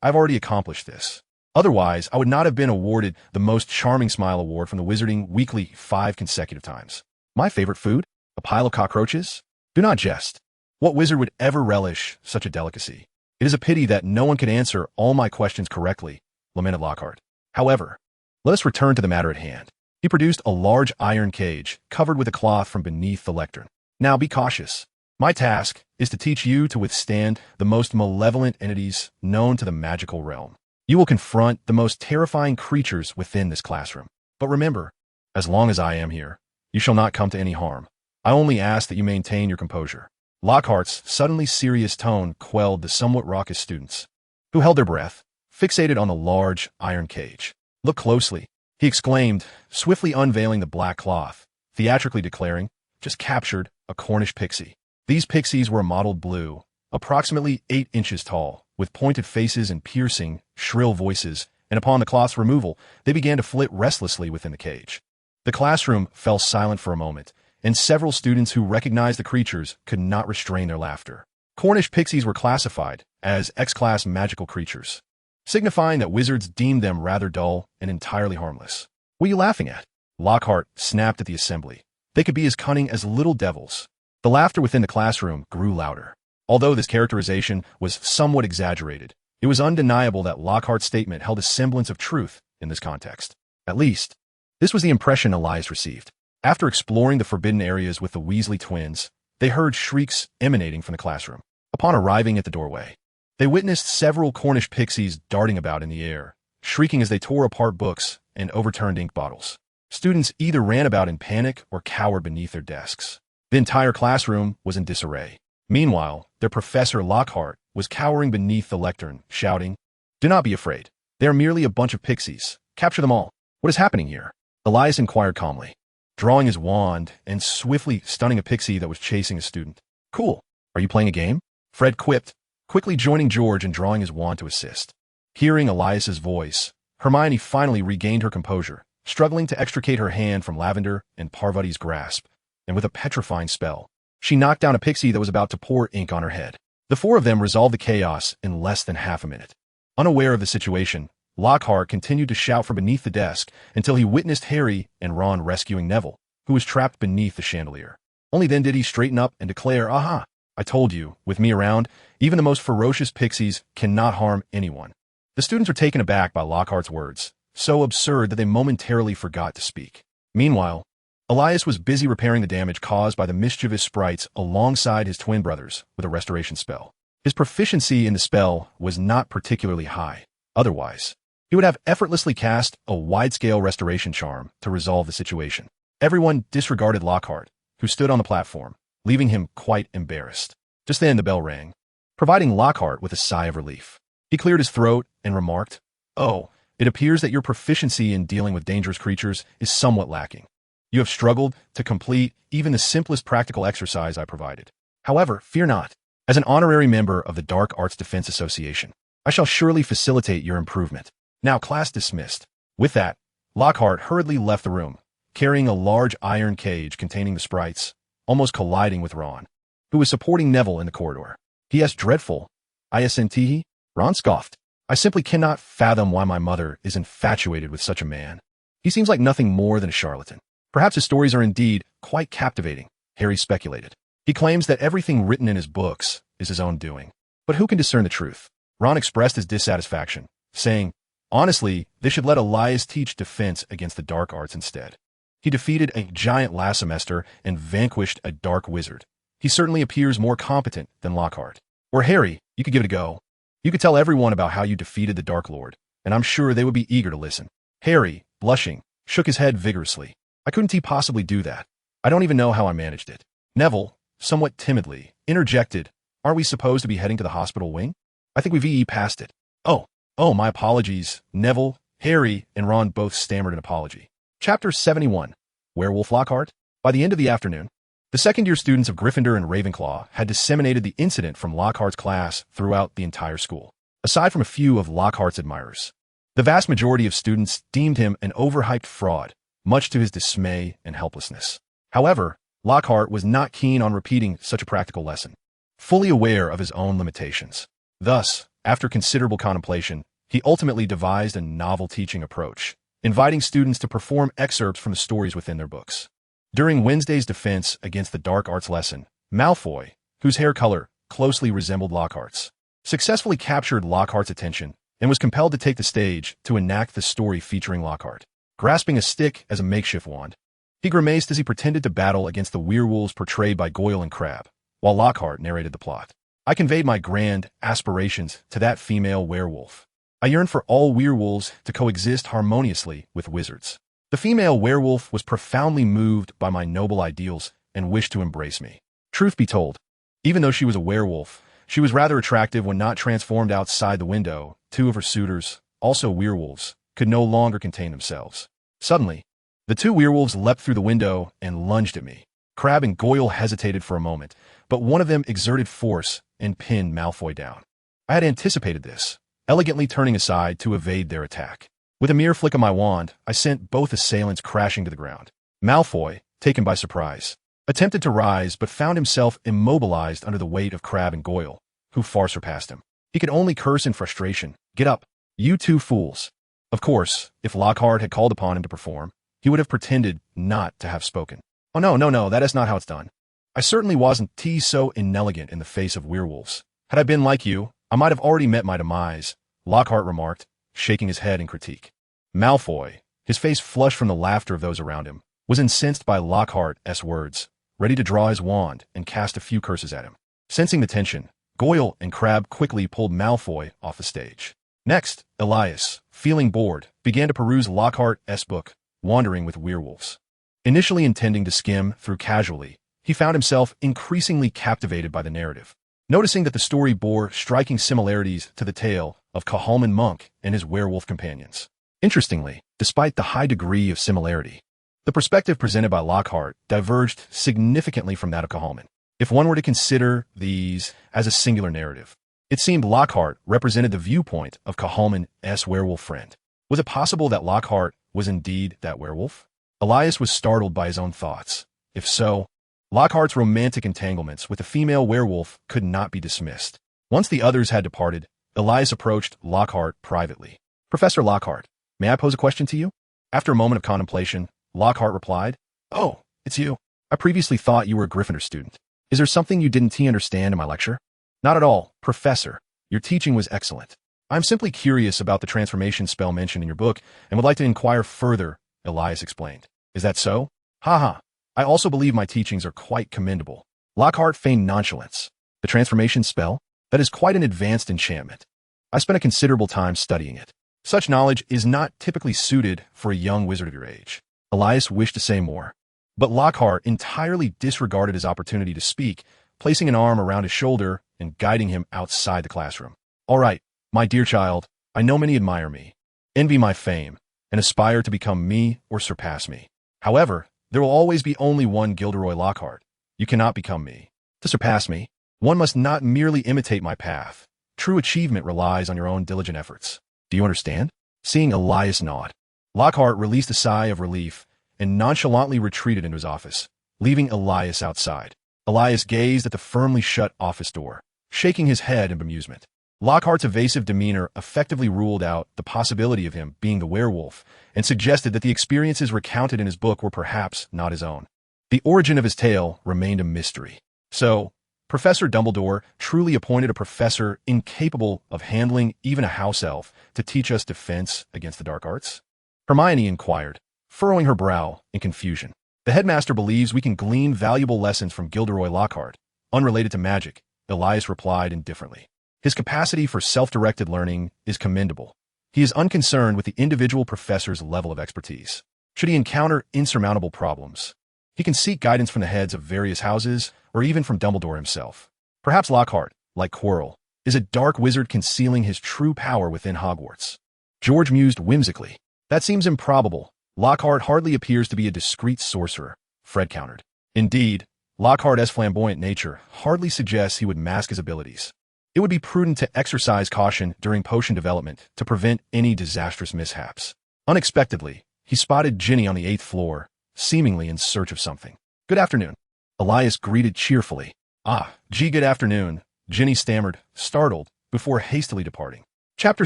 I've already accomplished this. Otherwise, I would not have been awarded the Most Charming Smile Award from the Wizarding Weekly 5 consecutive times. My favorite food? A pile of cockroaches? Do not jest. What wizard would ever relish such a delicacy? It is a pity that no one could answer all my questions correctly, lamented Lockhart. However, let us return to the matter at hand. He produced a large iron cage covered with a cloth from beneath the lectern. Now be cautious. My task is to teach you to withstand the most malevolent entities known to the magical realm. You will confront the most terrifying creatures within this classroom. But remember, as long as I am here, you shall not come to any harm. I only ask that you maintain your composure. Lockhart's suddenly serious tone quelled the somewhat raucous students, who held their breath, fixated on the large iron cage. Look closely, he exclaimed, swiftly unveiling the black cloth, theatrically declaring, just captured a Cornish pixie. These pixies were mottled blue, approximately 8 inches tall, with pointed faces and piercing, shrill voices, and upon the cloth's removal, they began to flit restlessly within the cage. The classroom fell silent for a moment, and several students who recognized the creatures could not restrain their laughter. Cornish pixies were classified as X-class magical creatures. signifying that wizards deemed them rather dull and entirely harmless. "What are you laughing at?" Lockhart snapped at the assembly. "They could be as cunning as little devils." The laughter within the classroom grew louder. Although this characterization was somewhat exaggerated, it was undeniable that Lockhart's statement held a semblance of truth in this context. At least, this was the impression Elias received. After exploring the forbidden areas with the Weasley twins, they heard shrieks emanating from the classroom. Upon arriving at the doorway, they witnessed several Cornish pixies darting about in the air, shrieking as they tore apart books and overturned ink bottles. Students either ran about in panic or cowered beneath their desks. The entire classroom was in disarray. Meanwhile, their professor Lockhart was cowering beneath the lectern, shouting, "Do not be afraid. They are merely a bunch of pixies. Capture them all." "What is happening here?" Elias inquired calmly, drawing his wand and swiftly stunning a pixie that was chasing a student. "Cool. Are you playing a game?" Fred quipped, quickly joining George and drawing his wand to assist. Hearing Elias's voice, Hermione finally regained her composure, struggling to extricate her hand from Lavender and Parvati's grasp, and with a petrifying spell, she knocked down a pixie that was about to pour ink on her head. The four of them resolved the chaos in less than half a minute. Unaware of the situation, Lockhart continued to shout from beneath the desk until he witnessed Harry and Ron rescuing Neville, who was trapped beneath the chandelier. Only then did he straighten up and declare, "Aha! I told you, with me around, even the most ferocious pixies cannot harm anyone." The students were taken aback by Lockhart's words, so absurd that they momentarily forgot to speak. Meanwhile, Elias was busy repairing the damage caused by the mischievous sprites alongside his twin brothers with a restoration spell. His proficiency in the spell was not particularly high. Otherwise, he would have effortlessly cast a wide-scale restoration charm to resolve the situation. Everyone disregarded Lockhart, who stood on the platform, leaving him quite embarrassed. Just then the bell rang, providing Lockhart with a sigh of relief. He cleared his throat and remarked, "Oh, it appears that your proficiency in dealing with dangerous creatures is somewhat lacking. You have struggled to complete even the simplest practical exercise I provided. However, fear not. As an honorary member of the Dark Arts Defense Association, I shall surely facilitate your improvement. Now, class dismissed." With that, Lockhart hurriedly left the room, carrying a large iron cage containing the sprites, almost colliding with Ron, who was supporting Neville in the corridor. "P.S. Dreadful. ISNT?" Ron scoffed. "I simply cannot fathom why my mother is infatuated with such a man. He seems like nothing more than a charlatan. Perhaps his stories are indeed quite captivating," Harry speculated. "He claims that everything written in his books is his own doing. But who can discern the truth?" Ron expressed his dissatisfaction, saying, "Honestly, they should let Elias teach defense against the dark arts instead. He defeated a giant last semester and vanquished a dark wizard. He certainly appears more competent than Lockhart. Or Harry, you could give it a go. You could tell everyone about how you defeated the Dark Lord, and I'm sure they would be eager to listen." Harry, blushing, shook his head vigorously. "I couldn't possibly do that. I don't even know how I managed it." Neville, somewhat timidly, interjected, "Aren't we supposed to be heading to the hospital wing? I think we've passed it." Oh, my apologies." Neville, Harry, and Ron both stammered an apology. Chapter 71. Werewolf Lockhart. By the end of the afternoon, the second-year students of Gryffindor and Ravenclaw had disseminated the incident from Lockhart's class throughout the entire school. Aside from a few of Lockhart's admirers, the vast majority of students deemed him an overhyped fraud, much to his dismay and helplessness. However, Lockhart was not keen on repeating such a practical lesson, fully aware of his own limitations. Thus, after considerable contemplation, he ultimately devised a novel teaching approach, inviting students to perform excerpts from the stories within their books. During Wednesday's defense against the dark arts lesson, Malfoy, whose hair color closely resembled Lockhart's, successfully captured Lockhart's attention and was compelled to take the stage to enact the story featuring Lockhart. Grasping a stick as a makeshift wand, he grimaced as he pretended to battle against the werewolves portrayed by Goyle and Crabbe, while Lockhart narrated the plot. "I conveyed my grand aspirations to that female werewolf. I yearned for all werewolves to coexist harmoniously with wizards. The female werewolf was profoundly moved by my noble ideals and wished to embrace me. Truth be told, even though she was a werewolf, she was rather attractive when not transformed outside the window. Two of her suitors, also werewolves, could no longer contain themselves. Suddenly, the two werewolves leapt through the window and lunged at me. Crabbe and Goyle hesitated for a moment, but one of them exerted force and pinned Malfoy down. I had anticipated this, elegantly turning aside to evade their attack. With a mere flick of my wand, I sent both assailants crashing to the ground. Malfoy, taken by surprise, attempted to rise but found himself immobilized under the weight of Crabbe and Goyle, who far surpassed him. He could only curse in frustration. "Get up! You two fools. Of course, if Lockhart had called upon him to perform, he would have pretended not to have spoken. Oh no, no, no, that is not how it's done. I certainly wasn't so inelegant in the face of werewolves. Had I been like you, I might have already met my demise, Lockhart remarked, shaking his head in critique. Malfoy, his face flushed from the laughter of those around him, was incensed by Lockhart's words, ready to draw his wand and cast a few curses at him. Sensing the tension, Goyle and Crabbe quickly pulled Malfoy off the stage. Next, Elias, feeling bored, began to peruse Lockhart's book, Wandering with Werewolves. Initially intending to skim through casually, he found himself increasingly captivated by the narrative. Noticing that the story bore striking similarities to the tale of Cahalman Monk and his werewolf companions. Interestingly, despite the high degree of similarity, the perspective presented by Lockhart diverged significantly from that of Cahalman. If one were to consider these as a singular narrative, it seemed Lockhart represented the viewpoint of Cahalman's werewolf friend. Was it possible that Lockhart was indeed that werewolf? Elias was startled by his own thoughts. If so, Lockhart's romantic entanglements with the female werewolf could not be dismissed. Once the others had departed, Elias approached Lockhart privately. Professor Lockhart, may I pose a question to you? After a moment of contemplation, Lockhart replied, Oh, it's you. I previously thought you were a Gryffindor student. Is there something you didn't understand in my lecture? Not at all, Professor. Your teaching was excellent. I'm simply curious about the transformation spell mentioned in your book and would like to inquire further, Elias explained. Is that so? Haha. I also believe my teachings are quite commendable. Lockhart feigned nonchalance. The transformation spell? That is quite an advanced enchantment. I spent a considerable time studying it. Such knowledge is not typically suited for a young wizard of your age. Elias wished to say more, but Lockhart entirely disregarded his opportunity to speak, placing an arm around his shoulder and guiding him outside the classroom. All right, my dear child, I know many admire me, envy my fame, and aspire to become me or surpass me. However, there will always be only one Gilderoy Lockhart. You cannot become me. To surpass me, one must not merely imitate my path. True achievement relies on your own diligent efforts. Do you understand? Seeing Elias nod, Lockhart released a sigh of relief and nonchalantly retreated into his office, leaving Elias outside. Elias gazed at the firmly shut office door, shaking his head in bemusement. Lockhart's evasive demeanor effectively ruled out the possibility of him being the werewolf and suggested that the experiences recounted in his book were perhaps not his own. The origin of his tale remained a mystery. So, Professor Dumbledore truly appointed a professor incapable of handling even a house elf to teach us defense against the dark arts? Hermione inquired, furrowing her brow in confusion. The headmaster believes we can glean valuable lessons from Gilderoy Lockhart, unrelated to magic, Elias replied indifferently. His capacity for self-directed learning is commendable. He is unconcerned with the individual professor's level of expertise. Should he encounter insurmountable problems, he can seek guidance from the heads of various houses or even from Dumbledore himself. Perhaps Lockhart, like Quirrell, is a dark wizard concealing his true power within Hogwarts. George mused whimsically. That seems improbable. Lockhart hardly appears to be a discreet sorcerer, Fred countered. Indeed, Lockhart's flamboyant nature hardly suggests he would mask his abilities. It would be prudent to exercise caution during potion development to prevent any disastrous mishaps. Unexpectedly, he spotted Ginny on the 8th floor, seemingly in search of something. Good afternoon. Elias greeted cheerfully. Good afternoon, Ginny stammered, startled, before hastily departing. Chapter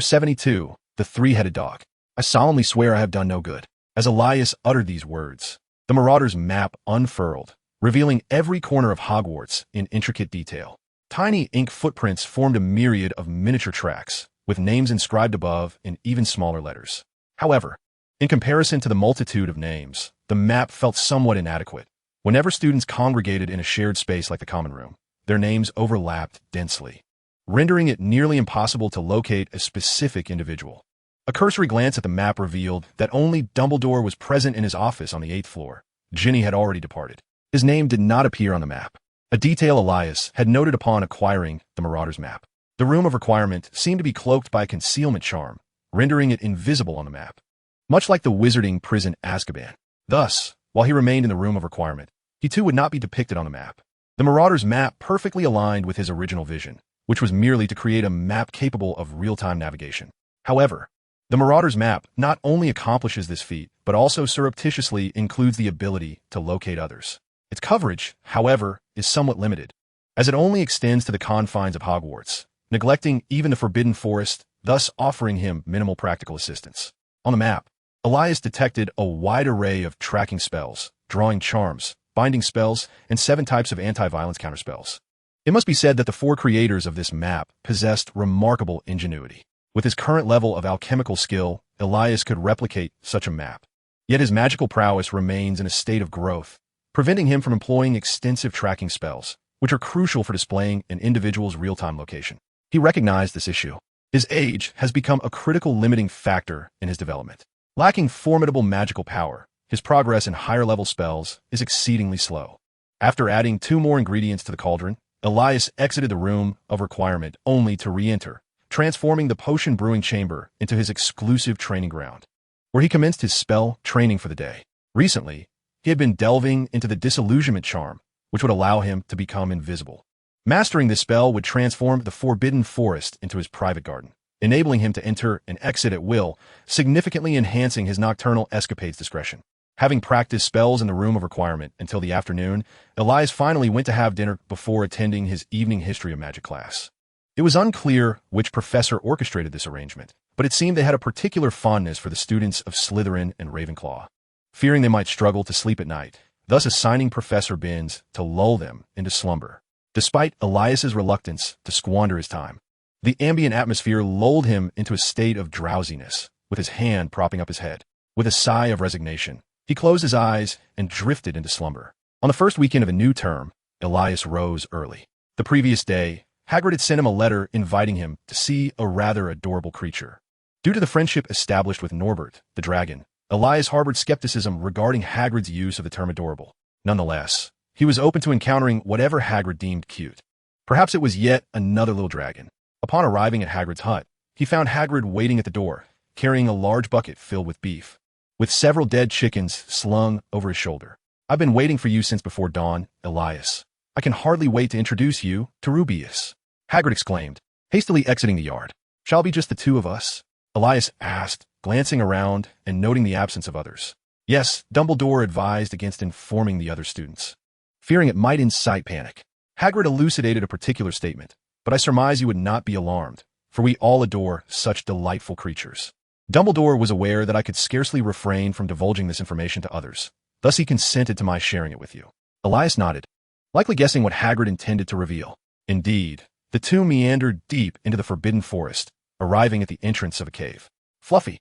72, The Three-Headed Dog. I solemnly swear I have done no good. As Elias uttered these words, the Marauder's map unfurled, revealing every corner of Hogwarts in intricate detail. Tiny ink footprints formed a myriad of miniature tracks, with names inscribed above in even smaller letters. However, in comparison to the multitude of names, the map felt somewhat inadequate. Whenever students congregated in a shared space like the common room, their names overlapped densely, rendering it nearly impossible to locate a specific individual. A cursory glance at the map revealed that only Dumbledore was present in his office on the 8th floor. Ginny had already departed. His name did not appear on the map, a detail Elias had noted upon acquiring the Marauder's map. The Room of Requirement seemed to be cloaked by a concealment charm, rendering it invisible on the map, much like the wizarding prison Azkaban. Thus, while he remained in the Room of Requirement, he too would not be depicted on the map. The Marauder's map perfectly aligned with his original vision, which was merely to create a map capable of real-time navigation. However, the Marauder's map not only accomplishes this feat, but also surreptitiously includes the ability to locate others. Its coverage, however, is somewhat limited, as it only extends to the confines of Hogwarts, neglecting even the Forbidden Forest, thus offering him minimal practical assistance. On the map, Elias detected a wide array of tracking spells, drawing charms, binding spells, and 7 types of anti-violence counterspells. It must be said that the 4 creators of this map possessed remarkable ingenuity. With his current level of alchemical skill, Elias could replicate such a map. Yet his magical prowess remains in a state of growth, preventing him from employing extensive tracking spells, which are crucial for displaying an individual's real-time location. He recognized this issue. His age has become a critical limiting factor in his development. Lacking formidable magical power, his progress in higher-level spells is exceedingly slow. After adding 2 more ingredients to the cauldron, Elias exited the room of requirement only to re-enter, transforming the potion brewing chamber into his exclusive training ground, where he commenced his spell training for the day. Recently, he had been delving into the disillusionment charm, which would allow him to become invisible. Mastering this spell would transform the forbidden forest into his private garden, enabling him to enter and exit at will, significantly enhancing his nocturnal escapades discretion. Having practiced spells in the room of requirement until the afternoon, Elias finally went to have dinner before attending his evening history of magic class. It was unclear which professor orchestrated this arrangement, but it seemed they had a particular fondness for the students of Slytherin and Ravenclaw, fearing they might struggle to sleep at night, thus assigning Professor Binns to lull them into slumber. Despite Elias's reluctance to squander his time, the ambient atmosphere lulled him into a state of drowsiness, with his hand propping up his head. With a sigh of resignation, he closed his eyes and drifted into slumber. On the first weekend of a new term, Elias rose early. The previous day, Hagrid had sent him a letter inviting him to see a rather adorable creature. Due to the friendship established with Norbert, the dragon, Elias harbored skepticism regarding Hagrid's use of the term adorable. Nonetheless, he was open to encountering whatever Hagrid deemed cute. Perhaps it was yet another little dragon. Upon arriving at Hagrid's hut, he found Hagrid waiting at the door, carrying a large bucket filled with beef, with several dead chickens slung over his shoulder. "I've been waiting for you since before dawn, Elias. I can hardly wait to introduce you to Rubeus," Hagrid exclaimed, hastily exiting the yard. "Shall it be just the 2 of us?" Elias asked, glancing around and noting the absence of others. Yes, Dumbledore advised against informing the other students, fearing it might incite panic. Hagrid elucidated a particular statement, but I surmise you would not be alarmed, for we all adore such delightful creatures. Dumbledore was aware that I could scarcely refrain from divulging this information to others, thus he consented to my sharing it with you. Elias nodded, likely guessing what Hagrid intended to reveal. Indeed, the 2 meandered deep into the forbidden forest, arriving at the entrance of a cave. Fluffy,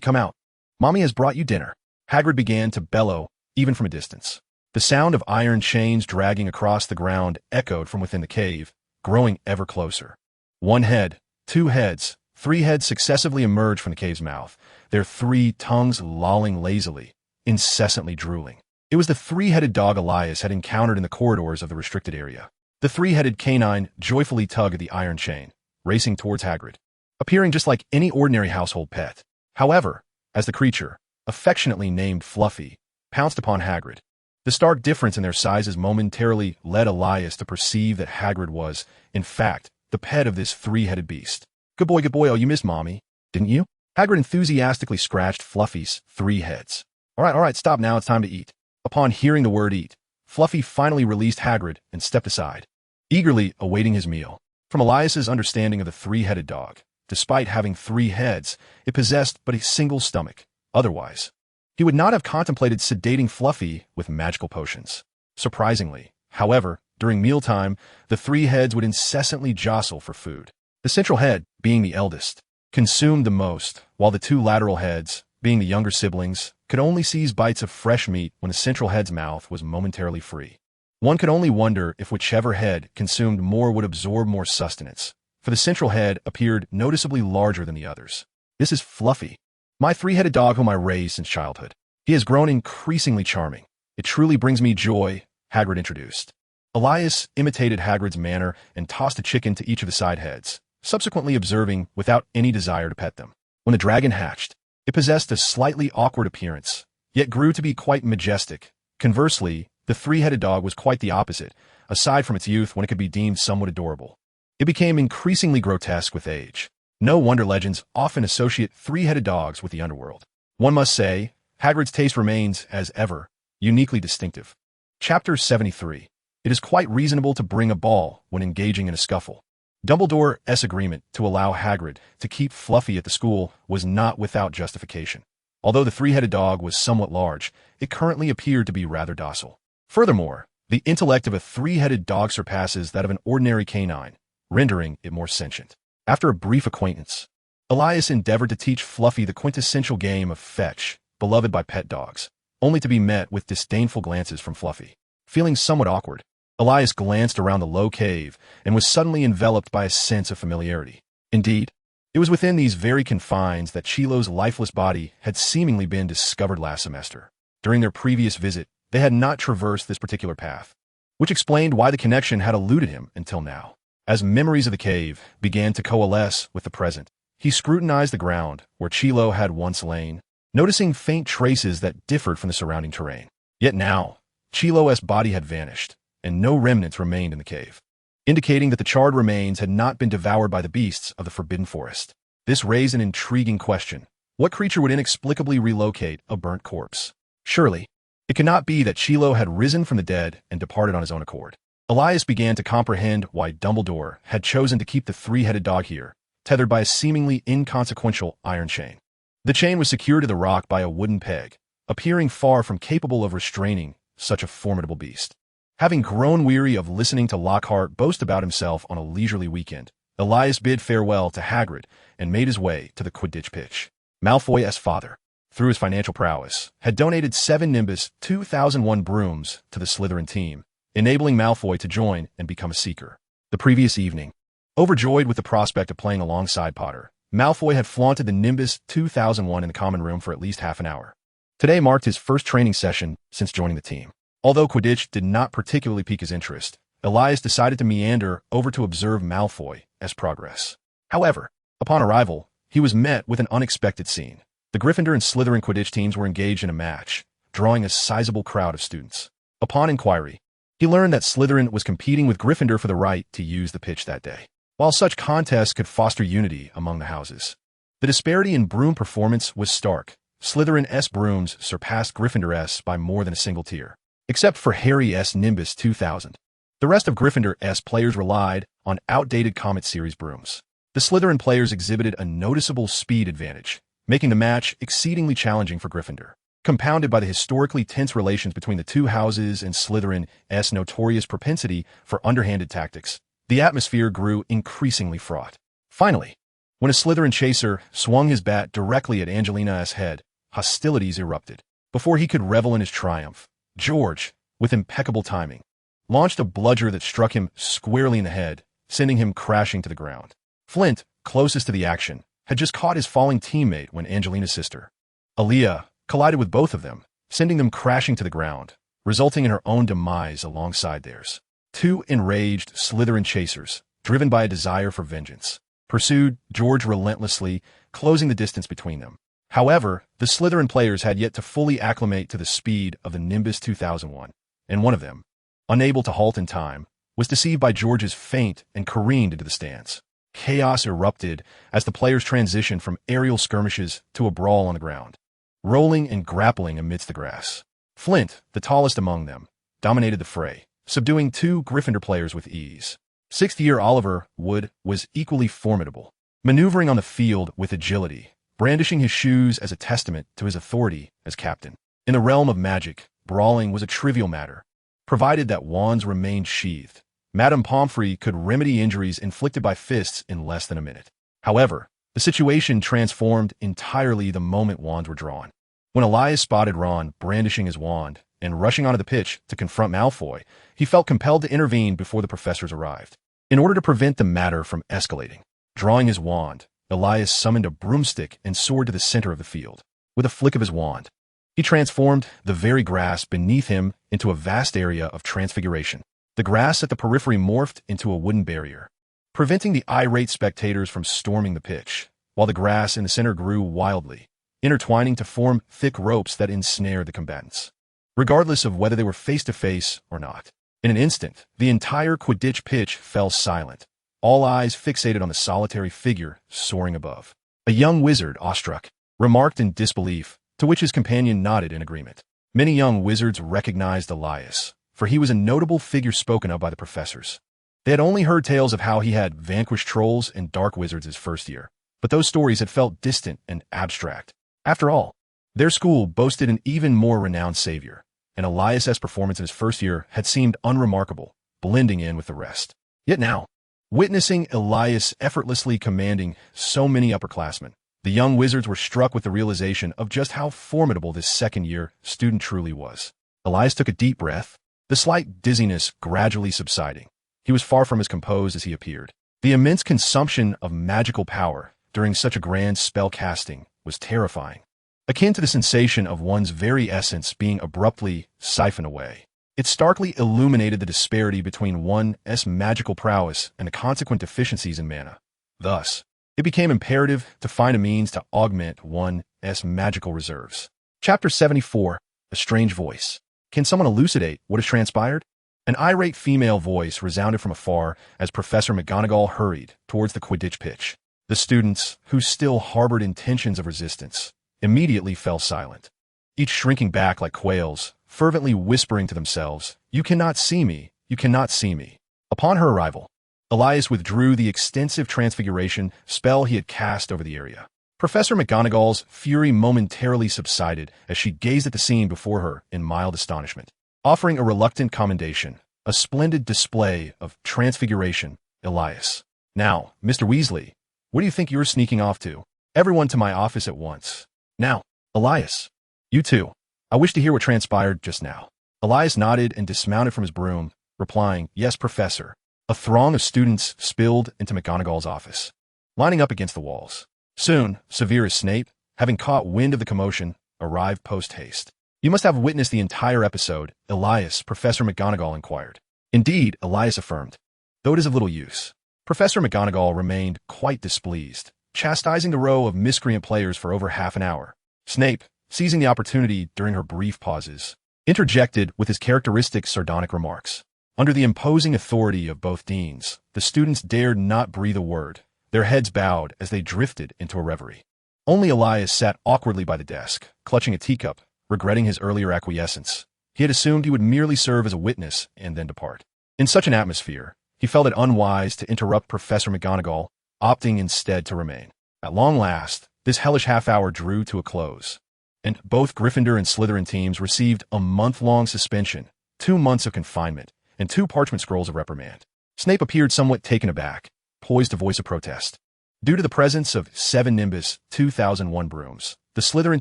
come out. Mommy has brought you dinner." Hagrid began to bellow, even from a distance. The sound of iron chains dragging across the ground echoed from within the cave, growing ever closer. 1 head, 2 heads, 3 heads successively emerged from the cave's mouth, their 3 tongues lolling lazily, incessantly drooling. It was the 3-headed dog Elias had encountered in the corridors of the restricted area. The 3-headed canine joyfully tugged at the iron chain, racing towards Hagrid, appearing just like any ordinary household pet. However, as the creature, affectionately named Fluffy, pounced upon Hagrid, the stark difference in their sizes momentarily led Elias to perceive that Hagrid was, in fact, the pet of this 3-headed beast. Good boy, oh, you missed Mommy, didn't you?" Hagrid enthusiastically scratched Fluffy's 3 heads. All right, stop now, it's time to eat." Upon hearing the word eat, Fluffy finally released Hagrid and stepped aside, eagerly awaiting his meal. From Elias's understanding of the 3-headed dog, despite having 3 heads, it possessed but a single stomach. Otherwise, he would not have contemplated sedating Fluffy with magical potions. Surprisingly, however, during mealtime, the 3 heads would incessantly jostle for food. The central head, being the eldest, consumed the most, while the 2 lateral heads, being the younger siblings, could only seize bites of fresh meat when the central head's mouth was momentarily free. One could only wonder if whichever head consumed more would absorb more sustenance, for the central head appeared noticeably larger than the others. "This is Fluffy, my 3-headed dog whom I raised since childhood. He has grown increasingly charming. It truly brings me joy," Hagrid introduced. Elias imitated Hagrid's manner and tossed a chicken to each of the side heads, subsequently observing without any desire to pet them. When the dragon hatched, it possessed a slightly awkward appearance, yet grew to be quite majestic. Conversely, the 3-headed dog was quite the opposite, aside from its youth when it could be deemed somewhat adorable. It became increasingly grotesque with age. No wonder legends often associate 3-headed dogs with the underworld. One must say, Hagrid's taste remains, as ever, uniquely distinctive. Chapter 73. It is quite reasonable to bring a ball when engaging in a scuffle. Dumbledore's agreement to allow Hagrid to keep Fluffy at the school was not without justification. Although the three-headed dog was somewhat large, it currently appeared to be rather docile. Furthermore, the intellect of a three-headed dog surpasses that of an ordinary canine, rendering it more sentient. After a brief acquaintance, Elias endeavored to teach Fluffy the quintessential game of fetch, beloved by pet dogs, only to be met with disdainful glances from Fluffy. Feeling somewhat awkward, Elias glanced around the low cave and was suddenly enveloped by a sense of familiarity. Indeed, it was within these very confines that Chilo's lifeless body had seemingly been discovered last semester. During their previous visit, they had not traversed this particular path, which explained why the connection had eluded him until now. As memories of the cave began to coalesce with the present, he scrutinized the ground where Chilo had once lain, noticing faint traces that differed from the surrounding terrain. Yet now, Chilo's body had vanished, and no remnants remained in the cave, indicating that the charred remains had not been devoured by the beasts of the Forbidden Forest. This raised an intriguing question. What creature would inexplicably relocate a burnt corpse? Surely, it could not be that Chilo had risen from the dead and departed on his own accord. Elias began to comprehend why Dumbledore had chosen to keep the three-headed dog here, tethered by a seemingly inconsequential iron chain. The chain was secured to the rock by a wooden peg, appearing far from capable of restraining such a formidable beast. Having grown weary of listening to Lockhart boast about himself on a leisurely weekend, Elias bid farewell to Hagrid and made his way to the Quidditch pitch. Malfoy's father, through his financial prowess, had donated 7 Nimbus 2001 brooms to the Slytherin team, enabling Malfoy to join and become a Seeker. The previous evening, overjoyed with the prospect of playing alongside Potter, Malfoy had flaunted the Nimbus 2001 in the common room for at least half an hour. Today marked his first training session since joining the team. Although Quidditch did not particularly pique his interest, Elias decided to meander over to observe Malfoy's progress. However, upon arrival, he was met with an unexpected scene. The Gryffindor and Slytherin Quidditch teams were engaged in a match, drawing a sizable crowd of students. Upon inquiry, he learned that Slytherin was competing with Gryffindor for the right to use the pitch that day. While such contests could foster unity among the houses, the disparity in broom performance was stark. Slytherin's brooms surpassed Gryffindor's by more than a single tier. Except for Harry's Nimbus 2000, the rest of Gryffindor's players relied on outdated Comet Series brooms. The Slytherin players exhibited a noticeable speed advantage, making the match exceedingly challenging for Gryffindor. Compounded by the historically tense relations between the two houses and Slytherin's notorious propensity for underhanded tactics, the atmosphere grew increasingly fraught. Finally, when a Slytherin chaser swung his bat directly at Angelina's head, hostilities erupted. Before he could revel in his triumph, George, with impeccable timing, launched a bludger that struck him squarely in the head, sending him crashing to the ground. Flint, closest to the action, had just caught his falling teammate when Angelina's sister, Elias, collided with both of them, sending them crashing to the ground, resulting in her own demise alongside theirs. 2 enraged Slytherin chasers, driven by a desire for vengeance, pursued George relentlessly, closing the distance between them. However, the Slytherin players had yet to fully acclimate to the speed of the Nimbus 2001, and one of them, unable to halt in time, was deceived by George's feint and careened into the stands. Chaos erupted as the players transitioned from aerial skirmishes to a brawl on the ground, rolling and grappling amidst the grass. Flint, the tallest among them, dominated the fray, subduing 2 Gryffindor players with ease. 6th-year Oliver Wood was equally formidable, maneuvering on the field with agility, brandishing his shoes as a testament to his authority as captain. In the realm of magic, brawling was a trivial matter, provided that wands remained sheathed. Madame Pomfrey could remedy injuries inflicted by fists in less than a minute. However, the situation transformed entirely the moment wands were drawn. When Elias spotted Ron brandishing his wand and rushing onto the pitch to confront Malfoy, he felt compelled to intervene before the professors arrived. In order to prevent the matter from escalating, drawing his wand, Elias summoned a broomstick and soared to the center of the field. With a flick of his wand, he transformed the very grass beneath him into a vast area of transfiguration. The grass at the periphery morphed into a wooden barrier, preventing the irate spectators from storming the pitch, while the grass in the center grew wildly, intertwining to form thick ropes that ensnared the combatants, regardless of whether they were face-to-face or not. In an instant, the entire Quidditch pitch fell silent, all eyes fixated on the solitary figure soaring above. A young wizard, awestruck, remarked in disbelief, to which his companion nodded in agreement. Many young wizards recognized Elias, for he was a notable figure spoken of by the professors. They had only heard tales of how he had vanquished trolls and dark wizards his first year, but those stories had felt distant and abstract. After all, their school boasted an even more renowned savior, and Elias's performance in his first year had seemed unremarkable, blending in with the rest. Yet now, witnessing Elias effortlessly commanding so many upperclassmen, the young wizards were struck with the realization of just how formidable this second-year student truly was. Elias took a deep breath, the slight dizziness gradually subsiding. He was far from as composed as he appeared. The immense consumption of magical power during such a grand spell casting was terrifying, akin to the sensation of one's very essence being abruptly siphoned away. It starkly illuminated the disparity between one's magical prowess and the consequent deficiencies in mana. Thus, it became imperative to find a means to augment one's magical reserves. Chapter 74, A Strange Voice. Can someone elucidate what has transpired? An irate female voice resounded from afar as Professor McGonagall hurried towards the Quidditch pitch. The students, who still harbored intentions of resistance, immediately fell silent, each shrinking back like quails, fervently whispering to themselves, "You cannot see me, you cannot see me." Upon her arrival, Elias withdrew the extensive transfiguration spell he had cast over the area. Professor McGonagall's fury momentarily subsided as she gazed at the scene before her in mild astonishment, offering a reluctant commendation. "A splendid display of transfiguration, Elias. Now, Mr. Weasley, where do you think you're sneaking off to? Everyone to my office at once. Now, Elias, you too. I wish to hear what transpired just now." Elias nodded and dismounted from his broom, replying, "Yes, Professor." A throng of students spilled into McGonagall's office, lining up against the walls. Soon, Severus Snape, having caught wind of the commotion, arrived post-haste. "You must have witnessed the entire episode, Elias," Professor McGonagall inquired. "Indeed," Elias affirmed, "though it is of little use." Professor McGonagall remained quite displeased, chastising the row of miscreant players for over half an hour. Snape, seizing the opportunity during her brief pauses, interjected with his characteristic sardonic remarks. Under the imposing authority of both deans, the students dared not breathe a word, their heads bowed as they drifted into a reverie. Only Elias sat awkwardly by the desk, clutching a teacup, regretting his earlier acquiescence. He had assumed he would merely serve as a witness and then depart. In such an atmosphere, he felt it unwise to interrupt Professor McGonagall, opting instead to remain. At long last, this hellish half-hour drew to a close, and both Gryffindor and Slytherin teams received a month-long suspension, 2 months of confinement, and 2 parchment scrolls of reprimand. Snape appeared somewhat taken aback, poised to voice a protest. Due to the presence of 7 Nimbus 2001 brooms, the Slytherin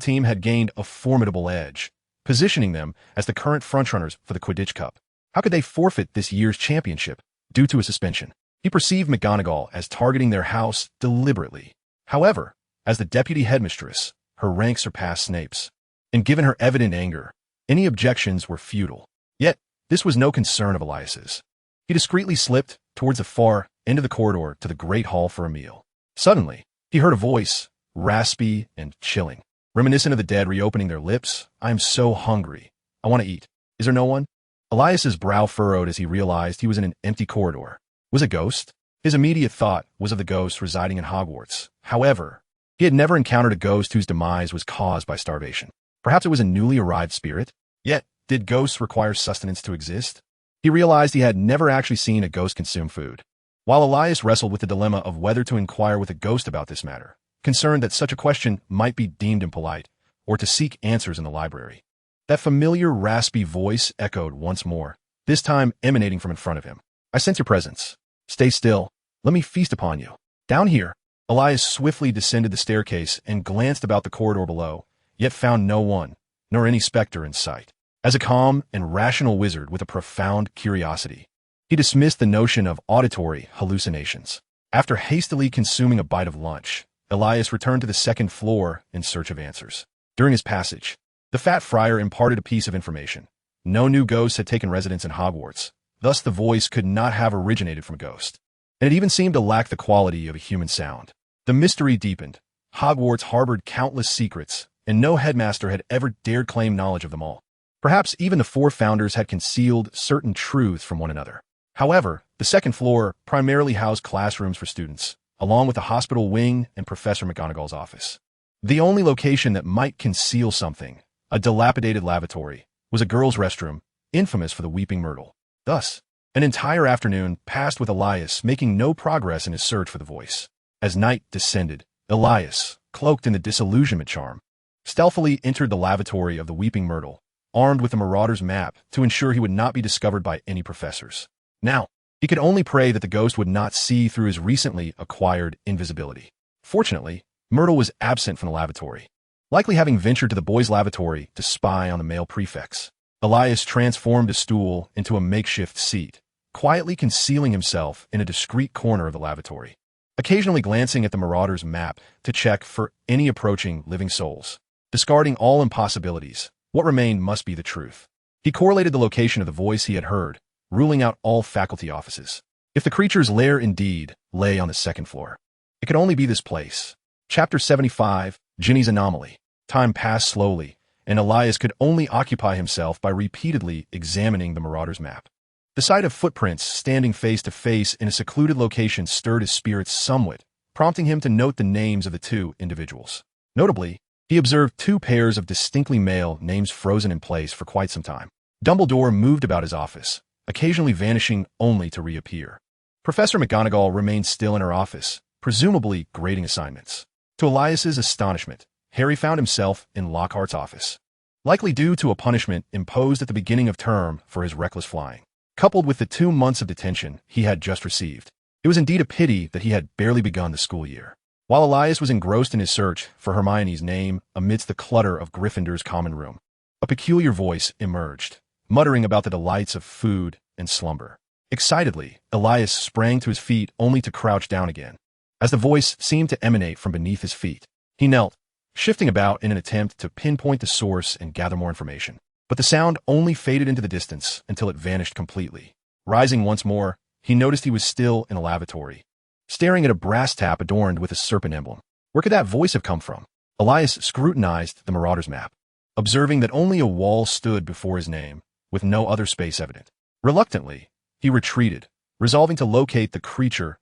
team had gained a formidable edge, positioning them as the current frontrunners for the Quidditch Cup. How could they forfeit this year's championship due to a suspension? He perceived McGonagall as targeting their house deliberately. However, as the deputy headmistress, her rank surpassed Snape's, and given her evident anger, any objections were futile. Yet, this was no concern of Elias's. He discreetly slipped towards the far end of the corridor to the Great Hall for a meal. Suddenly, he heard a voice, raspy and chilling, reminiscent of the dead reopening their lips. "I am so hungry. I want to eat. Is there no one?" Elias's brow furrowed as he realized he was in an empty corridor. Was it a ghost? His immediate thought was of the ghost residing in Hogwarts. However, he had never encountered a ghost whose demise was caused by starvation. Perhaps it was a newly arrived spirit? Yet, did ghosts require sustenance to exist? He realized he had never actually seen a ghost consume food. While Elias wrestled with the dilemma of whether to inquire with a ghost about this matter, concerned that such a question might be deemed impolite, or to seek answers in the library, that familiar raspy voice echoed once more, this time emanating from in front of him. "I sense your presence. Stay still. Let me feast upon you." Down here, Elias swiftly descended the staircase and glanced about the corridor below, yet found no one, nor any specter in sight. As a calm and rational wizard with a profound curiosity, he dismissed the notion of auditory hallucinations. After hastily consuming a bite of lunch, Elias returned to the second floor in search of answers. During his passage, the fat friar imparted a piece of information. No new ghosts had taken residence in Hogwarts, thus the voice could not have originated from a ghost, and it even seemed to lack the quality of a human sound. The mystery deepened. Hogwarts harbored countless secrets, and no headmaster had ever dared claim knowledge of them all. Perhaps even the 4 founders had concealed certain truths from one another. However, the second floor primarily housed classrooms for students, along with the hospital wing and Professor McGonagall's office. The only location that might conceal something, a dilapidated lavatory, was a girls' restroom, infamous for the weeping myrtle. Thus, An entire afternoon passed with Elias making no progress in his search for the voice. As night descended, Elias, cloaked in the disillusionment charm, stealthily entered the lavatory of the Weeping Myrtle, armed with the Marauder's map to ensure he would not be discovered by any professors. Now, he could only pray that the ghost would not see through his recently acquired invisibility. Fortunately, Myrtle was absent from the lavatory, likely having ventured to the boys' lavatory to spy on the male prefects. Elias transformed a stool into a makeshift seat, quietly concealing himself in a discreet corner of the lavatory, occasionally glancing at the Marauder's map to check for any approaching living souls. Discarding all impossibilities, what remained must be the truth. He correlated the location of the voice he had heard, ruling out all faculty offices. If the creature's lair indeed lay on the second floor, it could only be this place. Chapter 75, Ginny's Anomaly. Time passed slowly, and Elias could only occupy himself by repeatedly examining the Marauder's map. The sight of footprints standing face to face in a secluded location stirred his spirits somewhat, prompting him to note the names of the two individuals. Notably, he observed two pairs of distinctly male names frozen in place for quite some time. Dumbledore moved about his office, occasionally vanishing only to reappear. Professor McGonagall remained still in her office, presumably grading assignments. To Elias's astonishment, Harry found himself in Lockhart's office, likely due to a punishment imposed at the beginning of term for his reckless flying, coupled with the 2 months of detention he had just received. It was indeed a pity that he had barely begun the school year. While Elias was engrossed in his search for Hermione's name amidst the clutter of Gryffindor's common room, a peculiar voice emerged, muttering about the delights of food and slumber. Excitedly, Elias sprang to his feet only to crouch down again, as the voice seemed to emanate from beneath his feet. He knelt, shifting about in an attempt to pinpoint the source and gather more information. But the sound only faded into the distance until it vanished completely. Rising once more, he noticed he was still in a lavatory, staring at a brass tap adorned with a serpent emblem. Where could that voice have come from? Elias scrutinized the Marauder's map, observing that only a wall stood before his name, with no other space evident. Reluctantly, he retreated, resolving to locate the creature's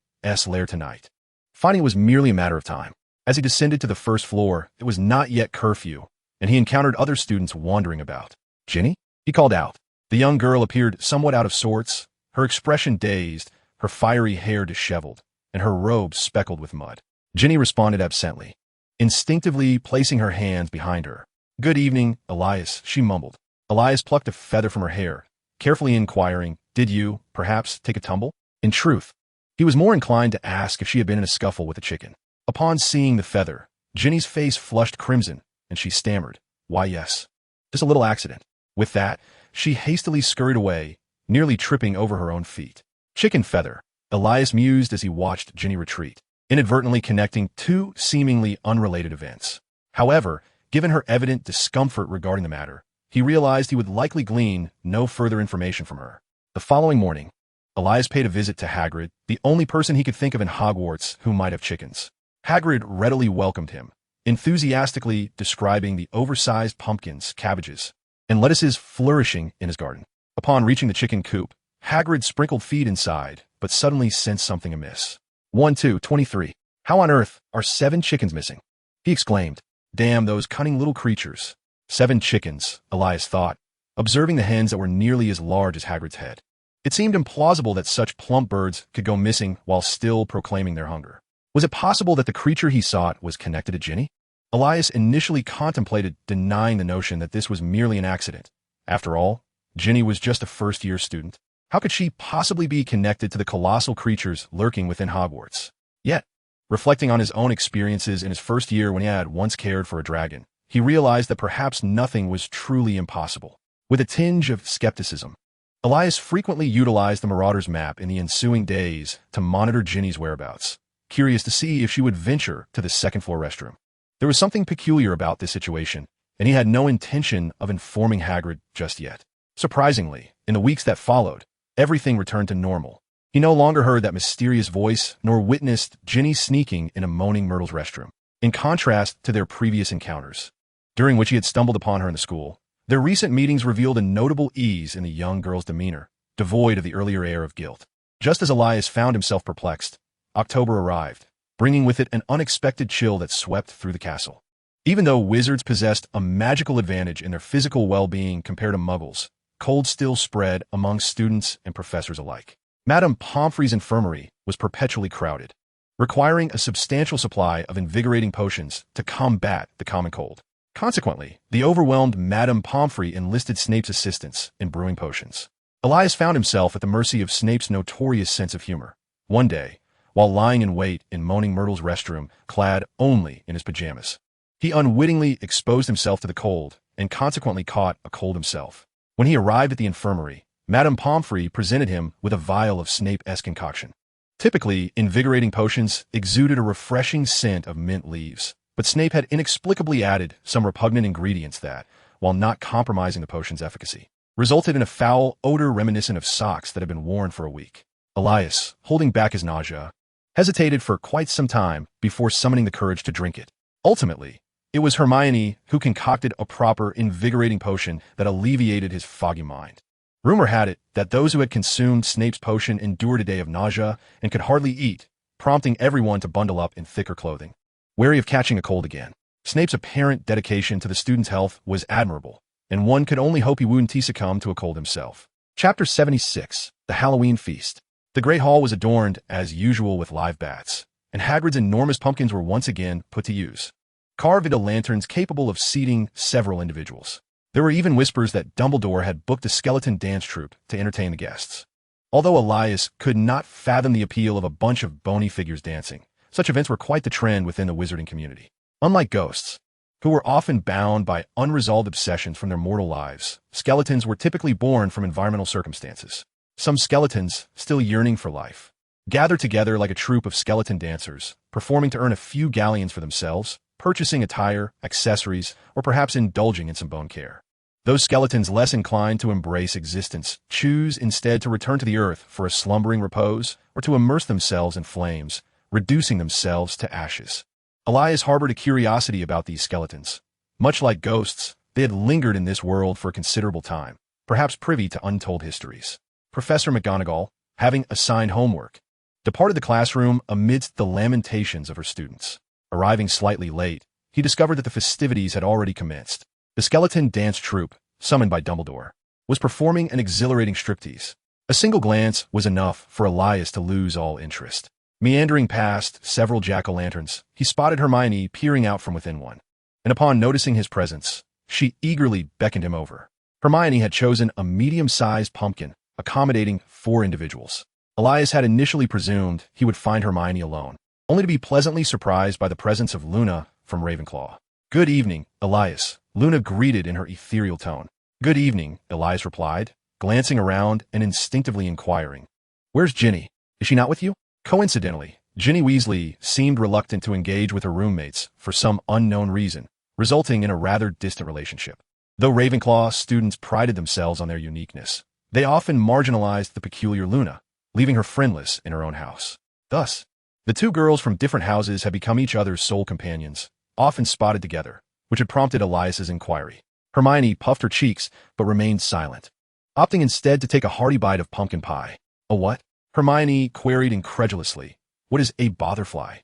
lair tonight. Finding it was merely a matter of time. As he descended to the first floor, it was not yet curfew, and he encountered other students wandering about. "Ginny?" he called out. The young girl appeared somewhat out of sorts, her expression dazed, her fiery hair disheveled, and her robe speckled with mud. Ginny responded absently, instinctively placing her hands behind her. "Good evening, Elias," she mumbled. Elias plucked a feather from her hair, carefully inquiring, "Did you, perhaps, take a tumble?" In truth, he was more inclined to ask if she had been in a scuffle with a chicken. Upon seeing the feather, Ginny's face flushed crimson, and she stammered, "Why, yes. Just a little accident." With that, she hastily scurried away, nearly tripping over her own feet. Chicken feather, Elias mused as he watched Ginny retreat, inadvertently connecting two seemingly unrelated events. However, given her evident discomfort regarding the matter, he realized he would likely glean no further information from her. The following morning, Elias paid a visit to Hagrid, the only person he could think of in Hogwarts who might have chickens. Hagrid readily welcomed him, enthusiastically describing the oversized pumpkins, cabbages, and lettuces flourishing in his garden. Upon reaching the chicken coop, Hagrid sprinkled feed inside, but suddenly sensed something amiss. 1-2-23. "How on earth are 7 chickens missing?" he exclaimed. "Damn those cunning little creatures." 7 chickens, Elias thought, observing the hens that were nearly as large as Hagrid's head. It seemed implausible that such plump birds could go missing while still proclaiming their hunger. Was it possible that the creature he sought was connected to Ginny? Elias initially contemplated denying the notion that this was merely an accident. After all, Ginny was just a first-year student. How could she possibly be connected to the colossal creatures lurking within Hogwarts? Yet, reflecting on his own experiences in his first year when he had once cared for a dragon, he realized that perhaps nothing was truly impossible. With a tinge of skepticism, Elias frequently utilized the Marauder's map in the ensuing days to monitor Ginny's whereabouts, curious to see if she would venture to the second-floor restroom. There was something peculiar about this situation, and he had no intention of informing Hagrid just yet. Surprisingly, in the weeks that followed, everything returned to normal. He no longer heard that mysterious voice, nor witnessed Ginny sneaking in a moaning Myrtle's restroom. In contrast to their previous encounters, during which he had stumbled upon her in the school, their recent meetings revealed a notable ease in the young girl's demeanor, devoid of the earlier air of guilt. Just as Elias found himself perplexed, October arrived, bringing with it an unexpected chill that swept through the castle. Even though wizards possessed a magical advantage in their physical well-being compared to muggles, cold still spread among students and professors alike. Madame Pomfrey's infirmary was perpetually crowded, requiring a substantial supply of invigorating potions to combat the common cold. Consequently, the overwhelmed Madame Pomfrey enlisted Snape's assistance in brewing potions. Elias found himself at the mercy of Snape's notorious sense of humor. One day, while lying in wait in Moaning Myrtle's restroom, clad only in his pajamas, he unwittingly exposed himself to the cold and consequently caught a cold himself. When he arrived at the infirmary, Madame Pomfrey presented him with a vial of Snape-esque concoction. Typically, invigorating potions exuded a refreshing scent of mint leaves, but Snape had inexplicably added some repugnant ingredients that, while not compromising the potion's efficacy, resulted in a foul odor reminiscent of socks that had been worn for a week. Elias, holding back his nausea, hesitated for quite some time before summoning the courage to drink it. Ultimately, it was Hermione who concocted a proper, invigorating potion that alleviated his foggy mind. Rumor had it that those who had consumed Snape's potion endured a day of nausea and could hardly eat, prompting everyone to bundle up in thicker clothing, wary of catching a cold again. Snape's apparent dedication to the student's health was admirable, and one could only hope he wouldn't succumb to a cold himself. Chapter 76, The Halloween Feast. The Great Hall was adorned, as usual, with live bats, and Hagrid's enormous pumpkins were once again put to use, carved into lanterns capable of seating several individuals. There were even whispers that Dumbledore had booked a skeleton dance troupe to entertain the guests. Although Elias could not fathom the appeal of a bunch of bony figures dancing, such events were quite the trend within the wizarding community. Unlike ghosts, who were often bound by unresolved obsessions from their mortal lives, skeletons were typically born from environmental circumstances. Some skeletons, still yearning for life, gathered together like a troupe of skeleton dancers, performing to earn a few galleons for themselves, purchasing attire, accessories, or perhaps indulging in some bone care. Those skeletons less inclined to embrace existence choose instead to return to the earth for a slumbering repose or to immerse themselves in flames, reducing themselves to ashes. Elias harbored a curiosity about these skeletons. Much like ghosts, they had lingered in this world for a considerable time, perhaps privy to untold histories. Professor McGonagall, having assigned homework, departed the classroom amidst the lamentations of her students. Arriving slightly late, he discovered that the festivities had already commenced. The skeleton dance troupe, summoned by Dumbledore, was performing an exhilarating striptease. A single glance was enough for Elias to lose all interest. Meandering past several jack-o'-lanterns, he spotted Hermione peering out from within one, and upon noticing his presence, she eagerly beckoned him over. Hermione had chosen a medium-sized pumpkin, accommodating 4 individuals. Elias had initially presumed he would find Hermione alone, only to be pleasantly surprised by the presence of Luna from Ravenclaw. "Good evening, Elias," Luna greeted in her ethereal tone. "Good evening," Elias replied, glancing around and instinctively inquiring, "Where's Ginny? Is she not with you?" Coincidentally, Ginny Weasley seemed reluctant to engage with her roommates for some unknown reason, resulting in a rather distant relationship. Though Ravenclaw students prided themselves on their uniqueness, they often marginalized the peculiar Luna, leaving her friendless in her own house. Thus, the two girls from different houses had become each other's sole companions, often spotted together, which had prompted Elias's inquiry. Hermione puffed her cheeks but remained silent, opting instead to take a hearty bite of pumpkin pie. "A what?" Hermione queried incredulously. "What is a botherfly?"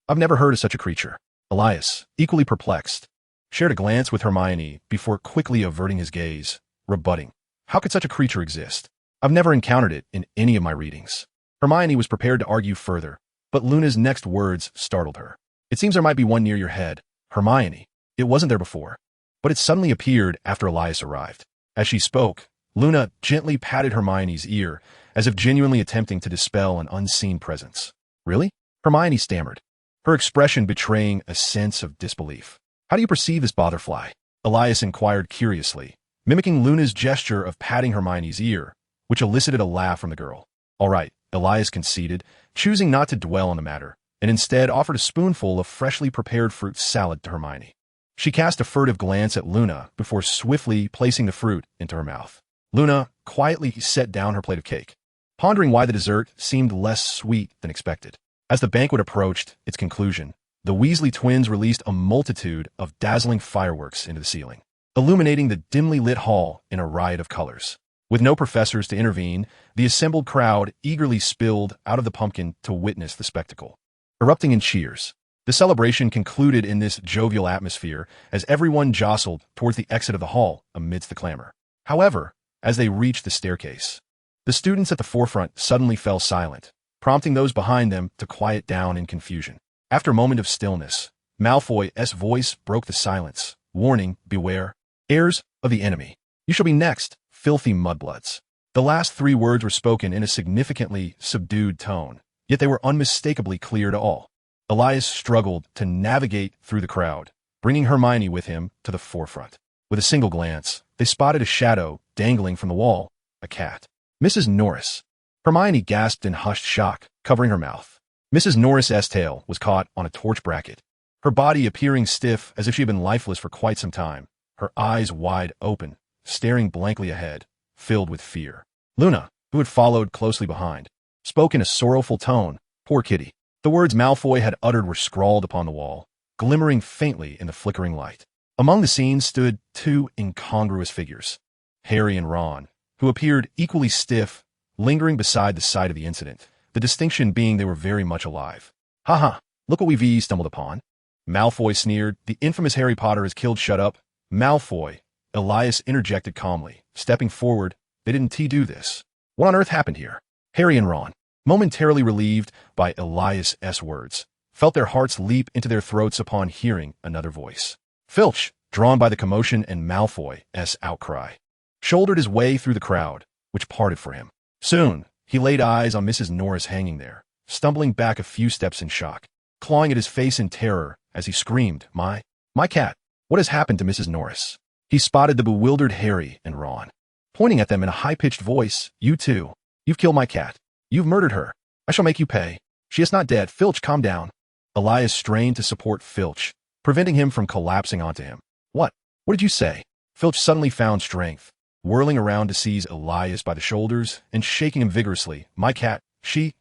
"I've never heard of such a creature." Elias, equally perplexed, shared a glance with Hermione before quickly averting his gaze, rebutting, "How could such a creature exist? I've never encountered it in any of my readings." Hermione was prepared to argue further, but Luna's next words startled her. "It seems there might be one near your head, Hermione. It wasn't there before, but it suddenly appeared after Elias arrived." As she spoke, Luna gently patted Hermione's ear, as if genuinely attempting to dispel an unseen presence. "Really?" Hermione stammered, her expression betraying a sense of disbelief. "How do you perceive this botherfly?" Elias inquired curiously, mimicking Luna's gesture of patting Hermione's ear, which elicited a laugh from the girl. "All right," Elias conceded, choosing not to dwell on the matter, and instead offered a spoonful of freshly prepared fruit salad to Hermione. She cast a furtive glance at Luna before swiftly placing the fruit into her mouth. Luna quietly set down her plate of cake, pondering why the dessert seemed less sweet than expected. As the banquet approached its conclusion, the Weasley twins released a multitude of dazzling fireworks into the ceiling, illuminating the dimly lit hall in a riot of colors. With no professors to intervene, the assembled crowd eagerly spilled out of the pumpkin to witness the spectacle. Erupting in cheers, the celebration concluded in this jovial atmosphere as everyone jostled towards the exit of the hall amidst the clamor. However, as they reached the staircase. The students at the forefront suddenly fell silent, prompting those behind them to quiet down in confusion. After a moment of stillness, Malfoy's voice broke the silence, warning, "Beware, heirs of the enemy. You shall be next, filthy mudbloods." The last 3 words were spoken in a significantly subdued tone, yet they were unmistakably clear to all. Elias struggled to navigate through the crowd, bringing Hermione with him to the forefront. With a single glance, they spotted a shadow dangling from the wall, a cat. "Mrs. Norris." Hermione gasped in hushed shock, covering her mouth. Mrs. Norris's tail was caught on a torch bracket, her body appearing stiff as if she had been lifeless for quite some time, her eyes wide open, staring blankly ahead, filled with fear. Luna, who had followed closely behind, spoke in a sorrowful tone, "Poor kitty." The words Malfoy had uttered were scrawled upon the wall, glimmering faintly in the flickering light. Among the scenes stood 2 incongruous figures, Harry and Ron, who appeared equally stiff, lingering beside the site of the incident, the distinction being they were very much alive. "Ha, look what we've stumbled upon." Malfoy sneered, "The infamous Harry Potter is killed, shut up." "Malfoy," Elias interjected calmly, stepping forward. "They didn't do this. What on earth happened here?" Harry and Ron, momentarily relieved by Elias's words, felt their hearts leap into their throats upon hearing another voice. Filch, drawn by the commotion and Malfoy's outcry, shouldered his way through the crowd, which parted for him. Soon, he laid eyes on Mrs. Norris hanging there, stumbling back a few steps in shock, clawing at his face in terror as he screamed, My cat! What has happened to Mrs. Norris?" He spotted the bewildered Harry and Ron, pointing at them in a high-pitched voice. "You too. You've killed my cat. You've murdered her. I shall make you pay. She is not dead. Filch, calm down." Elias strained to support Filch, preventing him from collapsing onto him. What did you say?" Filch suddenly found strength, whirling around to seize Elias by the shoulders and shaking him vigorously. "My cat, she..."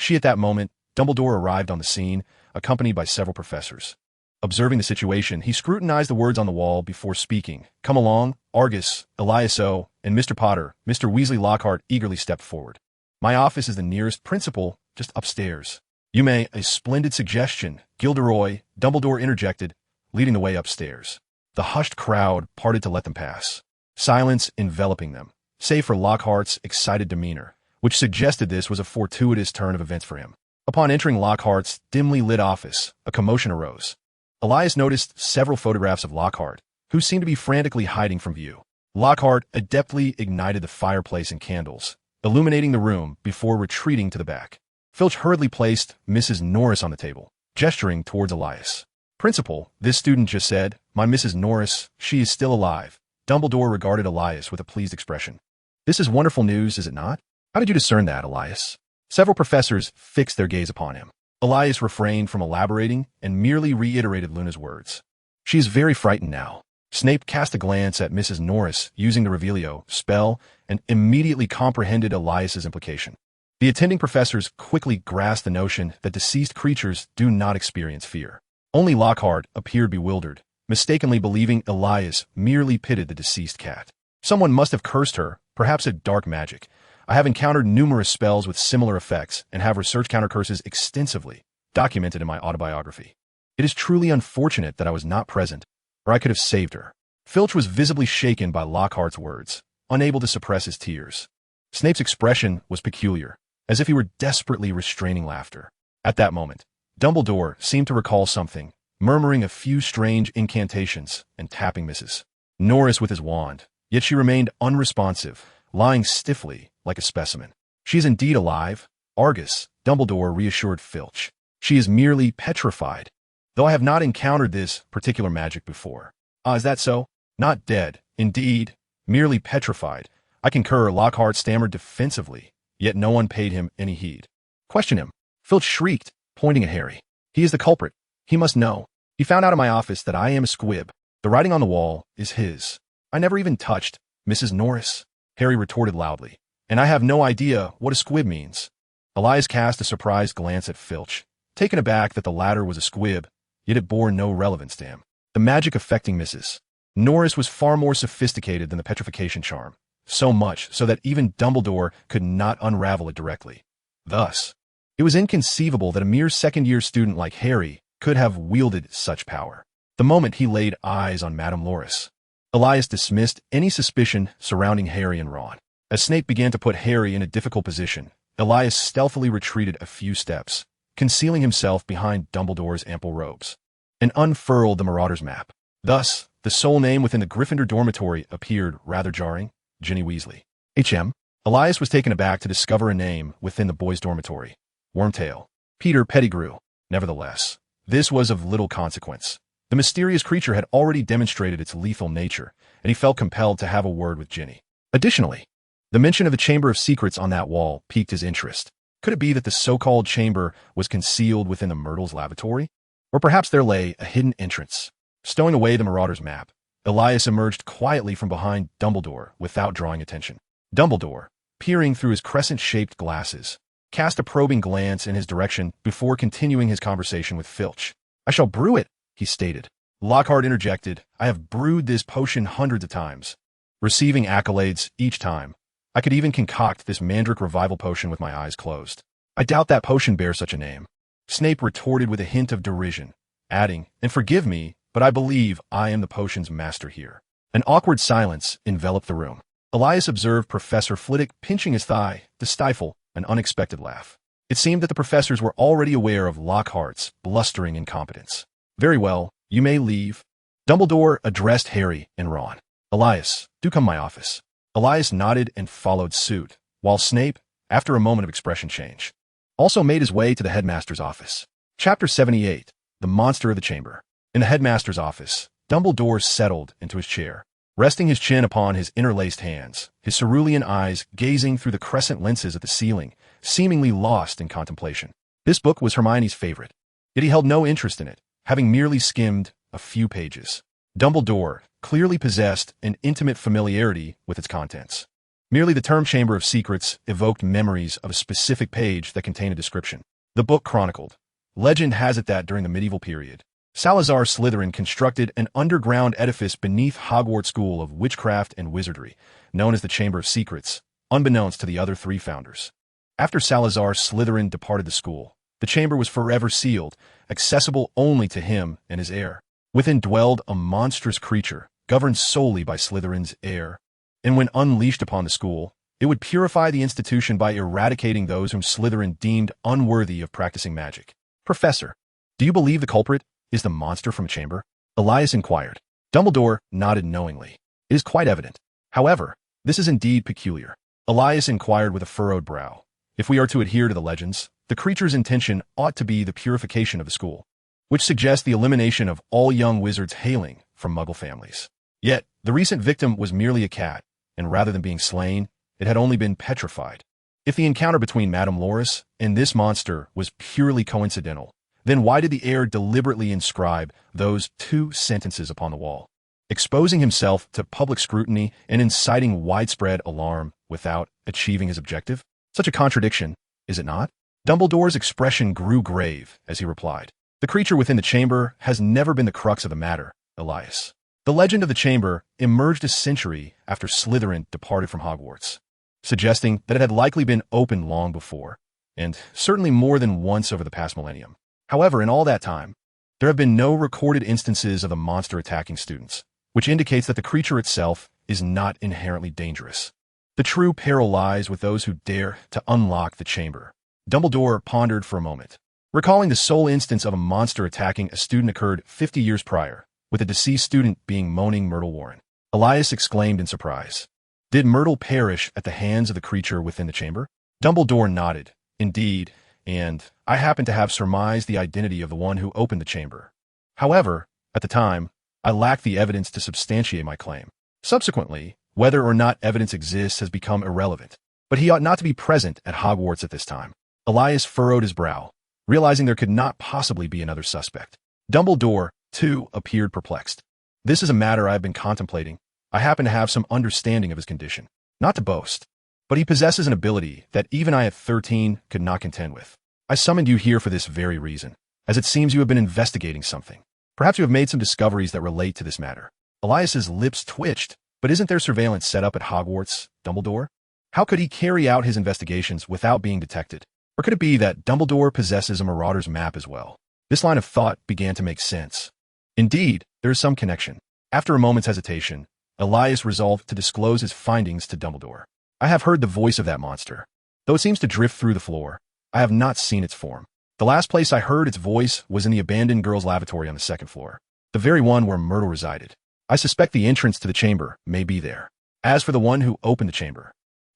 At that moment, Dumbledore arrived on the scene, accompanied by several professors. Observing the situation, he scrutinized the words on the wall before speaking. "Come along, Argus, Elias O, and Mr. Potter." Mr. Weasley Lockhart eagerly stepped forward. "My office is the nearest, principal, just upstairs." "You may..." "A splendid suggestion, Gilderoy," Dumbledore interjected, leading the way upstairs. The hushed crowd parted to let them pass, silence enveloping them, save for Lockhart's excited demeanor, which suggested this was a fortuitous turn of events for him. Upon entering Lockhart's dimly lit office, a commotion arose. Elias noticed several photographs of Lockhart, who seemed to be frantically hiding from view. Lockhart adeptly ignited the fireplace and candles, illuminating the room before retreating to the back. Filch hurriedly placed Mrs. Norris on the table, gesturing towards Elias. "Principal, this student just said, my Mrs. Norris, she is still alive." Dumbledore regarded Elias with a pleased expression. "This is wonderful news, is it not? How did you discern that, Elias?" Several professors fixed their gaze upon him. Elias refrained from elaborating and merely reiterated Luna's words. "She is very frightened now." Snape cast a glance at Mrs. Norris using the Revelio spell and immediately comprehended Elias's implication. The attending professors quickly grasped the notion that deceased creatures do not experience fear. Only Lockhart appeared bewildered, mistakenly believing Elias merely pitied the deceased cat. "Someone must have cursed her, perhaps a dark magic. I have encountered numerous spells with similar effects and have researched counter curses extensively, documented in my autobiography. It is truly unfortunate that I was not present, or I could have saved her." Filch was visibly shaken by Lockhart's words, unable to suppress his tears. Snape's expression was peculiar, as if he were desperately restraining laughter. At that moment, Dumbledore seemed to recall something, murmuring a few strange incantations and tapping Mrs. Norris with his wand, yet she remained unresponsive, lying stiffly like a specimen. "She is indeed alive, Argus," Dumbledore reassured Filch. "She is merely petrified, though I have not encountered this particular magic before." "Ah, is that so? Not dead, indeed, merely petrified." "I concur," Lockhart stammered defensively, yet no one paid him any heed. "Question him," Filch shrieked, pointing at Harry. "He is the culprit. He must know. He found out in my office that I am a squib. The writing on the wall is his. I never even touched Mrs. Norris," Harry retorted loudly. "And I have no idea what a squib means." Elias cast a surprised glance at Filch, taken aback that the latter was a squib, yet it bore no relevance to him. The magic affecting Mrs. Norris was far more sophisticated than the petrification charm, so much so that even Dumbledore could not unravel it directly. Thus, it was inconceivable that a mere second-year student like Harry could have wielded such power. The moment he laid eyes on Madame Loris, Elias dismissed any suspicion surrounding Harry and Ron. As Snape began to put Harry in a difficult position, Elias stealthily retreated a few steps, concealing himself behind Dumbledore's ample robes, and unfurled the Marauder's map. Thus, the sole name within the Gryffindor dormitory appeared rather jarring: Ginny Weasley. H.M. Elias was taken aback to discover a name within the boys' dormitory: Wormtail. Peter Pettigrew. Nevertheless, this was of little consequence. The mysterious creature had already demonstrated its lethal nature, and he felt compelled to have a word with Ginny. Additionally, the mention of the Chamber of Secrets on that wall piqued his interest. Could it be that the so-called chamber was concealed within the Myrtle's lavatory? Or perhaps there lay a hidden entrance? Stowing away the Marauder's map, Elias emerged quietly from behind Dumbledore without drawing attention. Dumbledore, peering through his crescent-shaped glasses, cast a probing glance in his direction before continuing his conversation with Filch. "I shall brew it," he stated. Lockhart interjected, "I have brewed this potion hundreds of times, receiving accolades each time. I could even concoct this Mandrake revival potion with my eyes closed." "I doubt that potion bears such a name," Snape retorted with a hint of derision, adding, "And forgive me, but I believe I am the potion's master here." An awkward silence enveloped the room. Elias observed Professor Flitwick pinching his thigh to stifle an unexpected laugh. It seemed that the professors were already aware of Lockhart's blustering incompetence. "Very well, you may leave." Dumbledore addressed Harry and Ron. "Elias, do come to my office." Elias nodded and followed suit, while Snape, after a moment of expression change, also made his way to the headmaster's office. Chapter 78. The Monster of the Chamber. In the headmaster's office, Dumbledore settled into his chair, resting his chin upon his interlaced hands, his cerulean eyes gazing through the crescent lenses at the ceiling, seemingly lost in contemplation. This book was Hermione's favorite, yet he held no interest in it, having merely skimmed a few pages. Dumbledore clearly possessed an intimate familiarity with its contents. Merely the term Chamber of Secrets evoked memories of a specific page that contained a description. The book chronicled. Legend has it that during the medieval period, Salazar Slytherin constructed an underground edifice beneath Hogwarts School of Witchcraft and Wizardry, known as the Chamber of Secrets, unbeknownst to the other three founders. After Salazar Slytherin departed the school, the chamber was forever sealed, accessible only to him and his heir. Within dwelled a monstrous creature, governed solely by Slytherin's heir, and when unleashed upon the school, it would purify the institution by eradicating those whom Slytherin deemed unworthy of practicing magic. "Professor, do you believe the culprit is the monster from a chamber?" Elias inquired. Dumbledore nodded knowingly. "It is quite evident. However, this is indeed peculiar." Elias inquired with a furrowed brow. "If we are to adhere to the legends, the creature's intention ought to be the purification of the school, which suggests the elimination of all young wizards hailing from Muggle families. Yet, the recent victim was merely a cat, and rather than being slain, it had only been petrified. If the encounter between Madame Loris and this monster was purely coincidental, then why did the heir deliberately inscribe those two sentences upon the wall, exposing himself to public scrutiny and inciting widespread alarm without achieving his objective? Such a contradiction, is it not? Dumbledore's expression grew grave as he replied. "The creature within the chamber has never been the crux of the matter, Elias. The legend of the chamber emerged a century after Slytherin departed from Hogwarts, suggesting that it had likely been opened long before, and certainly more than once over the past millennium. However, in all that time, there have been no recorded instances of the monster attacking students, which indicates that the creature itself is not inherently dangerous. The true peril lies with those who dare to unlock the chamber." Dumbledore pondered for a moment, recalling the sole instance of a monster attacking a student occurred 50 years prior, with the deceased student being moaning Myrtle Warren. Elias exclaimed in surprise. "Did Myrtle perish at the hands of the creature within the chamber?" Dumbledore nodded. "Indeed, and I happen to have surmised the identity of the one who opened the chamber. However, at the time, I lacked the evidence to substantiate my claim. Subsequently, whether or not evidence exists has become irrelevant, but he ought not to be present at Hogwarts at this time." Elias furrowed his brow, realizing there could not possibly be another suspect. Dumbledore, too, appeared perplexed. "This is a matter I have been contemplating. I happen to have some understanding of his condition. Not to boast, but he possesses an ability that even I at 13 could not contend with. I summoned you here for this very reason, as it seems you have been investigating something. Perhaps you have made some discoveries that relate to this matter." Elias's lips twitched. "But isn't there surveillance set up at Hogwarts, Dumbledore? How could he carry out his investigations without being detected? Or could it be that Dumbledore possesses a Marauder's map as well?" This line of thought began to make sense. Indeed, there is some connection. After a moment's hesitation, Elias resolved to disclose his findings to Dumbledore. I have heard the voice of that monster. Though it seems to drift through the floor, I have not seen its form. The last place I heard its voice was in the abandoned girls' lavatory on the second floor, the very one where Myrtle resided. I suspect the entrance to the chamber may be there. As for the one who opened the chamber,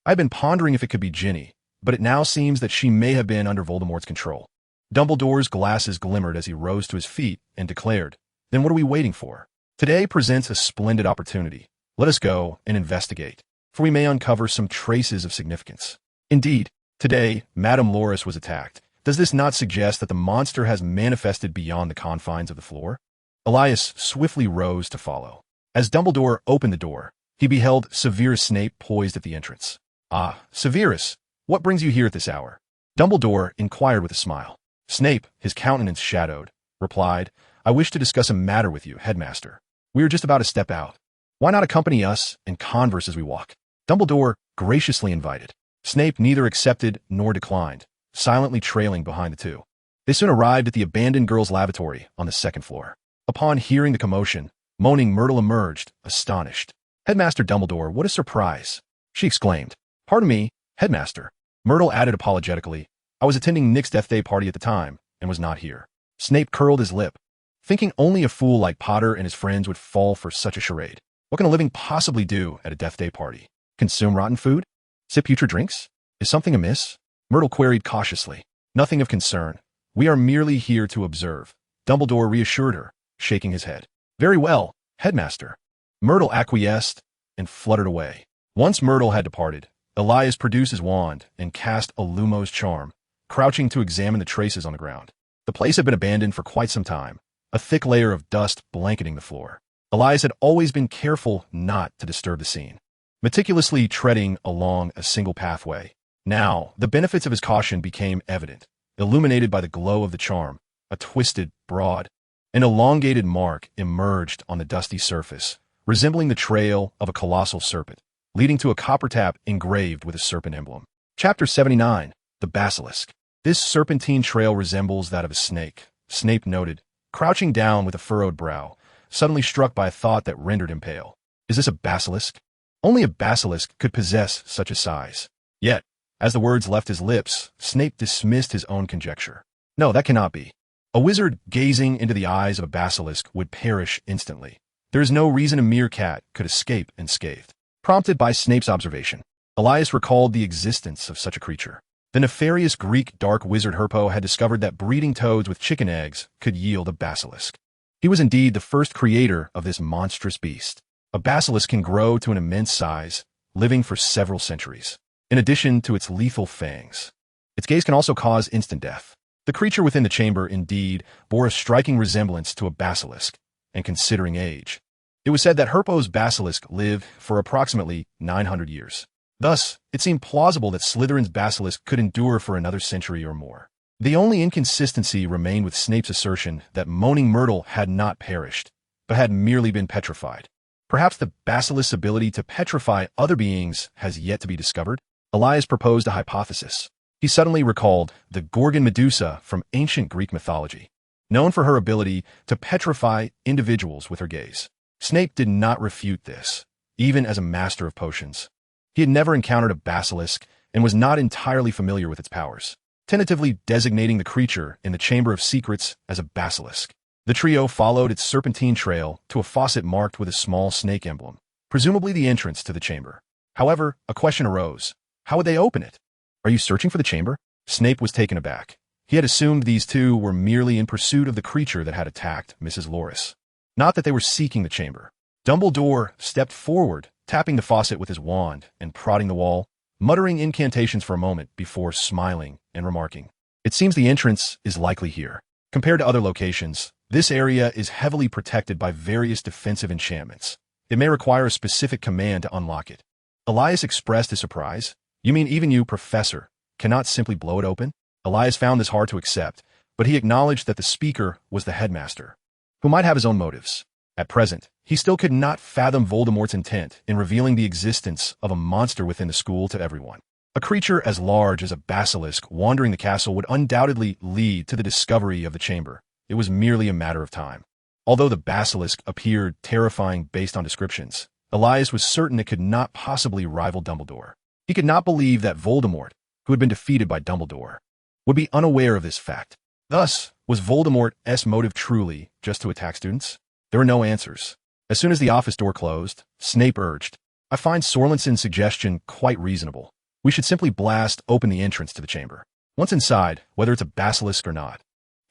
I had been pondering if it could be Ginny, but it now seems that she may have been under Voldemort's control. Dumbledore's glasses glimmered as he rose to his feet and declared, "Then what are we waiting for? Today presents a splendid opportunity. Let us go and investigate, for we may uncover some traces of significance." Indeed, today, Madame Loris was attacked. Does this not suggest that the monster has manifested beyond the confines of the floor? Elias swiftly rose to follow. As Dumbledore opened the door, he beheld Severus Snape poised at the entrance. "Ah, Severus, what brings you here at this hour?" Dumbledore inquired with a smile. Snape, his countenance shadowed, replied, "I wish to discuss a matter with you, Headmaster. We are just about to step out. Why not accompany us and converse as we walk?" Dumbledore graciously invited. Snape neither accepted nor declined, silently trailing behind the two. They soon arrived at the abandoned girls' lavatory on the second floor. Upon hearing the commotion, moaning Myrtle emerged, astonished. "Headmaster Dumbledore, what a surprise!" she exclaimed. "Pardon me, Headmaster," Myrtle added apologetically. "I was attending Nick's Death Day party at the time, and was not here." Snape curled his lip, thinking only a fool like Potter and his friends would fall for such a charade. What can a living possibly do at a Death Day party? Consume rotten food? Sip putrid drinks? Is something amiss? Myrtle queried cautiously. "Nothing of concern. We are merely here to observe," Dumbledore reassured her, shaking his head. "Very well, Headmaster." Myrtle acquiesced and fluttered away. Once Myrtle had departed, Elias produced his wand and cast a Lumos charm, crouching to examine the traces on the ground. The place had been abandoned for quite some time, a thick layer of dust blanketing the floor. Elias had always been careful not to disturb the scene, meticulously treading along a single pathway. Now, the benefits of his caution became evident, illuminated by the glow of the charm. A twisted, broad, and elongated mark emerged on the dusty surface, resembling the trail of a colossal serpent, leading to a copper tap engraved with a serpent emblem. Chapter 79, The Basilisk. "This serpentine trail resembles that of a snake," Snape noted, crouching down with a furrowed brow, suddenly struck by a thought that rendered him pale. "Is this a basilisk? Only a basilisk could possess such a size." Yet, as the words left his lips, Snape dismissed his own conjecture. "No, that cannot be. A wizard gazing into the eyes of a basilisk would perish instantly. There is no reason a meerkat could escape unscathed." Prompted by Snape's observation, Elias recalled the existence of such a creature. The nefarious Greek dark wizard Herpo had discovered that breeding toads with chicken eggs could yield a basilisk. He was indeed the first creator of this monstrous beast. A basilisk can grow to an immense size, living for several centuries. In addition to its lethal fangs, its gaze can also cause instant death. The creature within the chamber, indeed, bore a striking resemblance to a basilisk, and considering age, it was said that Herpo's basilisk lived for approximately 900 years. Thus, it seemed plausible that Slytherin's basilisk could endure for another century or more. The only inconsistency remained with Snape's assertion that Moaning Myrtle had not perished, but had merely been petrified. Perhaps the basilisk's ability to petrify other beings has yet to be discovered? Elias proposed a hypothesis. He suddenly recalled the Gorgon Medusa from ancient Greek mythology, known for her ability to petrify individuals with her gaze. Snape did not refute this, even as a master of potions. He had never encountered a basilisk and was not entirely familiar with its powers, tentatively designating the creature in the Chamber of Secrets as a basilisk. The trio followed its serpentine trail to a faucet marked with a small snake emblem, presumably the entrance to the chamber. However, a question arose. How would they open it? "Are you searching for the chamber?" Snape was taken aback. He had assumed these two were merely in pursuit of the creature that had attacked Mrs. Loris, not that they were seeking the chamber. Dumbledore stepped forward, tapping the faucet with his wand and prodding the wall, muttering incantations for a moment before smiling and remarking, "It seems the entrance is likely here. Compared to other locations, this area is heavily protected by various defensive enchantments. It may require a specific command to unlock it." Elias expressed his surprise. "You mean even you, Professor, cannot simply blow it open?" Elias found this hard to accept, but he acknowledged that the speaker was the headmaster, who might have his own motives. At present, he still could not fathom Voldemort's intent in revealing the existence of a monster within the school to everyone. A creature as large as a basilisk wandering the castle would undoubtedly lead to the discovery of the chamber. It was merely a matter of time. Although the basilisk appeared terrifying based on descriptions, Elias was certain it could not possibly rival Dumbledore. He could not believe that Voldemort, who had been defeated by Dumbledore, would be unaware of this fact. Thus, was Voldemort's motive truly just to attack students? There were no answers. As soon as the office door closed, Snape urged, "I find Sorlinson's suggestion quite reasonable. We should simply blast open the entrance to the chamber. Once inside, whether it's a basilisk or not,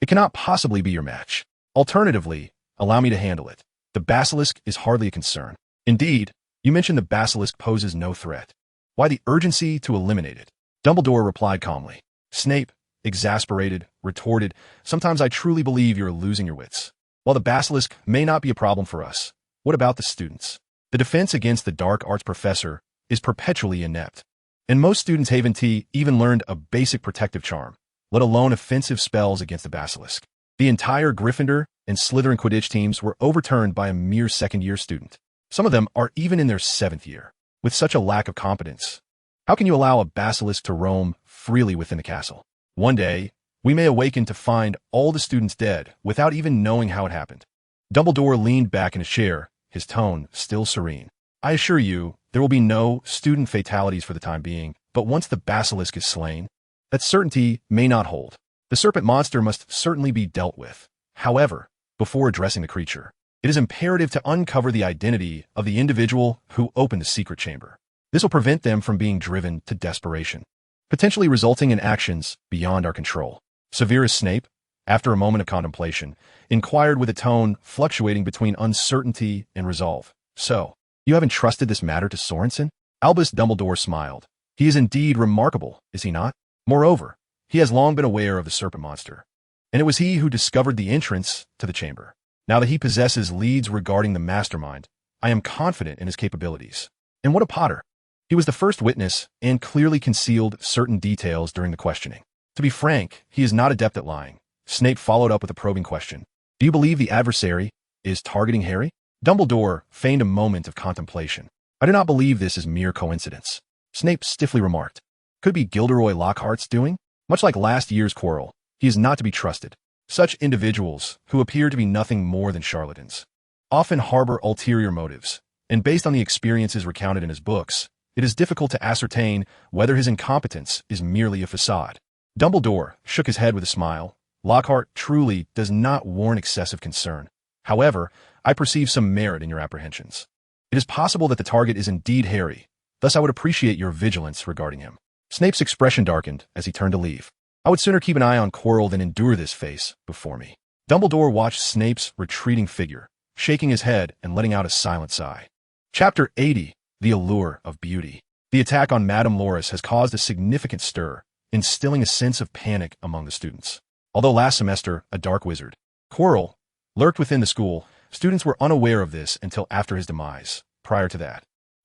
it cannot possibly be your match. Alternatively, allow me to handle it. The basilisk is hardly a concern. Indeed, you mentioned the basilisk poses no threat. Why the urgency to eliminate it?" Dumbledore replied calmly. Snape, exasperated, retorted, "Sometimes I truly believe you're losing your wits. While the basilisk may not be a problem for us, what about the students? The defense against the dark arts professor is perpetually inept. And most students haven't even learned a basic protective charm, let alone offensive spells against the basilisk. The entire Gryffindor and Slytherin Quidditch teams were overturned by a mere second-year student. Some of them are even in their 7th year. With such a lack of competence, how can you allow a basilisk to roam freely within the castle? One day, we may awaken to find all the students dead without even knowing how it happened." Dumbledore leaned back in his chair, his tone still serene. "I assure you, there will be no student fatalities for the time being, but once the basilisk is slain, that certainty may not hold. The serpent monster must certainly be dealt with. However, before addressing the creature, it is imperative to uncover the identity of the individual who opened the secret chamber. This will prevent them from being driven to desperation, potentially resulting in actions beyond our control." Severus Snape, after a moment of contemplation, inquired with a tone fluctuating between uncertainty and resolve, "So, you have entrusted this matter to Sorensen?" Albus Dumbledore smiled. "He is indeed remarkable, is he not? Moreover, he has long been aware of the serpent monster, and it was he who discovered the entrance to the chamber. Now that he possesses leads regarding the mastermind, I am confident in his capabilities. And what a Potter! He was the first witness and clearly concealed certain details during the questioning. To be frank, he is not adept at lying." Snape followed up with a probing question. "Do you believe the adversary is targeting Harry?" Dumbledore feigned a moment of contemplation. "I do not believe this is mere coincidence," Snape stiffly remarked. "Could be Gilderoy Lockhart's doing? Much like last year's quarrel, he is not to be trusted. Such individuals, who appear to be nothing more than charlatans, often harbor ulterior motives, and based on the experiences recounted in his books, it is difficult to ascertain whether his incompetence is merely a facade." Dumbledore shook his head with a smile. "Lockhart truly does not warrant excessive concern. However, I perceive some merit in your apprehensions. It is possible that the target is indeed Harry, thus I would appreciate your vigilance regarding him." Snape's expression darkened as he turned to leave. "I would sooner keep an eye on Quirrell than endure this face before me." Dumbledore watched Snape's retreating figure, shaking his head and letting out a silent sigh. Chapter 80, The Allure of Beauty. The attack on Madame Loris has caused a significant stir, instilling a sense of panic among the students. Although last semester, a dark wizard, Quirrell, lurked within the school, students were unaware of this until after his demise. Prior to that,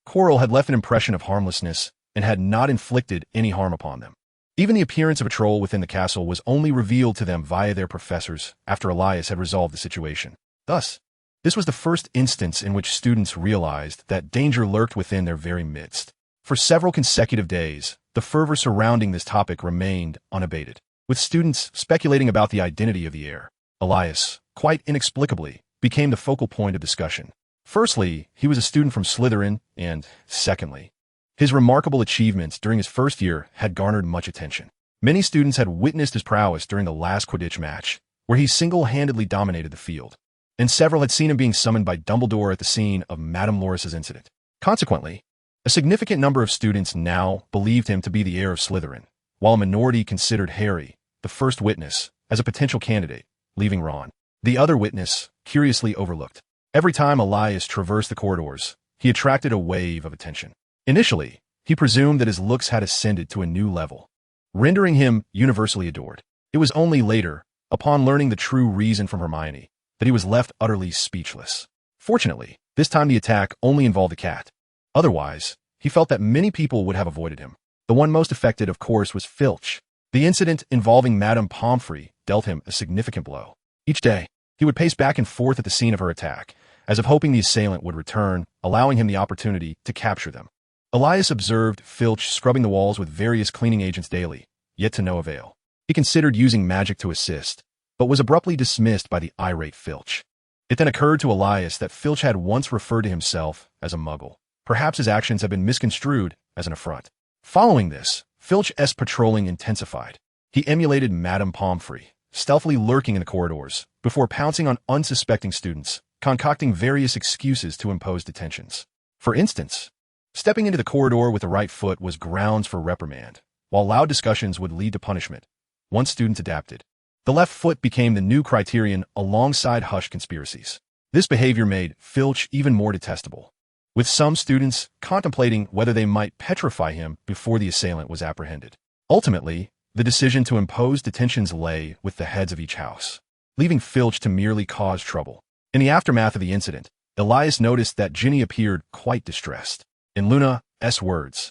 Quirrell had left an impression of harmlessness and had not inflicted any harm upon them. Even the appearance of a troll within the castle was only revealed to them via their professors after Elias had resolved the situation. Thus, this was the first instance in which students realized that danger lurked within their very midst. For several consecutive days, the fervor surrounding this topic remained unabated, with students speculating about the identity of the heir. Elias, quite inexplicably, became the focal point of discussion. Firstly, he was a student from Slytherin, and, secondly, his remarkable achievements during his first year had garnered much attention. Many students had witnessed his prowess during the last Quidditch match, where he single-handedly dominated the field, and several had seen him being summoned by Dumbledore at the scene of Madame Loris's incident. Consequently, a significant number of students now believed him to be the heir of Slytherin, while a minority considered Harry, the first witness, as a potential candidate, leaving Ron, the other witness, curiously overlooked. Every time Elias traversed the corridors, he attracted a wave of attention. Initially, he presumed that his looks had ascended to a new level, rendering him universally adored. It was only later, upon learning the true reason from Hermione, that he was left utterly speechless. Fortunately, this time the attack only involved the cat. Otherwise, he felt that many people would have avoided him. The one most affected, of course, was Filch. The incident involving Madame Pomfrey dealt him a significant blow. Each day, he would pace back and forth at the scene of her attack, as if hoping the assailant would return, allowing him the opportunity to capture them. Elias observed Filch scrubbing the walls with various cleaning agents daily, yet to no avail. He considered using magic to assist, but was abruptly dismissed by the irate Filch. It then occurred to Elias that Filch had once referred to himself as a muggle. Perhaps his actions had been misconstrued as an affront. Following this, Filch's patrolling intensified. He emulated Madame Pomfrey, stealthily lurking in the corridors, before pouncing on unsuspecting students, concocting various excuses to impose detentions. For instance, stepping into the corridor with the right foot was grounds for reprimand, while loud discussions would lead to punishment. Once students adapted, the left foot became the new criterion alongside hush conspiracies. This behavior made Filch even more detestable, with some students contemplating whether they might petrify him before the assailant was apprehended. Ultimately, the decision to impose detentions lay with the heads of each house, leaving Filch to merely cause trouble. In the aftermath of the incident, Elias noticed that Ginny appeared quite distressed. In Luna's words,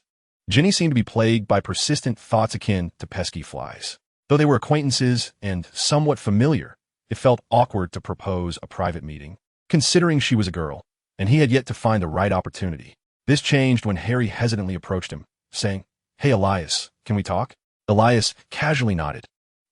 Ginny seemed to be plagued by persistent thoughts akin to pesky flies. Though they were acquaintances and somewhat familiar, it felt awkward to propose a private meeting, considering she was a girl, and he had yet to find the right opportunity. This changed when Harry hesitantly approached him, saying, "Hey Elias, can we talk?" Elias casually nodded.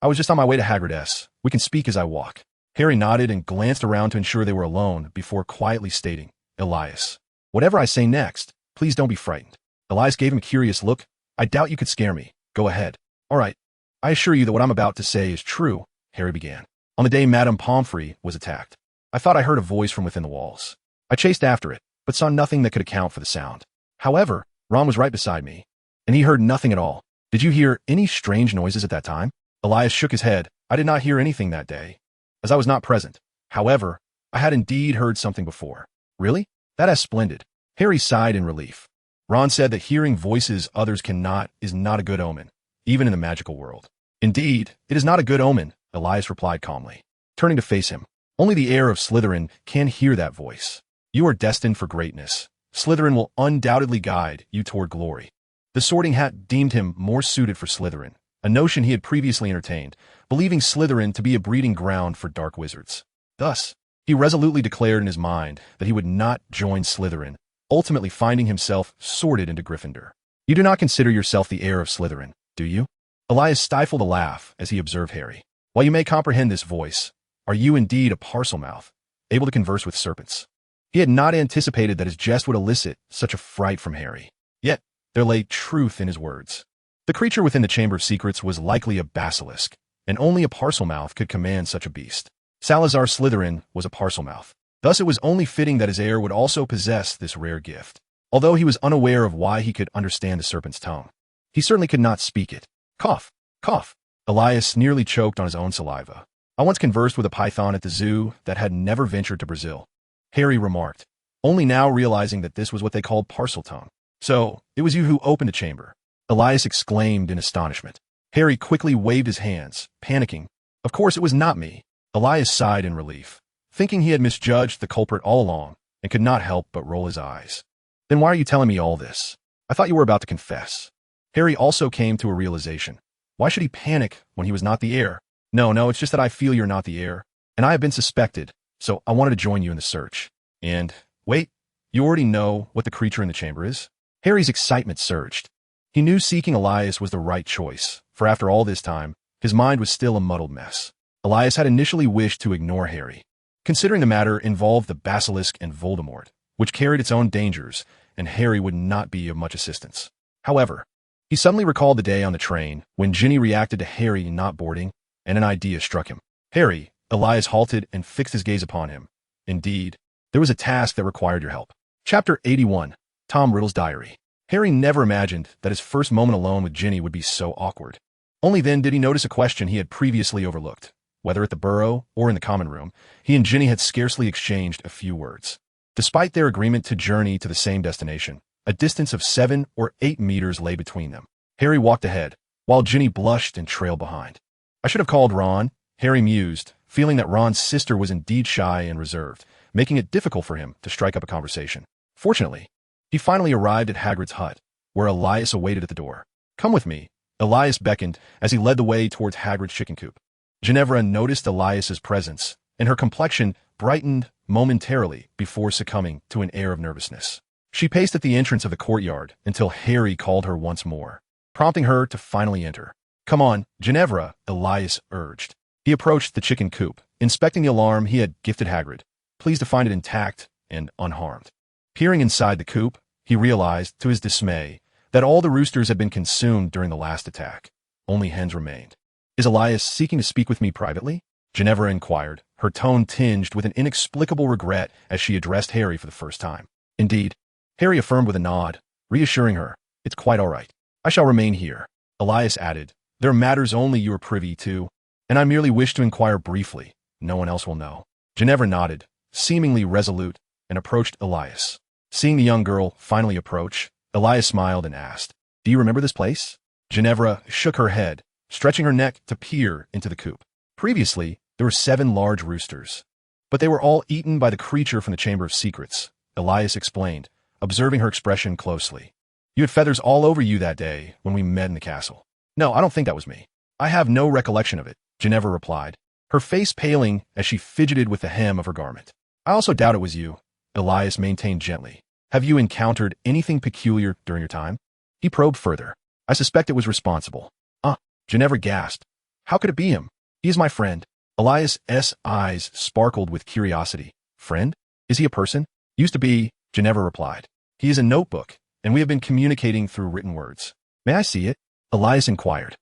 "I was just on my way to Hagrid's. We can speak as I walk." Harry nodded and glanced around to ensure they were alone before quietly stating, "Elias, whatever I say next, please don't be frightened." Elias gave him a curious look. "I doubt you could scare me. Go ahead." "All right. I assure you that what I'm about to say is true," Harry began. "On the day Madame Pomfrey was attacked, I thought I heard a voice from within the walls. I chased after it, but saw nothing that could account for the sound. However, Ron was right beside me, and he heard nothing at all. Did you hear any strange noises at that time?" Elias shook his head. "I did not hear anything that day, as I was not present. However, I had indeed heard something before." "Really? That is splendid." Harry sighed in relief. "Ron said that hearing voices others cannot is not a good omen, even in the magical world." "Indeed, it is not a good omen," Elias replied calmly, turning to face him. "Only the heir of Slytherin can hear that voice. You are destined for greatness. Slytherin will undoubtedly guide you toward glory." The Sorting Hat deemed him more suited for Slytherin, a notion he had previously entertained, believing Slytherin to be a breeding ground for dark wizards. Thus, he resolutely declared in his mind that he would not join Slytherin, ultimately finding himself sorted into Gryffindor. "You do not consider yourself the heir of Slytherin, do you?" Elias stifled a laugh as he observed Harry. "While you may comprehend this voice, are you indeed a Parselmouth, able to converse with serpents?" He had not anticipated that his jest would elicit such a fright from Harry. Yet, there lay truth in his words. The creature within the Chamber of Secrets was likely a basilisk, and only a Parselmouth could command such a beast. Salazar Slytherin was a Parselmouth. Thus it was only fitting that his heir would also possess this rare gift. Although he was unaware of why he could understand the serpent's tongue, he certainly could not speak it. Cough, cough. Elias nearly choked on his own saliva. "I once conversed with a python at the zoo that had never ventured to Brazil," Harry remarked, only now realizing that this was what they called Parseltongue. "So, it was you who opened the chamber?" Elias exclaimed in astonishment. Harry quickly waved his hands, panicking. "Of course it was not me." Elias sighed in relief, thinking he had misjudged the culprit all along, and could not help but roll his eyes. "Then why are you telling me all this? I thought you were about to confess." Harry also came to a realization. Why should he panic when he was not the heir? No, it's just that I feel you're not the heir, and I have been suspected, so I wanted to join you in the search. And, wait, you already know what the creature in the chamber is? Harry's excitement surged. He knew seeking Elias was the right choice, for after all this time, his mind was still a muddled mess. Elias had initially wished to ignore Harry, considering the matter involved the Basilisk and Voldemort, which carried its own dangers, and Harry would not be of much assistance. However, he suddenly recalled the day on the train when Ginny reacted to Harry not boarding, and an idea struck him. "Harry," Elias halted and fixed his gaze upon him. "Indeed, there was a task that required your help." Chapter 81, Tom Riddle's Diary. Harry never imagined that his first moment alone with Ginny would be so awkward. Only then did he notice a question he had previously overlooked. Whether at the burrow or in the common room, he and Ginny had scarcely exchanged a few words. Despite their agreement to journey to the same destination, a distance of 7 or 8 meters lay between them. Harry walked ahead, while Ginny blushed and trailed behind. "I should have called Ron," Harry mused, feeling that Ron's sister was indeed shy and reserved, making it difficult for him to strike up a conversation. Fortunately, he finally arrived at Hagrid's hut, where Elias awaited at the door. "Come with me," Elias beckoned as he led the way towards Hagrid's chicken coop. Ginevra noticed Elias's presence, and her complexion brightened momentarily before succumbing to an air of nervousness. She paced at the entrance of the courtyard until Harry called her once more, prompting her to finally enter. "Come on, Ginevra," Elias urged. He approached the chicken coop, inspecting the alarm he had gifted Hagrid. pleased to find it intact and unharmed. Peering inside the coop, he realized, to his dismay, that all the roosters had been consumed during the last attack. Only hens remained. "Is Elias seeking to speak with me privately?" Ginevra inquired, her tone tinged with an inexplicable regret as she addressed Harry for the first time. "Indeed," Harry affirmed with a nod, reassuring her, "It's quite all right. I shall remain here." Elias added, "There are matters only you are privy to, and I merely wish to inquire briefly. No one else will know." Ginevra nodded, seemingly resolute, and approached Elias. Seeing the young girl finally approach, Elias smiled and asked, "Do you remember this place?" Ginevra shook her head, stretching her neck to peer into the coop. Previously, there were 7 large roosters, but they were all eaten by the creature from the Chamber of Secrets, Elias explained, observing her expression closely. "You had feathers all over you that day when we met in the castle." "No, I don't think that was me. I have no recollection of it," Ginevra replied, her face paling as she fidgeted with the hem of her garment. "I also doubt it was you," Elias maintained gently. "Have you encountered anything peculiar during your time?" He probed further. "I suspect it was responsible." Ginevra gasped. "How could it be him? He is my friend." Elias's eyes sparkled with curiosity. "Friend? Is he a person?" "Used to be," Ginevra replied. "He is a notebook, and we have been communicating through written words." "May I see it?" Elias inquired.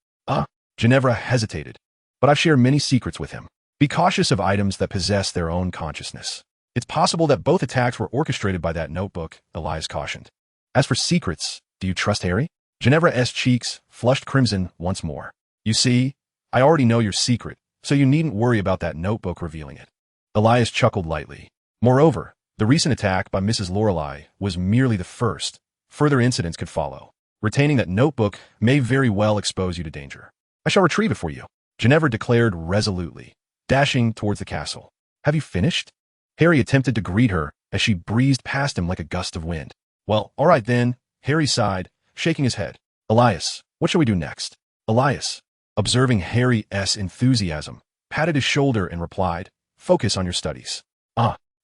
Ginevra hesitated. "But I've shared many secrets with him. Be cautious of items that possess their own consciousness." "It's possible that both attacks were orchestrated by that notebook," Elias cautioned. "As for secrets, do you trust Harry?" Ginevra's cheeks flushed crimson once more. "You see, I already know your secret, so you needn't worry about that notebook revealing it." Elias chuckled lightly. "Moreover, the recent attack by Mrs. Lorelei was merely the first. Further incidents could follow. Retaining that notebook may very well expose you to danger." "I shall retrieve it for you," Ginevra declared resolutely, dashing towards the castle. "Have you finished?" Harry attempted to greet her as she breezed past him like a gust of wind. "Well, all right then," Harry sighed, shaking his head. "Elias, what shall we do next?" Elias, observing Harry's enthusiasm, patted his shoulder and replied, "Focus on your studies."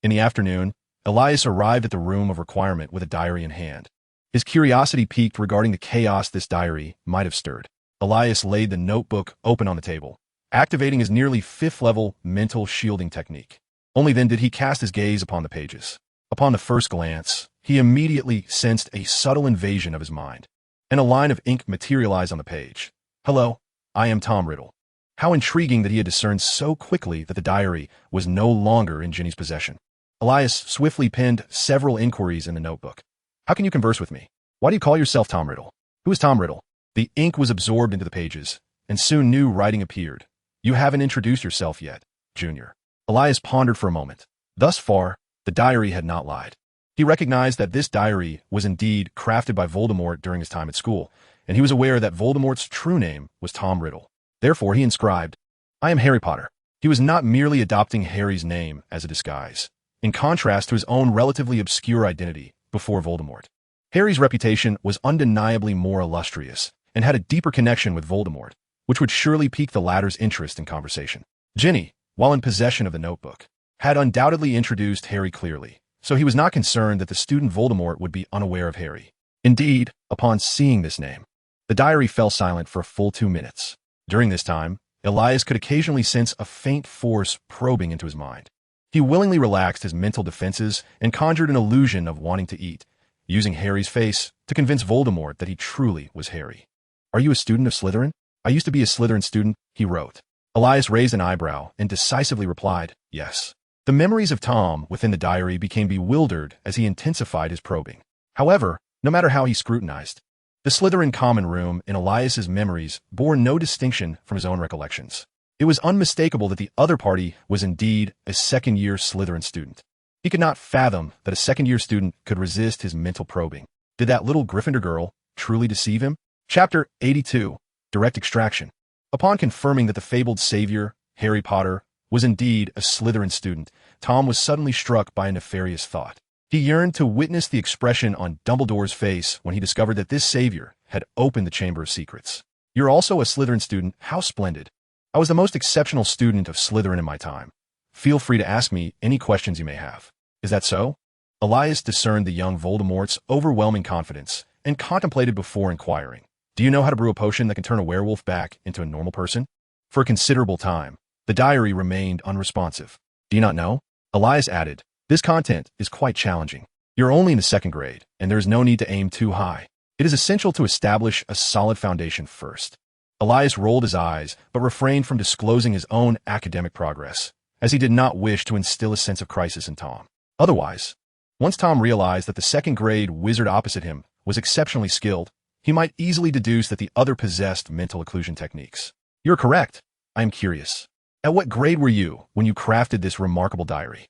In the afternoon, Elias arrived at the room of requirement with a diary in hand. His curiosity piqued regarding the chaos this diary might have stirred. Elias laid the notebook open on the table, activating his nearly 5th-level mental shielding technique. Only then did he cast his gaze upon the pages. Upon the first glance, he immediately sensed a subtle invasion of his mind, and a line of ink materialized on the page. "Hello, I am Tom Riddle." How intriguing that he had discerned so quickly that the diary was no longer in Ginny's possession. Elias swiftly penned several inquiries in the notebook. "How can you converse with me? Why do you call yourself Tom Riddle? Who is Tom Riddle?" The ink was absorbed into the pages, and soon new writing appeared. "You haven't introduced yourself yet, Junior." Elias pondered for a moment. Thus far, the diary had not lied. He recognized that this diary was indeed crafted by Voldemort during his time at school, and he was aware that Voldemort's true name was Tom Riddle. Therefore, he inscribed, "I am Harry Potter." He was not merely adopting Harry's name as a disguise, in contrast to his own relatively obscure identity before Voldemort. Harry's reputation was undeniably more illustrious and had a deeper connection with Voldemort, which would surely pique the latter's interest in conversation. Ginny, while in possession of the notebook, had undoubtedly introduced Harry clearly, so he was not concerned that the student Voldemort would be unaware of Harry. Indeed, upon seeing this name, the diary fell silent for a full 2 minutes. During this time, Elias could occasionally sense a faint force probing into his mind. He willingly relaxed his mental defenses and conjured an illusion of wanting to eat, using Harry's face to convince Voldemort that he truly was Harry. "Are you a student of Slytherin?" "I used to be a Slytherin student," he wrote. Elias raised an eyebrow and decisively replied, "Yes." The memories of Tom within the diary became bewildered as he intensified his probing. However, no matter how he scrutinized, the Slytherin common room in Elias's memories bore no distinction from his own recollections. It was unmistakable that the other party was indeed a second-year Slytherin student. He could not fathom that a second-year student could resist his mental probing. Did that little Gryffindor girl truly deceive him? Chapter 82, Direct Extraction. Upon confirming that the fabled savior, Harry Potter, was indeed a Slytherin student, Tom was suddenly struck by a nefarious thought. He yearned to witness the expression on Dumbledore's face when he discovered that this savior had opened the Chamber of Secrets. "You're also a Slytherin student. How splendid. I was the most exceptional student of Slytherin in my time. Feel free to ask me any questions you may have." "Is that so?" Elias discerned the young Voldemort's overwhelming confidence and contemplated before inquiring. "Do you know how to brew a potion that can turn a werewolf back into a normal person?" For a considerable time, the diary remained unresponsive. "Do you not know?" Elias added, This content is quite challenging. You're only in the second grade, and there is no need to aim too high. It is essential to establish a solid foundation first. Elias rolled his eyes, but refrained from disclosing his own academic progress, as he did not wish to instill a sense of crisis in Tom. Otherwise, once Tom realized that the second-grade wizard opposite him was exceptionally skilled, he might easily deduce that the other possessed mental occlusion techniques. You're correct. I am curious. At what grade were you when you crafted this remarkable diary?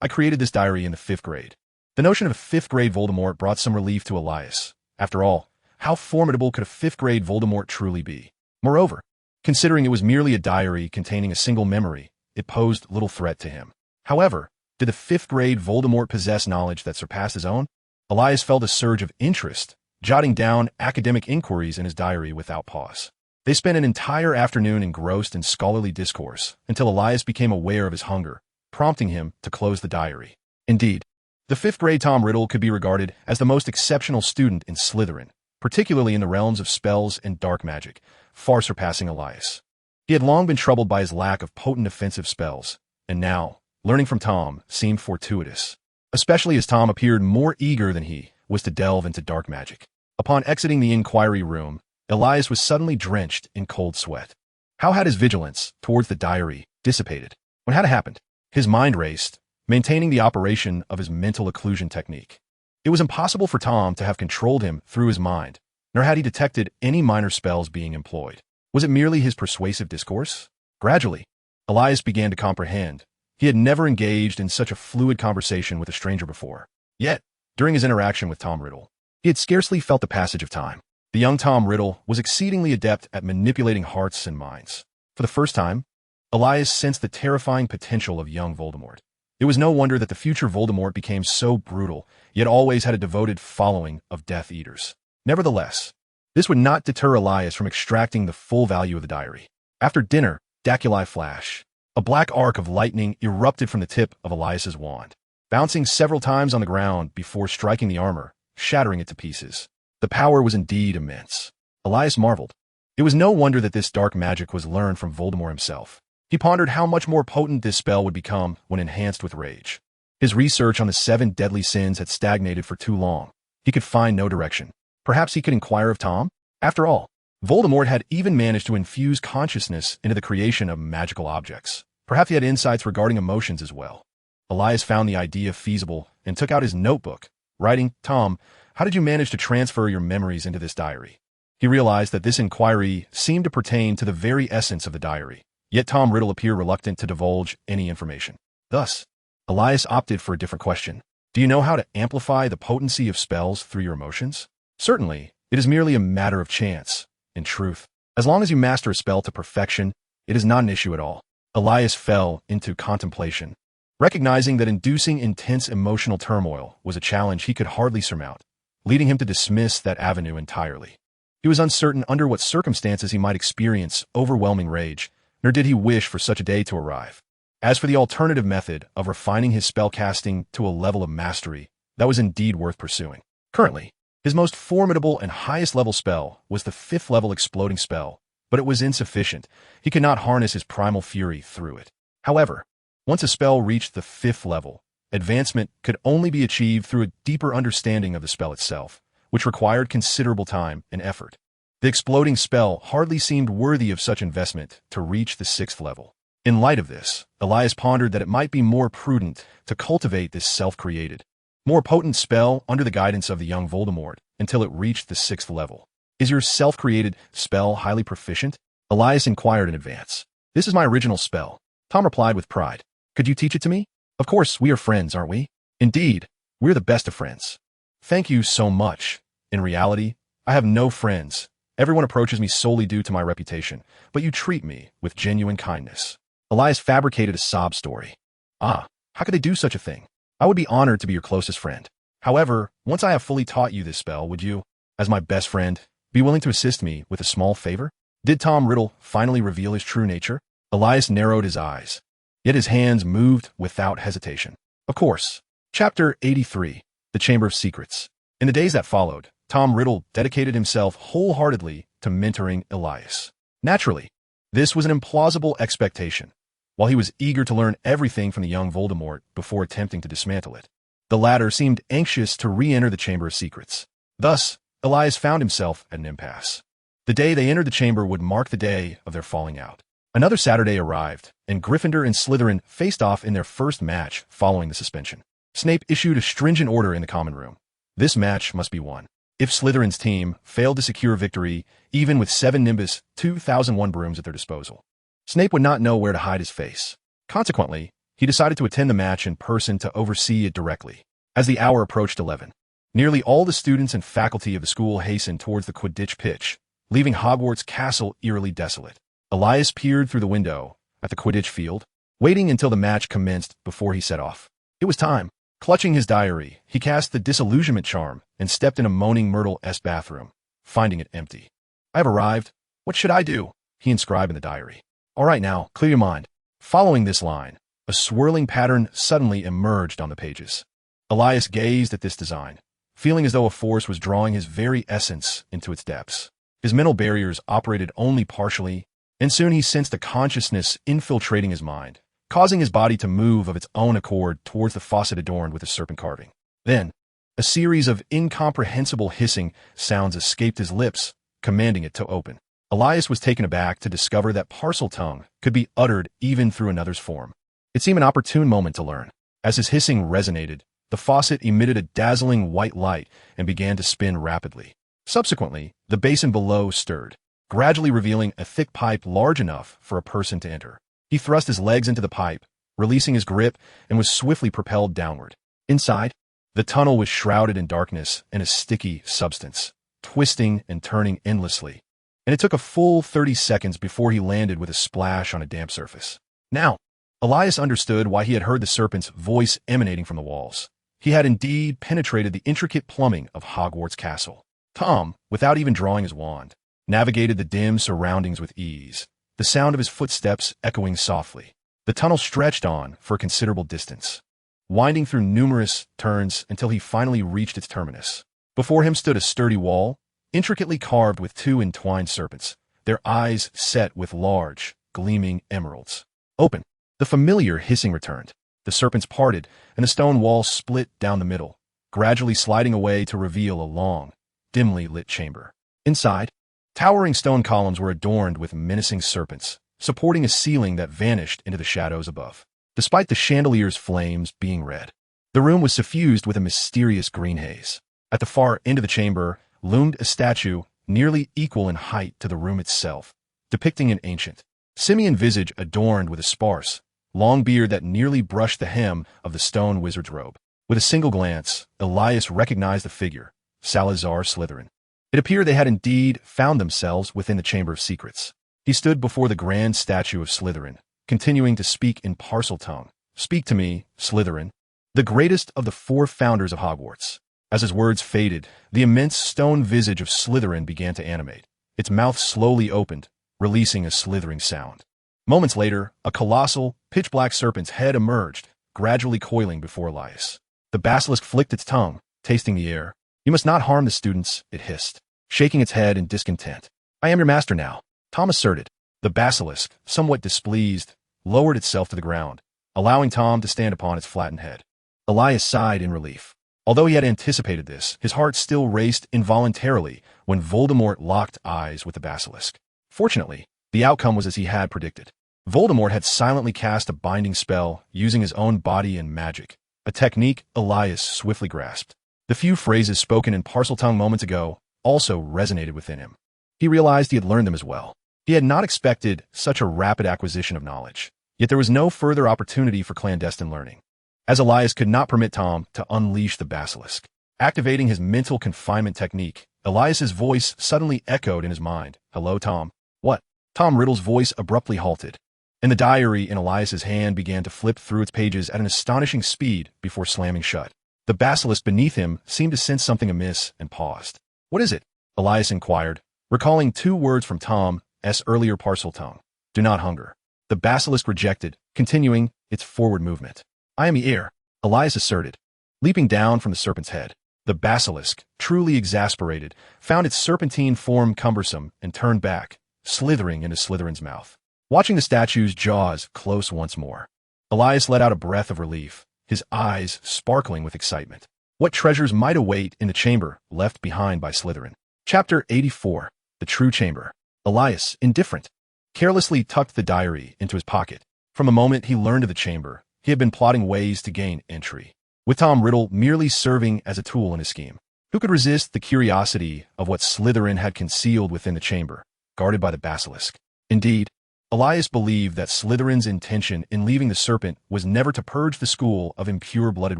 I created this diary in the 5th grade. The notion of a 5th-grade Voldemort brought some relief to Elias. After all, how formidable could a 5th-grade Voldemort truly be? Moreover, considering it was merely a diary containing a single memory, it posed little threat to him. However, did the 5th-grade Voldemort possess knowledge that surpassed his own? Elias felt a surge of interest, jotting down academic inquiries in his diary without pause. They spent an entire afternoon engrossed in scholarly discourse until Elias became aware of his hunger, prompting him to close the diary. Indeed, the 5th-grade Tom Riddle could be regarded as the most exceptional student in Slytherin, particularly in the realms of spells and dark magic, far surpassing Elias. He had long been troubled by his lack of potent offensive spells, and now, learning from Tom seemed fortuitous, especially as Tom appeared more eager than he was to delve into dark magic. Upon exiting the inquiry room, Elias was suddenly drenched in cold sweat. How had his vigilance towards the diary dissipated? What had happened? His mind raced, maintaining the operation of his mental occlusion technique. It was impossible for Tom to have controlled him through his mind, nor had he detected any minor spells being employed. Was it merely his persuasive discourse? Gradually, Elias began to comprehend. He had never engaged in such a fluid conversation with a stranger before. Yet, during his interaction with Tom Riddle, he had scarcely felt the passage of time. The young Tom Riddle was exceedingly adept at manipulating hearts and minds. For the first time, Elias sensed the terrifying potential of young Voldemort. It was no wonder that the future Voldemort became so brutal, yet always had a devoted following of Death Eaters. Nevertheless, this would not deter Elias from extracting the full value of the diary. After dinner, Daculi flash. A black arc of lightning erupted from the tip of Elias's wand, bouncing several times on the ground before striking the armor, shattering it to pieces. The power was indeed immense. Elias marveled. It was no wonder that this dark magic was learned from Voldemort himself. He pondered how much more potent this spell would become when enhanced with rage. His research on the 7 deadly sins had stagnated for too long. He could find no direction. Perhaps he could inquire of Tom? After all, Voldemort had even managed to infuse consciousness into the creation of magical objects. Perhaps he had insights regarding emotions as well. Elias found the idea feasible and took out his notebook, writing, "Tom, how did you manage to transfer your memories into this diary?" He realized that this inquiry seemed to pertain to the very essence of the diary, yet Tom Riddle appeared reluctant to divulge any information. Thus, Elias opted for a different question. Do you know how to amplify the potency of spells through your emotions? Certainly, it is merely a matter of chance. In truth, as long as you master a spell to perfection, it is not an issue at all. Elias fell into contemplation, recognizing that inducing intense emotional turmoil was a challenge he could hardly surmount, leading him to dismiss that avenue entirely. He was uncertain under what circumstances he might experience overwhelming rage, nor did he wish for such a day to arrive. As for the alternative method of refining his spellcasting to a level of mastery, that was indeed worth pursuing. Currently, his most formidable and highest level spell was the 5th level exploding spell, but it was insufficient. He could not harness his primal fury through it. However, once a spell reached the 5th level, advancement could only be achieved through a deeper understanding of the spell itself, which required considerable time and effort. The exploding spell hardly seemed worthy of such investment to reach the 6th level. In light of this, Elias pondered that it might be more prudent to cultivate this self-created, more potent spell under the guidance of the young Voldemort until it reached the 6th level. Is your self-created spell highly proficient? Elias inquired in advance. This is my original spell, Tom replied with pride. Could you teach it to me? Of course, we are friends, aren't we? Indeed, we're the best of friends. Thank you so much. In reality, I have no friends. Everyone approaches me solely due to my reputation, but you treat me with genuine kindness. Elias fabricated a sob story. How could they do such a thing? I would be honored to be your closest friend. However, once I have fully taught you this spell, would you, as my best friend, be willing to assist me with a small favor? Did Tom Riddle finally reveal his true nature? Elias narrowed his eyes, yet his hands moved without hesitation. Of course. Chapter 83, The Chamber of Secrets. In the days that followed, Tom Riddle dedicated himself wholeheartedly to mentoring Elias. Naturally, this was an implausible expectation. while he was eager to learn everything from the young Voldemort before attempting to dismantle it. The latter seemed anxious to re-enter the Chamber of Secrets. Thus, Elias found himself at an impasse. The day they entered the chamber would mark the day of their falling out. Another Saturday arrived, and Gryffindor and Slytherin faced off in their first match following the suspension. Snape issued a stringent order in the common room. This match must be won. If Slytherin's team failed to secure victory, even with 7 Nimbus 2001 brooms at their disposal, Snape would not know where to hide his face. Consequently, he decided to attend the match in person to oversee it directly. As the hour approached 11, nearly all the students and faculty of the school hastened towards the Quidditch pitch, leaving Hogwarts Castle eerily desolate. Elias peered through the window at the Quidditch field, waiting until the match commenced before he set off. It was time. Clutching his diary, he cast the disillusionment charm and stepped in a moaning Myrtle-esque bathroom, finding it empty. "I have arrived. What should I do?" he inscribed in the diary. "All right now, clear your mind." Following this line, a swirling pattern suddenly emerged on the pages. Elias gazed at this design, feeling as though a force was drawing his very essence into its depths. His mental barriers operated only partially, and soon he sensed a consciousness infiltrating his mind, causing his body to move of its own accord towards the faucet adorned with a serpent carving. Then, a series of incomprehensible hissing sounds escaped his lips, commanding it to open. Elias was taken aback to discover that Parseltongue could be uttered even through another's form. It seemed an opportune moment to learn. As his hissing resonated, the faucet emitted a dazzling white light and began to spin rapidly. Subsequently, the basin below stirred, gradually revealing a thick pipe large enough for a person to enter. He thrust his legs into the pipe, releasing his grip, and was swiftly propelled downward. Inside, the tunnel was shrouded in darkness and a sticky substance, twisting and turning endlessly, and it took a full 30 seconds before he landed with a splash on a damp surface. Now, Elias understood why he had heard the serpent's voice emanating from the walls. He had indeed penetrated the intricate plumbing of Hogwarts Castle. Tom, without even drawing his wand, navigated the dim surroundings with ease, the sound of his footsteps echoing softly. The tunnel stretched on for a considerable distance, winding through numerous turns until he finally reached its terminus. Before him stood a sturdy wall, intricately carved with 2 entwined serpents, their eyes set with large, gleaming emeralds. "Open!" The familiar hissing returned. The serpents parted, and the stone wall split down the middle, gradually sliding away to reveal a long, dimly lit chamber. Inside, towering stone columns were adorned with menacing serpents, supporting a ceiling that vanished into the shadows above. Despite the chandelier's flames being red, the room was suffused with a mysterious green haze. At the far end of the chamber loomed a statue nearly equal in height to the room itself, depicting an ancient, simian visage adorned with a sparse, long beard that nearly brushed the hem of the stone wizard's robe. With a single glance, Elias recognized the figure, Salazar Slytherin. It appeared they had indeed found themselves within the Chamber of Secrets. He stood before the grand statue of Slytherin, continuing to speak in Parseltongue. "Speak to me, Slytherin, the greatest of the 4 founders of Hogwarts." As his words faded, the immense stone visage of Slytherin began to animate. Its mouth slowly opened, releasing a slithering sound. Moments later, a colossal, pitch-black serpent's head emerged, gradually coiling before Elias. The basilisk flicked its tongue, tasting the air. "You must not harm the students," it hissed, shaking its head in discontent. "I am your master now," Tom asserted. The basilisk, somewhat displeased, lowered itself to the ground, allowing Tom to stand upon its flattened head. Elias sighed in relief. Although he had anticipated this, his heart still raced involuntarily when Voldemort locked eyes with the basilisk. Fortunately, the outcome was as he had predicted. Voldemort had silently cast a binding spell using his own body and magic, a technique Elias swiftly grasped. The few phrases spoken in Parseltongue moments ago also resonated within him. He realized he had learned them as well. He had not expected such a rapid acquisition of knowledge, yet there was no further opportunity for clandestine learning, as Elias could not permit Tom to unleash the basilisk. Activating his mental confinement technique, Elias's voice suddenly echoed in his mind. "Hello, Tom." "What?" Tom Riddle's voice abruptly halted, and the diary in Elias's hand began to flip through its pages at an astonishing speed before slamming shut. The basilisk beneath him seemed to sense something amiss and paused. "What is it?" Elias inquired, recalling 2 words from Tom's earlier Parseltongue. "Do not hunger." The basilisk rejected, continuing its forward movement. "I am the heir," Elias asserted. Leaping down from the serpent's head, the basilisk, truly exasperated, found its serpentine form cumbersome and turned back, slithering into Slytherin's mouth. Watching the statue's jaws close once more, Elias let out a breath of relief, his eyes sparkling with excitement. What treasures might await in the chamber left behind by Slytherin? Chapter 84. The True Chamber. Elias, indifferent, carelessly tucked the diary into his pocket. From the moment he learned of the chamber, he had been plotting ways to gain entry, with Tom Riddle merely serving as a tool in his scheme. Who could resist the curiosity of what Slytherin had concealed within the chamber, guarded by the basilisk? Indeed, Elias believed that Slytherin's intention in leaving the serpent was never to purge the school of impure-blooded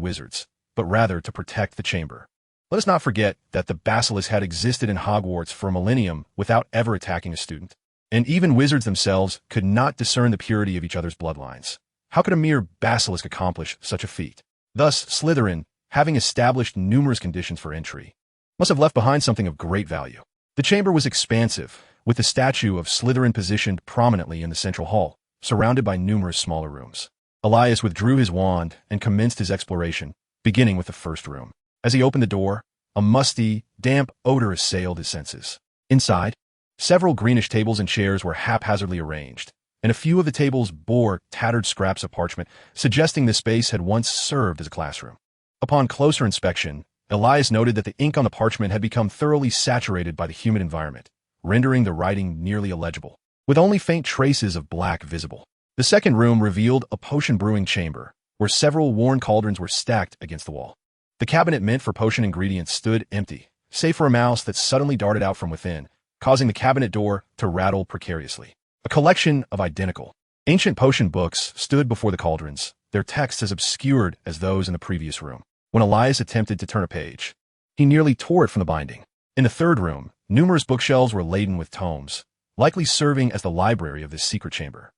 wizards, but rather to protect the chamber. Let us not forget that the basilisk had existed in Hogwarts for a millennium without ever attacking a student, and even wizards themselves could not discern the purity of each other's bloodlines. How could a mere basilisk accomplish such a feat? Thus, Slytherin, having established numerous conditions for entry, must have left behind something of great value. The chamber was expansive, with the statue of Slytherin positioned prominently in the central hall, surrounded by numerous smaller rooms. Elias withdrew his wand and commenced his exploration, beginning with the first room. As he opened the door, a musty, damp odor assailed his senses. Inside, several greenish tables and chairs were haphazardly arranged, and a few of the tables bore tattered scraps of parchment, suggesting the space had once served as a classroom. Upon closer inspection, Elias noted that the ink on the parchment had become thoroughly saturated by the humid environment, rendering the writing nearly illegible, with only faint traces of black visible. The second room revealed a potion brewing chamber, where several worn cauldrons were stacked against the wall. The cabinet meant for potion ingredients stood empty, save for a mouse that suddenly darted out from within, causing the cabinet door to rattle precariously. A collection of identical, ancient potion books stood before the cauldrons, their texts as obscured as those in the previous room. When Elias attempted to turn a page, he nearly tore it from the binding. In the third room, numerous bookshelves were laden with tomes, likely serving as the library of this secret chamber.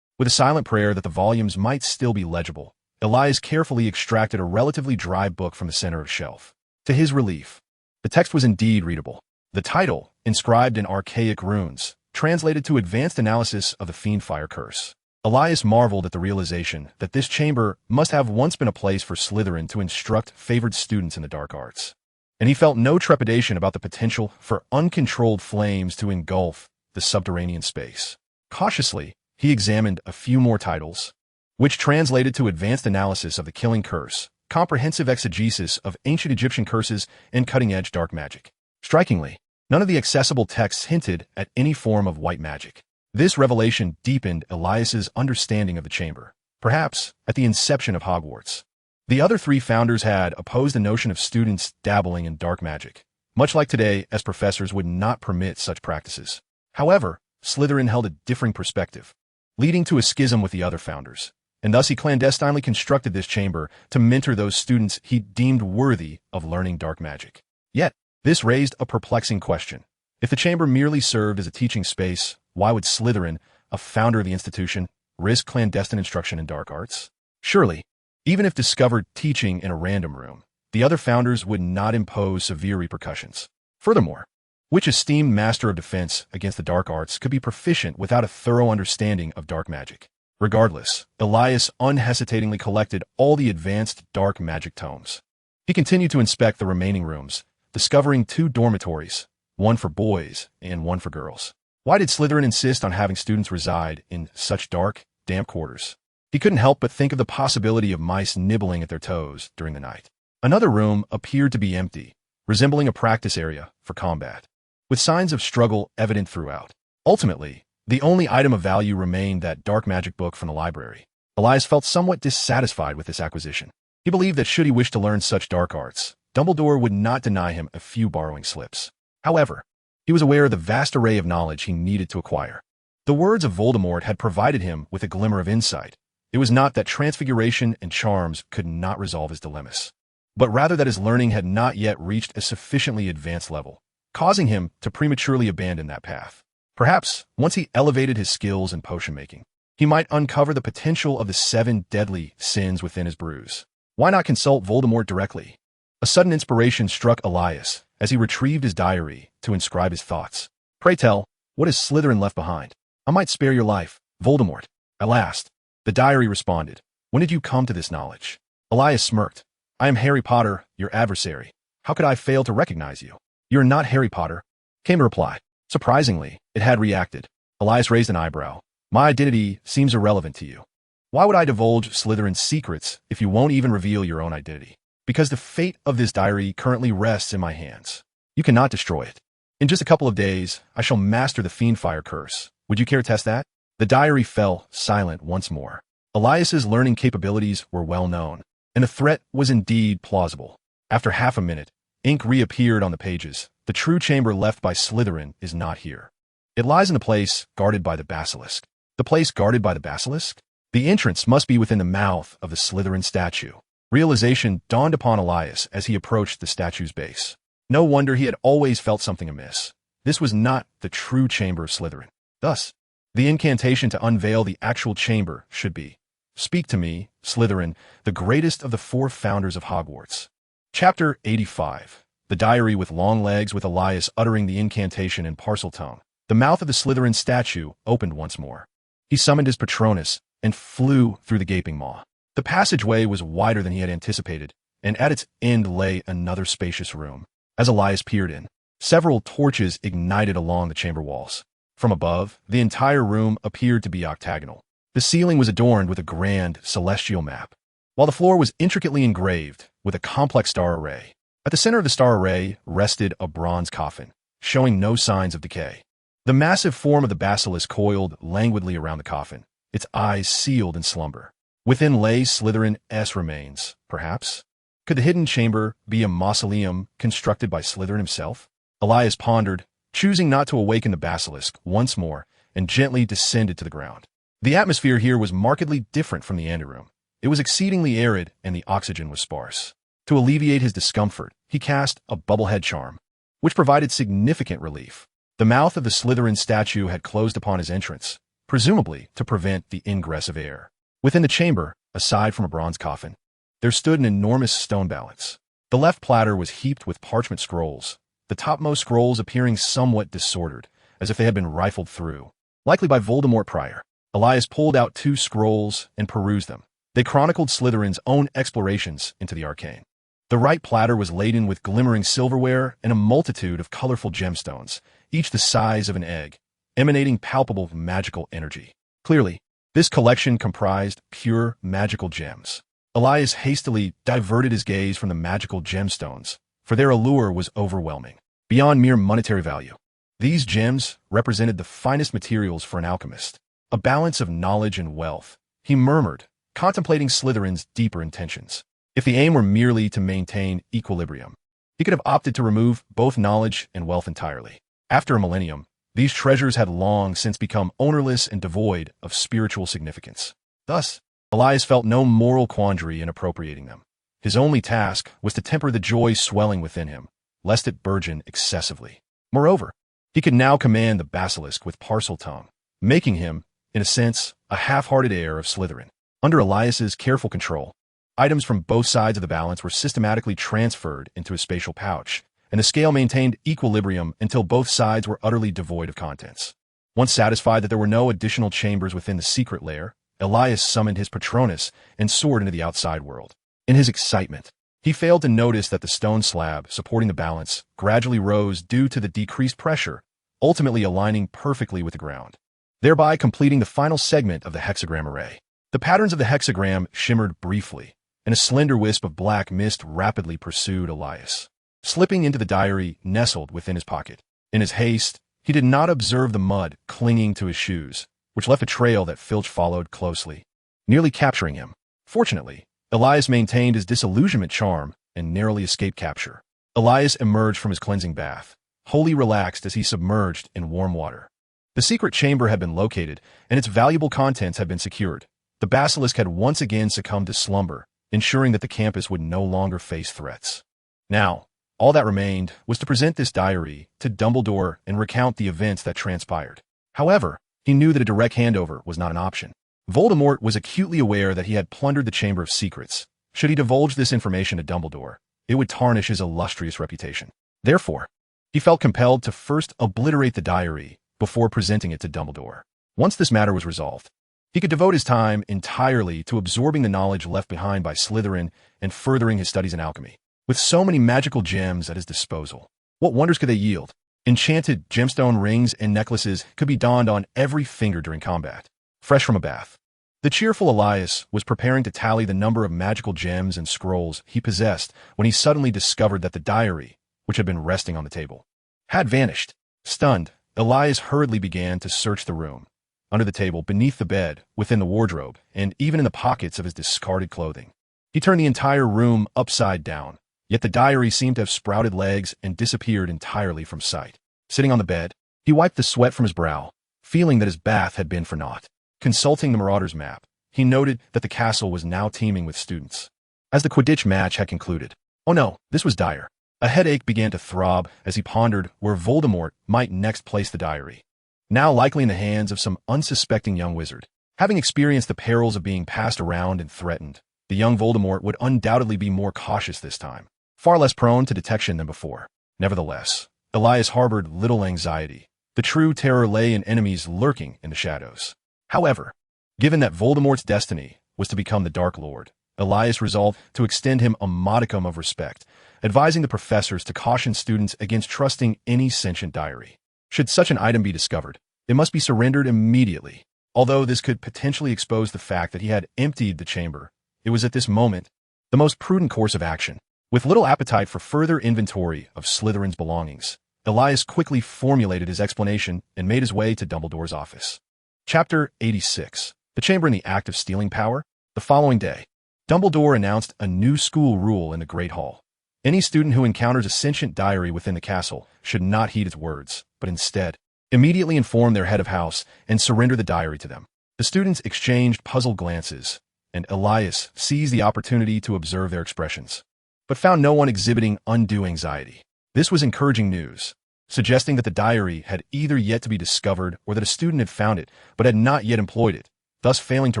With a silent prayer that the volumes might still be legible, Elias carefully extracted a relatively dry book from the center of the shelf. To his relief, the text was indeed readable. The title, inscribed in archaic runes, translated to Advanced Analysis of the Fiendfire Curse. Elias marveled at the realization that this chamber must have once been a place for Slytherin to instruct favored students in the dark arts, and he felt no trepidation about the potential for uncontrolled flames to engulf the subterranean space. Cautiously, he examined a few more titles, which translated to Advanced Analysis of the Killing Curse, Comprehensive Exegesis of Ancient Egyptian Curses, and Cutting-Edge Dark Magic. Strikingly, none of the accessible texts hinted at any form of white magic. This revelation deepened Elias's understanding of the chamber, perhaps at the inception of Hogwarts. The other three founders had opposed the notion of students dabbling in dark magic, much like today, as professors would not permit such practices. However, Slytherin held a differing perspective, leading to a schism with the other founders, and thus he clandestinely constructed this chamber to mentor those students he deemed worthy of learning dark magic. Yet, this raised a perplexing question. If the chamber merely served as a teaching space, why would Slytherin, a founder of the institution, risk clandestine instruction in dark arts? Surely, even if discovered teaching in a random room, the other founders would not impose severe repercussions. Furthermore, which esteemed master of defense against the dark arts could be proficient without a thorough understanding of dark magic? Regardless, Elias unhesitatingly collected all the advanced dark magic tomes. He continued to inspect the remaining rooms, discovering 2 dormitories, one for boys and one for girls. Why did Slytherin insist on having students reside in such dark, damp quarters? He couldn't help but think of the possibility of mice nibbling at their toes during the night. Another room appeared to be empty, resembling a practice area for combat, with signs of struggle evident throughout. Ultimately, the only item of value remained that dark magic book from the library. Elias felt somewhat dissatisfied with this acquisition. He believed that should he wish to learn such dark arts, Dumbledore would not deny him a few borrowing slips. However, he was aware of the vast array of knowledge he needed to acquire. The words of Voldemort had provided him with a glimmer of insight. It was not that transfiguration and charms could not resolve his dilemmas, but rather that his learning had not yet reached a sufficiently advanced level, causing him to prematurely abandon that path. Perhaps, once he elevated his skills in potion-making, he might uncover the potential of the 7 deadly sins within his brews. Why not consult Voldemort directly? A sudden inspiration struck Elias as he retrieved his diary to inscribe his thoughts. Pray tell, what has Slytherin left behind? I might spare your life, Voldemort. At last, the diary responded. When did you come to this knowledge? Elias smirked. I am Harry Potter, your adversary. How could I fail to recognize you? You're not Harry Potter, came the reply. Surprisingly, it had reacted. Elias raised an eyebrow. My identity seems irrelevant to you. Why would I divulge Slytherin's secrets if you won't even reveal your own identity? Because the fate of this diary currently rests in my hands. You cannot destroy it. In just a couple of days, I shall master the Fiendfire curse. Would you care to test that? The diary fell silent once more. Elias's learning capabilities were well known, and the threat was indeed plausible. After half a minute, ink reappeared on the pages. The true chamber left by Slytherin is not here. It lies in the place guarded by the basilisk. The place guarded by the basilisk? The entrance must be within the mouth of the Slytherin statue. Realization dawned upon Elias as he approached the statue's base. No wonder he had always felt something amiss. This was not the true chamber of Slytherin. Thus, the incantation to unveil the actual chamber should be, "Speak to me, Slytherin, the greatest of the 4 founders of Hogwarts." Chapter 85. The diary with long legs, with Elias uttering the incantation in Parseltongue. The mouth of the Slytherin statue opened once more. He summoned his Patronus and flew through the gaping maw. The passageway was wider than he had anticipated, and at its end lay another spacious room. As Elias peered in, several torches ignited along the chamber walls. From above, the entire room appeared to be octagonal. The ceiling was adorned with a grand celestial map, while the floor was intricately engraved with a complex star array. At the center of the star array rested a bronze coffin, showing no signs of decay. The massive form of the basilisk coiled languidly around the coffin, its eyes sealed in slumber. Within lay Slytherin's remains, perhaps? Could the hidden chamber be a mausoleum constructed by Slytherin himself? Elias pondered, choosing not to awaken the basilisk once more, and gently descended to the ground. The atmosphere here was markedly different from the anteroom. It was exceedingly arid, and the oxygen was sparse. To alleviate his discomfort, he cast a bubblehead charm, which provided significant relief. The mouth of the Slytherin statue had closed upon his entrance, presumably to prevent the ingress of air. Within the chamber, aside from a bronze coffin, there stood an enormous stone balance. The left platter was heaped with parchment scrolls, the topmost scrolls appearing somewhat disordered, as if they had been rifled through, likely by Voldemort prior. Elias pulled out 2 scrolls and perused them. They chronicled Slytherin's own explorations into the arcane. The right platter was laden with glimmering silverware and a multitude of colorful gemstones, each the size of an egg, emanating palpable magical energy. Clearly, this collection comprised pure magical gems. Elias hastily diverted his gaze from the magical gemstones, for their allure was overwhelming, beyond mere monetary value. These gems represented the finest materials for an alchemist, a balance of knowledge and wealth. He murmured, contemplating Slytherin's deeper intentions. If the aim were merely to maintain equilibrium, he could have opted to remove both knowledge and wealth entirely. After a millennium, these treasures had long since become ownerless and devoid of spiritual significance. Thus, Elias felt no moral quandary in appropriating them. His only task was to temper the joy swelling within him, lest it burgeon excessively. Moreover, he could now command the basilisk with Parseltongue, making him, in a sense, a half-hearted heir of Slytherin. Under Elias's careful control, items from both sides of the balance were systematically transferred into a spatial pouch, and the scale maintained equilibrium until both sides were utterly devoid of contents. Once satisfied that there were no additional chambers within the secret lair, Elias summoned his Patronus and soared into the outside world. In his excitement, he failed to notice that the stone slab supporting the balance gradually rose due to the decreased pressure, ultimately aligning perfectly with the ground, thereby completing the final segment of the hexagram array. The patterns of the hexagram shimmered briefly, and a slender wisp of black mist rapidly pursued Elias, slipping into the diary nestled within his pocket. In his haste, he did not observe the mud clinging to his shoes, which left a trail that Filch followed closely, nearly capturing him. Fortunately, Elias maintained his disillusionment charm and narrowly escaped capture. Elias emerged from his cleansing bath, wholly relaxed as he submerged in warm water. The secret chamber had been located, and its valuable contents had been secured. The basilisk had once again succumbed to slumber, ensuring that the campus would no longer face threats. Now, all that remained was to present this diary to Dumbledore and recount the events that transpired. However, he knew that a direct handover was not an option. Voldemort was acutely aware that he had plundered the Chamber of Secrets. Should he divulge this information to Dumbledore, it would tarnish his illustrious reputation. Therefore, he felt compelled to first obliterate the diary before presenting it to Dumbledore. Once this matter was resolved, he could devote his time entirely to absorbing the knowledge left behind by Slytherin and furthering his studies in alchemy. With so many magical gems at his disposal, what wonders could they yield? Enchanted gemstone rings and necklaces could be donned on every finger during combat. fresh from a bath. The cheerful Elias was preparing to tally the number of magical gems and scrolls he possessed when he suddenly discovered that the diary, which had been resting on the table, had vanished. Stunned, Elias hurriedly began to search the room, under the table, beneath the bed, within the wardrobe, and even in the pockets of his discarded clothing. He turned the entire room upside down, yet the diary seemed to have sprouted legs and disappeared entirely from sight. Sitting on the bed, he wiped the sweat from his brow, feeling that his bath had been for naught. Consulting the Marauder's map, he noted that the castle was now teeming with students, as the Quidditch match had concluded. Oh no, this was dire. A headache began to throb as he pondered where Voldemort might next place the diary. Now likely in the hands of some unsuspecting young wizard. Having experienced the perils of being passed around and threatened, the young Voldemort would undoubtedly be more cautious this time, far less prone to detection than before. Nevertheless, Elias harbored little anxiety. The true terror lay in enemies lurking in the shadows. However, given that Voldemort's destiny was to become the Dark Lord, Elias resolved to extend him a modicum of respect, advising the professors to caution students against trusting any sentient diary. Should such an item be discovered, it must be surrendered immediately. Although this could potentially expose the fact that he had emptied the chamber, it was at this moment the most prudent course of action. With little appetite for further inventory of Slytherin's belongings, Elias quickly formulated his explanation and made his way to Dumbledore's office. Chapter 86. The Chamber in the Act of Stealing Power. The following day, Dumbledore announced a new school rule in the Great Hall. Any student who encounters a sentient diary within the castle should not heed its words, but instead, immediately inform their head of house and surrender the diary to them. The students exchanged puzzled glances, and Elias seized the opportunity to observe their expressions, but found no one exhibiting undue anxiety. This was encouraging news, suggesting that the diary had either yet to be discovered or that a student had found it but had not yet employed it, thus failing to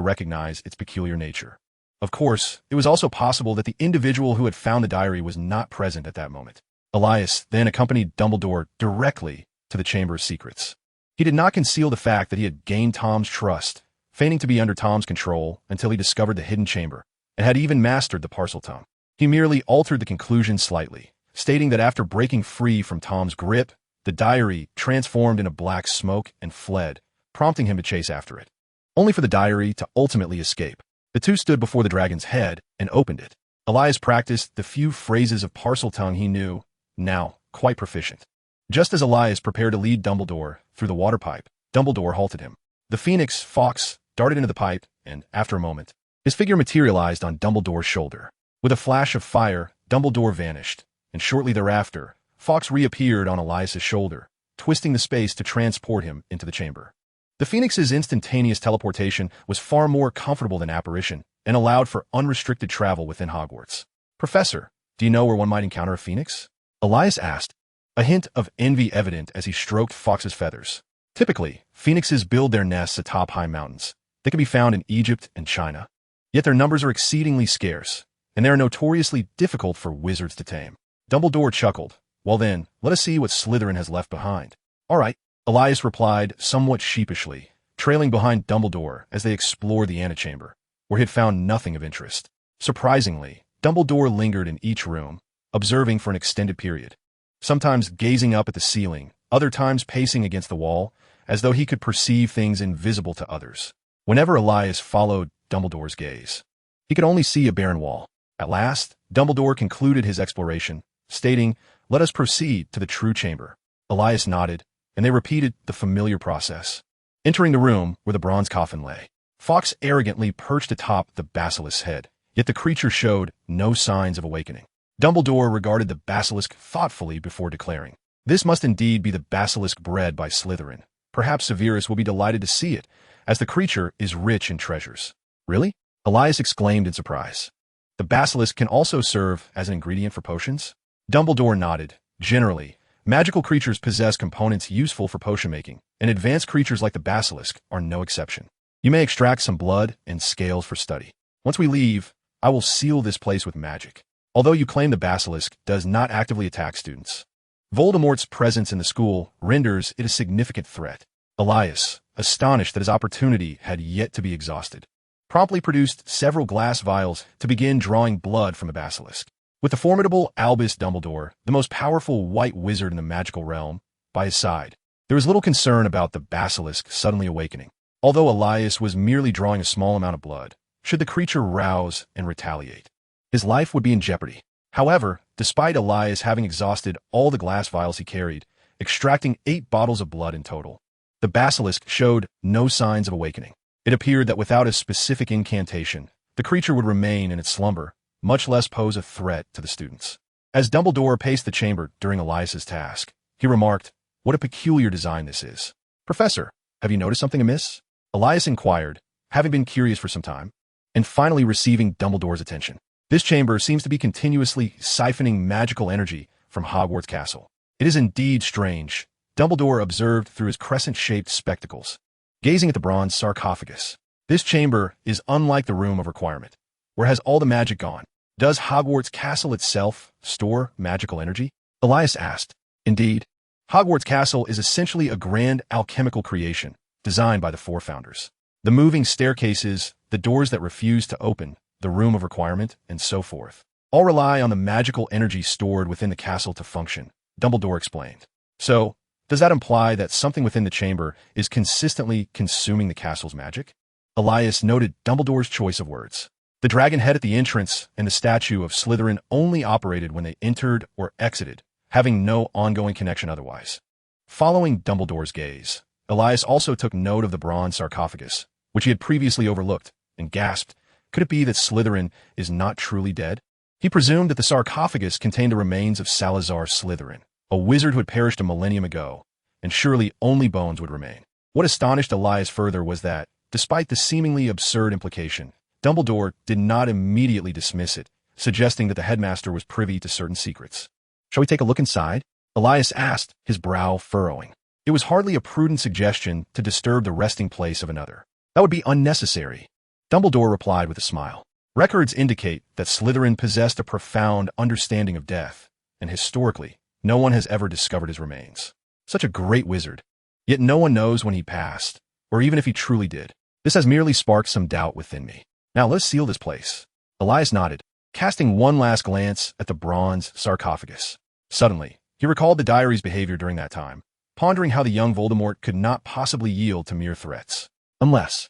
recognize its peculiar nature. Of course, it was also possible that the individual who had found the diary was not present at that moment. Elias then accompanied Dumbledore directly to the Chamber of Secrets. He did not conceal the fact that he had gained Tom's trust, feigning to be under Tom's control until he discovered the hidden chamber, and had even mastered the Parseltongue. He merely altered the conclusion slightly, stating that after breaking free from Tom's grip, the diary transformed into black smoke and fled, prompting him to chase after it, only for the diary to ultimately escape. The two stood before the dragon's head and opened it. Elias practiced the few phrases of Parseltongue he knew, now quite proficient. Just as Elias prepared to lead Dumbledore through the water pipe, Dumbledore halted him. The Phoenix Fawkes darted into the pipe, and after a moment, his figure materialized on Dumbledore's shoulder. With a flash of fire, Dumbledore vanished, and shortly thereafter, Fawkes reappeared on Elias's shoulder, twisting the space to transport him into the chamber. The Phoenix's instantaneous teleportation was far more comfortable than apparition, and allowed for unrestricted travel within Hogwarts. Professor, do you know where one might encounter a phoenix? Elias asked, a hint of envy evident as he stroked Fawkes's feathers. Typically, phoenixes build their nests atop high mountains. They can be found in Egypt and China. Yet their numbers are exceedingly scarce, and they are notoriously difficult for wizards to tame. Dumbledore chuckled. Well then, let us see what Slytherin has left behind. All right, Elias replied somewhat sheepishly, trailing behind Dumbledore as they explored the antechamber, where he had found nothing of interest. Surprisingly, Dumbledore lingered in each room, observing for an extended period, sometimes gazing up at the ceiling, other times pacing against the wall, as though he could perceive things invisible to others. Whenever Elias followed Dumbledore's gaze, he could only see a barren wall. At last, Dumbledore concluded his exploration, stating, "Let us proceed to the true chamber." Elias nodded, and they repeated the familiar process. Entering the room where the bronze coffin lay, Fawkes arrogantly perched atop the basilisk's head, yet the creature showed no signs of awakening. Dumbledore regarded the basilisk thoughtfully before declaring, "This must indeed be the basilisk bred by Slytherin. Perhaps Severus will be delighted to see it, as the creature is rich in treasures." "Really?" Elias exclaimed in surprise. "The basilisk can also serve as an ingredient for potions?" Dumbledore nodded. "Generally, magical creatures possess components useful for potion making, and advanced creatures like the basilisk are no exception. You may extract some blood and scales for study. Once we leave, I will seal this place with magic. Although you claim the basilisk does not actively attack students, Voldemort's presence in the school renders it a significant threat." Elias, astonished that his opportunity had yet to be exhausted, promptly produced several glass vials to begin drawing blood from the basilisk. With the formidable Albus Dumbledore, the most powerful white wizard in the magical realm, by his side, there was little concern about the basilisk suddenly awakening. although Elias was merely drawing a small amount of blood, should the creature rouse and retaliate. His life would be in jeopardy. However, despite Elias having exhausted all the glass vials he carried, extracting 8 bottles of blood in total, the basilisk showed no signs of awakening. It appeared that without a specific incantation, the creature would remain in its slumber, much less pose a threat to the students. As Dumbledore paced the chamber during Elias's task, he remarked, "What a peculiar design this is. Professor, have you noticed something amiss?" Elias inquired, having been curious for some time, and finally receiving Dumbledore's attention. This chamber seems to be continuously siphoning magical energy from Hogwarts Castle. It is indeed strange, Dumbledore observed through his crescent-shaped spectacles, gazing at the bronze sarcophagus. This chamber is unlike the Room of Requirement. Where has all the magic gone? Does Hogwarts Castle itself store magical energy? Elias asked. Indeed, Hogwarts Castle is essentially a grand alchemical creation designed by the 4 founders. The moving staircases, the doors that refuse to open, the Room of Requirement, and so forth, all rely on the magical energy stored within the castle to function, Dumbledore explained. So, does that imply that something within the chamber is consistently consuming the castle's magic? Elias noted Dumbledore's choice of words. The dragon head at the entrance and the statue of Slytherin only operated when they entered or exited, having no ongoing connection otherwise. Following Dumbledore's gaze, Elias also took note of the bronze sarcophagus, which he had previously overlooked, and gasped, could it be that Slytherin is not truly dead? He presumed that the sarcophagus contained the remains of Salazar Slytherin, a wizard who had perished a millennium ago, and surely only bones would remain. What astonished Elias further was that, despite the seemingly absurd implication, Dumbledore did not immediately dismiss it, suggesting that the headmaster was privy to certain secrets. Shall we take a look inside? Elias asked, his brow furrowing. It was hardly a prudent suggestion to disturb the resting place of another. That would be unnecessary. Dumbledore replied with a smile. Records indicate that Slytherin possessed a profound understanding of death, and historically, no one has ever discovered his remains. Such a great wizard. Yet no one knows when he passed, or even if he truly did. This has merely sparked some doubt within me. Now let's seal this place. Elias nodded, casting one last glance at the bronze sarcophagus. Suddenly, he recalled the diary's behavior during that time, pondering how the young Voldemort could not possibly yield to mere threats. Unless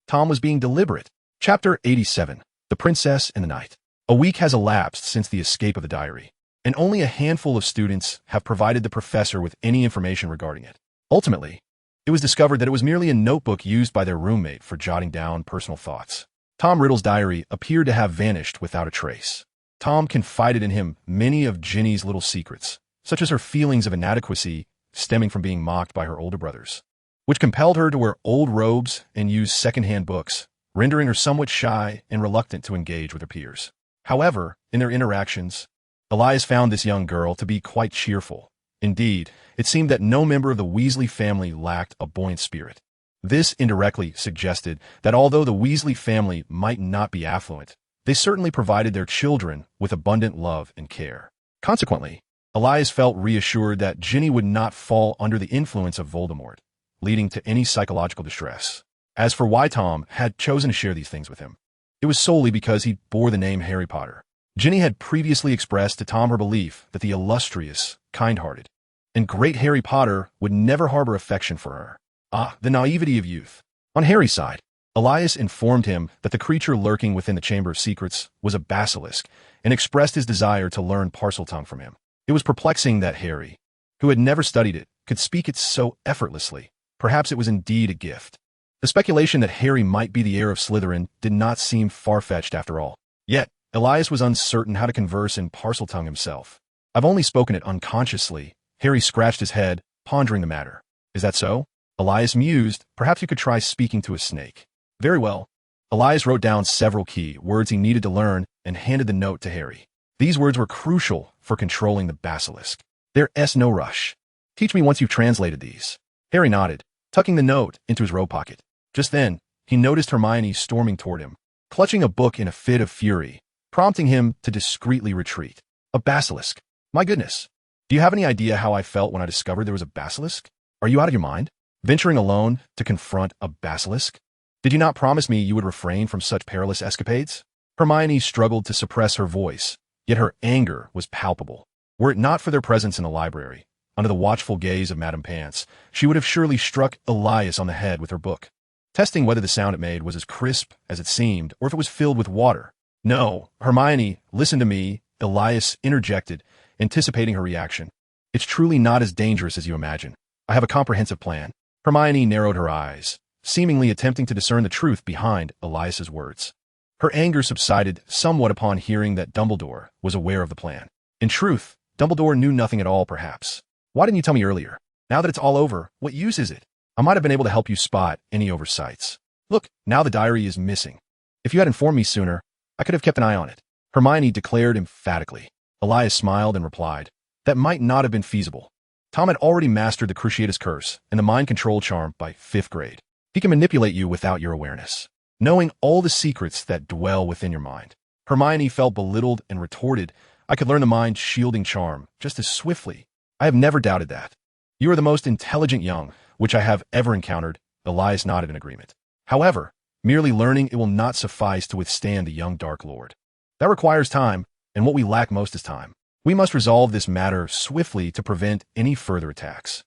Tom was being deliberate. Chapter 87. The Princess and the Knight. A week has elapsed since the escape of the diary, and only a handful of students have provided the professor with any information regarding it. Ultimately, it was discovered that it was merely a notebook used by their roommate for jotting down personal thoughts. Tom Riddle's diary appeared to have vanished without a trace. Tom confided in him many of Ginny's little secrets, such as her feelings of inadequacy stemming from being mocked by her older brothers, which compelled her to wear old robes and use second-hand books, rendering her somewhat shy and reluctant to engage with her peers. However, in their interactions, Elias found this young girl to be quite cheerful. Indeed, it seemed that no member of the Weasley family lacked a buoyant spirit. This indirectly suggested that although the Weasley family might not be affluent, they certainly provided their children with abundant love and care. Consequently, Elias felt reassured that Ginny would not fall under the influence of Voldemort, leading to any psychological distress. As for why Tom had chosen to share these things with him, it was solely because he bore the name Harry Potter. Ginny had previously expressed to Tom her belief that the illustrious, kind-hearted, and great Harry Potter would never harbor affection for her. Ah, the naivety of youth. On Harry's side, Elias informed him that the creature lurking within the Chamber of Secrets was a basilisk and expressed his desire to learn Parseltongue from him. It was perplexing that Harry, who had never studied it, could speak it so effortlessly. Perhaps it was indeed a gift. The speculation that Harry might be the heir of Slytherin did not seem far-fetched after all. Yet, Elias was uncertain how to converse in Parseltongue himself. I've only spoken it unconsciously. Harry scratched his head, pondering the matter. Is that so? Elias mused. Perhaps you could try speaking to a snake. Very well. Elias wrote down several key words he needed to learn and handed the note to Harry. These words were crucial for controlling the basilisk. There's no rush. Teach me once you've translated these. Harry nodded, tucking the note into his robe pocket. Just then, he noticed Hermione storming toward him, clutching a book in a fit of fury, prompting him to discreetly retreat. A basilisk. My goodness. Do you have any idea how I felt when I discovered there was a basilisk? Are you out of your mind? Venturing alone to confront a basilisk? Did you not promise me you would refrain from such perilous escapades? Hermione struggled to suppress her voice, yet her anger was palpable. Were it not for their presence in the library, under the watchful gaze of Madame Pants, she would have surely struck Elias on the head with her book. testing whether the sound it made was as crisp as it seemed or if it was filled with water. "No, Hermione, listen to me," Elias interjected, anticipating her reaction. "It's truly not as dangerous as you imagine. I have a comprehensive plan." Hermione narrowed her eyes, seemingly attempting to discern the truth behind Elias's words. Her anger subsided somewhat upon hearing that Dumbledore was aware of the plan. In truth, Dumbledore knew nothing at all, perhaps. "Why didn't you tell me earlier? Now that it's all over, what use is it? I might have been able to help you spot any oversights. Look, now the diary is missing. If you had informed me sooner, I could have kept an eye on it," Hermione declared emphatically. Elias smiled and replied, "That might not have been feasible. Tom had already mastered the Cruciatus Curse and the Mind Control Charm by 5th grade. He can manipulate you without your awareness, knowing all the secrets that dwell within your mind." Hermione felt belittled and retorted, "I could learn the mind-shielding charm just as swiftly. I have never doubted that." "You are the most intelligent young which I have ever encountered," Elias nodded in agreement. "However, merely learning it will not suffice to withstand the young Dark Lord. That requires time, and what we lack most is time. We must resolve this matter swiftly to prevent any further attacks."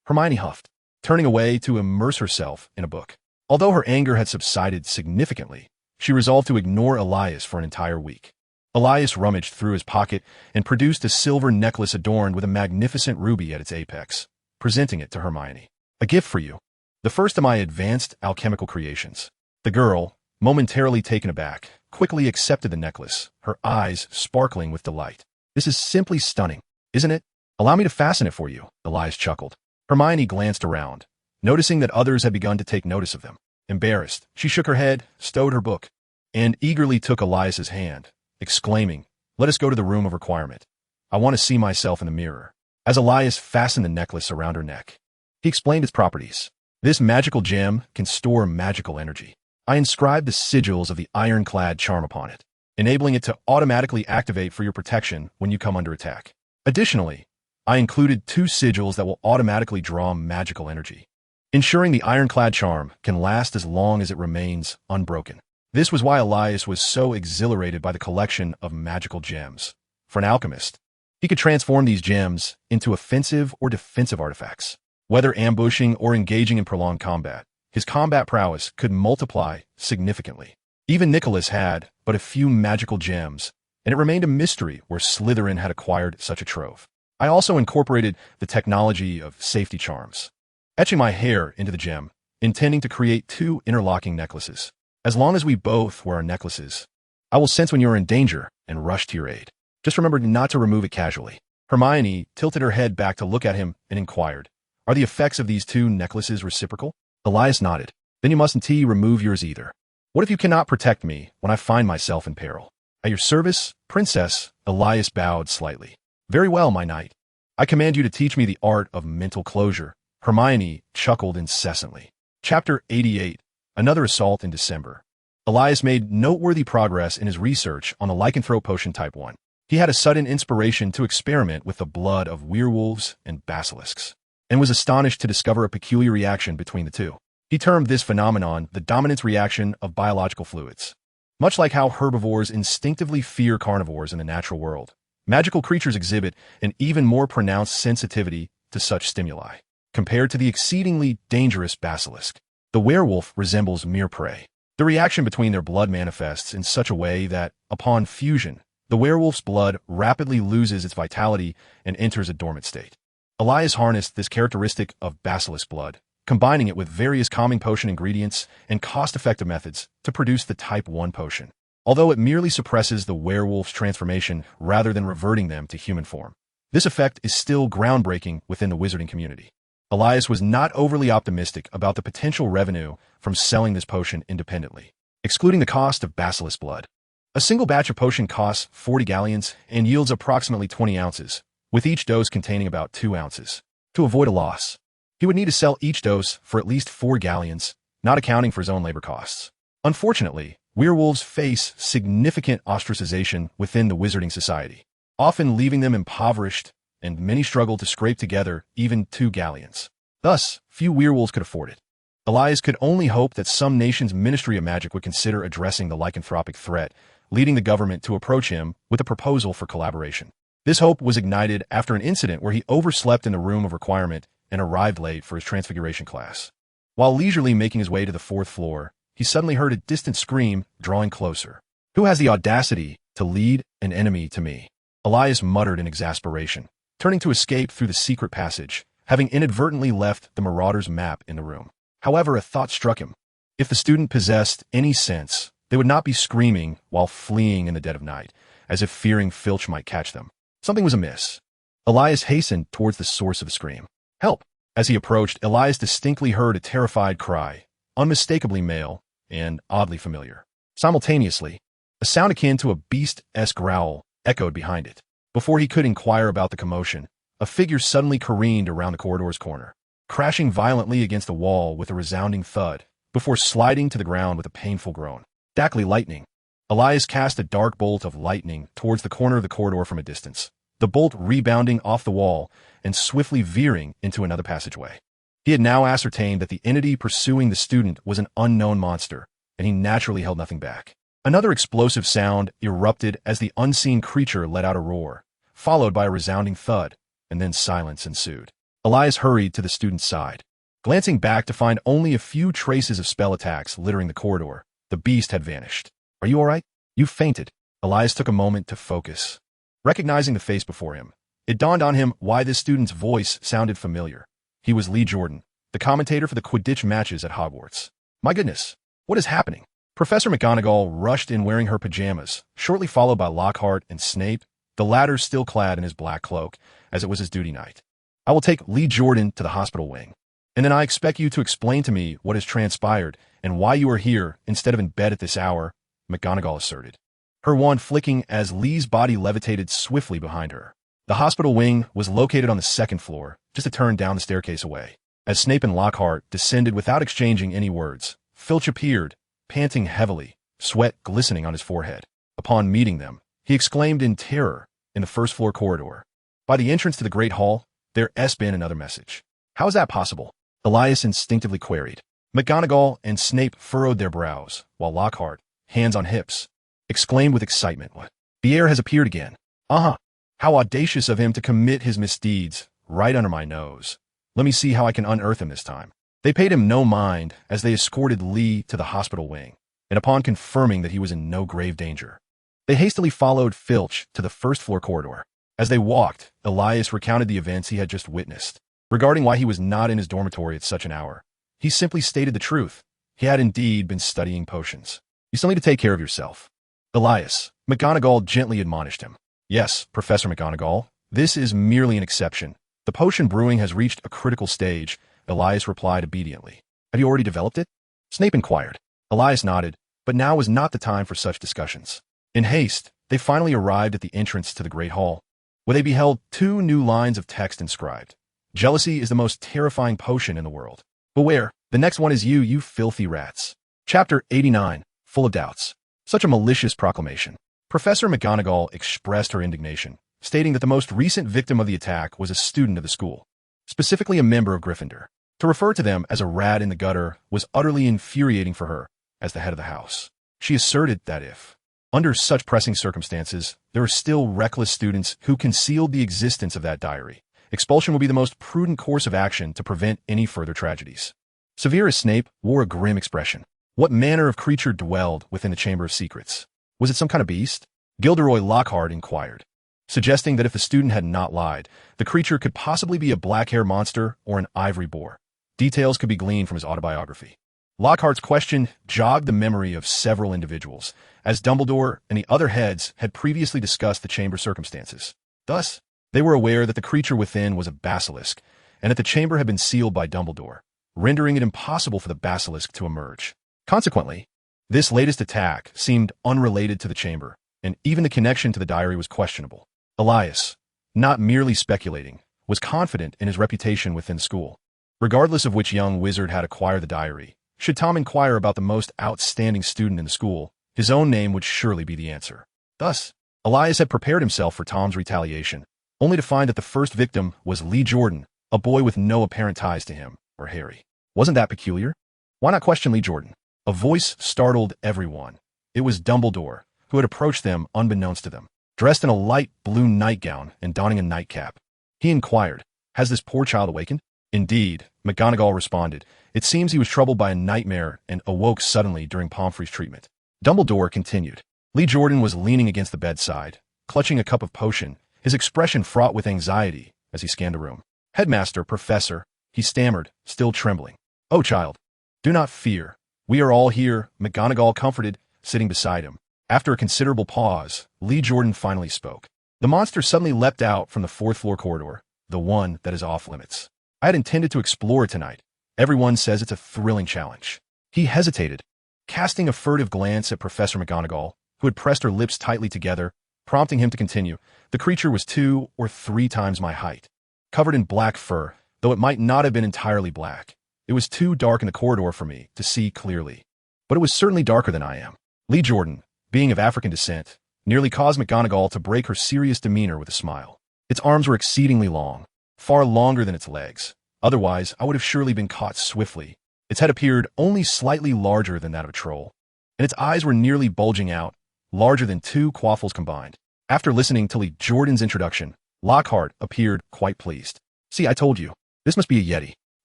Hermione huffed, turning away to immerse herself in a book. Although her anger had subsided significantly, she resolved to ignore Elias for an entire week. Elias rummaged through his pocket and produced a silver necklace adorned with a magnificent ruby at its apex, presenting it to Hermione. "A gift for you. The first of my advanced alchemical creations." The girl, momentarily taken aback, quickly accepted the necklace, her eyes sparkling with delight. "This is simply stunning, isn't it? Allow me to fasten it for you," Elias chuckled. Hermione glanced around, noticing that others had begun to take notice of them. Embarrassed, she shook her head, stowed her book, and eagerly took Elias's hand, exclaiming, "Let us go to the room of requirement. I want to see myself in the mirror." As Elias fastened the necklace around her neck, he explained its properties. "This magical gem can store magical energy. I inscribed the sigils of the ironclad charm upon it, enabling it to automatically activate for your protection when you come under attack. Additionally, I included 2 sigils that will automatically draw magical energy, ensuring the ironclad charm can last as long as it remains unbroken." This was why Elias was so exhilarated by the collection of magical gems. For an alchemist, he could transform these gems into offensive or defensive artifacts. Whether ambushing or engaging in prolonged combat, his combat prowess could multiply significantly. Even Nicholas had but a few magical gems, and it remained a mystery where Slytherin had acquired such a trove. I also incorporated the technology of safety charms, etching my hair into the gem, intending to create 2 interlocking necklaces. As long as we both wear our necklaces, I will sense when you are in danger and rush to your aid. Just remember not to remove it casually." Hermione tilted her head back to look at him and inquired, "Are the effects of these 2 necklaces reciprocal?" Elias nodded. "Then you mustn't remove yours either. What if you cannot protect me when I find myself in peril?" "At your service, Princess," Elias bowed slightly. "Very well, my knight. I command you to teach me the art of mental closure." Hermione chuckled incessantly. Chapter 88. Another Assault in December. Elias made noteworthy progress in his research on the lycanthrope potion type 1. He had a sudden inspiration to experiment with the blood of werewolves and basilisks, and was astonished to discover a peculiar reaction between the two. He termed this phenomenon the dominance reaction of biological fluids. Much like how herbivores instinctively fear carnivores in the natural world, magical creatures exhibit an even more pronounced sensitivity to such stimuli. Compared to the exceedingly dangerous basilisk, the werewolf resembles mere prey. The reaction between their blood manifests in such a way that, upon fusion, the werewolf's blood rapidly loses its vitality and enters a dormant state. Elias harnessed this characteristic of basilisk blood, combining it with various calming potion ingredients and cost-effective methods to produce the Type 1 potion, although it merely suppresses the werewolf's transformation rather than reverting them to human form. This effect is still groundbreaking within the wizarding community. Elias was not overly optimistic about the potential revenue from selling this potion independently, excluding the cost of basilisk blood. A single batch of potion costs 40 galleons and yields approximately 20 ounces, with each dose containing about 2 ounces. To avoid a loss, he would need to sell each dose for at least 4 galleons, not accounting for his own labor costs. Unfortunately, werewolves face significant ostracization within the wizarding society, often leaving them impoverished, and many struggle to scrape together even 2 galleons. Thus, few werewolves could afford it. Elias could only hope that some nation's Ministry of Magic would consider addressing the lycanthropic threat, leading the government to approach him with a proposal for collaboration. This hope was ignited after an incident where he overslept in the room of requirement and arrived late for his transfiguration class. While leisurely making his way to the 4th floor, he suddenly heard a distant scream drawing closer. Who has the audacity to lead an enemy to me? Elias muttered in exasperation, turning to escape through the secret passage, having inadvertently left the Marauder's map in the room. However, a thought struck him. If the student possessed any sense, they would not be screaming while fleeing in the dead of night, as if fearing Filch might catch them. Something was amiss. Elias hastened towards the source of the scream. Help! As he approached, Elias distinctly heard a terrified cry, unmistakably male and oddly familiar. Simultaneously, a sound akin to a beast-esque growl echoed behind it. Before he could inquire about the commotion, a figure suddenly careened around the corridor's corner, crashing violently against the wall with a resounding thud, before sliding to the ground with a painful groan. Exactly lightning. Elias cast a dark bolt of lightning towards the corner of the corridor from a distance, the bolt rebounding off the wall and swiftly veering into another passageway. He had now ascertained that the entity pursuing the student was an unknown monster, and he naturally held nothing back. Another explosive sound erupted as the unseen creature let out a roar, followed by a resounding thud, and then silence ensued. Elias hurried to the student's side. Glancing back to find only a few traces of spell attacks littering the corridor, the beast had vanished. Are you all right? You fainted. Elias took a moment to focus. Recognizing the face before him, it dawned on him why this student's voice sounded familiar. He was Lee Jordan, the commentator for the Quidditch matches at Hogwarts. My goodness, what is happening? Professor McGonagall rushed in wearing her pajamas, shortly followed by Lockhart and Snape, the latter still clad in his black cloak, as it was his duty night. I will take Lee Jordan to the hospital wing, and then I expect you to explain to me what has transpired and why you are here instead of in bed at this hour, McGonagall asserted, her wand flicking as Lee's body levitated swiftly behind her. The hospital wing was located on the 2nd floor, just a turn down the staircase away. As Snape and Lockhart descended without exchanging any words, Filch appeared, panting heavily, sweat glistening on his forehead. Upon meeting them, he exclaimed in terror in the 1st floor corridor. By the entrance to the Great Hall, there has been another message. How is that possible? Elias instinctively queried. McGonagall and Snape furrowed their brows, while Lockhart, hands on hips, exclaimed with excitement, "What? The Heir has appeared again. Uh-huh. How audacious of him to commit his misdeeds right under my nose. Let me see how I can unearth him this time." They paid him no mind as they escorted Lee to the hospital wing, and upon confirming that he was in no grave danger, they hastily followed Filch to the 1st floor corridor. As they walked, Elias recounted the events he had just witnessed. Regarding why he was not in his dormitory at such an hour, he simply stated the truth. He had indeed been studying potions. You still need to take care of yourself. Elias, McGonagall gently admonished him. Yes, Professor McGonagall, this is merely an exception. The potion brewing has reached a critical stage, Elias replied obediently. Have you already developed it? Snape inquired. Elias nodded, but now was not the time for such discussions. In haste, they finally arrived at the entrance to the Great Hall, where they beheld 2 new lines of text inscribed. Jealousy is the most terrifying potion in the world. Beware, the next one is you, you filthy rats. Chapter 89, full of doubts. Such a malicious proclamation. Professor McGonagall expressed her indignation, stating that the most recent victim of the attack was a student of the school, specifically a member of Gryffindor. To refer to them as a rat in the gutter was utterly infuriating for her as the head of the house. She asserted that if, under such pressing circumstances, there are still reckless students who concealed the existence of that diary, expulsion would be the most prudent course of action to prevent any further tragedies. Severus Snape wore a grim expression. What manner of creature dwelled within the Chamber of Secrets? Was it some kind of beast? Gilderoy Lockhart inquired, suggesting that if the student had not lied, the creature could possibly be a black-haired monster or an ivory boar. Details could be gleaned from his autobiography. Lockhart's question jogged the memory of several individuals, as Dumbledore and the other heads had previously discussed the chamber circumstances. Thus, they were aware that the creature within was a basilisk, and that the chamber had been sealed by Dumbledore, rendering it impossible for the basilisk to emerge. Consequently, this latest attack seemed unrelated to the chamber, and even the connection to the diary was questionable. Elias, not merely speculating, was confident in his reputation within the school. Regardless of which young wizard had acquired the diary, should Tom inquire about the most outstanding student in the school, his own name would surely be the answer. Thus, Elias had prepared himself for Tom's retaliation, only to find that the first victim was Lee Jordan, a boy with no apparent ties to him or Harry. Wasn't that peculiar? Why not question Lee Jordan? A voice startled everyone. It was Dumbledore, who had approached them unbeknownst to them, dressed in a light blue nightgown and donning a nightcap. He inquired, "Has this poor child awakened?" Indeed, McGonagall responded. It seems he was troubled by a nightmare and awoke suddenly during Pomfrey's treatment. Dumbledore continued. Lee Jordan was leaning against the bedside, clutching a cup of potion, his expression fraught with anxiety as he scanned the room. Headmaster, Professor, he stammered, still trembling. Oh, child, do not fear. We are all here, McGonagall comforted, sitting beside him. After a considerable pause, Lee Jordan finally spoke. The monster suddenly leapt out from the fourth-floor corridor, the one that is off-limits. I had intended to explore it tonight. Everyone says it's a thrilling challenge. He hesitated, casting a furtive glance at Professor McGonagall, who had pressed her lips tightly together, prompting him to continue. The creature was 2 or 3 times my height, covered in black fur, though it might not have been entirely black. It was too dark in the corridor for me to see clearly. But it was certainly darker than I am. Lee Jordan, being of African descent, nearly caused McGonagall to break her serious demeanor with a smile. Its arms were exceedingly long, far longer than its legs. Otherwise, I would have surely been caught swiftly. Its head appeared only slightly larger than that of a troll, and its eyes were nearly bulging out, larger than 2 quaffles combined. After listening to Lee Jordan's introduction, Lockhart appeared quite pleased. See, I told you, this must be a Yeti.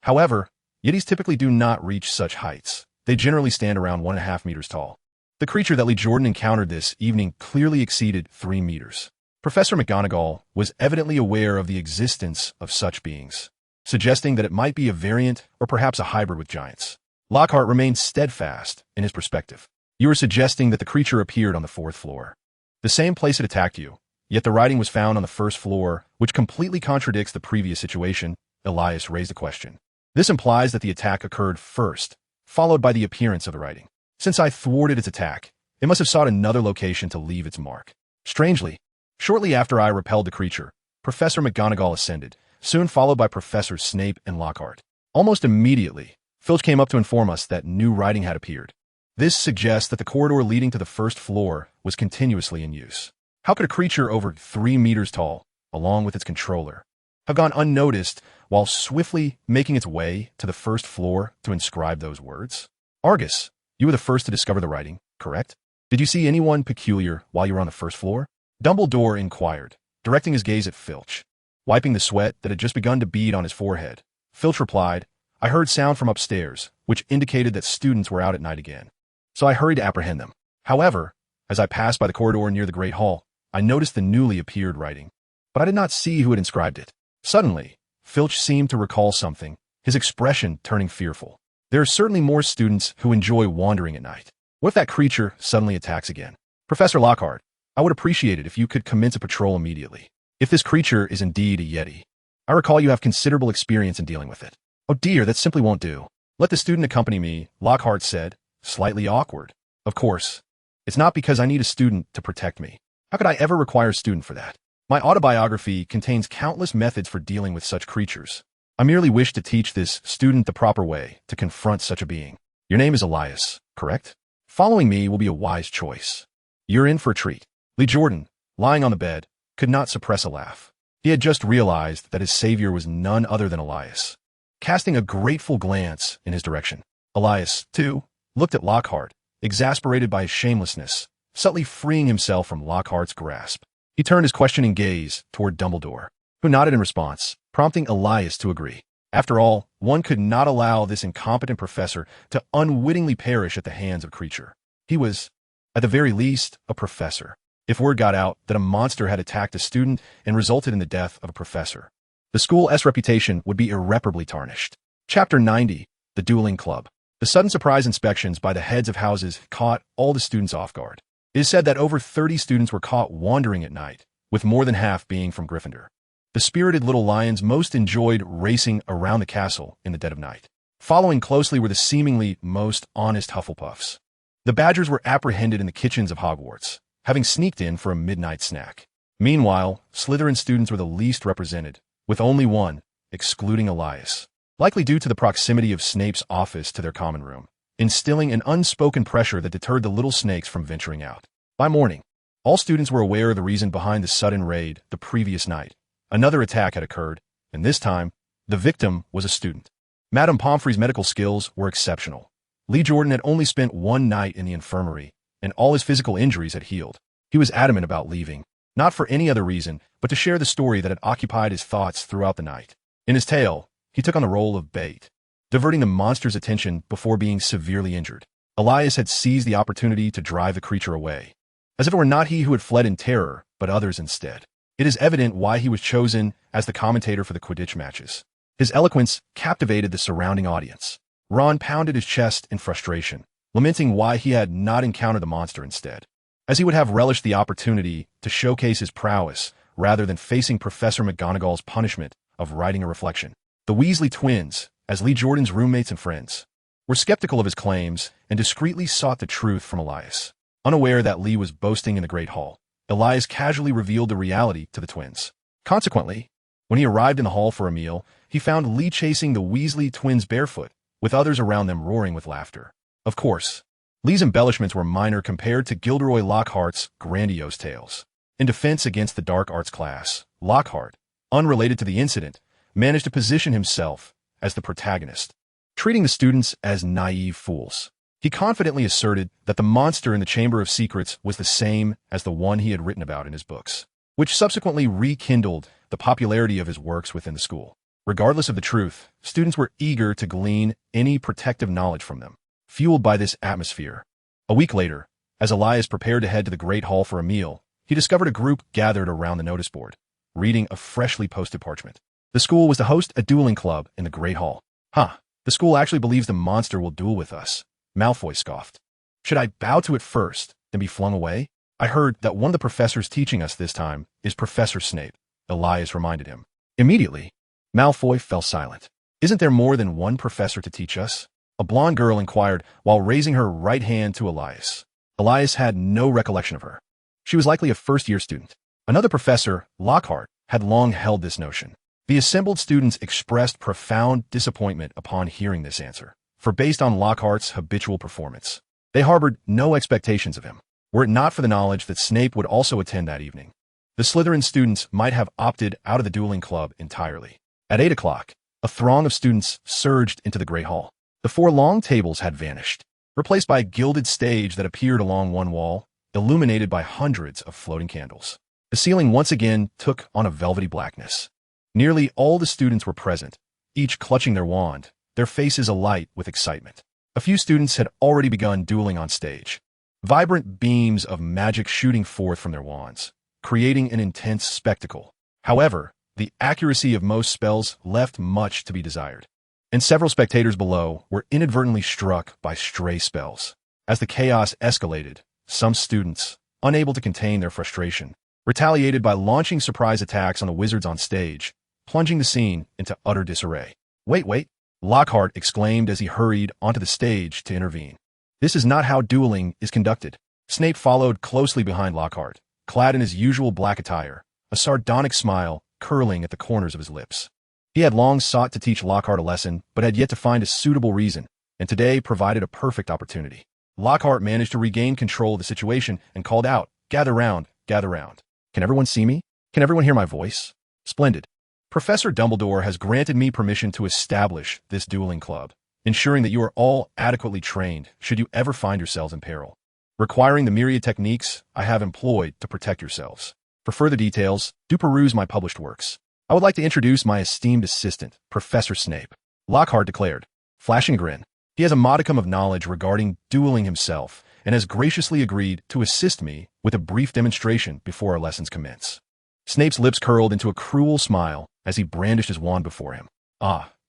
However, Yetis typically do not reach such heights. They generally stand around 1.5 meters tall. The creature that Lee Jordan encountered this evening clearly exceeded 3 meters. Professor McGonagall was evidently aware of the existence of such beings, suggesting that it might be a variant or perhaps a hybrid with giants. Lockhart remained steadfast in his perspective. You are suggesting that the creature appeared on the 4th floor, the same place it attacked you, yet the writing was found on the 1st floor, which completely contradicts the previous situation. Elias raised a question. This implies that the attack occurred first, followed by the appearance of the writing. Since I thwarted its attack, it must have sought another location to leave its mark. Strangely, shortly after I repelled the creature, Professor McGonagall ascended, soon followed by Professors Snape and Lockhart. Almost immediately, Filch came up to inform us that new writing had appeared. This suggests that the corridor leading to the 1st floor was continuously in use. How could a creature over 3 meters tall, along with its controller, have gone unnoticed while swiftly making its way to the 1st floor to inscribe those words? Argus, you were the first to discover the writing, correct? Did you see anyone peculiar while you were on the 1st floor? Dumbledore inquired, directing his gaze at Filch. Wiping the sweat that had just begun to bead on his forehead, Filch replied, I heard sound from upstairs, which indicated that students were out at night again. So I hurried to apprehend them. However, as I passed by the corridor near the Great Hall, I noticed the newly appeared writing, but I did not see who had inscribed it. Suddenly, Filch seemed to recall something, his expression turning fearful. There are certainly more students who enjoy wandering at night. What if that creature suddenly attacks again? Professor Lockhart, I would appreciate it if you could commence a patrol immediately. If this creature is indeed a Yeti, I recall you have considerable experience in dealing with it. Oh dear, that simply won't do. Let the student accompany me, Lockhart said, slightly awkward. Of course, it's not because I need a student to protect me. How could I ever require a student for that? My autobiography contains countless methods for dealing with such creatures. I merely wish to teach this student the proper way to confront such a being. Your name is Elias, correct? Following me will be a wise choice. You're in for a treat. Lee Jordan, lying on the bed, could not suppress a laugh. He had just realized that his savior was none other than Elias. Casting a grateful glance in his direction, Elias, too, looked at Lockhart, exasperated by his shamelessness, subtly freeing himself from Lockhart's grasp. He turned his questioning gaze toward Dumbledore, who nodded in response, prompting Elias to agree. After all, one could not allow this incompetent professor to unwittingly perish at the hands of a creature. He was, at the very least, a professor. If word got out that a monster had attacked a student and resulted in the death of a professor, the school's reputation would be irreparably tarnished. Chapter 90, The Dueling Club. The sudden surprise inspections by the heads of houses caught all the students off guard. It is said that over 30 students were caught wandering at night, with more than half being from Gryffindor. The spirited little lions most enjoyed racing around the castle in the dead of night. Following closely were the seemingly most honest Hufflepuffs. The Badgers were apprehended in the kitchens of Hogwarts, having sneaked in for a midnight snack. Meanwhile, Slytherin students were the least represented, with only one, excluding Elias, likely due to the proximity of Snape's office to their common room, instilling an unspoken pressure that deterred the little snakes from venturing out. By morning, all students were aware of the reason behind the sudden raid the previous night. Another attack had occurred, and this time, the victim was a student. Madame Pomfrey's medical skills were exceptional. Lee Jordan had only spent 1 night in the infirmary, and all his physical injuries had healed. He was adamant about leaving, not for any other reason, but to share the story that had occupied his thoughts throughout the night. In his tale, he took on the role of bait, diverting the monster's attention before being severely injured. Elias had seized the opportunity to drive the creature away, as if it were not he who had fled in terror, but others instead. It is evident why he was chosen as the commentator for the Quidditch matches. His eloquence captivated the surrounding audience. Ron pounded his chest in frustration, lamenting why he had not encountered the monster instead, as he would have relished the opportunity to showcase his prowess rather than facing Professor McGonagall's punishment of writing a reflection. The Weasley twins, as Lee Jordan's roommates and friends, were skeptical of his claims and discreetly sought the truth from Elias. Unaware that Lee was boasting in the Great Hall, Elias casually revealed the reality to the twins. Consequently, when he arrived in the hall for a meal, he found Lee chasing the Weasley twins barefoot, with others around them roaring with laughter. Of course, Lee's embellishments were minor compared to Gilderoy Lockhart's grandiose tales. In defense against the dark arts class, Lockhart, unrelated to the incident, managed to position himself as the protagonist, treating the students as naive fools. He confidently asserted that the monster in the Chamber of Secrets was the same as the one he had written about in his books, which subsequently rekindled the popularity of his works within the school. Regardless of the truth, students were eager to glean any protective knowledge from them, fueled by this atmosphere. A week later, as Elias prepared to head to the Great Hall for a meal, he discovered a group gathered around the notice board, reading a freshly posted parchment. The school was to host a dueling club in the Great Hall. The school actually believes the monster will duel with us, Malfoy scoffed. Should I bow to it first, then be flung away? I heard that one of the professors teaching us this time is Professor Snape, Elias reminded him. Immediately, Malfoy fell silent. Isn't there more than one professor to teach us? A blonde girl inquired while raising her right hand to Elias. Elias had no recollection of her. She was likely a first-year student. Another professor, Lockhart, had long held this notion. The assembled students expressed profound disappointment upon hearing this answer, for based on Lockhart's habitual performance, they harbored no expectations of him. Were it not for the knowledge that Snape would also attend that evening, the Slytherin students might have opted out of the dueling club entirely. At 8 o'clock, a throng of students surged into the Great Hall. The 4 long tables had vanished, replaced by a gilded stage that appeared along one wall, illuminated by hundreds of floating candles. The ceiling once again took on a velvety blackness. Nearly all the students were present, each clutching their wand, their faces alight with excitement. A few students had already begun dueling on stage, vibrant beams of magic shooting forth from their wands, creating an intense spectacle. However, the accuracy of most spells left much to be desired, and several spectators below were inadvertently struck by stray spells. As the chaos escalated, some students, unable to contain their frustration, retaliated by launching surprise attacks on the wizards on stage, plunging the scene into utter disarray. Wait, Lockhart exclaimed as he hurried onto the stage to intervene. This is not how dueling is conducted. Snape followed closely behind Lockhart, clad in his usual black attire, a sardonic smile curling at the corners of his lips. He had long sought to teach Lockhart a lesson, but had yet to find a suitable reason, and today provided a perfect opportunity. Lockhart managed to regain control of the situation and called out, "Gather round, gather round. Can everyone see me? Can everyone hear my voice? Splendid. Professor Dumbledore has granted me permission to establish this dueling club, ensuring that you are all adequately trained should you ever find yourselves in peril, requiring the myriad techniques I have employed to protect yourselves. For further details, do peruse my published works. I would like to introduce my esteemed assistant, Professor Snape," Lockhart declared, flashing a grin. He has a modicum of knowledge regarding dueling himself and has graciously agreed to assist me with a brief demonstration before our lessons commence. Snape's lips curled into a cruel smile as he brandished his wand before him.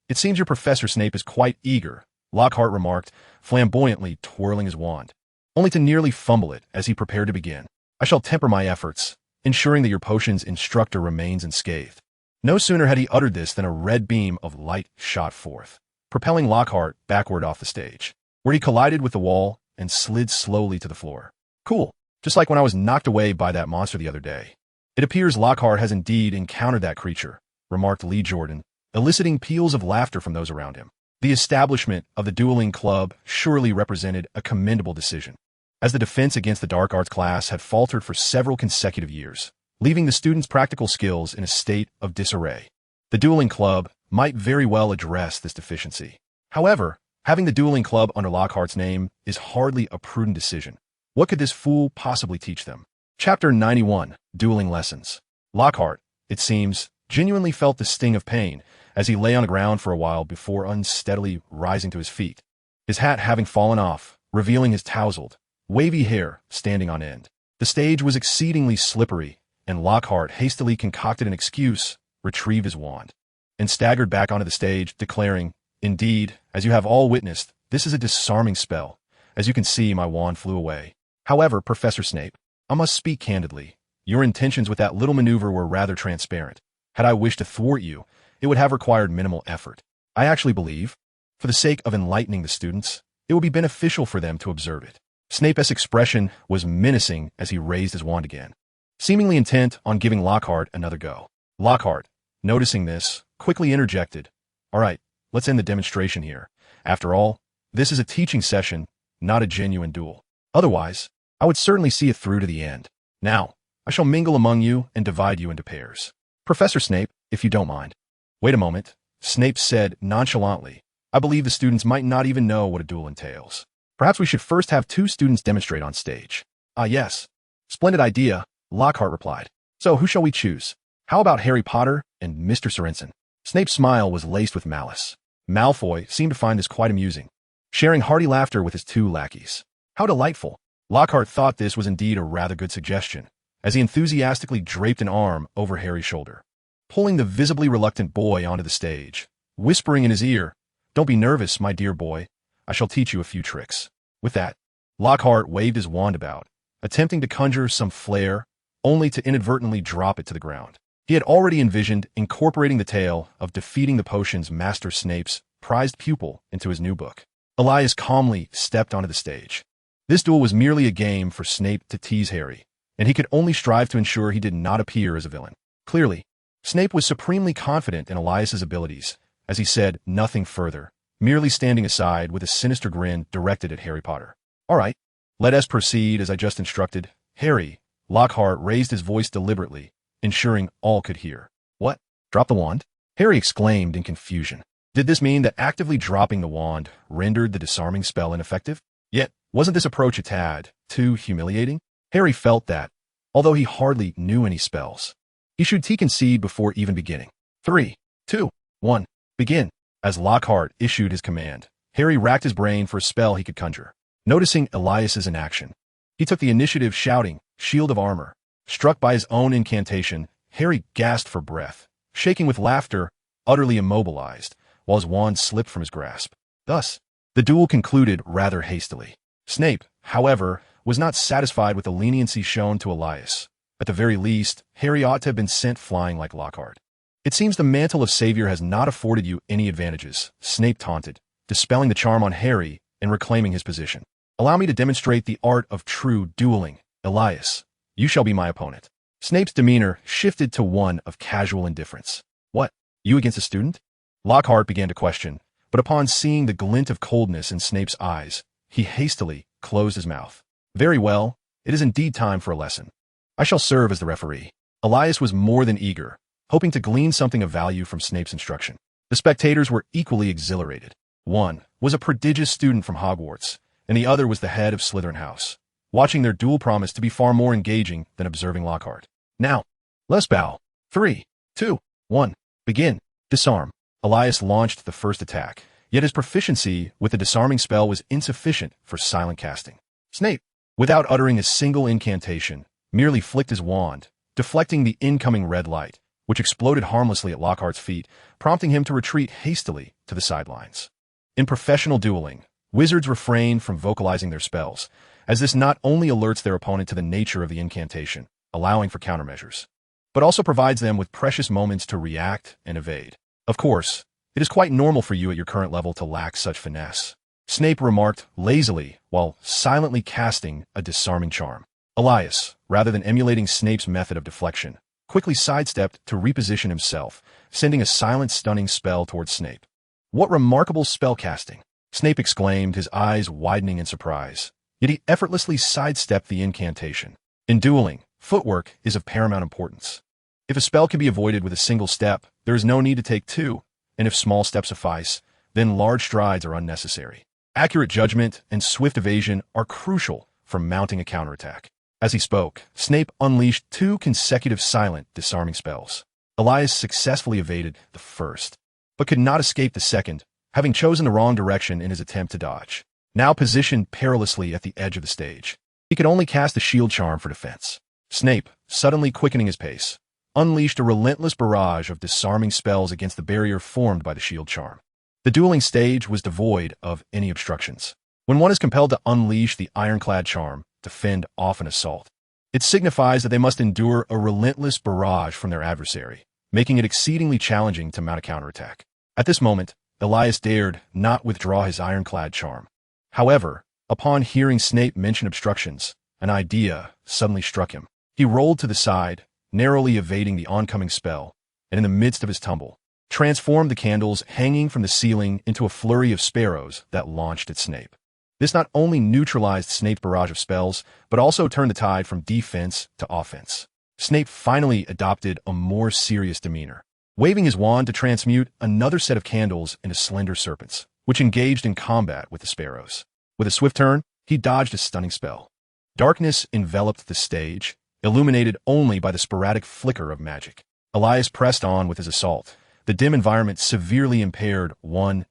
It seems your Professor Snape is quite eager," Lockhart remarked, flamboyantly twirling his wand, only to nearly fumble it as he prepared to begin. "I shall temper my efforts, ensuring that your potions instructor remains unscathed." No sooner had he uttered this than a red beam of light shot forth, propelling Lockhart backward off the stage, where he collided with the wall and slid slowly to the floor. "Cool, just like when I was knocked away by that monster the other day." "It appears Lockhart has indeed encountered that creature," remarked Lee Jordan, eliciting peals of laughter from those around him. The establishment of the dueling club surely represented a commendable decision, as the defense against the dark arts class had faltered for several consecutive years, leaving the students' practical skills in a state of disarray. The dueling club might very well address this deficiency. However, having the dueling club under Lockhart's name is hardly a prudent decision. What could this fool possibly teach them? Chapter 91, Dueling Lessons. Lockhart, it seems, genuinely felt the sting of pain as he lay on the ground for a while before unsteadily rising to his feet, his hat having fallen off, revealing his tousled, wavy hair standing on end. The stage was exceedingly slippery, and Lockhart hastily concocted an excuse, retrieved his wand, and staggered back onto the stage, declaring, "Indeed, as you have all witnessed, this is a disarming spell. As you can see, my wand flew away. However, Professor Snape, I must speak candidly. Your intentions with that little maneuver were rather transparent. Had I wished to thwart you, it would have required minimal effort. I actually believe, for the sake of enlightening the students, it would be beneficial for them to observe it." Snape's expression was menacing as he raised his wand again, seemingly intent on giving Lockhart another go. Lockhart, noticing this, quickly interjected, "All right, let's end the demonstration here. After all, this is a teaching session, not a genuine duel. Otherwise, I would certainly see it through to the end. Now, I shall mingle among you and divide you into pairs. Professor Snape, if you don't mind." "Wait a moment," Snape said nonchalantly. "I believe the students might not even know what a duel entails. Perhaps we should first have 2 students demonstrate on stage." "Ah, yes. Splendid idea," Lockhart replied. "So who shall we choose? How about Harry Potter and Mr. Sorensen?" Snape's smile was laced with malice. Malfoy seemed to find this quite amusing, sharing hearty laughter with his 2 lackeys. How delightful! Lockhart thought this was indeed a rather good suggestion, as he enthusiastically draped an arm over Harry's shoulder, pulling the visibly reluctant boy onto the stage, whispering in his ear, "Don't be nervous, my dear boy. I shall teach you a few tricks." With that, Lockhart waved his wand about, attempting to conjure some flair, only to inadvertently drop it to the ground. He had already envisioned incorporating the tale of defeating the potion's master Snape's prized pupil into his new book. Elias calmly stepped onto the stage. This duel was merely a game for Snape to tease Harry, and he could only strive to ensure he did not appear as a villain. Clearly, Snape was supremely confident in Elias's abilities, as he said nothing further, merely standing aside with a sinister grin directed at Harry Potter. "All right, let us proceed as I just instructed. Harry," Lockhart raised his voice deliberately, ensuring all could hear. "What? Drop the wand?" Harry exclaimed in confusion. Did this mean that actively dropping the wand rendered the disarming spell ineffective? Yet, wasn't this approach a tad too humiliating? Harry felt that, although he hardly knew any spells, he should concede before even beginning. 3, 2, 1, begin. As Lockhart issued his command, Harry racked his brain for a spell he could conjure. Noticing Elias's inaction, he took the initiative shouting, "Shield of Armor." Struck by his own incantation, Harry gasped for breath, shaking with laughter, utterly immobilized, while his wand slipped from his grasp. Thus, the duel concluded rather hastily. Snape, however, was not satisfied with the leniency shown to Elias. At the very least, Harry ought to have been sent flying like Lockhart. "It seems the mantle of Savior has not afforded you any advantages," Snape taunted, dispelling the charm on Harry and reclaiming his position. "Allow me to demonstrate the art of true dueling. Elias, you shall be my opponent." Snape's demeanor shifted to one of casual indifference. "What, you against a student?" Lockhart began to question, but upon seeing the glint of coldness in Snape's eyes, he hastily closed his mouth. "Very well, it is indeed time for a lesson. I shall serve as the referee." Elias was more than eager, hoping to glean something of value from Snape's instruction. The spectators were equally exhilarated. One was a prodigious student from Hogwarts, and the other was the head of Slytherin House. Watching their duel promised to be far more engaging than observing Lockhart. "Now, let's bow. 3, 2, 1, begin. Disarm." Elias launched the first attack, yet his proficiency with the disarming spell was insufficient for silent casting. Snape, without uttering a single incantation, merely flicked his wand, deflecting the incoming red light, which exploded harmlessly at Lockhart's feet, prompting him to retreat hastily to the sidelines. In professional dueling, wizards refrain from vocalizing their spells, as this not only alerts their opponent to the nature of the incantation, allowing for countermeasures, but also provides them with precious moments to react and evade. "Of course, it is quite normal for you at your current level to lack such finesse," Snape remarked lazily while silently casting a disarming charm. Elias, rather than emulating Snape's method of deflection, quickly sidestepped to reposition himself, sending a silent, stunning spell towards Snape. "What remarkable spell casting!" Snape exclaimed, his eyes widening in surprise. Yet he effortlessly sidestepped the incantation. In dueling, footwork is of paramount importance. If a spell can be avoided with a single step, there is no need to take 2, and if small steps suffice, then large strides are unnecessary. Accurate judgment and swift evasion are crucial for mounting a counterattack. As he spoke, Snape unleashed 2 consecutive silent, disarming spells. Elias successfully evaded the first, but could not escape the second, having chosen the wrong direction in his attempt to dodge. Now positioned perilously at the edge of the stage, he could only cast a shield charm for defense. Snape, suddenly quickening his pace, unleashed a relentless barrage of disarming spells against the barrier formed by the shield charm. The dueling stage was devoid of any obstructions. When one is compelled to unleash the ironclad charm to fend off an assault, it signifies that they must endure a relentless barrage from their adversary, making it exceedingly challenging to mount a counterattack. At this moment, Elias dared not withdraw his ironclad charm. However, upon hearing Snape mention obstructions, an idea suddenly struck him. He rolled to the side, narrowly evading the oncoming spell, and in the midst of his tumble, transformed the candles hanging from the ceiling into a flurry of sparrows that launched at Snape. This not only neutralized Snape's barrage of spells, but also turned the tide from defense to offense. Snape finally adopted a more serious demeanor, waving his wand to transmute another set of candles into slender serpents, which engaged in combat with the sparrows. With a swift turn, he dodged a stunning spell. Darkness enveloped the stage, illuminated only by the sporadic flicker of magic. Elias pressed on with his assault. The dim environment severely impaired one's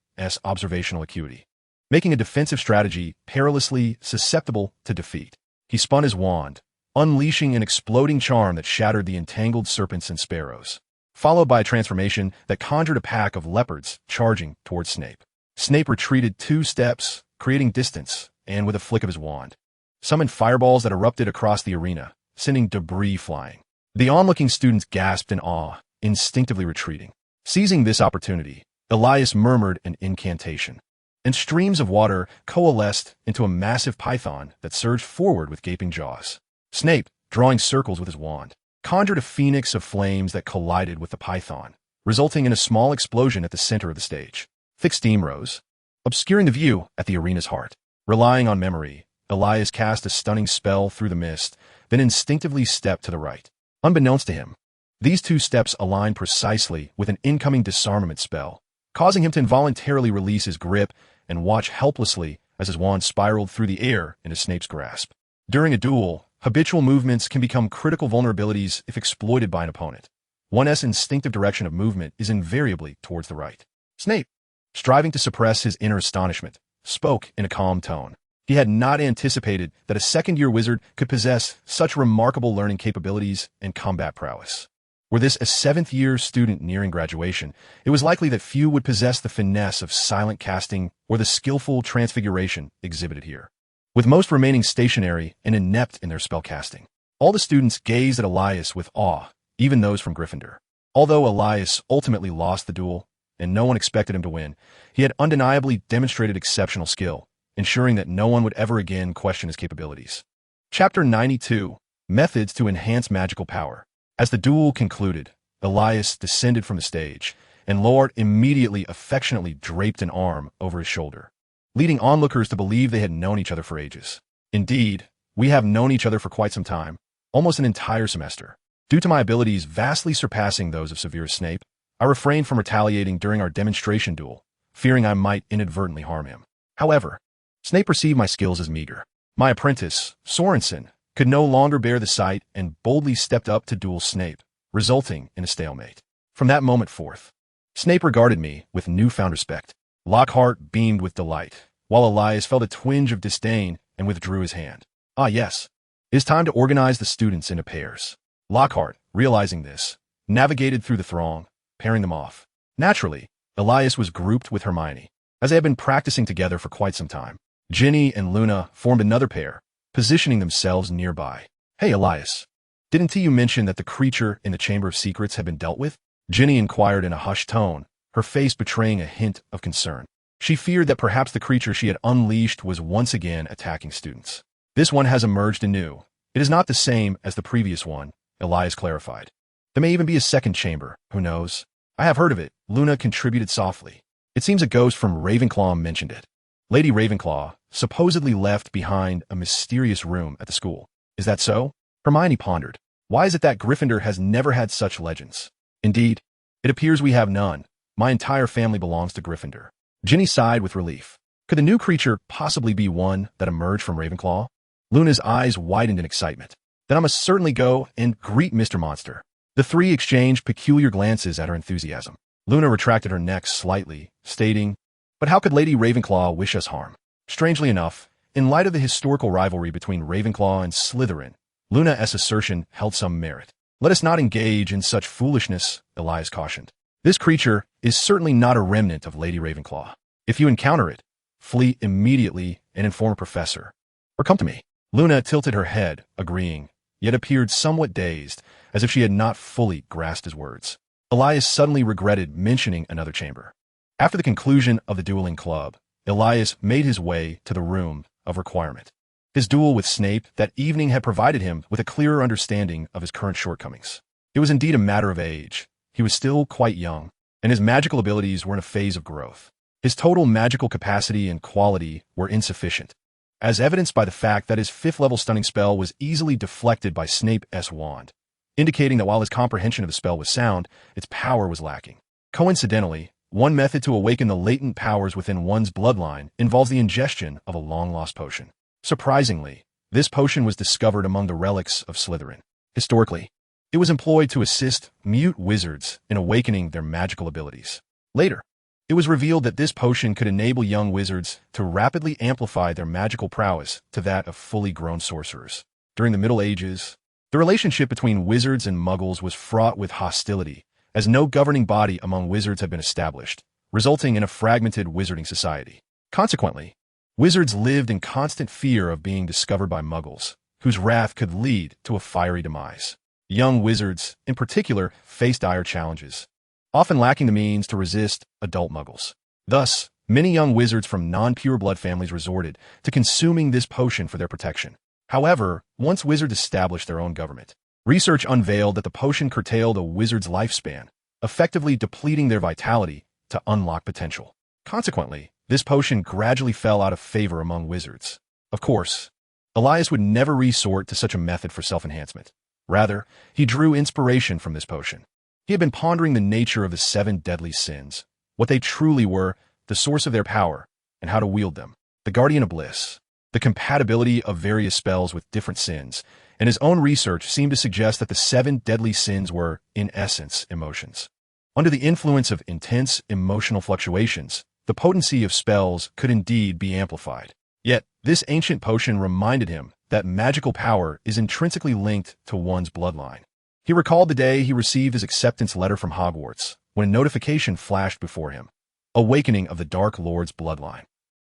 observational acuity, making a defensive strategy perilously susceptible to defeat. He spun his wand, unleashing an exploding charm that shattered the entangled serpents and sparrows, followed by a transformation that conjured a pack of leopards charging towards Snape. Snape retreated 2 steps, creating distance, and with a flick of his wand, summoned fireballs that erupted across the arena, sending debris flying. The onlooking students gasped in awe, instinctively retreating. Seizing this opportunity, Elias murmured an incantation, and streams of water coalesced into a massive python that surged forward with gaping jaws. Snape, drawing circles with his wand, conjured a phoenix of flames that collided with the python, resulting in a small explosion at the center of the stage. Thick steam rose, obscuring the view at the arena's heart. Relying on memory, Elias cast a stunning spell through the mist, then instinctively stepped to the right. Unbeknownst to him, these 2 steps aligned precisely with an incoming disarmament spell, causing him to involuntarily release his grip and watch helplessly as his wand spiraled through the air into Snape's grasp. During a duel, habitual movements can become critical vulnerabilities if exploited by an opponent. One's instinctive direction of movement is invariably towards the right. Snape, striving to suppress his inner astonishment, spoke in a calm tone. He had not anticipated that a second-year wizard could possess such remarkable learning capabilities and combat prowess. Were this a 7th-year student nearing graduation, it was likely that few would possess the finesse of silent casting or the skillful transfiguration exhibited here. With most remaining stationary and inept in their spellcasting, all the students gazed at Elias with awe, even those from Gryffindor. Although Elias ultimately lost the duel, and no one expected him to win, he had undeniably demonstrated exceptional skill, ensuring that no one would ever again question his capabilities. Chapter 92, Methods to Enhance Magical Power. As the duel concluded, Elias descended from the stage, and Lord immediately affectionately draped an arm over his shoulder, leading onlookers to believe they had known each other for ages. Indeed, we have known each other for quite some time, almost an entire semester. Due to my abilities vastly surpassing those of Severus Snape, I refrained from retaliating during our demonstration duel, fearing I might inadvertently harm him. However, Snape perceived my skills as meager. My apprentice, Sorensen, could no longer bear the sight and boldly stepped up to duel Snape, resulting in a stalemate. From that moment forth, Snape regarded me with newfound respect. Lockhart beamed with delight, while Elias felt a twinge of disdain and withdrew his hand. Ah yes, it is time to organize the students into pairs. Lockhart, realizing this, navigated through the throng, pairing them off. Naturally, Elias was grouped with Hermione, as they had been practicing together for quite some time. Ginny and Luna formed another pair, positioning themselves nearby. Hey Elias, didn't you mention that the creature in the Chamber of Secrets had been dealt with? Ginny inquired in a hushed tone, her face betraying a hint of concern. She feared that perhaps the creature she had unleashed was once again attacking students. This one has emerged anew. It is not the same as the previous one, Elias clarified. There may even be a second chamber, who knows? I have heard of it, Luna contributed softly. It seems a ghost from Ravenclaw mentioned it. Lady Ravenclaw supposedly left behind a mysterious room at the school. Is that so? Hermione pondered. Why is it that Gryffindor has never had such legends? Indeed, it appears we have none. My entire family belongs to Gryffindor. Ginny sighed with relief. Could the new creature possibly be one that emerged from Ravenclaw? Luna's eyes widened in excitement. Then I must certainly go and greet Mr. Monster. The 3 exchanged peculiar glances at her enthusiasm. Luna retracted her neck slightly, stating, "But how could Lady Ravenclaw wish us harm?" Strangely enough, in light of the historical rivalry between Ravenclaw and Slytherin, Luna's assertion held some merit. "Let us not engage in such foolishness," Elias cautioned. "This creature is certainly not a remnant of Lady Ravenclaw. If you encounter it, flee immediately and inform a professor. Or come to me." Luna tilted her head, agreeing, yet appeared somewhat dazed, as if she had not fully grasped his words. Elias suddenly regretted mentioning another chamber. After the conclusion of the dueling club, Elias made his way to the room of requirement. His duel with Snape that evening had provided him with a clearer understanding of his current shortcomings. It was indeed a matter of age. He was still quite young, and his magical abilities were in a phase of growth. His total magical capacity and quality were insufficient, as evidenced by the fact that his 5th-level stunning spell was easily deflected by Snape's wand, indicating that while his comprehension of the spell was sound, its power was lacking. Coincidentally, one method to awaken the latent powers within one's bloodline involves the ingestion of a long-lost potion. Surprisingly, this potion was discovered among the relics of Slytherin. Historically, it was employed to assist mute wizards in awakening their magical abilities. Later, it was revealed that this potion could enable young wizards to rapidly amplify their magical prowess to that of fully grown sorcerers. During the Middle Ages, the relationship between wizards and muggles was fraught with hostility, as no governing body among wizards had been established, resulting in a fragmented wizarding society. Consequently, wizards lived in constant fear of being discovered by muggles, whose wrath could lead to a fiery demise. Young wizards, in particular, faced dire challenges, often lacking the means to resist adult muggles. Thus, many young wizards from non-pure blood families resorted to consuming this potion for their protection. However, once wizards established their own government, research unveiled that the potion curtailed a wizard's lifespan, effectively depleting their vitality to unlock potential. Consequently, this potion gradually fell out of favor among wizards. Of course, Elias would never resort to such a method for self-enhancement. Rather, he drew inspiration from this potion. He had been pondering the nature of the 7 deadly sins, what they truly were, the source of their power, and how to wield them. The Guardian of Bliss, the compatibility of various spells with different sins, and his own research seemed to suggest that the 7 deadly sins were, in essence, emotions. Under the influence of intense emotional fluctuations, the potency of spells could indeed be amplified. Yet, this ancient potion reminded him that magical power is intrinsically linked to one's bloodline. He recalled the day he received his acceptance letter from Hogwarts, when a notification flashed before him. Awakening of the Dark Lord's bloodline.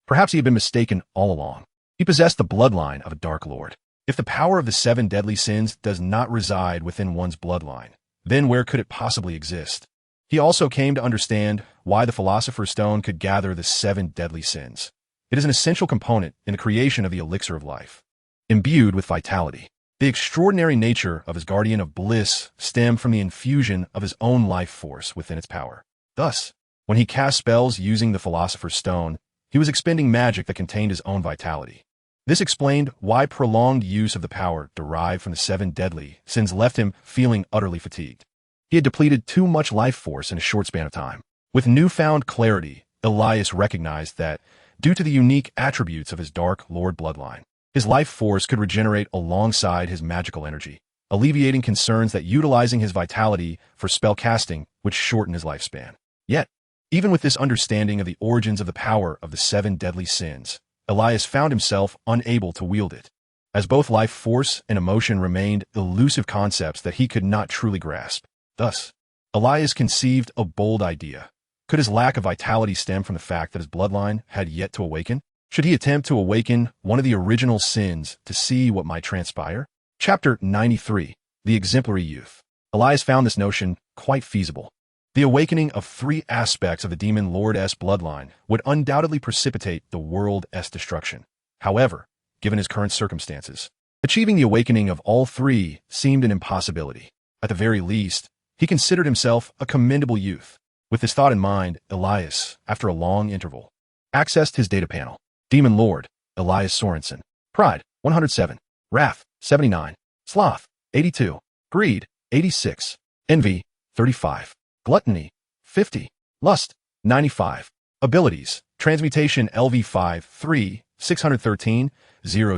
Perhaps he had been mistaken all along. He possessed the bloodline of a Dark Lord. If the power of the 7 deadly sins does not reside within one's bloodline, then where could it possibly exist? He also came to understand why the Philosopher's Stone could gather the 7 deadly sins. It is an essential component in the creation of the elixir of life. Imbued with vitality, the extraordinary nature of his Guardian of Bliss stemmed from the infusion of his own life force within its power. Thus, when he cast spells using the Philosopher's Stone, he was expending magic that contained his own vitality. This explained why prolonged use of the power derived from the 7 deadly sins left him feeling utterly fatigued. He had depleted too much life force in a short span of time. With newfound clarity, Elias recognized that, due to the unique attributes of his Dark Lord bloodline, his life force could regenerate alongside his magical energy, alleviating concerns that utilizing his vitality for spell casting would shorten his lifespan. Yet, even with this understanding of the origins of the power of the 7 deadly sins, Elias found himself unable to wield it, as both life force and emotion remained elusive concepts that he could not truly grasp. Thus, Elias conceived a bold idea. Could his lack of vitality stem from the fact that his bloodline had yet to awaken? Should he attempt to awaken one of the original sins to see what might transpire? Chapter 93, The Exemplary Youth. Elias found this notion quite feasible. The awakening of 3 aspects of the Demon Lord's bloodline would undoubtedly precipitate the world's destruction. However, given his current circumstances, achieving the awakening of all 3 seemed an impossibility. At the very least, he considered himself a commendable youth. With this thought in mind, Elias, after a long interval, accessed his data panel. Demon Lord, Elias Sorensen. Pride, 107. Wrath, 79. Sloth, 82. Greed, 86. Envy, 35. Gluttony, 50. Lust, 95. Abilities, Transmutation LV5, 3, 613, 000.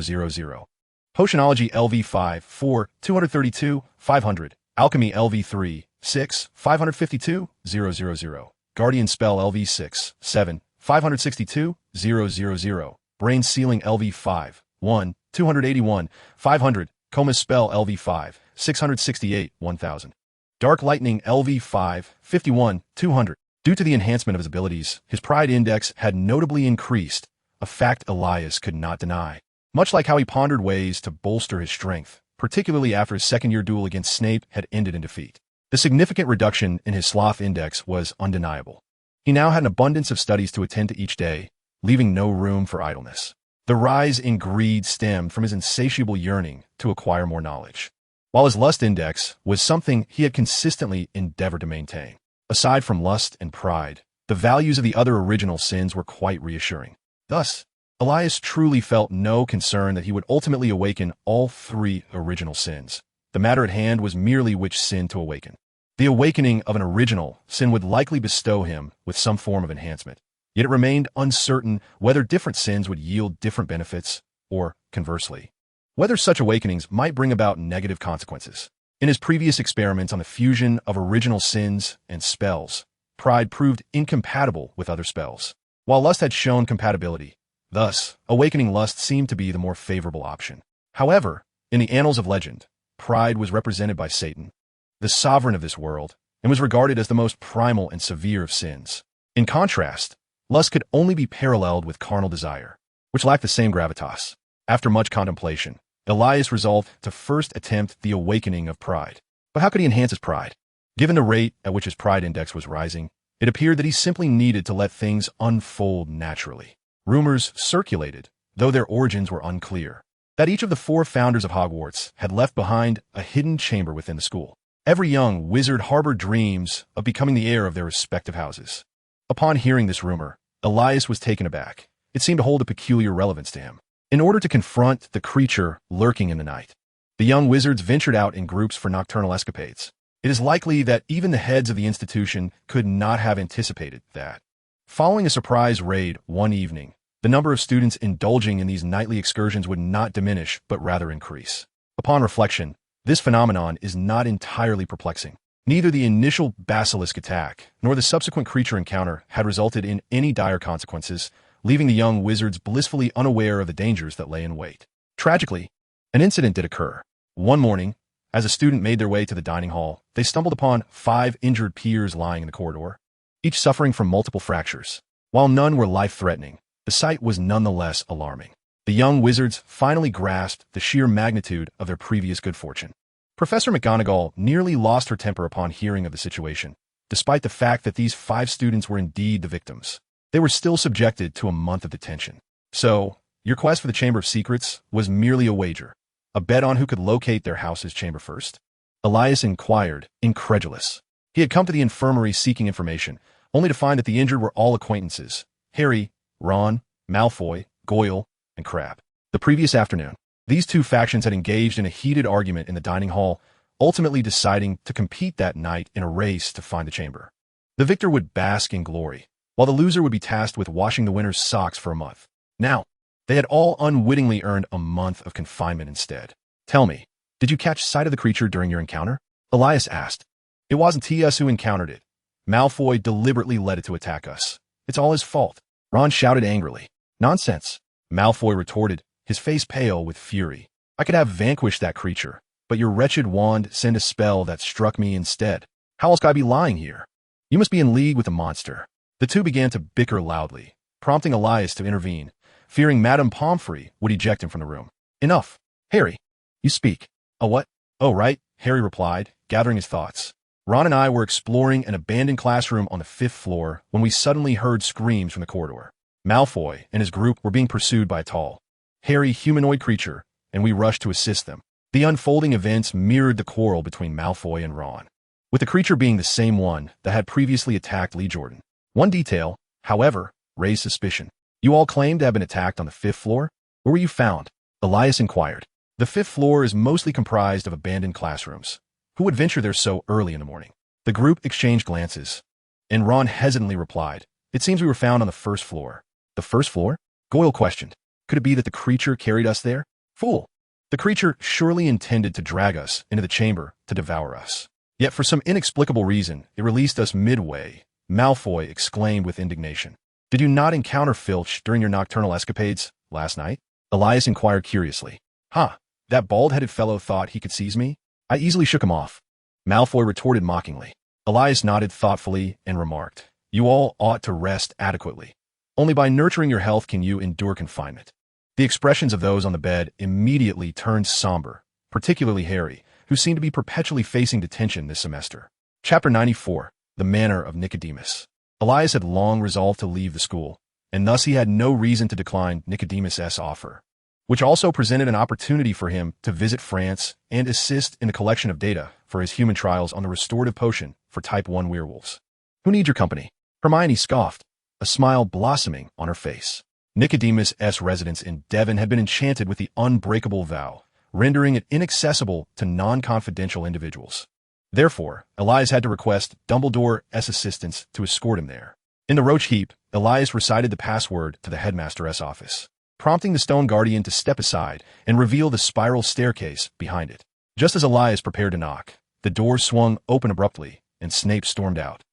Potionology LV5, 4, 232, 500, Alchemy LV3, 6, 552, 000. Guardian Spell LV6, 7, 562, 000. Brain Sealing LV5, 1, 281, 500. Coma's Spell LV5, 668, 1000. Dark Lightning LV5, 51, 200. Due to the enhancement of his abilities, his Pride Index had notably increased, a fact Elias could not deny. Much like how he pondered ways to bolster his strength, particularly after his second-year duel against Snape had ended in defeat. The significant reduction in his Sloth Index was undeniable. He now had an abundance of studies to attend to each day, leaving no room for idleness. The rise in greed stemmed from his insatiable yearning to acquire more knowledge, while his Lust Index was something he had consistently endeavored to maintain. Aside from lust and pride, the values of the other original sins were quite reassuring. Thus, Elias truly felt no concern that he would ultimately awaken all three original sins. The matter at hand was merely which sin to awaken. The awakening of an original sin would likely bestow him with some form of enhancement, yet it remained uncertain whether different sins would yield different benefits, or, conversely, whether such awakenings might bring about negative consequences. In his previous experiments on the fusion of original sins and spells, pride proved incompatible with other spells, while lust had shown compatibility. Thus, awakening lust seemed to be the more favorable option. However, in the annals of legend, pride was represented by Satan, the sovereign of this world, and was regarded as the most primal and severe of sins. In contrast, lust could only be paralleled with carnal desire, which lacked the same gravitas. After much contemplation, Elias resolved to first attempt the awakening of pride. But how could he enhance his pride? Given the rate at which his pride index was rising, it appeared that he simply needed to let things unfold naturally. Rumors circulated, though their origins were unclear, that each of the 4 founders of Hogwarts had left behind a hidden chamber within the school. Every young wizard harbored dreams of becoming the heir of their respective houses. Upon hearing this rumor, Elias was taken aback. It seemed to hold a peculiar relevance to him. In order to confront the creature lurking in the night, the young wizards ventured out in groups for nocturnal escapades. It is likely that even the heads of the institution could not have anticipated that. Following a surprise raid one evening, the number of students indulging in these nightly excursions would not diminish, but rather increase. Upon reflection, this phenomenon is not entirely perplexing. Neither the initial basilisk attack nor the subsequent creature encounter had resulted in any dire consequences, leaving the young wizards blissfully unaware of the dangers that lay in wait. Tragically, an incident did occur. One morning, as a student made their way to the dining hall, they stumbled upon 5 injured peers lying in the corridor, each suffering from multiple fractures. While none were life-threatening, the sight was nonetheless alarming. The young wizards finally grasped the sheer magnitude of their previous good fortune. Professor McGonagall nearly lost her temper upon hearing of the situation, despite the fact that these 5 students were indeed the victims. They were still subjected to a month of detention. So, your quest for the Chamber of Secrets was merely a wager, a bet on who could locate their house's chamber first? Elias inquired, incredulous. He had come to the infirmary seeking information, only to find that the injured were all acquaintances: Harry, Ron, Malfoy, Goyle, and Crabbe. The previous afternoon, these 2 factions had engaged in a heated argument in the dining hall, ultimately deciding to compete that night in a race to find the chamber. The victor would bask in glory, while the loser would be tasked with washing the winner's socks for a month. Now, they had all unwittingly earned a month of confinement instead. Tell me, did you catch sight of the creature during your encounter? Elias asked. It wasn't us who encountered it. Malfoy deliberately led it to attack us. It's all his fault. Ron shouted angrily. Nonsense, Malfoy retorted, his face pale with fury. I could have vanquished that creature, but your wretched wand sent a spell that struck me instead. How else could I be lying here? You must be in league with a monster. The 2 began to bicker loudly, prompting Elias to intervene, fearing Madame Pomfrey would eject him from the room. Enough. Harry, you speak. A what? Oh, right, Harry replied, gathering his thoughts. Ron and I were exploring an abandoned classroom on the 5th floor when we suddenly heard screams from the corridor. Malfoy and his group were being pursued by a tall, hairy humanoid creature, and we rushed to assist them. The unfolding events mirrored the quarrel between Malfoy and Ron, with the creature being the same one that had previously attacked Lee Jordan. One detail, however, raised suspicion. You all claimed to have been attacked on the 5th floor? Where were you found? Elias inquired. The 5th floor is mostly comprised of abandoned classrooms. Who would venture there so early in the morning? The group exchanged glances, and Ron hesitantly replied, It seems we were found on the 1st floor. The 1st floor? Goyle questioned. Could it be that the creature carried us there? Fool! The creature surely intended to drag us into the chamber to devour us. Yet for some inexplicable reason, it released us midway, Malfoy exclaimed with indignation. Did you not encounter Filch during your nocturnal escapades last night? Elias inquired curiously. Huh, that bald-headed fellow thought he could seize me? I easily shook him off. Malfoy retorted mockingly. Elias nodded thoughtfully and remarked, You all ought to rest adequately. Only by nurturing your health can you endure confinement. The expressions of those on the bed immediately turned somber, particularly Harry, who seemed to be perpetually facing detention this semester. Chapter 94, The Manner of Nicodemus. Elias had long resolved to leave the school, and thus he had no reason to decline Nicodemus's offer, which also presented an opportunity for him to visit France and assist in the collection of data for his human trials on the restorative potion for Type 1 werewolves. Who needs your company? Hermione scoffed, a smile blossoming on her face. Nicodemus's residence in Devon had been enchanted with the unbreakable vow, rendering it inaccessible to non-confidential individuals. Therefore, Elias had to request Dumbledore's assistance to escort him there. In the roach heap, Elias recited the password to the headmaster's office, prompting the stone guardian to step aside and reveal the spiral staircase behind it. Just as Elias prepared to knock, the door swung open abruptly, and Snape stormed out,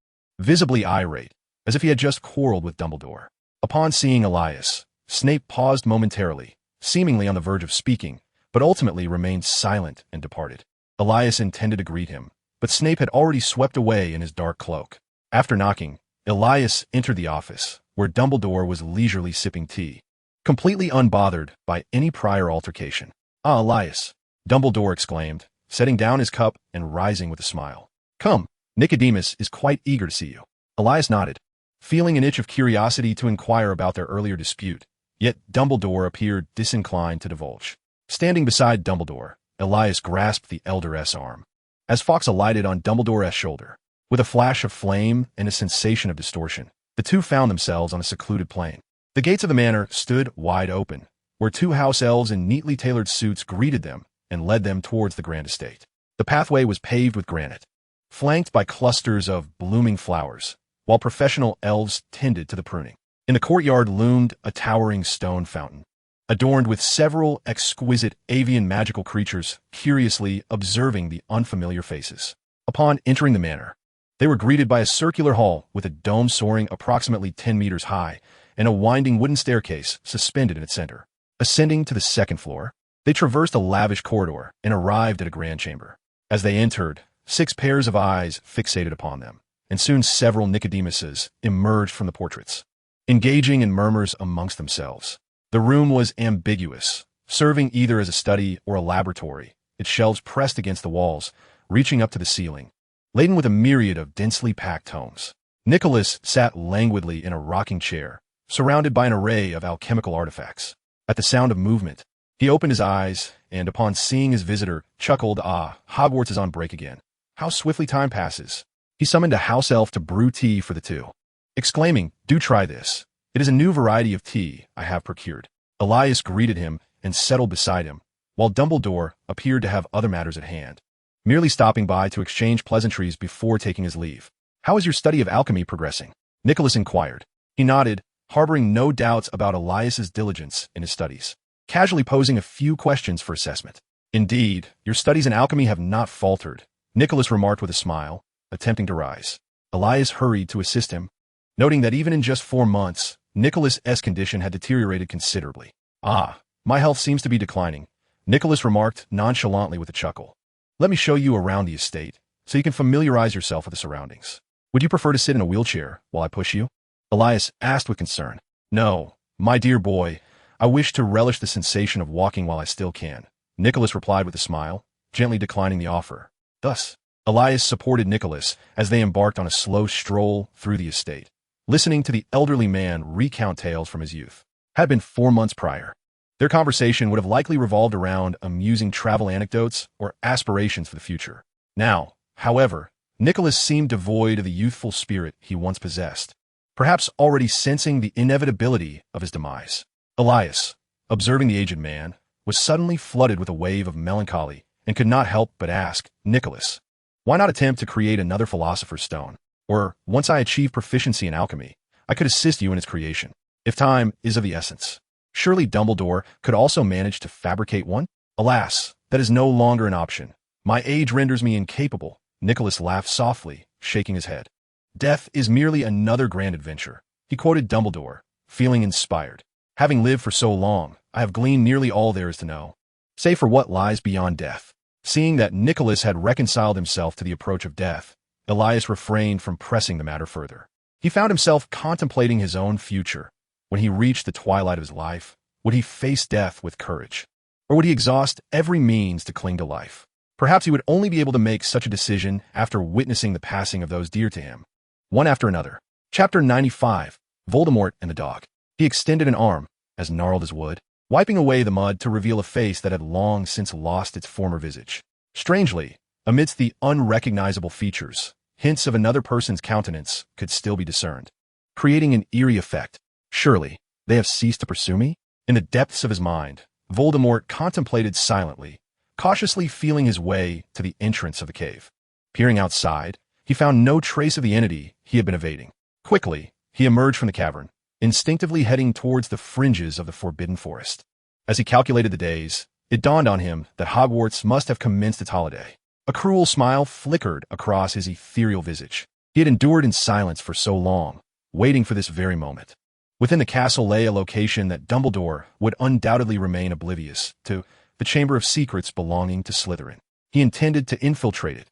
visibly irate, as if he had just quarreled with Dumbledore. Upon seeing Elias, Snape paused momentarily, seemingly on the verge of speaking, but ultimately remained silent and departed. Elias intended to greet him, but Snape had already swept away in his dark cloak. After knocking, Elias entered the office, where Dumbledore was leisurely sipping tea, completely unbothered by any prior altercation. Ah, Elias, Dumbledore exclaimed, setting down his cup and rising with a smile. Come, Nicodemus is quite eager to see you. Elias nodded, feeling an itch of curiosity to inquire about their earlier dispute, yet Dumbledore appeared disinclined to divulge. Standing beside Dumbledore, Elias grasped the elder's arm. As Fawkes alighted on Dumbledore's shoulder, with a flash of flame and a sensation of distortion, the two found themselves on a secluded plain. The gates of the manor stood wide open, where two house elves in neatly tailored suits greeted them and led them towards the grand estate. The pathway was paved with granite, flanked by clusters of blooming flowers, while professional elves tended to the pruning. In the courtyard loomed a towering stone fountain, adorned with several exquisite avian magical creatures curiously observing the unfamiliar faces. Upon entering the manor, they were greeted by a circular hall with a dome soaring approximately 10 meters high and a winding wooden staircase suspended in its center. Ascending to the second floor, they traversed a lavish corridor and arrived at a grand chamber. As they entered, 6 pairs of eyes fixated upon them, and soon several Nicodemuses emerged from the portraits, engaging in murmurs amongst themselves. The room was ambiguous, serving either as a study or a laboratory, its shelves pressed against the walls, reaching up to the ceiling, laden with a myriad of densely packed tomes. Nicholas sat languidly in a rocking chair, surrounded by an array of alchemical artifacts. At the sound of movement, he opened his eyes, and upon seeing his visitor, chuckled, Ah, Hogwarts is on break again. How swiftly time passes. He summoned a house elf to brew tea for the two, exclaiming, Do try this. It is a new variety of tea I have procured. Elias greeted him and settled beside him, while Dumbledore appeared to have other matters at hand, merely stopping by to exchange pleasantries before taking his leave. How is your study of alchemy progressing? Nicholas inquired. He nodded, harboring no doubts about Elias's diligence in his studies, casually posing a few questions for assessment. Indeed, your studies in alchemy have not faltered, Nicholas remarked with a smile, attempting to rise. Elias hurried to assist him, noting that even in just 4 months, Nicholas's condition had deteriorated considerably. Ah, my health seems to be declining, Nicholas remarked nonchalantly with a chuckle. Let me show you around the estate, so you can familiarize yourself with the surroundings. Would you prefer to sit in a wheelchair while I push you? Elias asked with concern. No, my dear boy, I wish to relish the sensation of walking while I still can, Nicholas replied with a smile, gently declining the offer. Thus, Elias supported Nicholas as they embarked on a slow stroll through the estate, listening to the elderly man recount tales from his youth. Had been 4 months prior. Their conversation would have likely revolved around amusing travel anecdotes or aspirations for the future. Now, however, Nicholas seemed devoid of the youthful spirit he once possessed, perhaps already sensing the inevitability of his demise. Elias, observing the aged man, was suddenly flooded with a wave of melancholy and could not help but ask, Nicholas, why not attempt to create another philosopher's stone? Or, once I achieve proficiency in alchemy, I could assist you in its creation, if time is of the essence. Surely Dumbledore could also manage to fabricate one? Alas, that is no longer an option. My age renders me incapable. Nicholas laughed softly, shaking his head. Death is merely another grand adventure. He quoted Dumbledore, feeling inspired. Having lived for so long, I have gleaned nearly all there is to know, save for what lies beyond death. Seeing that Nicholas had reconciled himself to the approach of death, Elias refrained from pressing the matter further. He found himself contemplating his own future. When he reached the twilight of his life, would he face death with courage? Or would he exhaust every means to cling to life? Perhaps he would only be able to make such a decision after witnessing the passing of those dear to him, one after another. Chapter 95, Voldemort and the Dog. He extended an arm, as gnarled as wood, wiping away the mud to reveal a face that had long since lost its former visage. Strangely, amidst the unrecognizable features, hints of another person's countenance could still be discerned, creating an eerie effect. Surely, they have ceased to pursue me? In the depths of his mind, Voldemort contemplated silently, cautiously feeling his way to the entrance of the cave. Peering outside, he found no trace of the entity he had been evading. Quickly, he emerged from the cavern, instinctively heading towards the fringes of the Forbidden Forest. As he calculated the days, it dawned on him that Hogwarts must have commenced its holiday. A cruel smile flickered across his ethereal visage. He had endured in silence for so long, waiting for this very moment. Within the castle lay a location that Dumbledore would undoubtedly remain oblivious to, the Chamber of Secrets belonging to Slytherin. He intended to infiltrate it,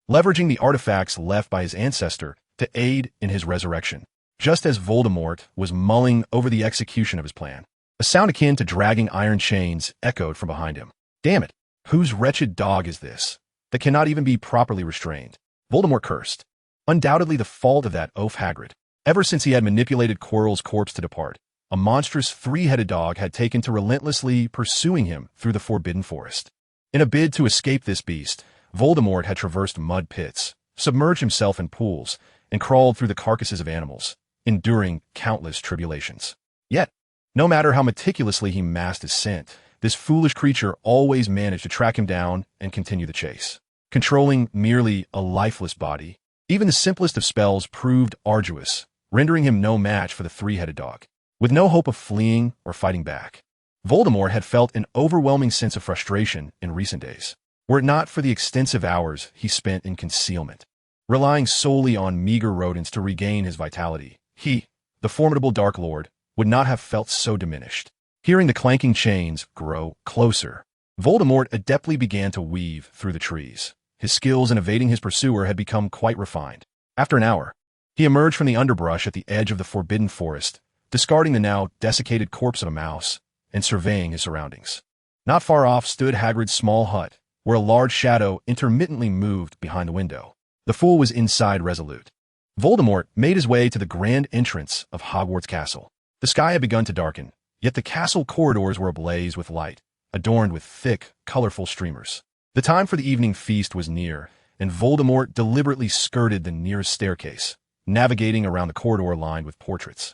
leveraging the artifacts left by his ancestor to aid in his resurrection. Just as Voldemort was mulling over the execution of his plan, a sound akin to dragging iron chains echoed from behind him. Damn it! Whose wretched dog is this, that cannot even be properly restrained? Voldemort cursed. Undoubtedly the fault of that oaf Hagrid. Ever since he had manipulated Quirrell's corpse to depart, a monstrous three-headed dog had taken to relentlessly pursuing him through the Forbidden Forest. In a bid to escape this beast, Voldemort had traversed mud pits, submerged himself in pools, and crawled through the carcasses of animals, enduring countless tribulations. Yet, no matter how meticulously he masked his scent, this foolish creature always managed to track him down and continue the chase. Controlling merely a lifeless body, even the simplest of spells proved arduous, rendering him no match for the three-headed dog. With no hope of fleeing or fighting back, Voldemort had felt an overwhelming sense of frustration in recent days. Were it not for the extensive hours he spent in concealment, relying solely on meager rodents to regain his vitality, he, the formidable Dark Lord, would not have felt so diminished. Hearing the clanking chains grow closer, Voldemort adeptly began to weave through the trees. His skills in evading his pursuer had become quite refined. After an hour, he emerged from the underbrush at the edge of the Forbidden Forest, discarding the now desiccated corpse of a mouse and surveying his surroundings. Not far off stood Hagrid's small hut, where a large shadow intermittently moved behind the window. The fool was inside resolute. Voldemort made his way to the grand entrance of Hogwarts Castle. The sky had begun to darken, yet the castle corridors were ablaze with light, adorned with thick, colorful streamers. The time for the evening feast was near, and Voldemort deliberately skirted the nearest staircase, navigating around the corridor lined with portraits,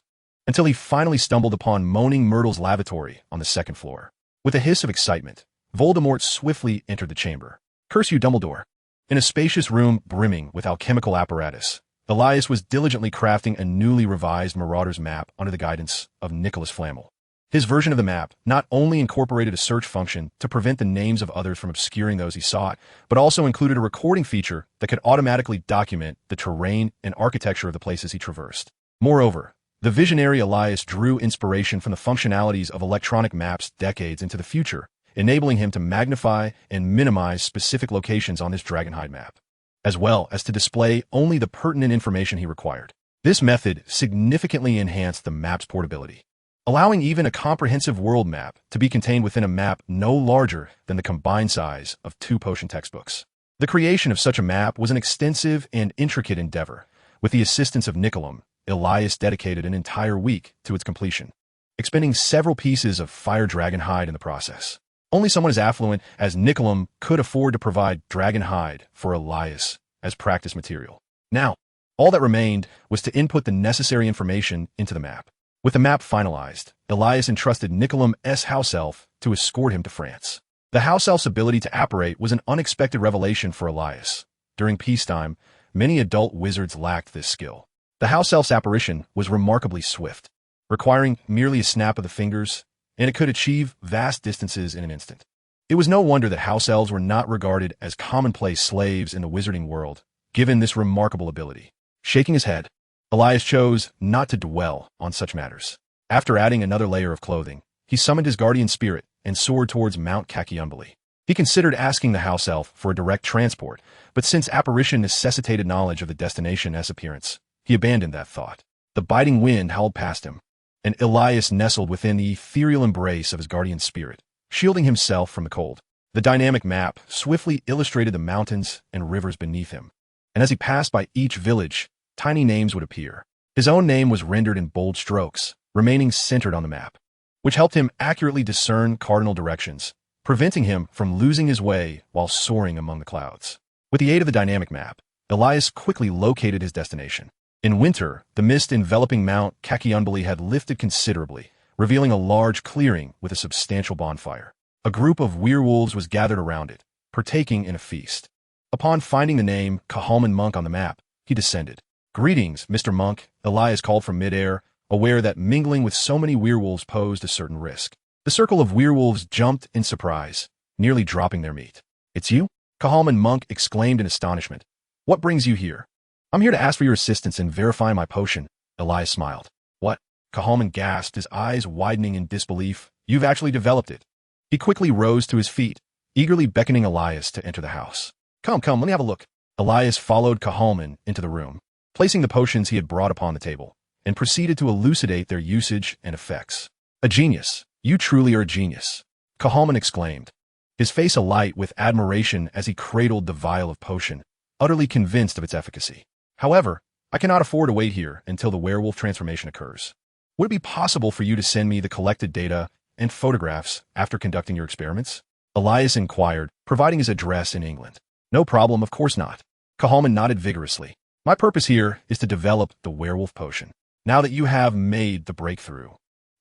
until he finally stumbled upon Moaning Myrtle's lavatory on the second floor. With a hiss of excitement, Voldemort swiftly entered the chamber. Curse you, Dumbledore! In a spacious room brimming with alchemical apparatus, Elias was diligently crafting a newly revised Marauder's map under the guidance of Nicholas Flamel. His version of the map not only incorporated a search function to prevent the names of others from obscuring those he sought, but also included a recording feature that could automatically document the terrain and architecture of the places he traversed. Moreover, the visionary Elias drew inspiration from the functionalities of electronic maps decades into the future, enabling him to magnify and minimize specific locations on this Dragonhide map, as well as to display only the pertinent information he required. This method significantly enhanced the map's portability, allowing even a comprehensive world map to be contained within a map no larger than the combined size of 2 potion textbooks. The creation of such a map was an extensive and intricate endeavor. With the assistance of Nicolum, Elias dedicated an entire week to its completion, expending several pieces of fire dragon hide in the process. Only someone as affluent as Nicolum could afford to provide dragon hide for Elias as practice material. Now, all that remained was to input the necessary information into the map. With the map finalized, Elias entrusted Nicolum S. House Elf to escort him to France. The House Elf's ability to apparate was an unexpected revelation for Elias. During peacetime, many adult wizards lacked this skill. The House Elf's apparition was remarkably swift, requiring merely a snap of the fingers, and it could achieve vast distances in an instant. It was no wonder that house elves were not regarded as commonplace slaves in the wizarding world, given this remarkable ability. Shaking his head, Elias chose not to dwell on such matters. After adding another layer of clothing, he summoned his guardian spirit and soared towards Mount Kakiumbali. He considered asking the house elf for a direct transport, but since apparition necessitated knowledge of the destination as appearance, he abandoned that thought. The biting wind howled past him, and Elias nestled within the ethereal embrace of his guardian spirit, shielding himself from the cold. The dynamic map swiftly illustrated the mountains and rivers beneath him, and as he passed by each village, tiny names would appear. His own name was rendered in bold strokes, remaining centered on the map, which helped him accurately discern cardinal directions, preventing him from losing his way while soaring among the clouds. With the aid of the dynamic map, Elias quickly located his destination. In winter, the mist enveloping Mount Kakiumbali had lifted considerably, revealing a large clearing with a substantial bonfire. A group of werewolves was gathered around it, partaking in a feast. Upon finding the name Cahalman Monk on the map, he descended. "Greetings, Mr. Monk," Elias called from midair, aware that mingling with so many werewolves posed a certain risk. The circle of werewolves jumped in surprise, nearly dropping their meat. "It's you?" Cahalman Monk exclaimed in astonishment. "What brings you here?" "I'm here to ask for your assistance in verifying my potion," Elias smiled. "What?" Cahalman gasped, his eyes widening in disbelief. "You've actually developed it." He quickly rose to his feet, eagerly beckoning Elias to enter the house. Come, let me have a look." Elias followed Cahalman into the room, placing the potions he had brought upon the table, and proceeded to elucidate their usage and effects. "A genius. You truly are a genius," Cahalman exclaimed, his face alight with admiration as he cradled the vial of potion, utterly convinced of its efficacy. "However, I cannot afford to wait here until the werewolf transformation occurs. Would it be possible for you to send me the collected data and photographs after conducting your experiments?" Elias inquired, providing his address in England. "No problem, of course not." Cahalman nodded vigorously. "My purpose here is to develop the werewolf potion. Now that you have made the breakthrough,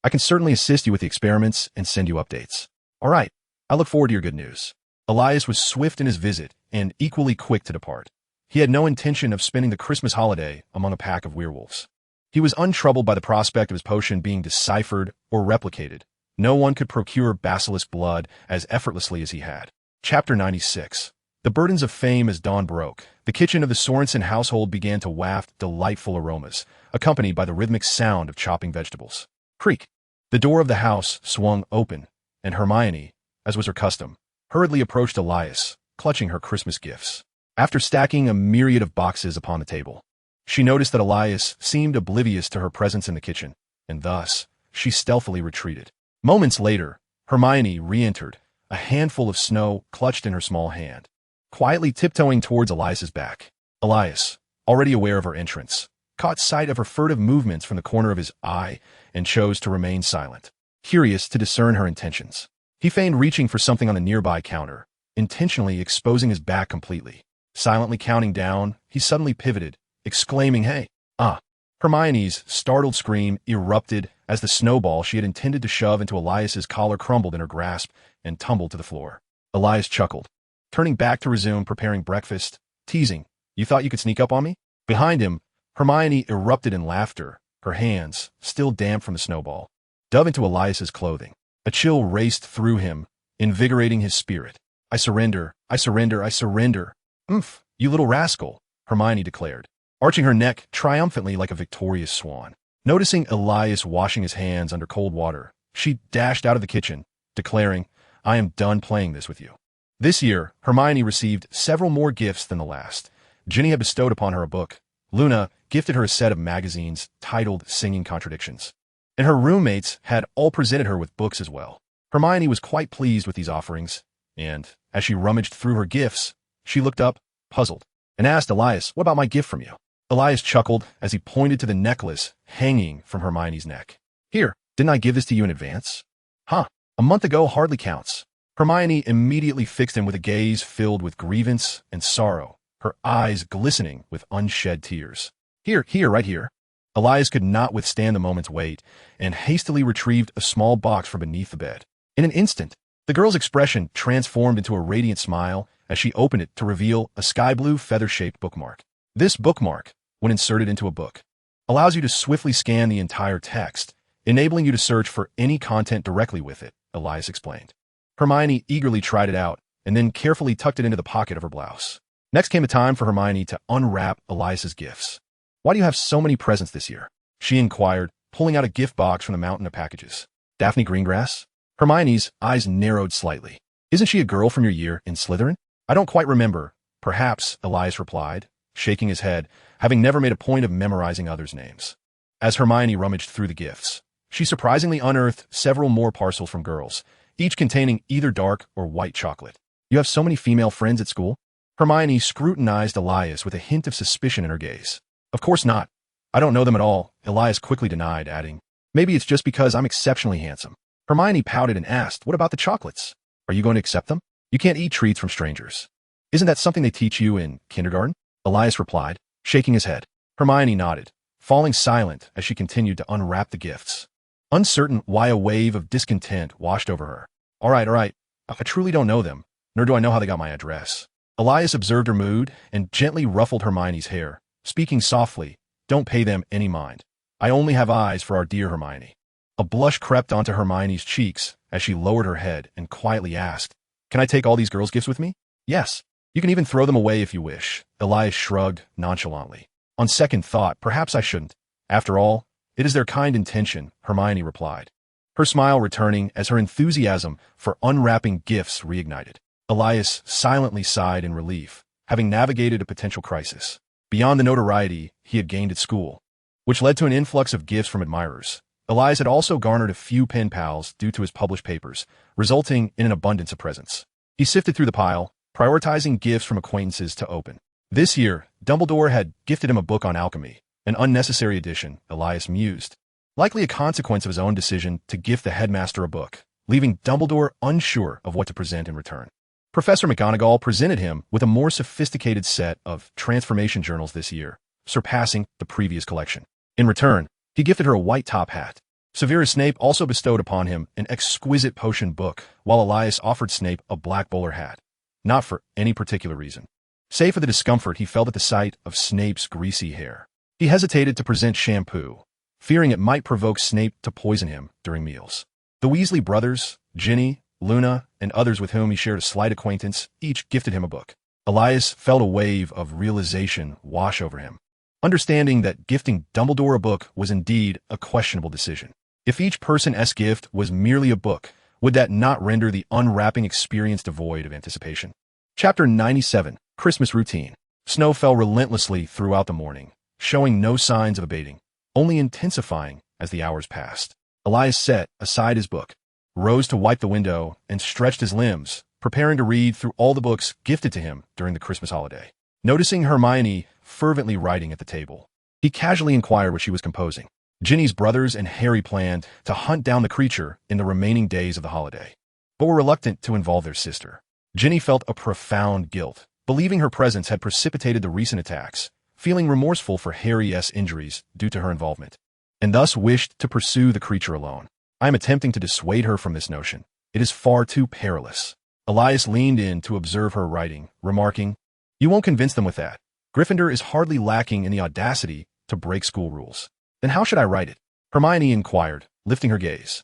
I can certainly assist you with the experiments and send you updates." "All right, I look forward to your good news." Elias was swift in his visit and equally quick to depart. He had no intention of spending the Christmas holiday among a pack of werewolves. He was untroubled by the prospect of his potion being deciphered or replicated. No one could procure basilisk blood as effortlessly as he had. Chapter 96. The burdens of fame as dawn broke. The kitchen of the Sorensen household began to waft delightful aromas, accompanied by the rhythmic sound of chopping vegetables. Creak. The door of the house swung open, and Hermione, as was her custom, hurriedly approached Elias, clutching her Christmas gifts. After stacking a myriad of boxes upon the table, she noticed that Elias seemed oblivious to her presence in the kitchen, and thus she stealthily retreated. Moments later, Hermione re-entered, a handful of snow clutched in her small hand, quietly tiptoeing towards Elias's back. Elias, already aware of her entrance, caught sight of her furtive movements from the corner of his eye and chose to remain silent, curious to discern her intentions. He feigned reaching for something on the nearby counter, intentionally exposing his back completely. Silently counting down, he suddenly pivoted, exclaiming, "Hey, ah!" Hermione's startled scream erupted as the snowball she had intended to shove into Elias's collar crumbled in her grasp and tumbled to the floor. Elias chuckled, turning back to resume preparing breakfast, teasing, "You thought you could sneak up on me?" Behind him, Hermione erupted in laughter, her hands, still damp from the snowball, dove into Elias's clothing. A chill raced through him, invigorating his spirit. "I surrender, I surrender, I surrender." "Umph, you little rascal," Hermione declared, arching her neck triumphantly like a victorious swan. Noticing Elias washing his hands under cold water, she dashed out of the kitchen, declaring, "I am done playing this with you." This year, Hermione received several more gifts than the last. Ginny had bestowed upon her a book. Luna gifted her a set of magazines titled Singing Contradictions. And her roommates had all presented her with books as well. Hermione was quite pleased with these offerings, and, as she rummaged through her gifts, she looked up, puzzled, and asked Elias, "What about my gift from you?" Elias chuckled as he pointed to the necklace hanging from Hermione's neck. "Here, didn't I give this to you in advance?" "Huh, a month ago hardly counts." Hermione immediately fixed him with a gaze filled with grievance and sorrow, her eyes glistening with unshed tears. Here, right here." Elias could not withstand the moment's wait and hastily retrieved a small box from beneath the bed. In an instant, the girl's expression transformed into a radiant smile as she opened it to reveal a sky-blue feather-shaped bookmark. This bookmark, when inserted into a book, allows you to swiftly scan the entire text, enabling you to search for any content directly with it, Elias explained. Hermione eagerly tried it out, and then carefully tucked it into the pocket of her blouse. Next came the time for Hermione to unwrap Elias's gifts. "Why do you have so many presents this year?" she inquired, pulling out a gift box from the mountain of packages. "Daphne Greengrass?" Hermione's eyes narrowed slightly. "Isn't she a girl from your year in Slytherin?" "I don't quite remember." "Perhaps," Elias replied, shaking his head, having never made a point of memorizing others' names. As Hermione rummaged through the gifts, she surprisingly unearthed several more parcels from girls, each containing either dark or white chocolate. "You have so many female friends at school?" Hermione scrutinized Elias with a hint of suspicion in her gaze. "Of course not. I don't know them at all," Elias quickly denied, adding, "Maybe it's just because I'm exceptionally handsome." Hermione pouted and asked, "What about the chocolates? Are you going to accept them? You can't eat treats from strangers." "Isn't that something they teach you in kindergarten?" Elias replied, shaking his head. Hermione nodded, falling silent as she continued to unwrap the gifts. Uncertain why a wave of discontent washed over her. All right. I truly don't know them, nor do I know how they got my address." Elias observed her mood and gently ruffled Hermione's hair, speaking softly, "Don't pay them any mind. I only have eyes for our dear Hermione." A blush crept onto Hermione's cheeks as she lowered her head and quietly asked, "Can I take all these girls' gifts with me?" "Yes. You can even throw them away if you wish." Elias shrugged nonchalantly. "On second thought, perhaps I shouldn't. After all, it is their kind intention," Hermione replied, her smile returning as her enthusiasm for unwrapping gifts reignited. Elias silently sighed in relief, having navigated a potential crisis. Beyond the notoriety he had gained at school, which led to an influx of gifts from admirers, Elias had also garnered a few pen pals due to his published papers, resulting in an abundance of presents. He sifted through the pile, prioritizing gifts from acquaintances to open. This year, Dumbledore had gifted him a book on alchemy, an unnecessary addition, Elias mused. Likely a consequence of his own decision to gift the headmaster a book, leaving Dumbledore unsure of what to present in return. Professor McGonagall presented him with a more sophisticated set of transformation journals this year, surpassing the previous collection. In return, he gifted her a white top hat. Severus Snape also bestowed upon him an exquisite potion book, while Elias offered Snape a black bowler hat. Not for any particular reason. Save for the discomfort he felt at the sight of Snape's greasy hair. He hesitated to present shampoo, fearing it might provoke Snape to poison him during meals. The Weasley brothers, Ginny, Luna, and others with whom he shared a slight acquaintance, each gifted him a book. Elias felt a wave of realization wash over him, understanding that gifting Dumbledore a book was indeed a questionable decision. If each person's gift was merely a book, would that not render the unwrapping experience devoid of anticipation? Chapter 97, Christmas Routine. Snow fell relentlessly throughout the morning, showing no signs of abating, only intensifying as the hours passed. Elias set aside his book, rose to wipe the window, and stretched his limbs, preparing to read through all the books gifted to him during the Christmas holiday. Noticing Hermione fervently writing at the table, he casually inquired what she was composing. Ginny's brothers and Harry planned to hunt down the creature in the remaining days of the holiday, but were reluctant to involve their sister. Ginny felt a profound guilt, believing her presence had precipitated the recent attacks, feeling remorseful for Harry's injuries due to her involvement, and thus wished to pursue the creature alone. "I am attempting to dissuade her from this notion. It is far too perilous." Elias leaned in to observe her writing, remarking, "You won't convince them with that. Gryffindor is hardly lacking in the audacity to break school rules." "Then how should I write it?" Hermione inquired, lifting her gaze.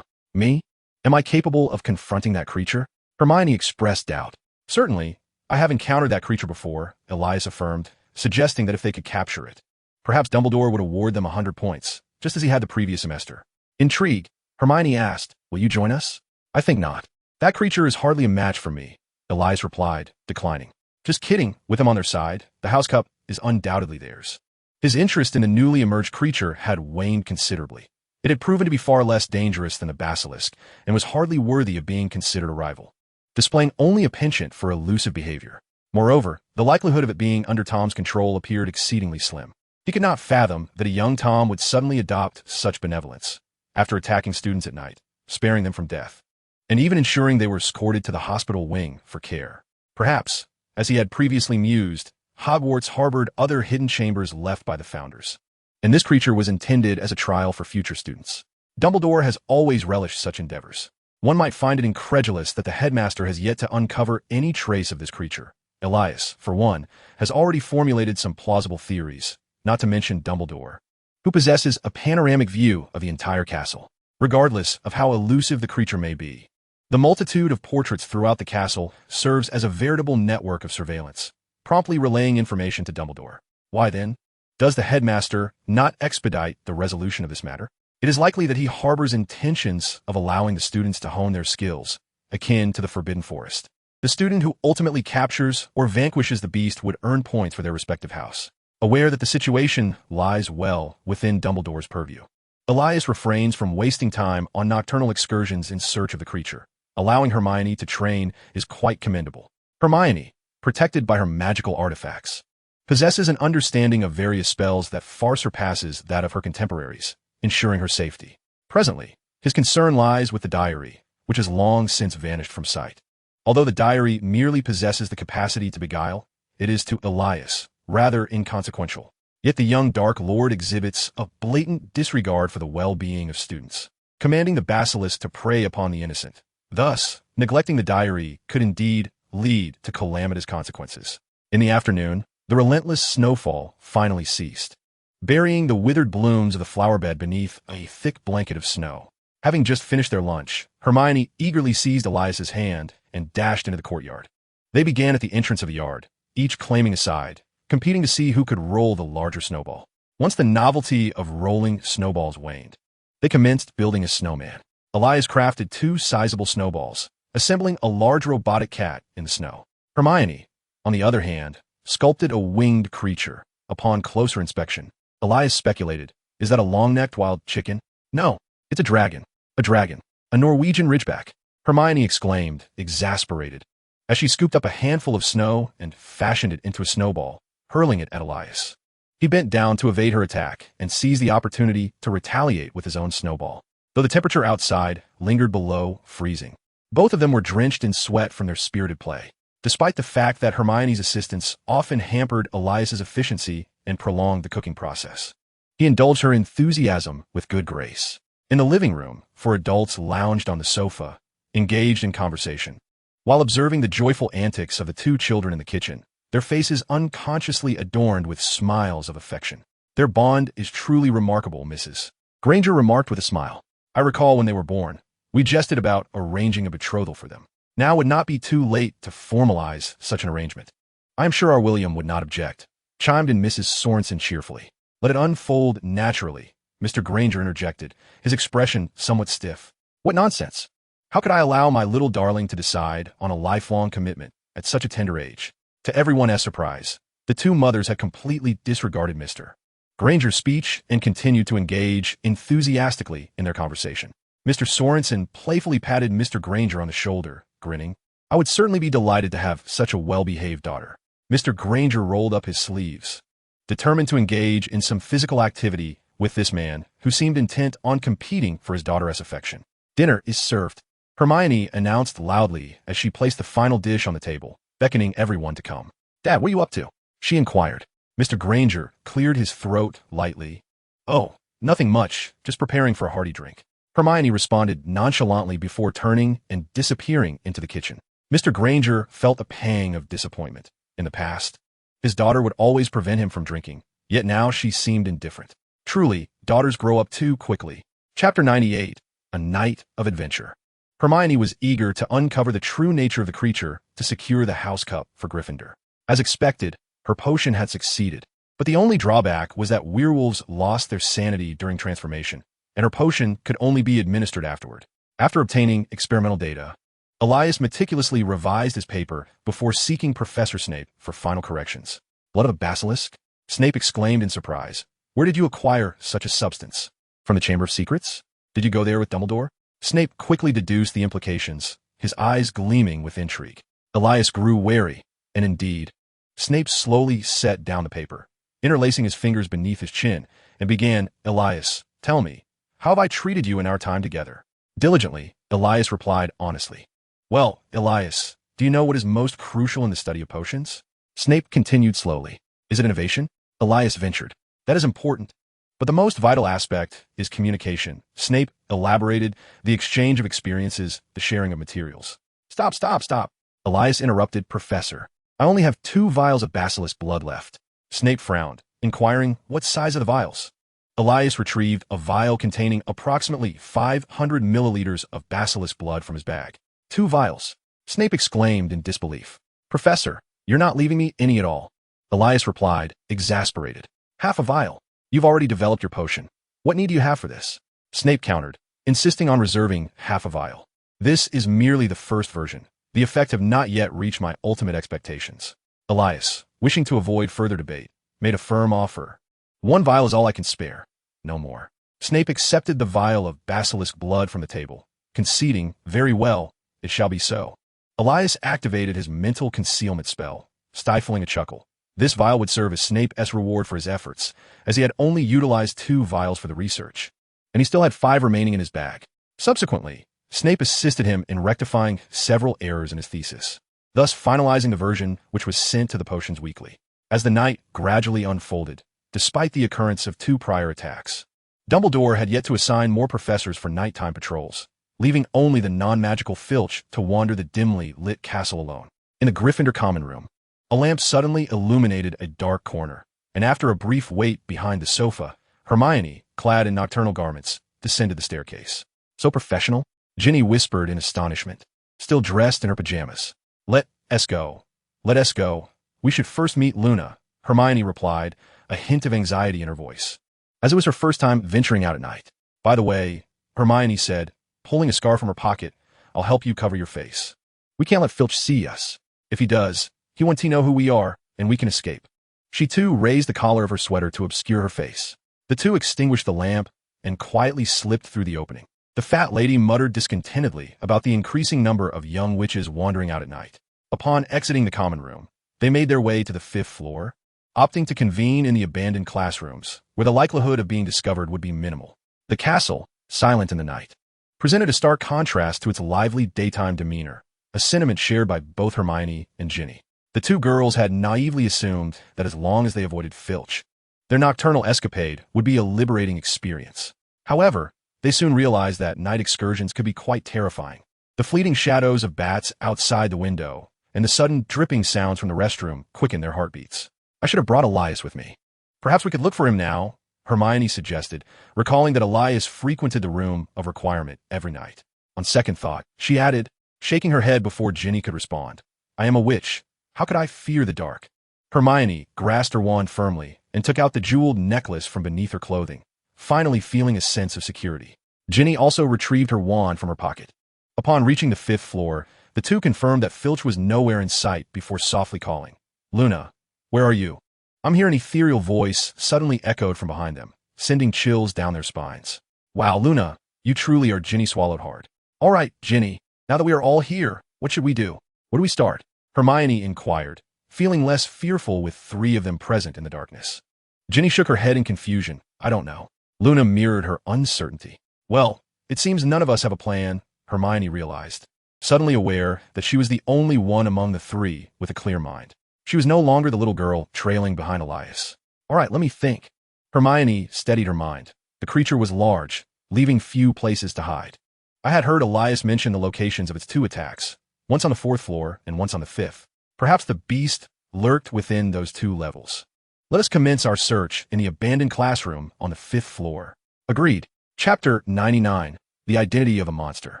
Me? Am I capable of confronting that creature?" Hermione expressed doubt. "Certainly, I have encountered that creature before," Elias affirmed, suggesting that if they could capture it, perhaps Dumbledore would award them 100 points, just as he had the previous semester. Intrigued, Hermione asked, "Will you join us?" "I think not. That creature is hardly a match for me," Elias replied, declining. "Just kidding," with them on their side, the House Cup is undoubtedly theirs. His interest in the newly emerged creature had waned considerably. It had proven to be far less dangerous than the basilisk, and was hardly worthy of being considered a rival, displaying only a penchant for elusive behavior. Moreover, the likelihood of it being under Tom's control appeared exceedingly slim. He could not fathom that a young Tom would suddenly adopt such benevolence, after attacking students at night, sparing them from death, and even ensuring they were escorted to the hospital wing for care. Perhaps, as he had previously mused, Hogwarts harbored other hidden chambers left by the founders, and this creature was intended as a trial for future students. Dumbledore has always relished such endeavors. One might find it incredulous that the headmaster has yet to uncover any trace of this creature. Elias, for one, has already formulated some plausible theories, not to mention Dumbledore, who possesses a panoramic view of the entire castle. Regardless of how elusive the creature may be, The multitude of portraits throughout the castle serves as a veritable network of surveillance, promptly relaying information to Dumbledore. Why then does the headmaster not expedite the resolution of this matter? It is likely that he harbors intentions of allowing the students to hone their skills, akin to the Forbidden Forest. The student who ultimately captures or vanquishes the beast would earn points for their respective house. Aware that the situation lies well within Dumbledore's purview, Elias refrains from wasting time on nocturnal excursions in search of the creature. Allowing Hermione to train is quite commendable. Hermione, protected by her magical artifacts, possesses an understanding of various spells that far surpasses that of her contemporaries, ensuring her safety. Presently, his concern lies with the diary, which has long since vanished from sight. Although the diary merely possesses the capacity to beguile, it is to Elias rather inconsequential. Yet the young Dark Lord exhibits a blatant disregard for the well-being of students, commanding the basilisk to prey upon the innocent. Thus, neglecting the diary could indeed lead to calamitous consequences. In the afternoon, the relentless snowfall finally ceased, burying the withered blooms of the flower bed beneath a thick blanket of snow. Having just finished their lunch, Hermione eagerly seized Elias's hand and dashed into the courtyard. They began at the entrance of the yard, each claiming a side, competing to see who could roll the larger snowball. Once the novelty of rolling snowballs waned, they commenced building a snowman. Elias crafted 2 sizable snowballs, assembling a large robotic cat in the snow. Hermione, on the other hand, sculpted a winged creature. Upon closer inspection, Elias speculated, is that a long-necked wild chicken? No, it's a dragon. A dragon. A Norwegian ridgeback. Hermione exclaimed, exasperated, as she scooped up a handful of snow and fashioned it into a snowball, hurling it at Elias. He bent down to evade her attack and seized the opportunity to retaliate with his own snowball. Though the temperature outside lingered below freezing, both of them were drenched in sweat from their spirited play. Despite the fact that Hermione's assistance often hampered Elias's efficiency and prolonged the cooking process, he indulged her enthusiasm with good grace. In the living room, 4 adults lounged on the sofa, engaged in conversation. While observing the joyful antics of the 2 children in the kitchen, their faces unconsciously adorned with smiles of affection. Their bond is truly remarkable, Mrs. Granger remarked with a smile. I recall when they were born, we jested about arranging a betrothal for them. Now would not be too late to formalize such an arrangement. I am sure our William would not object, chimed in Mrs. Sorensen cheerfully. Let it unfold naturally, Mr. Granger interjected, his expression somewhat stiff. What nonsense! How could I allow my little darling to decide on a lifelong commitment at such a tender age? To everyone's surprise, the 2 mothers had completely disregarded Mr. Granger's speech and continued to engage enthusiastically in their conversation. Mr. Sorensen playfully patted Mr. Granger on the shoulder, grinning. I would certainly be delighted to have such a well-behaved daughter. Mr. Granger rolled up his sleeves, determined to engage in some physical activity with this man, who seemed intent on competing for his daughter's affection. Dinner is served, Hermione announced loudly as she placed the final dish on the table, beckoning everyone to come. Dad, what are you up to? She inquired. Mr. Granger cleared his throat lightly. Oh, nothing much, just preparing for a hearty drink. Hermione responded nonchalantly before turning and disappearing into the kitchen. Mr. Granger felt a pang of disappointment. In the past, his daughter would always prevent him from drinking, yet now she seemed indifferent. Truly, daughters grow up too quickly. Chapter 98, A Night of Adventure. Hermione was eager to uncover the true nature of the creature to secure the house cup for Gryffindor. As expected, her potion had succeeded, but the only drawback was that werewolves lost their sanity during transformation, and her potion could only be administered afterward. After obtaining experimental data, Elias meticulously revised his paper before seeking Professor Snape for final corrections. Blood of a basilisk? Snape exclaimed in surprise. Where did you acquire such a substance? From the Chamber of Secrets? Did you go there with Dumbledore? Snape quickly deduced the implications, his eyes gleaming with intrigue. Elias grew wary, and indeed, Snape slowly set down the paper, interlacing his fingers beneath his chin, and began, Elias, tell me, how have I treated you in our time together? Diligently, Elias replied honestly. Well, Elias, do you know what is most crucial in the study of potions? Snape continued slowly. Is it innovation? Elias ventured. That is important. But the most vital aspect is communication. Snape elaborated, the exchange of experiences, the sharing of materials. Stop. Elias interrupted, Professor. I only have 2 vials of basilisk blood left. Snape frowned, inquiring what size are the vials. Elias retrieved a vial containing approximately 500 milliliters of basilisk blood from his bag. 2 vials. Snape exclaimed in disbelief. Professor, you're not leaving me any at all. Elias replied, exasperated. Half a vial. You've already developed your potion. What need do you have for this? Snape countered, insisting on reserving half a vial. This is merely the first version. The effect have not yet reached my ultimate expectations. Elias, wishing to avoid further debate, made a firm offer. 1 vial is all I can spare. No more. Snape accepted the vial of basilisk blood from the table, conceding, very well, it shall be so. Elias activated his mental concealment spell, stifling a chuckle. This vial would serve as Snape's reward for his efforts, as he had only utilized 2 vials for the research, and he still had 5 remaining in his bag. Subsequently, Snape assisted him in rectifying several errors in his thesis, thus finalizing the version which was sent to the Potions Weekly. As the night gradually unfolded, despite the occurrence of 2 prior attacks, Dumbledore had yet to assign more professors for nighttime patrols, leaving only the non-magical Filch to wander the dimly lit castle alone. In the Gryffindor common room, a lamp suddenly illuminated a dark corner, and after a brief wait behind the sofa, Hermione, clad in nocturnal garments, descended the staircase. So professional? Ginny whispered in astonishment, still dressed in her pajamas. Let us go. Let us go. We should first meet Luna, Hermione replied, a hint of anxiety in her voice, as it was her first time venturing out at night. By the way, Hermione said, pulling a scarf from her pocket, I'll help you cover your face. We can't let Filch see us. If he does, he won't know who we are, and we can escape. She too raised the collar of her sweater to obscure her face. The two extinguished the lamp and quietly slipped through the opening. The fat lady muttered discontentedly about the increasing number of young witches wandering out at night. Upon exiting the common room, they made their way to the 5th floor, opting to convene in the abandoned classrooms, where the likelihood of being discovered would be minimal. The castle, silent in the night, presented a stark contrast to its lively daytime demeanor, a sentiment shared by both Hermione and Ginny. The 2 girls had naively assumed that as long as they avoided Filch, their nocturnal escapade would be a liberating experience. However, they soon realized that night excursions could be quite terrifying. The fleeting shadows of bats outside the window and the sudden dripping sounds from the restroom quickened their heartbeats. I should have brought Elias with me. Perhaps we could look for him now, Hermione suggested, recalling that Elias frequented the room of requirement every night. On second thought, she added, shaking her head before Ginny could respond, I am a witch. How could I fear the dark? Hermione grasped her wand firmly and took out the jeweled necklace from beneath her clothing, finally feeling a sense of security. Ginny also retrieved her wand from her pocket. Upon reaching the 5th floor, the two confirmed that Filch was nowhere in sight before softly calling, Luna, where are you? I'm here, an ethereal voice suddenly echoed from behind them, sending chills down their spines. Wow, Luna, you truly are. Ginny swallowed hard. All right, Ginny, now that we are all here, what should we do? Where do we start? Hermione inquired, feeling less fearful with 3 of them present in the darkness. Ginny shook her head in confusion. I don't know. Luna mirrored her uncertainty. Well, it seems none of us have a plan, Hermione realized, suddenly aware that she was the only one among the 3 with a clear mind. She was no longer the little girl trailing behind Elias. All right, let me think. Hermione steadied her mind. The creature was large, leaving few places to hide. I had heard Elias mention the locations of its 2 attacks, once on the 4th floor and once on the 5th. Perhaps the beast lurked within those 2 levels. Let us commence our search in the abandoned classroom on the 5th floor. Agreed. Chapter 99, The Identity of a Monster.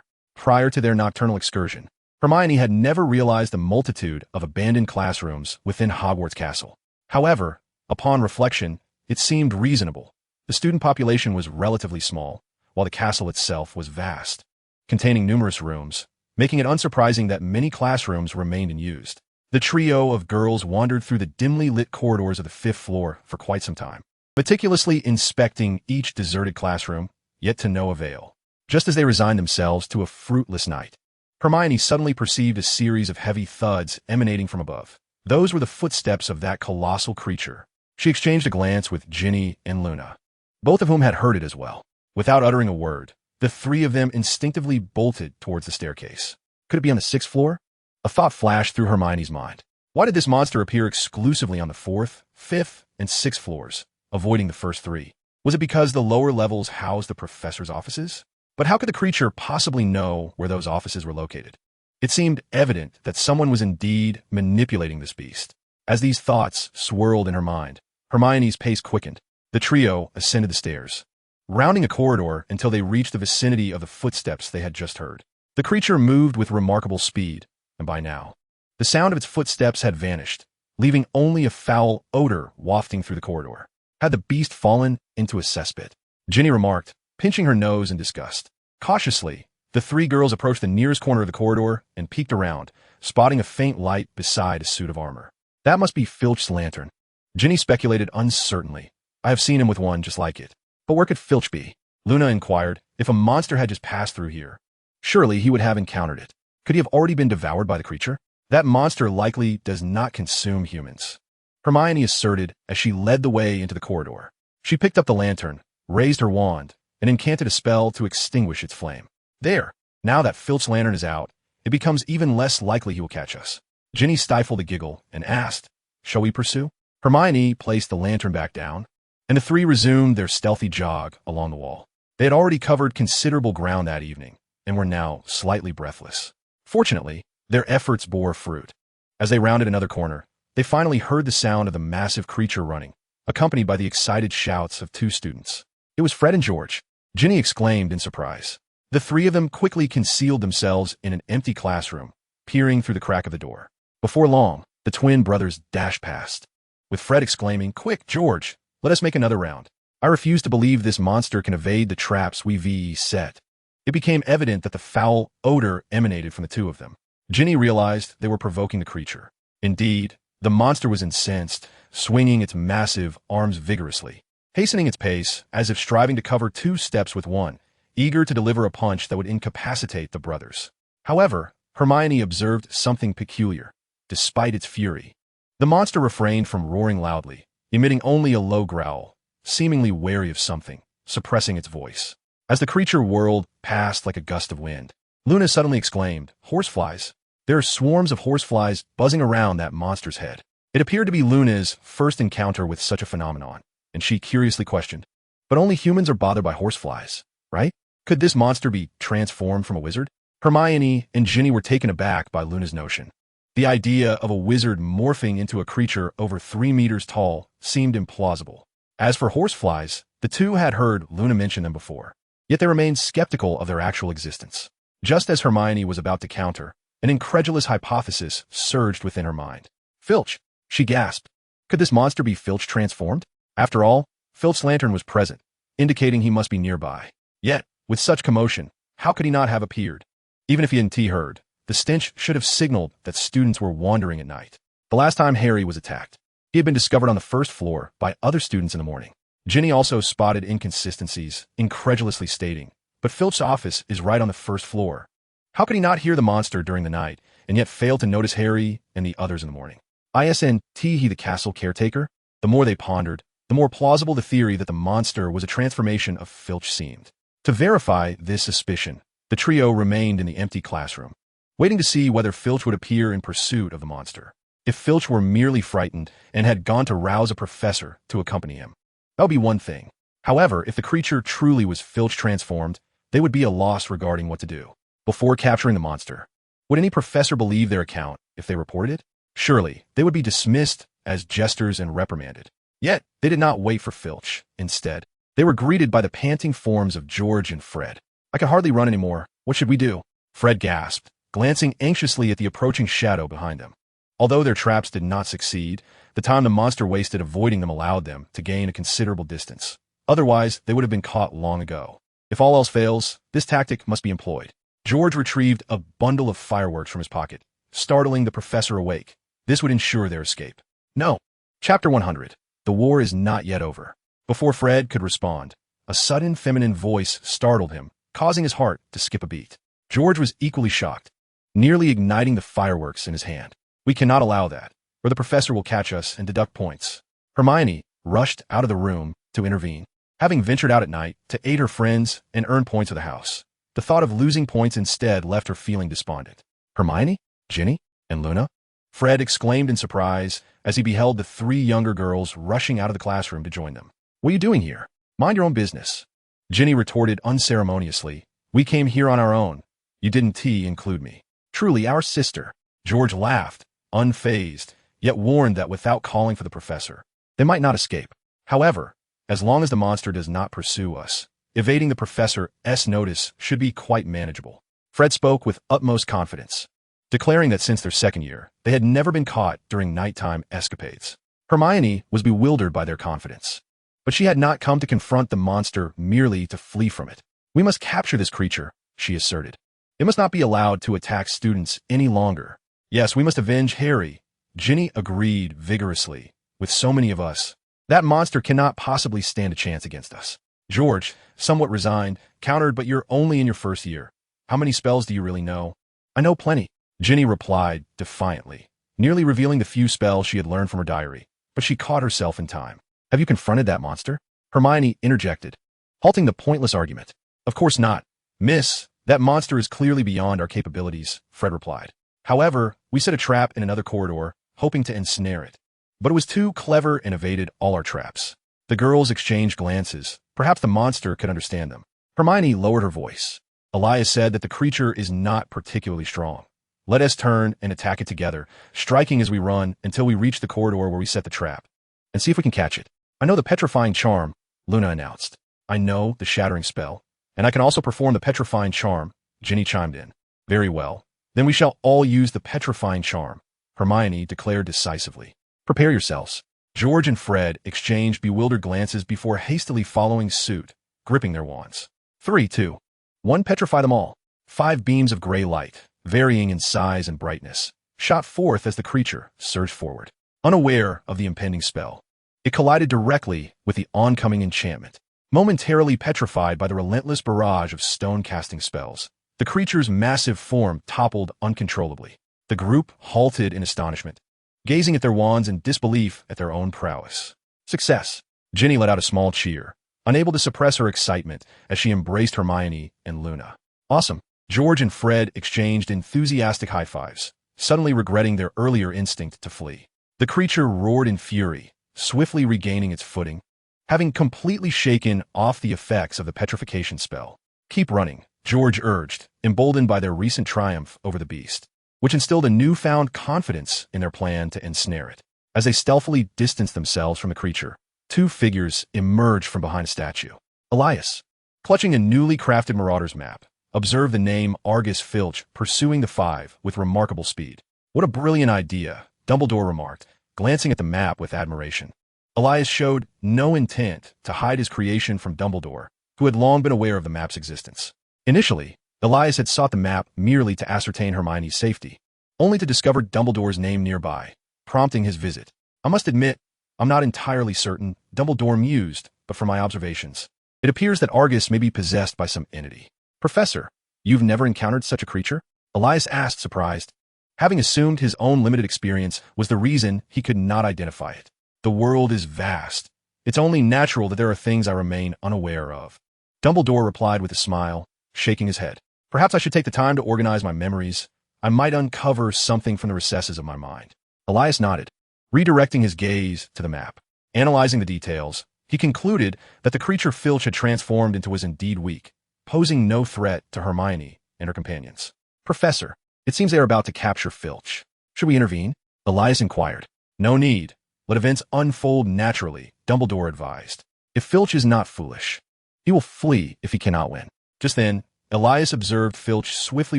Prior to their nocturnal excursion, Hermione had never realized the multitude of abandoned classrooms within Hogwarts Castle. However, upon reflection, it seemed reasonable. The student population was relatively small, while the castle itself was vast, containing numerous rooms, making it unsurprising that many classrooms remained unused. The trio of girls wandered through the dimly lit corridors of the 5th floor for quite some time, meticulously inspecting each deserted classroom, yet to no avail. Just as they resigned themselves to a fruitless night, Hermione suddenly perceived a series of heavy thuds emanating from above. Those were the footsteps of that colossal creature. She exchanged a glance with Ginny and Luna, both of whom had heard it as well. Without uttering a word, the 3 of them instinctively bolted towards the staircase. Could it be on the 6th floor? A thought flashed through Hermione's mind. Why did this monster appear exclusively on the 4th, 5th, and 6th floors, avoiding the first 3? Was it because the lower levels housed the professor's offices? But how could the creature possibly know where those offices were located? It seemed evident that someone was indeed manipulating this beast. As these thoughts swirled in her mind, Hermione's pace quickened. The trio ascended the stairs, rounding a corridor until they reached the vicinity of the footsteps they had just heard. The creature moved with remarkable speed, and by now, the sound of its footsteps had vanished, leaving only a foul odor wafting through the corridor. Had the beast fallen into a cesspit? Ginny remarked, pinching her nose in disgust. Cautiously, the three girls approached the nearest corner of the corridor and peeked around, spotting a faint light beside a suit of armor. That must be Filch's lantern. Ginny speculated uncertainly. I have seen him with one just like it. But where could Filch be? Luna inquired. If a monster had just passed through here, surely he would have encountered it. Could he have already been devoured by the creature? That monster likely does not consume humans, Hermione asserted as she led the way into the corridor. She picked up the lantern, raised her wand, and incanted a spell to extinguish its flame. There, now that Filch's lantern is out, it becomes even less likely he will catch us. Ginny stifled a giggle and asked, shall we pursue? Hermione placed the lantern back down, and the three resumed their stealthy jog along the wall. They had already covered considerable ground that evening, and were now slightly breathless. Fortunately, their efforts bore fruit. As they rounded another corner, they finally heard the sound of the massive creature running, accompanied by the excited shouts of two students. It was Fred and George. Ginny exclaimed in surprise. The three of them quickly concealed themselves in an empty classroom, peering through the crack of the door. Before long, the twin brothers dashed past, with Fred exclaiming, Quick, George, let us make another round. I refuse to believe this monster can evade the traps we've set. It became evident that the foul odor emanated from the two of them. Ginny realized they were provoking the creature. Indeed, the monster was incensed, swinging its massive arms vigorously, hastening its pace as if striving to cover 2 steps with one, eager to deliver a punch that would incapacitate the brothers. However, Hermione observed something peculiar. Despite its fury, the monster refrained from roaring loudly, emitting only a low growl, seemingly wary of something, suppressing its voice. As the creature whirled past like a gust of wind, Luna suddenly exclaimed, Horseflies! There are swarms of horseflies buzzing around that monster's head. It appeared to be Luna's first encounter with such a phenomenon, and she curiously questioned, but only humans are bothered by horseflies, right? Could this monster be transformed from a wizard? Hermione and Ginny were taken aback by Luna's notion. The idea of a wizard morphing into a creature over 3 meters tall seemed implausible. As for horseflies, the two had heard Luna mention them before, yet they remained skeptical of their actual existence. Just as Hermione was about to counter, an incredulous hypothesis surged within her mind. Filch, she gasped. Could this monster be Filch transformed? After all, Filch's lantern was present, indicating he must be nearby. Yet, with such commotion, how could he not have appeared? Even if he hadn't heard, the stench should have signaled that students were wandering at night. The last time Harry was attacked, he had been discovered on the first floor by other students in the morning. Ginny also spotted inconsistencies, incredulously stating, but Filch's office is right on the first floor. How could he not hear the monster during the night, and yet fail to notice Harry and the others in the morning? Isn't he the castle caretaker? The more they pondered, the more plausible the theory that the monster was a transformation of Filch seemed. To verify this suspicion, the trio remained in the empty classroom, waiting to see whether Filch would appear in pursuit of the monster. If Filch were merely frightened and had gone to rouse a professor to accompany him, that would be one thing. However, if the creature truly was Filch transformed, they would be at a loss regarding what to do. Before capturing the monster, would any professor believe their account if they reported it? Surely, they would be dismissed as jesters and reprimanded. Yet, they did not wait for Filch. Instead, they were greeted by the panting forms of George and Fred. I can hardly run anymore. What should we do? Fred gasped, glancing anxiously at the approaching shadow behind them. Although their traps did not succeed, the time the monster wasted avoiding them allowed them to gain a considerable distance. Otherwise, they would have been caught long ago. If all else fails, this tactic must be employed. George retrieved a bundle of fireworks from his pocket, startling the professor awake. This would ensure their escape. No. Chapter 100. The war is not yet over. Before Fred could respond, a sudden feminine voice startled him, causing his heart to skip a beat. George was equally shocked, nearly igniting the fireworks in his hand. We cannot allow that, or the professor will catch us and deduct points. Hermione rushed out of the room to intervene, having ventured out at night to aid her friends and earn points of the house. The thought of losing points instead left her feeling despondent. Hermione? Ginny? And Luna? Fred exclaimed in surprise as he beheld the 3 younger girls rushing out of the classroom to join them. What are you doing here? Mind your own business. Ginny retorted unceremoniously. We came here on our own. You didn't include me. Truly our sister. George laughed, unfazed, yet warned that without calling for the professor, they might not escape. However, as long as the monster does not pursue us, evading the professor's notice should be quite manageable. Fred spoke with utmost confidence, declaring that since their second year, they had never been caught during nighttime escapades. Hermione was bewildered by their confidence, but she had not come to confront the monster merely to flee from it. "We must capture this creature," she asserted. "It must not be allowed to attack students any longer." "Yes, we must avenge Harry," Ginny agreed vigorously. "With so many of us, that monster cannot possibly stand a chance against us." George, somewhat resigned, countered, "But you're only in your first year. How many spells do you really know?" "I know plenty," Ginny replied defiantly, nearly revealing the few spells she had learned from her diary, but she caught herself in time. "Have you confronted that monster?" Hermione interjected, halting the pointless argument. "Of course not, miss. That monster is clearly beyond our capabilities," Fred replied. "However, we set a trap in another corridor, hoping to ensnare it. But it was too clever and evaded all our traps." The girls exchanged glances. Perhaps the monster could understand them. Hermione lowered her voice. "Elias said that the creature is not particularly strong. Let us turn and attack it together, striking as we run until we reach the corridor where we set the trap, and see if we can catch it." "I know the petrifying charm," Luna announced. "I know the shattering spell, and I can also perform the petrifying charm," Ginny chimed in. "Very well. Then we shall all use the petrifying charm," Hermione declared decisively. "Prepare yourselves." George and Fred exchanged bewildered glances before hastily following suit, gripping their wands. 3, 2, 1. Petrify them all. 5 beams of gray light, varying in size and brightness, shot forth as the creature surged forward. Unaware of the impending spell, it collided directly with the oncoming enchantment. Momentarily petrified by the relentless barrage of stone-casting spells, the creature's massive form toppled uncontrollably. The group halted in astonishment, gazing at their wands in disbelief at their own prowess. "Success!" Ginny let out a small cheer, unable to suppress her excitement as she embraced Hermione and Luna. "Awesome!" George and Fred exchanged enthusiastic high fives, suddenly regretting their earlier instinct to flee. The creature roared in fury, swiftly regaining its footing, having completely shaken off the effects of the petrification spell. "Keep running," George urged, emboldened by their recent triumph over the beast, which instilled a newfound confidence in their plan to ensnare it. As they stealthily distanced themselves from the creature, 2 figures emerged from behind a statue. Elias, clutching a newly crafted Marauder's map, observed the name Argus Filch pursuing the 5 with remarkable speed. "What a brilliant idea," Dumbledore remarked, glancing at the map with admiration. Elias showed no intent to hide his creation from Dumbledore, who had long been aware of the map's existence. Initially, Elias had sought the map merely to ascertain Hermione's safety, only to discover Dumbledore's name nearby, prompting his visit. "I must admit, I'm not entirely certain," Dumbledore mused, "but from my observations, it appears that Argus may be possessed by some entity." "Professor, you've never encountered such a creature?" Elias asked, surprised. Having assumed his own limited experience was the reason he could not identify it. "The world is vast. It's only natural that there are things I remain unaware of," Dumbledore replied with a smile, shaking his head. "Perhaps I should take the time to organize my memories. I might uncover something from the recesses of my mind." Elias nodded, redirecting his gaze to the map. Analyzing the details, he concluded that the creature Filch had transformed into was indeed weak, posing no threat to Hermione and her companions. "Professor, it seems they are about to capture Filch. Should we intervene?" Elias inquired. "No need. Let events unfold naturally," Dumbledore advised. "If Filch is not foolish, he will flee if he cannot win." Just then, Elias observed Filch swiftly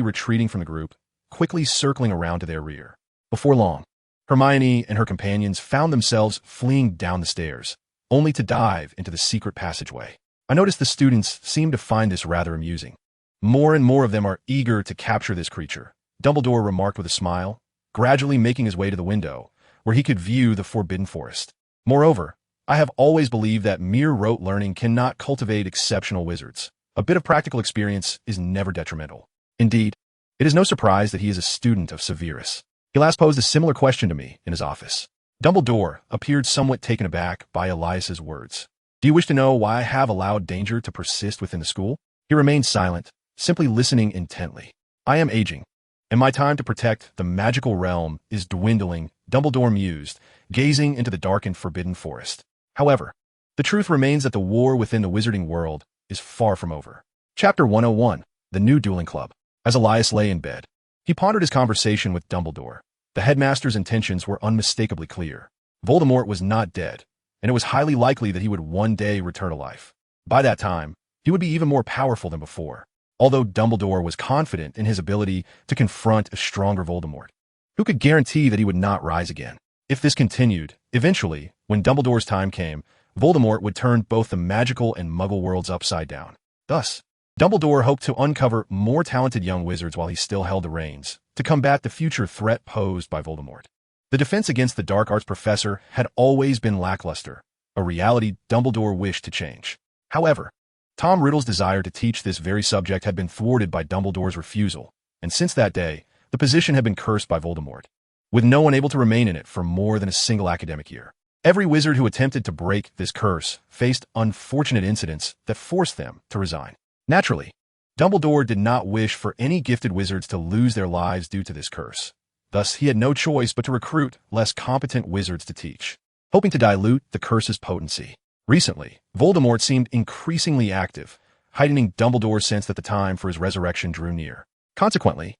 retreating from the group, quickly circling around to their rear. Before long, Hermione and her companions found themselves fleeing down the stairs, only to dive into the secret passageway. "I noticed the students seem to find this rather amusing. More and more of them are eager to capture this creature," Dumbledore remarked with a smile, gradually making his way to the window, where he could view the forbidden forest. "Moreover, I have always believed that mere rote learning cannot cultivate exceptional wizards. A bit of practical experience is never detrimental. Indeed, it is no surprise that he is a student of Severus. He last posed a similar question to me in his office." Dumbledore appeared somewhat taken aback by Elias's words. "Do you wish to know why I have allowed danger to persist within the school?" He remained silent, simply listening intently. "I am aging, and my time to protect the magical realm is dwindling," Dumbledore mused, gazing into the darkened forbidden forest. "However, the truth remains that the war within the wizarding world is far from over." Chapter 101, The New Dueling Club. As Elias lay in bed, he pondered his conversation with Dumbledore. The headmaster's intentions were unmistakably clear. Voldemort was not dead, and it was highly likely that he would one day return to life. By that time, he would be even more powerful than before. although Dumbledore was confident in his ability to confront a stronger Voldemort. Who could guarantee that he would not rise again? If this continued, eventually, when Dumbledore's time came, Voldemort would turn both the magical and Muggle worlds upside down. Thus, Dumbledore hoped to uncover more talented young wizards while he still held the reins, to combat the future threat posed by Voldemort. The defense against the dark arts professor had always been lackluster, a reality Dumbledore wished to change. However, Tom Riddle's desire to teach this very subject had been thwarted by Dumbledore's refusal, and since that day, the position had been cursed by Voldemort, with no one able to remain in it for more than a single academic year. Every wizard who attempted to break this curse faced unfortunate incidents that forced them to resign. Naturally, Dumbledore did not wish for any gifted wizards to lose their lives due to this curse. Thus, he had no choice but to recruit less competent wizards to teach, hoping to dilute the curse's potency. Recently, Voldemort seemed increasingly active, heightening Dumbledore's sense that the time for his resurrection drew near. Consequently,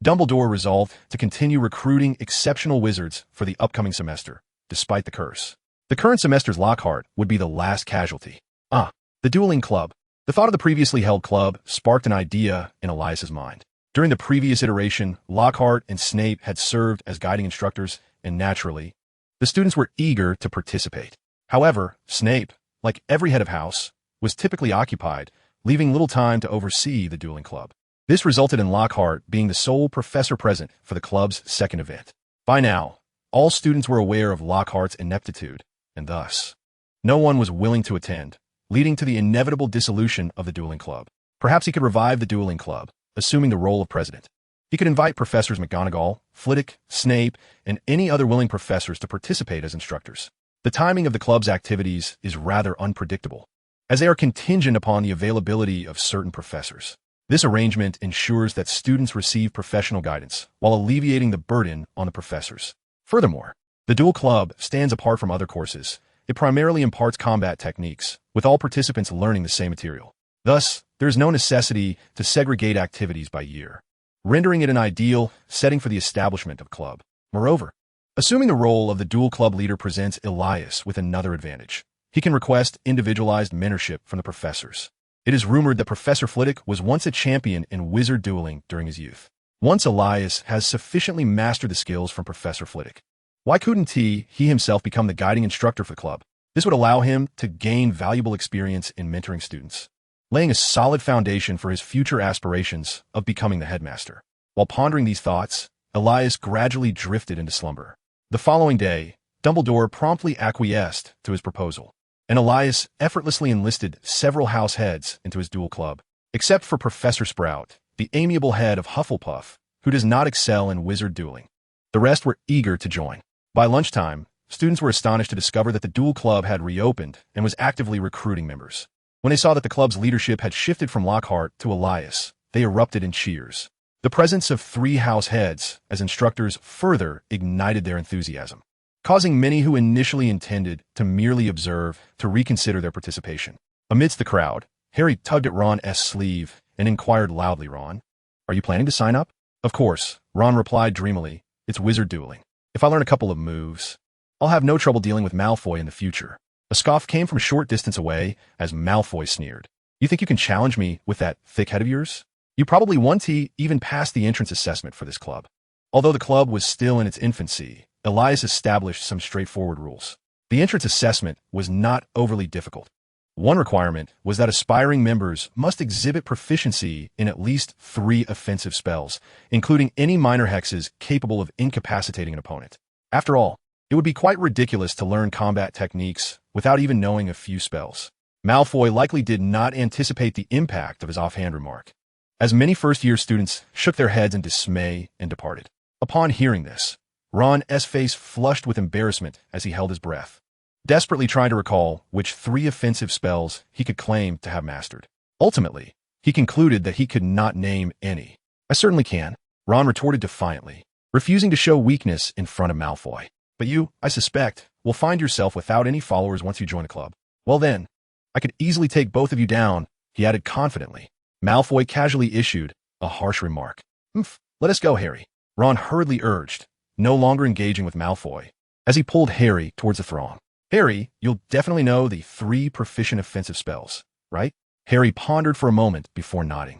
Dumbledore resolved to continue recruiting exceptional wizards for the upcoming semester, despite the curse. The current semester's Lockhart would be the last casualty. The dueling club. The thought of the previously held club sparked an idea in Elias's mind. During the previous iteration, Lockhart and Snape had served as guiding instructors, and naturally, the students were eager to participate. However, Snape, like every head of house, was typically occupied, leaving little time to oversee the dueling club. This resulted in Lockhart being the sole professor present for the club's second event. By now, all students were aware of Lockhart's ineptitude, and thus, no one was willing to attend, leading to the inevitable dissolution of the dueling club. Perhaps he could revive the dueling club, assuming the role of president. He could invite Professors McGonagall, Flitwick, Snape, and any other willing professors to participate as instructors. The timing of the club's activities is rather unpredictable, as they are contingent upon the availability of certain professors. This arrangement ensures that students receive professional guidance while alleviating the burden on the professors. Furthermore, the duel club stands apart from other courses. It primarily imparts combat techniques, with all participants learning the same material. Thus, there is no necessity to segregate activities by year, rendering it an ideal setting for the establishment of a club. Moreover, assuming the role of the duel club leader presents Elias with another advantage. He can request individualized mentorship from the professors. It is rumored that Professor Flitwick was once a champion in wizard dueling during his youth. Once Elias has sufficiently mastered the skills from Professor Flitwick, why couldn't he himself become the guiding instructor for the club? This would allow him to gain valuable experience in mentoring students, laying a solid foundation for his future aspirations of becoming the headmaster. While pondering these thoughts, Elias gradually drifted into slumber. The following day, Dumbledore promptly acquiesced to his proposal, and Elias effortlessly enlisted several house heads into his duel club, except for Professor Sprout, the amiable head of Hufflepuff, who does not excel in wizard dueling. The rest were eager to join. By lunchtime, students were astonished to discover that the duel club had reopened and was actively recruiting members. When they saw that the club's leadership had shifted from Lockhart to Elias, they erupted in cheers. The presence of 3 house heads as instructors further ignited their enthusiasm, causing many who initially intended to merely observe to reconsider their participation. Amidst the crowd, Harry tugged at Ron's sleeve and inquired loudly, "Ron, are you planning to sign up?" "Of course," Ron replied dreamily. "It's wizard dueling. If I learn a couple of moves, I'll have no trouble dealing with Malfoy in the future." A scoff came from a short distance away as Malfoy sneered. "You think you can challenge me with that thick head of yours? You probably won't even pass the entrance assessment for this club." Although the club was still in its infancy, Elias established some straightforward rules. The entrance assessment was not overly difficult. One requirement was that aspiring members must exhibit proficiency in at least 3 offensive spells, including any minor hexes capable of incapacitating an opponent. After all, it would be quite ridiculous to learn combat techniques without even knowing a few spells. Malfoy likely did not anticipate the impact of his offhand remark, as many first-year students shook their heads in dismay and departed. Upon hearing this, Ron's face flushed with embarrassment as he held his breath, desperately trying to recall which 3 offensive spells he could claim to have mastered. Ultimately, he concluded that he could not name any. "I certainly can," Ron retorted defiantly, refusing to show weakness in front of Malfoy. "But you, I suspect, will find yourself without any followers once you join the club. Well then, I could easily take both of you down," he added confidently. Malfoy casually issued a harsh remark. "Let us go, Harry," Ron hurriedly urged, no longer engaging with Malfoy, as he pulled Harry towards the throng. "Harry, you'll definitely know the 3 proficient offensive spells, right?" Harry pondered for a moment before nodding.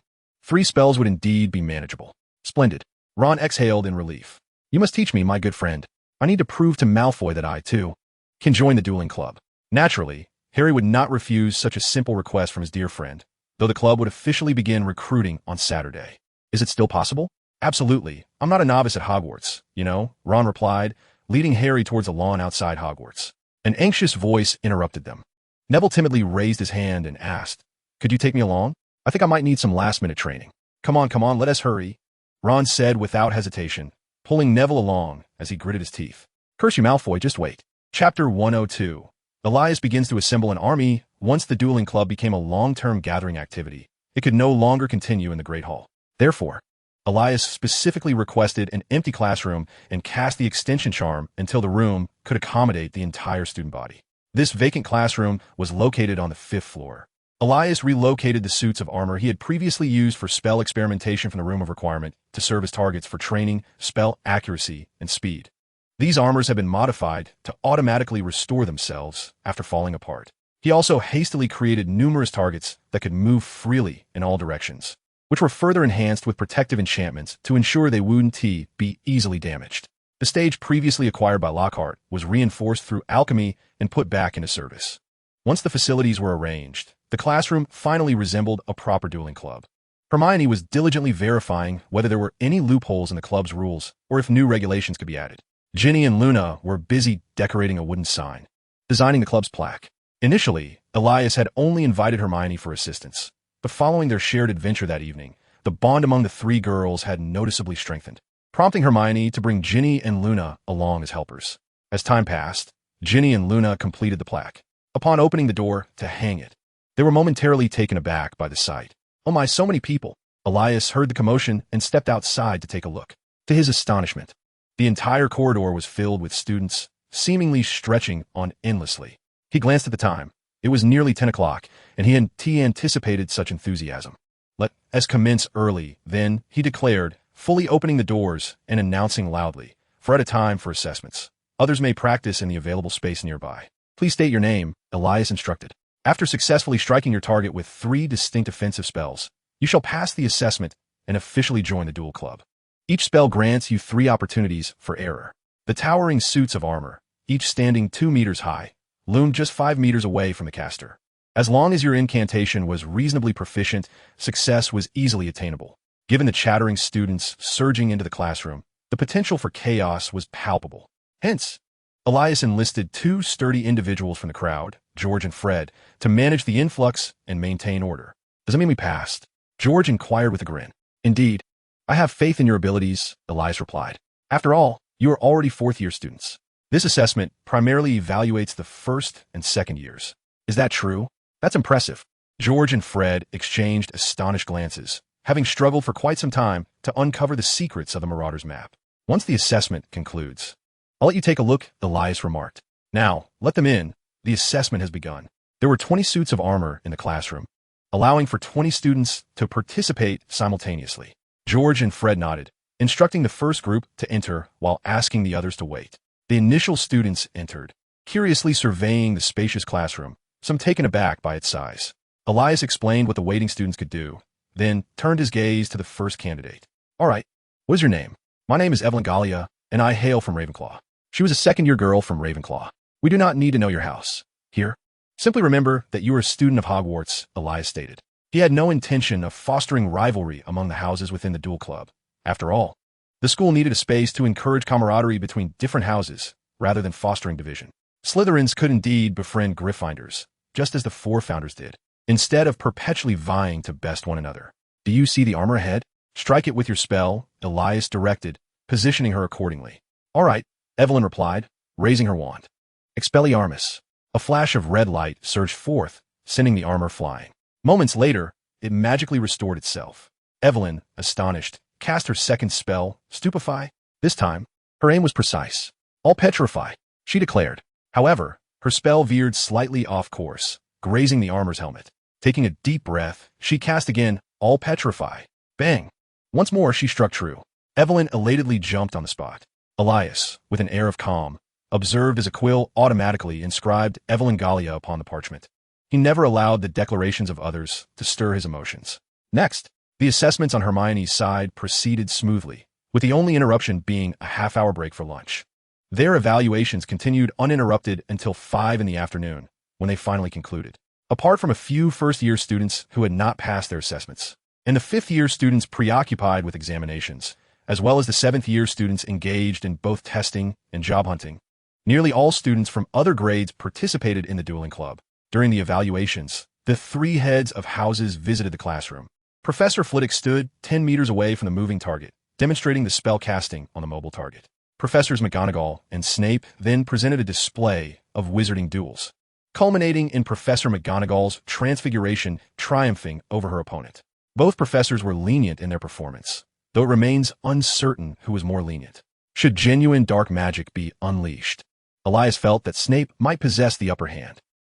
3 spells would indeed be manageable. Splendid. Ron exhaled in relief. You must teach me, my good friend. I need to prove to Malfoy that I, too, can join the dueling club. Naturally, Harry would not refuse such a simple request from his dear friend, though the club would officially begin recruiting on Saturday. Is it still possible? Absolutely. I'm not a novice at Hogwarts, you know, Ron replied, leading Harry towards the lawn outside Hogwarts. An anxious voice interrupted them. Neville timidly raised his hand and asked, Could you take me along? I think I might need some last-minute training. Come on, let us hurry, Ron said without hesitation, pulling Neville along as he gritted his teeth. Curse you, Malfoy, just wait. Chapter 102. Elias begins to assemble an army. Once the dueling club became a long-term gathering activity, it could no longer continue in the Great Hall. Therefore, Elias specifically requested an empty classroom and cast the extension charm until the room could accommodate the entire student body. This vacant classroom was located on the 5th floor. Elias relocated the suits of armor he had previously used for spell experimentation from the room of requirement to serve as targets for training, spell accuracy, and speed. These armors had been modified to automatically restore themselves after falling apart. He also hastily created numerous targets that could move freely in all directions, which were further enhanced with protective enchantments to ensure they wouldn't be easily damaged. The stage previously acquired by Lockhart was reinforced through alchemy and put back into service. Once the facilities were arranged, the classroom finally resembled a proper dueling club. Hermione was diligently verifying whether there were any loopholes in the club's rules or if new regulations could be added. Ginny and Luna were busy decorating a wooden sign, designing the club's plaque. Initially, Elias had only invited Hermione for assistance, but following their shared adventure that evening, the bond among the 3 girls had noticeably strengthened, prompting Hermione to bring Ginny and Luna along as helpers. As time passed, Ginny and Luna completed the plaque. Upon opening the door to hang it, they were momentarily taken aback by the sight. Oh my, so many people! Elias heard the commotion and stepped outside to take a look. To his astonishment, the entire corridor was filled with students, seemingly stretching on endlessly. He glanced at the time. It was nearly 10 o'clock, and he anticipated such enthusiasm. Let us commence early, then, he declared, fully opening the doors and announcing loudly, for at a time for assessments. Others may practice in the available space nearby. Please state your name, Elias instructed. After successfully striking your target with 3 distinct offensive spells, you shall pass the assessment and officially join the duel club. Each spell grants you 3 opportunities for error. The towering suits of armor, each standing 2 meters high, loomed just 5 meters away from the caster. As long as your incantation was reasonably proficient, success was easily attainable. Given the chattering students surging into the classroom, the potential for chaos was palpable. Hence, Elias enlisted 2 sturdy individuals from the crowd, George and Fred, to manage the influx and maintain order. Does that mean we passed? George inquired with a grin. Indeed, I have faith in your abilities, Elias replied. After all, you are already 4th-year students. This assessment primarily evaluates the 1st and 2nd years. Is that true? That's impressive. George and Fred exchanged astonished glances, having struggled for quite some time to uncover the secrets of the Marauder's map. Once the assessment concludes, I'll let you take a look, Elias remarked. Now, let them in. The assessment has begun. There were 20 suits of armor in the classroom, allowing for 20 students to participate simultaneously. George and Fred nodded, instructing the first group to enter while asking the others to wait. The initial students entered, curiously surveying the spacious classroom, some taken aback by its size. Elias explained what the waiting students could do, then turned his gaze to the first candidate. All right, what is your name? My name is Evelyn Gallia, and I hail from Ravenclaw. She was a 2nd-year girl from Ravenclaw. We do not need to know your house. Here, simply remember that you are a student of Hogwarts, Elias stated. He had no intention of fostering rivalry among the houses within the duel club. After all, the school needed a space to encourage camaraderie between different houses, rather than fostering division. Slytherins could indeed befriend Gryffindors, just as the 4 founders did, instead of perpetually vying to best one another. Do you see the armor ahead? Strike it with your spell, Elias directed, positioning her accordingly. All right, Evelyn replied, raising her wand. Expelliarmus. A flash of red light surged forth, sending the armor flying. Moments later, it magically restored itself. Evelyn, astonished, cast her 2nd spell, Stupefy. This time, her aim was precise. All petrify, she declared. However, her spell veered slightly off course, grazing the armor's helmet. Taking a deep breath, she cast again, All petrify. Bang! Once more she struck true. Evelyn elatedly jumped on the spot. Elias, with an air of calm, observed as a quill automatically inscribed Evelyn Gallia upon the parchment. He never allowed the declarations of others to stir his emotions. Next, The assessments on Hermione's side proceeded smoothly, with the only interruption being a half-hour break for lunch. Their evaluations continued uninterrupted until 5 in the afternoon, when they finally concluded. Apart from a few first-year students who had not passed their assessments, and the fifth-year students preoccupied with examinations, as well as the seventh-year students engaged in both testing and job hunting, nearly all students from other grades participated in the dueling club. During the evaluations, the three heads of houses visited the classroom. Professor Flitwick stood 10 meters away from the moving target, demonstrating the spell casting on the mobile target. Professors McGonagall and Snape then presented a display of wizarding duels, culminating in Professor McGonagall's transfiguration triumphing over her opponent. Both professors were lenient in their performance, though it remains uncertain who was more lenient. Should genuine dark magic be unleashed? Elias felt that Snape might possess the upper hand.